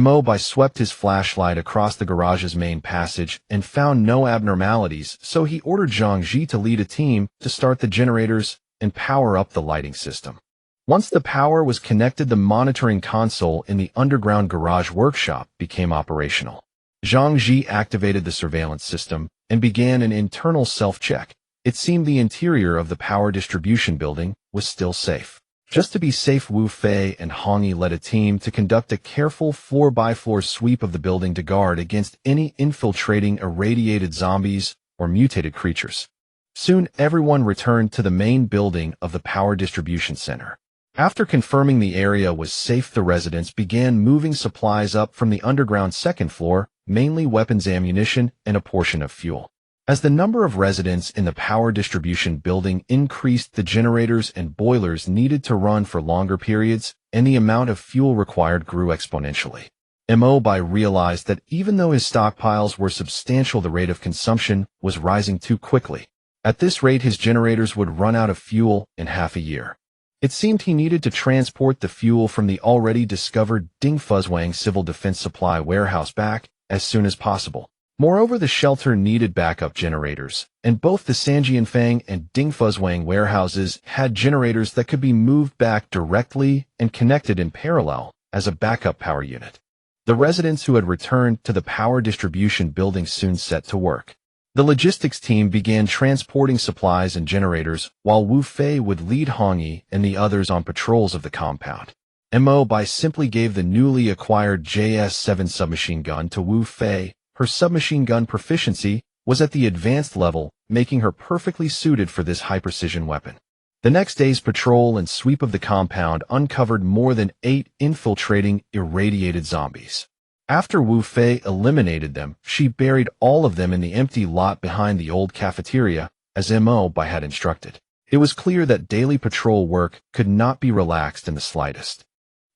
Mo Bai swept his flashlight across the garage's main passage and found no abnormalities, so he ordered Zhang Ji to lead a team to start the generators and power up the lighting system. Once the power was connected, the monitoring console in the underground garage workshop became operational. Zhang Ji activated the surveillance system and began an internal self-check. It seemed the interior of the power distribution building was still safe. Just to be safe, Wu Fei and Hongi led a team to conduct a careful floor-by-floor sweep of the building to guard against any infiltrating irradiated zombies or mutated creatures. Soon, everyone returned to the main building of the power distribution center. After confirming the area was safe, the residents began moving supplies up from the underground second floor, mainly weapons, ammunition, and a portion of fuel. As the number of residents in the power distribution building increased, the generators and boilers needed to run for longer periods, and the amount of fuel required grew exponentially. Mo Bai realized that even though his stockpiles were substantial, the rate of consumption was rising too quickly. At this rate, his generators would run out of fuel in half a year. It seemed he needed to transport the fuel from the already discovered Dingfuzwang Civil Defense Supply warehouse back as soon as possible. Moreover, the shelter needed backup generators, and both the Sanjianfang and Dingfuzwang warehouses had generators that could be moved back directly and connected in parallel as a backup power unit. The residents who had returned to the power distribution building soon set to work. The logistics team began transporting supplies and generators, while Wu Fei would lead Hongi and the others on patrols of the compound. Mo Bai simply gave the newly acquired JS-7 submachine gun to Wu Fei. Her submachine gun proficiency was at the advanced level, making her perfectly suited for this high-precision weapon. The next day's patrol and sweep of the compound uncovered more than 8 infiltrating, irradiated zombies. After Wu Fei eliminated them, she buried all of them in the empty lot behind the old cafeteria, as Mo Bai had instructed. It was clear that daily patrol work could not be relaxed in the slightest.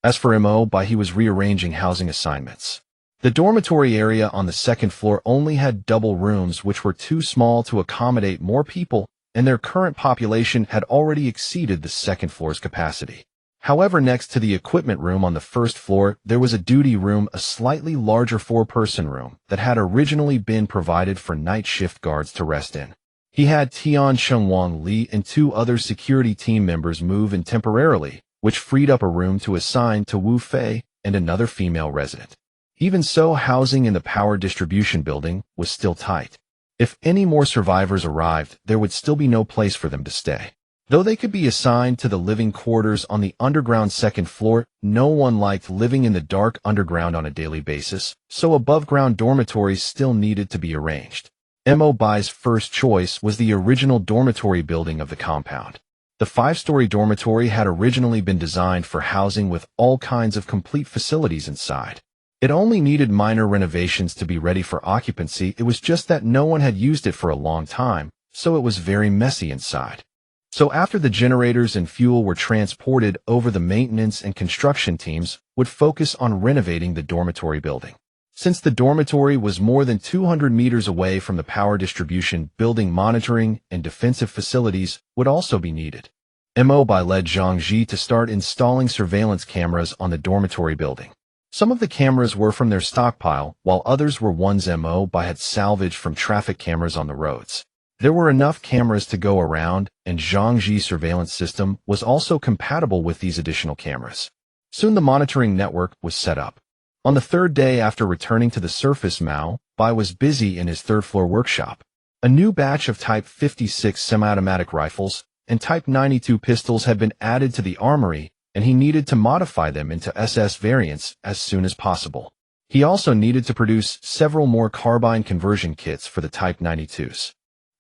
As for Mo Bai, he was rearranging housing assignments. The dormitory area on the second floor only had double rooms, which were too small to accommodate more people, and their current population had already exceeded the second floor's capacity. However, next to the equipment room on the first floor, there was a duty room, a slightly larger 4-person room that had originally been provided for night shift guards to rest in. He had Tian Chengwang Li and 2 other security team members move in temporarily, which freed up a room to assign to Wu Fei and another female resident. Even so, housing in the power distribution building was still tight. If any more survivors arrived, there would still be no place for them to stay. Though they could be assigned to the living quarters on the underground second floor, no one liked living in the dark underground on a daily basis, so above-ground dormitories still needed to be arranged. Mo Bai's first choice was the original dormitory building of the compound. The 5-story dormitory had originally been designed for housing with all kinds of complete facilities inside. It only needed minor renovations to be ready for occupancy. It was just that no one had used it for a long time, so it was very messy inside. So after the generators and fuel were transported over, the maintenance and construction teams would focus on renovating the dormitory building. Since the dormitory was more than 200 meters away from the power distribution building, monitoring and defensive facilities would also be needed. Mo Bai led Zhang Ji to start installing surveillance cameras on the dormitory building. Some of the cameras were from their stockpile, while others were ones Mo Bai had salvaged from traffic cameras on the roads. There were enough cameras to go around, and Zhang Ji's surveillance system was also compatible with these additional cameras. Soon the monitoring network was set up. On the 3rd day after returning to the surface, Mo Bai was busy in his 3rd-floor workshop. A new batch of Type 56 semi-automatic rifles and Type 92 pistols had been added to the armory, and he needed to modify them into SS variants as soon as possible. He also needed to produce several more carbine conversion kits for the Type 92s.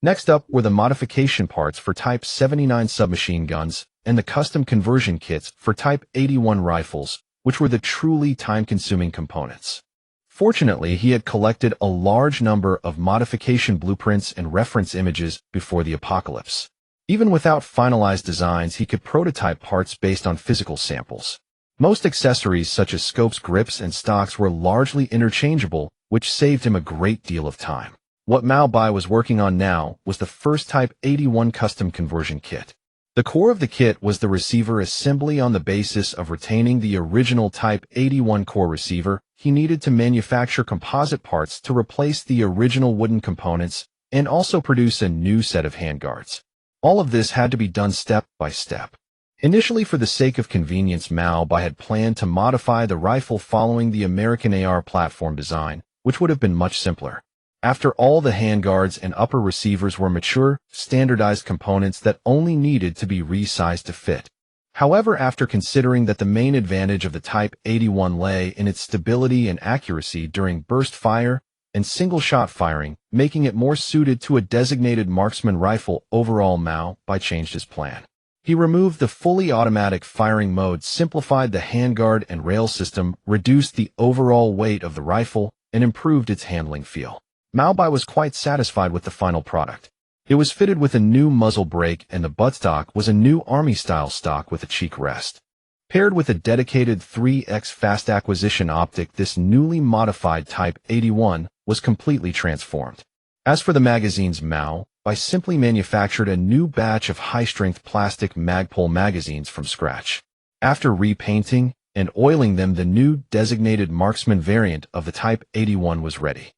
Next up were the modification parts for Type 79 submachine guns and the custom conversion kits for Type 81 rifles, which were the truly time-consuming components. Fortunately, he had collected a large number of modification blueprints and reference images before the apocalypse. Even without finalized designs, he could prototype parts based on physical samples. Most accessories such as scopes, grips, and stocks were largely interchangeable, which saved him a great deal of time. What Mo Bai was working on now was the first Type 81 custom conversion kit. The core of the kit was the receiver assembly. On the basis of retaining the original Type 81 core receiver, he needed to manufacture composite parts to replace the original wooden components and also produce a new set of handguards. All of this had to be done step by step. Initially, for the sake of convenience, Mo Bai had planned to modify the rifle following the American AR platform design, which would have been much simpler. After all, the handguards and upper receivers were mature, standardized components that only needed to be resized to fit. However, after considering that the main advantage of the Type 81 lay in its stability and accuracy during burst fire and single-shot firing, making it more suited to a designated marksman rifle, overall Mo Bai changed his plan. He removed the fully automatic firing mode, simplified the handguard and rail system, reduced the overall weight of the rifle, and improved its handling feel. Mo Bai was quite satisfied with the final product. It was fitted with a new muzzle brake, and the buttstock was a new Army-style stock with a cheek rest. Paired with a dedicated 3x fast acquisition optic, this newly modified Type 81 was completely transformed. As for the magazines, Mo Bai simply manufactured a new batch of high-strength plastic Magpul magazines from scratch. After repainting and oiling them, the new designated marksman variant of the Type 81 was ready.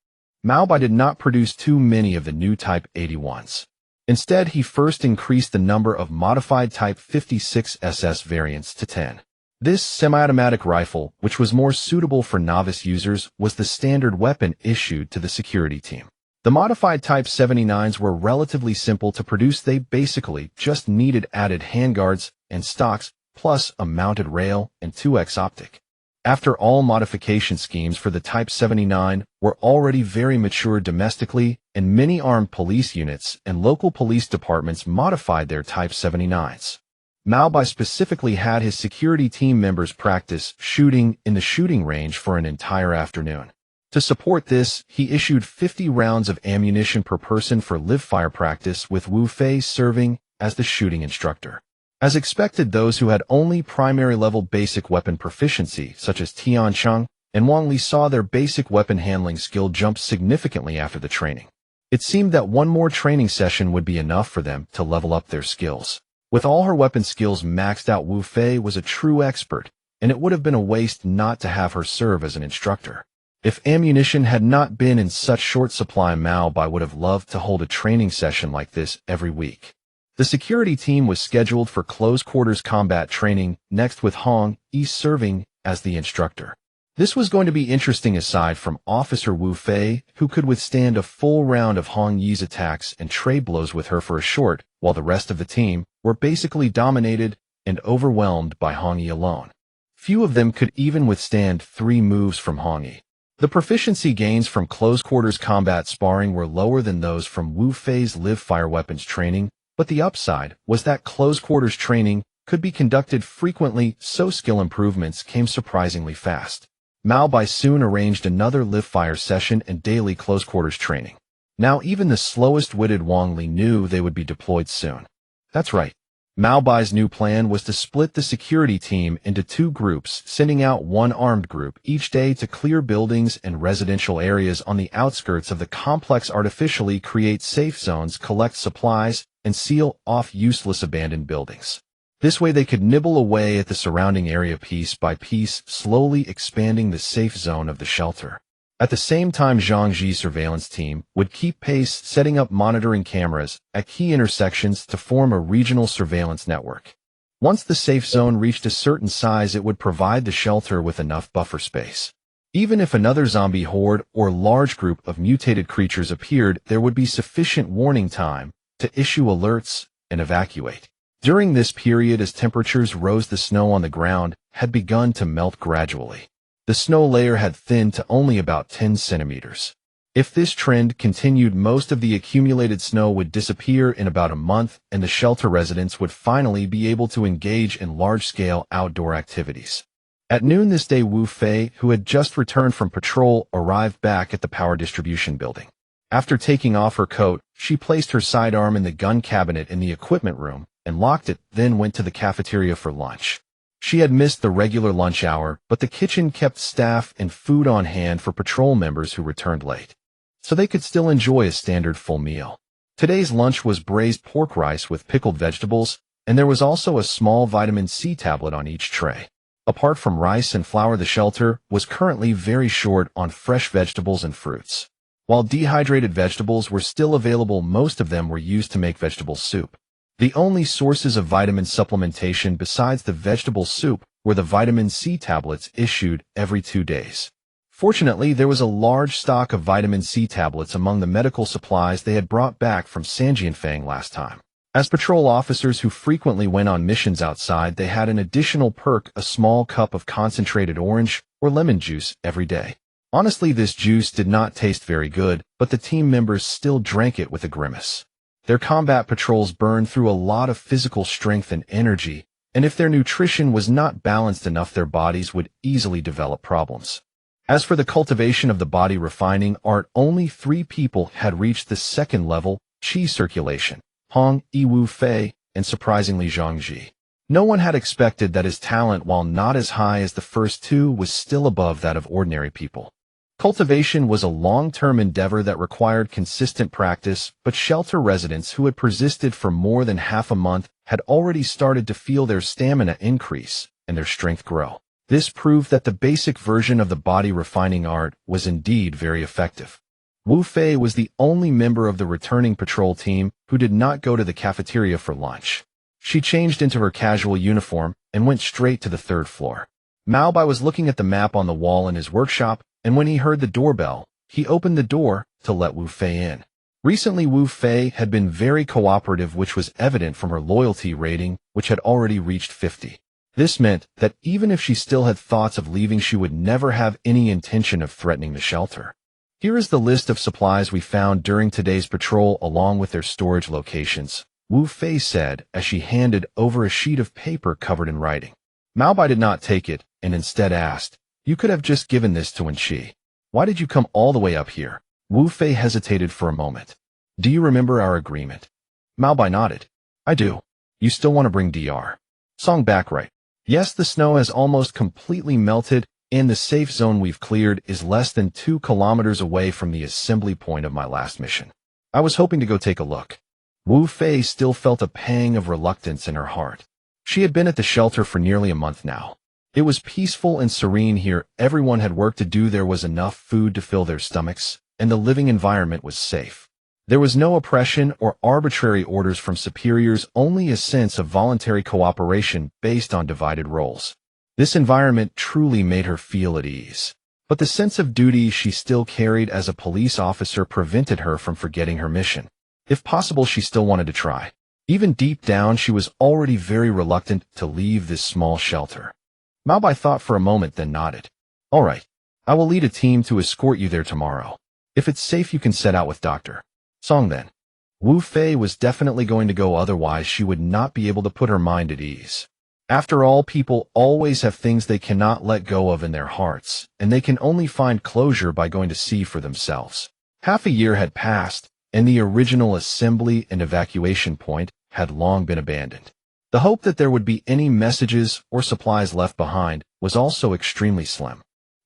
Mo Bai did not produce too many of the new Type 81s. Instead, he first increased the number of modified Type 56 SS variants to 10. This semi-automatic rifle, which was more suitable for novice users, was the standard weapon issued to the security team. The modified Type 79s were relatively simple to produce. They basically just needed added handguards and stocks, plus a mounted rail and 2x optic. After all, modification schemes for the Type 79 were already very mature domestically, and many armed police units and local police departments modified their Type 79s. Mo Bai specifically had his security team members practice shooting in the shooting range for an entire afternoon. To support this, he issued 50 rounds of ammunition per person for live fire practice, with Wu Fei serving as the shooting instructor. As expected, those who had only primary-level basic weapon proficiency, such as Tian Cheng and Wang Li, saw their basic weapon handling skill jump significantly after the training. It seemed that one more training session would be enough for them to level up their skills. With all her weapon skills maxed out, Wu Fei was a true expert, and it would have been a waste not to have her serve as an instructor. If ammunition had not been in such short supply, Mo Bai would have loved to hold a training session like this every week. The security team was scheduled for close-quarters combat training, next with Hong Yi serving as the instructor. This was going to be interesting. Aside from Officer Wu Fei, who could withstand a full round of Hong Yi's attacks and trade blows with her for a short, while the rest of the team were basically dominated and overwhelmed by Hong Yi alone. Few of them could even withstand 3 moves from Hong Yi. The proficiency gains from close-quarters combat sparring were lower than those from Wu Fei's live-fire weapons training, but the upside was that close-quarters training could be conducted frequently, so skill improvements came surprisingly fast. Mo Bai soon arranged another live-fire session and daily close-quarters training. Now even the slowest-witted Wang Li knew they would be deployed soon. That's right. Mo Bai's new plan was to split the security team into 2 groups, sending out one armed group each day to clear buildings and residential areas on the outskirts of the complex, artificially create safe zones, collect supplies, and seal off useless abandoned buildings. This way they could nibble away at the surrounding area piece by piece, slowly expanding the safe zone of the shelter. At the same time, Zhang Ji's surveillance team would keep pace, setting up monitoring cameras at key intersections to form a regional surveillance network. Once the safe zone reached a certain size, it would provide the shelter with enough buffer space. Even if another zombie horde or large group of mutated creatures appeared, there would be sufficient warning time to issue alerts and evacuate. During this period, as temperatures rose, the snow on the ground had begun to melt gradually. The snow layer had thinned to only about 10 centimeters. If this trend continued, most of the accumulated snow would disappear in about a month, and the shelter residents would finally be able to engage in large-scale outdoor activities. At noon this day, Wu Fei, who had just returned from patrol, arrived back at the power distribution building. After taking off her coat, she placed her sidearm in the gun cabinet in the equipment room and locked it, then went to the cafeteria for lunch. She had missed the regular lunch hour, but the kitchen kept staff and food on hand for patrol members who returned late, so they could still enjoy a standard full meal. Today's lunch was braised pork rice with pickled vegetables, and there was also a small vitamin C tablet on each tray. Apart from rice and flour, the shelter was currently very short on fresh vegetables and fruits. While dehydrated vegetables were still available, most of them were used to make vegetable soup. The only sources of vitamin supplementation besides the vegetable soup were the vitamin C tablets issued every 2 days. Fortunately, there was a large stock of vitamin C tablets among the medical supplies they had brought back from Sanjianfang last time. As patrol officers who frequently went on missions outside, they had an additional perk: a small cup of concentrated orange or lemon juice every day. Honestly, this juice did not taste very good, but the team members still drank it with a grimace. Their combat patrols burned through a lot of physical strength and energy, and if their nutrition was not balanced enough, their bodies would easily develop problems. As for the cultivation of the body refining art, only 3 people had reached the 2nd level: qi circulation, Hong, Wu Fei, and surprisingly Zhang Ji. No one had expected that his talent, while not as high as the first 2, was still above that of ordinary people. Cultivation was a long-term endeavor that required consistent practice, but shelter residents who had persisted for more than half a month had already started to feel their stamina increase and their strength grow. This proved that the basic version of the body refining art was indeed very effective. Wu Fei was the only member of the returning patrol team who did not go to the cafeteria for lunch. She changed into her casual uniform and went straight to the 3rd floor. Mo Bai was looking at the map on the wall in his workshop, and when he heard the doorbell, he opened the door to let Wu Fei in. Recently, Wu Fei had been very cooperative, which was evident from her loyalty rating, which had already reached 50. This meant that even if she still had thoughts of leaving, she would never have any intention of threatening the shelter. Here is the list of supplies we found during today's patrol along with their storage locations, Wu Fei said as she handed over a sheet of paper covered in writing. Mo Bai did not take it and instead asked, "You could have just given this to Wenqi. Why did you come all the way up here?" Wu Fei hesitated for a moment. "Do you remember our agreement?" Mo Bai nodded. "I do. You still want to bring Dr. Song back, right?" "Yes, the snow has almost completely melted, and the safe zone we've cleared is less than 2 kilometers away from the assembly point of my last mission. I was hoping to go take a look." Wu Fei still felt a pang of reluctance in her heart. She had been at the shelter for nearly a month now. It was peaceful and serene here. Everyone had work to do. There was enough food to fill their stomachs, and the living environment was safe. There was no oppression or arbitrary orders from superiors, only a sense of voluntary cooperation based on divided roles. This environment truly made her feel at ease. But the sense of duty she still carried as a police officer prevented her from forgetting her mission. If possible, she still wanted to try. Even deep down, she was already very reluctant to leave this small shelter. Mo Bai thought for a moment, then nodded. "All right. I will lead a team to escort you there tomorrow. If it's safe, you can set out with Dr. Song then." Wu Fei was definitely going to go, otherwise she would not be able to put her mind at ease. After all, people always have things they cannot let go of in their hearts, and they can only find closure by going to see for themselves. Half a year had passed, and the original assembly and evacuation point had long been abandoned. The hope that there would be any messages or supplies left behind was also extremely slim.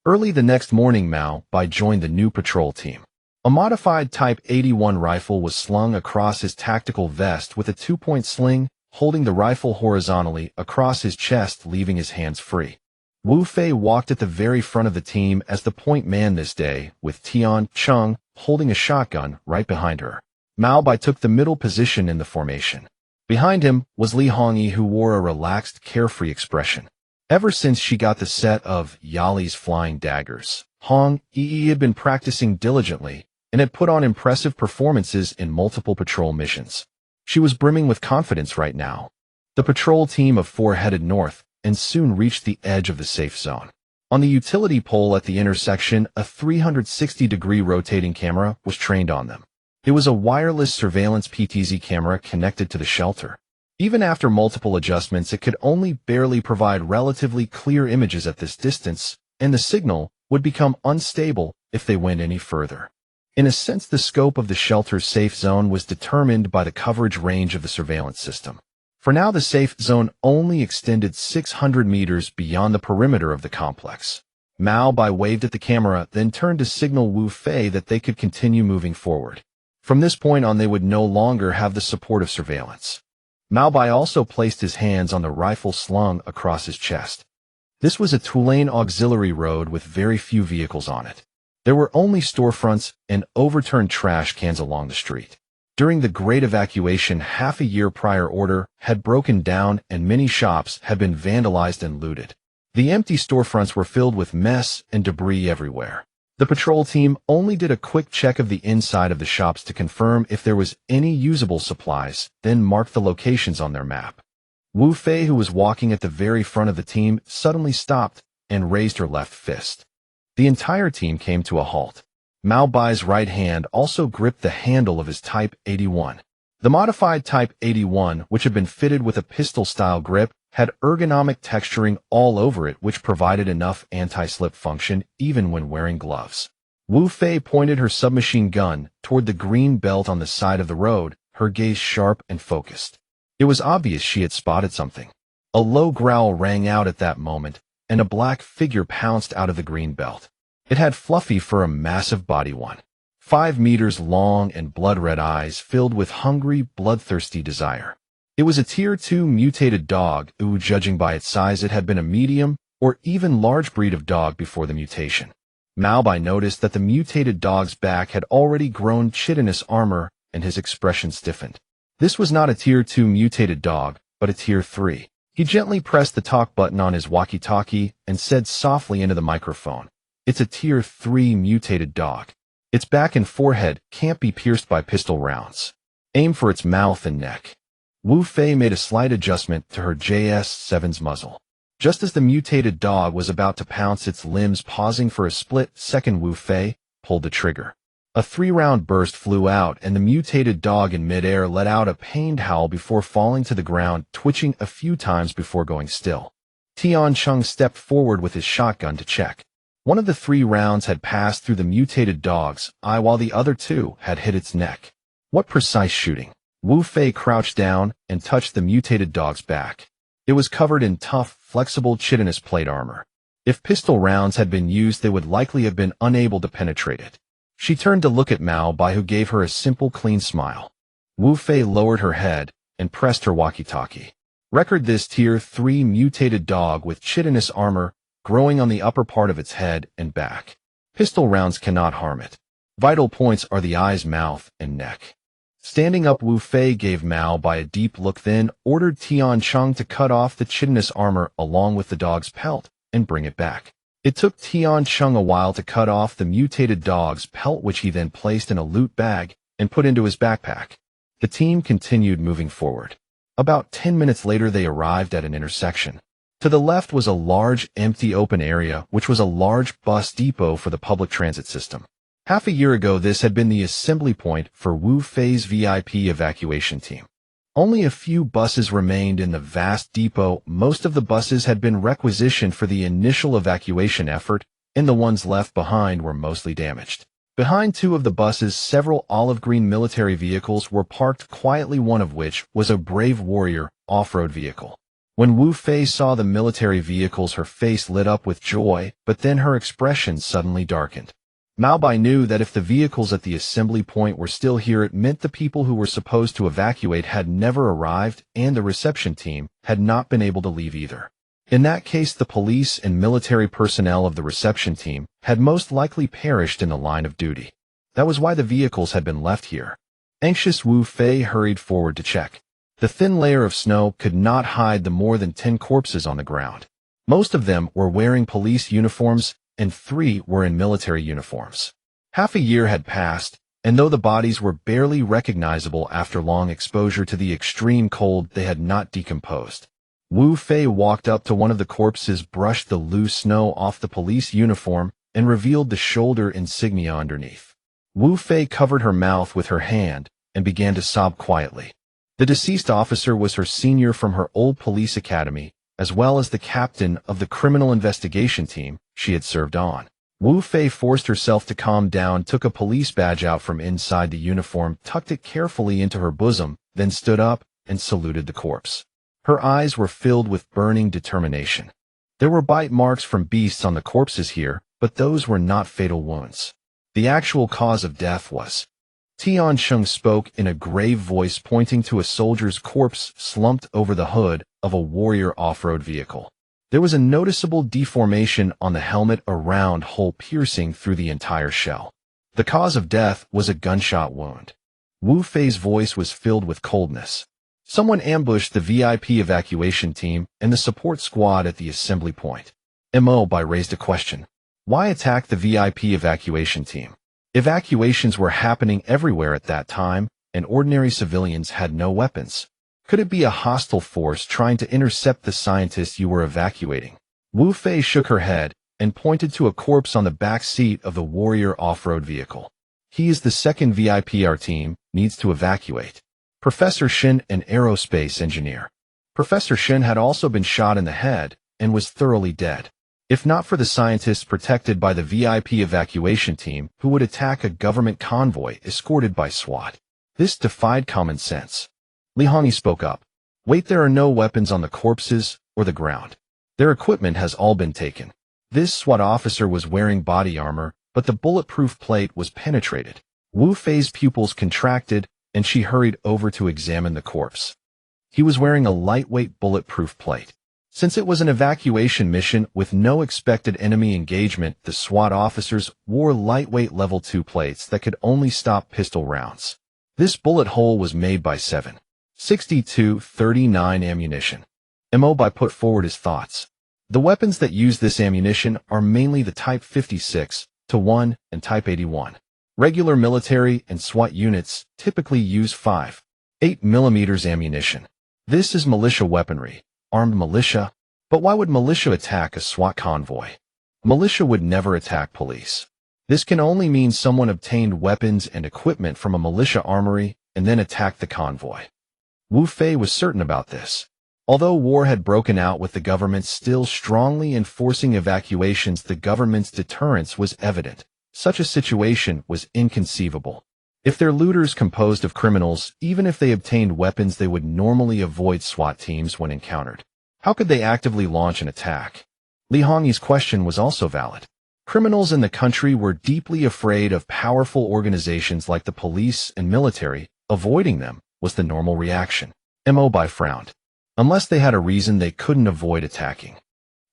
Early the next morning, Mo Bai joined the new patrol team. A modified Type 81 rifle was slung across his tactical vest with a 2-point sling, holding the rifle horizontally across his chest, leaving his hands free. Wu Fei walked at the very front of the team as the point man this day, with Tian Chung holding a shotgun right behind her. Mo Bai took the middle position in the formation. Behind him was Li Hongyi, who wore a relaxed, carefree expression. Ever since she got the set of Yali's flying daggers, Hong Yi had been practicing diligently and had put on impressive performances in multiple patrol missions. She was brimming with confidence right now. The patrol team of 4 headed north and soon reached the edge of the safe zone. On the utility pole at the intersection, a 360-degree rotating camera was trained on them. It was a wireless surveillance PTZ camera connected to the shelter. Even after multiple adjustments, it could only barely provide relatively clear images at this distance, and the signal would become unstable if they went any further. In a sense, the scope of the shelter's safe zone was determined by the coverage range of the surveillance system. For now, the safe zone only extended 600 meters beyond the perimeter of the complex. Mo Bai waved at the camera, then turned to signal Wu Fei that they could continue moving forward. From this point on, they would no longer have the support of surveillance. Mo Bai also placed his hands on the rifle slung across his chest. This was a two-lane auxiliary road with very few vehicles on it. There were only storefronts and overturned trash cans along the street. During the Great Evacuation, half a year prior, order had broken down and many shops had been vandalized and looted. The empty storefronts were filled with mess and debris everywhere. The patrol team only did a quick check of the inside of the shops to confirm if there was any usable supplies, then marked the locations on their map. Wu Fei, who was walking at the very front of the team, suddenly stopped and raised her left fist. The entire team came to a halt. Mo Bai's right hand also gripped the handle of his Type 81. The modified Type 81, which had been fitted with a pistol-style grip, had ergonomic texturing all over it, which provided enough anti-slip function even when wearing gloves. Wu Fei pointed her submachine gun toward the green belt on the side of the road, her gaze sharp and focused. It was obvious she had spotted something. A low growl rang out at that moment, and a black figure pounced out of the green belt. It had fluffy fur, a massive body, 5 meters long, and blood-red eyes filled with hungry, bloodthirsty desire. It was a Tier 2 mutated dog, who, judging by its size, it had been a medium or even large breed of dog before the mutation. Mo Bai noticed that the mutated dog's back had already grown chitinous armor, and his expression stiffened. This was not a Tier 2 mutated dog, but a Tier 3. He gently pressed the talk button on his walkie-talkie and said softly into the microphone, "It's a Tier 3 mutated dog. Its back and forehead can't be pierced by pistol rounds. Aim for its mouth and neck." Wu Fei made a slight adjustment to her JS-7's muzzle. Just as the mutated dog was about to pounce, its limbs pausing for a split second, Wu Fei pulled the trigger. A 3-round burst flew out, and the mutated dog in midair let out a pained howl before falling to the ground, twitching a few times before going still. Tian Chung stepped forward with his shotgun to check. One of the 3 rounds had passed through the mutated dog's eye, while the other 2 had hit its neck. What precise shooting! Wu Fei crouched down and touched the mutated dog's back. It was covered in tough, flexible chitinous plate armor. If pistol rounds had been used, they would likely have been unable to penetrate it. She turned to look at Mo Bai, who gave her a simple, clean smile. Wu Fei lowered her head and pressed her walkie-talkie. "Record this Tier 3 mutated dog with chitinous armor growing on the upper part of its head and back. Pistol rounds cannot harm it. Vital points are the eyes, mouth, and neck." Standing up, Wu Fei gave Mo Bai a deep look, then ordered Tian Chung to cut off the chitinous armor along with the dog's pelt and bring it back. It took Tian Chung a while to cut off the mutated dog's pelt, which he then placed in a loot bag and put into his backpack. The team continued moving forward. About 10 minutes later, they arrived at an intersection. To the left was a large, empty open area, which was a large bus depot for the public transit system. Half a year ago, this had been the assembly point for Wu Fei's VIP evacuation team. Only a few buses remained in the vast depot. Most of the buses had been requisitioned for the initial evacuation effort, and the ones left behind were mostly damaged. Behind 2 of the buses, several olive-green military vehicles were parked quietly, one of which was a Brave Warrior off-road vehicle. When Wu Fei saw the military vehicles, her face lit up with joy, but then her expression suddenly darkened. Mo Bai knew that if the vehicles at the assembly point were still here, it meant the people who were supposed to evacuate had never arrived, and the reception team had not been able to leave either. In that case, the police and military personnel of the reception team had most likely perished in the line of duty. That was why the vehicles had been left here. Anxious, Wu Fei hurried forward to check. The thin layer of snow could not hide the more than 10 corpses on the ground. Most of them were wearing police uniforms, and 3 were in military uniforms. Half a year had passed, and though the bodies were barely recognizable after long exposure to the extreme cold, they had not decomposed. Wu Fei walked up to one of the corpses, brushed the loose snow off the police uniform, and revealed the shoulder insignia underneath. Wu Fei covered her mouth with her hand and began to sob quietly. The deceased officer was her senior from her old police academy, as well as the captain of the criminal investigation team she had served on. Wu Fei forced herself to calm down, took a police badge out from inside the uniform, tucked it carefully into her bosom, then stood up and saluted the corpse. Her eyes were filled with burning determination. There were bite marks from beasts on the corpses here, but those were not fatal wounds. The actual cause of death was... Tian Sheng spoke in a grave voice, pointing to a soldier's corpse slumped over the hood of a warrior off-road vehicle. There was a noticeable deformation on the helmet, a round hole piercing through the entire shell. The cause of death was a gunshot wound. Wu Fei's voice was filled with coldness. Someone ambushed the VIP evacuation team and the support squad at the assembly point. Mo Bai raised a question. Why attack the VIP evacuation team? Evacuations were happening everywhere at that time, and ordinary civilians had no weapons. Could it be a hostile force trying to intercept the scientists you were evacuating? Wu Fei shook her head and pointed to a corpse on the back seat of the warrior off-road vehicle. He is the second VIP our team needs to evacuate. Professor Shin, an aerospace engineer. Professor Shin had also been shot in the head and was thoroughly dead. If not for the scientists protected by the VIP evacuation team who would attack a government convoy escorted by SWAT. This defied common sense. Li Hongyi spoke up. Wait, there are no weapons on the corpses or the ground. Their equipment has all been taken. This SWAT officer was wearing body armor, but the bulletproof plate was penetrated. Wu Fei's pupils contracted, and she hurried over to examine the corpse. He was wearing a lightweight bulletproof plate. Since it was an evacuation mission with no expected enemy engagement, the SWAT officers wore lightweight level 2 plates that could only stop pistol rounds. This bullet hole was made by 7.62-39 ammunition. Mo Bai put forward his thoughts. The weapons that use this ammunition are mainly the Type 56-1 and Type 81. Regular military and SWAT units typically use 5.8mm ammunition. This is militia weaponry, armed militia. But why would militia attack a SWAT convoy? Militia would never attack police. This can only mean someone obtained weapons and equipment from a militia armory and then attacked the convoy. Wu Fei was certain about this. Although war had broken out with the government still strongly enforcing evacuations, the government's deterrence was evident. Such a situation was inconceivable. If their looters composed of criminals, even if they obtained weapons, they would normally avoid SWAT teams when encountered. How could they actively launch an attack? Li Hongyi's question was also valid. Criminals in the country were deeply afraid of powerful organizations like the police and military. Avoiding them was the normal reaction. Mo Bai frowned. Unless they had a reason, they couldn't avoid attacking.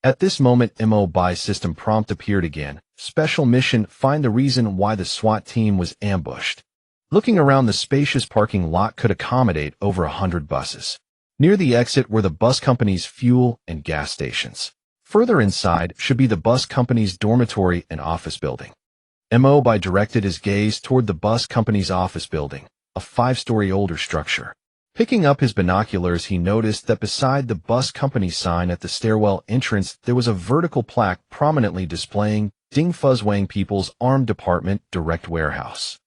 At this moment, Mo Bai's system prompt appeared again. Special mission, find the reason why the SWAT team was ambushed. Looking around, the spacious parking lot could accommodate over 100 buses. Near the exit were the bus company's fuel and gas stations. Further inside should be the bus company's dormitory and office building. Mo Bai directed his gaze toward the bus company's office building, a 5-story older structure. Picking up his binoculars, he noticed that beside the bus company sign at the stairwell entrance, there was a vertical plaque prominently displaying Ding Fuzzwang People's Armed Department Direct Warehouse.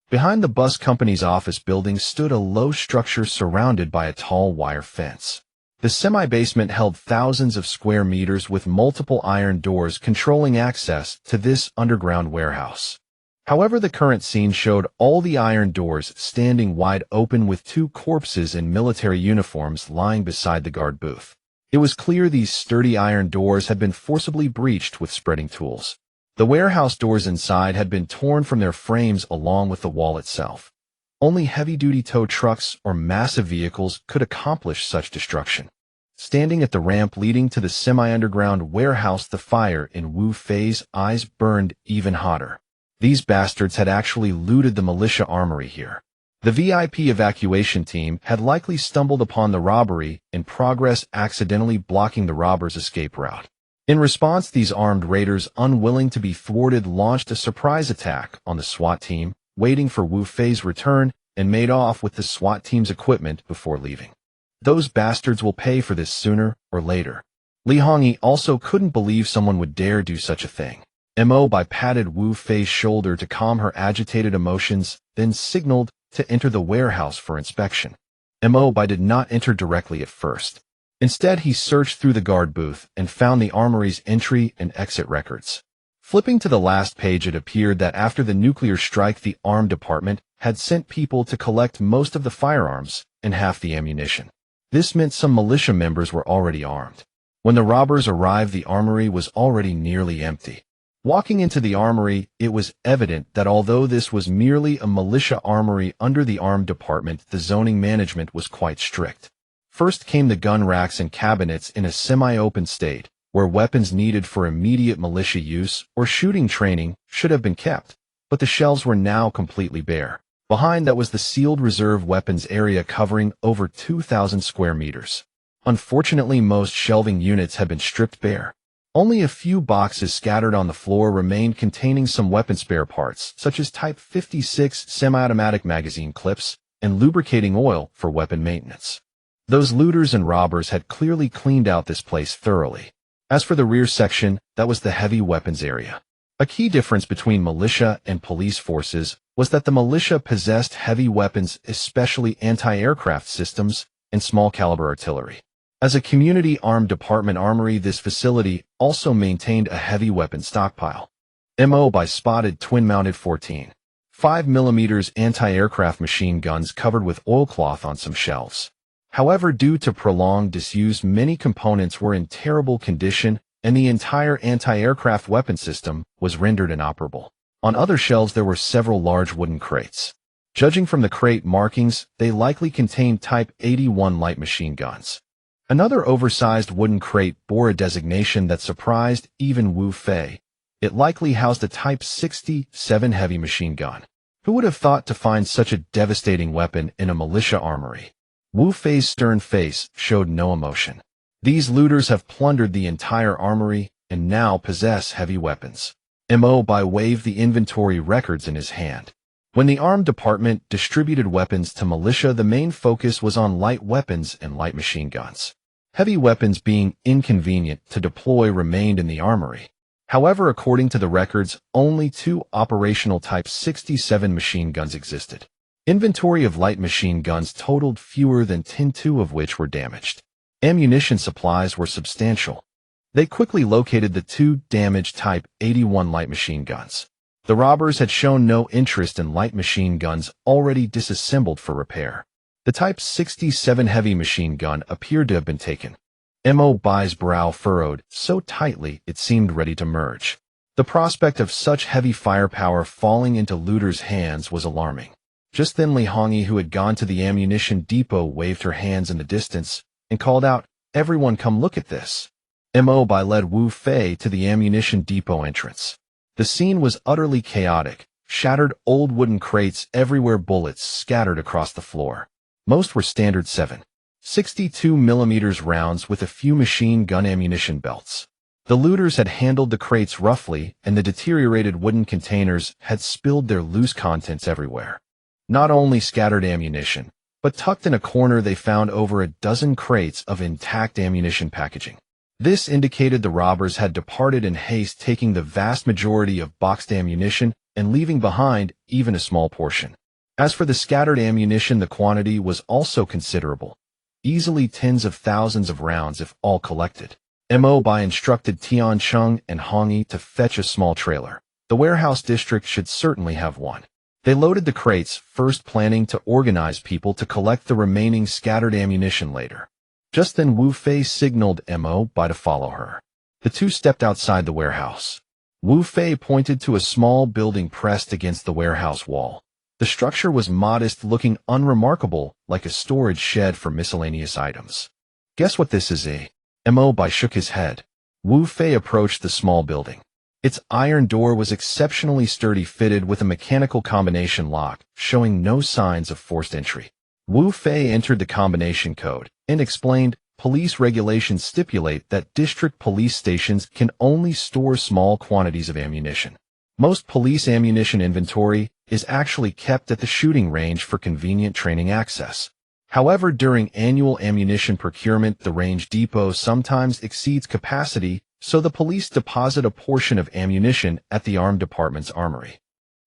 Behind the bus company's office building stood a low structure surrounded by a tall wire fence. The semi-basement held thousands of square meters with multiple iron doors controlling access to this underground warehouse. However, the current scene showed all the iron doors standing wide open with 2 corpses in military uniforms lying beside the guard booth. It was clear these sturdy iron doors had been forcibly breached with spreading tools. The warehouse doors inside had been torn from their frames along with the wall itself. Only heavy-duty tow trucks or massive vehicles could accomplish such destruction. Standing at the ramp leading to the semi-underground warehouse, the fire in Wu Fei's eyes burned even hotter. These bastards had actually looted the militia armory here. The VIP evacuation team had likely stumbled upon the robbery in progress, accidentally blocking the robbers' escape route. In response, these armed raiders, unwilling to be thwarted, launched a surprise attack on the SWAT team, waiting for Wu Fei's return, and made off with the SWAT team's equipment before leaving. Those bastards will pay for this sooner or later. Li Hongyi also couldn't believe someone would dare do such a thing. Mo Bai patted Wu Fei's shoulder to calm her agitated emotions, then signaled to enter the warehouse for inspection. Mo Bai did not enter directly at first. Instead, he searched through the guard booth and found the armory's entry and exit records. Flipping to the last page, it appeared that after the nuclear strike, the armed department had sent people to collect most of the firearms and half the ammunition. This meant some militia members were already armed. When the robbers arrived, the armory was already nearly empty. Walking into the armory, it was evident that although this was merely a militia armory under the armed department, the zoning management was quite strict. First came the gun racks and cabinets in a semi-open state, where weapons needed for immediate militia use or shooting training should have been kept, but the shelves were now completely bare. Behind that was the sealed reserve weapons area covering over 2,000 square meters. Unfortunately, most shelving units had been stripped bare. Only a few boxes scattered on the floor remained containing some weapon spare parts, such as Type 56 semi-automatic magazine clips and lubricating oil for weapon maintenance. Those looters and robbers had clearly cleaned out this place thoroughly. As for the rear section, that was the heavy weapons area. A key difference between militia and police forces was that the militia possessed heavy weapons, especially anti-aircraft systems and small-caliber artillery. As a community armed department armory, this facility also maintained a heavy weapon stockpile. Mo Bai spotted twin-mounted 14.5mm anti-aircraft machine guns covered with oilcloth on some shelves. However, due to prolonged disuse, many components were in terrible condition, and the entire anti-aircraft weapon system was rendered inoperable. On other shelves, there were several large wooden crates. Judging from the crate markings, they likely contained Type 81 light machine guns. Another oversized wooden crate bore a designation that surprised even Wu Fei. It likely housed a Type 67 heavy machine gun. Who would have thought to find such a devastating weapon in a militia armory? Wu Fei's stern face showed no emotion. These looters have plundered the entire armory and now possess heavy weapons. Mo Bai waved the inventory records in his hand. When the armed department distributed weapons to militia, the main focus was on light weapons and light machine guns. Heavy weapons, being inconvenient to deploy, remained in the armory. However, according to the records, only 2 operational Type 67 machine guns existed. Inventory of light machine guns totaled fewer than 10, 2 of which were damaged. Ammunition supplies were substantial. They quickly located the 2 damaged Type 81 light machine guns. The robbers had shown no interest in light machine guns already disassembled for repair. The Type 67 heavy machine gun appeared to have been taken. Mo Bai's brow furrowed so tightly it seemed ready to merge. The prospect of such heavy firepower falling into looters' hands was alarming. Just then, Li Hongyi, who had gone to the ammunition depot, waved her hands in the distance and called out, "Everyone come look at this." Mo Bai led Wu Fei to the ammunition depot entrance. The scene was utterly chaotic. Shattered old wooden crates everywhere, bullets scattered across the floor. Most were standard 7.62mm rounds with a few machine gun ammunition belts. The looters had handled the crates roughly, and the deteriorated wooden containers had spilled their loose contents everywhere. Not only scattered ammunition, but tucked in a corner they found over a dozen crates of intact ammunition packaging. This indicated the robbers had departed in haste, taking the vast majority of boxed ammunition and leaving behind even a small portion. As for the scattered ammunition, the quantity was also considerable, easily tens of thousands of rounds if all collected. Mo Bai instructed Tian Chung and Hongyi to fetch a small trailer. The warehouse district should certainly have one. They loaded the crates, first planning to organize people to collect the remaining scattered ammunition later. Just then, Wu Fei signaled Mo Bai to follow her. The two stepped outside the warehouse. Wu Fei pointed to a small building pressed against the warehouse wall. The structure was modest, looking unremarkable, like a storage shed for miscellaneous items. "Guess what this is, eh?" Mo Bai shook his head. Wu Fei approached the small building. Its iron door was exceptionally sturdy, fitted with a mechanical combination lock, showing no signs of forced entry. Wu Fei entered the combination code and explained, "Police regulations stipulate that district police stations can only store small quantities of ammunition. Most police ammunition inventory is actually kept at the shooting range for convenient training access. However, during annual ammunition procurement, the range depot sometimes exceeds capacity, so the police deposit a portion of ammunition at the armed department's armory.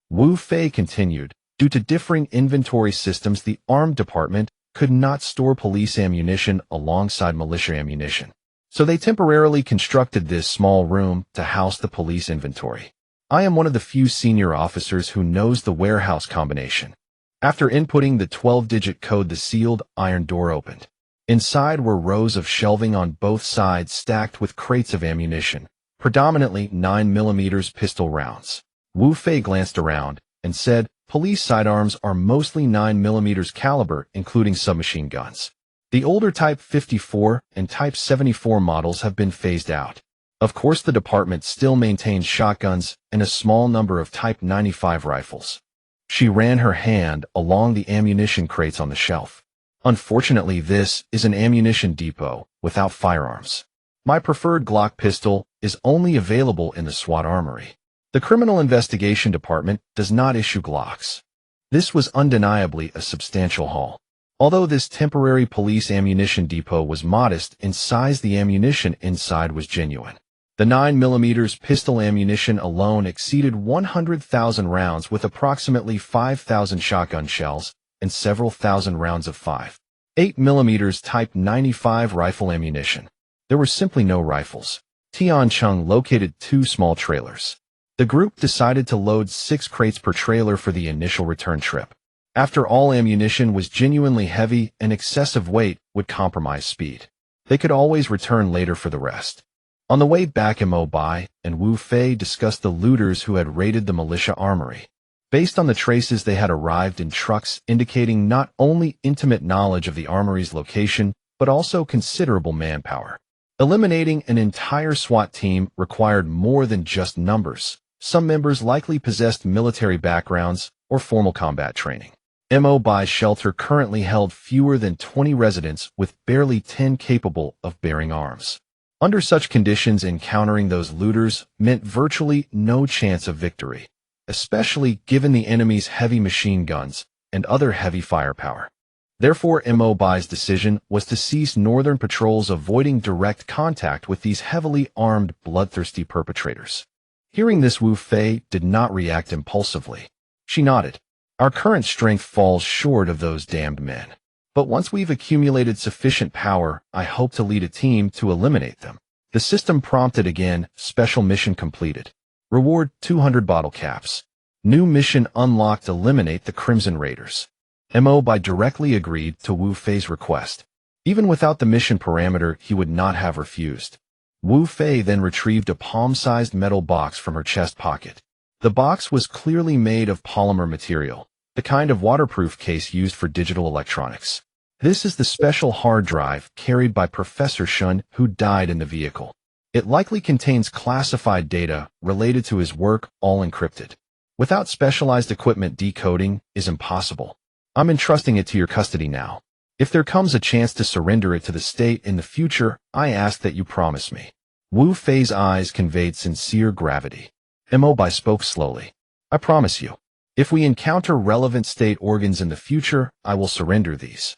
Wu Fei continued, due to differing inventory systems, the armed department could not store police ammunition alongside militia ammunition. So they temporarily constructed this small room to house the police inventory. I am one of the few senior officers who knows the warehouse combination. After inputting the 12-digit code, the sealed iron door opened. Inside were rows of shelving on both sides stacked with crates of ammunition, predominantly 9mm pistol rounds. Wu Fei glanced around and said, "Police sidearms are mostly 9mm caliber, including submachine guns. The older Type 54 and Type 74 models have been phased out. Of course, the department still maintains shotguns and a small number of Type 95 rifles." She ran her hand along the ammunition crates on the shelf. "Unfortunately, this is an ammunition depot without firearms. My preferred Glock pistol is only available in the SWAT armory. The Criminal Investigation Department does not issue Glocks." This was undeniably a substantial haul. Although this temporary police ammunition depot was modest in size, the ammunition inside was genuine. The 9mm pistol ammunition alone exceeded 100,000 rounds, with approximately 5,000 shotgun shells and several thousand rounds of 5.8mm Type 95 rifle ammunition. There were simply no rifles. Tian Chung located 2 small trailers. The group decided to load 6 crates per trailer for the initial return trip. After all, ammunition was genuinely heavy and excessive weight would compromise speed. They could always return later for the rest. On the way back, Mo Bai and Wu Fei discussed the looters who had raided the militia armory. Based on the traces, they had arrived in trucks, indicating not only intimate knowledge of the armory's location, but also considerable manpower. Eliminating an entire SWAT team required more than just numbers. Some members likely possessed military backgrounds or formal combat training. Mo Bai's shelter currently held fewer than 20 residents, with barely 10 capable of bearing arms. Under such conditions, encountering those looters meant virtually no chance of victory, especially given the enemy's heavy machine guns and other heavy firepower. Therefore, Mo Bai's decision was to cease northern patrols, avoiding direct contact with these heavily armed, bloodthirsty perpetrators. Hearing this, Wu Fei did not react impulsively. She nodded. "Our current strength falls short of those damned men. But once we've accumulated sufficient power, I hope to lead a team to eliminate them." The system prompted again. Special mission completed. Reward 200 bottle caps. New mission unlocked: eliminate the Crimson Raiders. Mo Bai directly agreed to Wu Fei's request. Even without the mission parameter, he would not have refused. Wu Fei then retrieved a palm-sized metal box from her chest pocket. The box was clearly made of polymer material, the kind of waterproof case used for digital electronics. This is the special hard drive carried by Professor Shun, who died in the vehicle. It likely contains classified data related to his work, all encrypted. Without specialized equipment, decoding is impossible. I'm entrusting it to your custody now. If there comes a chance to surrender it to the state in the future, I ask that you promise me." Wu Fei's eyes conveyed sincere gravity. Mo Bai spoke slowly. "I promise you. If we encounter relevant state organs in the future, I will surrender these."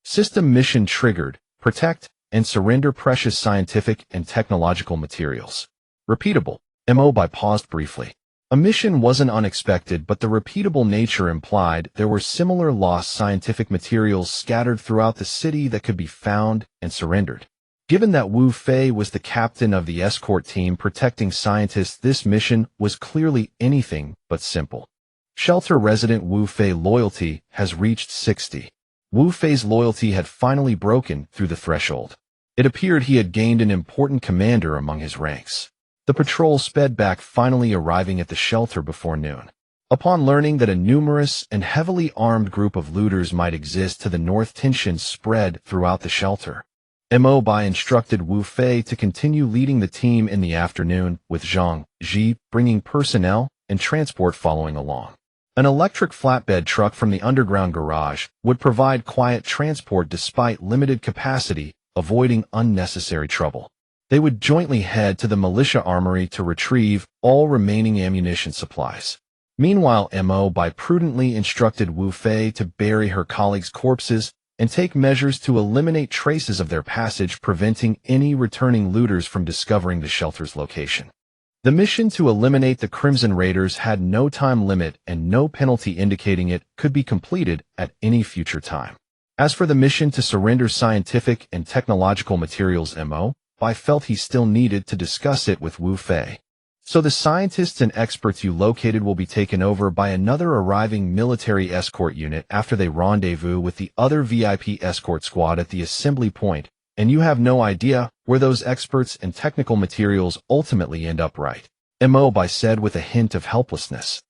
System mission triggered: protect and surrender precious scientific and technological materials. Repeatable. Mo Bai paused briefly. A mission wasn't unexpected, but the repeatable nature implied there were similar lost scientific materials scattered throughout the city that could be found and surrendered. Given that Wu Fei was the captain of the escort team protecting scientists, this mission was clearly anything but simple. Shelter resident Wu Fei loyalty has reached 60. Wu Fei's loyalty had finally broken through the threshold. It appeared he had gained an important commander among his ranks. The patrol sped back, finally arriving at the shelter before noon. Upon learning that a numerous and heavily armed group of looters might exist to the north, tension spread throughout the shelter. Mo Bai instructed Wu Fei to continue leading the team in the afternoon, with Zhang Ji bringing personnel and transport following along. An electric flatbed truck from the underground garage would provide quiet transport despite limited capacity, avoiding unnecessary trouble. They would jointly head to the militia armory to retrieve all remaining ammunition supplies. Meanwhile, Mo Bai prudently instructed Wu Fei to bury her colleagues' corpses and take measures to eliminate traces of their passage, preventing any returning looters from discovering the shelter's location. The mission to eliminate the Crimson Raiders had no time limit and no penalty, indicating it could be completed at any future time. As for the mission to surrender scientific and technological materials, Mo Bai felt he still needed to discuss it with Wu Fei. So the scientists and experts you located will be taken over by another arriving military escort unit after they rendezvous with the other VIP escort squad at the assembly point, and you have no idea where those experts and technical materials ultimately end up, right? Mo Bai said with a hint of helplessness.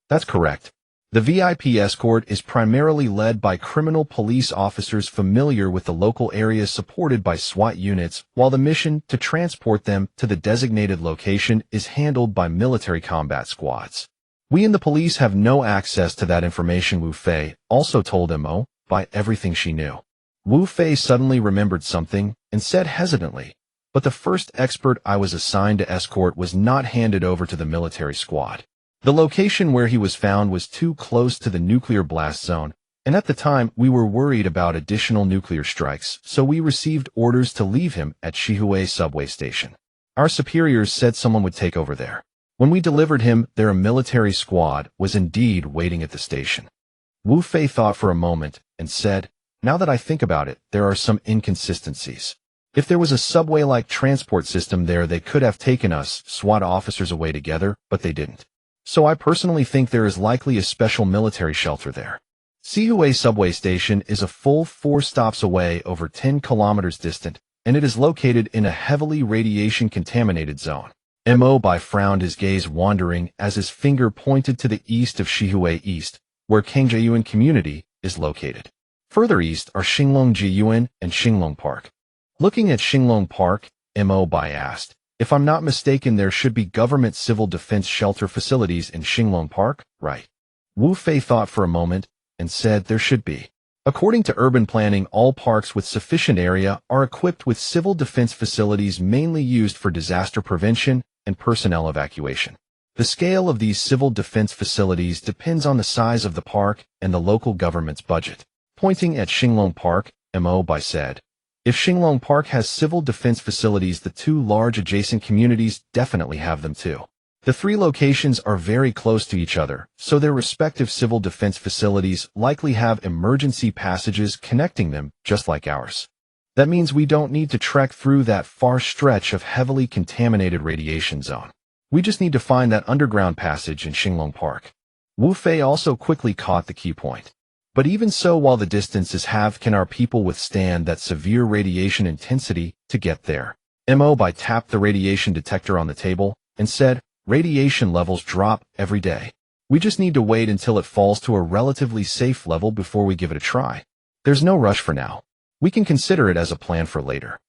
That's correct. The VIP escort is primarily led by criminal police officers familiar with the local area, supported by SWAT units, while the mission to transport them to the designated location is handled by military combat squads. We and the police have no access to that information, Wu Fei also told Mo Bai everything she knew. Wu Fei suddenly remembered something and said hesitantly, "But the first expert I was assigned to escort was not handed over to the military squad. The location where he was found was too close to the nuclear blast zone, and at the time we were worried about additional nuclear strikes, so we received orders to leave him at Shihui subway station. Our superiors said someone would take over there. When we delivered him there, a military squad was indeed waiting at the station." Wu Fei thought for a moment and said, "Now that I think about it, there are some inconsistencies. If there was a subway-like transport system there, they could have taken us SWAT officers away together, but they didn't. So I personally think there is likely a special military shelter there." Shihui subway station is a full 4 stops away, over 10 kilometers distant, and it is located in a heavily radiation-contaminated zone. Mo Bai frowned, his gaze wandering as his finger pointed to the east of Shihui East, where Kangjayuan community is located. Further east are Xinglong Jiyuan and Xinglong Park. Looking at Xinglong Park, Mo Bai asked, "If I'm not mistaken, there should be government civil defense shelter facilities in Xinglong Park, right?" Wu Fei thought for a moment and said there should be. According to urban planning, all parks with sufficient area are equipped with civil defense facilities mainly used for disaster prevention and personnel evacuation. The scale of these civil defense facilities depends on the size of the park and the local government's budget. Pointing at Xinglong Park, Mo Bai said, "If Xinglong Park has civil defense facilities, the 2 large adjacent communities definitely have them too. The 3 locations are very close to each other, so their respective civil defense facilities likely have emergency passages connecting them, just like ours. That means we don't need to trek through that far stretch of heavily contaminated radiation zone. We just need to find that underground passage in Xinglong Park." Wu Fei also quickly caught the key point. "But even so, while the distance is half, can our people withstand that severe radiation intensity to get there?" Mo Bai tapped the radiation detector on the table and said, "Radiation levels drop every day. We just need to wait until it falls to a relatively safe level before we give it a try. There's no rush for now. We can consider it as a plan for later."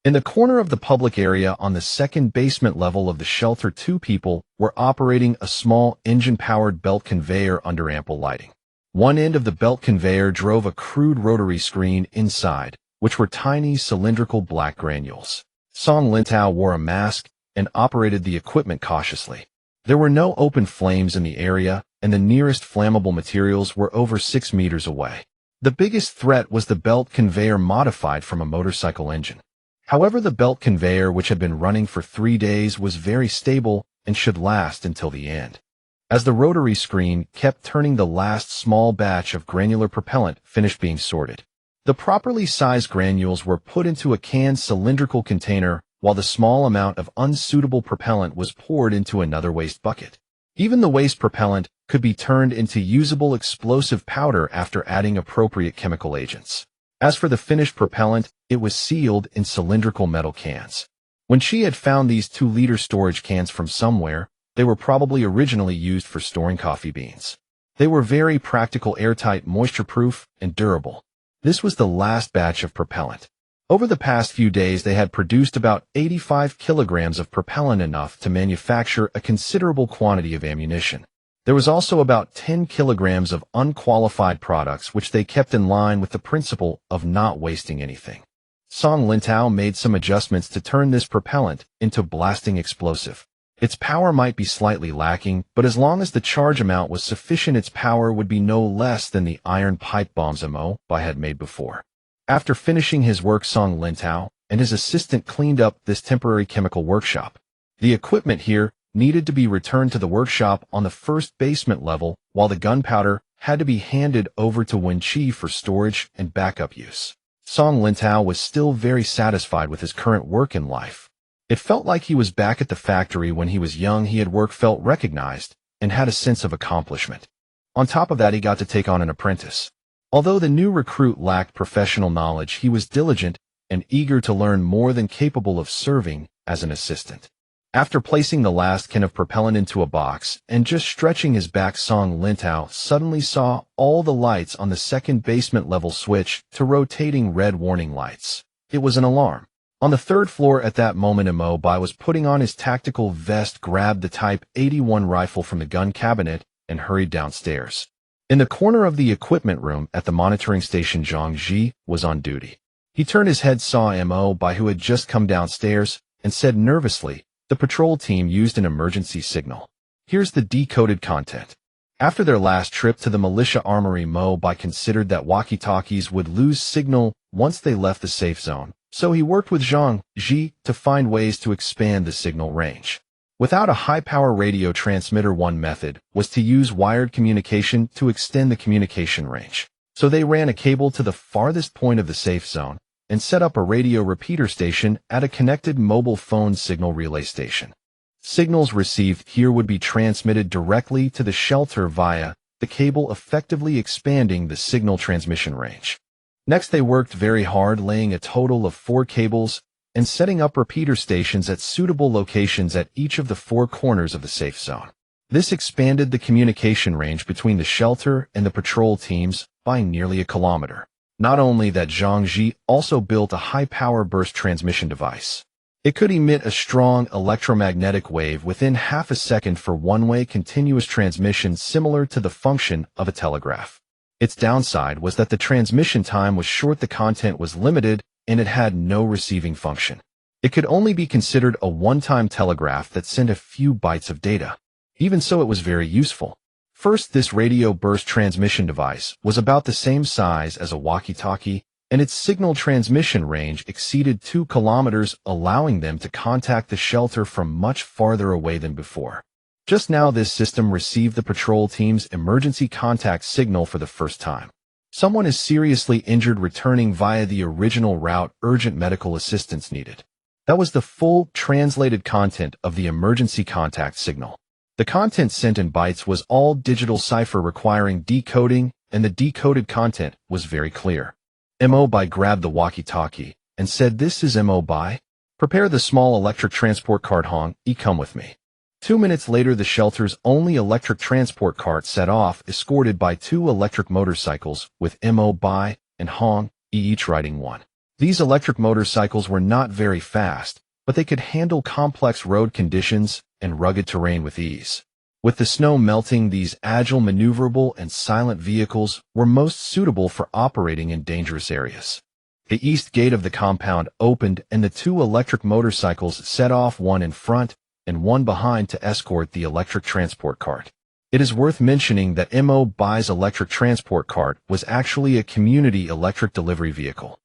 In the corner of the public area on the 2nd basement level of the shelter, 2 people were operating a small engine-powered belt conveyor under ample lighting. One end of the belt conveyor drove a crude rotary screen inside, which were tiny cylindrical black granules. Song Lintao wore a mask and operated the equipment cautiously. There were no open flames in the area, and the nearest flammable materials were over 6 meters away. The biggest threat was the belt conveyor, modified from a motorcycle engine. However, the belt conveyor, which had been running for 3 days, was very stable and should last until the end. As the rotary screen kept turning, the last small batch of granular propellant finished being sorted. The properly sized granules were put into a canned cylindrical container, while the small amount of unsuitable propellant was poured into another waste bucket. Even the waste propellant could be turned into usable explosive powder after adding appropriate chemical agents. As for the finished propellant, it was sealed in cylindrical metal cans. When she had found these 2-liter storage cans from somewhere, they were probably originally used for storing coffee beans. They were very practical, airtight, moisture-proof, and durable. This was the last batch of propellant. Over the past few days, they had produced about 85 kilograms of propellant, enough to manufacture a considerable quantity of ammunition. There was also about 10 kilograms of unqualified products, which they kept in line with the principle of not wasting anything. Song Lintao made some adjustments to turn this propellant into blasting explosive. Its power might be slightly lacking, but as long as the charge amount was sufficient, its power would be no less than the iron pipe bombs Mo Bai had made before. After finishing his work, Song Lintao and his assistant cleaned up this temporary chemical workshop. The equipment here needed to be returned to the workshop on the first basement level, while the gunpowder had to be handed over to Wenqi for storage and backup use. Song Lintao was still very satisfied with his current work in life. It felt like he was back at the factory when he was young. He had work, felt recognized, and had a sense of accomplishment. On top of that, he got to take on an apprentice. Although the new recruit lacked professional knowledge, he was diligent and eager to learn, more than capable of serving as an assistant. After placing the last can of propellant into a box and just stretching his back, Song Lintao suddenly saw all the lights on the second basement level switch to rotating red warning lights. It was an alarm. On the third floor at that moment, Mo Bai was putting on his tactical vest, grabbed the Type 81 rifle from the gun cabinet, and hurried downstairs. In the corner of the equipment room at the monitoring station, Zhang Ji was on duty. He turned his head, saw Mo Bai, who had just come downstairs, and said nervously, "The patrol team used an emergency signal. Here's the decoded content." After their last trip to the militia armory, Mo Bai considered that walkie-talkies would lose signal once they left the safe zone, so he worked with Zhang Ji to find ways to expand the signal range. Without a high-power radio transmitter, one method was to use wired communication to extend the communication range. So they ran a cable to the farthest point of the safe zone and set up a radio repeater station at a connected mobile phone signal relay station. Signals received here would be transmitted directly to the shelter via the cable, effectively expanding the signal transmission range. Next, they worked very hard, laying a total of 4 cables and setting up repeater stations at suitable locations at each of the 4 corners of the safe zone. This expanded the communication range between the shelter and the patrol teams by nearly a kilometer. Not only that, Zhang Ji also built a high-power burst transmission device. It could emit a strong electromagnetic wave within half a second for one-way continuous transmission, similar to the function of a telegraph. Its downside was that the transmission time was short, the content was limited, and it had no receiving function. It could only be considered a one-time telegraph that sent a few bytes of data. Even so, it was very useful. First, this radio burst transmission device was about the same size as a walkie-talkie, and its signal transmission range exceeded 2 kilometers, allowing them to contact the shelter from much farther away than before. Just now, this system received the patrol team's emergency contact signal for the first time. Someone is seriously injured, returning via the original route, urgent medical assistance needed. That was the full translated content of the emergency contact signal. The content sent in bytes was all digital cipher requiring decoding, and the decoded content was very clear. Mo Bai grabbed the walkie-talkie and said, "This is Mo Bai. Prepare the small electric transport cart, Hong, come with me." 2 minutes later, the shelter's only electric transport cart set off, escorted by 2 electric motorcycles, with Mo Bai and Hong each riding one. These electric motorcycles were not very fast, but they could handle complex road conditions and rugged terrain with ease. With the snow melting, these agile, maneuverable, and silent vehicles were most suitable for operating in dangerous areas. The east gate of the compound opened, and the 2 electric motorcycles set off, one in front and one behind, to escort the electric transport cart. It is worth mentioning that Mo Bai's electric transport cart was actually a community electric delivery vehicle.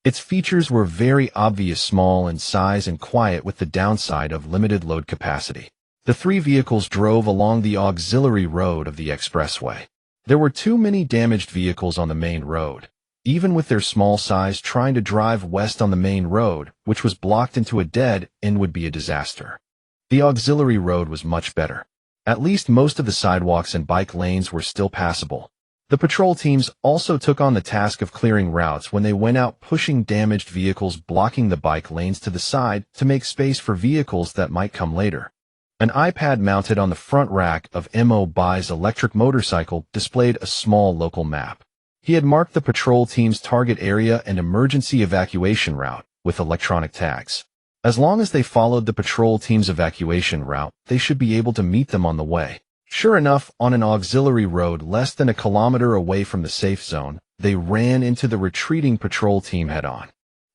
Its features were very obvious: small in size and quiet, with the downside of limited load capacity. The 3 vehicles drove along the auxiliary road of the expressway. There were too many damaged vehicles on the main road. Even with their small size, trying to drive west on the main road, which was blocked into a dead end, would be a disaster. The auxiliary road was much better. At least most of the sidewalks and bike lanes were still passable. The patrol teams also took on the task of clearing routes when they went out, pushing damaged vehicles, blocking the bike lanes to the side to make space for vehicles that might come later. An iPad mounted on the front rack of Mo Bai's electric motorcycle displayed a small local map. He had marked the patrol team's target area and emergency evacuation route with electronic tags. As long as they followed the patrol team's evacuation route, they should be able to meet them on the way. Sure enough, on an auxiliary road less than a kilometer away from the safe zone, they ran into the retreating patrol team head-on.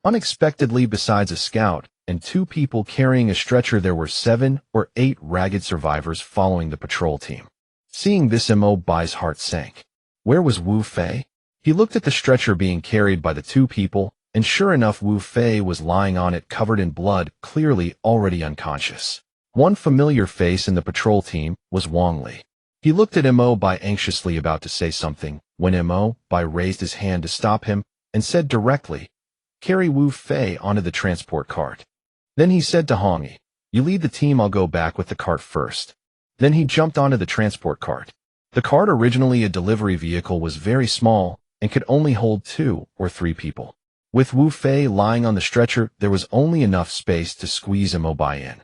Unexpectedly, besides a scout and 2 people carrying a stretcher, there were 7 or 8 ragged survivors following the patrol team. Seeing this, Mo Bai's heart sank. Where was Wu Fei? He looked at the stretcher being carried by the two people, and sure enough Wu Fei was lying on it covered in blood, clearly already unconscious. One familiar face in the patrol team was Wang Li. He looked at Mo Bai anxiously about to say something, when Mo Bai raised his hand to stop him, and said directly, "Carry Wu Fei onto the transport cart." Then he said to Hong Yi, "You lead the team, I'll go back with the cart first." Then he jumped onto the transport cart. The cart, originally a delivery vehicle, was very small and could only hold 2 or 3 people. With Wu Fei lying on the stretcher, there was only enough space to squeeze Mo Bai in.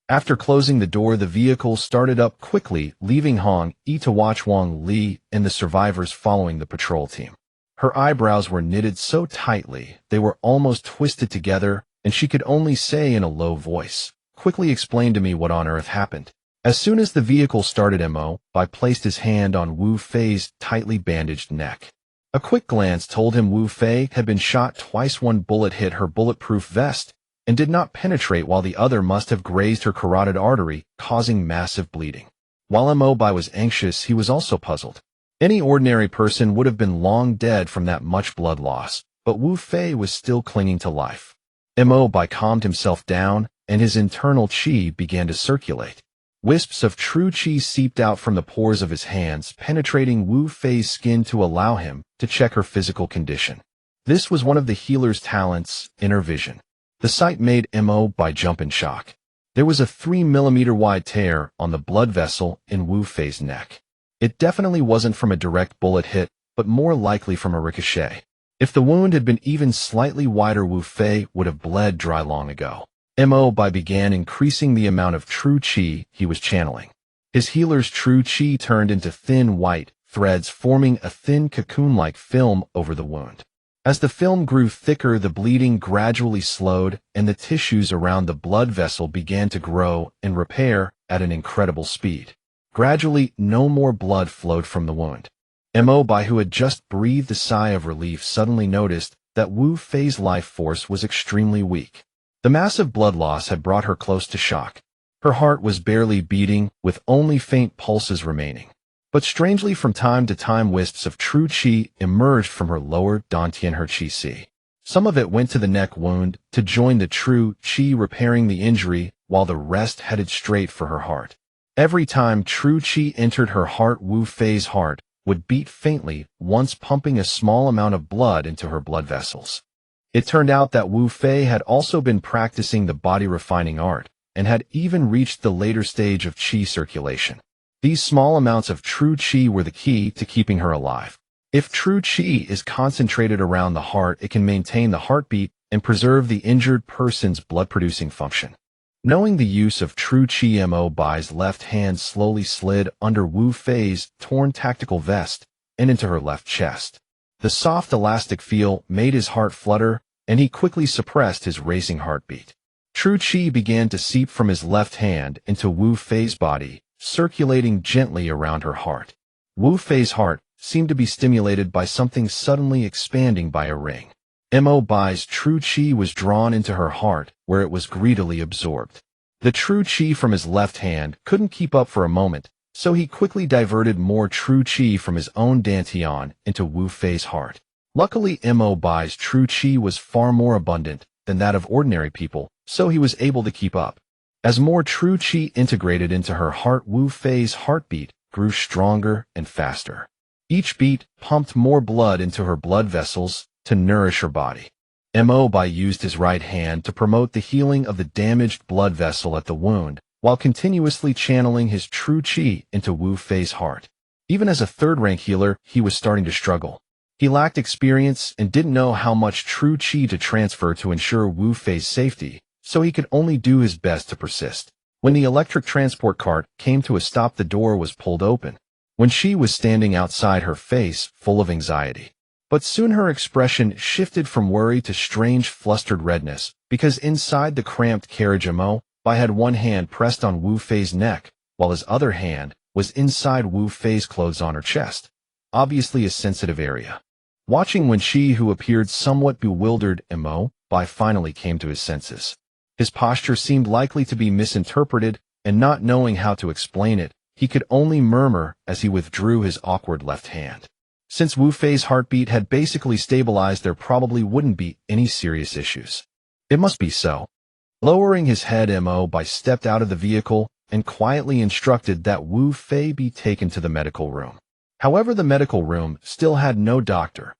After closing the door, the vehicle started up quickly, leaving Hong Yi to watch Wang Li and the survivors following the patrol team. Her eyebrows were knitted so tightly they were almost twisted together, and she could only say in a low voice, "Quickly explain to me what on earth happened." As soon as the vehicle started, Mo Bai placed his hand on Wu Fei's tightly bandaged neck. A quick glance told him Wu Fei had been shot twice. One bullet hit her bulletproof vest and did not penetrate, while the other must have grazed her carotid artery, causing massive bleeding. While Mo Bai was anxious, he was also puzzled. Any ordinary person would have been long dead from that much blood loss, but Wu Fei was still clinging to life. Mo Bai calmed himself down, and his internal qi began to circulate. Wisps of true qi seeped out from the pores of his hands, penetrating Wu Fei's skin to allow him to check her physical condition. This was one of the healer's talents, inner vision. The sight made Mo Bai jump in shock. There was a 3-millimeter wide tear on the blood vessel in Wu Fei's neck. It definitely wasn't from a direct bullet hit, but more likely from a ricochet. If the wound had been even slightly wider, Wu Fei would have bled dry long ago. Mo Bai began increasing the amount of true qi he was channeling. His healer's true qi turned into thin white threads, forming a thin cocoon-like film over the wound. As the film grew thicker, the bleeding gradually slowed, and the tissues around the blood vessel began to grow and repair at an incredible speed. Gradually, no more blood flowed from the wound. Mo Bai, who had just breathed a sigh of relief, suddenly noticed that Wu Fei's life force was extremely weak. The massive blood loss had brought her close to shock. Her heart was barely beating, with only faint pulses remaining. But strangely, from time to time, wisps of true qi emerged from her lower dantian, her qi si. Some of it went to the neck wound to join the true qi, repairing the injury, while the rest headed straight for her heart. Every time true qi entered her heart, Wu Fei's heart would beat faintly, once pumping a small amount of blood into her blood vessels. It turned out that Wu Fei had also been practicing the body refining art, and had even reached the later stage of qi circulation. These small amounts of true qi were the key to keeping her alive. If true qi is concentrated around the heart, it can maintain the heartbeat and preserve the injured person's blood-producing function. Knowing the use of true qi, Mo Bai's left hand slowly slid under Wu Fei's torn tactical vest and into her left chest. The soft elastic feel made his heart flutter, and he quickly suppressed his racing heartbeat. True qi began to seep from his left hand into Wu Fei's body, circulating gently around her heart. Wu Fei's heart seemed to be stimulated by something suddenly expanding by a ring. Mo Bai's true qi was drawn into her heart, where it was greedily absorbed. The true qi from his left hand couldn't keep up for a moment, so he quickly diverted more true qi from his own dantian into Wu Fei's heart. Luckily, Mo Bai's true qi was far more abundant than that of ordinary people, so he was able to keep up. As more true qi integrated into her heart, Wu Fei's heartbeat grew stronger and faster. Each beat pumped more blood into her blood vessels to nourish her body. Mo Bai used his right hand to promote the healing of the damaged blood vessel at the wound, while continuously channeling his true qi into Wu Fei's heart. Even as a third-rank healer, he was starting to struggle. He lacked experience and didn't know how much true qi to transfer to ensure Wu Fei's safety, so he could only do his best to persist. When the electric transport cart came to a stop, the door was pulled open. When she was standing outside, her face full of anxiety. But soon her expression shifted from worry to strange flustered redness, because inside the cramped carriage, Mo Bai had one hand pressed on Wu Fei's neck, while his other hand was inside Wu Fei's clothes on her chest, obviously a sensitive area. Watching when she, who appeared somewhat bewildered, Mo Bai finally came to his senses. His posture seemed likely to be misinterpreted, and not knowing how to explain it, he could only murmur as he withdrew his awkward left hand. Since Wu Fei's heartbeat had basically stabilized, there probably wouldn't be any serious issues. It must be so. Lowering his head, Mo Bai stepped out of the vehicle and quietly instructed that Wu Fei be taken to the medical room. However, the medical room still had no doctor,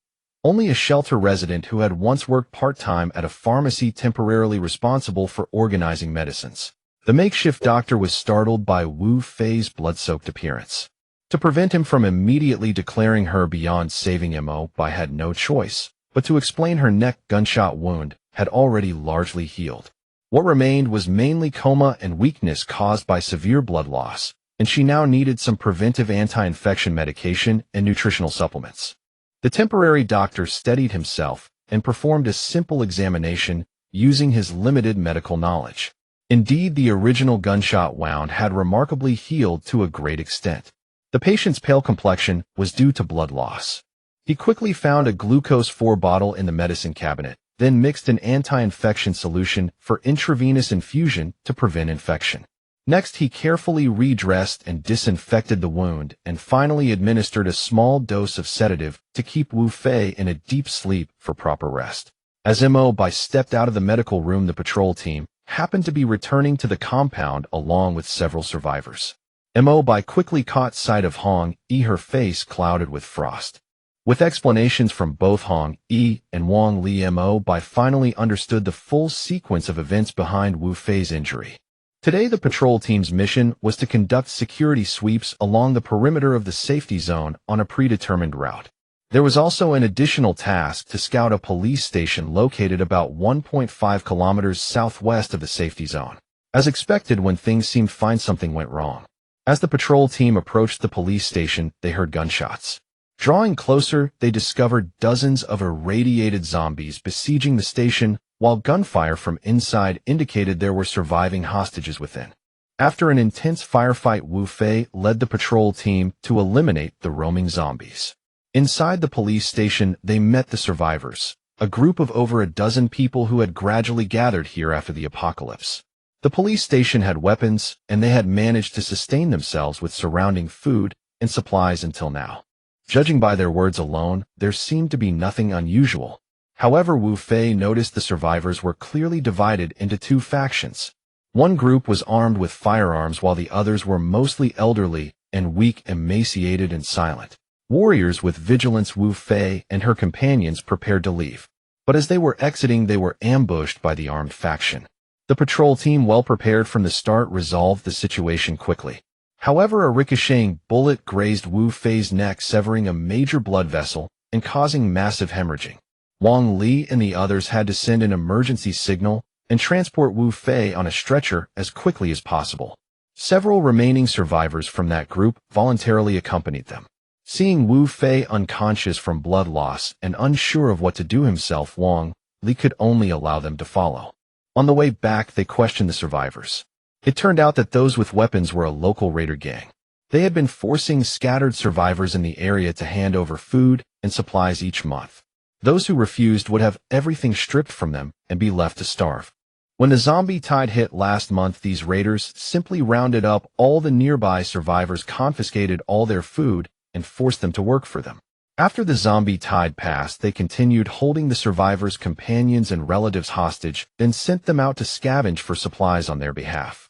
only a shelter resident who had once worked part-time at a pharmacy temporarily responsible for organizing medicines. The makeshift doctor was startled by Wu Fei's blood-soaked appearance. To prevent him from immediately declaring her beyond saving, Mo Bai had no choice but to explain her neck gunshot wound had already largely healed. What remained was mainly coma and weakness caused by severe blood loss, and she now needed some preventive anti-infection medication and nutritional supplements. The temporary doctor steadied himself and performed a simple examination using his limited medical knowledge. Indeed, the original gunshot wound had remarkably healed to a great extent. The patient's pale complexion was due to blood loss. He quickly found a glucose 4 bottle in the medicine cabinet, then mixed an anti-infection solution for intravenous infusion to prevent infection. Next, he carefully redressed and disinfected the wound and finally administered a small dose of sedative to keep Wu Fei in a deep sleep for proper rest. As Mo Bai stepped out of the medical room, the patrol team happened to be returning to the compound along with several survivors. Mo Bai quickly caught sight of Hong Yi, her face clouded with frost. With explanations from both Hong Yi and Wang Li, Mo Bai finally understood the full sequence of events behind Wu Fei's injury. Today, the patrol team's mission was to conduct security sweeps along the perimeter of the safety zone on a predetermined route. There was also an additional task to scout a police station located about 1.5 kilometers southwest of the safety zone. As expected, when things seemed fine, something went wrong. As the patrol team approached the police station, they heard gunshots. Drawing closer, they discovered dozens of irradiated zombies besieging the station, while gunfire from inside indicated there were surviving hostages within. After an intense firefight, Wu Fei led the patrol team to eliminate the roaming zombies. Inside the police station, they met the survivors, a group of over a dozen people who had gradually gathered here after the apocalypse. The police station had weapons, and they had managed to sustain themselves with surrounding food and supplies until now. Judging by their words alone, there seemed to be nothing unusual. However, Wu Fei noticed the survivors were clearly divided into two factions. One group was armed with firearms while the others were mostly elderly and weak, emaciated and silent. Warriors with vigilance. Wu Fei and her companions prepared to leave. But as they were exiting, they were ambushed by the armed faction. The patrol team, well prepared from the start, resolved the situation quickly. However, a ricocheting bullet grazed Wu Fei's neck, severing a major blood vessel and causing massive hemorrhaging. Wang Li and the others had to send an emergency signal and transport Wu Fei on a stretcher as quickly as possible. Several remaining survivors from that group voluntarily accompanied them. Seeing Wu Fei unconscious from blood loss and unsure of what to do himself, Wang Li could only allow them to follow. On the way back, they questioned the survivors. It turned out that those with weapons were a local raider gang. They had been forcing scattered survivors in the area to hand over food and supplies each month. Those who refused would have everything stripped from them and be left to starve. When the zombie tide hit last month, these raiders simply rounded up all the nearby survivors, confiscated all their food, and forced them to work for them. After the zombie tide passed, they continued holding the survivors' companions and relatives hostage, then sent them out to scavenge for supplies on their behalf.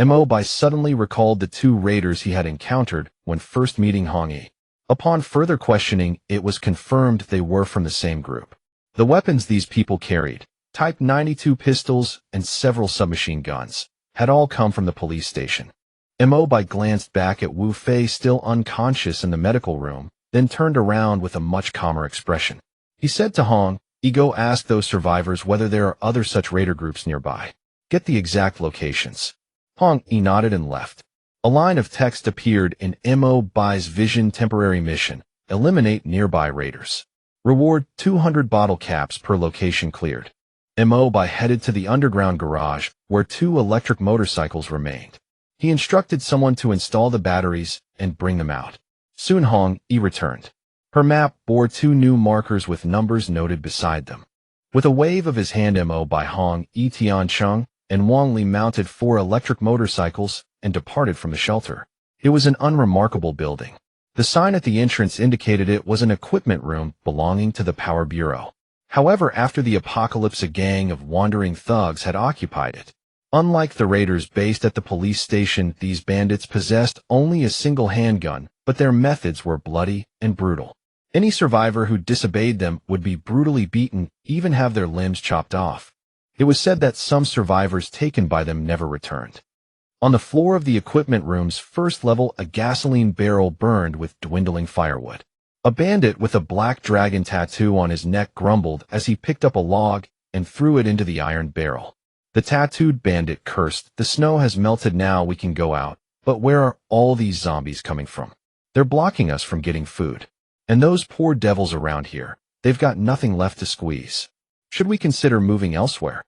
Mo Bai suddenly recalled the two raiders he had encountered when first meeting Hong Yi. Upon further questioning, it was confirmed they were from the same group. The weapons these people carried, Type 92 pistols and several submachine guns, had all come from the police station. Mo Bai glanced back at Wu Fei, still unconscious in the medical room, then turned around with a much calmer expression. He said to Hong Yi, "Go ask those survivors whether there are other such raider groups nearby. Get the exact locations." Hong Yi nodded and left. A line of text appeared in Mo Bai's vision: temporary mission, eliminate nearby raiders. Reward 200 bottle caps per location cleared. Mo Bai headed to the underground garage, where 2 electric motorcycles remained. He instructed someone to install the batteries and bring them out. Soon Hong Yi returned. Her map bore 2 new markers with numbers noted beside them. With a wave of his hand, Mo Bai, Hong Yi, Tiancheng, and Wang Li mounted 4 electric motorcycles and departed from the shelter. It was an unremarkable building. The sign at the entrance indicated it was an equipment room belonging to the Power Bureau. However, after the apocalypse, a gang of wandering thugs had occupied it. Unlike the raiders based at the police station, these bandits possessed only a single handgun, but their methods were bloody and brutal. Any survivor who disobeyed them would be brutally beaten, even have their limbs chopped off. It was said that some survivors taken by them never returned. On the floor of the equipment room's first level, a gasoline barrel burned with dwindling firewood. A bandit with a black dragon tattoo on his neck grumbled as he picked up a log and threw it into the iron barrel. The tattooed bandit cursed, "The snow has melted now, we can go out, but where are all these zombies coming from? They're blocking us from getting food. And those poor devils around here, they've got nothing left to squeeze. Should we consider moving elsewhere?"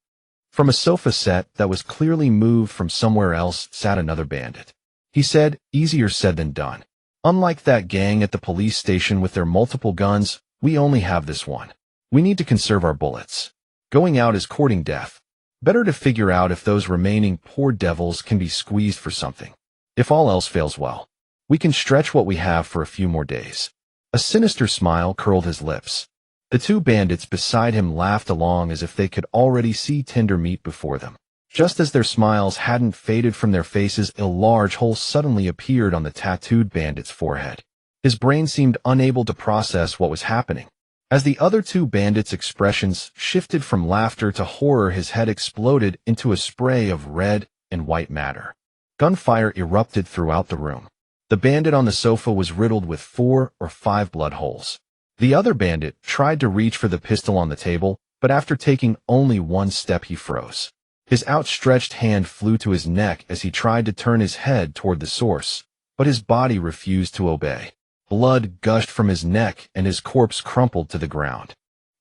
From a sofa set that was clearly moved from somewhere else sat another bandit. He said, "Easier said than done. Unlike that gang at the police station with their multiple guns, we only have this one. We need to conserve our bullets. Going out is courting death. Better to figure out if those remaining poor devils can be squeezed for something. If all else fails well, we can stretch what we have for a few more days." A sinister smile curled his lips. The two bandits beside him laughed along as if they could already see tender meat before them. Just as their smiles hadn't faded from their faces, a large hole suddenly appeared on the tattooed bandit's forehead. His brain seemed unable to process what was happening. As the other two bandits' expressions shifted from laughter to horror, his head exploded into a spray of red and white matter. Gunfire erupted throughout the room. The bandit on the sofa was riddled with 4 or 5 blood holes. The other bandit tried to reach for the pistol on the table, but after taking only one step he froze. His outstretched hand flew to his neck as he tried to turn his head toward the source, but his body refused to obey. Blood gushed from his neck and his corpse crumpled to the ground.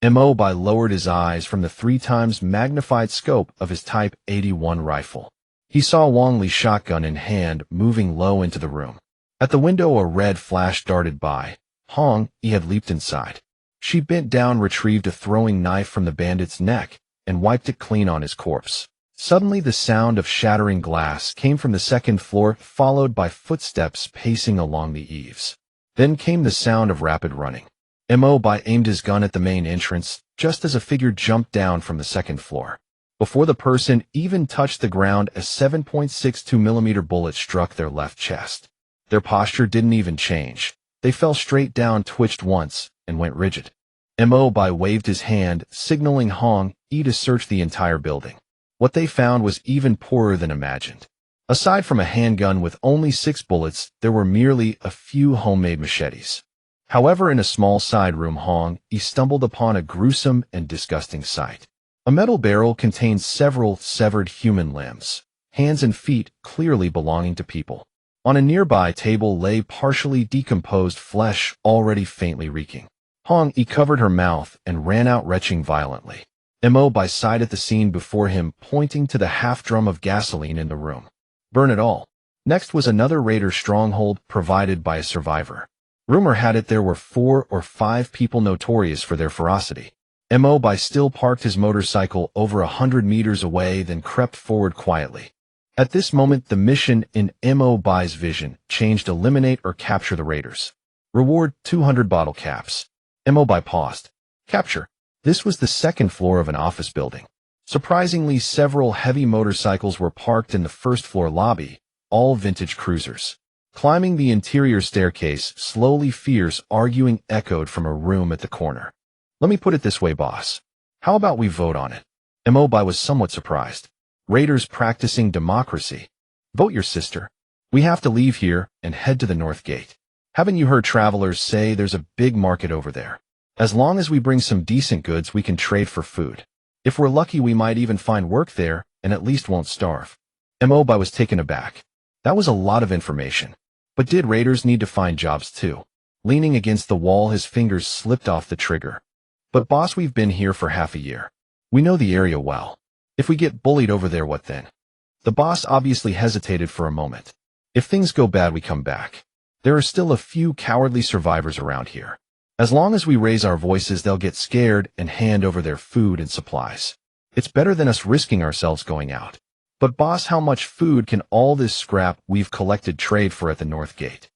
Mo Bai lowered his eyes from the 3 times magnified scope of his Type 81 rifle. He saw Wang Li's shotgun in hand moving low into the room. At the window a red flash darted by. He had leaped inside. She bent down, retrieved a throwing knife from the bandit's neck, and wiped it clean on his corpse. Suddenly the sound of shattering glass came from the second floor, followed by footsteps pacing along the eaves. Then came the sound of rapid running. Mo Bai aimed his gun at the main entrance, just as a figure jumped down from the second floor. Before the person even touched the ground, a 7.62mm bullet struck their left chest. Their posture didn't even change. They fell straight down, twitched once, and went rigid. Mo Bai waved his hand, signaling Yi to search the entire building. What they found was even poorer than imagined. Aside from a handgun with only 6 bullets, there were merely a few homemade machetes. However, in a small side room, Yi stumbled upon a gruesome and disgusting sight. A metal barrel contained several severed human limbs, hands and feet clearly belonging to people. On a nearby table lay partially decomposed flesh, already faintly reeking. Yi covered her mouth and ran out, retching violently. Mo Bai sighed at the scene before him, pointing to the half-drum of gasoline in the room. Burn it all. Next was another raider stronghold provided by a survivor. Rumor had it there were 4 or 5 people notorious for their ferocity. Mo Bai still parked his motorcycle over 100 meters away, then crept forward quietly. At this moment, the mission in Mo Bai's vision changed: eliminate or capture the raiders. Reward 200 bottle caps. Mo Bai paused. Capture. This was the second floor of an office building. Surprisingly, several heavy motorcycles were parked in the first floor lobby, all vintage cruisers. Climbing the interior staircase, slowly fierce arguing echoed from a room at the corner. Let me put it this way, boss. How about we vote on it? Mo Bai was somewhat surprised. Raiders practicing democracy. Vote your sister. We have to leave here and head to the North Gate. Haven't you heard travelers say there's a big market over there? As long as we bring some decent goods, we can trade for food. If we're lucky, we might even find work there and at least won't starve. Mo Bai was taken aback. That was a lot of information. But did raiders need to find jobs too? Leaning against the wall, his fingers slipped off the trigger. But boss, we've been here for half a year. We know the area well. If we get bullied over there, what then? The boss obviously hesitated for a moment. If things go bad, we come back. There are still a few cowardly survivors around here. As long as we raise our voices, they'll get scared and hand over their food and supplies. It's better than us risking ourselves going out. But boss, how much food can all this scrap we've collected trade for at the North Gate?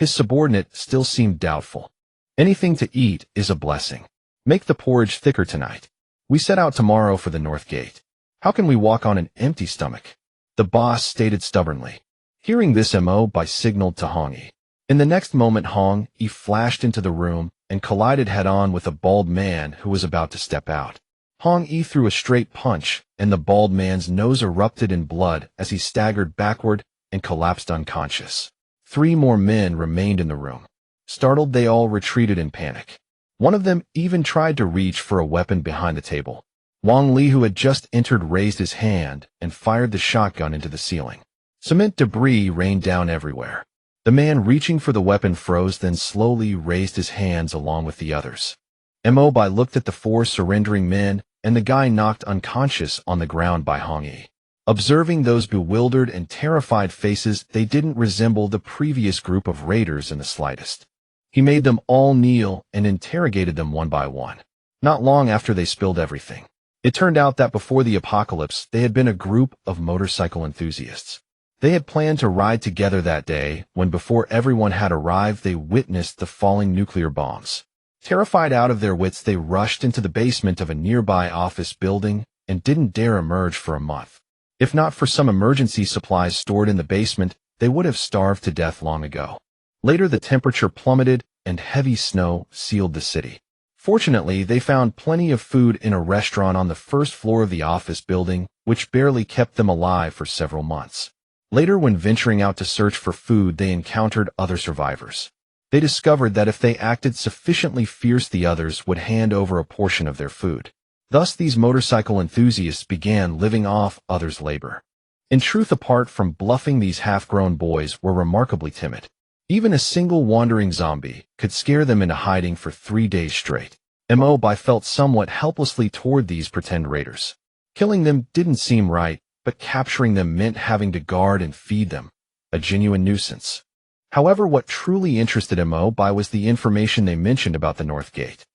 His subordinate still seemed doubtful. Anything to eat is a blessing. Make the porridge thicker tonight. We set out tomorrow for the North Gate. How can we walk on an empty stomach? The boss stated stubbornly. Hearing this, Mo Bai signaled to Hong Yi. In the next moment, Hong Yi flashed into the room and collided head-on with a bald man who was about to step out. Hong Yi threw a straight punch, and the bald man's nose erupted in blood as he staggered backward and collapsed unconscious. 3 more men remained in the room. Startled, they all retreated in panic. One of them even tried to reach for a weapon behind the table. Wang Li, who had just entered, raised his hand and fired the shotgun into the ceiling. Cement debris rained down everywhere. The man reaching for the weapon froze, then slowly raised his hands along with the others. Mo Bai looked at the 4 surrendering men and the guy knocked unconscious on the ground by Hong Yi. Observing those bewildered and terrified faces, they didn't resemble the previous group of raiders in the slightest. He made them all kneel and interrogated them one by one. Not long after, they spilled everything. It turned out that before the apocalypse, they had been a group of motorcycle enthusiasts. They had planned to ride together that day when, before everyone had arrived, they witnessed the falling nuclear bombs. Terrified out of their wits, they rushed into the basement of a nearby office building and didn't dare emerge for a month. If not for some emergency supplies stored in the basement, they would have starved to death long ago. Later, the temperature plummeted and heavy snow sealed the city. Fortunately, they found plenty of food in a restaurant on the first floor of the office building, which barely kept them alive for several months. Later, when venturing out to search for food, they encountered other survivors. They discovered that if they acted sufficiently fierce, the others would hand over a portion of their food. Thus, these motorcycle enthusiasts began living off others' labor. In truth, apart from bluffing, these half-grown boys were remarkably timid. Even a single wandering zombie could scare them into hiding for 3 days straight. Mo Bai felt somewhat helplessly toward these pretend raiders. Killing them didn't seem right, but capturing them meant having to guard and feed them, a genuine nuisance. However, what truly interested Mo Bai was the information they mentioned about the North Gate.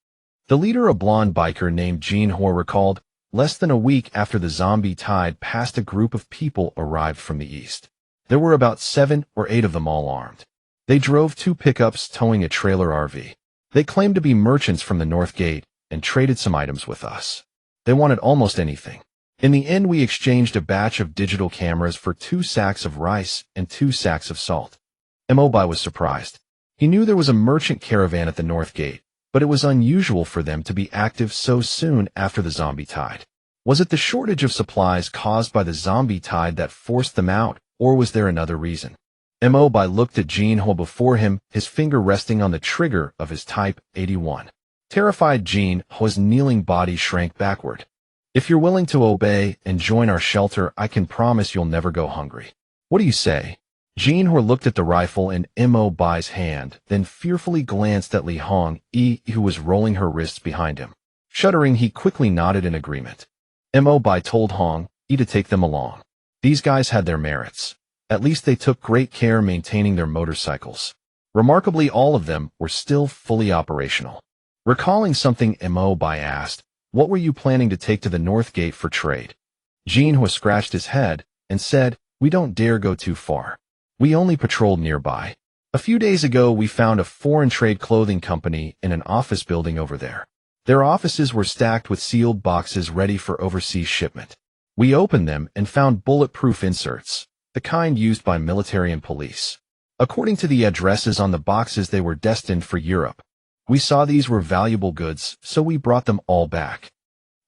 The leader, a blonde biker named Jean Ho, recalled, less than a week after the zombie tide passed, a group of people arrived from the east. There were about 7 or 8 of them, all armed. They drove 2 pickups towing a trailer RV. They claimed to be merchants from the North Gate and traded some items with us. They wanted almost anything. In the end, we exchanged a batch of digital cameras for 2 sacks of rice and 2 sacks of salt. Mo Bai was surprised. He knew there was a merchant caravan at the North Gate, but it was unusual for them to be active so soon after the zombie tide. Was it the shortage of supplies caused by the zombie tide that forced them out, or was there another reason? Mo Bai looked at Jean Ho before him, his finger resting on the trigger of his Type 81. Terrified, Jean Ho's kneeling body shrank backward. If you're willing to obey and join our shelter, I can promise you'll never go hungry. What do you say? Jean Ho looked at the rifle in Mo Bai's hand, then fearfully glanced at Li Hong Yi, who was rolling her wrists behind him. Shuddering, he quickly nodded in agreement. Mo Bai told Hong Yi to take them along. These guys had their merits. At least they took great care maintaining their motorcycles. Remarkably, all of them were still fully operational. Recalling something, Mo Bai asked, "What were you planning to take to the North Gate for trade?" Jean Ho scratched his head and said, "We don't dare go too far. We only patrolled nearby. A few days ago, we found a foreign trade clothing company in an office building over there. Their offices were stacked with sealed boxes ready for overseas shipment. We opened them and found bulletproof inserts, the kind used by military and police. According to the addresses on the boxes, they were destined for Europe. We saw these were valuable goods, so we brought them all back."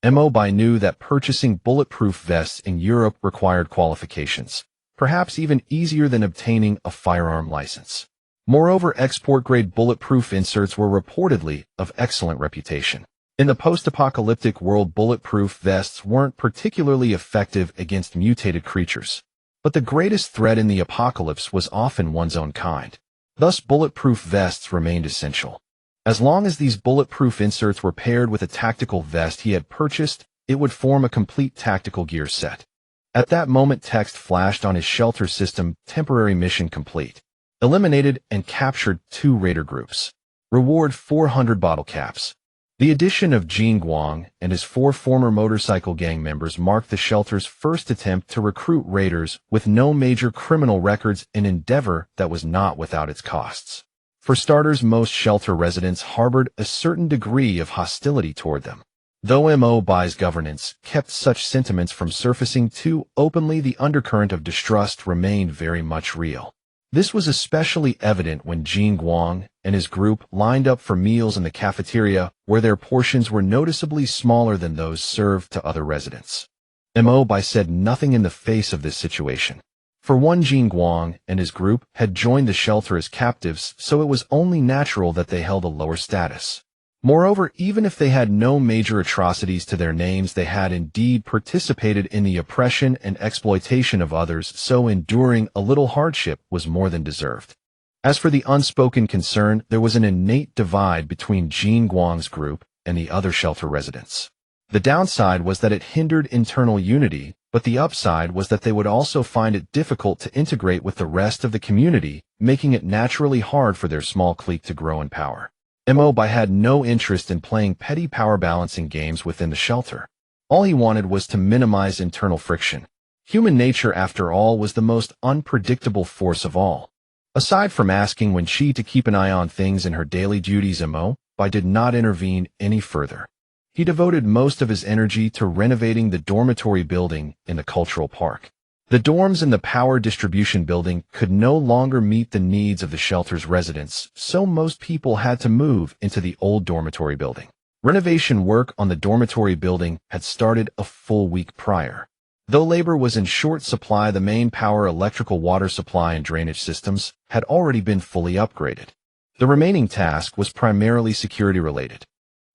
Mo Bai knew that purchasing bulletproof vests in Europe required qualifications, perhaps even easier than obtaining a firearm license. Moreover, export-grade bulletproof inserts were reportedly of excellent reputation. In the post-apocalyptic world, bulletproof vests weren't particularly effective against mutated creatures. But the greatest threat in the apocalypse was often one's own kind. Thus, bulletproof vests remained essential. As long as these bulletproof inserts were paired with a tactical vest he had purchased, it would form a complete tactical gear set. At that moment, text flashed on his shelter system: "Temporary mission complete. Eliminated and captured 2 raider groups. Reward 400 bottle caps." The addition of Jin Guang and his 4 former motorcycle gang members marked the shelter's first attempt to recruit raiders with no major criminal records, an endeavor that was not without its costs. For starters, most shelter residents harbored a certain degree of hostility toward them. Though Mo Bai's governance kept such sentiments from surfacing too openly, the undercurrent of distrust remained very much real. This was especially evident when Jin Guang and his group lined up for meals in the cafeteria, where their portions were noticeably smaller than those served to other residents. Mo Bai said nothing in the face of this situation. For one, Jin Guang and his group had joined the shelter as captives, so it was only natural that they held a lower status. Moreover, even if they had no major atrocities to their names, they had indeed participated in the oppression and exploitation of others, so enduring a little hardship was more than deserved. As for the unspoken concern, there was an innate divide between Jin Guang's group and the other shelter residents. The downside was that it hindered internal unity, but the upside was that they would also find it difficult to integrate with the rest of the community, making it naturally hard for their small clique to grow in power. Mo Bai had no interest in playing petty power balancing games within the shelter. All he wanted was to minimize internal friction. Human nature, after all, was the most unpredictable force of all. Aside from asking Wen Qi to keep an eye on things in her daily duties, Mo Bai did not intervene any further. He devoted most of his energy to renovating the dormitory building in the cultural park. The dorms in the power distribution building could no longer meet the needs of the shelter's residents, so most people had to move into the old dormitory building. Renovation work on the dormitory building had started a full week prior. Though labor was in short supply, the main power, electrical, water supply, and drainage systems had already been fully upgraded. The remaining task was primarily security-related.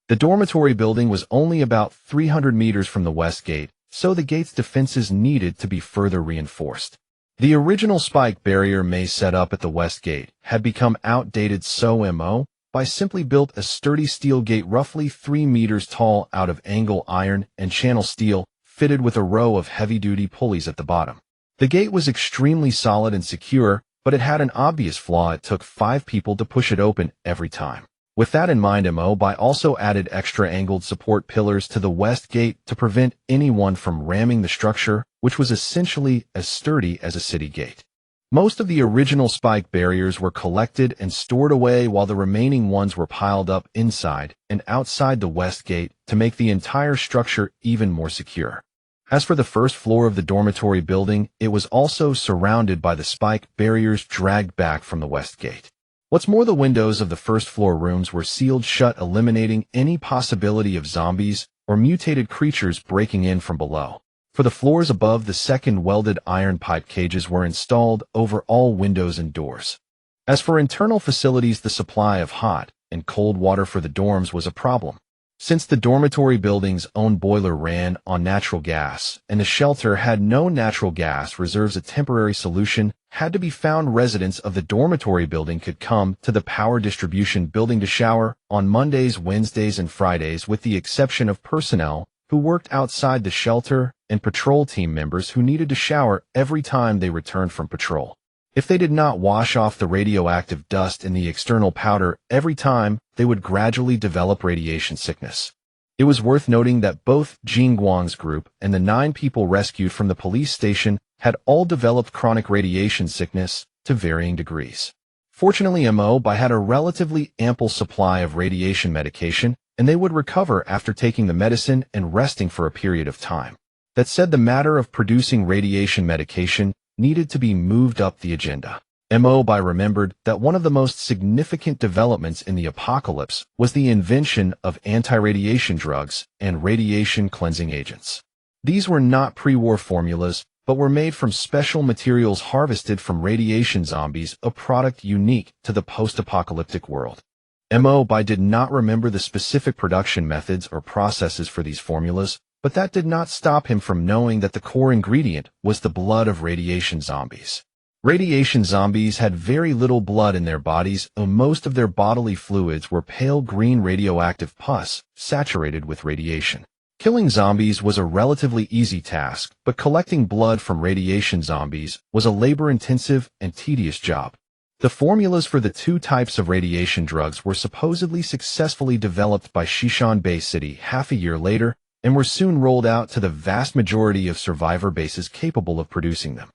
The dormitory building was only about 300 meters from the west gate, so the gate's defenses needed to be further reinforced. The original spike barrier maze set up at the west gate had become outdated, so Mo Bai simply built a sturdy steel gate roughly 3 meters tall out of angle iron and channel steel, fitted with a row of heavy-duty pulleys at the bottom. The gate was extremely solid and secure, but it had an obvious flaw: it took 5 people to push it open every time. With that in mind, Mo Bai also added extra angled support pillars to the west gate to prevent anyone from ramming the structure, which was essentially as sturdy as a city gate. Most of the original spike barriers were collected and stored away, while the remaining ones were piled up inside and outside the west gate to make the entire structure even more secure. As for the first floor of the dormitory building, it was also surrounded by the spike barriers dragged back from the west gate. What's more, the windows of the first-floor rooms were sealed shut, eliminating any possibility of zombies or mutated creatures breaking in from below. For the floors above, the second welded iron pipe cages were installed over all windows and doors. As for internal facilities, the supply of hot and cold water for the dorms was a problem. Since the dormitory building's own boiler ran on natural gas and the shelter had no natural gas reserves, a temporary solution had to be found. Residents of the dormitory building could come to the power distribution building to shower on Mondays, Wednesdays, and Fridays, with the exception of personnel who worked outside the shelter and patrol team members who needed to shower every time they returned from patrol. If they did not wash off the radioactive dust in the external powder every time, they would gradually develop radiation sickness. It was worth noting that both Jin Guang's group and the 9 people rescued from the police station had all developed chronic radiation sickness to varying degrees. Fortunately, Mo Bai had a relatively ample supply of radiation medication, and they would recover after taking the medicine and resting for a period of time. That said, the matter of producing radiation medication needed to be moved up the agenda. Mo Bai remembered that one of the most significant developments in the apocalypse was the invention of anti-radiation drugs and radiation cleansing agents. These were not pre-war formulas, but were made from special materials harvested from radiation zombies, a product unique to the post-apocalyptic world. Mo Bai did not remember the specific production methods or processes for these formulas, but that did not stop him from knowing that the core ingredient was the blood of radiation zombies. Radiation zombies had very little blood in their bodies, and most of their bodily fluids were pale green radioactive pus saturated with radiation. Killing zombies was a relatively easy task, but collecting blood from radiation zombies was a labor-intensive and tedious job. The formulas for the 2 types of radiation drugs were supposedly successfully developed by Shishan Bay City half a year later, and were soon rolled out to the vast majority of survivor bases capable of producing them.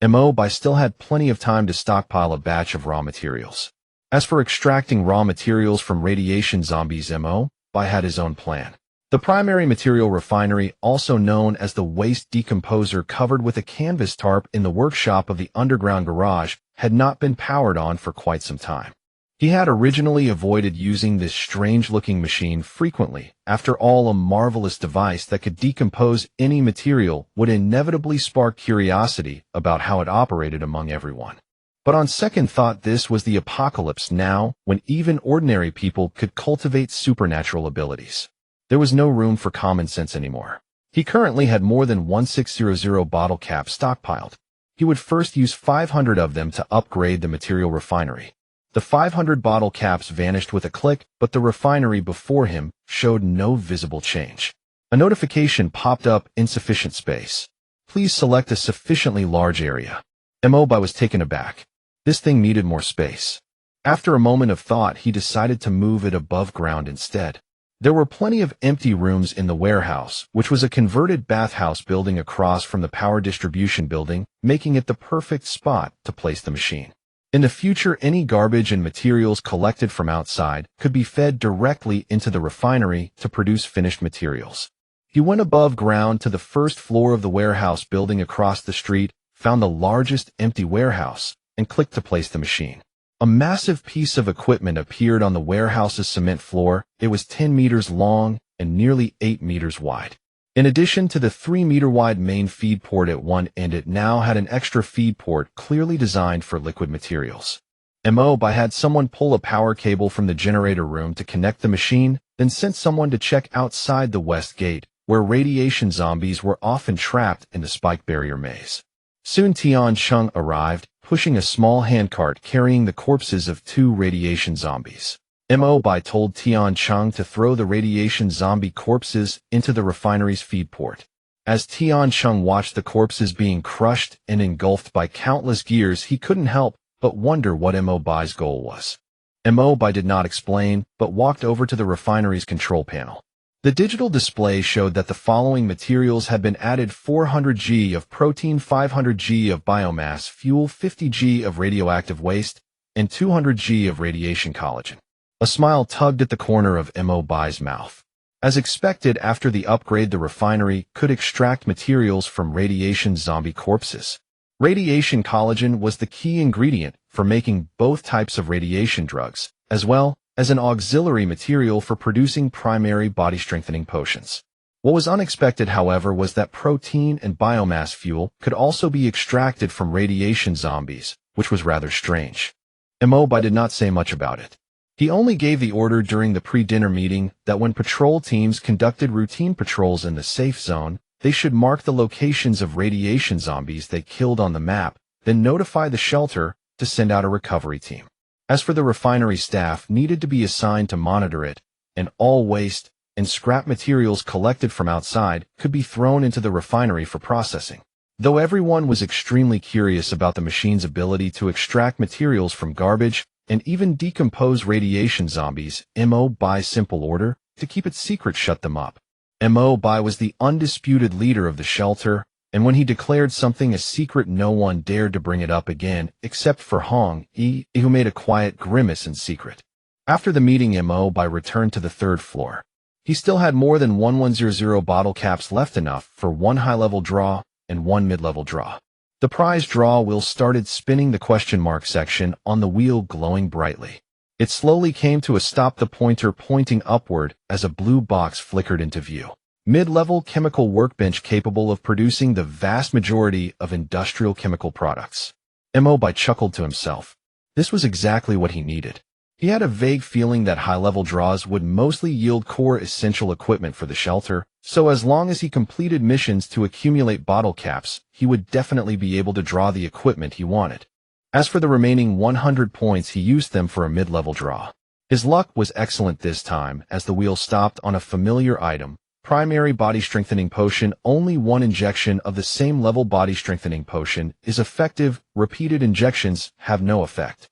Mo Bai still had plenty of time to stockpile a batch of raw materials. As for extracting raw materials from radiation zombies, Mo Bai had his own plan. The primary material refinery, also known as the waste decomposer covered with a canvas tarp in the workshop of the underground garage, had not been powered on for quite some time. He had originally avoided using this strange-looking machine frequently. After all, a marvelous device that could decompose any material would inevitably spark curiosity about how it operated among everyone. But on second thought, this was the apocalypse now, when even ordinary people could cultivate supernatural abilities. There was no room for common sense anymore. He currently had more than 1600 bottle caps stockpiled. He would first use 500 of them to upgrade the material refinery. The 500 bottle caps vanished with a click, but the refinery before him showed no visible change. A notification popped up: insufficient space. Please select a sufficiently large area. Mo Bai was taken aback. This thing needed more space. After a moment of thought, he decided to move it above ground instead. There were plenty of empty rooms in the warehouse, which was a converted bathhouse building across from the power distribution building, making it the perfect spot to place the machine. In the future, any garbage and materials collected from outside could be fed directly into the refinery to produce finished materials. He went above ground to the first floor of the warehouse building across the street, found the largest empty warehouse, and clicked to place the machine. A massive piece of equipment appeared on the warehouse's cement floor. It was 10 meters long and nearly 8 meters wide. In addition to the 3-meter-wide main feed port at one end, it now had an extra feed port clearly designed for liquid materials. Mo Bai had someone pull a power cable from the generator room to connect the machine, then sent someone to check outside the west gate, where radiation zombies were often trapped in the spike barrier maze. Soon Tian Chung arrived, pushing a small handcart carrying the corpses of 2 radiation zombies. Mo Bai told Tian Chung to throw the radiation zombie corpses into the refinery's feed port. As Tian Chung watched the corpses being crushed and engulfed by countless gears, he couldn't help but wonder what Mo Bai's goal was. Mo Bai did not explain, but walked over to the refinery's control panel. The digital display showed that the following materials had been added: 400 g of protein, 500 g of biomass fuel, 50 g of radioactive waste, and 200 g of radiation collagen. A smile tugged at the corner of Mo Bai's mouth. As expected, after the upgrade, the refinery could extract materials from radiation zombie corpses. Radiation collagen was the key ingredient for making both types of radiation drugs, as well as an auxiliary material for producing primary body-strengthening potions. What was unexpected, however, was that protein and biomass fuel could also be extracted from radiation zombies, which was rather strange. Mo Bai did not say much about it. He only gave the order during the pre-dinner meeting that when patrol teams conducted routine patrols in the safe zone, they should mark the locations of radiation zombies they killed on the map, then notify the shelter to send out a recovery team. As for the refinery, staff needed to be assigned to monitor it, and all waste and scrap materials collected from outside could be thrown into the refinery for processing. Though everyone was extremely curious about the machine's ability to extract materials from garbage and even decompose radiation zombies, Mo Bai's simple order to keep it secret shut them up. Mo Bai was the undisputed leader of the shelter, and when he declared something a secret, no one dared to bring it up again, except for Hong Yi, who made a quiet grimace in secret. After the meeting, Mo Bai returned to the 3rd floor. He still had more than 1100 bottle caps left, enough for 1 high-level draw and 1 mid-level draw. The prize draw wheel started spinning, the question mark section on the wheel glowing brightly. It slowly came to a stop, the pointer pointing upward as a blue box flickered into view. Mid-level chemical workbench capable of producing the vast majority of industrial chemical products. Mo Bai chuckled to himself. This was exactly what he needed. He had a vague feeling that high-level draws would mostly yield core essential equipment for the shelter, so as long as he completed missions to accumulate bottle caps, he would definitely be able to draw the equipment he wanted. As for the remaining 100 points, he used them for a mid-level draw. His luck was excellent this time, as the wheel stopped on a familiar item: primary body strengthening potion. Only 1 injection of the same level body strengthening potion is effective. Repeated injections have no effect.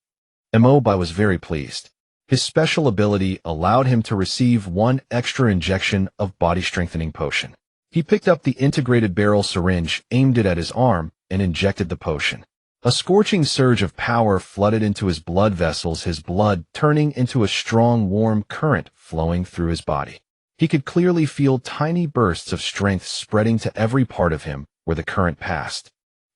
Mo Bai was very pleased. His special ability allowed him to receive 1 extra injection of body strengthening potion. He picked up the integrated barrel syringe, aimed it at his arm, and injected the potion. A scorching surge of power flooded into his blood vessels, his blood turning into a strong, warm current flowing through his body. He could clearly feel tiny bursts of strength spreading to every part of him where the current passed.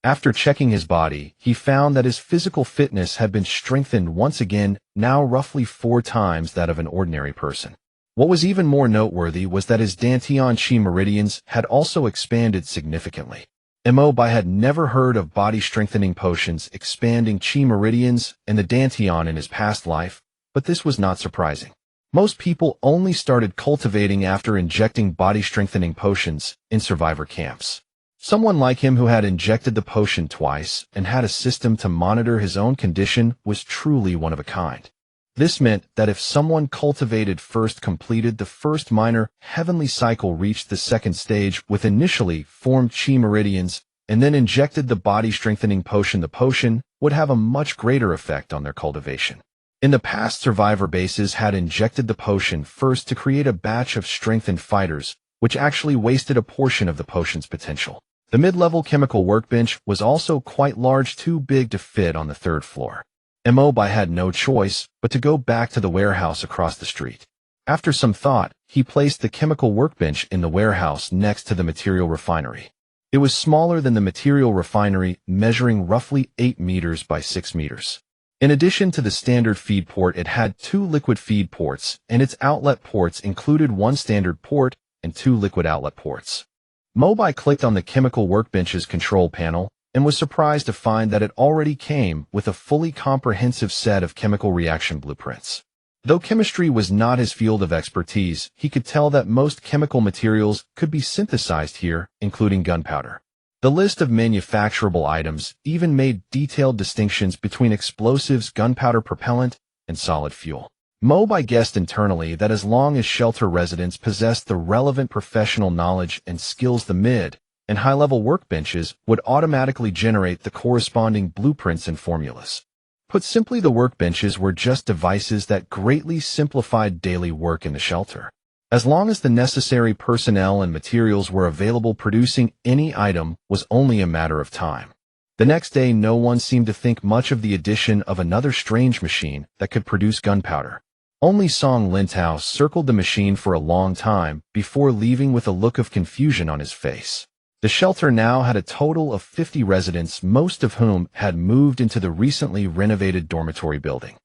After checking his body, he found that his physical fitness had been strengthened once again, now roughly 4 times that of an ordinary person. What was even more noteworthy was that his Dantian Chi meridians had also expanded significantly. Mo Bai had never heard of body-strengthening potions expanding Chi meridians and the Dantian in his past life, but this was not surprising. Most people only started cultivating after injecting body-strengthening potions in survivor camps. Someone like him who had injected the potion twice and had a system to monitor his own condition was truly one of a kind. This meant that if someone cultivated first completed the first minor heavenly cycle, reached the second stage with initially formed Chi meridians, and then injected the body-strengthening potion, the potion would have a much greater effect on their cultivation. In the past, survivor bases had injected the potion first to create a batch of strengthened fighters, which actually wasted a portion of the potion's potential. The mid-level chemical workbench was also quite large, too big to fit on the 3rd floor. Mo Bai had no choice but to go back to the warehouse across the street. After some thought, he placed the chemical workbench in the warehouse next to the material refinery. It was smaller than the material refinery, measuring roughly 8 meters by 6 meters. In addition to the standard feed port, it had 2 liquid feed ports, and its outlet ports included 1 standard port and 2 liquid outlet ports. Mo Bai clicked on the chemical workbench's control panel and was surprised to find that it already came with a fully comprehensive set of chemical reaction blueprints. Though chemistry was not his field of expertise, he could tell that most chemical materials could be synthesized here, including gunpowder. The list of manufacturable items even made detailed distinctions between explosives, gunpowder propellant, and solid fuel. Mo Bai guessed internally that as long as shelter residents possessed the relevant professional knowledge and skills, the mid- and high-level workbenches would automatically generate the corresponding blueprints and formulas. Put simply, the workbenches were just devices that greatly simplified daily work in the shelter. As long as the necessary personnel and materials were available, producing any item was only a matter of time. The next day, no one seemed to think much of the addition of another strange machine that could produce gunpowder. Only Song Lintao circled the machine for a long time before leaving with a look of confusion on his face. The shelter now had a total of 50 residents, most of whom had moved into the recently renovated dormitory building.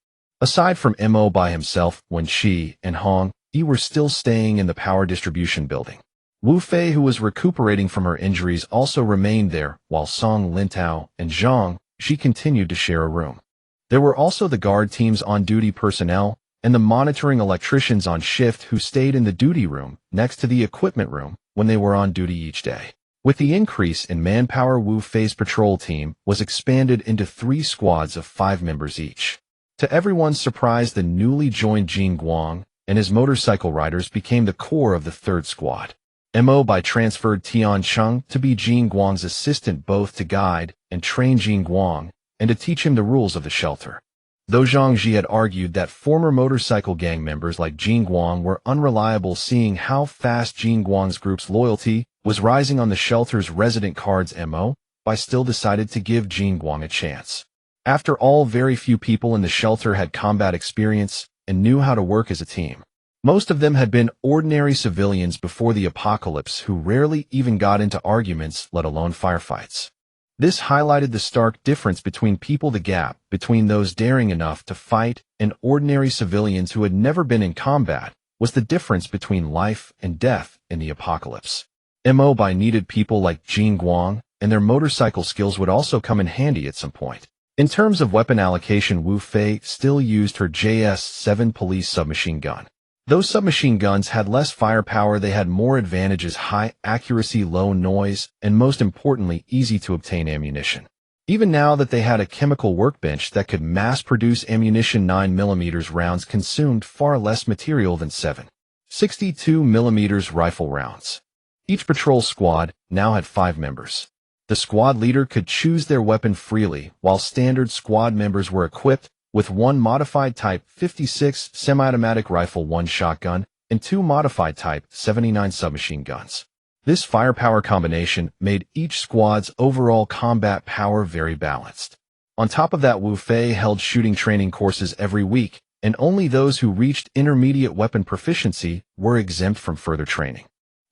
Aside from Mo Bai himself, Wen Shi and Hong Yi were still staying in the power distribution building. Wu Fei, who was recuperating from her injuries, also remained there, while Song Lintao and Zhang Ji continued to share a room. There were also the guard team's on-duty personnel and the monitoring electricians on shift who stayed in the duty room next to the equipment room when they were on duty each day. With the increase in manpower, Wu Fei's patrol team was expanded into 3 squads of 5 members each. To everyone's surprise, the newly joined Jin Guang and his motorcycle riders became the core of the 3rd squad. Mo Bai transferred Tian Cheng to be Jin Guang's assistant, both to guide and train Jin Guang and to teach him the rules of the shelter. Though Zhang Ji had argued that former motorcycle gang members like Jin Guang were unreliable, seeing how fast Jin Guang's group's loyalty was rising on the shelter's resident cards, Mo Bai still decided to give Jin Guang a chance. After all, very few people in the shelter had combat experience and knew how to work as a team. Most of them had been ordinary civilians before the apocalypse who rarely even got into arguments, let alone firefights. This highlighted the stark difference between people, the gap between those daring enough to fight and ordinary civilians who had never been in combat was the difference between life and death in the apocalypse. Mo Bai needed people like Jin Guang, and their motorcycle skills would also come in handy at some point. In terms of weapon allocation, Wu Fei still used her JS-7 police submachine gun. Those submachine guns had less firepower, they had more advantages: high accuracy, low noise, and most importantly, easy to obtain ammunition. Even now that they had a chemical workbench that could mass-produce ammunition, 9mm rounds consumed far less material than 7.62mm rifle rounds. Each patrol squad now had 5 members. The squad leader could choose their weapon freely, while standard squad members were equipped with 1 modified Type 56 semi-automatic rifle, 1 shotgun, and 2 modified Type 79 submachine guns. This firepower combination made each squad's overall combat power very balanced. On top of that, Wu Fei held shooting training courses every week, and only those who reached intermediate weapon proficiency were exempt from further training.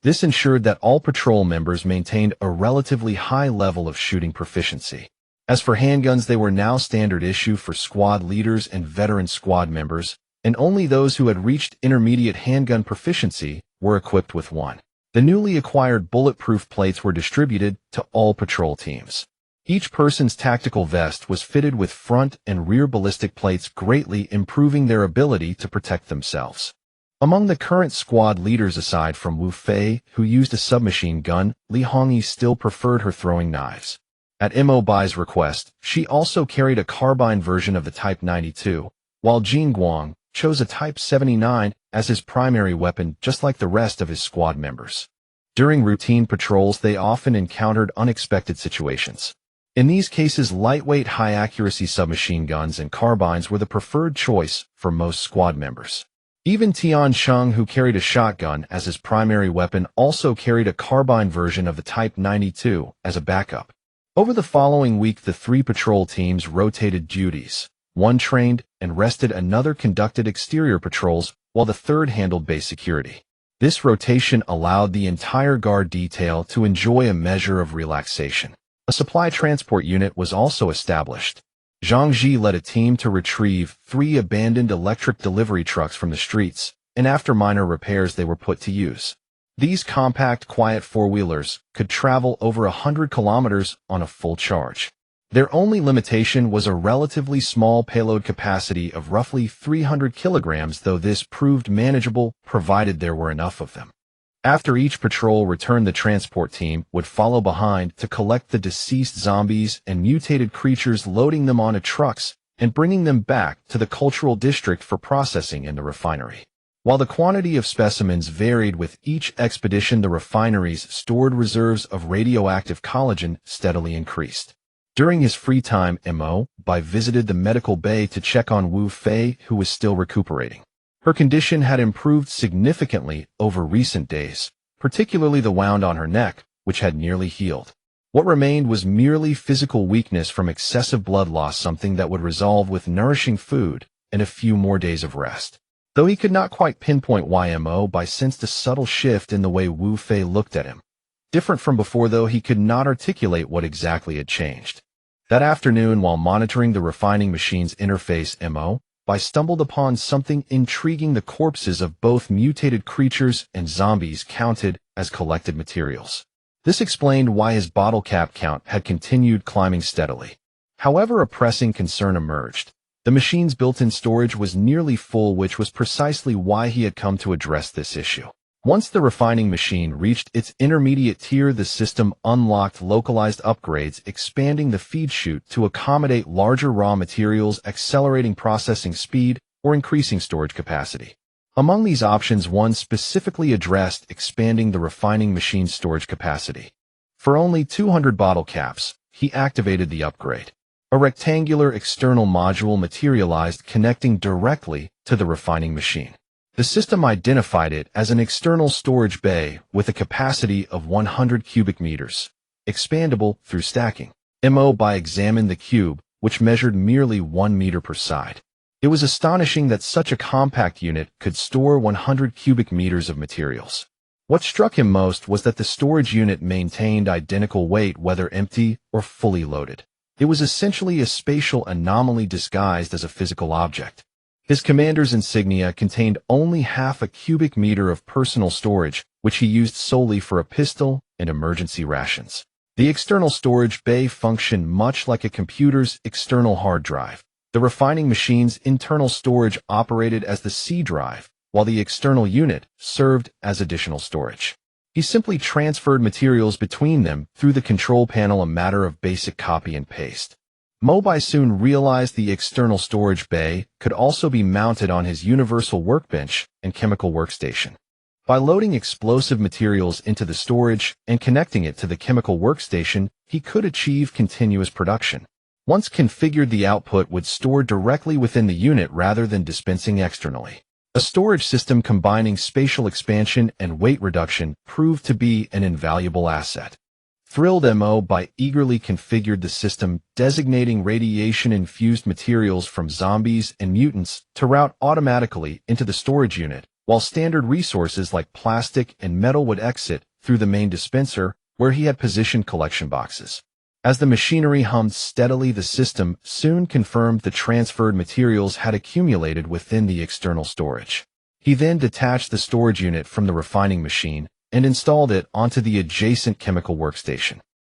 This ensured that all patrol members maintained a relatively high level of shooting proficiency. As for handguns, they were now standard issue for squad leaders and veteran squad members, and only those who had reached intermediate handgun proficiency were equipped with one. The newly acquired bulletproof plates were distributed to all patrol teams. Each person's tactical vest was fitted with front and rear ballistic plates, greatly improving their ability to protect themselves. Among the current squad leaders, aside from Wu Fei, who used a submachine gun, Li Hongyi still preferred her throwing knives. At Mo Bai's request, she also carried a carbine version of the Type 92, while Jin Guang chose a Type 79 as his primary weapon, just like the rest of his squad members. During routine patrols, they often encountered unexpected situations. In these cases, lightweight, high-accuracy submachine guns and carbines were the preferred choice for most squad members. Even Tian Sheng, who carried a shotgun as his primary weapon, also carried a carbine version of the Type 92 as a backup. Over the following week, the three patrol teams rotated duties. One trained and rested, another conducted exterior patrols, while the third handled base security. This rotation allowed the entire guard detail to enjoy a measure of relaxation. A supply transport unit was also established. Zhang Ji led a team to retrieve 3 abandoned electric delivery trucks from the streets, and after minor repairs they were put to use. These compact, quiet four-wheelers could travel over 100 kilometers on a full charge. Their only limitation was a relatively small payload capacity of roughly 300 kilograms, though this proved manageable provided there were enough of them. After each patrol returned, the transport team would follow behind to collect the deceased zombies and mutated creatures, loading them onto trucks and bringing them back to the cultural district for processing in the refinery. While the quantity of specimens varied with each expedition, the refinery's stored reserves of radioactive collagen steadily increased. During his free time, Mo Bai visited the medical bay to check on Wu Fei, who was still recuperating. Her condition had improved significantly over recent days, particularly the wound on her neck, which had nearly healed. What remained was merely physical weakness from excessive blood loss, something that would resolve with nourishing food and a few more days of rest. Though he could not quite pinpoint why, Mo Bai sensed a subtle shift in the way Wu Fei looked at him. Different from before, though he could not articulate what exactly had changed. That afternoon, while monitoring the refining machine's interface, Mo Bai stumbled upon something intriguing. The corpses of both mutated creatures and zombies counted as collected materials. This explained why his bottle cap count had continued climbing steadily. However, a pressing concern emerged. The machine's built-in storage was nearly full, which was precisely why he had come to address this issue. Once the refining machine reached its intermediate tier, the system unlocked localized upgrades, expanding the feed chute to accommodate larger raw materials, accelerating processing speed, or increasing storage capacity. Among these options, one specifically addressed expanding the refining machine's storage capacity. For only 200 bottle caps, he activated the upgrade. A rectangular external module materialized, connecting directly to the refining machine. The system identified it as an external storage bay with a capacity of 100 cubic meters, expandable through stacking. Mo Bai examined the cube, which measured merely 1 meter per side. It was astonishing that such a compact unit could store 100 cubic meters of materials. What struck him most was that the storage unit maintained identical weight whether empty or fully loaded. It was essentially a spatial anomaly disguised as a physical object. His commander's insignia contained only half a cubic meter of personal storage, which he used solely for a pistol and emergency rations. The external storage bay functioned much like a computer's external hard drive. The refining machine's internal storage operated as the C drive, while the external unit served as additional storage. He simply transferred materials between them through the control panel, a matter of basic copy and paste. Mo Bai soon realized the external storage bay could also be mounted on his universal workbench and chemical workstation. By loading explosive materials into the storage and connecting it to the chemical workstation, he could achieve continuous production. Once configured, the output would store directly within the unit rather than dispensing externally. A storage system combining spatial expansion and weight reduction proved to be an invaluable asset. Thrilled, Mo Bai eagerly configured the system, designating radiation-infused materials from zombies and mutants to route automatically into the storage unit, while standard resources like plastic and metal would exit through the main dispenser, where he had positioned collection boxes. As the machinery hummed steadily, the system soon confirmed the transferred materials had accumulated within the external storage. He then detached the storage unit from the refining machine and installed it onto the adjacent chemical workstation.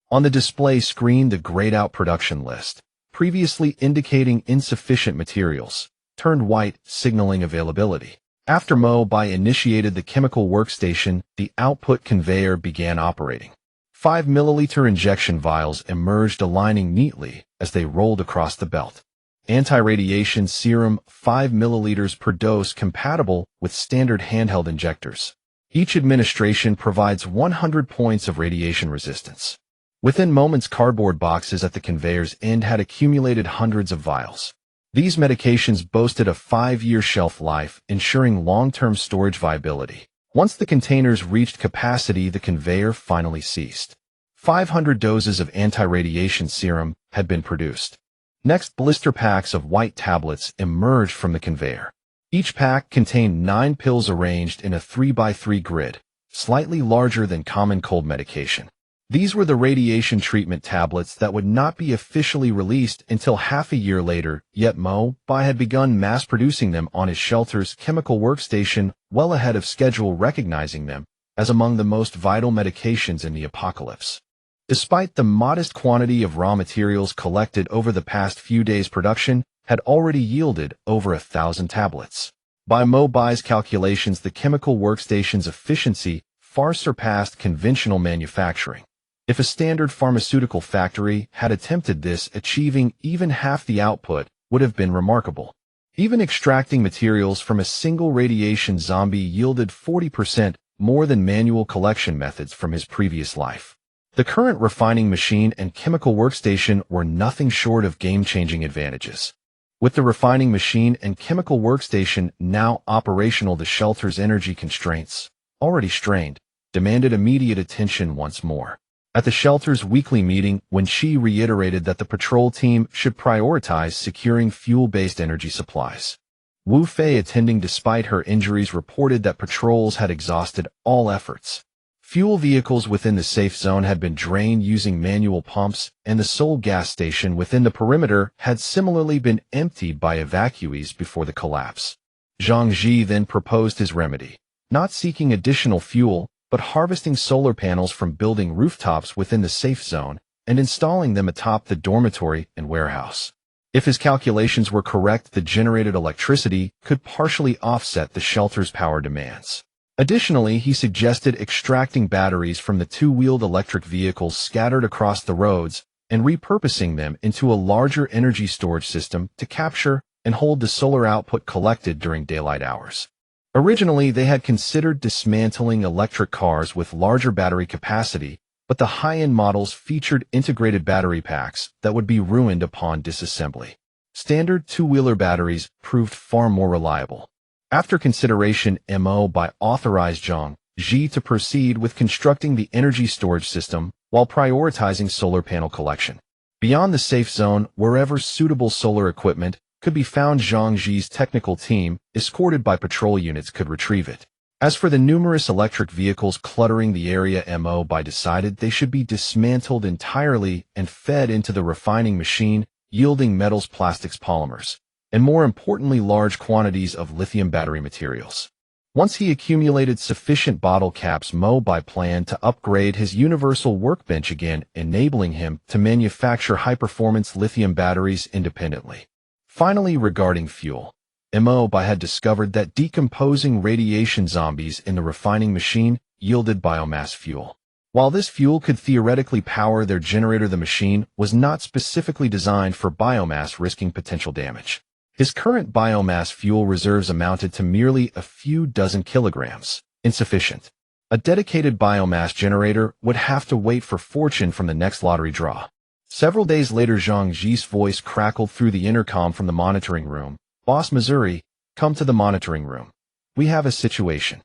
On the display screen, the grayed-out production list, previously indicating insufficient materials, turned white, signaling availability. After Mo Bai initiated the chemical workstation, the output conveyor began operating. 5 milliliter injection vials emerged, aligning neatly as they rolled across the belt. Anti-radiation serum, 5 milliliters per dose, compatible with standard handheld injectors. Each administration provides 100 points of radiation resistance. Within moments, cardboard boxes at the conveyor's end had accumulated hundreds of vials. These medications boasted a 5-year shelf life, ensuring long-term storage viability. Once the containers reached capacity, the conveyor finally ceased. 500 doses of anti-radiation serum had been produced. Next, blister packs of white tablets emerged from the conveyor. Each pack contained 9 pills arranged in a 3x3 grid, slightly larger than common cold medication. These were the radiation treatment tablets that would not be officially released until half a year later, yet Mo Bai had begun mass-producing them on his shelter's chemical workstation well ahead of schedule, recognizing them as among the most vital medications in the apocalypse. Despite the modest quantity of raw materials collected over the past few days, production had already yielded over 1,000 tablets. By Mo Bai's calculations, the chemical workstation's efficiency far surpassed conventional manufacturing. If a standard pharmaceutical factory had attempted this, achieving even half the output would have been remarkable. Even extracting materials from a single radiation zombie yielded 40% more than manual collection methods from his previous life. The current refining machine and chemical workstation were nothing short of game-changing advantages. With the refining machine and chemical workstation now operational, the shelter's energy constraints, already strained, demanded immediate attention once more. At the shelter's weekly meeting, when she reiterated that the patrol team should prioritize securing fuel-based energy supplies, Wu Fei, attending despite her injuries, reported that patrols had exhausted all efforts. Fuel vehicles within the safe zone had been drained using manual pumps, and the sole gas station within the perimeter had similarly been emptied by evacuees before the collapse. Zhang Ji then proposed his remedy, not seeking additional fuel, but harvesting solar panels from building rooftops within the safe zone and installing them atop the dormitory and warehouse. If his calculations were correct, the generated electricity could partially offset the shelter's power demands. Additionally, he suggested extracting batteries from the 2-wheeled electric vehicles scattered across the roads and repurposing them into a larger energy storage system to capture and hold the solar output collected during daylight hours. Originally, they had considered dismantling electric cars with larger battery capacity, but the high-end models featured integrated battery packs that would be ruined upon disassembly. Standard 2-wheeler batteries proved far more reliable. After consideration, Mo Bai authorized Zhang Ji to proceed with constructing the energy storage system while prioritizing solar panel collection. Beyond the safe zone, wherever suitable solar equipment could be found, Zhang Ji's technical team, escorted by patrol units, could retrieve it. As for the numerous electric vehicles cluttering the area, Mo Bai decided they should be dismantled entirely and fed into the refining machine, yielding metals, plastics, polymers, and more importantly, large quantities of lithium battery materials. Once he accumulated sufficient bottle caps, Mo Bai planned to upgrade his universal workbench again, enabling him to manufacture high-performance lithium batteries independently. Finally, regarding fuel, Mo Bai had discovered that decomposing radiation zombies in the refining machine yielded biomass fuel. While this fuel could theoretically power their generator, the machine was not specifically designed for biomass, risking potential damage. His current biomass fuel reserves amounted to merely a few dozen kilograms, insufficient. A dedicated biomass generator would have to wait for fortune from the next lottery draw. Several days later, Zhang Ji's voice crackled through the intercom from the monitoring room. "Boss Missouri, come to the monitoring room. We have a situation."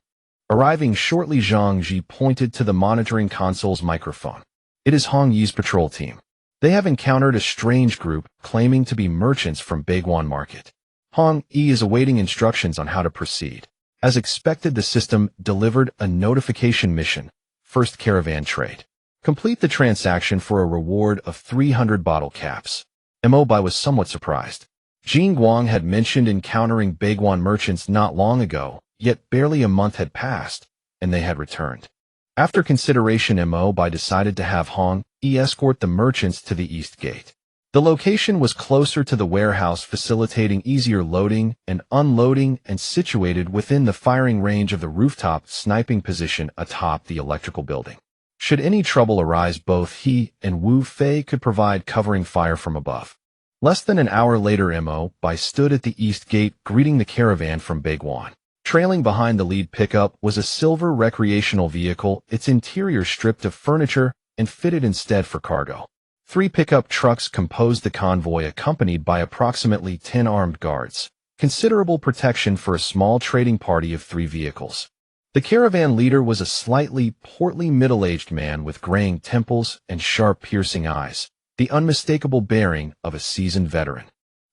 Arriving shortly, Zhang Ji pointed to the monitoring console's microphone. It is Hong Yi's patrol team. They have encountered a strange group claiming to be merchants from Baiguan Market. Hong Yi is awaiting instructions on how to proceed. As expected, the system delivered a notification mission, first caravan trade. Complete the transaction for a reward of 300 bottle caps. Mo Bai was somewhat surprised. Jin Guang had mentioned encountering Baiguan merchants not long ago, yet barely a month had passed, and they had returned. After consideration, Mo Bai decided to have Hong Yi escort the merchants to the east gate. The location was closer to the warehouse, facilitating easier loading and unloading, and situated within the firing range of the rooftop sniping position atop the electrical building. Should any trouble arise, both he and Wu Fei could provide covering fire from above. Less than an hour later, Mo Bai stood at the east gate, greeting the caravan from Baiguan. Trailing behind the lead pickup was a silver recreational vehicle, its interior stripped of furniture and fitted instead for cargo. 3 pickup trucks composed the convoy, accompanied by approximately 10 armed guards, considerable protection for a small trading party of 3 vehicles. The caravan leader was a slightly portly middle-aged man with graying temples and sharp piercing eyes, the unmistakable bearing of a seasoned veteran.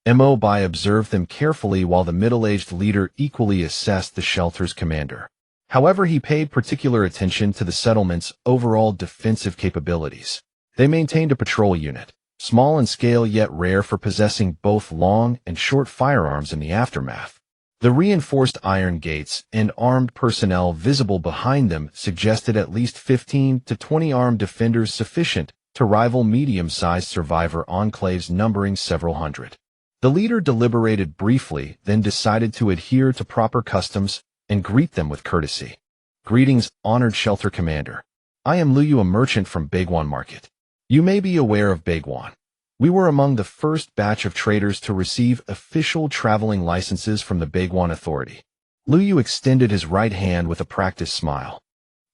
Mo Bai observed them carefully while the middle-aged leader equally assessed the shelter's commander. However, he paid particular attention to the settlement's overall defensive capabilities. They maintained a patrol unit, small in scale yet rare for possessing both long and short firearms in the aftermath. The reinforced iron gates and armed personnel visible behind them suggested at least 15 to 20 armed defenders, sufficient to rival medium-sized survivor enclaves numbering several hundred. The leader deliberated briefly, then decided to adhere to proper customs and greet them with courtesy. Greetings, honored shelter commander. I am Liu Yu, a merchant from Baiguan Market. You may be aware of Baiguan. We were among the first batch of traders to receive official traveling licenses from the Baiguan authority. Liu Yu extended his right hand with a practiced smile.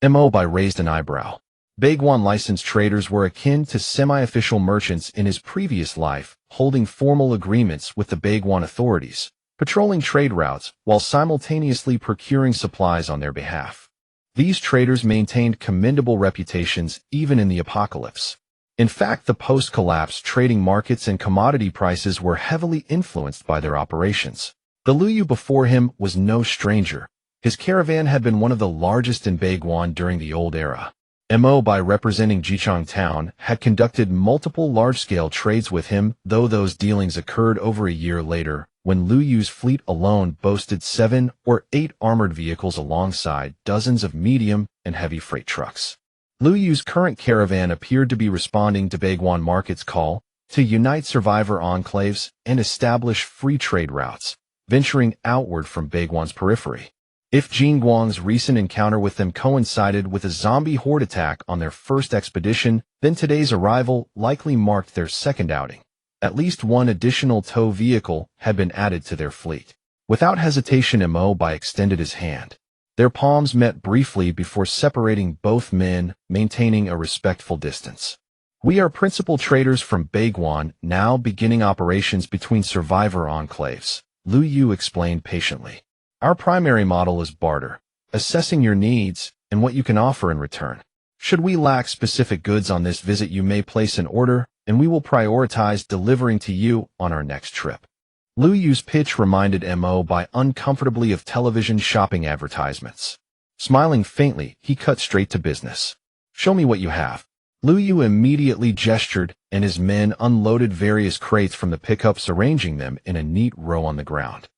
Mo Bai raised an eyebrow. Baiguan licensed traders were akin to semi-official merchants in his previous life, holding formal agreements with the Baiguan authorities, patrolling trade routes while simultaneously procuring supplies on their behalf. These traders maintained commendable reputations even in the apocalypse. In fact, the post-collapse trading markets and commodity prices were heavily influenced by their operations. The Liu Yu before him was no stranger. His caravan had been one of the largest in Baiguan during the old era. Mo Bai, representing Jichang Town, had conducted multiple large-scale trades with him, though those dealings occurred over a year later, when Liu Yu's fleet alone boasted 7 or 8 armored vehicles alongside dozens of medium and heavy freight trucks. Liu Yu's current caravan appeared to be responding to Baiguan Market's call to unite survivor enclaves and establish free trade routes, venturing outward from Baiguan's periphery. If Jin Guang's recent encounter with them coincided with a zombie horde attack on their first expedition, then today's arrival likely marked their second outing. At least one additional tow vehicle had been added to their fleet. Without hesitation, Mo Bai extended his hand. Their palms met briefly before separating both men, maintaining a respectful distance. We are principal traders from Baiguan, now beginning operations between survivor enclaves, Liu Yu explained patiently. Our primary model is barter, assessing your needs and what you can offer in return. Should we lack specific goods on this visit, you may place an order, and we will prioritize delivering to you on our next trip. Liu Yu's pitch reminded Mo Bai uncomfortably of television shopping advertisements. Smiling faintly, he cut straight to business. Show me what you have. Liu Yu immediately gestured, and his men unloaded various crates from the pickups, arranging them in a neat row on the ground.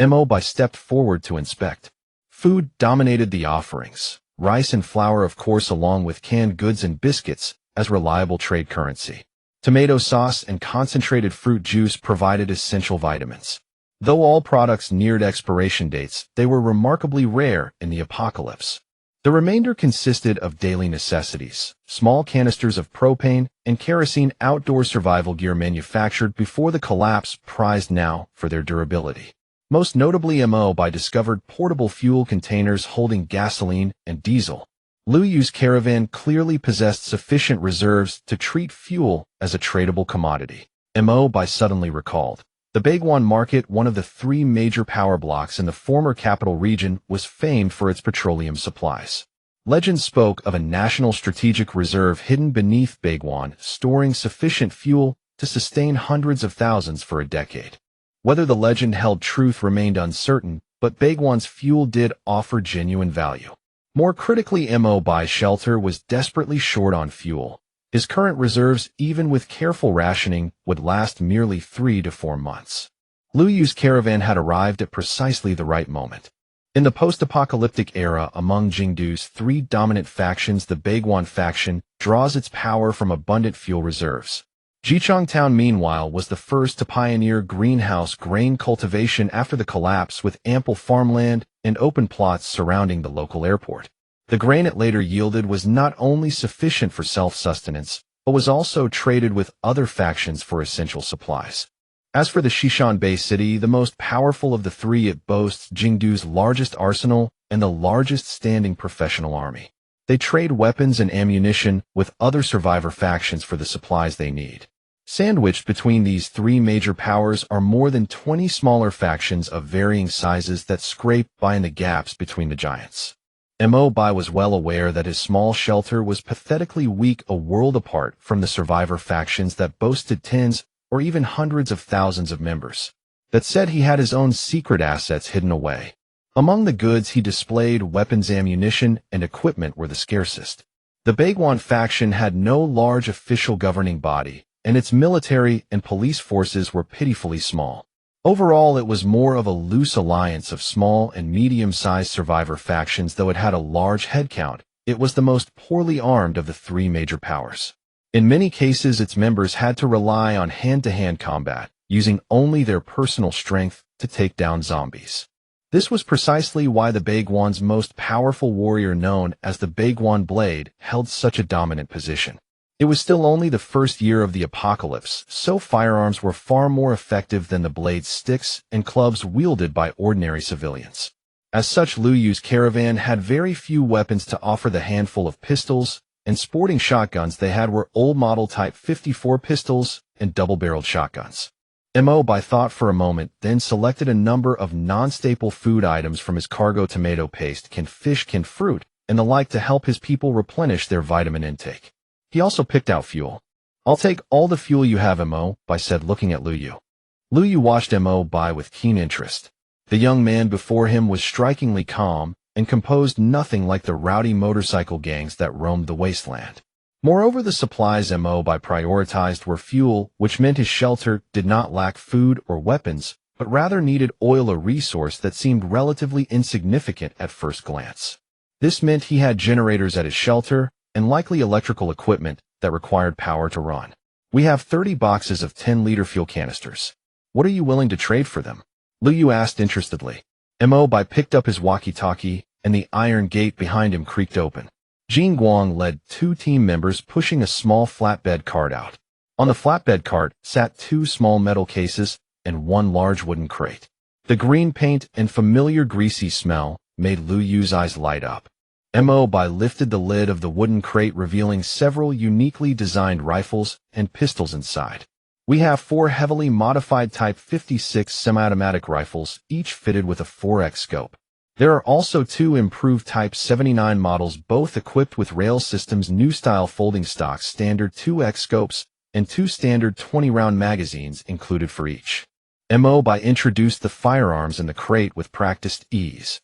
Mo Bai stepped forward to inspect. Food dominated the offerings. Rice and flour, of course, along with canned goods and biscuits as reliable trade currency. Tomato sauce and concentrated fruit juice provided essential vitamins. Though all products neared expiration dates, they were remarkably rare in the apocalypse. The remainder consisted of daily necessities, small canisters of propane and kerosene, outdoor survival gear manufactured before the collapse, prized now for their durability. Most notably, Mo Bai discovered portable fuel containers holding gasoline and diesel. Liu Yu's caravan clearly possessed sufficient reserves to treat fuel as a tradable commodity. Mo Bai suddenly recalled. The Baiguan Market, one of the 3 major power blocks in the former capital region, was famed for its petroleum supplies. Legend spoke of a national strategic reserve hidden beneath Baigwan, storing sufficient fuel to sustain hundreds of thousands for a decade. Whether the legend held truth remained uncertain, but Baigwan's fuel did offer genuine value. More critically, Mo Bai's shelter was desperately short on fuel. His current reserves, even with careful rationing, would last merely 3 to 4 months. Liu Yu's caravan had arrived at precisely the right moment. In the post-apocalyptic era, among Jingdu's 3 dominant factions, the Baigwan faction draws its power from abundant fuel reserves. Jicheng Town, meanwhile, was the first to pioneer greenhouse grain cultivation after the collapse, with ample farmland and open plots surrounding the local airport. The grain it later yielded was not only sufficient for self-sustenance, but was also traded with other factions for essential supplies. As for the Xishan Bay city, the most powerful of the 3, it boasts Jingdu's largest arsenal and the largest standing professional army. They trade weapons and ammunition with other survivor factions for the supplies they need. Sandwiched between these 3 major powers are more than 20 smaller factions of varying sizes that scrape by in the gaps between the giants. Mo Bai was well aware that his small shelter was pathetically weak, a world apart from the survivor factions that boasted tens or even hundreds of thousands of members. That said, he had his own secret assets hidden away. Among the goods he displayed, weapons, ammunition, and equipment were the scarcest. The Baigwan faction had no large official governing body, and its military and police forces were pitifully small. Overall, it was more of a loose alliance of small and medium-sized survivor factions. Though it had a large headcount, it was the most poorly armed of the 3 major powers. In many cases, its members had to rely on hand-to-hand combat, using only their personal strength to take down zombies. This was precisely why the Baigwan's most powerful warrior, known as the Baigwan Blade, held such a dominant position. It was still only the first year of the apocalypse, so firearms were far more effective than the blade's sticks and clubs wielded by ordinary civilians. As such, Liu Yu's caravan had very few weapons to offer. The handful of pistols and sporting shotguns they had were old model Type 54 pistols and double-barreled shotguns. Mo Bai thought for a moment, then selected a number of non-staple food items from his cargo: tomato paste, canned fish, canned fruit, and the like, to help his people replenish their vitamin intake. He also picked out fuel. "I'll take all the fuel you have," Mo Bai said, looking at Liu Yu. Liu Yu watched Mo Bai with keen interest. The young man before him was strikingly calm and composed, nothing like the rowdy motorcycle gangs that roamed the wasteland. Moreover, the supplies Mo Bai prioritized were fuel, which meant his shelter did not lack food or weapons, but rather needed oil, a resource that seemed relatively insignificant at first glance. This meant he had generators at his shelter, and likely electrical equipment that required power to run. "We have 30 boxes of 10-liter fuel canisters. What are you willing to trade for them?" Liu Yu asked interestedly. Mo Bai picked up his walkie-talkie, and the iron gate behind him creaked open. Jin Guang led 2 team members, pushing a small flatbed cart out. On the flatbed cart sat 2 small metal cases and 1 large wooden crate. The green paint and familiar greasy smell made Liu Yu's eyes light up. Mo Bai lifted the lid of the wooden crate, revealing several uniquely designed rifles and pistols inside. "We have 4 heavily modified Type 56 semi-automatic rifles, each fitted with a 4x scope. There are also 2 improved Type 79 models, both equipped with rail systems, new style folding stock, standard 2x scopes, and 2 standard 20-round magazines included for each." Mo Bai introduced the firearms in the crate with practiced ease.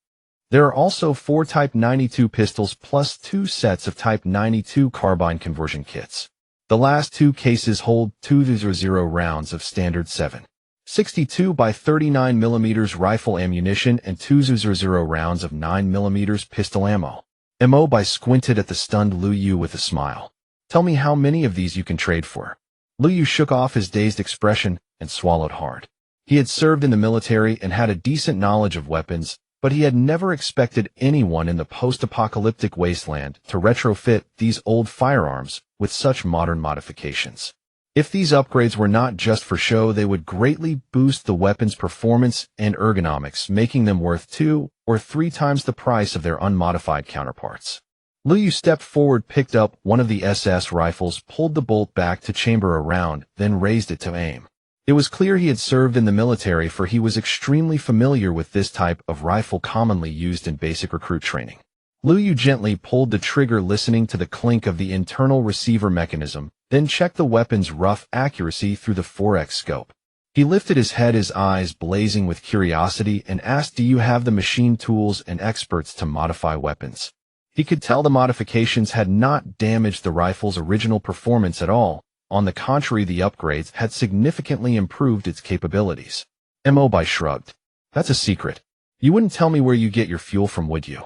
There are also 4 Type 92 pistols plus 2 sets of Type 92 carbine conversion kits. The last 2 cases hold 200 rounds of standard 7.62 by 39 mm rifle ammunition and 200 rounds of 9 mm pistol ammo. Mo Bai squinted at the stunned Liu Yu with a smile. "Tell me how many of these you can trade for." Liu Yu shook off his dazed expression and swallowed hard. He had served in the military and had a decent knowledge of weapons, but he had never expected anyone in the post-apocalyptic wasteland to retrofit these old firearms with such modern modifications. If these upgrades were not just for show, they would greatly boost the weapon's performance and ergonomics, making them worth 2 or 3 times the price of their unmodified counterparts. Liu Yu stepped forward, picked up one of the SS rifles, pulled the bolt back to chamber a round, then raised it to aim. It was clear he had served in the military, for he was extremely familiar with this type of rifle, commonly used in basic recruit training. Liu Yu gently pulled the trigger, listening to the clink of the internal receiver mechanism, then checked the weapon's rough accuracy through the 4x scope. He lifted his head, his eyes blazing with curiosity, and asked, "Do you have the machine tools and experts to modify weapons?" He could tell the modifications had not damaged the rifle's original performance at all. On the contrary, the upgrades had significantly improved its capabilities. Mo Bai shrugged. "That's a secret. You wouldn't tell me where you get your fuel from, would you?"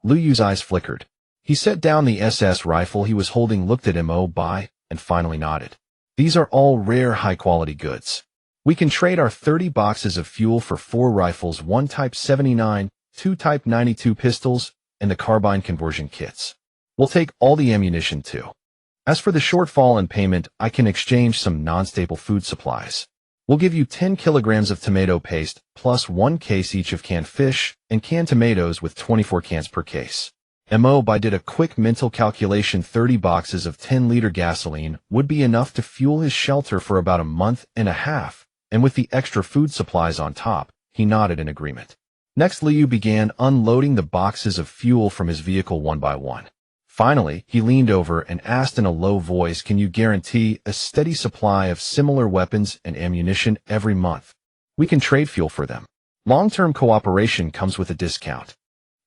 Liu Yu's eyes flickered. He set down the SS rifle he was holding, looked at Mo Bai, and finally nodded. "These are all rare, high-quality goods. We can trade our 30 boxes of fuel for 4 rifles, 1 Type 79, 2 Type 92 pistols, and the carbine conversion kits. We'll take all the ammunition too. As for the shortfall in payment, I can exchange some non-staple food supplies. We'll give you 10 kilograms of tomato paste, plus 1 case each of canned fish, and canned tomatoes with 24 cans per case." Mo Bai did a quick mental calculation. 30 boxes of 10-liter gasoline would be enough to fuel his shelter for about a month and a half, and with the extra food supplies on top, he nodded in agreement. Next, Liu Yu began unloading the boxes of fuel from his vehicle one by one. Finally, he leaned over and asked in a low voice, "Can you guarantee a steady supply of similar weapons and ammunition every month? We can trade fuel for them. Long-term cooperation comes with a discount."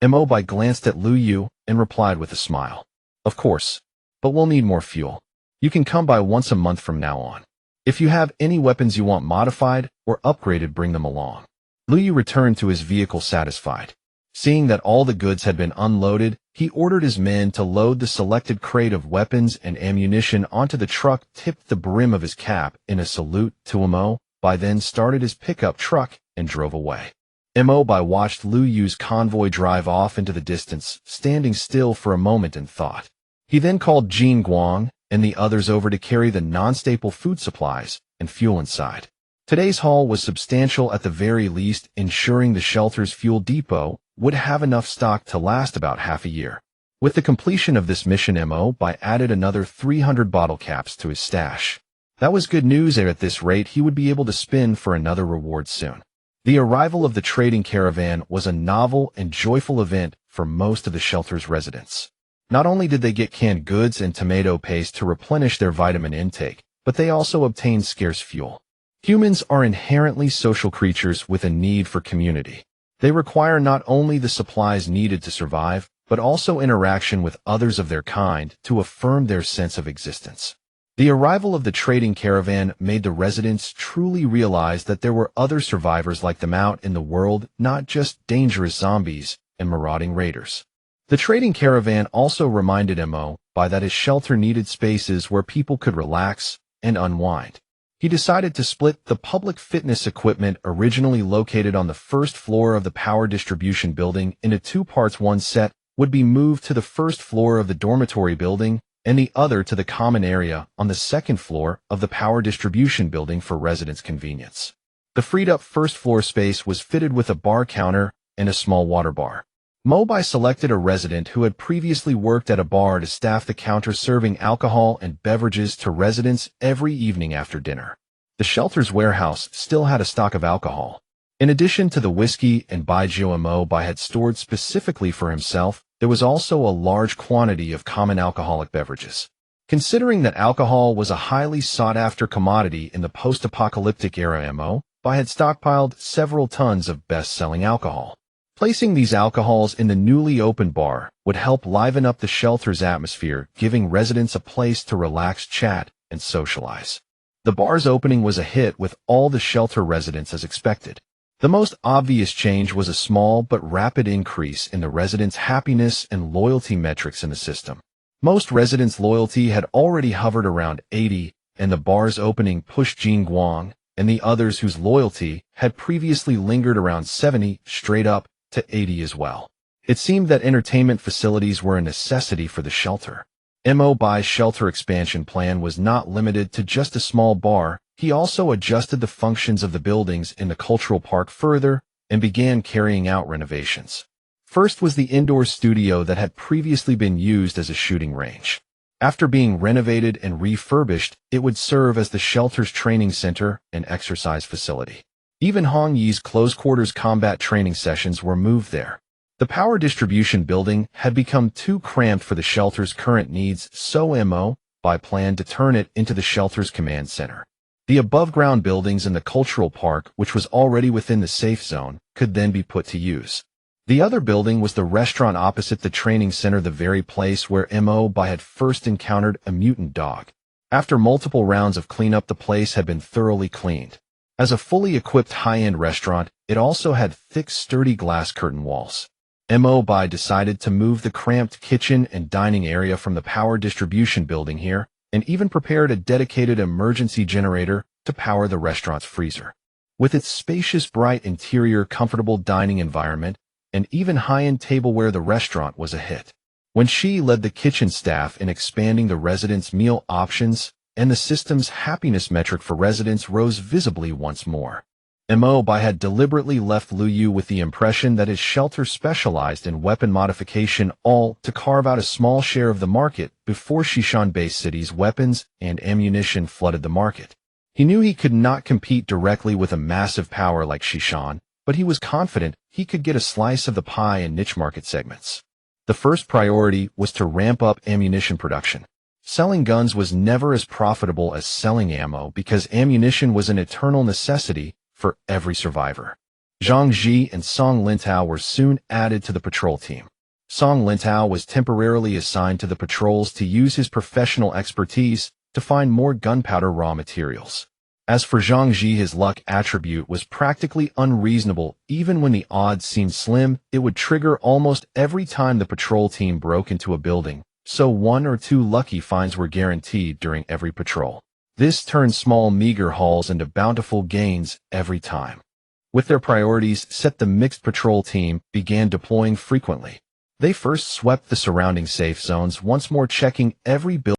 Mo Bai glanced at Liu Yu and replied with a smile. "Of course, but we'll need more fuel. You can come by once a month from now on. If you have any weapons you want modified or upgraded, bring them along." Liu Yu returned to his vehicle satisfied. Seeing that all the goods had been unloaded, he ordered his men to load the selected crate of weapons and ammunition onto the truck, tipped the brim of his cap in a salute to Mo Bai, then started his pickup truck and drove away. Mo Bai watched Liu Yu's convoy drive off into the distance, standing still for a moment in thought. He then called Jin Guang and the others over to carry the non-staple food supplies and fuel inside. Today's haul was substantial, at the very least, ensuring the shelter's fuel depot would have enough stock to last about half a year. With the completion of this mission, Mo Bai added another 300 bottle caps to his stash. That was good news, and at this rate he would be able to spin for another reward soon. The arrival of the trading caravan was a novel and joyful event for most of the shelter's residents. Not only did they get canned goods and tomato paste to replenish their vitamin intake, but they also obtained scarce fuel. Humans are inherently social creatures with a need for community. They require not only the supplies needed to survive, but also interaction with others of their kind to affirm their sense of existence. The arrival of the trading caravan made the residents truly realize that there were other survivors like them out in the world, not just dangerous zombies and marauding raiders. The trading caravan also reminded Mo Bai that his shelter needed spaces where people could relax and unwind. He decided to split the public fitness equipment originally located on the first floor of the power distribution building into 2 parts. One set would be moved to the first floor of the dormitory building, and the other to the common area on the second floor of the power distribution building for residents' convenience. The freed-up first-floor space was fitted with a bar counter and a small water bar. Mo Bai selected a resident who had previously worked at a bar to staff the counter, serving alcohol and beverages to residents every evening after dinner. The shelter's warehouse still had a stock of alcohol. In addition to the whiskey and baijiu Mo Bai had stored specifically for himself, there was also a large quantity of common alcoholic beverages. Considering that alcohol was a highly sought-after commodity in the post-apocalyptic era, Mo Bai had stockpiled several tons of best-selling alcohol. Placing these alcohols in the newly opened bar would help liven up the shelter's atmosphere, giving residents a place to relax, chat, and socialize. The bar's opening was a hit with all the shelter residents as expected. The most obvious change was a small but rapid increase in the residents' happiness and loyalty metrics in the system. Most residents' loyalty had already hovered around 80, and the bar's opening pushed Jin Guang and the others whose loyalty had previously lingered around 70 straight up to 80 as well. It seemed that entertainment facilities were a necessity for the shelter. Mo Bai's shelter expansion plan was not limited to just a small bar. He also adjusted the functions of the buildings in the cultural park further and began carrying out renovations. First was the indoor studio that had previously been used as a shooting range. After being renovated and refurbished, it would serve as the shelter's training center and exercise facility. Even Hong Yi's close-quarters combat training sessions were moved there. The power distribution building had become too cramped for the shelter's current needs, so Mo Bai planned to turn it into the shelter's command center. The above-ground buildings in the cultural park, which was already within the safe zone, could then be put to use. The other building was the restaurant opposite the training center, the very place where Mo Bai had first encountered a mutant dog. After multiple rounds of cleanup, the place had been thoroughly cleaned. As a fully equipped high-end restaurant, it also had thick, sturdy glass curtain walls. Mo Bai decided to move the cramped kitchen and dining area from the power distribution building here, and even prepared a dedicated emergency generator to power the restaurant's freezer. With its spacious, bright interior, comfortable dining environment, and even high-end tableware, the restaurant was a hit. When she led the kitchen staff in expanding the residents' meal options, and the system's happiness metric for residents rose visibly once more. Mo Bai had deliberately left Liu Yu with the impression that his shelter specialized in weapon modification, all to carve out a small share of the market before Shishan-based cities' weapons and ammunition flooded the market. He knew he could not compete directly with a massive power like Shishan, but he was confident he could get a slice of the pie in niche market segments. The first priority was to ramp up ammunition production. Selling guns was never as profitable as selling ammo because ammunition was an eternal necessity for every survivor. Zhang Ji and Song Lintao were soon added to the patrol team. Song Lintao was temporarily assigned to the patrols to use his professional expertise to find more gunpowder raw materials. As for Zhang Ji, his luck attribute was practically unreasonable. Even when the odds seemed slim, it would trigger almost every time the patrol team broke into a building, so 1 or 2 lucky finds were guaranteed during every patrol. This turned small, meager hauls into bountiful gains every time. With their priorities set, the mixed patrol team began deploying frequently. They first swept the surrounding safe zones, once more checking every building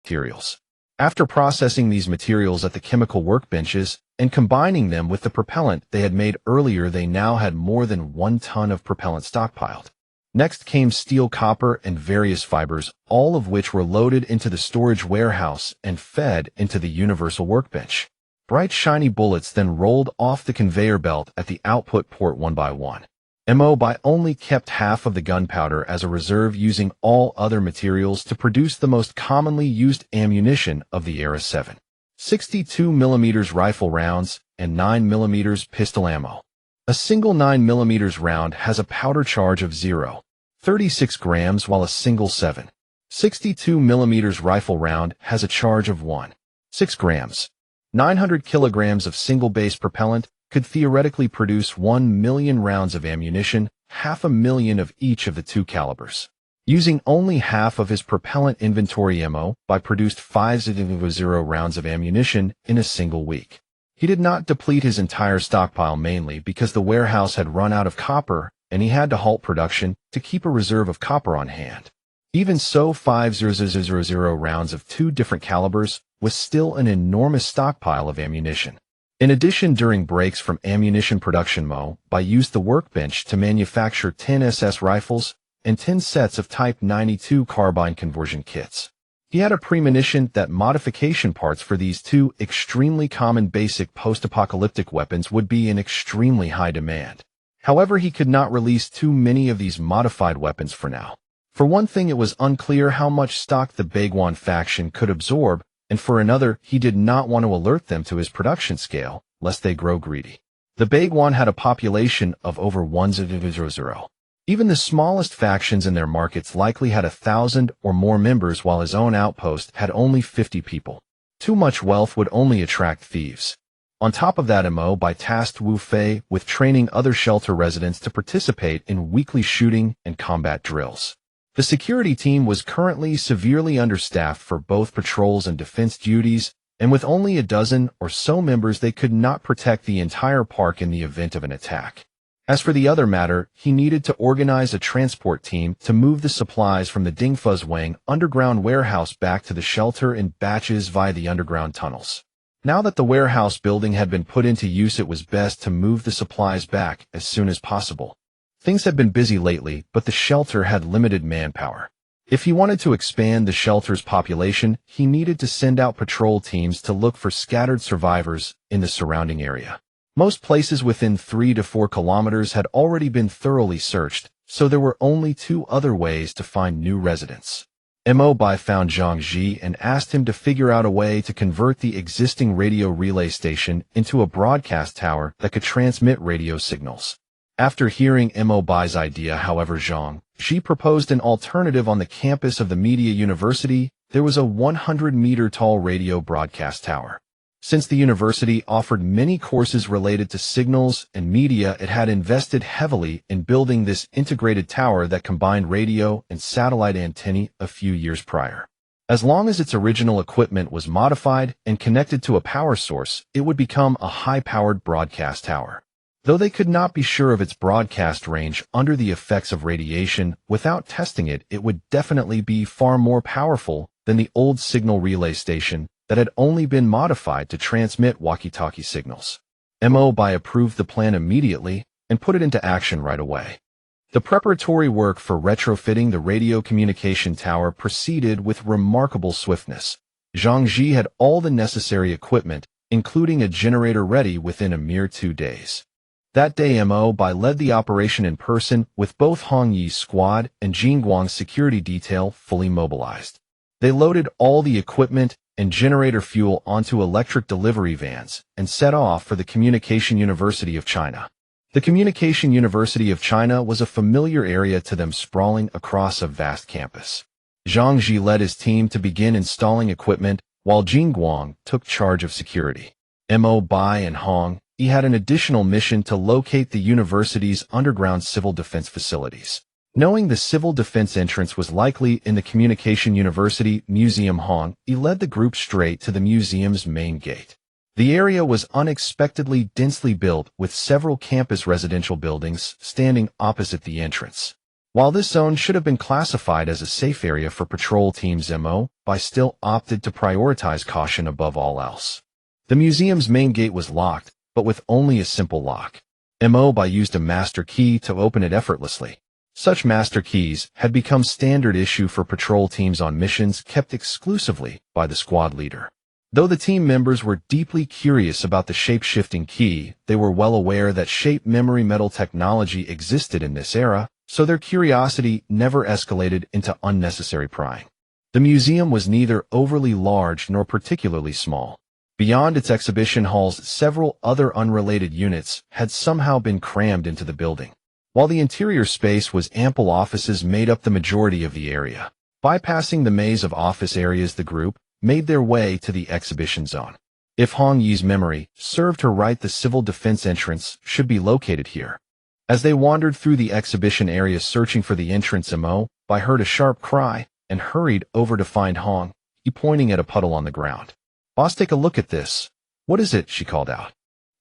materials. After processing these materials at the chemical workbenches and combining them with the propellant they had made earlier, they now had more than 1 ton of propellant stockpiled. Next came steel, copper, and various fibers, all of which were loaded into the storage warehouse and fed into the universal workbench. Bright, shiny bullets then rolled off the conveyor belt at the output port one by one. Mo Bai only kept half of the gunpowder as a reserve, using all other materials to produce the most commonly used ammunition of the Era 7. 62mm rifle rounds and 9mm pistol ammo. A single 9mm round has a powder charge of 0.36 grams, while a single 7.62mm rifle round has a charge of 1.6 grams. 900 kilograms of single-base propellant could theoretically produce 1 million rounds of ammunition, 500,000 of each of the 2 calibers. Using only half of his propellant inventory, Mo Bai produced 500 rounds of ammunition in a single week. He did not deplete his entire stockpile, mainly because the warehouse had run out of copper and he had to halt production to keep a reserve of copper on hand. Even so, 500 rounds of 2 different calibers was still an enormous stockpile of ammunition. In addition, during breaks from ammunition production, Mo Bai used the workbench to manufacture 10 SS rifles and 10 sets of Type 92 carbine conversion kits. He had a premonition that modification parts for these 2 extremely common basic post-apocalyptic weapons would be in extremely high demand. However, he could not release too many of these modified weapons for now. For one thing, it was unclear how much stock the Baiguan faction could absorb, and for another, he did not want to alert them to his production scale, lest they grow greedy. The Baiguan had a population of over 100. Even the smallest factions in their markets likely had 1,000 or more members, while his own outpost had only 50 people. Too much wealth would only attract thieves. On top of that, Mo Bai tasked Wu Fei with training other shelter residents to participate in weekly shooting and combat drills. The security team was currently severely understaffed for both patrols and defense duties, and with only a dozen or so members, they could not protect the entire park in the event of an attack. As for the other matter, he needed to organize a transport team to move the supplies from the Dingfuzwang underground warehouse back to the shelter in batches via the underground tunnels. Now that the warehouse building had been put into use, it was best to move the supplies back as soon as possible. Things had been busy lately, but the shelter had limited manpower. If he wanted to expand the shelter's population, he needed to send out patrol teams to look for scattered survivors in the surrounding area. Most places within 3 to 4 kilometers had already been thoroughly searched, so there were only 2 other ways to find new residents. Mo Bai found Zhang Ji and asked him to figure out a way to convert the existing radio relay station into a broadcast tower that could transmit radio signals. After hearing Mo Bai's idea, however, Zhang Ji proposed an alternative on the campus of the Media University. There was a 100-meter-tall radio broadcast tower. Since the university offered many courses related to signals and media, it had invested heavily in building this integrated tower that combined radio and satellite antennae a few years prior. As long as its original equipment was modified and connected to a power source, it would become a high-powered broadcast tower. Though they could not be sure of its broadcast range under the effects of radiation, without testing it, it would definitely be far more powerful than the old signal relay station that had only been modified to transmit walkie-talkie signals. Mo Bai approved the plan immediately and put it into action right away. The preparatory work for retrofitting the radio communication tower proceeded with remarkable swiftness. Zhang Ji had all the necessary equipment, including a generator, ready within a mere 2 days. That day, Mo Bai led the operation in person, with both Hong Yi's squad and Jingguang's security detail fully mobilized. They loaded all the equipment and generator fuel onto electric delivery vans and set off for the Communication University of China. The Communication University of China was a familiar area to them, sprawling across a vast campus. Zhang Ji led his team to begin installing equipment, while Jingguang took charge of security. Mo Bai and Hong Yi had an additional mission to locate the university's underground civil defense facilities. Knowing the civil defense entrance was likely in the Communication University Museum, Hong Yi led the group straight to the museum's main gate. The area was unexpectedly densely built, with several campus residential buildings standing opposite the entrance. While this zone should have been classified as a safe area for patrol teams, Mo Bai still opted to prioritize caution above all else. The museum's main gate was locked, but with only a simple lock. Mo Bai used a master key to open it effortlessly. Such master keys had become standard issue for patrol teams on missions kept exclusively by the squad leader. Though the team members were deeply curious about the shape-shifting key, they were well aware that shape memory metal technology existed in this era, so their curiosity never escalated into unnecessary prying. The museum was neither overly large nor particularly small. Beyond its exhibition halls, several other unrelated units had somehow been crammed into the building. While the interior space was ample, offices made up the majority of the area. Bypassing the maze of office areas, the group made their way to the exhibition zone. If Hong Yi's memory served her right, the civil defense entrance should be located here. As they wandered through the exhibition area searching for the entrance, Mo Bai heard a sharp cry and hurried over to find Hong Yi pointing at a puddle on the ground. "Boss, take a look at this." "What is it?" she called out.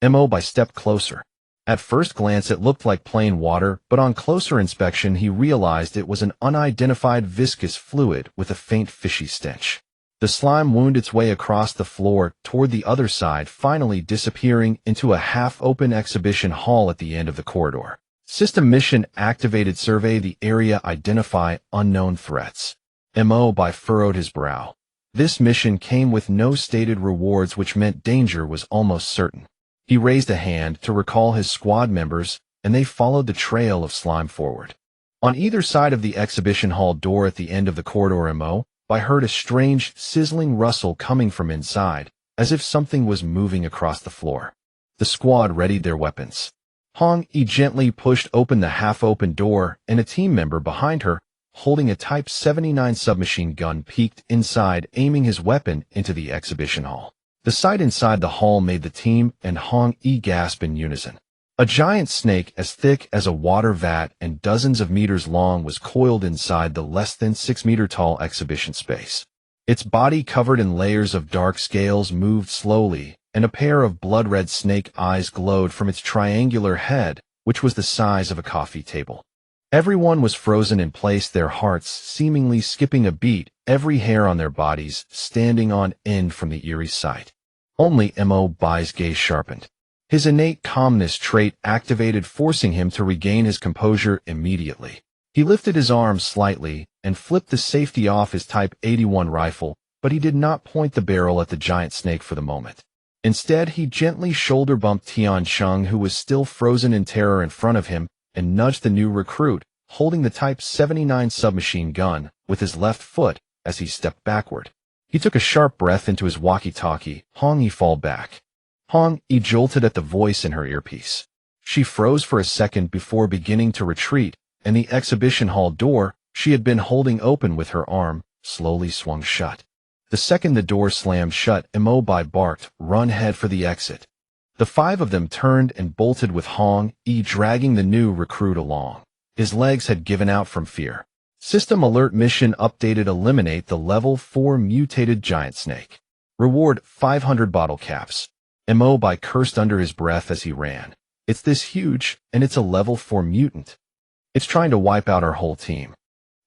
Mo Bai stepped closer. At first glance, it looked like plain water, but on closer inspection, he realized it was an unidentified viscous fluid with a faint fishy stench. The slime wound its way across the floor toward the other side, finally disappearing into a half-open exhibition hall at the end of the corridor. System mission activated. Survey the area, identify unknown threats. Mo Bai furrowed his brow. This mission came with no stated rewards, which meant danger was almost certain. He raised a hand to recall his squad members, and they followed the trail of slime forward. On either side of the exhibition hall door at the end of the corridor, Mo Bai heard a strange, sizzling rustle coming from inside, as if something was moving across the floor. The squad readied their weapons. Hong Yi gently pushed open the half-open door, and a team member behind her, holding a Type 79 submachine gun, peeked inside, aiming his weapon into the exhibition hall. The sight inside the hall made the team and Hong Yi gasp in unison. A giant snake as thick as a water vat and dozens of meters long was coiled inside the less than 6-meter-tall exhibition space. Its body, covered in layers of dark scales, moved slowly, and a pair of blood-red snake eyes glowed from its triangular head, which was the size of a coffee table. Everyone was frozen in place, their hearts seemingly skipping a beat, every hair on their bodies standing on end from the eerie sight. Only Mo Bai's gaze sharpened. His innate calmness trait activated, forcing him to regain his composure immediately. He lifted his arm slightly and flipped the safety off his Type 81 rifle, but he did not point the barrel at the giant snake for the moment. Instead, he gently shoulder-bumped Tiancheng, who was still frozen in terror in front of him, and nudged the new recruit, holding the Type 79 submachine gun, with his left foot, as he stepped backward. He took a sharp breath into his walkie-talkie. "Hong Yi, fall back." Hong Yi jolted at the voice in her earpiece. She froze for a second before beginning to retreat, and the exhibition hall door, she had been holding open with her arm, slowly swung shut. The second the door slammed shut, Mo Bai barked, "Run head for the exit." The five of them turned and bolted with Hong Yi dragging the new recruit along. His legs had given out from fear. System alert: mission updated. Eliminate the level 4 mutated giant snake. Reward 500 bottle caps. Mo Bai cursed under his breath as he ran. It's this huge, and it's a level 4 mutant. It's trying to wipe out our whole team.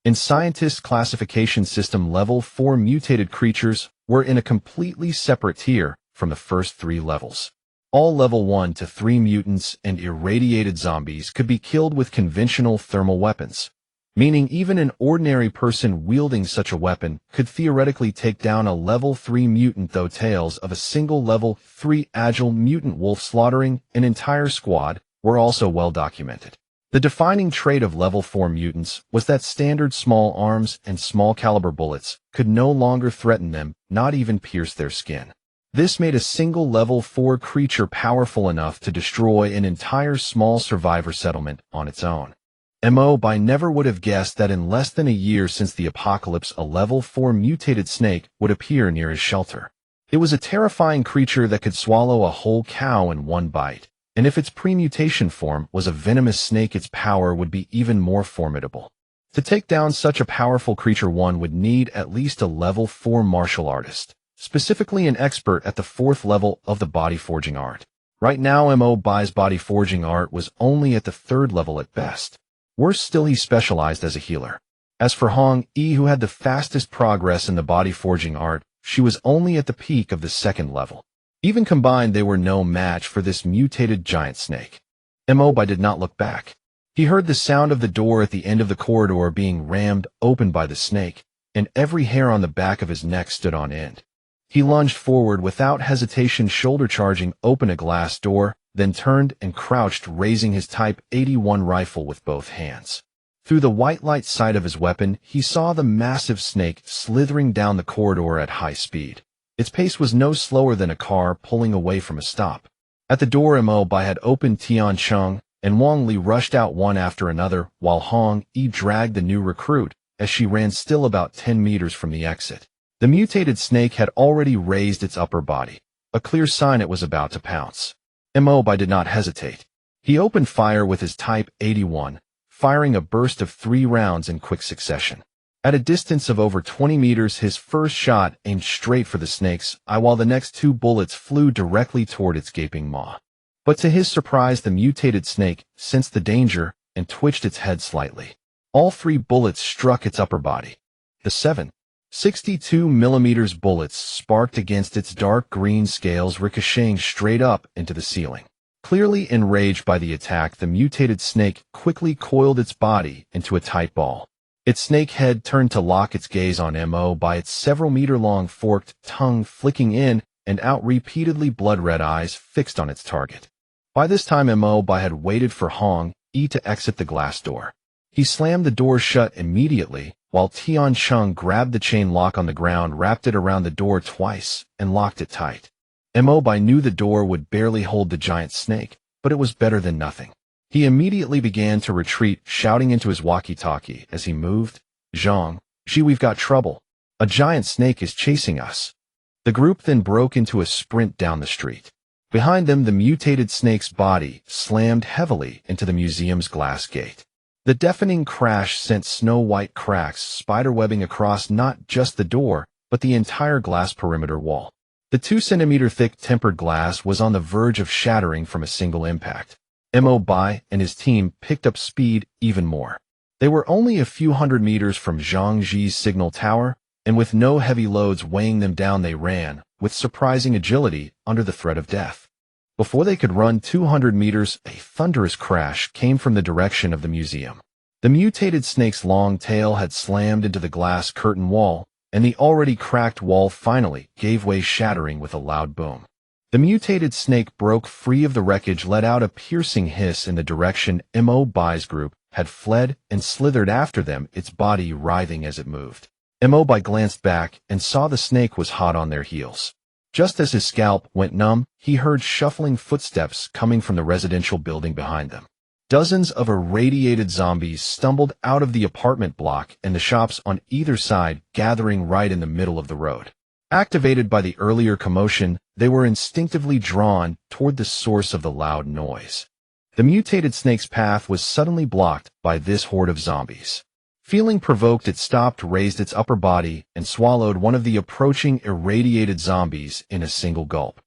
In scientist classification system, level 4 mutated creatures were in a completely separate tier from the first 3 levels. All level 1 to 3 mutants and irradiated zombies could be killed with conventional thermal weapons, meaning even an ordinary person wielding such a weapon could theoretically take down a level 3 mutant, though tales of a single level 3 agile mutant wolf slaughtering an entire squad were also well documented. The defining trait of level 4 mutants was that standard small arms and small caliber bullets could no longer threaten them, not even pierce their skin. This made a single level 4 creature powerful enough to destroy an entire small survivor settlement on its own. Mo Bai never would have guessed that in less than a year since the apocalypse, a level 4 mutated snake would appear near his shelter. It was a terrifying creature that could swallow a whole cow in one bite, and if its premutation form was a venomous snake, its power would be even more formidable. To take down such a powerful creature, one would need at least a level 4 martial artist, specifically an expert at the 4th level of the body forging art. Right now, Mo Bai's body forging art was only at the 3rd level at best. Worse still, he specialized as a healer. As for Hong Yi, who had the fastest progress in the body forging art, she was only at the peak of the 2nd level. Even combined, they were no match for this mutated giant snake. Mo Bai did not look back. He heard the sound of the door at the end of the corridor being rammed open by the snake, and every hair on the back of his neck stood on end. He lunged forward without hesitation, shoulder charging open a glass door, then turned and crouched, raising his Type 81 rifle with both hands. Through the white light sight of his weapon, he saw the massive snake slithering down the corridor at high speed. Its pace was no slower than a car pulling away from a stop. At the door, Mo Bai had opened. Tiancheng and Wang Li rushed out one after another, while Hong Yi dragged the new recruit as she ran, still about 10 meters from the exit. The mutated snake had already raised its upper body, a clear sign it was about to pounce. Mo Bai did not hesitate. He opened fire with his Type 81, firing a burst of 3 rounds in quick succession. At a distance of over 20 meters, his first shot aimed straight for the snake's eye, while the next 2 bullets flew directly toward its gaping maw. But to his surprise, the mutated snake sensed the danger and twitched its head slightly. All 3 bullets struck its upper body. The 7.62mm bullets sparked against its dark green scales, ricocheting straight up into the ceiling. Clearly enraged by the attack, the mutated snake quickly coiled its body into a tight ball. Its snake head turned to lock its gaze on Mo Bai, its several-meter-long forked tongue flicking in and out, repeatedly blood-red eyes fixed on its target. By this time, Mo Bai had waited for Hong Yi to exit the glass door. He slammed the door shut immediately, while Tiancheng grabbed the chain lock on the ground, wrapped it around the door twice, and locked it tight. Mo Bai knew the door would barely hold the giant snake, but it was better than nothing. He immediately began to retreat, shouting into his walkie-talkie as he moved, "Zhang, we've got trouble. A giant snake is chasing us." The group then broke into a sprint down the street. Behind them, the mutated snake's body slammed heavily into the museum's glass gate. The deafening crash sent snow-white cracks spiderwebbing across not just the door, but the entire glass perimeter wall. The 2-centimeter-thick tempered glass was on the verge of shattering from a single impact. Mo Bai and his team picked up speed even more. They were only a few hundred meters from Zhang Ji's signal tower, and with no heavy loads weighing them down, they ran, with surprising agility, under the threat of death. Before they could run 200 meters, a thunderous crash came from the direction of the museum. The mutated snake's long tail had slammed into the glass curtain wall, and the already cracked wall finally gave way, shattering with a loud boom. The mutated snake broke free of the wreckage, let out a piercing hiss in the direction Mo Bai's group had fled, and slithered after them, its body writhing as it moved. Mo Bai glanced back and saw the snake was hot on their heels. Just as his scalp went numb, he heard shuffling footsteps coming from the residential building behind them. Dozens of irradiated zombies stumbled out of the apartment block and the shops on either side, gathering right in the middle of the road. Activated by the earlier commotion, they were instinctively drawn toward the source of the loud noise. The mutated snake's path was suddenly blocked by this horde of zombies. Feeling provoked, it stopped, raised its upper body, and swallowed one of the approaching irradiated zombies in a single gulp.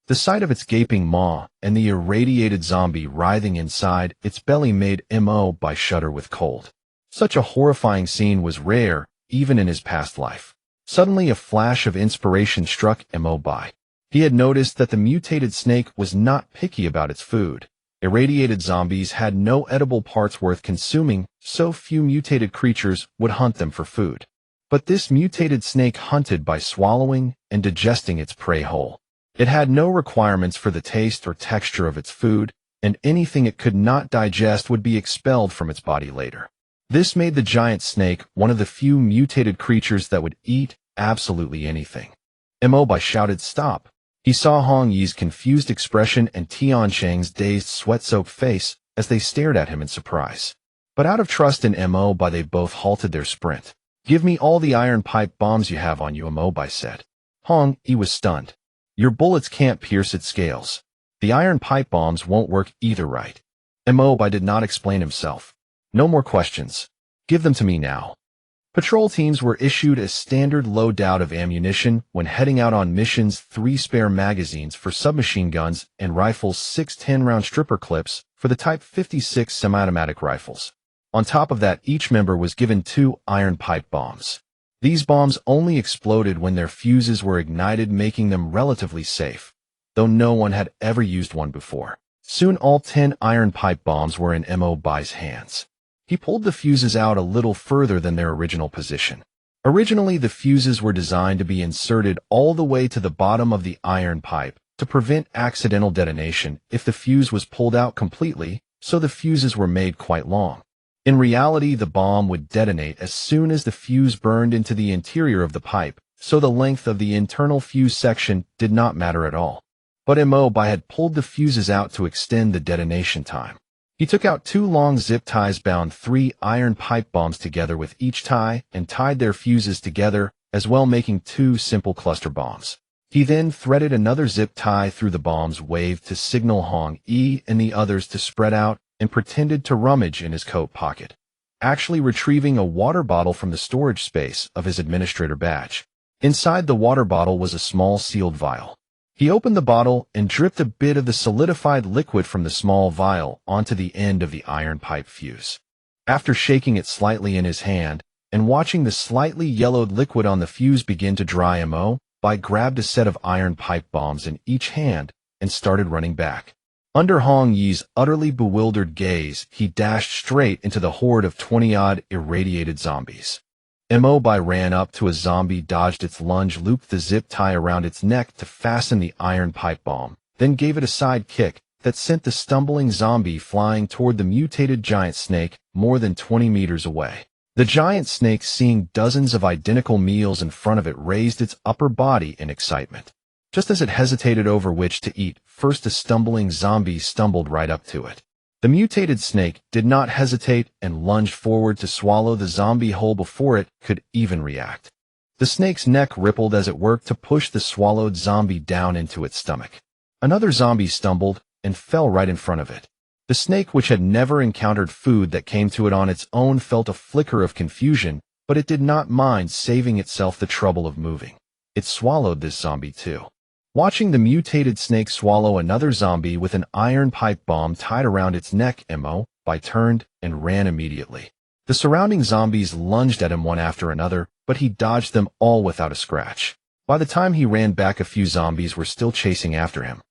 The sight of its gaping maw and the irradiated zombie writhing inside its belly made Mo Bai shudder with cold. Such a horrifying scene was rare, even in his past life. Suddenly a flash of inspiration struck Mo Bai. He had noticed that the mutated snake was not picky about its food. Irradiated zombies had no edible parts worth consuming, so few mutated creatures would hunt them for food. But this mutated snake hunted by swallowing and digesting its prey whole. It had no requirements for the taste or texture of its food, and anything it could not digest would be expelled from its body later. This made the giant snake one of the few mutated creatures that would eat absolutely anything. Mo Bai shouted, "Stop!" He saw Hong Yi's confused expression and Tian Shang's dazed, sweat-soaked face as they stared at him in surprise. But out of trust in Mo Bai, they both halted their sprint. "Give me all the iron pipe bombs you have on you," Mo Bai said. Hong Yi was stunned. "Your bullets can't pierce its scales. The iron pipe bombs won't work either, right?" Mo Bai did not explain himself. "No more questions. Give them to me now." Patrol teams were issued a standard loadout of ammunition when heading out on missions: 3 spare magazines for submachine guns and rifles, 6 10-round stripper clips for the Type 56 semi-automatic rifles. On top of that, each member was given 2 iron pipe bombs. These bombs only exploded when their fuses were ignited, making them relatively safe, though no one had ever used one before. Soon all 10 iron pipe bombs were in Mo Bai's hands. He pulled the fuses out a little further than their original position. Originally, the fuses were designed to be inserted all the way to the bottom of the iron pipe to prevent accidental detonation if the fuse was pulled out completely, so the fuses were made quite long. In reality, the bomb would detonate as soon as the fuse burned into the interior of the pipe, so the length of the internal fuse section did not matter at all. But Mo Bai had pulled the fuses out to extend the detonation time. He took out 2 long zip ties, bound 3 iron pipe bombs together with each tie, and tied their fuses together as well, making 2 simple cluster bombs. He then threaded another zip tie through the bombs, waved to signal Hong Yi and the others to spread out, and pretended to rummage in his coat pocket, actually retrieving a water bottle from the storage space of his administrator badge. Inside the water bottle was a small sealed vial. He opened the bottle and dripped a bit of the solidified liquid from the small vial onto the end of the iron pipe fuse. After shaking it slightly in his hand and watching the slightly yellowed liquid on the fuse begin to dry, Mo Bai grabbed a set of iron pipe bombs in each hand and started running back. Under Hong Yi's utterly bewildered gaze, he dashed straight into the horde of 20-odd irradiated zombies. Mo Bai ran up to a zombie, dodged its lunge, looped the zip tie around its neck to fasten the iron pipe bomb, then gave it a side kick that sent the stumbling zombie flying toward the mutated giant snake more than 20 meters away. The giant snake, seeing dozens of identical meals in front of it, raised its upper body in excitement. Just as it hesitated over which to eat, first a stumbling zombie stumbled right up to it. The mutated snake did not hesitate and lunged forward to swallow the zombie whole before it could even react. The snake's neck rippled as it worked to push the swallowed zombie down into its stomach. Another zombie stumbled and fell right in front of it. The snake, which had never encountered food that came to it on its own, felt a flicker of confusion, but it did not mind saving itself the trouble of moving. It swallowed this zombie too. Watching the mutated snake swallow another zombie with an iron pipe bomb tied around its neck, Mo Bai turned and ran immediately. The surrounding zombies lunged at him one after another, but he dodged them all without a scratch. By the time he ran back, a few zombies were still chasing after him.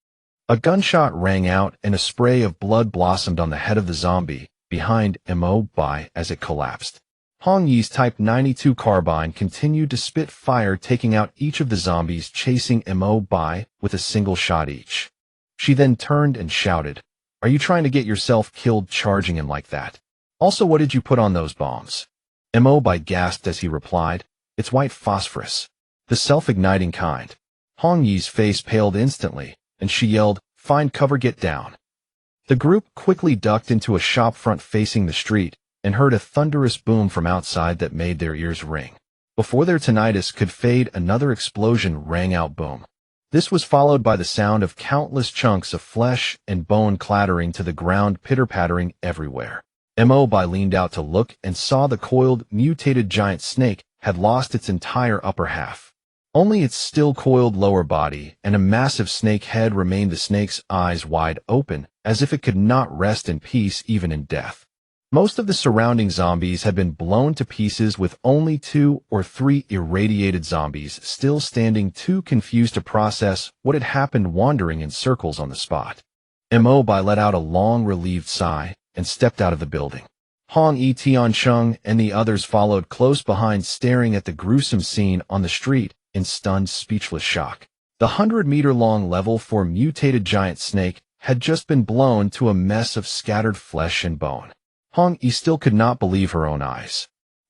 A gunshot rang out and a spray of blood blossomed on the head of the zombie behind Mo Bai as it collapsed. Hong Yi's Type 92 carbine continued to spit fire, taking out each of the zombies chasing Mo Bai with a single shot each. She then turned and shouted, "Are you trying to get yourself killed charging him like that? Also, what did you put on those bombs?" Mo Bai gasped as he replied, "It's white phosphorus. The self-igniting kind." Hong Yi's face paled instantly, and she yelled, "Find cover, get down." The group quickly ducked into a shop front facing the street and heard a thunderous boom from outside that made their ears ring. Before their tinnitus could fade, another explosion rang out, boom. This was followed by the sound of countless chunks of flesh and bone clattering to the ground, pitter-pattering everywhere. Mo Bai leaned out to look and saw the coiled, mutated giant snake had lost its entire upper half. Only its still coiled lower body and a massive snake head remained, the snake's eyes wide open, as if it could not rest in peace even in death. Most of the surrounding zombies had been blown to pieces, with only 2 or 3 irradiated zombies still standing, too confused to process what had happened, wandering in circles on the spot. Mo Bai let out a long, relieved sigh and stepped out of the building. Hong Yi, Tiancheng, and the others followed close behind, staring at the gruesome scene on the street in stunned, speechless shock. The 100-meter-long level 4 mutated giant snake had just been blown to a mess of scattered flesh and bone. Hong Yi still could not believe her own eyes.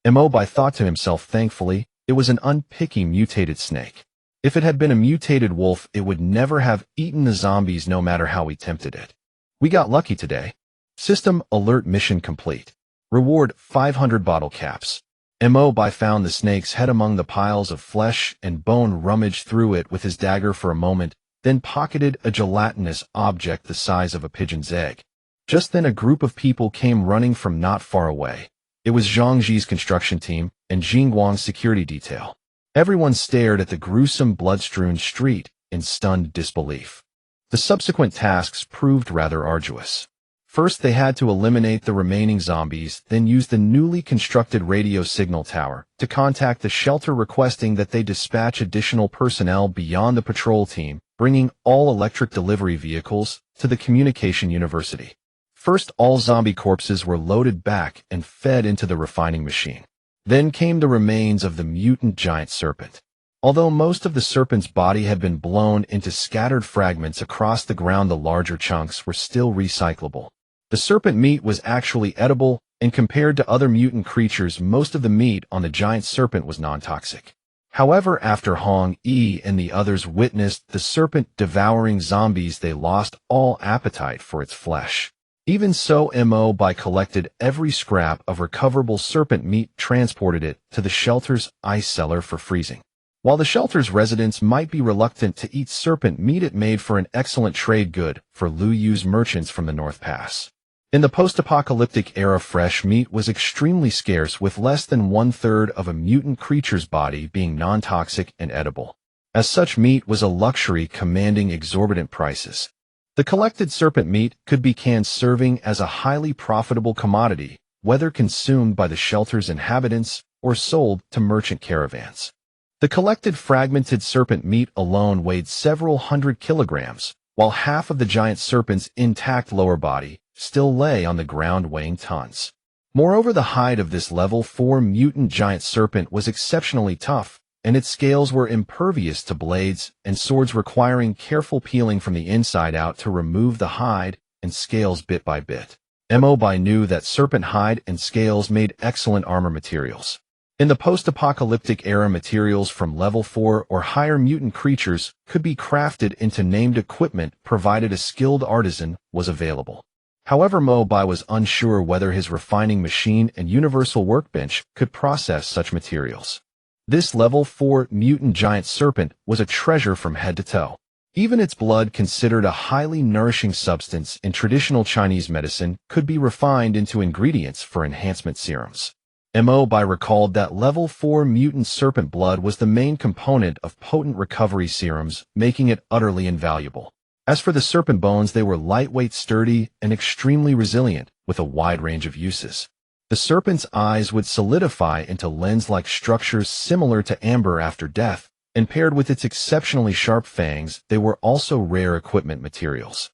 Mo Bai thought to himself, thankfully, it was an unpicky mutated snake. If it had been a mutated wolf, it would never have eaten the zombies, no matter how we tempted it. We got lucky today. System alert, mission complete. Reward 500 bottle caps. Mo Bai found the snake's head among the piles of flesh and bone, rummaged through it with his dagger for a moment, then pocketed a gelatinous object the size of a pigeon's egg. Just then a group of people came running from not far away. It was Zhang Ji's construction team and Jingguang's security detail. Everyone stared at the gruesome, blood-strewn street in stunned disbelief. The subsequent tasks proved rather arduous. First, they had to eliminate the remaining zombies, then use the newly constructed radio signal tower to contact the shelter, requesting that they dispatch additional personnel beyond the patrol team, bringing all electric delivery vehicles to the communication university. First, all zombie corpses were loaded back and fed into the refining machine. Then came the remains of the mutant giant serpent. Although most of the serpent's body had been blown into scattered fragments across the ground, the larger chunks were still recyclable. The serpent meat was actually edible, and compared to other mutant creatures, most of the meat on the giant serpent was non-toxic. However, after Hong Yi and the others witnessed the serpent devouring zombies, they lost all appetite for its flesh. Even so, Mo Bai collected every scrap of recoverable serpent meat, transported it to the shelter's ice cellar for freezing. While the shelter's residents might be reluctant to eat serpent meat, it made for an excellent trade good for Lu Yu's merchants from the North Pass. In the post-apocalyptic era, fresh meat was extremely scarce, with less than 1/3 of a mutant creature's body being non-toxic and edible. As such, meat was a luxury, commanding exorbitant prices. The collected serpent meat could be canned, serving as a highly profitable commodity, whether consumed by the shelter's inhabitants or sold to merchant caravans. The collected fragmented serpent meat alone weighed several hundred kilograms, while half of the giant serpent's intact lower body still lay on the ground, weighing tons. Moreover, the hide of this level 4 mutant giant serpent was exceptionally tough, and its scales were impervious to blades and swords, requiring careful peeling from the inside out to remove the hide and scales bit by bit. Mo Bai knew that serpent hide and scales made excellent armor materials. In the post-apocalyptic era, materials from level 4 or higher mutant creatures could be crafted into named equipment, provided a skilled artisan was available. However, Mo Bai was unsure whether his refining machine and universal workbench could process such materials. This level 4 mutant giant serpent was a treasure from head to toe. Even its blood, considered a highly nourishing substance in traditional Chinese medicine, could be refined into ingredients for enhancement serums. Mo Bai recalled that level 4 mutant serpent blood was the main component of potent recovery serums, making it utterly invaluable. As for the serpent bones, they were lightweight, sturdy, and extremely resilient, with a wide range of uses. The serpent's eyes would solidify into lens-like structures similar to amber after death, and paired with its exceptionally sharp fangs, they were also rare equipment materials.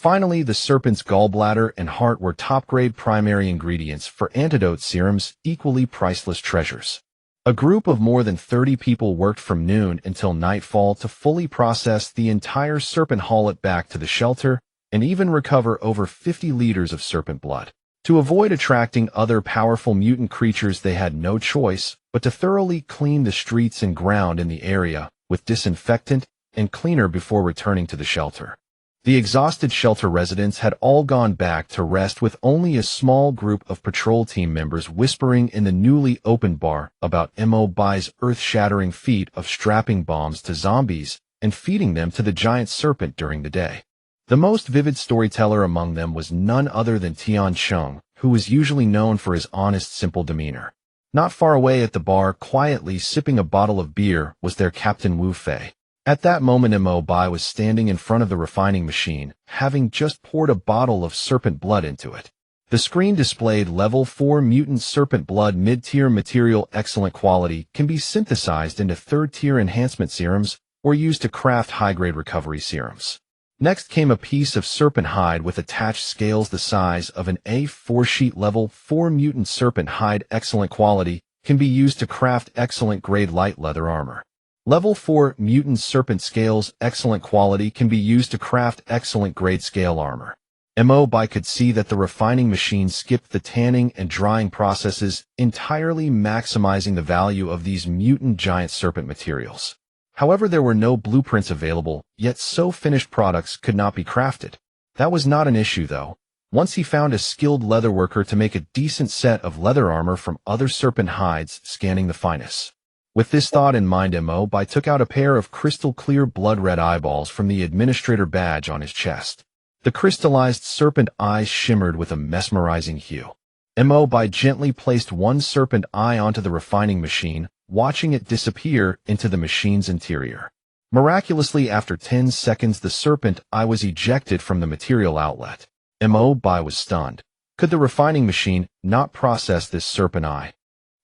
Finally, the serpent's gallbladder and heart were top-grade primary ingredients for antidote serums, equally priceless treasures. A group of more than 30 people worked from noon until nightfall to fully process the entire serpent, haul it back to the shelter, and even recover over 50 liters of serpent blood. To avoid attracting other powerful mutant creatures, they had no choice but to thoroughly clean the streets and ground in the area with disinfectant and cleaner before returning to the shelter. The exhausted shelter residents had all gone back to rest, with only a small group of patrol team members whispering in the newly opened bar about Mo Bai's earth-shattering feat of strapping bombs to zombies and feeding them to the giant serpent during the day. The most vivid storyteller among them was none other than Tian Chung, who was usually known for his honest, simple demeanor. Not far away at the bar, quietly sipping a bottle of beer, was their Captain Wu Fei. At that moment, Mo Bai was standing in front of the refining machine, having just poured a bottle of serpent blood into it. The screen displayed level 4 mutant serpent blood, mid-tier material, excellent quality, can be synthesized into third-tier enhancement serums or used to craft high-grade recovery serums. Next came a piece of serpent hide with attached scales the size of an A4 sheet. Level 4 mutant serpent hide, excellent quality, can be used to craft excellent grade light leather armor. Level 4 mutant serpent scales, excellent quality, can be used to craft excellent grade scale armor. Mo Bai could see that the refining machine skipped the tanning and drying processes, entirely maximizing the value of these mutant giant serpent materials. However, there were no blueprints available, yet so finished products could not be crafted. That was not an issue, though. Once he found a skilled leatherworker to make a decent set of leather armor from other serpent hides, scanning the finest. With this thought in mind, Mo Bai took out a pair of crystal-clear blood-red eyeballs from the administrator badge on his chest. The crystallized serpent eyes shimmered with a mesmerizing hue. Mo Bai gently placed one serpent eye onto the refining machine, watching it disappear into the machine's interior. Miraculously, after 10 seconds, the serpent eye was ejected from the material outlet. Mo Bai was stunned. Could the refining machine not process this serpent eye?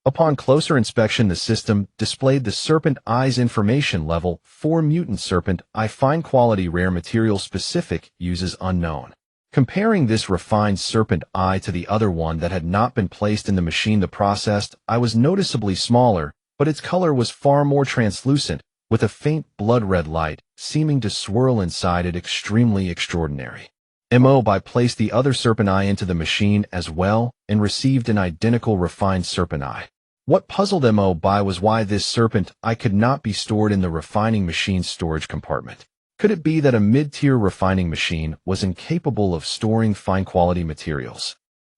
Upon closer inspection, the system displayed the serpent eye's information: level 4 mutant serpent eye, fine quality, rare material, specific, uses unknown. Comparing this refined serpent eye to the other one that had not been placed in the machine, the processed eye was noticeably smaller, but its color was far more translucent, with a faint blood-red light seeming to swirl inside it. Extremely extraordinary. Mo Bai placed the other serpent eye into the machine as well and received an identical refined serpent eye. What puzzled Mo Bai was why this serpent eye could not be stored in the refining machine's storage compartment. Could it be that a mid-tier refining machine was incapable of storing fine-quality materials?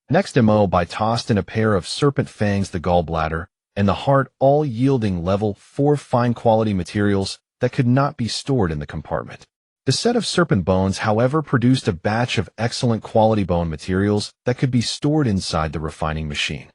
Next, Mo Bai tossed in a pair of serpent fangs, the gallbladder, and the heart, all yielding level 4 fine-quality materials that could not be stored in the compartment. The set of serpent bones, however, produced a batch of excellent quality bone materials that could be stored inside the refining machine.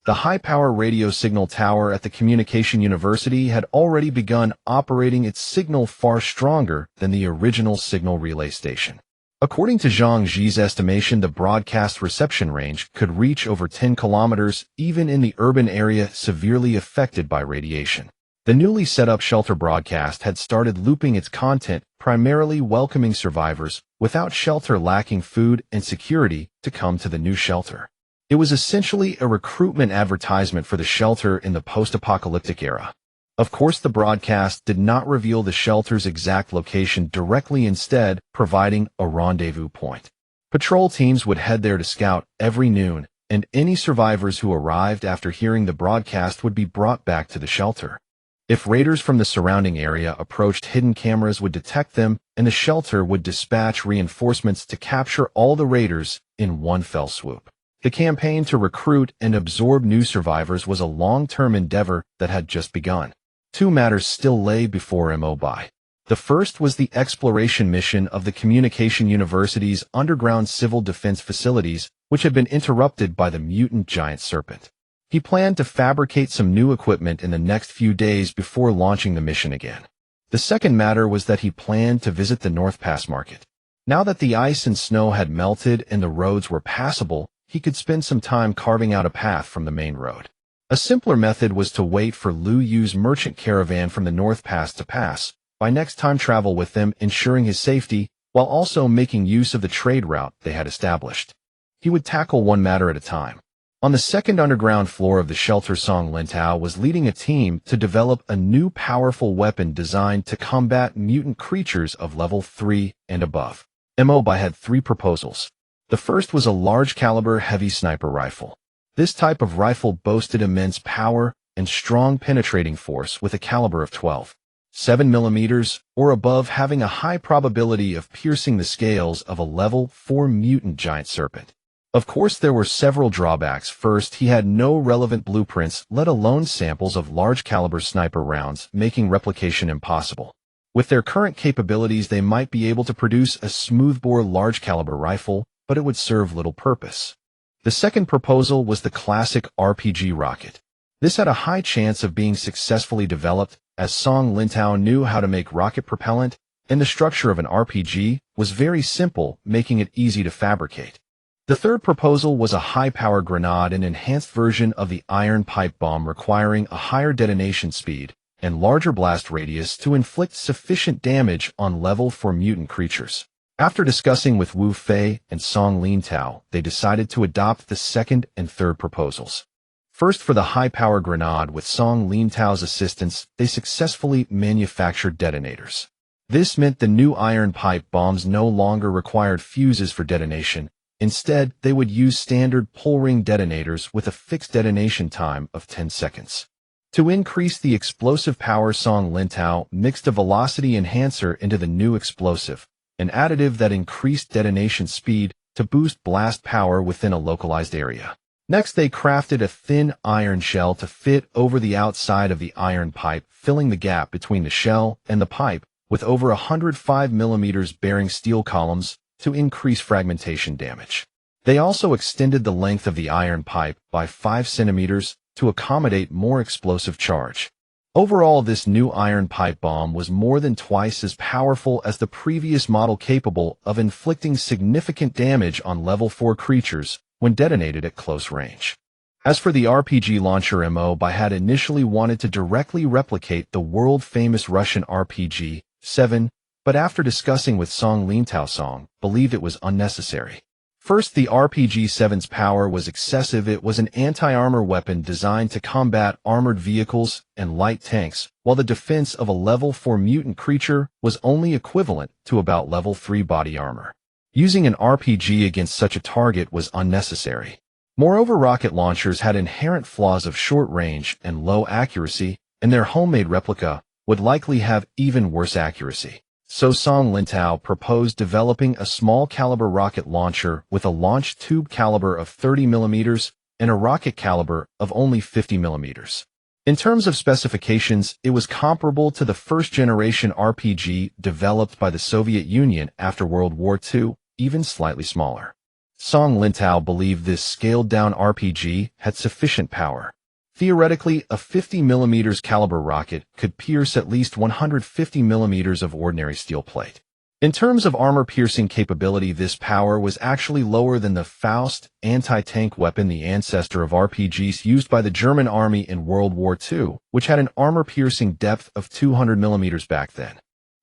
The high-power radio signal tower at the Communication University had already begun operating its signal, far stronger than the original signal relay station. According to Zhang Ji's estimation, the broadcast reception range could reach over 10 kilometers, even in the urban area severely affected by radiation. The newly set-up shelter broadcast had started looping its content, primarily welcoming survivors without shelter lacking food and security to come to the new shelter. It was essentially a recruitment advertisement for the shelter in the post-apocalyptic era. Of course, the broadcast did not reveal the shelter's exact location directly, instead providing a rendezvous point. Patrol teams would head there to scout every noon, and any survivors who arrived after hearing the broadcast would be brought back to the shelter. If raiders from the surrounding area approached, hidden cameras would detect them, and the shelter would dispatch reinforcements to capture all the raiders in one fell swoop. The campaign to recruit and absorb new survivors was a long-term endeavor that had just begun. Two matters still lay before Mo Bai. The first was the exploration mission of the Communication University's underground civil defense facilities, which had been interrupted by the mutant giant serpent. He planned to fabricate some new equipment in the next few days before launching the mission again. The second matter was that he planned to visit the North Pass market. Now that the ice and snow had melted and the roads were passable, he could spend some time carving out a path from the main road. A simpler method was to wait for Lu Yu's merchant caravan from the North Pass to pass, by next time travel with them, ensuring his safety, while also making use of the trade route they had established. He would tackle one matter at a time. On the second underground floor of the shelter, Song Lintao was leading a team to develop a new powerful weapon designed to combat mutant creatures of level 3 and above. Mo Bai had 3 proposals. The first was a large-caliber heavy sniper rifle. This type of rifle boasted immense power and strong penetrating force with a caliber of 12.7 millimeters or above, having a high probability of piercing the scales of a level 4 mutant giant serpent. Of course, there were several drawbacks. First, he had no relevant blueprints, let alone samples of large-caliber sniper rounds, making replication impossible. With their current capabilities, they might be able to produce a smoothbore large-caliber rifle, but it would serve little purpose. The second proposal was the classic RPG rocket. This had a high chance of being successfully developed, as Song Lintao knew how to make rocket propellant, and the structure of an RPG was very simple, making it easy to fabricate. The third proposal was a high-power grenade, an enhanced version of the iron pipe bomb requiring a higher detonation speed and larger blast radius to inflict sufficient damage on level 4 mutant creatures. After discussing with Wu Fei and Song Lintao, they decided to adopt the second and third proposals. First, for the high-power grenade, with Song Lintao's assistance, they successfully manufactured detonators. This meant the new iron pipe bombs no longer required fuses for detonation. Instead, they would use standard pull-ring detonators with a fixed detonation time of 10 seconds. To increase the explosive power, Song Lintao mixed a velocity enhancer into the new explosive, an additive that increased detonation speed to boost blast power within a localized area. Next, they crafted a thin iron shell to fit over the outside of the iron pipe, filling the gap between the shell and the pipe with over 105 millimeters bearing steel columns to increase fragmentation damage. They also extended the length of the iron pipe by 5 centimeters to accommodate more explosive charge. Overall, this new iron pipe bomb was more than twice as powerful as the previous model, capable of inflicting significant damage on level 4 creatures when detonated at close range. As for the RPG launcher, Mo Bai had initially wanted to directly replicate the world-famous Russian RPG 7, but after discussing with Song Lintao, Song believed it was unnecessary. First, the RPG-7's power was excessive. It was an anti-armor weapon designed to combat armored vehicles and light tanks, while the defense of a level 4 mutant creature was only equivalent to about level 3 body armor. Using an RPG against such a target was unnecessary. Moreover, rocket launchers had inherent flaws of short range and low accuracy, and their homemade replica would likely have even worse accuracy. So Song Lintao proposed developing a small caliber rocket launcher with a launch tube caliber of 30 millimeters and a rocket caliber of only 50 millimeters. In terms of specifications, it was comparable to the first-generation RPG developed by the Soviet Union after World War II, even slightly smaller. Song Lintao believed this scaled-down RPG had sufficient power. Theoretically, a 50 mm caliber rocket could pierce at least 150 mm of ordinary steel plate. In terms of armor-piercing capability, this power was actually lower than the Faust anti-tank weapon, the ancestor of RPGs used by the German army in World War II, which had an armor-piercing depth of 200 mm back then.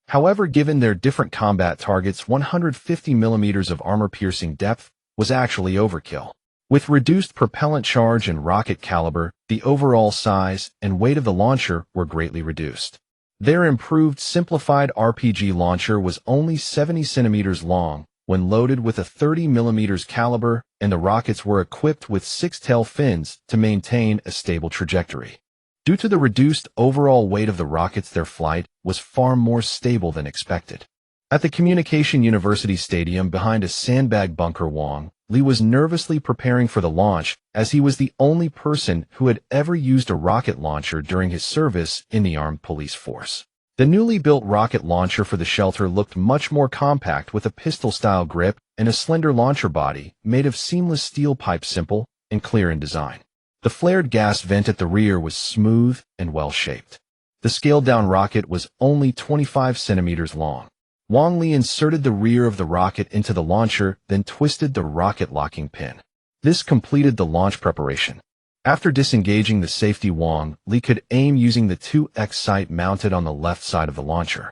However, given their different combat targets, 150 mm of armor-piercing depth was actually overkill. With reduced propellant charge and rocket caliber, the overall size and weight of the launcher were greatly reduced. Their improved, simplified RPG launcher was only 70 centimeters long when loaded with a 30 mm caliber, and the rockets were equipped with 6 tail fins to maintain a stable trajectory. Due to the reduced overall weight of the rockets, their flight was far more stable than expected. At the Communication University Stadium behind a sandbag bunker, Wang Li was nervously preparing for the launch, as he was the only person who had ever used a rocket launcher during his service in the armed police force. The newly built rocket launcher for the shelter looked much more compact, with a pistol-style grip and a slender launcher body made of seamless steel pipe, simple and clear in design. The flared gas vent at the rear was smooth and well-shaped. The scaled-down rocket was only 25 centimeters long. Wang Li inserted the rear of the rocket into the launcher, then twisted the rocket locking pin. This completed the launch preparation. After disengaging the safety, Wang Li could aim using the 2x sight mounted on the left side of the launcher.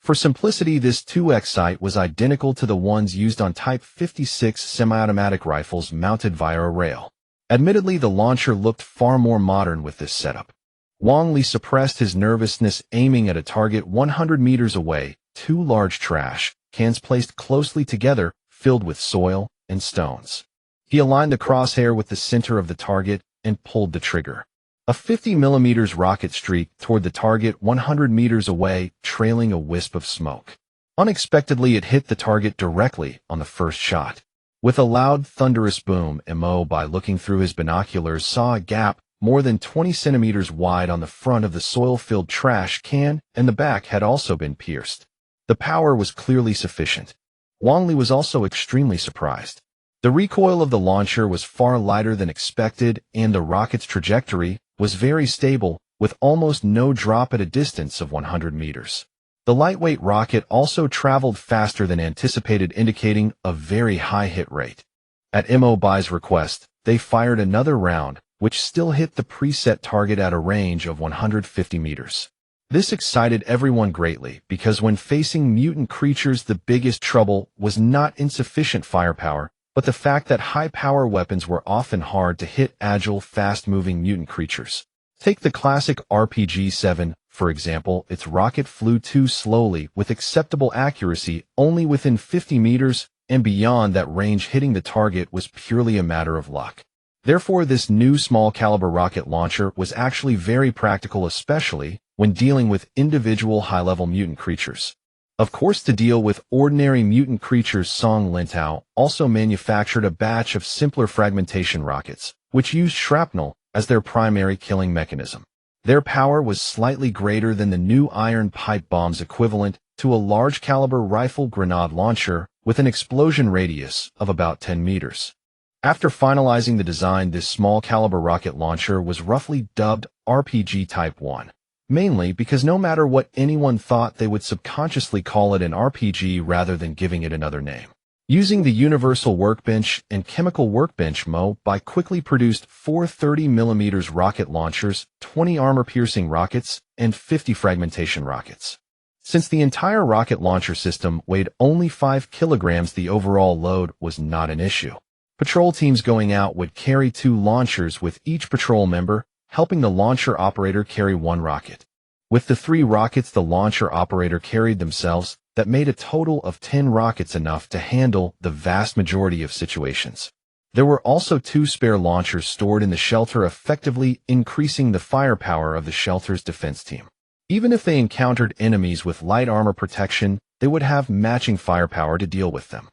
For simplicity, this 2x sight was identical to the ones used on Type 56 semi-automatic rifles mounted via a rail. Admittedly, the launcher looked far more modern with this setup. Wang Li suppressed his nervousness, aiming at a target 100 meters away, two large trash cans placed closely together, filled with soil and stones. He aligned the crosshair with the center of the target and pulled the trigger. A 50 millimeters rocket streaked toward the target 100 meters away, trailing a wisp of smoke. Unexpectedly, it hit the target directly on the first shot. With a loud, thunderous boom, Mo Bai, looking through his binoculars, saw a gap more than 20 centimeters wide on the front of the soil-filled trash can, and the back had also been pierced. The power was clearly sufficient. Wang Li was also extremely surprised. The recoil of the launcher was far lighter than expected, and the rocket's trajectory was very stable, with almost no drop at a distance of 100 meters. The lightweight rocket also traveled faster than anticipated, indicating a very high hit rate. At Mo Bai's request, they fired another round, which still hit the preset target at a range of 150 meters. This excited everyone greatly, because when facing mutant creatures, the biggest trouble was not insufficient firepower, but the fact that high-power weapons were often hard to hit agile, fast-moving mutant creatures. Take the classic RPG-7, for example. Its rocket flew too slowly with acceptable accuracy only within 50 meters, and beyond that range, hitting the target was purely a matter of luck. Therefore, this new small-caliber rocket launcher was actually very practical, especially when dealing with individual high-level mutant creatures. Of course, to deal with ordinary mutant creatures, Song Lintao also manufactured a batch of simpler fragmentation rockets, which used shrapnel as their primary killing mechanism. Their power was slightly greater than the new iron pipe bombs, equivalent to a large-caliber rifle grenade launcher with an explosion radius of about 10 meters. After finalizing the design, this small-caliber rocket launcher was roughly dubbed RPG Type 1. Mainly because no matter what anyone thought, they would subconsciously call it an RPG rather than giving it another name. Using the Universal Workbench and Chemical Workbench, Mo Bai quickly produced 4 30mm rocket launchers, 20 armor-piercing rockets, and 50 fragmentation rockets. Since the entire rocket launcher system weighed only 5 kilograms, the overall load was not an issue. Patrol teams going out would carry 2 launchers, with each patrol member helping the launcher operator carry 1 rocket. With the 3 rockets the launcher operator carried themselves, that made a total of 10 rockets, enough to handle the vast majority of situations. There were also 2 spare launchers stored in the shelter, effectively increasing the firepower of the shelter's defense team. Even if they encountered enemies with light armor protection, they would have matching firepower to deal with them.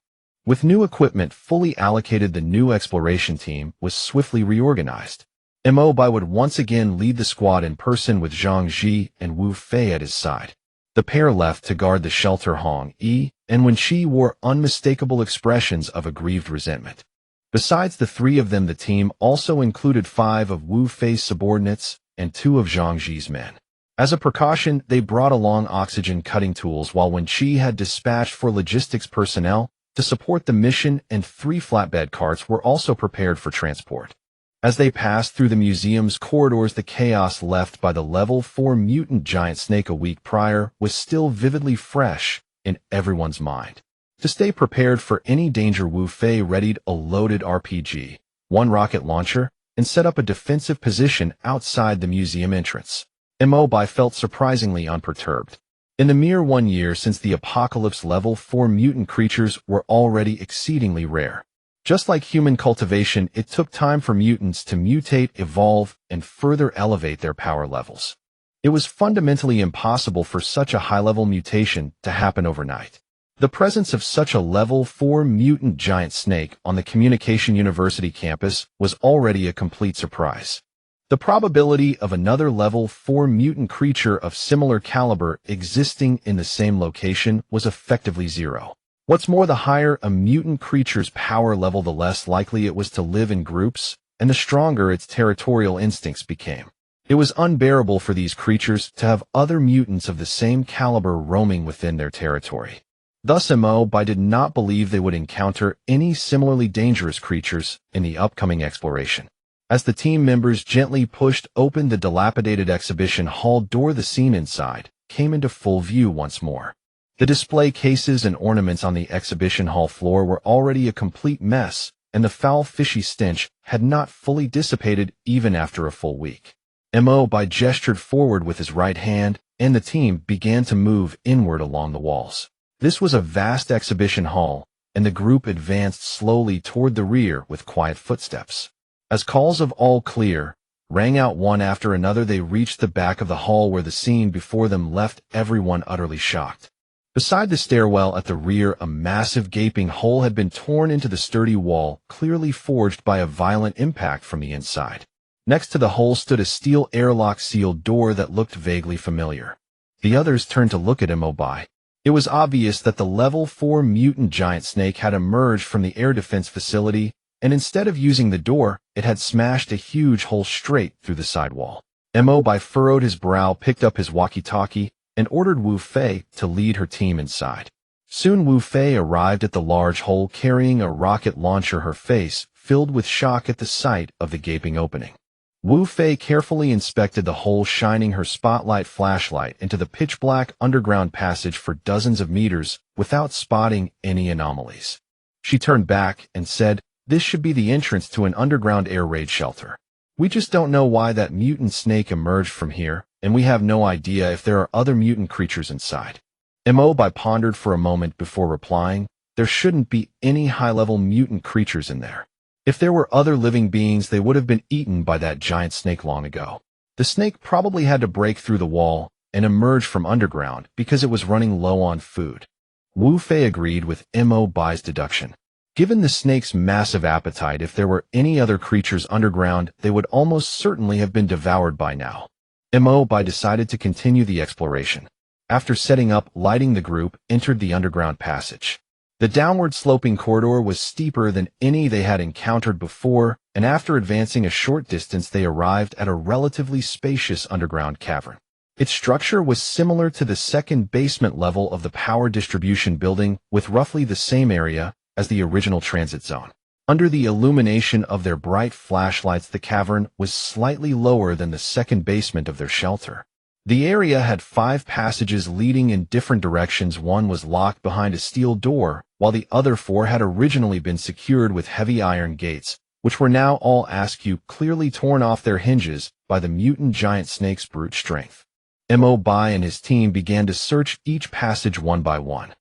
With new equipment fully allocated, the new exploration team was swiftly reorganized. Mo Bai would once again lead the squad in person, with Zhang Ji and Wu Fei at his side. The pair left to guard the shelter Hong Yi, and Wen Qi wore unmistakable expressions of aggrieved resentment. Besides the 3 of them, the team also included 5 of Wu Fei's subordinates and 2 of Zhang Ji's men. As a precaution, they brought along oxygen cutting tools, while Wen Qi had dispatched for logistics personnel to support the mission, and 3 flatbed carts were also prepared for transport. As they passed through the museum's corridors, the chaos left by the Level 4 mutant giant snake a week prior was still vividly fresh in everyone's mind. To stay prepared for any danger, Wu Fei readied a loaded RPG, 1 rocket launcher, and set up a defensive position outside the museum entrance. Mo Bai felt surprisingly unperturbed. In the mere 1 year since the apocalypse, Level 4 mutant creatures were already exceedingly rare. Just like human cultivation, it took time for mutants to mutate, evolve, and further elevate their power levels. It was fundamentally impossible for such a high-level mutation to happen overnight. The presence of such a Level 4 mutant giant snake on the Communication University campus was already a complete surprise. The probability of another Level 4 mutant creature of similar caliber existing in the same location was effectively 0. What's more, the higher a mutant creature's power level, the less likely it was to live in groups, and the stronger its territorial instincts became. It was unbearable for these creatures to have other mutants of the same caliber roaming within their territory. Thus, Mo Bai did not believe they would encounter any similarly dangerous creatures in the upcoming exploration. As the team members gently pushed open the dilapidated exhibition hall door, the scene inside came into full view once more. The display cases and ornaments on the exhibition hall floor were already a complete mess, and the foul fishy stench had not fully dissipated even after a full week. Mo Bai gestured forward with his right hand, and the team began to move inward along the walls. This was a vast exhibition hall, and the group advanced slowly toward the rear with quiet footsteps. As calls of "all clear" rang out one after another, they reached the back of the hall where the scene before them left everyone utterly shocked. Beside the stairwell at the rear, a massive gaping hole had been torn into the sturdy wall, clearly forged by a violent impact from the inside. Next to the hole stood a steel airlock sealed door that looked vaguely familiar. The others turned to look at Mo Bai. It was obvious that the level 4 mutant giant snake had emerged from the air defense facility, and instead of using the door, it had smashed a huge hole straight through the sidewall. Mo Bai furrowed his brow, picked up his walkie-talkie, and ordered Wu Fei to lead her team inside. Soon Wu Fei arrived at the large hole carrying a rocket launcher, her face filled with shock at the sight of the gaping opening. Wu Fei carefully inspected the hole, shining her spotlight flashlight into the pitch-black underground passage for dozens of meters without spotting any anomalies. She turned back and said, "This should be the entrance to an underground air raid shelter. We just don't know why that mutant snake emerged from here, and we have no idea if there are other mutant creatures inside." Mo Bai pondered for a moment before replying, "There shouldn't be any high-level mutant creatures in there. If there were other living beings, they would have been eaten by that giant snake long ago. The snake probably had to break through the wall and emerge from underground because it was running low on food." Wu Fei agreed with Mo Bai's deduction. Given the snake's massive appetite, if there were any other creatures underground, they would almost certainly have been devoured by now. Mo Bai decided to continue the exploration. After setting up lighting, the group entered the underground passage. The downward-sloping corridor was steeper than any they had encountered before, and after advancing a short distance, they arrived at a relatively spacious underground cavern. Its structure was similar to the second basement level of the power distribution building, with roughly the same area as the original transit zone. Under the illumination of their bright flashlights, the cavern was slightly lower than the second basement of their shelter. The area had 5 passages leading in different directions. One was locked behind a steel door, while the other 4 had originally been secured with heavy iron gates, which were now all askew, clearly torn off their hinges by the mutant giant snake's brute strength. Mo Bai and his team began to search each passage one by one.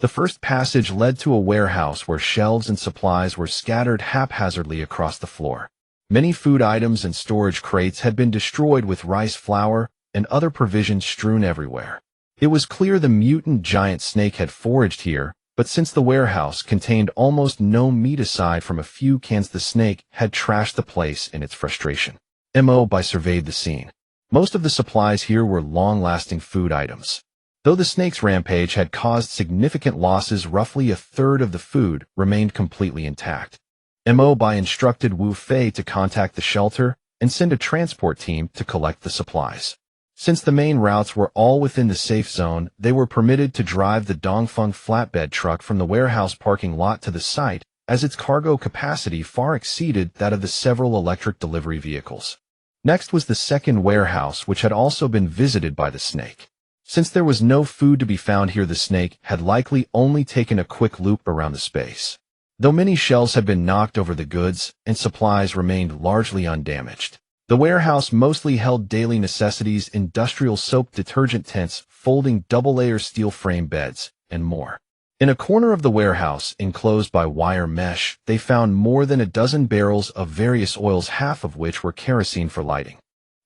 The first passage led to a warehouse where shelves and supplies were scattered haphazardly across the floor. Many food items and storage crates had been destroyed, with rice flour and other provisions strewn everywhere. It was clear the mutant giant snake had foraged here, but since the warehouse contained almost no meat aside from a few cans, the snake had trashed the place in its frustration. Mo Bai surveyed the scene. Most of the supplies here were long-lasting food items. Though the snake's rampage had caused significant losses, roughly a third of the food remained completely intact. Mo Bai instructed Wu Fei to contact the shelter and send a transport team to collect the supplies. Since the main routes were all within the safe zone, they were permitted to drive the Dongfeng flatbed truck from the warehouse parking lot to the site, as its cargo capacity far exceeded that of the several electric delivery vehicles. Next was the second warehouse, which had also been visited by the snake. Since there was no food to be found here, the snake had likely only taken a quick loop around the space. Though many shelves had been knocked over, the goods and supplies remained largely undamaged. The warehouse mostly held daily necessities, industrial soap, detergent tents, folding double-layer steel frame beds, and more. In a corner of the warehouse, enclosed by wire mesh, they found more than a dozen barrels of various oils, half of which were kerosene for lighting.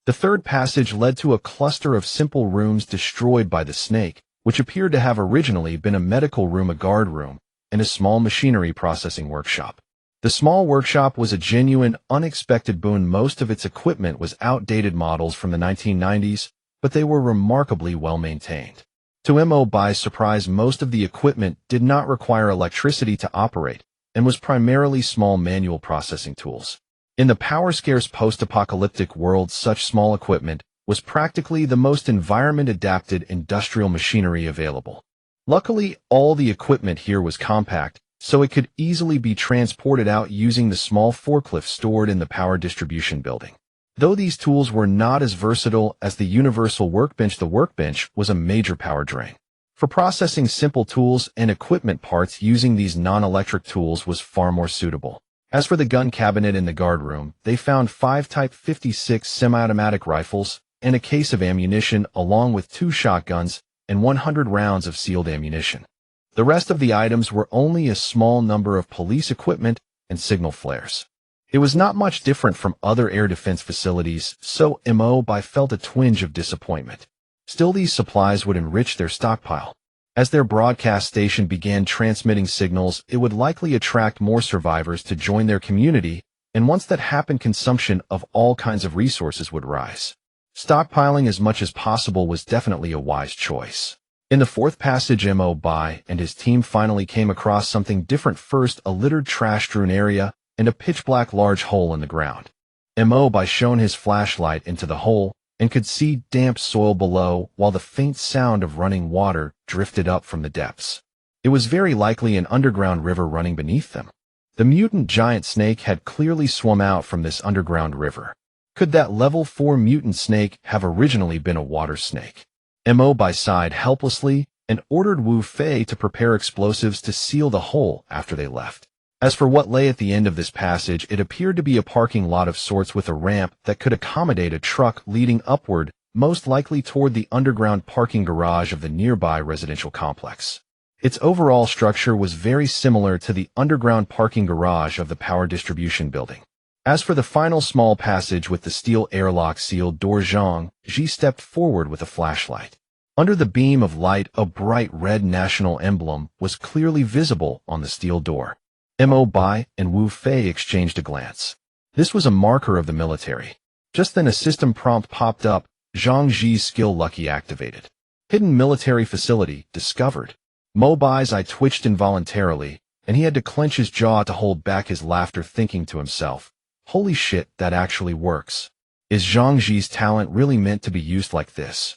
The third passage led to a cluster of simple rooms destroyed by the snake, which appeared to have originally been a medical room, a guard room, and a small machinery processing workshop. The small workshop was a genuine, unexpected boon. Most of its equipment was outdated models from the 1990s, but they were remarkably well maintained. To Mo Bai's surprise, most of the equipment did not require electricity to operate and was primarily small manual processing tools. In the power-scarce post-apocalyptic world, such small equipment was practically the most environment-adapted industrial machinery available. Luckily, all the equipment here was compact, so it could easily be transported out using the small forklift stored in the power distribution building. Though these tools were not as versatile as the universal workbench, the workbench was a major power drain. For processing simple tools and equipment parts, using these non-electric tools was far more suitable. As for the gun cabinet in the guardroom, they found 5 Type 56 semi-automatic rifles and a case of ammunition along with 2 shotguns and 100 rounds of sealed ammunition. The rest of the items were only a small number of police equipment and signal flares. It was not much different from other air defense facilities, so Mo Bai felt a twinge of disappointment. Still, these supplies would enrich their stockpile. As their broadcast station began transmitting signals, it would likely attract more survivors to join their community, and once that happened, consumption of all kinds of resources would rise. Stockpiling as much as possible was definitely a wise choice. In the 4th passage, Mo Bai and his team finally came across something different. First, a littered trash-strewn area and a pitch-black large hole in the ground. Mo Bai shone his flashlight into the hole and could see damp soil below, while the faint sound of running water drifted up from the depths. It was very likely an underground river running beneath them. The mutant giant snake had clearly swum out from this underground river. Could that level 4 mutant snake have originally been a water snake? Mo Bai sighed helplessly and ordered Wu Fei to prepare explosives to seal the hole after they left. As for what lay at the end of this passage, it appeared to be a parking lot of sorts with a ramp that could accommodate a truck leading upward, most likely toward the underground parking garage of the nearby residential complex. Its overall structure was very similar to the underground parking garage of the power distribution building. As for the final small passage with the steel airlock sealed door, Zhang Ji stepped forward with a flashlight. Under the beam of light, a bright red national emblem was clearly visible on the steel door. Mo Bai and Wu Fei exchanged a glance. This was a marker of the military. Just then a system prompt popped up, Zhang Ji's skill lucky activated. Hidden military facility discovered. Mo Bai's eye twitched involuntarily, and he had to clench his jaw to hold back his laughter, thinking to himself, holy shit, that actually works. Is Zhang Ji's talent really meant to be used like this?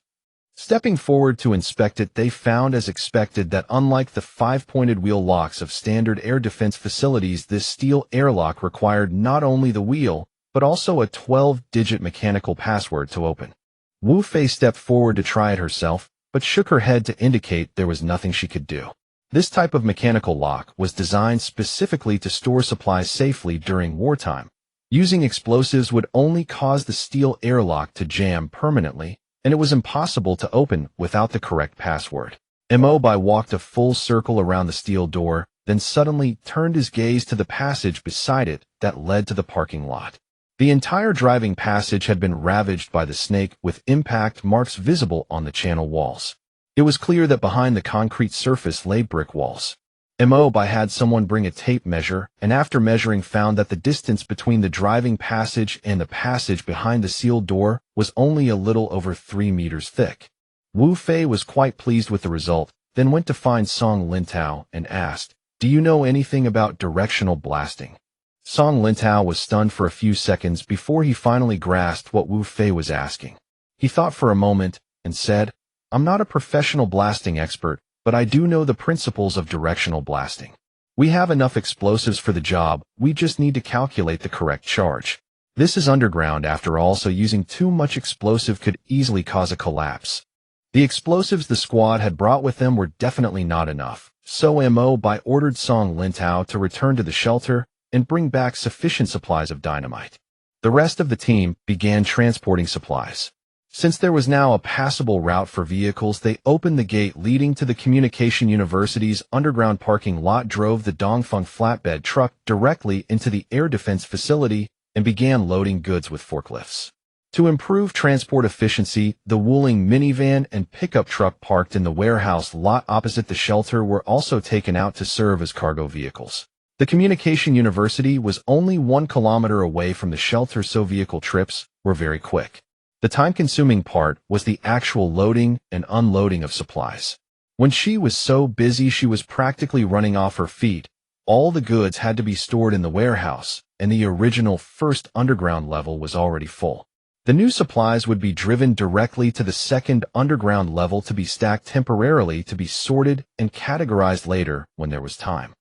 Stepping forward to inspect it, they found, as expected, that unlike the 5-pointed wheel locks of standard air defense facilities, this steel airlock required not only the wheel, but also a 12-digit mechanical password to open. Wu Fei stepped forward to try it herself, but shook her head to indicate there was nothing she could do. This type of mechanical lock was designed specifically to store supplies safely during wartime. Using explosives would only cause the steel airlock to jam permanently, and it was impossible to open without the correct password. Mo Bai walked a full circle around the steel door, then suddenly turned his gaze to the passage beside it that led to the parking lot. The entire driving passage had been ravaged by the snake, with impact marks visible on the channel walls. It was clear that behind the concrete surface lay brick walls. Mo Bai had someone bring a tape measure, and after measuring found that the distance between the driving passage and the passage behind the sealed door was only a little over 3 meters thick. Wu Fei was quite pleased with the result, then went to find Song Lintao and asked, "Do you know anything about directional blasting?" Song Lintao was stunned for a few seconds before he finally grasped what Wu Fei was asking. He thought for a moment and said, "I'm not a professional blasting expert, but I do know the principles of directional blasting. We have enough explosives for the job, we just need to calculate the correct charge. This is underground after all, so using too much explosive could easily cause a collapse." The explosives the squad had brought with them were definitely not enough, so Mo Bai ordered Song Lintao to return to the shelter and bring back sufficient supplies of dynamite. The rest of the team began transporting supplies. Since there was now a passable route for vehicles, they opened the gate leading to the Communication University's underground parking lot, drove the Dongfeng flatbed truck directly into the air defense facility, and began loading goods with forklifts. To improve transport efficiency, the Wuling minivan and pickup truck parked in the warehouse lot opposite the shelter were also taken out to serve as cargo vehicles. The Communication University was only 1 kilometer away from the shelter, so vehicle trips were very quick. The time-consuming part was the actual loading and unloading of supplies. When she was so busy she was practically running off her feet, all the goods had to be stored in the warehouse, and the original first underground level was already full. The new supplies would be driven directly to the second underground level to be stacked temporarily, to be sorted and categorized later when there was time.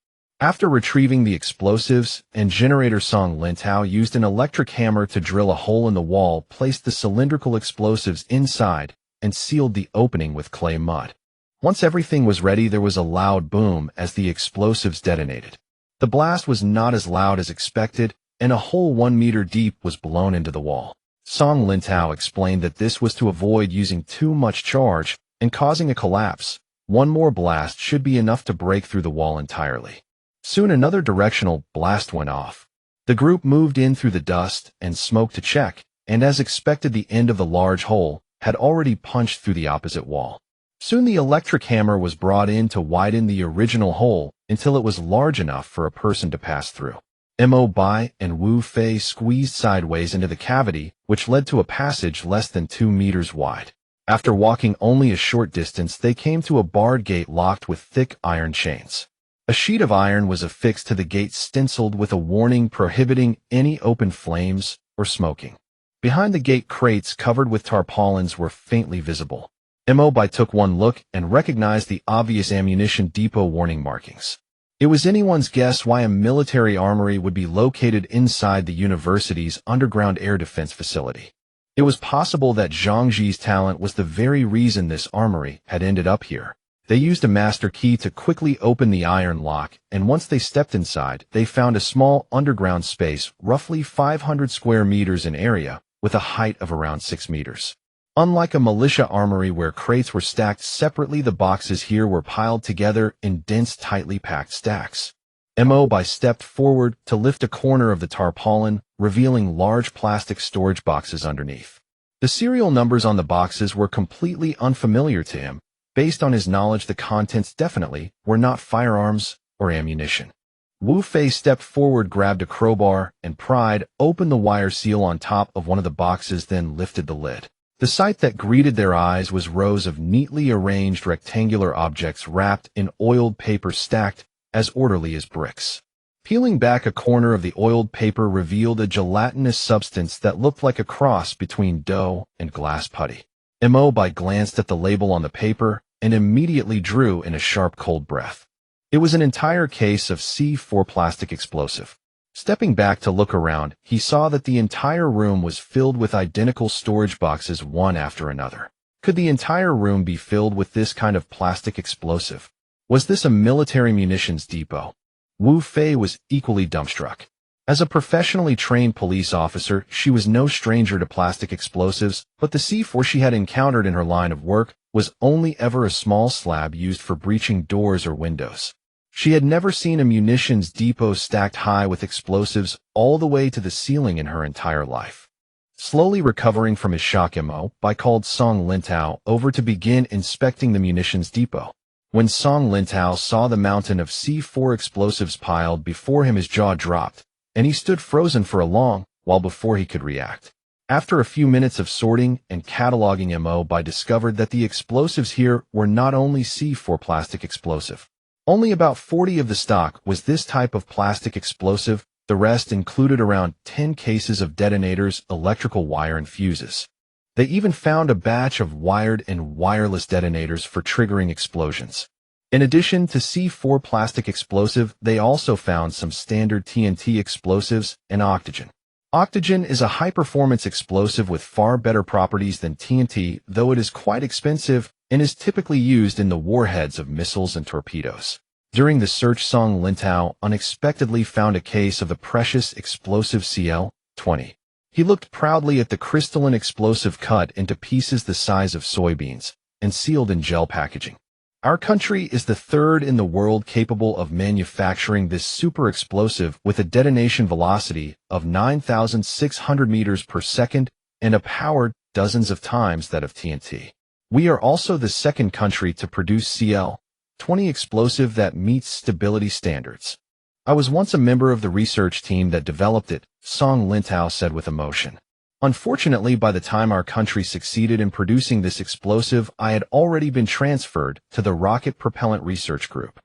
After retrieving the explosives and generator, Song Lintao used an electric hammer to drill a hole in the wall, placed the cylindrical explosives inside, and sealed the opening with clay mud. Once everything was ready, there was a loud boom as the explosives detonated. The blast was not as loud as expected, and a hole 1 meter deep was blown into the wall. Song Lintao explained that this was to avoid using too much charge and causing a collapse. One more blast should be enough to break through the wall entirely. Soon another directional blast went off. The group moved in through the dust and smoke to check, and as expected, the end of the large hole had already punched through the opposite wall. Soon the electric hammer was brought in to widen the original hole until it was large enough for a person to pass through. Mo Bai and Wu Fei squeezed sideways into the cavity, which led to a passage less than 2 meters wide. After walking only a short distance, they came to a barred gate locked with thick iron chains. A sheet of iron was affixed to the gate, stenciled with a warning prohibiting any open flames or smoking. Behind the gate, crates covered with tarpaulins were faintly visible. Mo Bai took one look and recognized the obvious ammunition depot warning markings. It was anyone's guess why a military armory would be located inside the university's underground air defense facility. It was possible that Zhang Ji's talent was the very reason this armory had ended up here. They used a master key to quickly open the iron lock, and once they stepped inside, they found a small underground space, roughly 500 square meters in area, with a height of around 6 meters. Unlike a militia armory where crates were stacked separately, the boxes here were piled together in dense, tightly packed stacks. Mo Bai stepped forward to lift a corner of the tarpaulin, revealing large plastic storage boxes underneath. The serial numbers on the boxes were completely unfamiliar to him. Based on his knowledge, the contents definitely were not firearms or ammunition. Wu Fei stepped forward, grabbed a crowbar, and pried open the wire seal on top of one of the boxes, then lifted the lid. The sight that greeted their eyes was rows of neatly arranged rectangular objects wrapped in oiled paper, stacked as orderly as bricks. Peeling back a corner of the oiled paper revealed a gelatinous substance that looked like a cross between dough and glass putty. Mo Bai glanced at the label on the paper and immediately drew in a sharp, cold breath. It was an entire case of C4 plastic explosive. Stepping back to look around, he saw that the entire room was filled with identical storage boxes, one after another. Could the entire room be filled with this kind of plastic explosive? Was this a military munitions depot? Wu Fei was equally dumbstruck. As a professionally trained police officer, she was no stranger to plastic explosives, but the C4 she had encountered in her line of work was only ever a small slab used for breaching doors or windows. She had never seen a munitions depot stacked high with explosives all the way to the ceiling in her entire life. Slowly recovering from his shock, Mo Bai called Song Lintao over to begin inspecting the munitions depot. When Song Lintao saw the mountain of C4 explosives piled before him, his jaw dropped, and he stood frozen for a long while before he could react. After a few minutes of sorting and cataloging, Mo Bai discovered that the explosives here were not only C4 plastic explosive. Only about 40 of the stock was this type of plastic explosive. The rest included around 10 cases of detonators, electrical wire, and fuses. They even found a batch of wired and wireless detonators for triggering explosions. In addition to C4 plastic explosive, they also found some standard TNT explosives and Octogen. Octogen is a high-performance explosive with far better properties than TNT, though it is quite expensive and is typically used in the warheads of missiles and torpedoes. During the search, Song Lintao unexpectedly found a case of the precious explosive CL-20. He looked proudly at the crystalline explosive cut into pieces the size of soybeans and sealed in gel packaging. Our country is the third in the world capable of manufacturing this super explosive with a detonation velocity of 9,600 meters per second and a power dozens of times that of TNT. We are also the second country to produce CL-20 explosive that meets stability standards. I was once a member of the research team that developed it, Song Lintao said with emotion. Unfortunately, by the time our country succeeded in producing this explosive, I had already been transferred to the Rocket Propellant Research Group.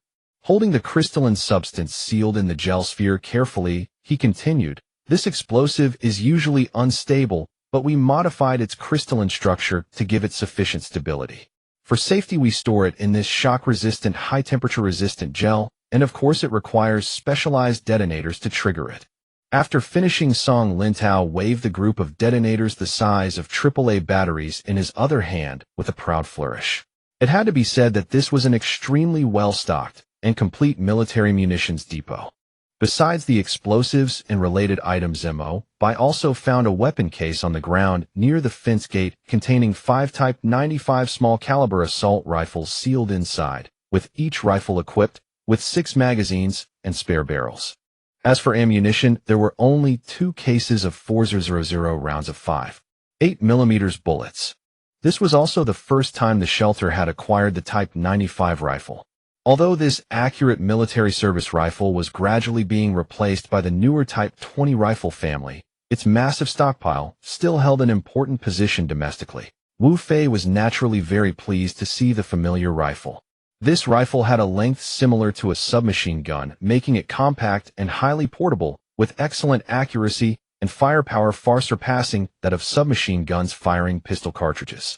Holding the crystalline substance sealed in the gel sphere carefully, he continued, "This explosive is usually unstable, but we modified its crystalline structure to give it sufficient stability. For safety, we store it in this shock-resistant, high-temperature-resistant gel, and of course it requires specialized detonators to trigger it." After finishing, Song Lintao waved the group of detonators the size of AAA batteries in his other hand with a proud flourish. It had to be said that this was an extremely well-stocked and complete military munitions depot. Besides the explosives and related items, Mo Bai also found a weapon case on the ground near the fence gate containing 5 Type 95 small-caliber assault rifles sealed inside, with each rifle equipped with 6 magazines and spare barrels. As for ammunition, there were only 2 cases of 4.00 rounds of 5.8mm bullets. This was also the first time the shelter had acquired the Type 95 rifle. Although this accurate military service rifle was gradually being replaced by the newer Type 20 rifle family, its massive stockpile still held an important position domestically. Wu Fei was naturally very pleased to see the familiar rifle. This rifle had a length similar to a submachine gun, making it compact and highly portable, with excellent accuracy and firepower far surpassing that of submachine guns firing pistol cartridges.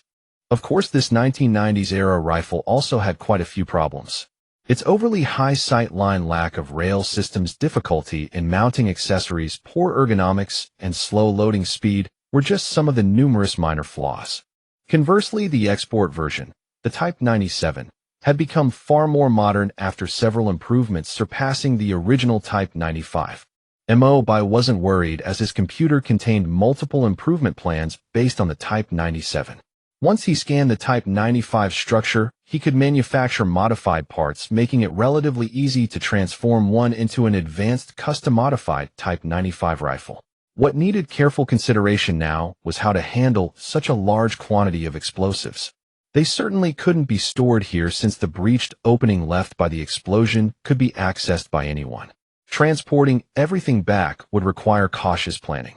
Of course, this 1990s-era rifle also had quite a few problems. Its overly high sight line, lack of rail systems, difficulty in mounting accessories, poor ergonomics, and slow loading speed were just some of the numerous minor flaws. Conversely, the export version, the Type 97, had become far more modern after several improvements, surpassing the original Type 95. Mo Bai wasn't worried, as his computer contained multiple improvement plans based on the Type 97. Once he scanned the Type 95 structure, he could manufacture modified parts, making it relatively easy to transform one into an advanced custom-modified Type 95 rifle. What needed careful consideration now was how to handle such a large quantity of explosives. They certainly couldn't be stored here, since the breached opening left by the explosion could be accessed by anyone. Transporting everything back would require cautious planning.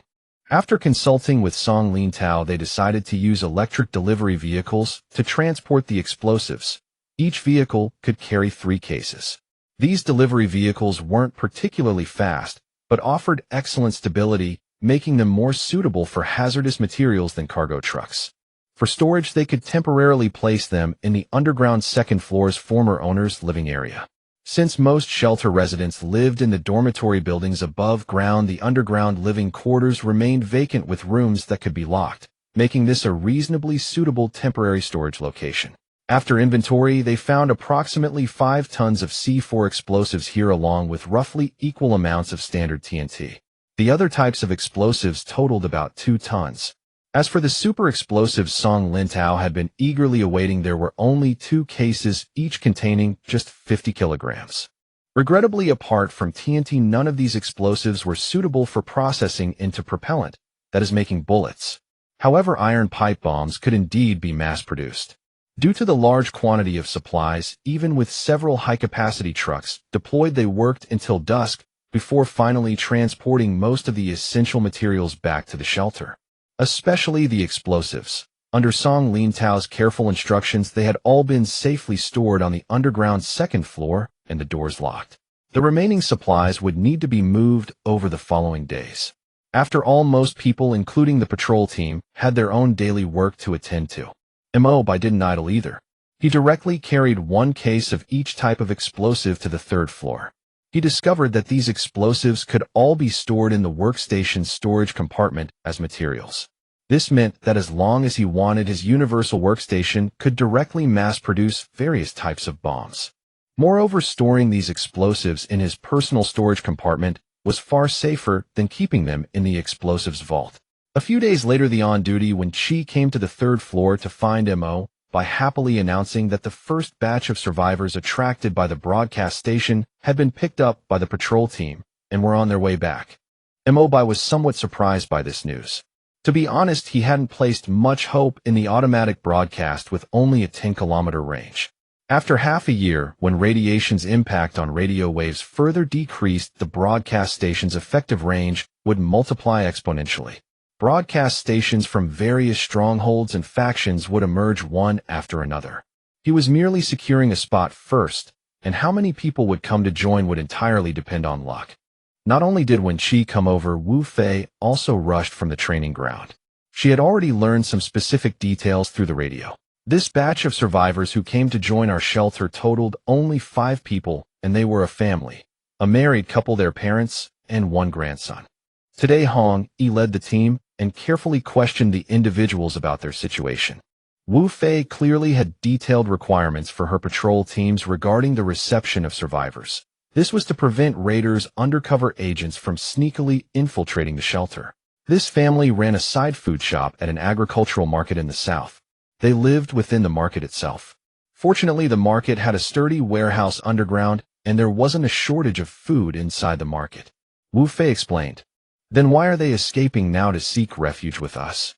After consulting with Song Lintao, they decided to use electric delivery vehicles to transport the explosives. Each vehicle could carry 3 cases. These delivery vehicles weren't particularly fast, but offered excellent stability, making them more suitable for hazardous materials than cargo trucks. For storage, they could temporarily place them in the underground second floor's former owner's living area. Since most shelter residents lived in the dormitory buildings above ground, the underground living quarters remained vacant with rooms that could be locked, making this a reasonably suitable temporary storage location. After inventory, they found approximately 5 tons of C4 explosives here, along with roughly equal amounts of standard TNT. The other types of explosives totaled about 2 tons. As for the super explosives Song Lintao had been eagerly awaiting, there were only 2 cases, each containing just 50 kilograms. Regrettably, apart from TNT, none of these explosives were suitable for processing into propellant, that is, making bullets. However, iron pipe bombs could indeed be mass-produced. Due to the large quantity of supplies, even with several high-capacity trucks deployed, they worked until dusk before finally transporting most of the essential materials back to the shelter. Especially the explosives. Under Song Lintao's careful instructions, they had all been safely stored on the underground second floor and the doors locked. The remaining supplies would need to be moved over the following days. After all, most people, including the patrol team, had their own daily work to attend to. Mo Bai didn't idle either. He directly carried 1 case of each type of explosive to the 3rd floor. He discovered that these explosives could all be stored in the workstation's storage compartment as materials. This meant that as long as he wanted, his universal workstation could directly mass-produce various types of bombs. Moreover, storing these explosives in his personal storage compartment was far safer than keeping them in the explosives vault. A few days later, the on-duty Wen Qi came to the 3rd floor to find Mo by happily announcing that the first batch of survivors attracted by the broadcast station had been picked up by the patrol team and were on their way back. Mo Bai was somewhat surprised by this news. To be honest, he hadn't placed much hope in the automatic broadcast with only a 10-kilometer range. After half a year, when radiation's impact on radio waves further decreased, the broadcast station's effective range would multiply exponentially. Broadcast stations from various strongholds and factions would emerge one after another. He was merely securing a spot first, and how many people would come to join would entirely depend on luck. Not only did Wen Qi come over, Wu Fei also rushed from the training ground. She had already learned some specific details through the radio. This batch of survivors who came to join our shelter totaled only 5 people, and they were a family, a married couple, their parents, and 1 grandson. Today, Hong Yi led the team and carefully questioned the individuals about their situation. Wu Fei clearly had detailed requirements for her patrol teams regarding the reception of survivors. This was to prevent raiders' undercover agents from sneakily infiltrating the shelter. This family ran a side food shop at an agricultural market in the south. They lived within the market itself. Fortunately, the market had a sturdy warehouse underground, and there wasn't a shortage of food inside the market. Wu Fei explained. Then why are they escaping now to seek refuge with us?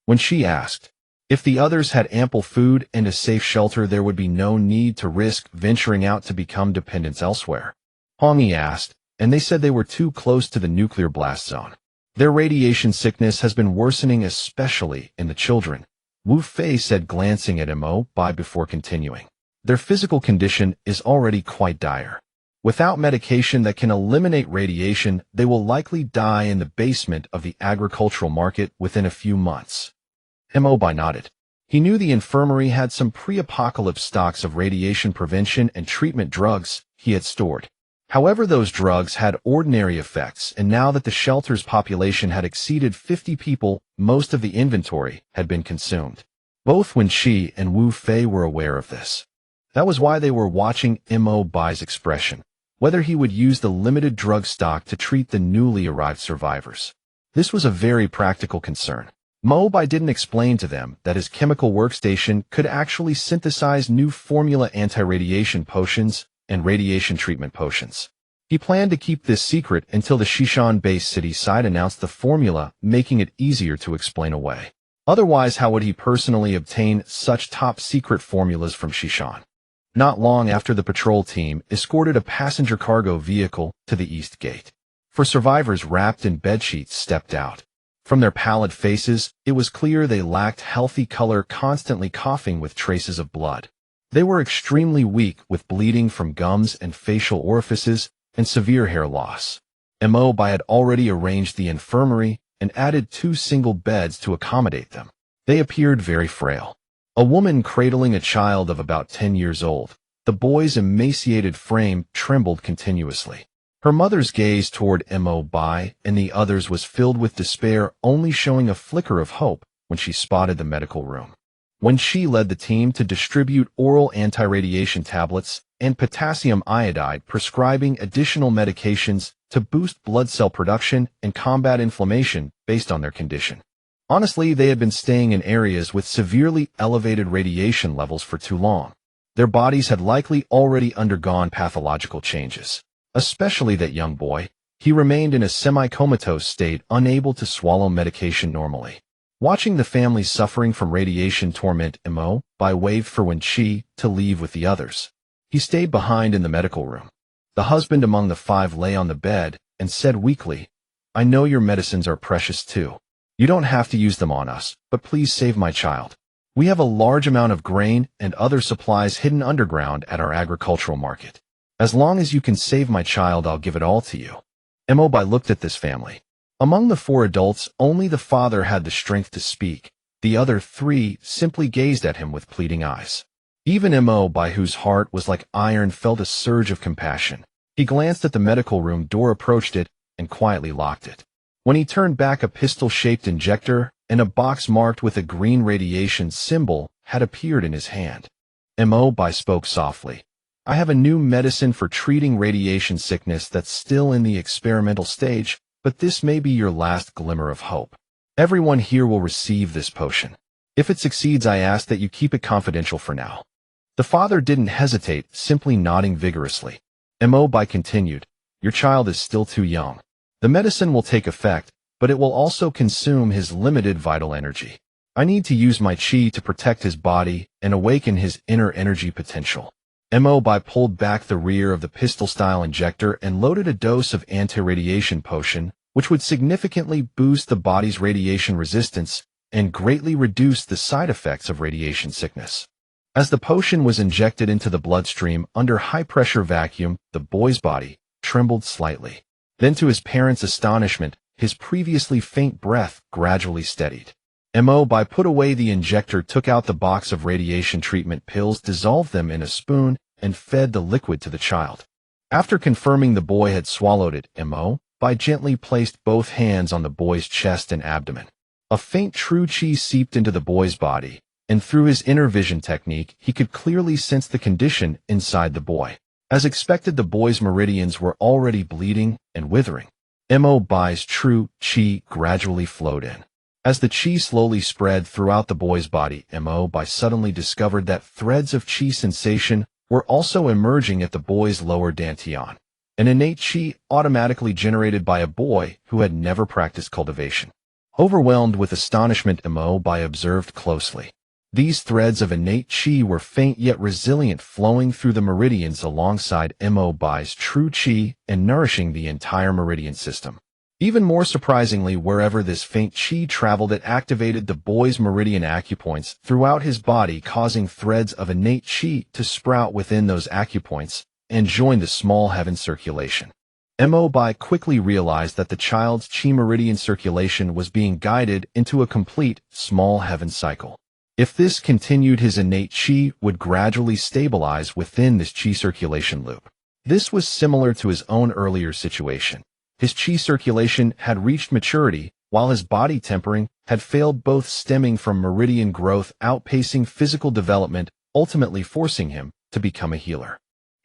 When she asked, if the others had ample food and a safe shelter, there would be no need to risk venturing out to become dependents elsewhere. Hongyi asked, and they said they were too close to the nuclear blast zone. Their radiation sickness has been worsening, especially in the children. Wu Fei said, glancing at Mo Bai before continuing. Their physical condition is already quite dire. Without medication that can eliminate radiation, they will likely die in the basement of the agricultural market within a few months. Mo Bai nodded. He knew the infirmary had some pre-apocalypse stocks of radiation prevention and treatment drugs he had stored. However, those drugs had ordinary effects, and now that the shelter's population had exceeded 50 people, most of the inventory had been consumed. Both Wen Qi and Wu Fei were aware of this. That was why they were watching Mo Bai's expression, whether he would use the limited drug stock to treat the newly arrived survivors. This was a very practical concern. Mo Bai didn't explain to them that his chemical workstation could actually synthesize new formula anti-radiation potions and radiation treatment potions. He planned to keep this secret until the Xishan-based city side announced the formula, making it easier to explain away. Otherwise, how would he personally obtain such top-secret formulas from Xishan? Not long after, the patrol team escorted a passenger cargo vehicle to the east gate. Four survivors wrapped in bedsheets stepped out. From their pallid faces, it was clear they lacked healthy color, constantly coughing with traces of blood. They were extremely weak, with bleeding from gums and facial orifices and severe hair loss. Mo Bai had already arranged the infirmary and added 2 single beds to accommodate them. They appeared very frail. A woman cradling a child of about 10 years old. The boy's emaciated frame trembled continuously. Her mother's gaze toward Mo Bai and the others was filled with despair, only showing a flicker of hope when she spotted the medical room. When she led the team to distribute oral anti-radiation tablets and potassium iodide, prescribing additional medications to boost blood cell production and combat inflammation based on their condition. Honestly, they had been staying in areas with severely elevated radiation levels for too long. Their bodies had likely already undergone pathological changes. Especially that young boy. He remained in a semi-comatose state, unable to swallow medication normally. Watching the family suffering from radiation torment, Mo Bai waved for Wen Qi to leave with the others. He stayed behind in the medical room. The husband among the 5 lay on the bed and said weakly, I know your medicines are precious too. You don't have to use them on us, but please save my child. We have a large amount of grain and other supplies hidden underground at our agricultural market. As long as you can save my child, I'll give it all to you. Mo Bai looked at this family. Among the 4 adults, only the father had the strength to speak. The other 3 simply gazed at him with pleading eyes. Even Mo Bai, whose heart was like iron, felt a surge of compassion. He glanced at the medical room door, approached it, and quietly locked it. When he turned back, a pistol-shaped injector and a box marked with a green radiation symbol had appeared in his hand. Mo Bai spoke softly. I have a new medicine for treating radiation sickness that's still in the experimental stage, but this may be your last glimmer of hope. Everyone here will receive this potion. If it succeeds, I ask that you keep it confidential for now. The father didn't hesitate, simply nodding vigorously. Mo Bai continued, your child is still too young. The medicine will take effect, but it will also consume his limited vital energy. I need to use my qi to protect his body and awaken his inner energy potential. Mo Bai pulled back the rear of the pistol-style injector and loaded a dose of anti-radiation potion, which would significantly boost the body's radiation resistance and greatly reduce the side effects of radiation sickness. As the potion was injected into the bloodstream under high-pressure vacuum, the boy's body trembled slightly. Then, to his parents' astonishment, his previously faint breath gradually steadied. Mo Bai put away the injector, took out the box of radiation treatment pills, dissolved them in a spoon, and fed the liquid to the child. After confirming the boy had swallowed it, Mo Bai gently placed both hands on the boy's chest and abdomen. A faint true qi seeped into the boy's body, and through his inner vision technique, he could clearly sense the condition inside the boy. As expected, the boy's meridians were already bleeding and withering. Mo Bai's true qi gradually flowed in. As the qi slowly spread throughout the boy's body, Mo Bai suddenly discovered that threads of qi sensation were also emerging at the boy's lower dantian, an innate qi automatically generated by a boy who had never practiced cultivation. Overwhelmed with astonishment, Mo Bai observed closely. These threads of innate qi were faint yet resilient, flowing through the meridians alongside Mo Bai's true qi and nourishing the entire meridian system. Even more surprisingly, wherever this faint qi traveled, it activated the boy's meridian acupoints throughout his body, causing threads of innate qi to sprout within those acupoints and join the small heaven circulation. Mo Bai quickly realized that the child's qi meridian circulation was being guided into a complete small heaven cycle. If this continued, his innate qi would gradually stabilize within this qi circulation loop. This was similar to his own earlier situation. His qi circulation had reached maturity, while his body tempering had failed, both stemming from meridian growth outpacing physical development, ultimately forcing him to become a healer.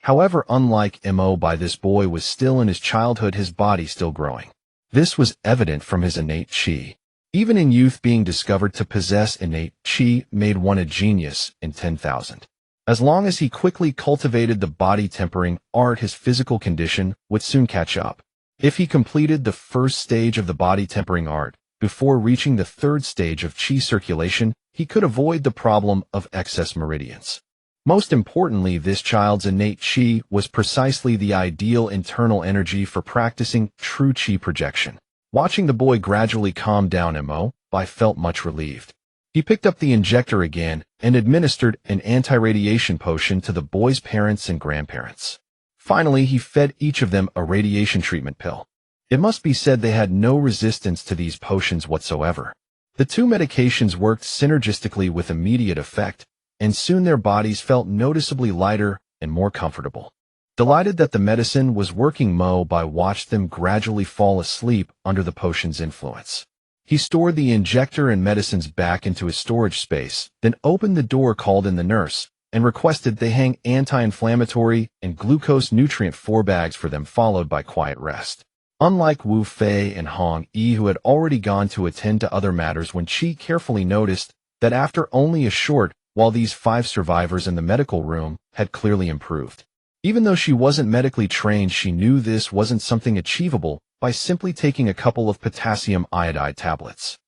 However, unlike Mo Bai, this boy was still in his childhood, his body still growing. This was evident from his innate qi. Even in youth, being discovered to possess innate qi made one a genius in 10,000. As long as he quickly cultivated the body tempering art, his physical condition would soon catch up. If he completed the first stage of the body tempering art before reaching the third stage of qi circulation, he could avoid the problem of excess meridians. Most importantly, this child's innate qi was precisely the ideal internal energy for practicing true qi projection. Watching the boy gradually calm down, Mo Bai felt much relieved. He picked up the injector again and administered an anti-radiation potion to the boy's parents and grandparents. Finally, he fed each of them a radiation treatment pill. It must be said they had no resistance to these potions whatsoever. The two medications worked synergistically with immediate effect, and soon their bodies felt noticeably lighter and more comfortable. Delighted that the medicine was working, Mo Bai watched them gradually fall asleep under the potion's influence. He stored the injector and medicines back into his storage space, then opened the door, called in the nurse, and requested they hang anti-inflammatory and glucose nutrient 4 bags for them, followed by quiet rest. Unlike Wu Fei and Hong Yi, who had already gone to attend to other matters, when Qi carefully noticed that after only a short while these 5 survivors in the medical room had clearly improved. Even though she wasn't medically trained, she knew this wasn't something achievable by simply taking a couple of potassium iodide tablets.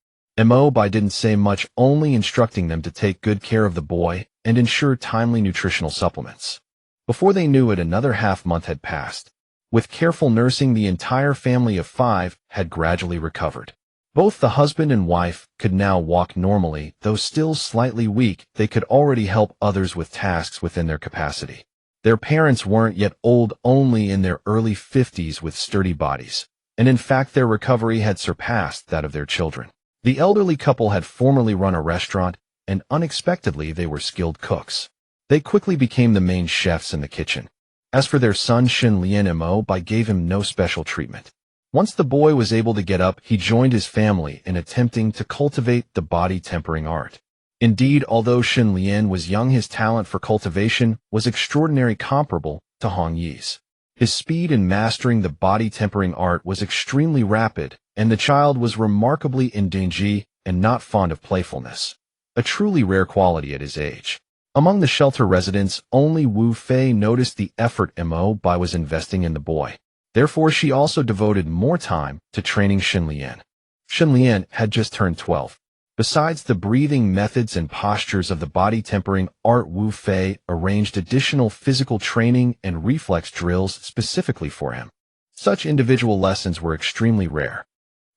Mo Bai didn't say much, only instructing them to take good care of the boy and ensure timely nutritional supplements. Before they knew it, another half-month had passed. With careful nursing, the entire family of 5 had gradually recovered. Both the husband and wife could now walk normally. Though still slightly weak, they could already help others with tasks within their capacity. Their parents weren't yet old, only in their early 50s with sturdy bodies, and in fact their recovery had surpassed that of their children. The elderly couple had formerly run a restaurant, and unexpectedly they were skilled cooks. They quickly became the main chefs in the kitchen. As for their son Xin Lian, Mo Bai gave him no special treatment. Once the boy was able to get up, he joined his family in attempting to cultivate the body tempering art. Indeed, although Xin Lian was young, his talent for cultivation was extraordinary, comparable to Hong Yi's. His speed in mastering the body tempering art was extremely rapid, and the child was remarkably indulgent and not fond of playfulness, a truly rare quality at his age. Among the shelter residents, only Wu Fei noticed the effort Mo Bai was investing in the boy. Therefore, she also devoted more time to training Xin Lian. Xin Lian had just turned 12. Besides the breathing methods and postures of the body tempering art, Wu Fei arranged additional physical training and reflex drills specifically for him. Such individual lessons were extremely rare.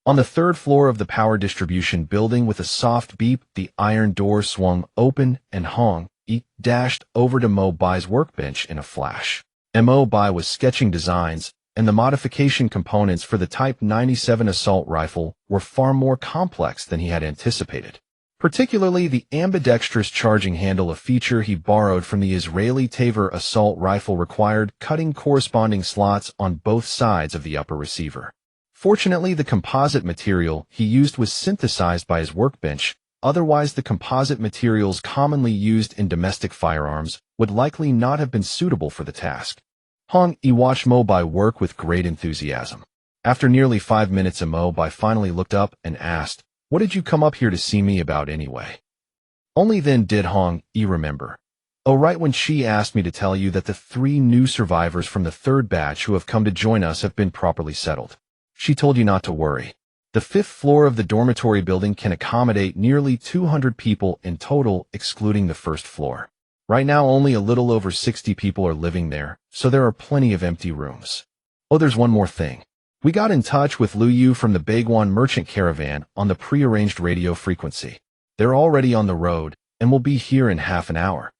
On the 3rd floor of the power distribution building, with a soft beep, the iron door swung open and Hong Yi dashed over to Mo Bai's workbench in a flash. Mo Bai was sketching designs, and the modification components for the Type 97 assault rifle were far more complex than he had anticipated. Particularly the ambidextrous charging handle, a feature he borrowed from the Israeli Taver assault rifle, required cutting corresponding slots on both sides of the upper receiver. Fortunately, the composite material he used was synthesized by his workbench, otherwise the composite materials commonly used in domestic firearms would likely not have been suitable for the task. Hong Yi watched Mo Bai work with great enthusiasm. After nearly 5 minutes, Mo Bai finally looked up and asked, "What did you come up here to see me about anyway?" Only then did Hong Yi remember. "Oh, right, when she asked me to tell you that the 3 new survivors from the 3rd batch who have come to join us have been properly settled. She told you not to worry. The 5th floor of the dormitory building can accommodate nearly 200 people in total, excluding the 1st floor. Right now, only a little over 60 people are living there, so there are plenty of empty rooms. Oh, there's one more thing. We got in touch with Lu Yu from the Baiguan merchant caravan on the prearranged radio frequency. They're already on the road and will be here in half an hour."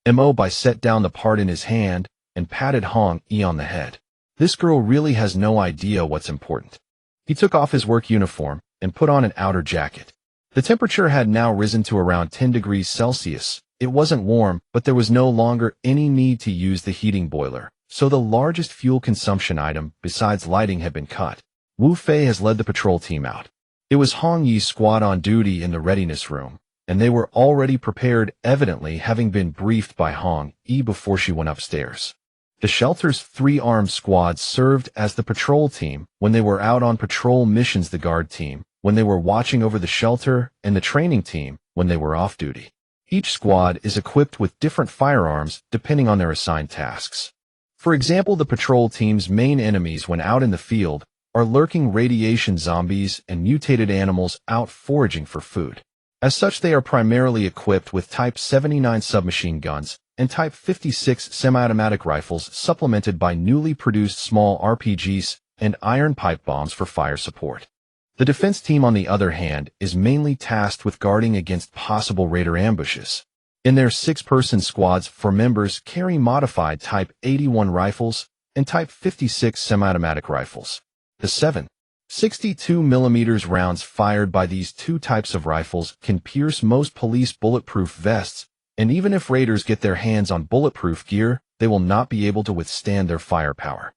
Mo Bai set down the part in his hand and patted Hong Yi on the head. "This girl really has no idea what's important." He took off his work uniform and put on an outer jacket. The temperature had now risen to around 10 degrees Celsius. It wasn't warm, but there was no longer any need to use the heating boiler, so the largest fuel consumption item besides lighting had been cut. Wu Fei has led the patrol team out. It was Hong Yi's squad on duty in the readiness room, and they were already prepared, evidently having been briefed by Hong Yi before she went upstairs. The shelter's 3 armed squads served as the patrol team when they were out on patrol missions, the guard team when they were watching over the shelter, and the training team when they were off duty. Each squad is equipped with different firearms depending on their assigned tasks. For example, the patrol team's main enemies when out in the field are lurking radiation zombies and mutated animals out foraging for food. As such, they are primarily equipped with Type 79 submachine guns and Type 56 semi-automatic rifles, supplemented by newly produced small RPGs and iron pipe bombs for fire support. The defense team, on the other hand, is mainly tasked with guarding against possible raider ambushes. In their 6-person squads, 4 members carry modified Type 81 rifles and Type 56 semi-automatic rifles. The 7.62mm rounds fired by these 2 types of rifles can pierce most police bulletproof vests, and even if raiders get their hands on bulletproof gear, they will not be able to withstand their firepower.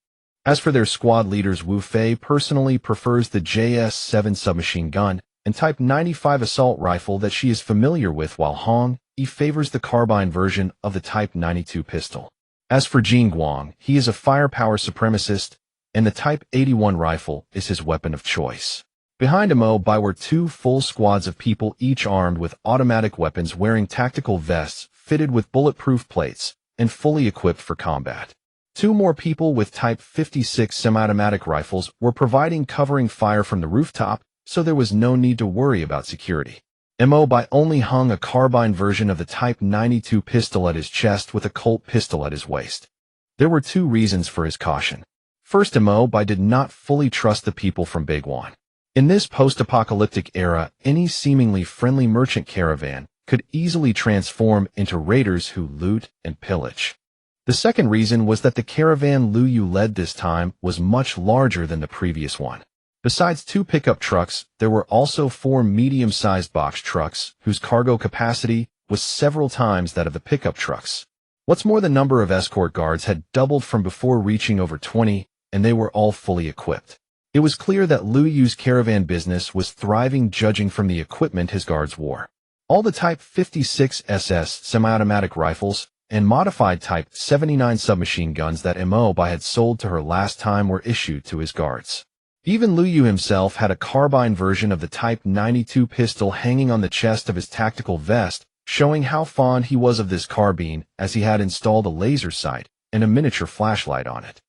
As for their squad leaders, Wu Fei personally prefers the JS-7 submachine gun and Type 95 assault rifle that she is familiar with, while Hong Yi favors the carbine version of the Type 92 pistol. As for Jin Guang, he is a firepower supremacist, and the Type 81 rifle is his weapon of choice. Behind Mo Bai were 2 full squads of people, each armed with automatic weapons, wearing tactical vests fitted with bulletproof plates and fully equipped for combat. 2 more people with Type 56 semi-automatic rifles were providing covering fire from the rooftop, so there was no need to worry about security. Mo Bai only hung a carbine version of the Type 92 pistol at his chest with a Colt pistol at his waist. There were 2 reasons for his caution. First, Mo Bai did not fully trust the people from Baiguan. In this post-apocalyptic era, any seemingly friendly merchant caravan could easily transform into raiders who loot and pillage. The second reason was that the caravan Lu Yu led this time was much larger than the previous one. Besides 2 pickup trucks, there were also 4 medium-sized box trucks whose cargo capacity was several times that of the pickup trucks. What's more, the number of escort guards had doubled from before, reaching over 20, and they were all fully equipped. It was clear that Lu Yu's caravan business was thriving, judging from the equipment his guards wore. All the Type 56 SS semi-automatic rifles and modified Type 79 submachine guns that Mo Bai had sold to her last time were issued to his guards. Even Lu Yu himself had a carbine version of the Type 92 pistol hanging on the chest of his tactical vest, showing how fond he was of this carbine, as he had installed a laser sight and a miniature flashlight on it.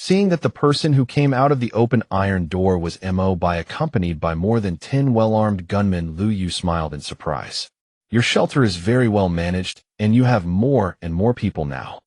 Seeing that the person who came out of the open iron door was Mo Bai, accompanied by more than 10 well-armed gunmen, Lu Yu smiled in surprise. "Your shelter is very well managed, and you have more and more people now,"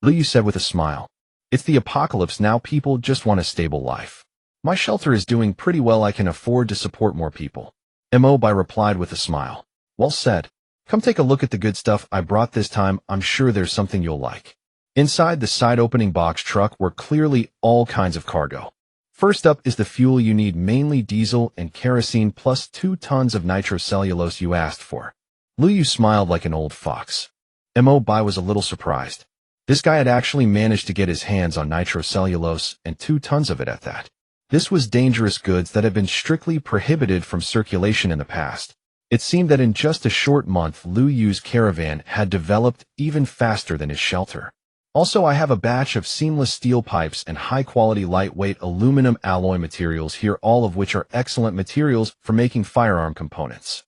Lu Yu said with a smile. "It's the apocalypse now. People just want a stable life. My shelter is doing pretty well. I can afford to support more people." Mo Bai replied with a smile. "Well said. Come take a look at the good stuff I brought this time. I'm sure there's something you'll like." Inside the side-opening box truck were clearly all kinds of cargo. First up is the fuel you need, mainly diesel and kerosene, plus 2 tons of nitrocellulose you asked for. Lu Yu smiled like an old fox. Mo Bai was a little surprised. This guy had actually managed to get his hands on nitrocellulose, and 2 tons of it at that. This was dangerous goods that had been strictly prohibited from circulation in the past. It seemed that in just a short month, Lu Yu's caravan had developed even faster than his shelter. Also, I have a batch of seamless steel pipes and high-quality lightweight aluminum alloy materials here, all of which are excellent materials for making firearm components.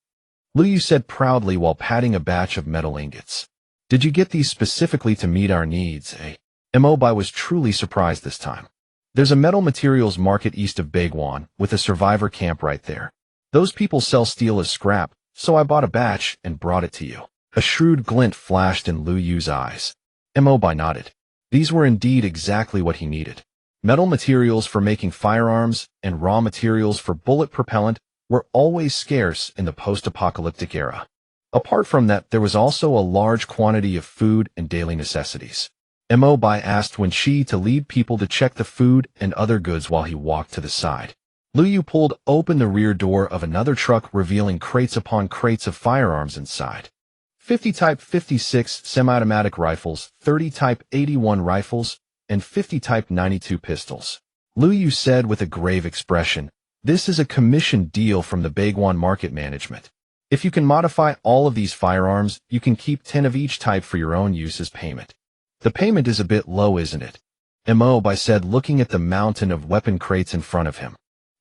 Lu Yu said proudly while patting a batch of metal ingots. Did you get these specifically to meet our needs, eh? Mo Bai was truly surprised this time. There's a metal materials market east of Baiguan, with a survivor camp right there. Those people sell steel as scrap, so I bought a batch and brought it to you. A shrewd glint flashed in Lu Yu's eyes. Mo Bai nodded. These were indeed exactly what he needed. Metal materials for making firearms and raw materials for bullet propellant were always scarce in the post-apocalyptic era. Apart from that, there was also a large quantity of food and daily necessities. Mo Bai asked Wen Shi to lead people to check the food and other goods while he walked to the side. Lu Yu pulled open the rear door of another truck, revealing crates upon crates of firearms inside. 50 Type 56 semi-automatic rifles, 30 Type 81 rifles, and 50 Type 92 pistols. Lu Yu said with a grave expression, "This is a commissioned deal from the Baiguan market management. If you can modify all of these firearms, you can keep 10 of each type for your own use as payment." The payment is a bit low, isn't it? Mo Bai said, looking at the mountain of weapon crates in front of him.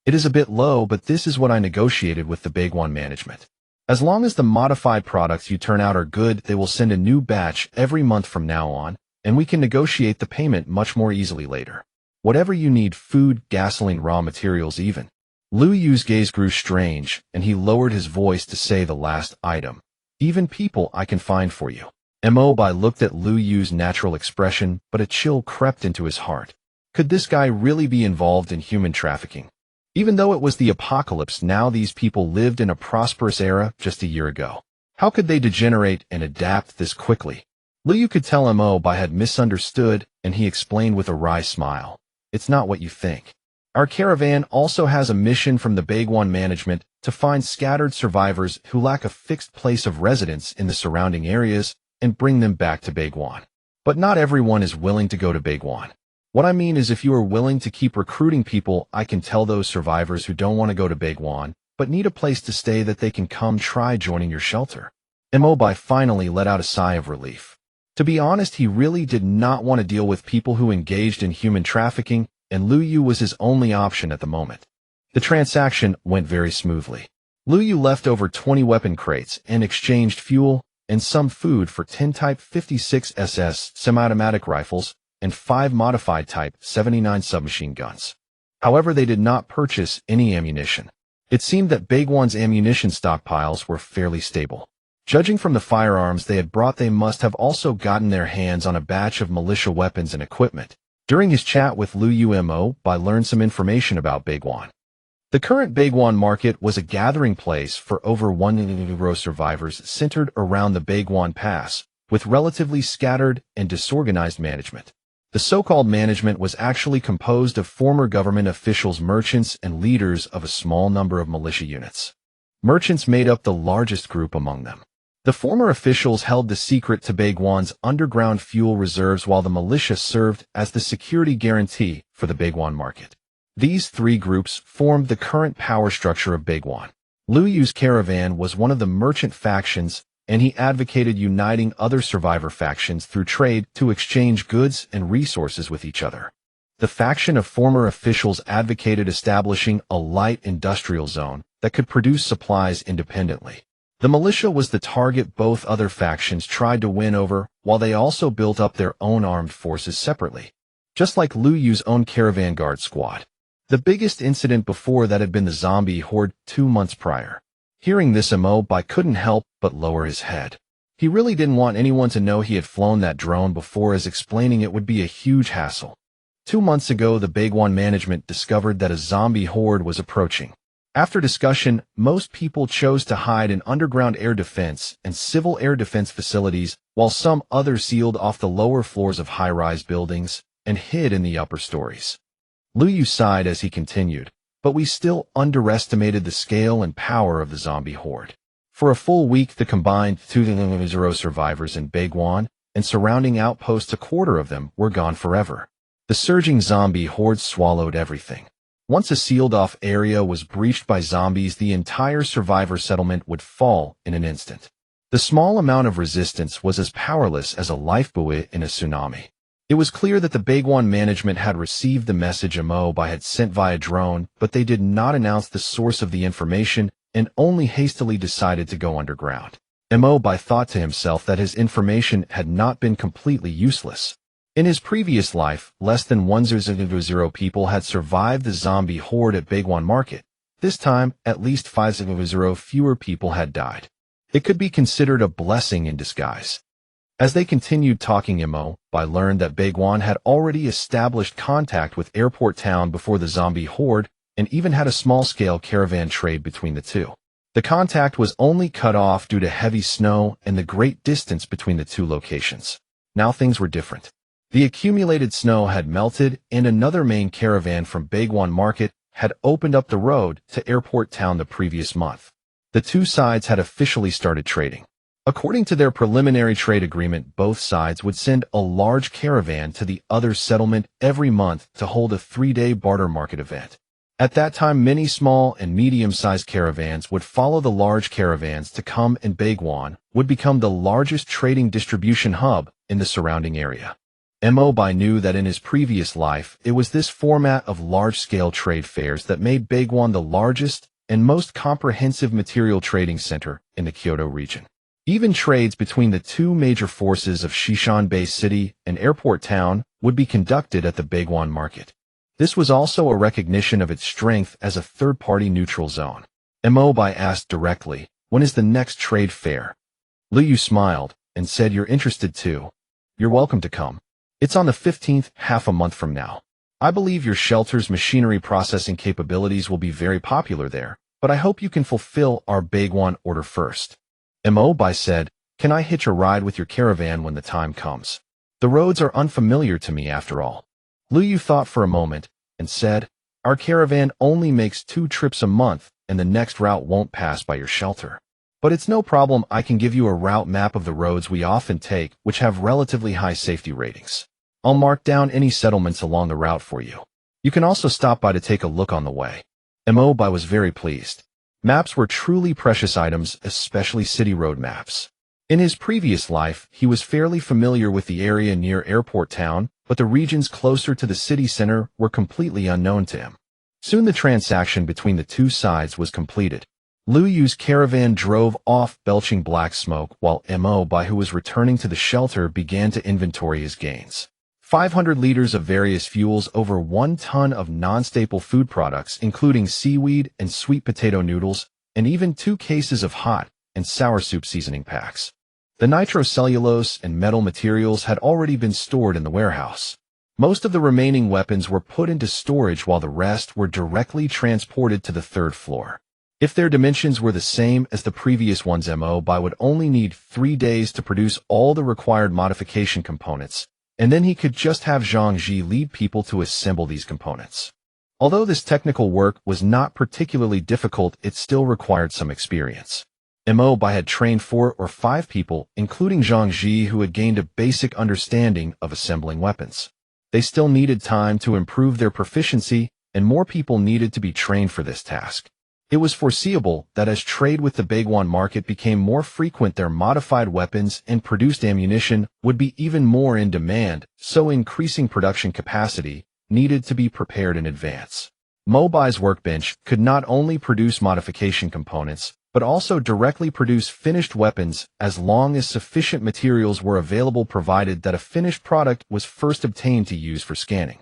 It is a bit low, but this is what I negotiated with the Baiguan management. As long as the modified products you turn out are good, they will send a new batch every month from now on, and we can negotiate the payment much more easily later. Whatever you need, food, gasoline, raw materials even. Lu Yu's gaze grew strange, and he lowered his voice to say the last item. Even people I can find for you. Mo Bai looked at Lu Yu's natural expression, but a chill crept into his heart. Could this guy really be involved in human trafficking? Even though it was the apocalypse, now these people lived in a prosperous era just a year ago. How could they degenerate and adapt this quickly? Lu Yu could tell Mo Bai had misunderstood, and he explained with a wry smile. It's not what you think. Our caravan also has a mission from the Baiguan management to find scattered survivors who lack a fixed place of residence in the surrounding areas and bring them back to Baiguan. But not everyone is willing to go to Baiguan. What I mean is, if you are willing to keep recruiting people, I can tell those survivors who don't want to go to Baiguan, but need a place to stay, that they can come try joining your shelter. Mo Bai finally let out a sigh of relief. To be honest, he really did not want to deal with people who engaged in human trafficking, and Lu Yu was his only option at the moment. The transaction went very smoothly. Lu Yu left over 20 weapon crates and exchanged fuel and some food for 10 Type 56 SS semi-automatic rifles and 5 modified Type 79 submachine guns. However, they did not purchase any ammunition. It seemed that Baiguan's ammunition stockpiles were fairly stable. Judging from the firearms they had brought, they must have also gotten their hands on a batch of militia weapons and equipment. During his chat with Lu Yu, Mo Bai learned some information about Baiguan. The current Baiguan market was a gathering place for over 100 survivors centered around the Baiguan Pass, with relatively scattered and disorganized management. The so-called management was actually composed of former government officials, merchants, and leaders of a small number of militia units. Merchants made up the largest group among them. The former officials held the secret to Baiguan's underground fuel reserves, while the militia served as the security guarantee for the Baiguan market. These three groups formed the current power structure of Baiguan. Lu Yu's caravan was one of the merchant factions, and he advocated uniting other survivor factions through trade to exchange goods and resources with each other. The faction of former officials advocated establishing a light industrial zone that could produce supplies independently. The militia was the target both other factions tried to win over, while they also built up their own armed forces separately. Just like Lu Yu's own caravan guard squad. The biggest incident before that had been the zombie horde 2 months prior. Hearing this, Mo Bai couldn't help but lower his head. He really didn't want anyone to know he had flown that drone before, as explaining it would be a huge hassle. 2 months ago, the Baiguan management discovered that a zombie horde was approaching. After discussion, most people chose to hide in underground air defense and civil air defense facilities, while some others sealed off the lower floors of high-rise buildings and hid in the upper stories. Lu Yu sighed as he continued, but we still underestimated the scale and power of the zombie horde. For a full week, the combined 200 survivors in Baiguan and surrounding outposts, a quarter of them, were gone forever. The surging zombie horde swallowed everything. Once a sealed-off area was breached by zombies, the entire survivor settlement would fall in an instant. The small amount of resistance was as powerless as a lifebuoy in a tsunami. It was clear that the Baiguan management had received the message Mo Bai had sent via drone, but they did not announce the source of the information and only hastily decided to go underground. Mo Bai thought to himself that his information had not been completely useless. In his previous life, less than 100 people had survived the zombie horde at Baiguan Market. This time, at least 500 fewer people had died. It could be considered a blessing in disguise. As they continued talking, Mo Bai learned that Baiguan had already established contact with Airport Town before the zombie horde and even had a small-scale caravan trade between the two. The contact was only cut off due to heavy snow and the great distance between the two locations. Now things were different. The accumulated snow had melted, and another main caravan from Baiguan Market had opened up the road to Airport Town the previous month. The two sides had officially started trading. According to their preliminary trade agreement, both sides would send a large caravan to the other settlement every month to hold a 3-day barter market event. At that time, many small and medium-sized caravans would follow the large caravans to come, and Baiguan would become the largest trading distribution hub in the surrounding area. Mo Bai knew that in his previous life, it was this format of large-scale trade fairs that made Baiguan the largest and most comprehensive material trading center in the Kyoto region. Even trades between the two major forces of Shishan Bay City and Airport Town would be conducted at the Baiguan Market. This was also a recognition of its strength as a third-party neutral zone. Mo Bai asked directly, "When is the next trade fair?" Liu Yu smiled and said, "You're interested too. You're welcome to come. It's on the 15th, half a month from now. I believe your shelter's machinery processing capabilities will be very popular there, but I hope you can fulfill our Baiguan order first." Mo Bai said, "Can I hitch a ride with your caravan when the time comes? The roads are unfamiliar to me after all." Liu Yu thought for a moment and said, "Our caravan only makes 2 trips a month, and the next route won't pass by your shelter. But it's no problem, I can give you a route map of the roads we often take, which have relatively high safety ratings. I'll mark down any settlements along the route for you. You can also stop by to take a look on the way." Mo Bai was very pleased. Maps were truly precious items, especially city road maps. In his previous life, he was fairly familiar with the area near Airport Town, but the regions closer to the city center were completely unknown to him. Soon the transaction between the two sides was completed. Liu Yu's caravan drove off belching black smoke, while Mo Bai, who was returning to the shelter, began to inventory his gains. 500 liters of various fuels, over 1 ton of non-staple food products, including seaweed and sweet potato noodles, and even 2 cases of hot and sour soup seasoning packs. The nitrocellulose and metal materials had already been stored in the warehouse. Most of the remaining weapons were put into storage, while the rest were directly transported to the 3rd floor. If their dimensions were the same as the previous ones, Mo Bai would only need 3 days to produce all the required modification components, and then he could just have Zhang Ji lead people to assemble these components. Although this technical work was not particularly difficult, it still required some experience. Mo Bai had trained 4 or 5 people, including Zhang Ji, who had gained a basic understanding of assembling weapons. They still needed time to improve their proficiency, and more people needed to be trained for this task. It was foreseeable that as trade with the Baiguan Market became more frequent, their modified weapons and produced ammunition would be even more in demand, so increasing production capacity needed to be prepared in advance. Mo Bai's workbench could not only produce modification components, but also directly produce finished weapons as long as sufficient materials were available, provided that a finished product was first obtained to use for scanning.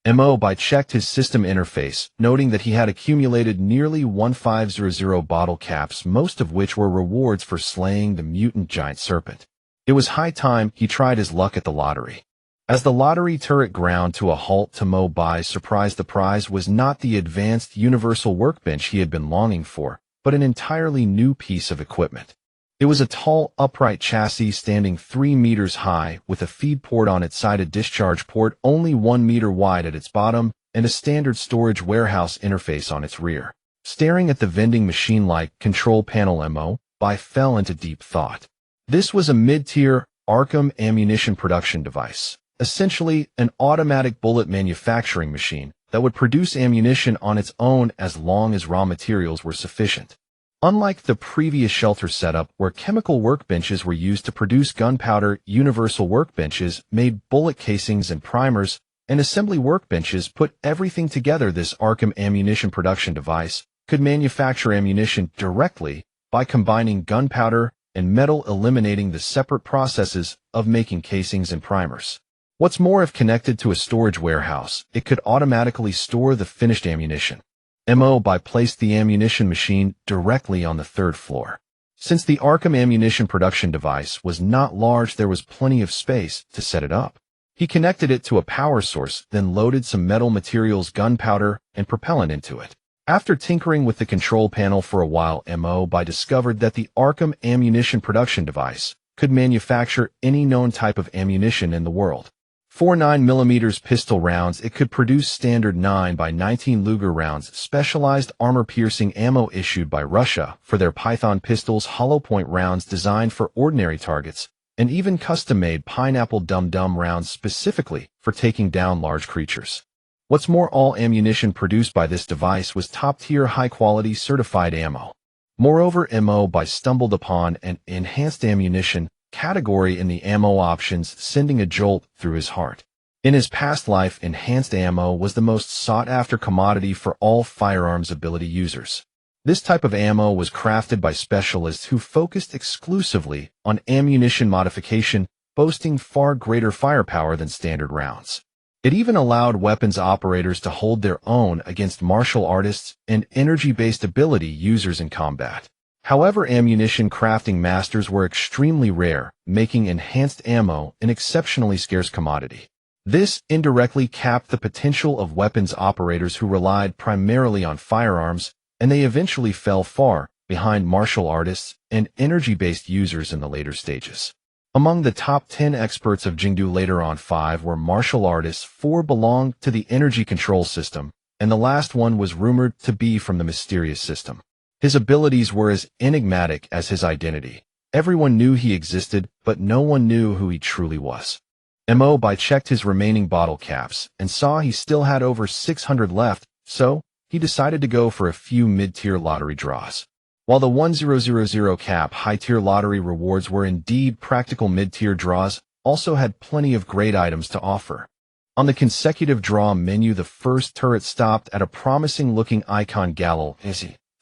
Mo Bai checked his system interface, noting that he had accumulated nearly 1500 bottle caps, most of which were rewards for slaying the mutant giant serpent. It was high time he tried his luck at the lottery. As the lottery turret ground to a halt, to Mo Bai's surprise, the prize was not the advanced universal workbench he had been longing for, but an entirely new piece of equipment. It was a tall, upright chassis standing 3 meters high, with a feed port on its side, a discharge port only 1 meter wide at its bottom, and a standard storage warehouse interface on its rear. Staring at the vending machine-like control panel, Mo Bai fell into deep thought. This was a mid-tier Arkham ammunition production device, essentially an automatic bullet manufacturing machine, that would produce ammunition on its own as long as raw materials were sufficient. Unlike the previous shelter setup where chemical workbenches were used to produce gunpowder, universal workbenches made bullet casings and primers, and assembly workbenches put everything together. This Arkham ammunition production device could manufacture ammunition directly by combining gunpowder and metal, eliminating the separate processes of making casings and primers. What's more, if connected to a storage warehouse, it could automatically store the finished ammunition. Mo Bai placed the ammunition machine directly on the third floor. Since the Arkham ammunition production device was not large, there was plenty of space to set it up. He connected it to a power source, then loaded some metal materials, gunpowder, and propellant into it. After tinkering with the control panel for a while, Mo Bai discovered that the Arkham ammunition production device could manufacture any known type of ammunition in the world. For 9mm pistol rounds, it could produce standard 9x19 Luger rounds, specialized armor-piercing ammo issued by Russia for their Python pistols, hollow-point rounds designed for ordinary targets, and even custom-made pineapple dum-dum rounds specifically for taking down large creatures. What's more, all ammunition produced by this device was top-tier, high-quality certified ammo. Moreover, Mo Bai stumbled upon an enhanced ammunition category in the ammo options, sending a jolt through his heart. In his past life, enhanced ammo was the most sought-after commodity for all firearms ability users. This type of ammo was crafted by specialists who focused exclusively on ammunition modification, boasting far greater firepower than standard rounds. It even allowed weapons operators to hold their own against martial artists and energy-based ability users in combat. However, ammunition crafting masters were extremely rare, making enhanced ammo an exceptionally scarce commodity. This indirectly capped the potential of weapons operators who relied primarily on firearms, and they eventually fell far behind martial artists and energy-based users in the later stages. Among the top 10 experts of Jingdu later on, 5 were martial artists, 4 belonged to the energy control system, and the last one was rumored to be from the mysterious system. His abilities were as enigmatic as his identity. Everyone knew he existed, but no one knew who he truly was. Mo Bai checked his remaining bottle caps and saw he still had over 600 left, so he decided to go for a few mid-tier lottery draws. While the 1000 cap high-tier lottery rewards were indeed practical, mid-tier draws also had plenty of great items to offer. On the consecutive draw menu, the first turret stopped at a promising-looking icon Galil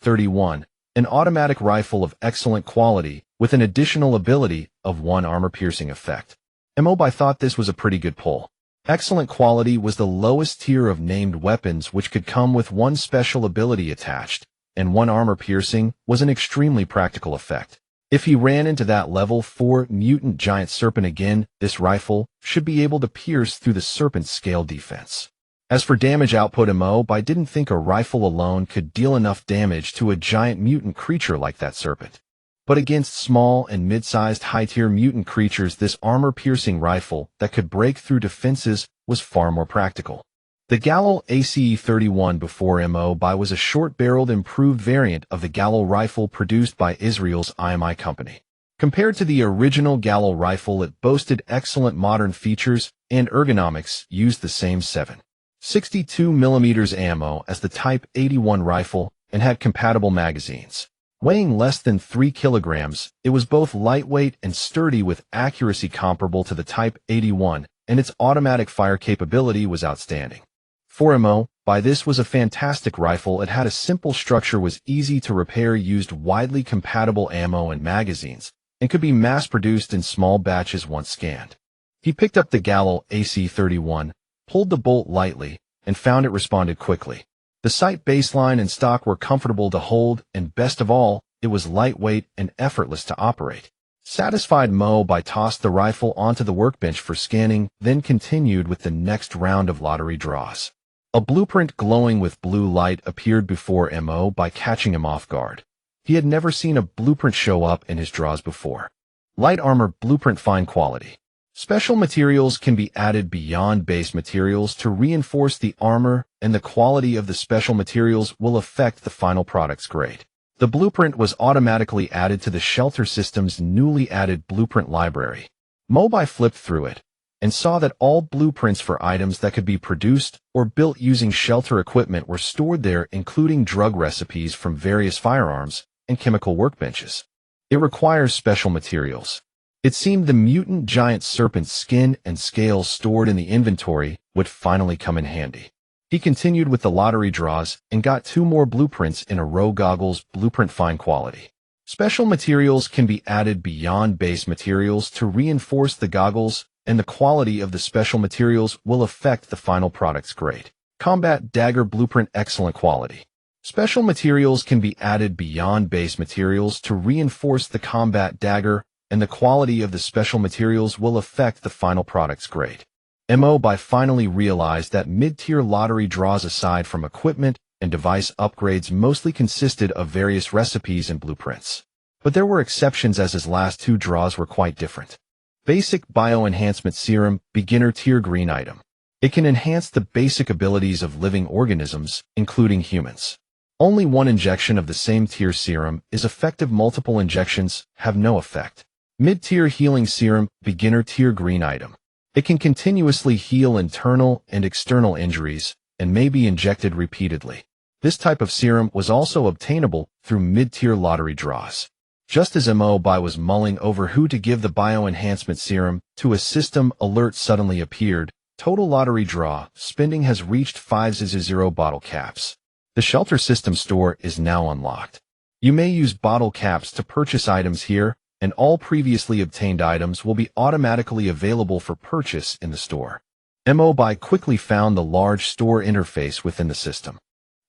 31, an automatic rifle of excellent quality with an additional ability of 1 armor-piercing effect. Mo Bai thought this was a pretty good pull. Excellent quality was the lowest tier of named weapons, which could come with 1 special ability attached, and 1 armor-piercing was an extremely practical effect. If he ran into that level 4 mutant giant serpent again, this rifle should be able to pierce through the serpent's scale defense. As for damage output, Mo Bai didn't think a rifle alone could deal enough damage to a giant mutant creature like that serpent. But against small and mid-sized high-tier mutant creatures, this armor-piercing rifle that could break through defenses was far more practical. The Galil ACE-31 before Mo Bai was a short-barreled improved variant of the Galil rifle produced by Israel's IMI company. Compared to the original Galil rifle, it boasted excellent modern features and ergonomics, used the same 7.62mm ammo as the Type 81 rifle, and had compatible magazines. Weighing less than 3 kilograms, it was both lightweight and sturdy with accuracy comparable to the Type 81, and its automatic fire capability was outstanding. For Mo Bai, this was a fantastic rifle. It had a simple structure, was easy to repair, used widely compatible ammo and magazines, and could be mass-produced in small batches once scanned. He picked up the Galil AC-31, pulled the bolt lightly, and found it responded quickly. The sight baseline and stock were comfortable to hold, and best of all, it was lightweight and effortless to operate. Satisfied, Mo Bai tossed the rifle onto the workbench for scanning, then continued with the next round of lottery draws. A blueprint glowing with blue light appeared before Mo Bai, catching him off guard. He had never seen a blueprint show up in his draws before. Light armor blueprint, fine quality. Special materials can be added beyond base materials to reinforce the armor, and the quality of the special materials will affect the final product's grade. The blueprint was automatically added to the shelter system's newly added blueprint library. Mo Bai flipped through it, and saw that all blueprints for items that could be produced or built using shelter equipment were stored there, including drug recipes from various firearms and chemical workbenches. It requires special materials. It seemed the mutant giant serpent's skin and scales stored in the inventory would finally come in handy. He continued with the lottery draws and got 2 more blueprints in a row. Goggles blueprint fine quality. Special materials can be added beyond base materials to reinforce the goggles, and the quality of the special materials will affect the final product's grade. Combat dagger blueprint excellent quality. Special materials can be added beyond base materials to reinforce the combat dagger, and the quality of the special materials will affect the final product's grade. Mo Bai finally realized that mid-tier lottery draws aside from equipment and device upgrades mostly consisted of various recipes and blueprints. But there were exceptions, as his last 2 draws were quite different. Basic Bioenhancement Serum, beginner tier green item. It can enhance the basic abilities of living organisms, including humans. Only 1 injection of the same tier serum is effective. Multiple injections have no effect. Mid-tier healing serum, beginner tier green item. It can continuously heal internal and external injuries and may be injected repeatedly. This type of serum was also obtainable through mid-tier lottery draws. Just as Mo Bai was mulling over who to give the bioenhancement serum to, a system alert suddenly appeared. Total lottery draw spending has reached 500 bottle caps. The shelter system store is now unlocked. You may use bottle caps to purchase items here, and all previously obtained items will be automatically available for purchase in the store. Mo Bai quickly found the large store interface within the system.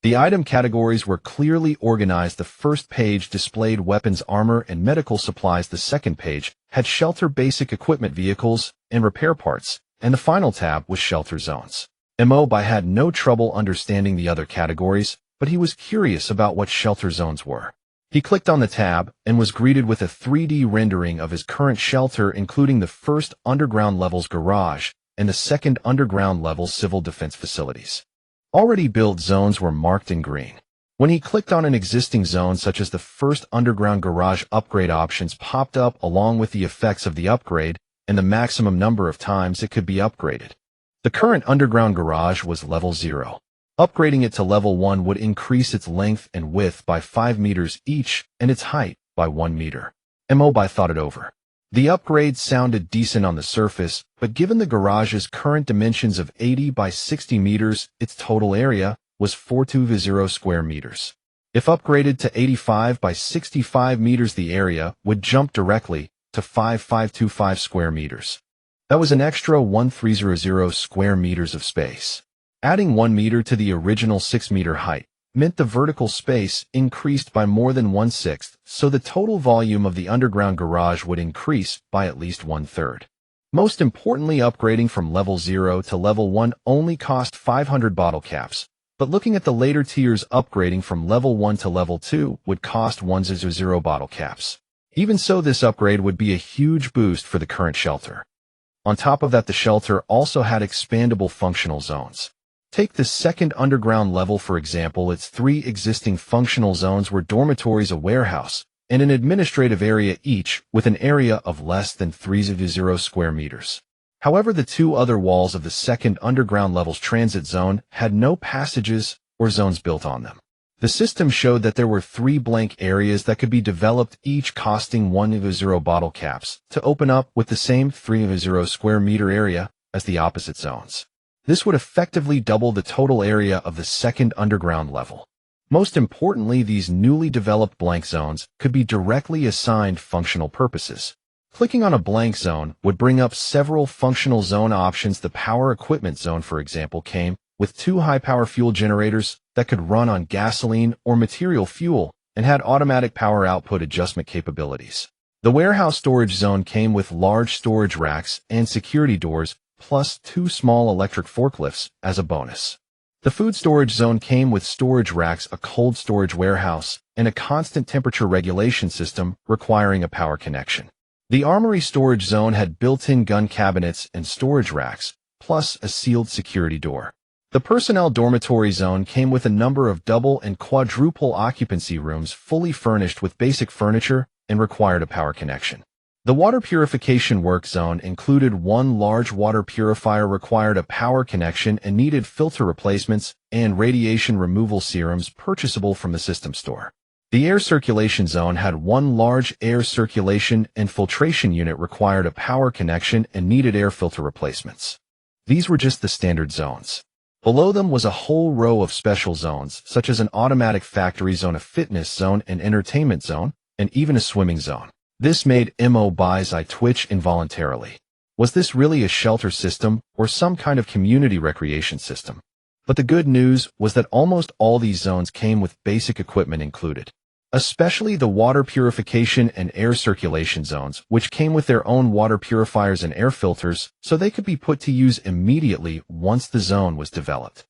The item categories were clearly organized. The first page displayed weapons, armor, and medical supplies. The second page had shelter basic equipment, vehicles, and repair parts, and the final tab was shelter zones. Mo Bai had no trouble understanding the other categories, but he was curious about what shelter zones were. He clicked on the tab and was greeted with a 3D rendering of his current shelter, including the first underground level's garage and the second underground level's civil defense facilities. Already built zones were marked in green. When he clicked on an existing zone, such as the first underground garage, upgrade options popped up along with the effects of the upgrade and the maximum number of times it could be upgraded. The current underground garage was level 0. Upgrading it to level 1 would increase its length and width by 5 meters each and its height by 1 meter. Mo Bai thought it over. The upgrade sounded decent on the surface, but given the garage's current dimensions of 80 by 60 meters, its total area was 420 square meters. If upgraded to 85 by 65 meters, the area would jump directly to 5525 square meters. That was an extra 1300 square meters of space. Adding 1 meter to the original 6-meter height meant the vertical space increased by more than 1/6, so the total volume of the underground garage would increase by at least 1/3. Most importantly, upgrading from level 0 to level 1 only cost 500 bottle caps, but looking at the later tiers, upgrading from level 1 to level 2 would cost 100 bottle caps. Even so, this upgrade would be a huge boost for the current shelter. On top of that, the shelter also had expandable functional zones. Take the second underground level, for example. Its 3 existing functional zones were dormitories, a warehouse, and an administrative area, each with an area of less than 30 square meters. However, the 2 other walls of the second underground level's transit zone had no passages or zones built on them. The system showed that there were 3 blank areas that could be developed, each costing 100 bottle caps, to open up with the same 30 square meter area as the opposite zones. This would effectively double the total area of the second underground level. Most importantly, these newly developed blank zones could be directly assigned functional purposes. Clicking on a blank zone would bring up several functional zone options. The power equipment zone, for example, came with 2 high-power fuel generators that could run on gasoline or material fuel and had automatic power output adjustment capabilities. The warehouse storage zone came with large storage racks and security doors, plus 2 small electric forklifts as a bonus. The food storage zone came with storage racks, a cold storage warehouse, and a constant temperature regulation system requiring a power connection. The armory storage zone had built-in gun cabinets and storage racks, plus a sealed security door. The personnel dormitory zone came with a number of double and quadruple occupancy rooms fully furnished with basic furniture and required a power connection. The water purification work zone included one large water purifier, required a power connection and needed filter replacements and radiation removal serums purchasable from the system store. The air circulation zone had one large air circulation and filtration unit, required a power connection and needed air filter replacements. These were just the standard zones. Below them was a whole row of special zones, such as an automatic factory zone, a fitness zone, an entertainment zone, and even a swimming zone. This made Mo Bai's eye twitch involuntarily. Was this really a shelter system or some kind of community recreation system? But the good news was that almost all these zones came with basic equipment included, especially the water purification and air circulation zones, which came with their own water purifiers and air filters, so they could be put to use immediately once the zone was developed.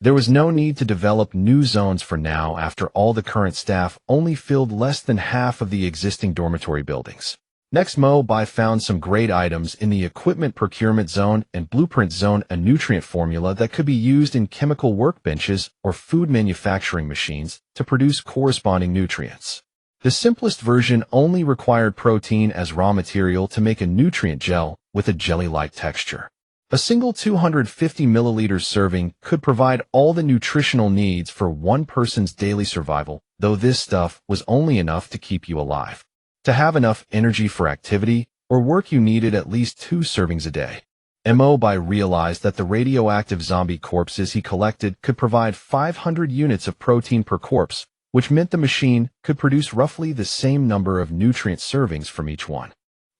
There was no need to develop new zones for now, after all the current staff only filled less than half of the existing dormitory buildings. Next, Mo Bai found some great items in the equipment procurement zone and blueprint zone, a nutrient formula that could be used in chemical workbenches or food manufacturing machines to produce corresponding nutrients. The simplest version only required protein as raw material to make a nutrient gel with a jelly-like texture. A single 250 milliliters serving could provide all the nutritional needs for one person's daily survival, though this stuff was only enough to keep you alive. To have enough energy for activity or work, you needed at least 2 servings a day. Mo Bai realized that the radioactive zombie corpses he collected could provide 500 units of protein per corpse, which meant the machine could produce roughly the same number of nutrient servings from each one.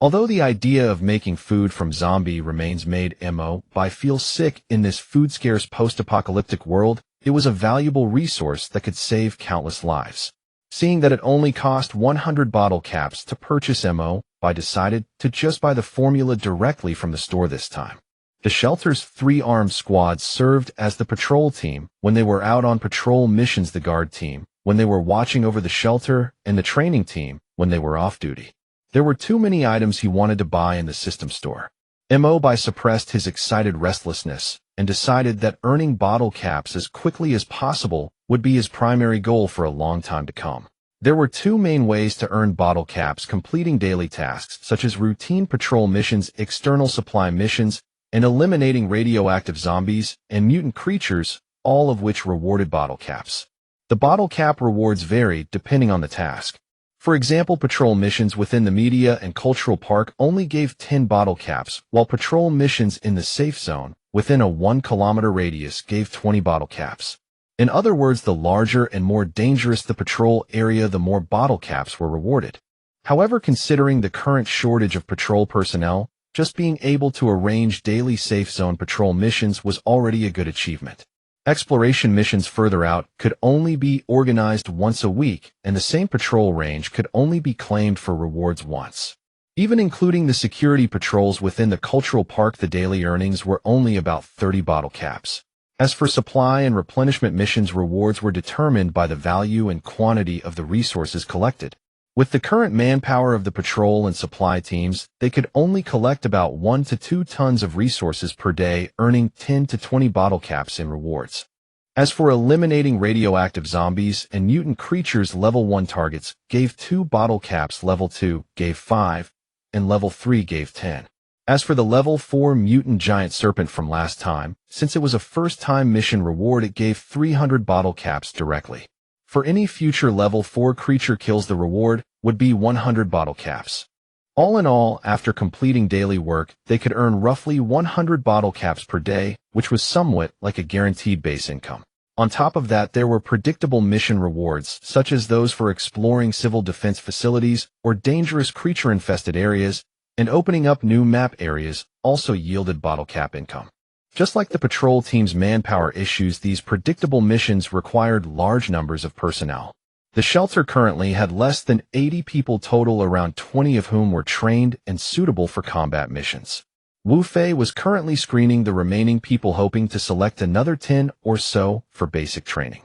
Although the idea of making food from zombie remains made Mo Bai feel sick in this food-scarce post-apocalyptic world, it was a valuable resource that could save countless lives. Seeing that it only cost 100 bottle caps to purchase, Mo Bai decided to just buy the formula directly from the store this time. The shelter's 3 armed squads served as the patrol team when they were out on patrol missions, the guard team when they were watching over the shelter, and the training team when they were off duty. There were too many items he wanted to buy in the system store. Mo Bai suppressed his excited restlessness and decided that earning bottle caps as quickly as possible would be his primary goal for a long time to come. There were 2 main ways to earn bottle caps: completing daily tasks such as routine patrol missions, external supply missions, and eliminating radioactive zombies and mutant creatures, all of which rewarded bottle caps. The bottle cap rewards varied depending on the task. For example, patrol missions within the media and cultural park only gave 10 bottle caps, while patrol missions in the safe zone within a 1-kilometer radius gave 20 bottle caps. In other words, the larger and more dangerous the patrol area, the more bottle caps were rewarded. However, considering the current shortage of patrol personnel, just being able to arrange daily safe zone patrol missions was already a good achievement. Exploration missions further out could only be organized once a week, and the same patrol range could only be claimed for rewards once. Even including the security patrols within the cultural park, the daily earnings were only about 30 bottle caps. As for supply and replenishment missions, rewards were determined by the value and quantity of the resources collected. With the current manpower of the patrol and supply teams, they could only collect about 1 to 2 tons of resources per day, earning 10 to 20 bottle caps in rewards. As for eliminating radioactive zombies and mutant creatures, level 1 targets gave 2 bottle caps, level 2 gave 5, and level 3 gave 10. As for the level 4 mutant giant serpent from last time, since it was a first-time mission reward, it gave 300 bottle caps directly. For any future level 4 creature kills, the reward would be 100 bottle caps. All in all, after completing daily work, they could earn roughly 100 bottle caps per day, which was somewhat like a guaranteed base income. On top of that, there were predictable mission rewards, such as those for exploring civil defense facilities or dangerous creature-infested areas, and opening up new map areas also yielded bottle cap income. Just like the patrol team's manpower issues, these predictable missions required large numbers of personnel. The shelter currently had less than 80 people total, around 20 of whom were trained and suitable for combat missions. Wu Fei was currently screening the remaining people, hoping to select another 10 or so for basic training.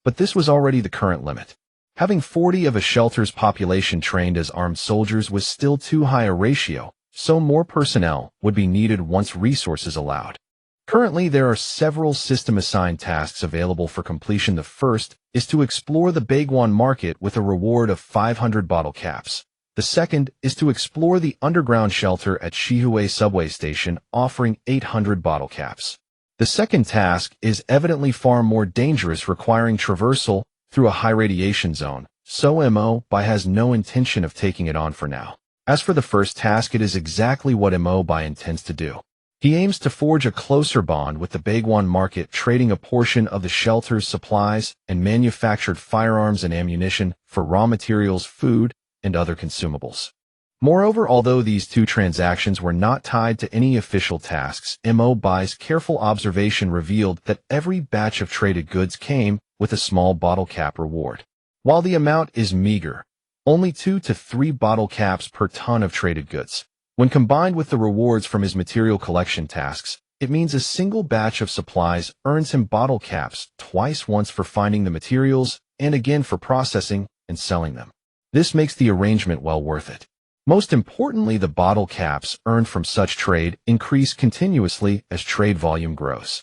But this was already the current limit. Having 40 of a shelter's population trained as armed soldiers was still too high a ratio, so more personnel would be needed once resources allowed. Currently, there are several system-assigned tasks available for completion. The first is to explore the Baiguan market with a reward of 500 bottle caps. The second is to explore the underground shelter at Shihue subway station, offering 800 bottle caps. The second task is evidently far more dangerous, requiring traversal through a high radiation zone, so Mo Bai has no intention of taking it on for now. As for the first task, it is exactly what Mo Bai intends to do. He aims to forge a closer bond with the Baiguan market, trading a portion of the shelter's supplies and manufactured firearms and ammunition for raw materials, food, and other consumables. Moreover, although these two transactions were not tied to any official tasks, Mo Bai's careful observation revealed that every batch of traded goods came with a small bottle cap reward. While the amount is meager, only 2 to 3 bottle caps per ton of traded goods, when combined with the rewards from his material collection tasks, it means a single batch of supplies earns him bottle caps twice, once for finding the materials and again for processing and selling them. This makes the arrangement well worth it. Most importantly, the bottle caps earned from such trade increase continuously as trade volume grows.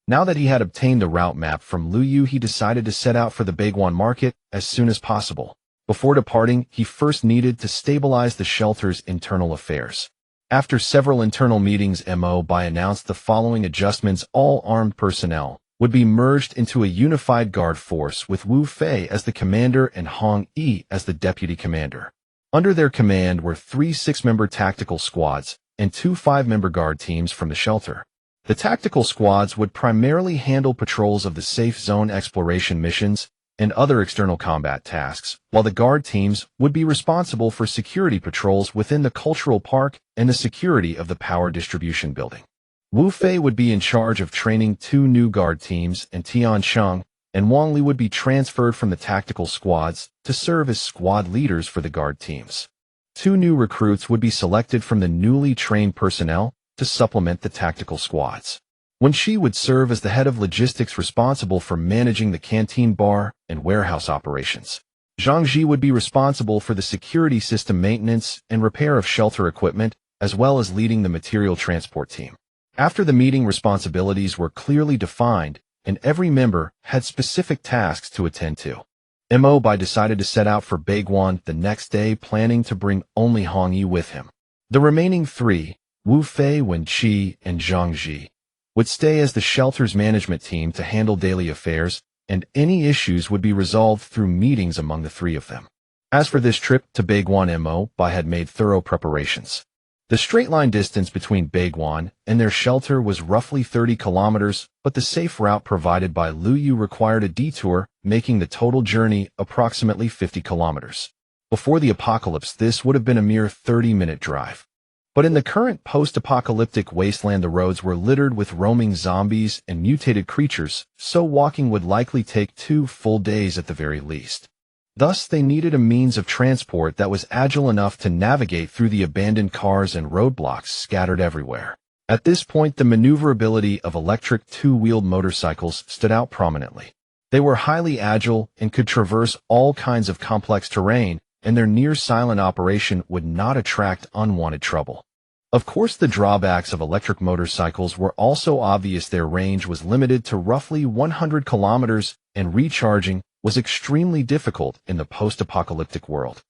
Now that he had obtained the route map from Liu Yu, he decided to set out for the Baiguan market as soon as possible. Before departing, he first needed to stabilize the shelter's internal affairs. After several internal meetings, Mo Bai announced the following adjustments: all armed personnel would be merged into a unified guard force with Wu Fei as the commander and Hong Yi as the deputy commander. Under their command were 3 6-member tactical squads and 2 5-member guard teams from the shelter. The tactical squads would primarily handle patrols of the safe zone, exploration missions, and other external combat tasks, while the guard teams would be responsible for security patrols within the cultural park and the security of the power distribution building. Wu Fei would be in charge of training 2 new guard teams, and Tian Sheng and Wang Li would be transferred from the tactical squads to serve as squad leaders for the guard teams. 2 new recruits would be selected from the newly trained personnel to supplement the tactical squads. Wen Shi would serve as the head of logistics, responsible for managing the canteen, bar, and warehouse operations. Zhang Ji would be responsible for the security system maintenance and repair of shelter equipment, as well as leading the material transport team. After the meeting, responsibilities were clearly defined, and every member had specific tasks to attend to. Mo Bai decided to set out for Baiguan the next day, planning to bring only Hong Yi with him. The remaining 3, Wu Fei, Wen Qi, and Zhang Ji, would stay as the shelter's management team to handle daily affairs, and any issues would be resolved through meetings among the 3 of them. As for this trip to Baiguan, Mo Bai had made thorough preparations. The straight-line distance between Baiguan and their shelter was roughly 30 kilometers, but the safe route provided by Liu Yu required a detour, making the total journey approximately 50 kilometers. Before the apocalypse, this would have been a mere 30-minute drive. But in the current post-apocalyptic wasteland, the roads were littered with roaming zombies and mutated creatures, so walking would likely take 2 full days at the very least. Thus, they needed a means of transport that was agile enough to navigate through the abandoned cars and roadblocks scattered everywhere. At this point, the maneuverability of electric 2-wheeled motorcycles stood out prominently. They were highly agile and could traverse all kinds of complex terrain, and their near-silent operation would not attract unwanted trouble. Of course, the drawbacks of electric motorcycles were also obvious. Their range was limited to roughly 100 kilometers, and recharging was extremely difficult in the post-apocalyptic world.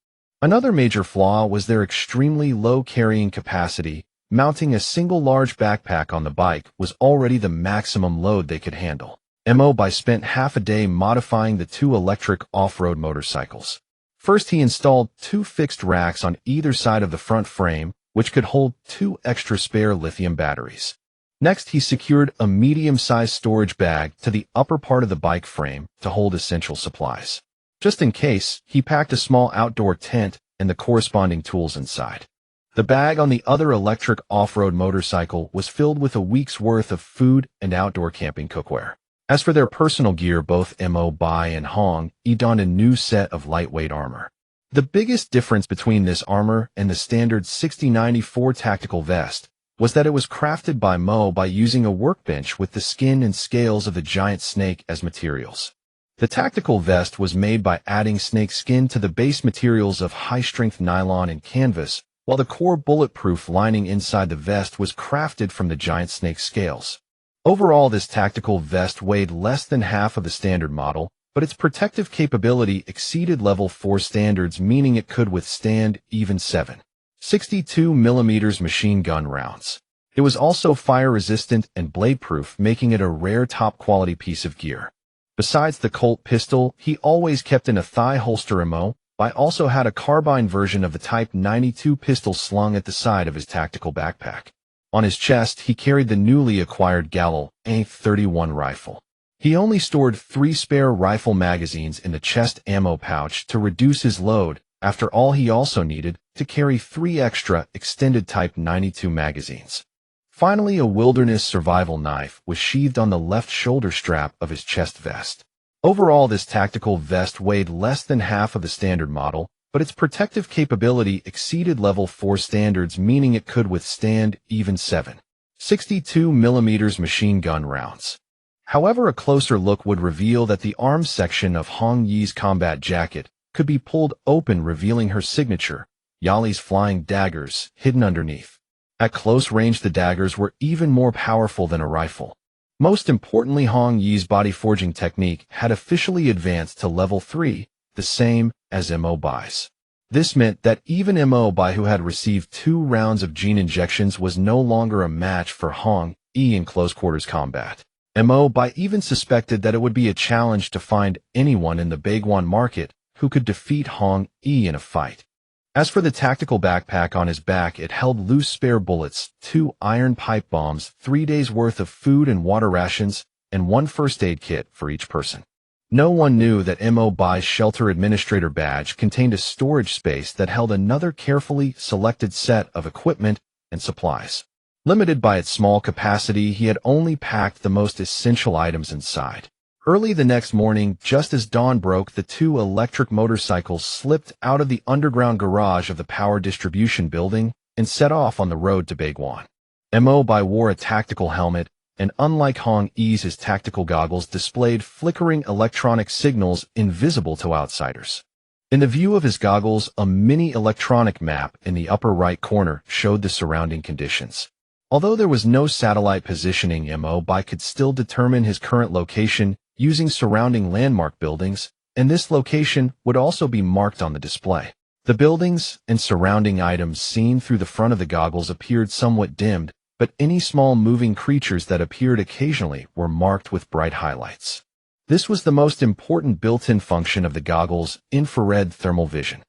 Another major flaw was their extremely low carrying capacity. Mounting a single large backpack on the bike was already the maximum load they could handle. Mo Bai spent half a day modifying the 2 electric off-road motorcycles. First, he installed 2 fixed racks on either side of the front frame, which could hold 2 extra spare lithium batteries. Next, he secured a medium-sized storage bag to the upper part of the bike frame to hold essential supplies. Just in case, he packed a small outdoor tent and the corresponding tools inside. The bag on the other electric off-road motorcycle was filled with a week's worth of food and outdoor camping cookware. As for their personal gear, both Mo Bai and Hong Yi donned a new set of lightweight armor. The biggest difference between this armor and the standard 6094 tactical vest was that it was crafted by Mo by using a workbench with the skin and scales of the giant snake as materials. The tactical vest was made by adding snake skin to the base materials of high-strength nylon and canvas, while the core bulletproof lining inside the vest was crafted from the giant snake scales. Overall, this tactical vest weighed less than half of the standard model, but its protective capability exceeded level 4 standards, meaning it could withstand even 7.62mm machine gun rounds. It was also fire-resistant and blade-proof, making it a rare top-quality piece of gear. Besides the Colt pistol he always kept in a thigh holster, Mo Bai also had a carbine version of the Type 92 pistol slung at the side of his tactical backpack. On his chest, he carried the newly acquired Galil A31 rifle. He only stored 3 spare rifle magazines in the chest ammo pouch to reduce his load. After all, he also needed to carry 3 extra extended Type 92 magazines. Finally, a wilderness survival knife was sheathed on the left shoulder strap of his chest vest. Overall, this tactical vest weighed less than half of the standard model, but its protective capability exceeded level 4 standards, meaning it could withstand even 7.62mm machine gun rounds. However, a closer look would reveal that the arms section of Hong Yi's combat jacket could be pulled open, revealing her signature, Yali's flying daggers, hidden underneath. At close range, the daggers were even more powerful than a rifle. Most importantly, Hong Yi's body forging technique had officially advanced to level 3, the same as Mo Bai's. This meant that even Mo Bai, who had received 2 rounds of gene injections, was no longer a match for Hong Yi in close quarters combat. Mo Bai even suspected that it would be a challenge to find anyone in the Baiguan market who could defeat Hong Yi in a fight. As for the tactical backpack on his back, it held loose spare bullets, 2 iron pipe bombs, 3 days' worth of food and water rations, and 1 first aid kit for each person. No one knew that Mo Bai's shelter administrator badge contained a storage space that held another carefully selected set of equipment and supplies. Limited by its small capacity, he had only packed the most essential items inside. Early the next morning, just as dawn broke, the 2 electric motorcycles slipped out of the underground garage of the power distribution building and set off on the road to Baiguan. Mo Bai wore a tactical helmet, and unlike Hong Yi's, his tactical goggles displayed flickering electronic signals invisible to outsiders. In the view of his goggles, a mini electronic map in the upper right corner showed the surrounding conditions. Although there was no satellite positioning, Mo Bai could still determine his current location using surrounding landmark buildings, and this location would also be marked on the display. The buildings and surrounding items seen through the front of the goggles appeared somewhat dimmed, but any small moving creatures that appeared occasionally were marked with bright highlights. This was the most important built-in function of the goggles: infrared thermal vision.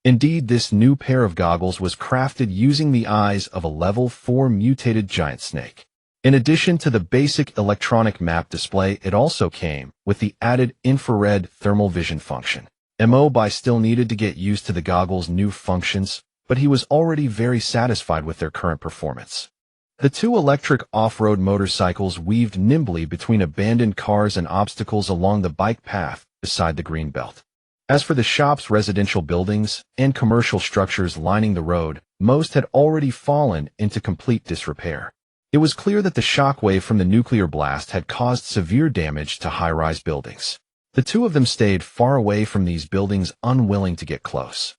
Indeed, this new pair of goggles was crafted using the eyes of a level 4 mutated giant snake. In addition to the basic electronic map display, it also came with the added infrared thermal vision function. Mo Bai still needed to get used to the goggles' new functions, but he was already very satisfied with their current performance. The 2 electric off-road motorcycles weaved nimbly between abandoned cars and obstacles along the bike path beside the green belt. As for the shops, residential buildings, and commercial structures lining the road, most had already fallen into complete disrepair. It was clear that the shockwave from the nuclear blast had caused severe damage to high-rise buildings. The 2 of them stayed far away from these buildings, unwilling to get close.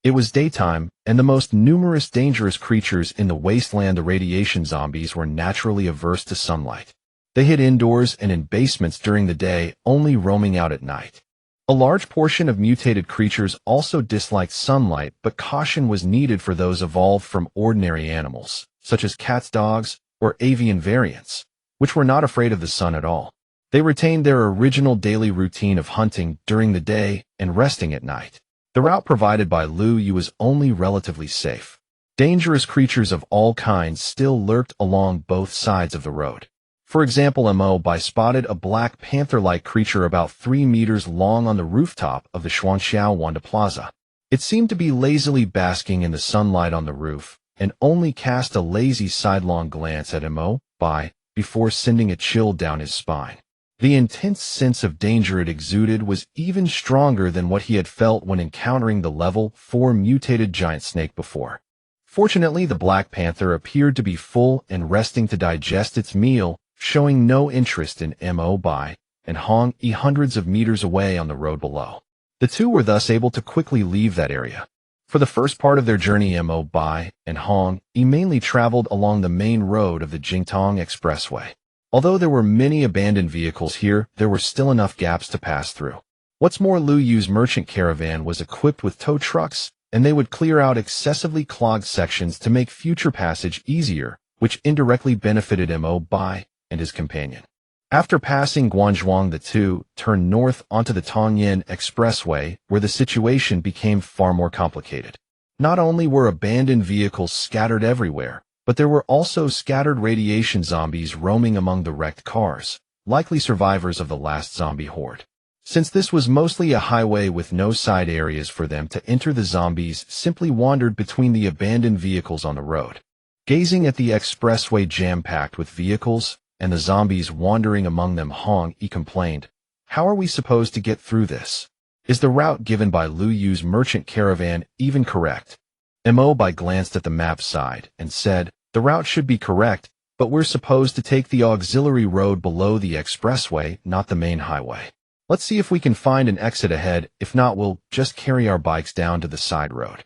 It was daytime, and the most numerous dangerous creatures in the wasteland, the radiation zombies, were naturally averse to sunlight. They hid indoors and in basements during the day, only roaming out at night. A large portion of mutated creatures also disliked sunlight, but caution was needed for those evolved from ordinary animals, such as cats, dogs, or avian variants, which were not afraid of the sun at all. They retained their original daily routine of hunting during the day and resting at night. The route provided by Liu Yu was only relatively safe. Dangerous creatures of all kinds still lurked along both sides of the road. For example, Mo Bai spotted a black panther-like creature about 3 meters long on the rooftop of the Shuangxiao Wanda Plaza. It seemed to be lazily basking in the sunlight on the roof, and only cast a lazy sidelong glance at Mo Bai before sending a chill down his spine. The intense sense of danger it exuded was even stronger than what he had felt when encountering the level 4 mutated giant snake before. Fortunately, the Black Panther appeared to be full and resting to digest its meal, showing no interest in Mo Bai and Hong Yi hundreds of meters away on the road below. The 2 were thus able to quickly leave that area. For the first part of their journey, Mo Bai and Hong Yi mainly traveled along the main road of the Jingtong Expressway. Although there were many abandoned vehicles here, there were still enough gaps to pass through. What's more, Lu Yu's merchant caravan was equipped with tow trucks, and they would clear out excessively clogged sections to make future passage easier, which indirectly benefited Mo Bai and his companion. After passing Guanzhong, the two turned north onto the Tongyan Expressway, where the situation became far more complicated. Not only were abandoned vehicles scattered everywhere, but there were also scattered radiation zombies roaming among the wrecked cars, likely survivors of the last zombie horde. Since this was mostly a highway with no side areas for them to enter, the zombies simply wandered between the abandoned vehicles on the road. Gazing at the expressway jam-packed with vehicles, and the zombies wandering among them, Hong Yi complained, "How are we supposed to get through this? Is the route given by Lu Yu's merchant caravan even correct?" Mo Bai glanced at the map side and said, "The route should be correct, but we're supposed to take the auxiliary road below the expressway, not the main highway. Let's see if we can find an exit ahead. If not, we'll just carry our bikes down to the side road."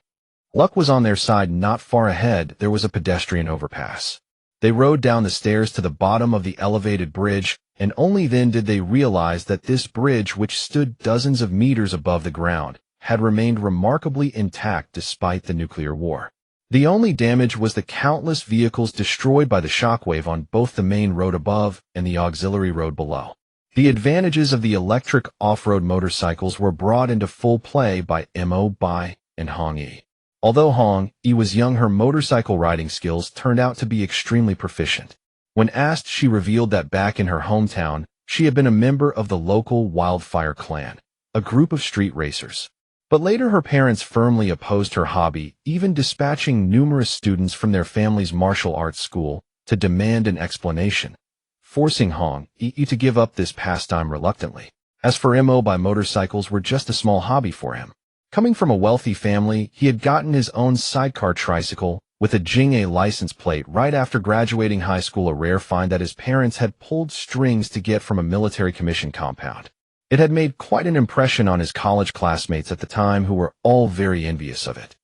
Luck was on their side. Not far ahead, there was a pedestrian overpass. They rode down the stairs to the bottom of the elevated bridge, and only then did they realize that this bridge, which stood dozens of meters above the ground, had remained remarkably intact despite the nuclear war. The only damage was the countless vehicles destroyed by the shockwave on both the main road above and the auxiliary road below. The advantages of the electric off-road motorcycles were brought into full play by Mo Bai and Hong Yi. Although Hong Yi was young, her motorcycle riding skills turned out to be extremely proficient. When asked, she revealed that back in her hometown, she had been a member of the local Wildfire Clan, a group of street racers. But later her parents firmly opposed her hobby, even dispatching numerous students from their family's martial arts school to demand an explanation, forcing Hong Yi to give up this pastime reluctantly. As for Mo Bai, motorcycles were just a small hobby for him. Coming from a wealthy family, he had gotten his own sidecar tricycle with a Jing-A license plate right after graduating high school, a rare find that his parents had pulled strings to get from a military commission compound. It had made quite an impression on his college classmates at the time, who were all very envious of it.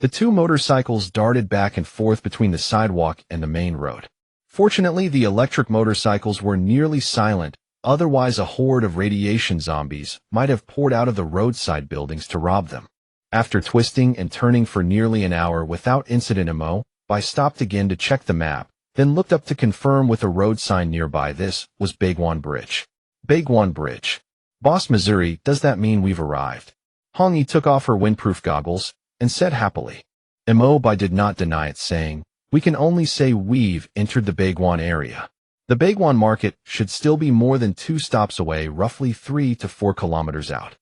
The two motorcycles darted back and forth between the sidewalk and the main road. Fortunately, the electric motorcycles were nearly silent. Otherwise, a horde of radiation zombies might have poured out of the roadside buildings to rob them. After twisting and turning for nearly an hour without incident, Mo Bai stopped again to check the map, then looked up to confirm with a road sign nearby. This was Baiguan Bridge. Baiguan Bridge. Boss Missouri, does that mean we've arrived? Hong Yi took off her windproof goggles and said happily. Mo Bai did not deny it, saying, "We can only say we've entered the Baiguan area. The Baiguan market should still be more than 2 stops away, roughly 3 to 4 kilometers out."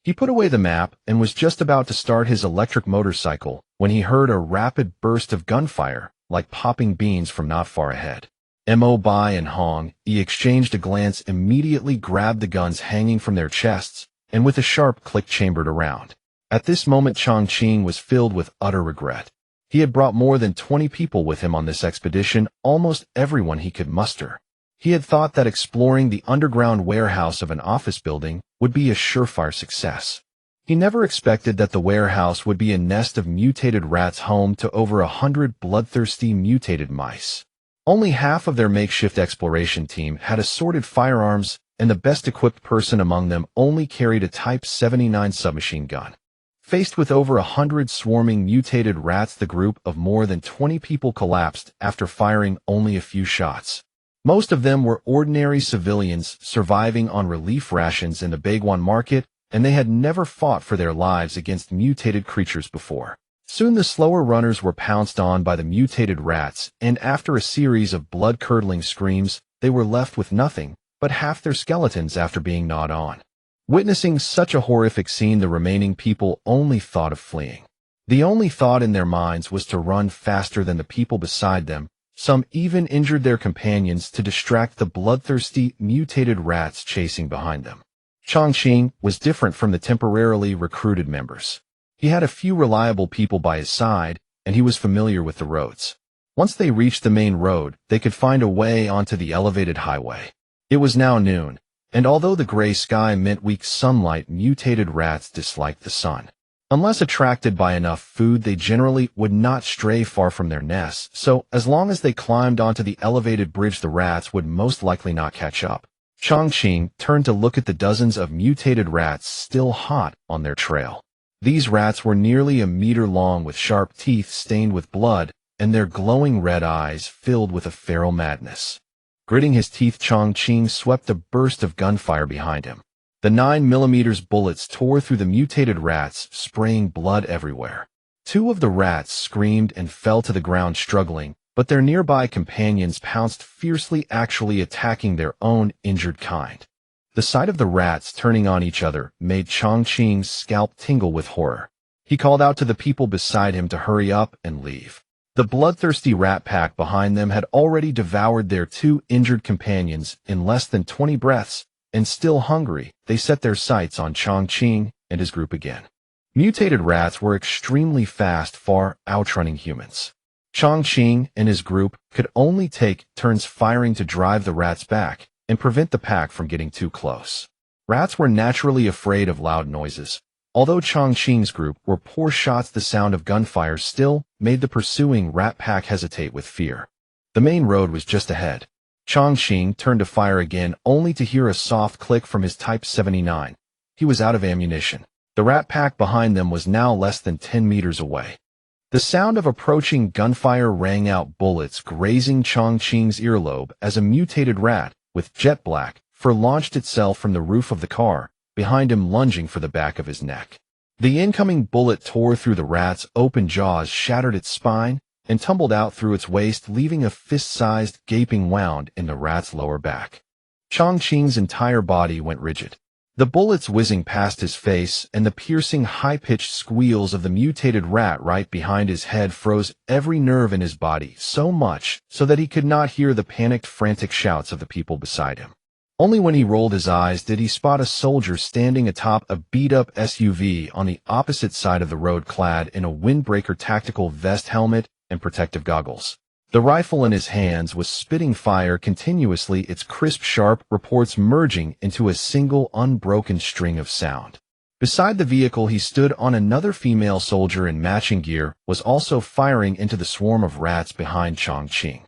He put away the map and was just about to start his electric motorcycle when he heard a rapid burst of gunfire, like popping beans, from not far ahead. Mo Bai and Hong Yi exchanged a glance, immediately grabbed the guns hanging from their chests, and with a sharp click chambered around. At this moment, Chongqing was filled with utter regret. He had brought more than 20 people with him on this expedition, almost everyone he could muster. He had thought that exploring the underground warehouse of an office building would be a surefire success. He never expected that the warehouse would be a nest of mutated rats, home to over 100 bloodthirsty mutated mice. Only half of their makeshift exploration team had assorted firearms, and the best-equipped person among them only carried a Type 79 submachine gun. Faced with over 100 swarming mutated rats, the group of more than 20 people collapsed after firing only a few shots. Most of them were ordinary civilians surviving on relief rations in the Baiguan market, and they had never fought for their lives against mutated creatures before. Soon the slower runners were pounced on by the mutated rats, and after a series of blood-curdling screams, they were left with nothing but half their skeletons after being gnawed on. Witnessing such a horrific scene, the remaining people only thought of fleeing. The only thought in their minds was to run faster than the people beside them. Some even injured their companions to distract the bloodthirsty, mutated rats chasing behind them. Chongqing was different from the temporarily recruited members. He had a few reliable people by his side, and he was familiar with the roads. Once they reached the main road, they could find a way onto the elevated highway. It was now noon, and although the gray sky meant weak sunlight, mutated rats disliked the sun. Unless attracted by enough food, they generally would not stray far from their nests, so as long as they climbed onto the elevated bridge, the rats would most likely not catch up. Chongqing turned to look at the dozens of mutated rats still hot on their trail. These rats were nearly a meter long, with sharp teeth stained with blood, and their glowing red eyes filled with a feral madness. Gritting his teeth, Chongqing swept a burst of gunfire behind him. The 9mm bullets tore through the mutated rats, spraying blood everywhere. Two of the rats screamed and fell to the ground struggling, but their nearby companions pounced fiercely, actually attacking their own injured kind. The sight of the rats turning on each other made Chongqing's scalp tingle with horror. He called out to the people beside him to hurry up and leave. The bloodthirsty rat pack behind them had already devoured their two injured companions in less than 20 breaths, and still hungry, they set their sights on Chongqing and his group again. Mutated rats were extremely fast, far outrunning humans. Chongqing and his group could only take turns firing to drive the rats back and prevent the pack from getting too close. Rats were naturally afraid of loud noises. Although Chongqing's group were poor shots, the sound of gunfire still made the pursuing rat pack hesitate with fear. The main road was just ahead. Chongqing turned to fire again, only to hear a soft click from his Type 79. He was out of ammunition. The rat pack behind them was now less than 10 meters away. The sound of approaching gunfire rang out, bullets grazing Chongqing's earlobe as a mutated rat with jet black fur launched itself from the roof of the car, behind him, lunging for the back of his neck. The incoming bullet tore through the rat's open jaws, shattered its spine, and tumbled out through its waist, leaving a fist-sized gaping wound in the rat's lower back. Chongqing's entire body went rigid. The bullets whizzing past his face and the piercing, high-pitched squeals of the mutated rat right behind his head froze every nerve in his body so much so that he could not hear the panicked, frantic shouts of the people beside him. Only when he rolled his eyes did he spot a soldier standing atop a beat-up SUV on the opposite side of the road, clad in a windbreaker tactical vest, helmet, and protective goggles. The rifle in his hands was spitting fire continuously, its crisp, sharp reports merging into a single, unbroken string of sound. Beside the vehicle he stood on, another female soldier in matching gear was also firing into the swarm of rats behind Chongqing.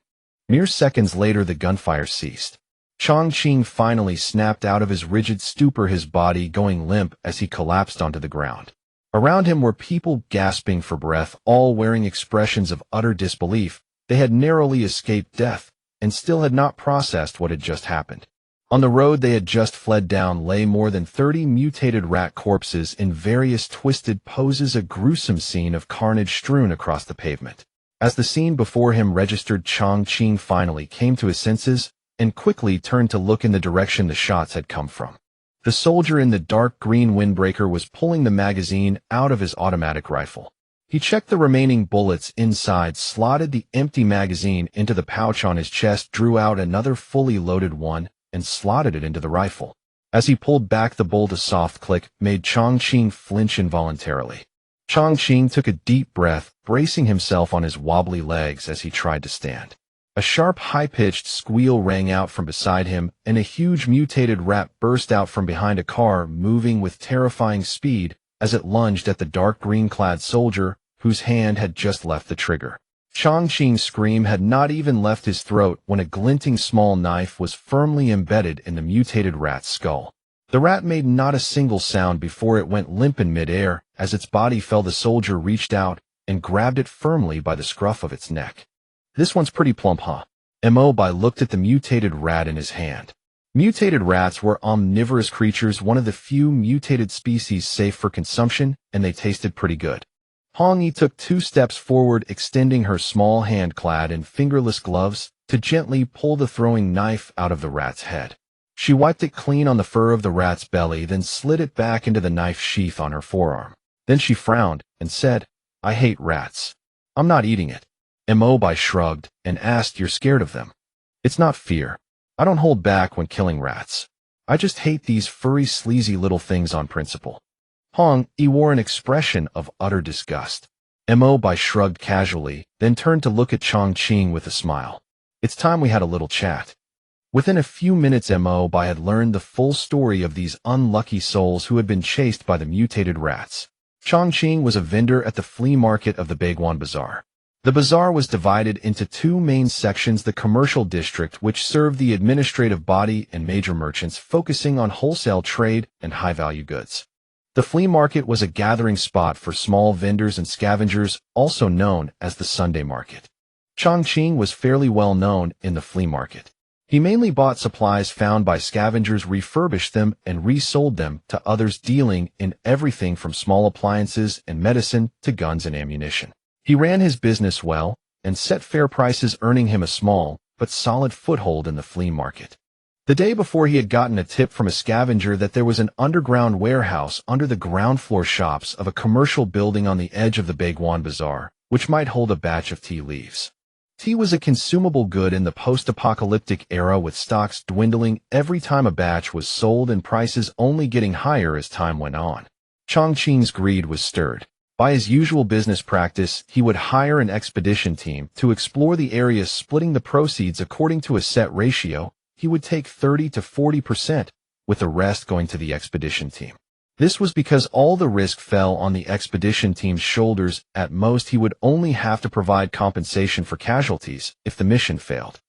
Mere seconds later, the gunfire ceased. Chongqing finally snapped out of his rigid stupor, his body going limp as he collapsed onto the ground. Around him were people gasping for breath, all wearing expressions of utter disbelief. They had narrowly escaped death and still had not processed what had just happened. On the road they had just fled down lay more than 30 mutated rat corpses in various twisted poses, a gruesome scene of carnage strewn across the pavement. As the scene before him registered, Chongqing finally came to his senses and quickly turned to look in the direction the shots had come from. The soldier in the dark green windbreaker was pulling the magazine out of his automatic rifle. He checked the remaining bullets inside, slotted the empty magazine into the pouch on his chest, drew out another fully loaded one, and slotted it into the rifle. As he pulled back the bolt, a soft click made Chongqing flinch involuntarily. Chongqing took a deep breath, bracing himself on his wobbly legs as he tried to stand. A sharp, high-pitched squeal rang out from beside him, and a huge mutated rat burst out from behind a car, moving with terrifying speed as it lunged at the dark green-clad soldier whose hand had just left the trigger. Chongqing's scream had not even left his throat when a glinting small knife was firmly embedded in the mutated rat's skull. The rat made not a single sound before it went limp in midair. As its body fell, the soldier reached out and grabbed it firmly by the scruff of its neck. "This one's pretty plump, huh?" Mo Bai looked at the mutated rat in his hand. Mutated rats were omnivorous creatures, one of the few mutated species safe for consumption, and they tasted pretty good. Hong Yi took 2 steps forward, extending her small hand clad in fingerless gloves to gently pull the throwing knife out of the rat's head. She wiped it clean on the fur of the rat's belly, then slid it back into the knife sheath on her forearm. Then she frowned and said, "I hate rats. I'm not eating it." Mo Bai shrugged and asked, "You're scared of them?" "It's not fear. I don't hold back when killing rats. I just hate these furry, sleazy little things on principle." Hong Yi wore an expression of utter disgust. Mo Bai shrugged casually, then turned to look at Chongqing with a smile. "It's time we had a little chat." Within a few minutes, Mo Bai had learned the full story of these unlucky souls who had been chased by the mutated rats. Chongqing was a vendor at the flea market of the Baiguan Bazaar. The bazaar was divided into two main sections: the commercial district, which served the administrative body and major merchants, focusing on wholesale trade and high-value goods. The flea market was a gathering spot for small vendors and scavengers, also known as the Sunday market. Chongqing was fairly well known in the flea market. He mainly bought supplies found by scavengers, refurbished them, and resold them to others, dealing in everything from small appliances and medicine to guns and ammunition. He ran his business well and set fair prices, earning him a small but solid foothold in the flea market. The day before, he had gotten a tip from a scavenger that there was an underground warehouse under the ground floor shops of a commercial building on the edge of the Baiguan Bazaar, which might hold a batch of tea leaves. Tea was a consumable good in the post-apocalyptic era, with stocks dwindling every time a batch was sold and prices only getting higher as time went on. Chongqing's greed was stirred. By his usual business practice, he would hire an expedition team to explore the area, splitting the proceeds according to a set ratio. He would take 30 to 40%, with the rest going to the expedition team. This was because all the risk fell on the expedition team's shoulders. At most, he would only have to provide compensation for casualties if the mission failed.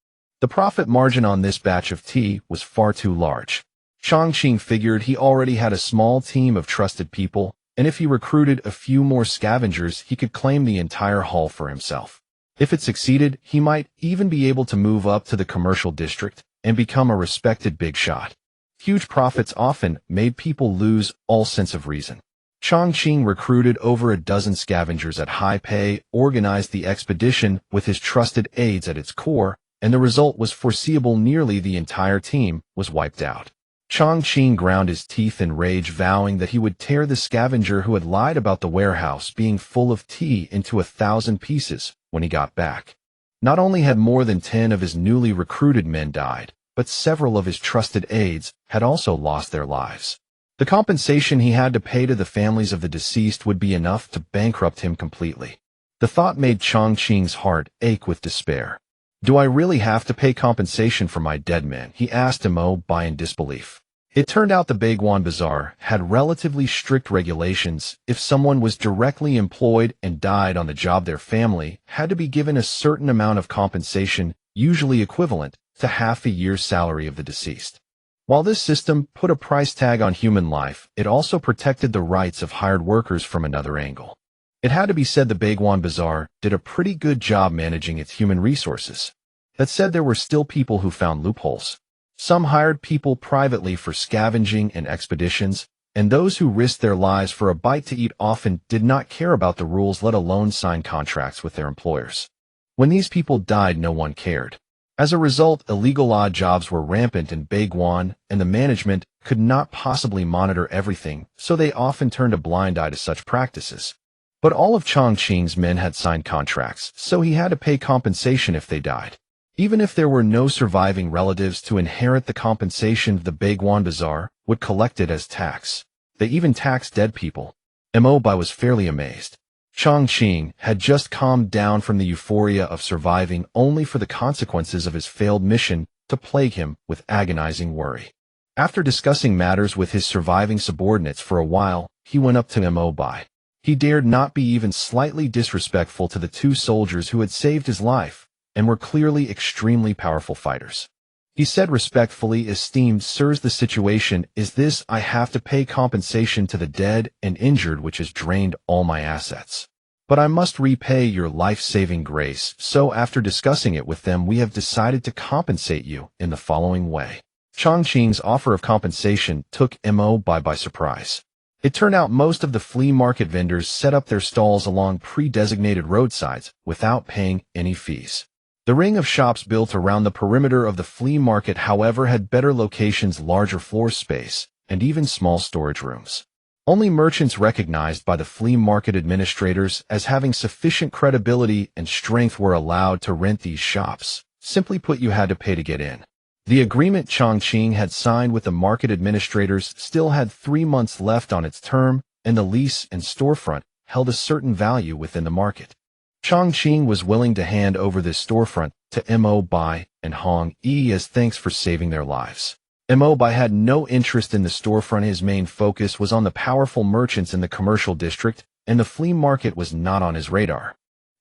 The profit margin on this batch of tea was far too large. Chongqing figured he already had a small team of trusted people, and if he recruited a few more scavengers, he could claim the entire haul for himself. If it succeeded, he might even be able to move up to the commercial district and become a respected big shot. Huge profits often made people lose all sense of reason. Chongqing recruited over a dozen scavengers at high pay, organized the expedition with his trusted aides at its core, and the result was foreseeable: nearly the entire team was wiped out. Chongqing ground his teeth in rage, vowing that he would tear the scavenger who had lied about the warehouse being full of tea into 1,000 pieces when he got back. Not only had more than 10 of his newly recruited men died, but several of his trusted aides had also lost their lives. The compensation he had to pay to the families of the deceased would be enough to bankrupt him completely. The thought made Chongqing's heart ache with despair. "Do I really have to pay compensation for my dead men?" he asked Mo Bai in disbelief. It turned out the Baiguan Bazaar had relatively strict regulations. If someone was directly employed and died on the job, their family had to be given a certain amount of compensation, usually equivalent to half a year's salary of the deceased. While this system put a price tag on human life, it also protected the rights of hired workers from another angle. It had to be said the Baiguan Bazaar did a pretty good job managing its human resources. That said, there were still people who found loopholes. Some hired people privately for scavenging and expeditions, and those who risked their lives for a bite to eat often did not care about the rules, let alone sign contracts with their employers. When these people died, no one cared. As a result, illegal odd jobs were rampant in Baiguan, and the management could not possibly monitor everything, so they often turned a blind eye to such practices. But all of Chongqing's men had signed contracts, so he had to pay compensation if they died. Even if there were no surviving relatives to inherit the compensation, the Baiguan Bazaar would collect it as tax. They even taxed dead people. Mo Bai was fairly amazed. Chongqing had just calmed down from the euphoria of surviving, only for the consequences of his failed mission to plague him with agonizing worry. After discussing matters with his surviving subordinates for a while, he went up to Mo Bai. He dared not be even slightly disrespectful to the two soldiers who had saved his life and were clearly extremely powerful fighters. He said respectfully, "Esteemed sirs, the situation is this: I have to pay compensation to the dead and injured, which has drained all my assets. But I must repay your life-saving grace, so after discussing it with them, we have decided to compensate you in the following way." Chongqing's offer of compensation took Mo Bai by surprise. It turned out most of the flea market vendors set up their stalls along pre-designated roadsides without paying any fees. The ring of shops built around the perimeter of the flea market, however, had better locations, larger floor space, and even small storage rooms. Only merchants recognized by the flea market administrators as having sufficient credibility and strength were allowed to rent these shops. Simply put, you had to pay to get in. The agreement Chongqing had signed with the market administrators still had 3 months left on its term, and the lease and storefront held a certain value within the market. Chongqing was willing to hand over this storefront to Mo Bai and Hong Yi as thanks for saving their lives. Mo Bai had no interest in the storefront. His main focus was on the powerful merchants in the commercial district, and the flea market was not on his radar.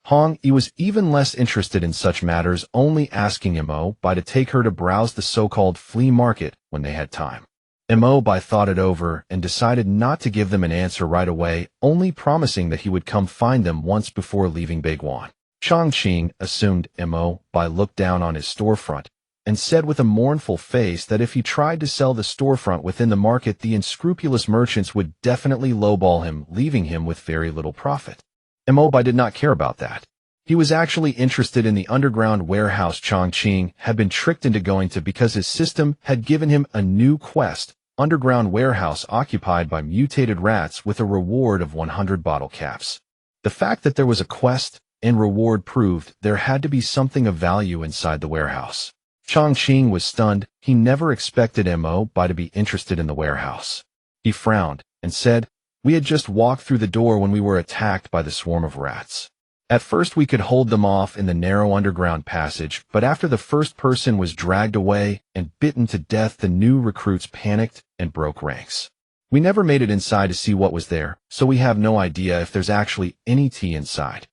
Hong Yi was even less interested in such matters, only asking Mo Bai to take her to browse the so-called flea market when they had time. Mo Bai thought it over and decided not to give them an answer right away, only promising that he would come find them once before leaving Baiguan. Chongqing assumed Mo Bai looked down on his storefront and said with a mournful face that if he tried to sell the storefront within the market, the unscrupulous merchants would definitely lowball him, leaving him with very little profit. Mo Bai did not care about that. He was actually interested in the underground warehouse Chongqing had been tricked into going to because his system had given him a new quest, underground warehouse occupied by mutated rats with a reward of 100 bottle caps. The fact that there was a quest and reward proved there had to be something of value inside the warehouse. Chongqing was stunned. He never expected Mo Bai to be interested in the warehouse. He frowned and said, "We had just walked through the door when we were attacked by the swarm of rats. At first we could hold them off in the narrow underground passage, but after the first person was dragged away and bitten to death, the new recruits panicked and broke ranks. We never made it inside to see what was there, so we have no idea if there's actually any tea inside."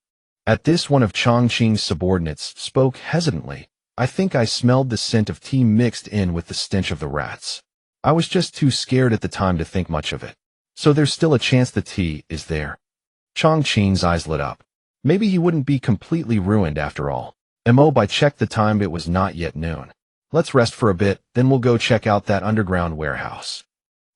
At this, one of Chongqing's subordinates spoke hesitantly. "I think I smelled the scent of tea mixed in with the stench of the rats. I was just too scared at the time to think much of it. So there's still a chance the tea is there." Chongqing's eyes lit up. Maybe he wouldn't be completely ruined after all. Mo Bai checked the time. It was not yet noon. "Let's rest for a bit, then we'll go check out that underground warehouse."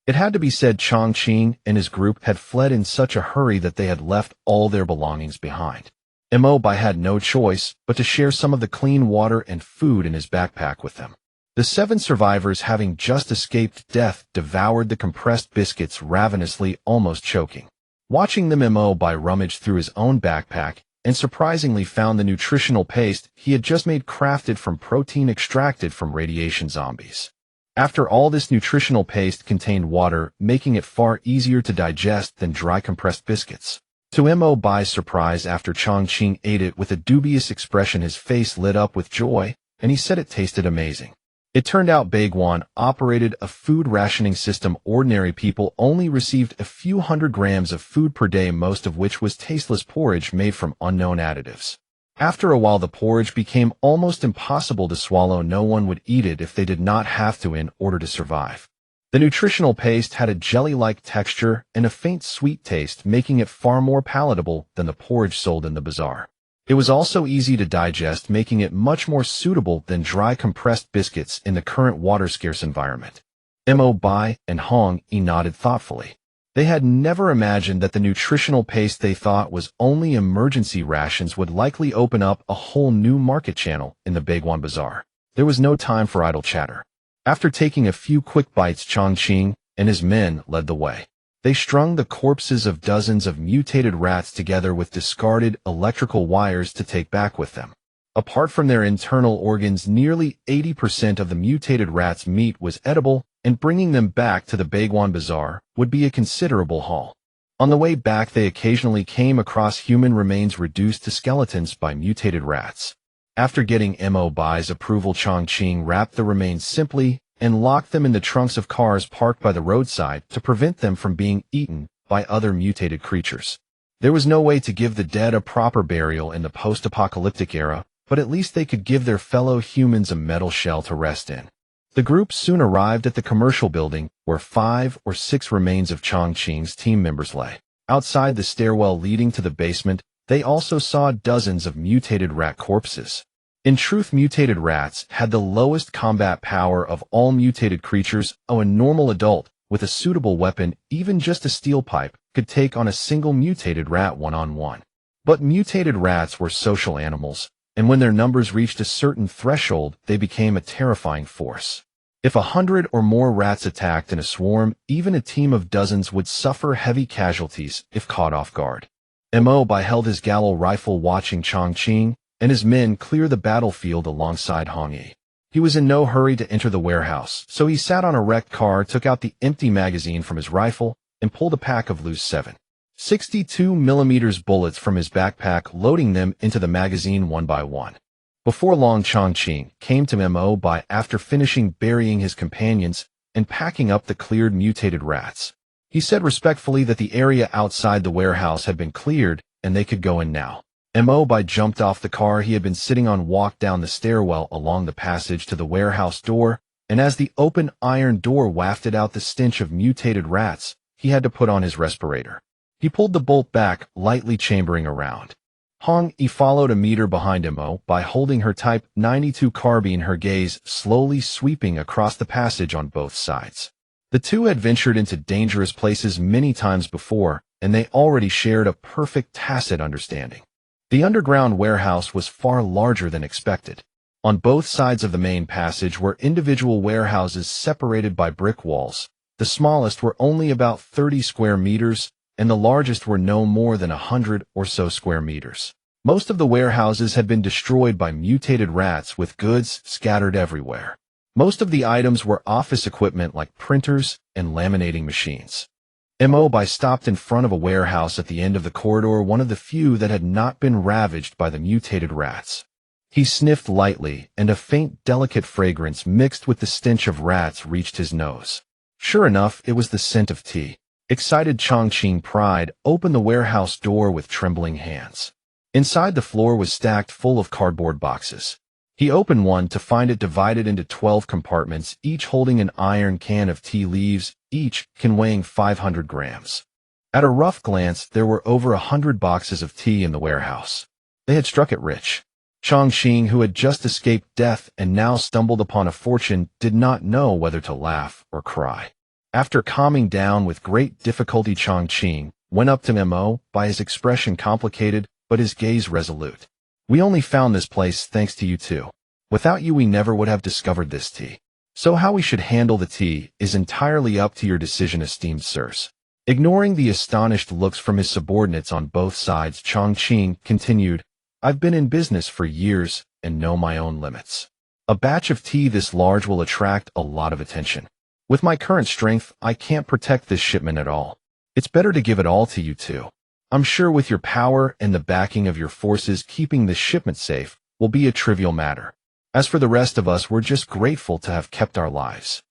It had to be said Chongqing and his group had fled in such a hurry that they had left all their belongings behind. Mo Bai had no choice but to share some of the clean water and food in his backpack with them. The 7 survivors, having just escaped death, devoured the compressed biscuits ravenously, almost choking. Watching them, Mo Bai rummaged through his own backpack and surprisingly found the nutritional paste he had just made, crafted from protein extracted from radiation zombies. After all, this nutritional paste contained water, making it far easier to digest than dry compressed biscuits. To Mo Bai's surprise, after Chongqing ate it with a dubious expression, his face lit up with joy, and he said it tasted amazing. It turned out Baiguan operated a food rationing system. Ordinary people only received a few hundred grams of food per day, most of which was tasteless porridge made from unknown additives. After a while, the porridge became almost impossible to swallow. No one would eat it if they did not have to in order to survive. The nutritional paste had a jelly-like texture and a faint sweet taste, making it far more palatable than the porridge sold in the bazaar. It was also easy to digest, making it much more suitable than dry compressed biscuits in the current water-scarce environment. Mo Bai and Hong Yi nodded thoughtfully. They had never imagined that the nutritional paste they thought was only emergency rations would likely open up a whole new market channel in the Baiguan Bazaar. There was no time for idle chatter. After taking a few quick bites, Chongqing and his men led the way. They strung the corpses of dozens of mutated rats together with discarded electrical wires to take back with them. Apart from their internal organs, nearly 80% of the mutated rats' meat was edible, and bringing them back to the Baiguan Bazaar would be a considerable haul. On the way back, they occasionally came across human remains reduced to skeletons by mutated rats. After getting Mo Bai's approval, Chongqing wrapped the remains simply and locked them in the trunks of cars parked by the roadside to prevent them from being eaten by other mutated creatures. There was no way to give the dead a proper burial in the post-apocalyptic era, but at least they could give their fellow humans a metal shell to rest in. The group soon arrived at the commercial building, where 5 or 6 remains of Chongqing's team members lay. Outside the stairwell leading to the basement, they also saw dozens of mutated rat corpses. In truth, mutated rats had the lowest combat power of all mutated creatures. A normal adult with a suitable weapon, even just a steel pipe, could take on a single mutated rat one-on-one. But mutated rats were social animals, and when their numbers reached a certain threshold, they became a terrifying force. If 100 or more rats attacked in a swarm, even a team of dozens would suffer heavy casualties if caught off guard. Mo Bai held his Galil rifle, watching Chongqing and his men clear the battlefield alongside Hong Yi. He was in no hurry to enter the warehouse, so he sat on a wrecked car, took out the empty magazine from his rifle, and pulled a pack of loose 7.62mm bullets from his backpack, loading them into the magazine one by one. Before long, Chongqing came to Mo Bai after finishing burying his companions and packing up the cleared mutated rats. He said respectfully that the area outside the warehouse had been cleared and they could go in now. Mo Bai jumped off the car he had been sitting on, walked down the stairwell along the passage to the warehouse door, and as the open iron door wafted out the stench of mutated rats, he had to put on his respirator. He pulled the bolt back, lightly chambering around. Hong Yi followed a meter behind Mo Bai, holding her Type 92 carbine, her gaze slowly sweeping across the passage on both sides. The two had ventured into dangerous places many times before, and they already shared a perfect tacit understanding. The underground warehouse was far larger than expected. On both sides of the main passage were individual warehouses separated by brick walls. The smallest were only about 30 square meters, and the largest were no more than 100 or so square meters. Most of the warehouses had been destroyed by mutated rats, with goods scattered everywhere. Most of the items were office equipment like printers and laminating machines. Mo Bai stopped in front of a warehouse at the end of the corridor, one of the few that had not been ravaged by the mutated rats. He sniffed lightly, and a faint, delicate fragrance mixed with the stench of rats reached his nose. Sure enough, it was the scent of tea. Excited Chongqing pried open the warehouse door with trembling hands. Inside, the floor was stacked full of cardboard boxes. He opened one to find it divided into 12 compartments, each holding an iron can of tea leaves, each can weighing 500 grams. At a rough glance, there were over 100 boxes of tea in the warehouse. They had struck it rich. Chongqing, who had just escaped death and now stumbled upon a fortune, did not know whether to laugh or cry. After calming down with great difficulty, Chongqing went up to Mo Bai, his expression complicated, but his gaze resolute. "We only found this place thanks to you two. Without you, we never would have discovered this tea. So how we should handle the tea is entirely up to your decision, esteemed sirs." Ignoring the astonished looks from his subordinates on both sides, Chongqing continued, "I've been in business for years and know my own limits. A batch of tea this large will attract a lot of attention. With my current strength, I can't protect this shipment at all. It's better to give it all to you two. I'm sure with your power and the backing of your forces, keeping this shipment safe will be a trivial matter. As for the rest of us, we're just grateful to have kept our lives."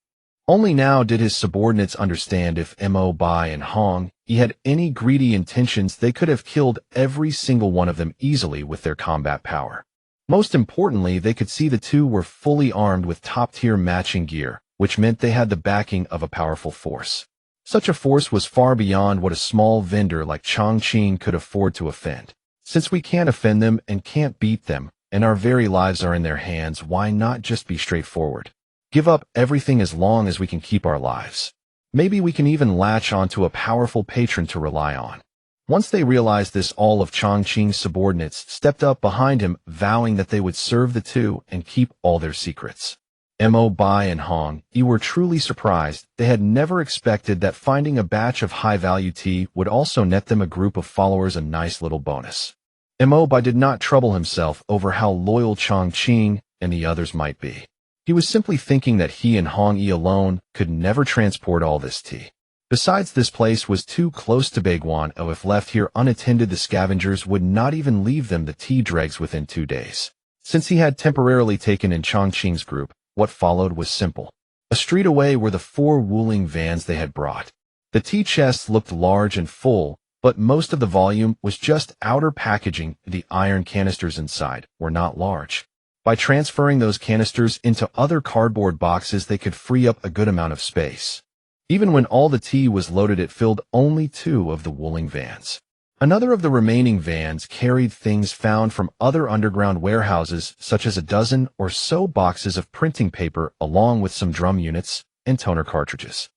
Only now did his subordinates understand if Mo Bai and Hong Yi had any greedy intentions, they could have killed every single one of them easily with their combat power. Most importantly, they could see the two were fully armed with top-tier matching gear, which meant they had the backing of a powerful force. Such a force was far beyond what a small vendor like Chongqing could afford to offend. Since we can't offend them and can't beat them, and our very lives are in their hands, why not just be straightforward? Give up everything as long as we can keep our lives. Maybe we can even latch onto a powerful patron to rely on. Once they realized this, all of Chongqing's subordinates stepped up behind him, vowing that they would serve the two and keep all their secrets. Mo Bai and Hong Yi were truly surprised. They had never expected that finding a batch of high-value tea would also net them a group of followers, a nice little bonus. Mo Bai did not trouble himself over how loyal Chongqing and the others might be. He was simply thinking that he and Hong Yi alone could never transport all this tea. Besides, this place was too close to Baiguan, and if left here unattended, the scavengers would not even leave them the tea dregs within 2 days. Since he had temporarily taken in Chongqing's group, what followed was simple. A street away were the 4 Wuling vans they had brought. The tea chests looked large and full, but most of the volume was just outer packaging. The iron canisters inside were not large. By transferring those canisters into other cardboard boxes, they could free up a good amount of space. Even when all the tea was loaded, it filled only 2 of the Wuling vans. Another of the remaining vans carried things found from other underground warehouses, such as a dozen or so boxes of printing paper, along with some drum units and toner cartridges.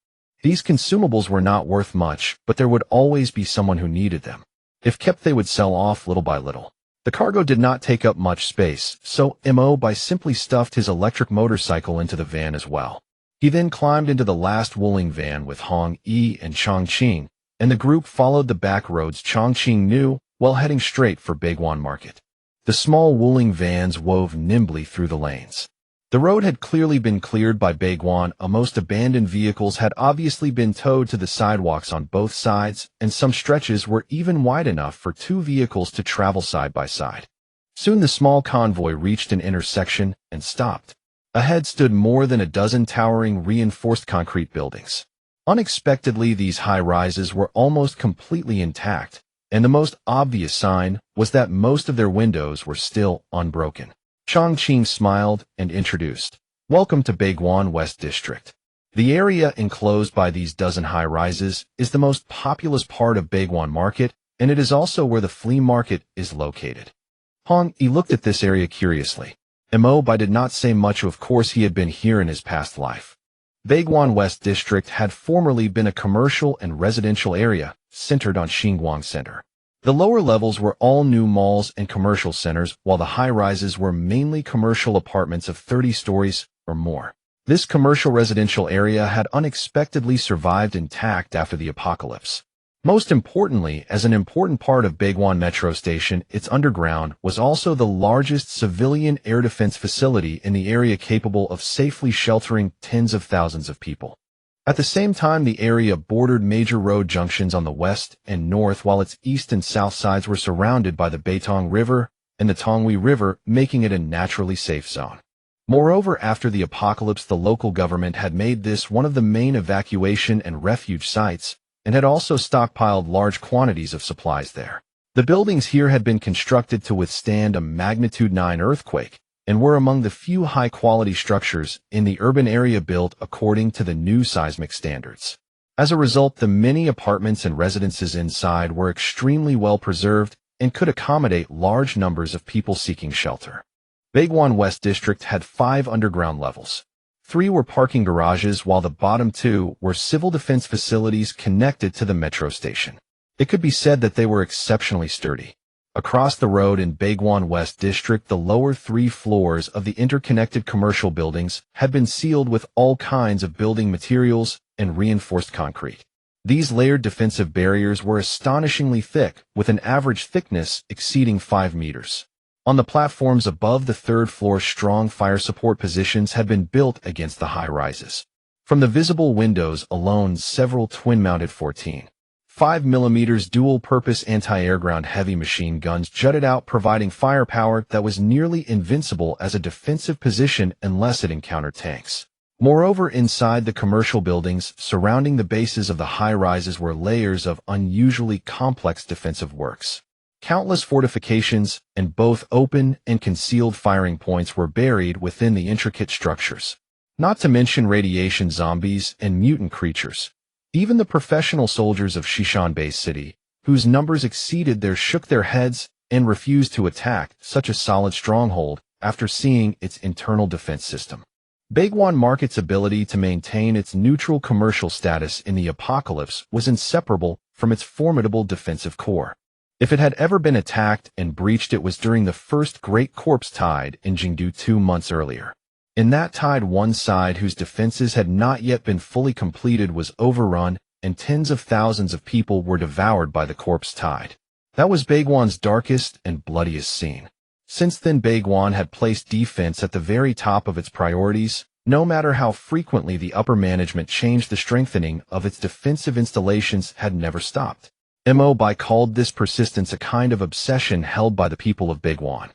These consumables were not worth much, but there would always be someone who needed them. If kept, they would sell off little by little. The cargo did not take up much space, so Mo Bai simply stuffed his electric motorcycle into the van as well. He then climbed into the last Wuling van with Hong Yi and Chongqing, and the group followed the back roads Chongqing knew, while heading straight for Baiguan Market. The small Wuling vans wove nimbly through the lanes. The road had clearly been cleared by Baiguan. Most abandoned vehicles had obviously been towed to the sidewalks on both sides, and some stretches were even wide enough for 2 vehicles to travel side by side. Soon the small convoy reached an intersection and stopped. Ahead stood more than a dozen towering reinforced concrete buildings. Unexpectedly, these high-rises were almost completely intact, and the most obvious sign was that most of their windows were still unbroken. Chongqing smiled and introduced, "Welcome to Baiguan West District." The area enclosed by these dozen high-rises is the most populous part of Baiguan Market, and it is also where the flea market is located. He looked at this area curiously. Mo Bai did not say much. Of course, he had been here in his past life. Baiguan West District had formerly been a commercial and residential area centered on Xinguang Center. The lower levels were all new malls and commercial centers, while the high-rises were mainly commercial apartments of 30 stories or more. This commercial residential area had unexpectedly survived intact after the apocalypse. Most importantly, as an important part of Baiguan Metro Station, its underground was also the largest civilian air defense facility in the area, capable of safely sheltering tens of thousands of people. At the same time, the area bordered major road junctions on the west and north, while its east and south sides were surrounded by the Beitong River and the Tonghui River, making it a naturally safe zone. Moreover, after the apocalypse, the local government had made this one of the main evacuation and refuge sites, and had also stockpiled large quantities of supplies there. The buildings here had been constructed to withstand a magnitude 9 earthquake, and were among the few high-quality structures in the urban area built according to the new seismic standards. As a result, the many apartments and residences inside were extremely well preserved and could accommodate large numbers of people seeking shelter. Baiguan West District had 5 underground levels. 3 were parking garages, while the bottom 2 were civil defense facilities connected to the metro station. It could be said that they were exceptionally sturdy. Across the road in Baiguan West District, the lower 3 floors of the interconnected commercial buildings had been sealed with all kinds of building materials and reinforced concrete. These layered defensive barriers were astonishingly thick, with an average thickness exceeding 5 meters. On the platforms above the 3rd floor, strong fire support positions had been built against the high-rises. From the visible windows alone, several twin-mounted 14.5mm dual-purpose anti-airground heavy machine guns jutted out, providing firepower that was nearly invincible as a defensive position unless it encountered tanks. Moreover, inside the commercial buildings surrounding the bases of the high-rises were layers of unusually complex defensive works. Countless fortifications and both open and concealed firing points were buried within the intricate structures. Not to mention radiation zombies and mutant creatures. Even the professional soldiers of Shishan-Bay City, whose numbers exceeded theirs, shook their heads and refused to attack such a solid stronghold after seeing its internal defense system. Baiguan Market's ability to maintain its neutral commercial status in the apocalypse was inseparable from its formidable defensive core. If it had ever been attacked and breached, it was during the first Great Corpse Tide in Jingdu 2 months earlier. In that tide, one side whose defenses had not yet been fully completed was overrun, and tens of thousands of people were devoured by the corpse tide. That was Baiguan's darkest and bloodiest scene. Since then, Baiguan had placed defense at the very top of its priorities. No matter how frequently the upper management changed, the strengthening of its defensive installations had never stopped. Mo Bai called this persistence a kind of obsession held by the people of Baiguan.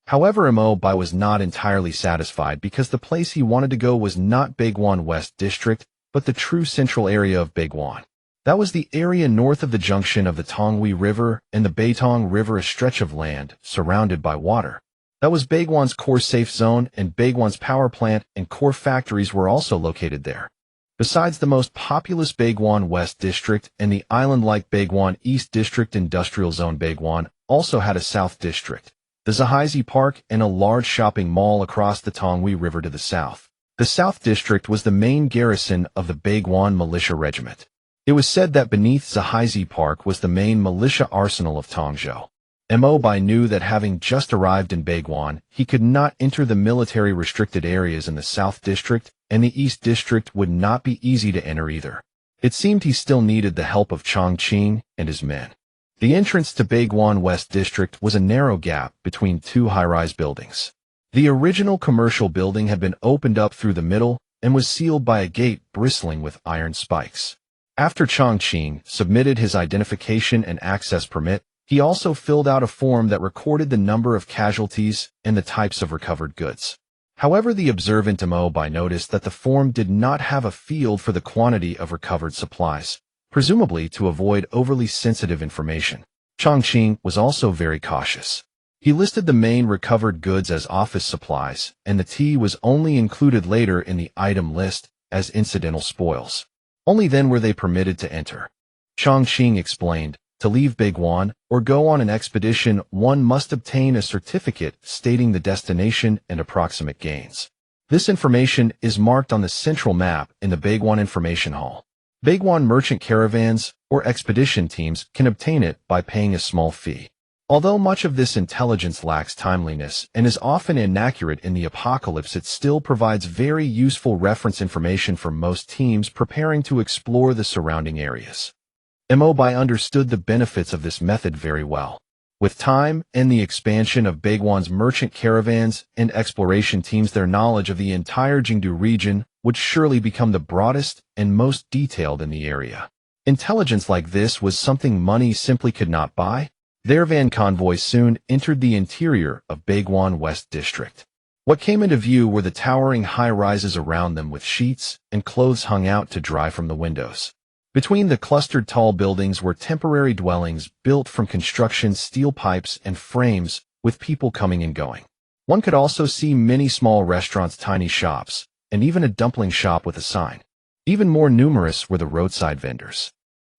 However, Mo Bai was not entirely satisfied, because the place he wanted to go was not Baiguan West District, but the true central area of Baiguan. That was the area north of the junction of the Tonghui River and the Beitong River, a stretch of land surrounded by water. That was Baiguan's core safe zone, and Baiguan's power plant and core factories were also located there. Besides the most populous Baiguan West District and the island-like Baiguan East District industrial zone, Baiguan also had a South District, the Zahaizi Park, and a large shopping mall across the Tonghui River to the south. The South District was the main garrison of the Baiguan Militia Regiment. It was said that beneath Zahaizi Park was the main militia arsenal of Tongzhou. Mo Bai knew that having just arrived in Baiguan, he could not enter the military-restricted areas in the South District, and the East District would not be easy to enter either. It seemed he still needed the help of Chongqing and his men. The entrance to Baiguan West District was a narrow gap between 2 high-rise buildings. The original commercial building had been opened up through the middle and was sealed by a gate bristling with iron spikes. After Chongqing submitted his identification and access permit, He also filled out a form that recorded the number of casualties and the types of recovered goods. However, the observant Mo Bai noticed that the form did not have a field for the quantity of recovered supplies, presumably to avoid overly sensitive information. Chongqing was also very cautious. He listed the main recovered goods as office supplies, and the tea was only included later in the item list as incidental spoils. Only then were they permitted to enter. Chongqing explained, to leave Beiguan or go on an expedition, one must obtain a certificate stating the destination and approximate gains. This information is marked on the central map in the Beiguan Information Hall. Beiguan merchant caravans or expedition teams can obtain it by paying a small fee. Although much of this intelligence lacks timeliness and is often inaccurate in the apocalypse, it still provides very useful reference information for most teams preparing to explore the surrounding areas. Mo Bai understood the benefits of this method very well. With time and the expansion of Beiguan's merchant caravans and exploration teams, their knowledge of the entire Jingdu region would surely become the broadest and most detailed in the area. Intelligence like this was something money simply could not buy. Their van convoy soon entered the interior of Beiguan West District. What came into view were the towering high-rises around them with sheets and clothes hung out to dry from the windows. Between the clustered tall buildings were temporary dwellings built from construction steel pipes and frames, with people coming and going. One could also see many small restaurants, tiny shops, and even a dumpling shop with a sign. Even more numerous were the roadside vendors.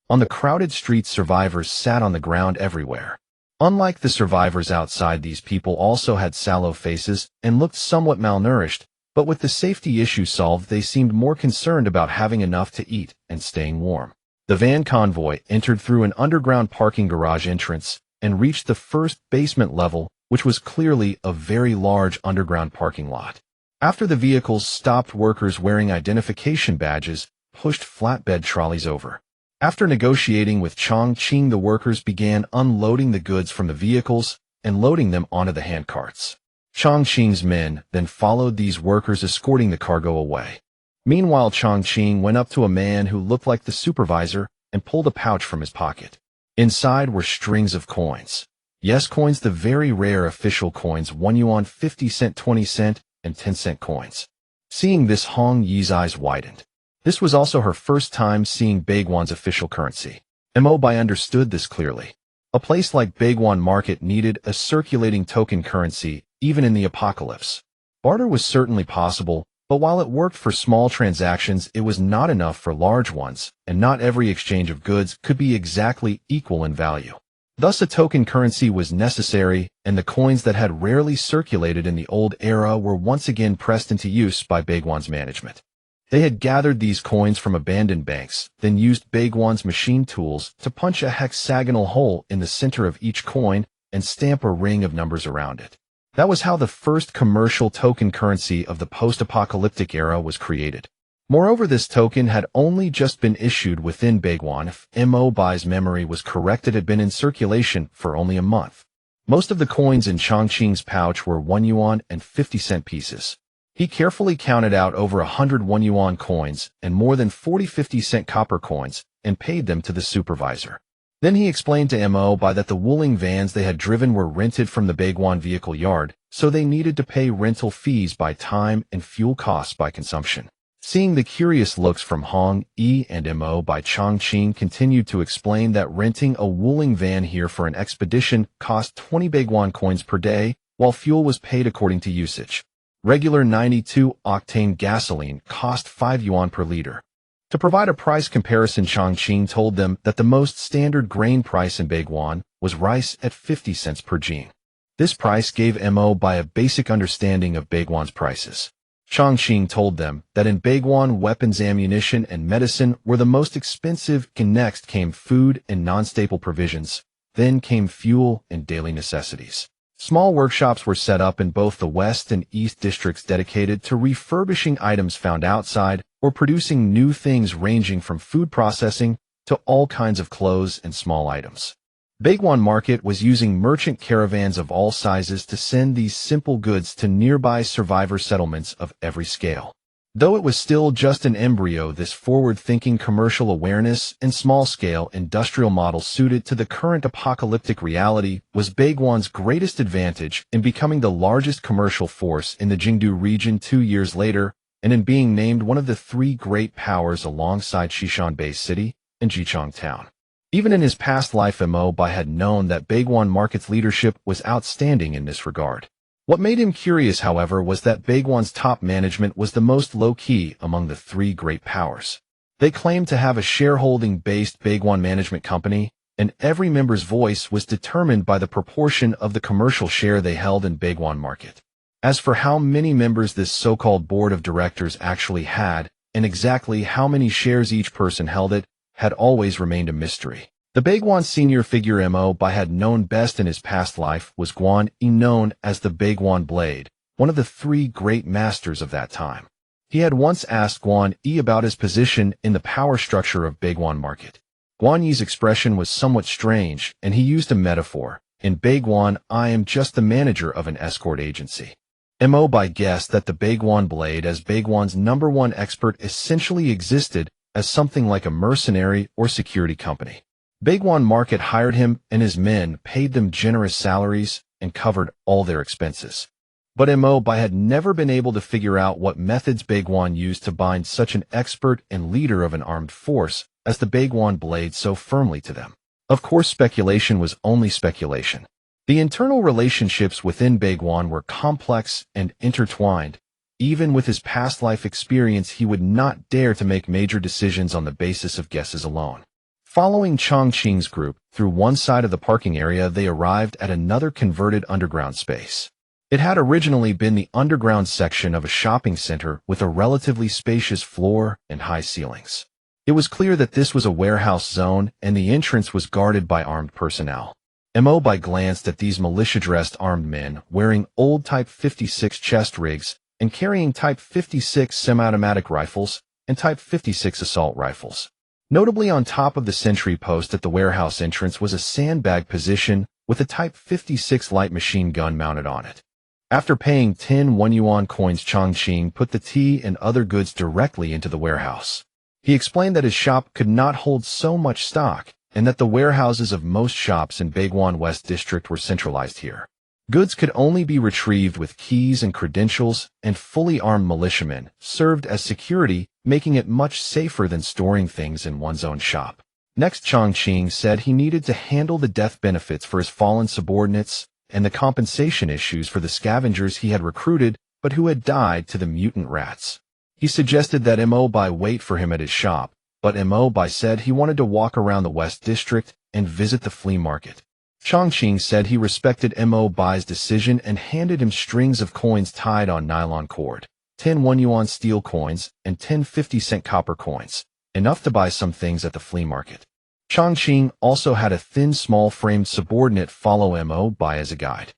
On the crowded streets, survivors sat on the ground everywhere. Unlike the survivors outside, these people also had sallow faces and looked somewhat malnourished, but with the safety issue solved, they seemed more concerned about having enough to eat and staying warm. The van convoy entered through an underground parking garage entrance and reached the first basement level, which was clearly a very large underground parking lot. After the vehicles stopped, workers wearing identification badges pushed flatbed trolleys over. After negotiating with Chongqing, the workers began unloading the goods from the vehicles and loading them onto the handcarts. Chongqing's men then followed these workers, escorting the cargo away. Meanwhile, Chongqing went up to a man who looked like the supervisor and pulled a pouch from his pocket. Inside were strings of coins. Yes, coins, the very rare official coins, 1 yuan, 50 cent, 20 cent, and 10-cent coins. Seeing this, Hong Yi's eyes widened. This was also her first time seeing Beiguan's official currency. Mo Bai understood this clearly. A place like Beiguan Market needed a circulating token currency, even in the apocalypse. Barter was certainly possible, but while it worked for small transactions, it was not enough for large ones, and not every exchange of goods could be exactly equal in value. Thus, a token currency was necessary, and the coins that had rarely circulated in the old era were once again pressed into use by Beiguan's management. They had gathered these coins from abandoned banks, then used Beiguan's machine tools to punch a hexagonal hole in the center of each coin and stamp a ring of numbers around it. That was how the first commercial token currency of the post-apocalyptic era was created. Moreover, this token had only just been issued within Beiguan. If Mo Bai's memory was correct, it had been in circulation for only a month. Most of the coins in Chongqing's pouch were 1 yuan and 50-cent pieces. He carefully counted out over 100 1 yuan coins and more than 40 50-cent copper coins and paid them to the supervisor. Then he explained to Mo Bai that the Wuling vans they had driven were rented from the Beiguan vehicle yard, so they needed to pay rental fees by time and fuel costs by consumption. Seeing the curious looks from Hong Yi and Mo Bai, Chongqing continued to explain that renting a Wuling van here for an expedition cost 20 Beiguan coins per day, while fuel was paid according to usage. Regular 92-octane gasoline cost 5 yuan per liter. To provide a price comparison, Chongqing told them that the most standard grain price in Beiguan was rice at 50 cents per jing. This price gave Mo Bai a basic understanding of Beiguan's prices. Chongqing told them that in Beiguan, weapons, ammunition, and medicine were the most expensive, and next came food and non-staple provisions, then came fuel and daily necessities. Small workshops were set up in both the West and East districts dedicated to refurbishing items found outside or producing new things, ranging from food processing to all kinds of clothes and small items. Beiguan Market was using merchant caravans of all sizes to send these simple goods to nearby survivor settlements of every scale. Though it was still just an embryo, this forward-thinking commercial awareness and small-scale industrial model suited to the current apocalyptic reality was Baiguan's greatest advantage in becoming the largest commercial force in the Jingdu region 2 years later, and in being named one of the 3 great powers alongside Xishan Bay City and Jichang Town. Even in his past life, Mo Bai had known that Baiguan Market's leadership was outstanding in this regard. What made him curious, however, was that Baiguan's top management was the most low-key among the 3 great powers. They claimed to have a shareholding-based Baiguan management company, and every member's voice was determined by the proportion of the commercial share they held in Baiguan Market. As for how many members this so-called board of directors actually had, and exactly how many shares each person held, it had always remained a mystery. The Baiguan senior figure Mo Bai had known best in his past life was Guan Yi, known as the Baiguan Blade, one of the 3 great masters of that time. He had once asked Guan Yi about his position in the power structure of Baiguan Market. Guan Yi's expression was somewhat strange, and he used a metaphor. In Baiguan, I am just the manager of an escort agency. Mo Bai guessed that the Baiguan Blade, as Baiguan's #1 expert, essentially existed as something like a mercenary or security company. Baiguan Market hired him and his men, paid them generous salaries, and covered all their expenses. But Mo Bai had never been able to figure out what methods Baiguan used to bind such an expert and leader of an armed force as the Baiguan Blade so firmly to them. Of course, speculation was only speculation. The internal relationships within Baiguan were complex and intertwined. Even with his past life experience, he would not dare to make major decisions on the basis of guesses alone. Following Chongqing's group through one side of the parking area, they arrived at another converted underground space. It had originally been the underground section of a shopping center with a relatively spacious floor and high ceilings. It was clear that this was a warehouse zone, and the entrance was guarded by armed personnel. Mo Bai glanced at these militia-dressed armed men wearing old Type 56 chest rigs and carrying Type 56 semi-automatic rifles and Type 56 assault rifles. Notably, on top of the sentry post at the warehouse entrance was a sandbag position with a Type 56 light machine gun mounted on it. After paying 10 1 yuan coins, Chongqing put the tea and other goods directly into the warehouse. He explained that his shop could not hold so much stock, and that the warehouses of most shops in Baiguan West District were centralized here. Goods could only be retrieved with keys and credentials, and fully armed militiamen served as security, making it much safer than storing things in one's own shop. Next, Chongqing said he needed to handle the death benefits for his fallen subordinates and the compensation issues for the scavengers he had recruited but who had died to the mutant rats. He suggested that Mo Bai wait for him at his shop, but Mo Bai said he wanted to walk around the West District and visit the flea market. Chongqing said he respected Mo Bai's decision and handed him strings of coins tied on nylon cord, 10 1 yuan steel coins and 10 50-cent copper coins, enough to buy some things at the flea market. Chongqing also had a thin, small-framed subordinate follow Mo Bai as a guide.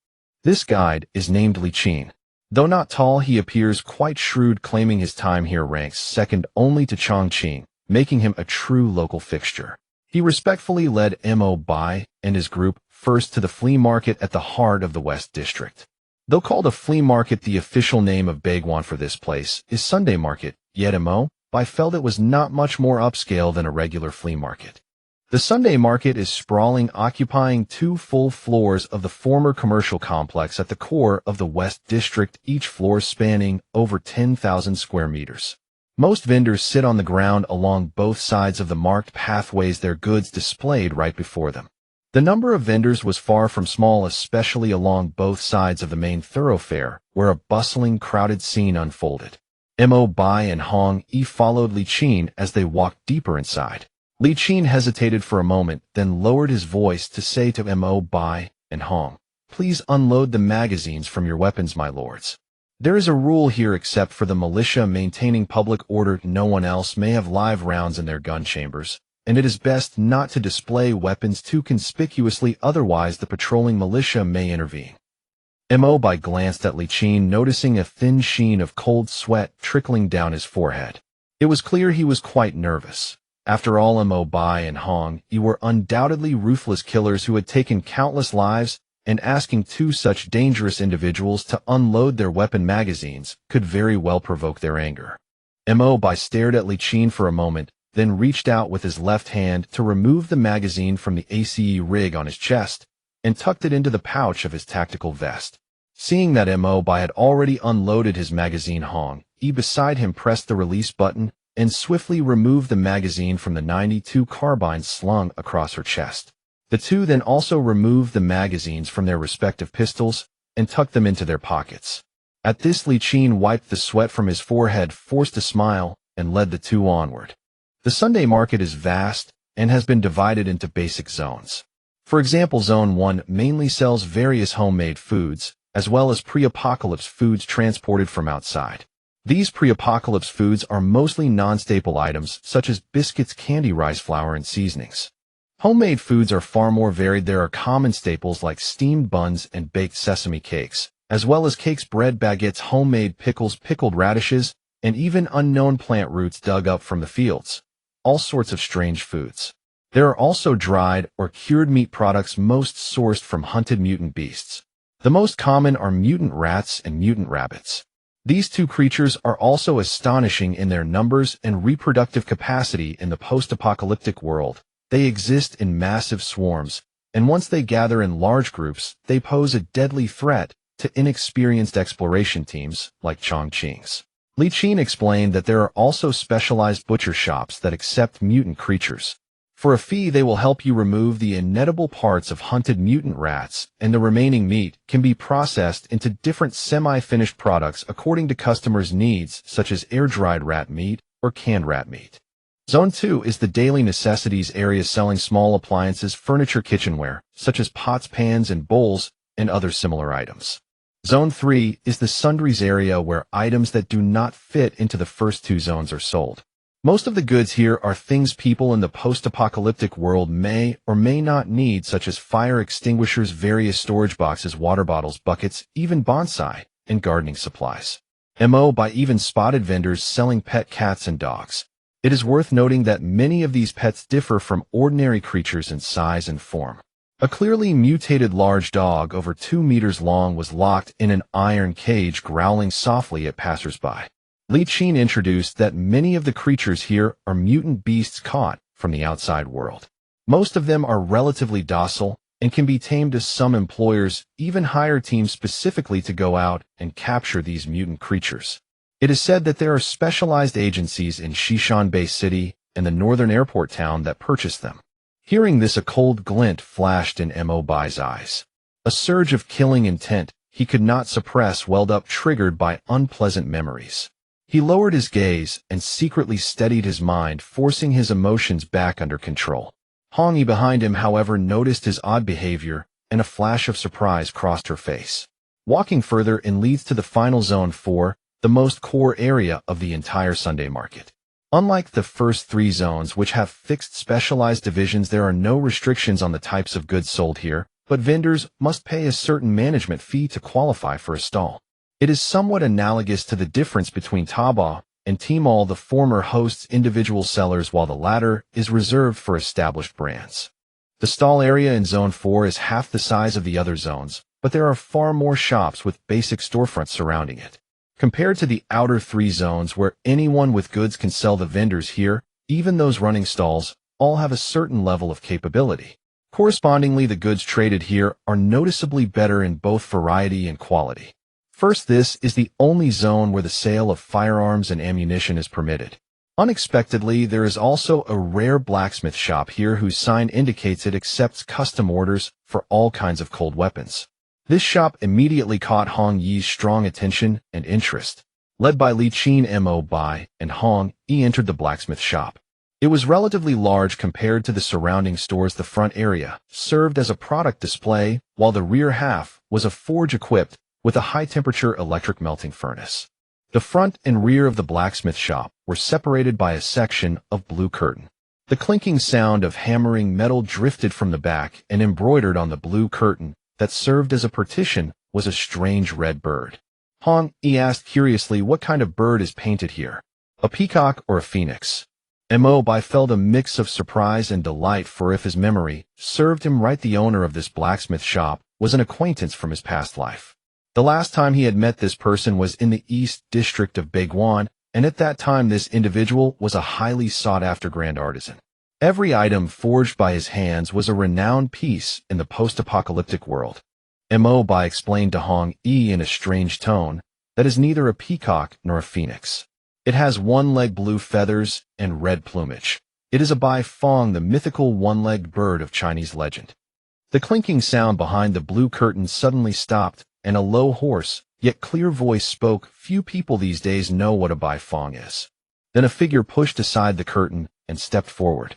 This guide is named Li Qin. Though not tall, he appears quite shrewd, claiming his time here ranks second only to Chongqing, making him a true local fixture. He respectfully led Mo Bai and his group first to the flea market at the heart of the West District. Though called a flea market, the official name of Baiguan for this place is Sunday Market, yet Mo Bai felt it was not much more upscale than a regular flea market. The Sunday Market is sprawling, occupying 2 full floors of the former commercial complex at the core of the West District, each floor spanning over 10,000 square meters. Most vendors sit on the ground along both sides of the marked pathways, their goods displayed right before them. The number of vendors was far from small, especially along both sides of the main thoroughfare, where a bustling, crowded scene unfolded. Mo Bai and Hong Yi followed Li Qin as they walked deeper inside. Li Qin hesitated for a moment, then lowered his voice to say to Mo Bai and Hong, "Please unload the magazines from your weapons, my lords. There is a rule here: except for the militia maintaining public order, no one else may have live rounds in their gun chambers, and it is best not to display weapons too conspicuously, otherwise the patrolling militia may intervene." Mo Bai glanced at Li Qin, noticing a thin sheen of cold sweat trickling down his forehead. It was clear he was quite nervous. After all, Mo Bai and Hong Yi were undoubtedly ruthless killers who had taken countless lives, and asking 2 such dangerous individuals to unload their weapon magazines could very well provoke their anger. Mo Bai stared at Li Qin for a moment, then reached out with his left hand to remove the magazine from the ACE rig on his chest and tucked it into the pouch of his tactical vest. Seeing that Mo Bai had already unloaded his magazine, Hong Yi beside him pressed the release button and swiftly removed the magazine from the 92 carbine slung across her chest. The two then also removed the magazines from their respective pistols and tucked them into their pockets. At this, Li Qin wiped the sweat from his forehead, forced a smile, and led the two onward. The Sunday market is vast and has been divided into basic zones. For example, Zone 1 mainly sells various homemade foods, as well as pre-apocalypse foods transported from outside. These pre-apocalypse foods are mostly non-staple items, such as biscuits, candy, rice flour, and seasonings. Homemade foods are far more varied. There are common staples like steamed buns and baked sesame cakes, as well as cakes, bread, baguettes, homemade pickles, pickled radishes, and even unknown plant roots dug up from the fields. All sorts of strange foods. There are also dried or cured meat products, most sourced from hunted mutant beasts. The most common are mutant rats and mutant rabbits. These two creatures are also astonishing in their numbers and reproductive capacity in the post-apocalyptic world. They exist in massive swarms, and once they gather in large groups, they pose a deadly threat to inexperienced exploration teams like Chongqing's. Li Qin explained that there are also specialized butcher shops that accept mutant creatures. For a fee, they will help you remove the inedible parts of hunted mutant rats, and the remaining meat can be processed into different semi-finished products according to customers' needs, such as air-dried rat meat or canned rat meat. Zone 2 is the daily necessities area, selling small appliances, furniture, kitchenware, such as pots, pans, and bowls, and other similar items. Zone 3 is the sundries area, where items that do not fit into the first two zones are sold. Most of the goods here are things people in the post-apocalyptic world may or may not need, such as fire extinguishers, various storage boxes, water bottles, buckets, even bonsai, and gardening supplies. Mo Bai even spotted vendors selling pet cats and dogs. It is worth noting that many of these pets differ from ordinary creatures in size and form. A clearly mutated large dog over 2 meters long was locked in an iron cage, growling softly at passersby. Li Qin introduced that many of the creatures here are mutant beasts caught from the outside world. Most of them are relatively docile and can be tamed, as some employers even hire teams specifically to go out and capture these mutant creatures. It is said that there are specialized agencies in Xishan Bay City and the northern airport town that purchase them. Hearing this, a cold glint flashed in Mo Bai's eyes. A surge of killing intent he could not suppress welled up, triggered by unpleasant memories. He lowered his gaze and secretly steadied his mind, forcing his emotions back under control. Hong Yi behind him, however, noticed his odd behavior, and a flash of surprise crossed her face. Walking further in leads to the final Zone 4, the most core area of the entire Sunday market. Unlike the first three zones, which have fixed specialized divisions, there are no restrictions on the types of goods sold here, but vendors must pay a certain management fee to qualify for a stall. It is somewhat analogous to the difference between Taobao and Tmall. The former hosts individual sellers, while the latter is reserved for established brands. The stall area in Zone 4 is half the size of the other zones, but there are far more shops with basic storefronts surrounding it. Compared to the outer three zones, where anyone with goods can sell, the vendors here, even those running stalls, all have a certain level of capability. Correspondingly, the goods traded here are noticeably better in both variety and quality. First, this is the only zone where the sale of firearms and ammunition is permitted. Unexpectedly, there is also a rare blacksmith shop here whose sign indicates it accepts custom orders for all kinds of cold weapons. This shop immediately caught Hong Yi's strong attention and interest. Led by Li Qin, Mo Bai, and Hong Yi entered the blacksmith shop. It was relatively large compared to the surrounding stores. The front area served as a product display, while the rear half was a forge equipped with a high-temperature electric melting furnace. The front and rear of the blacksmith shop were separated by a section of blue curtain. The clinking sound of hammering metal drifted from the back, and embroidered on the blue curtain that served as a partition was a strange red bird. Hong Yi asked curiously, "What kind of bird is painted here? A peacock or a phoenix?" Mo Bai felt a mix of surprise and delight, for if his memory served him right, the owner of this blacksmith shop was an acquaintance from his past life. The last time he had met this person was in the East District of Baiguan, and at that time this individual was a highly sought-after grand artisan. Every item forged by his hands was a renowned piece in the post-apocalyptic world. Mo Bai explained to Hong Yi in a strange tone, that is neither a peacock nor a phoenix. It has one-legged blue feathers and red plumage. It is a Bai Fong, the mythical one-legged bird of Chinese legend. The clinking sound behind the blue curtain suddenly stopped, and a low, hoarse, yet clear voice spoke. Few people these days know what a Bai Fong is. Then a figure pushed aside the curtain and stepped forward.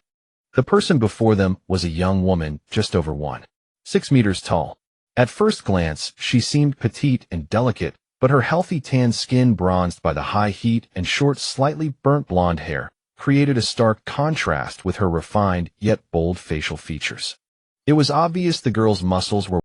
The person before them was a young woman, just over 1.6 meters tall. At first glance, she seemed petite and delicate, but her healthy tan skin, bronzed by the high heat, and short, slightly burnt blonde hair, created a stark contrast with her refined yet bold facial features. It was obvious the girl's muscles were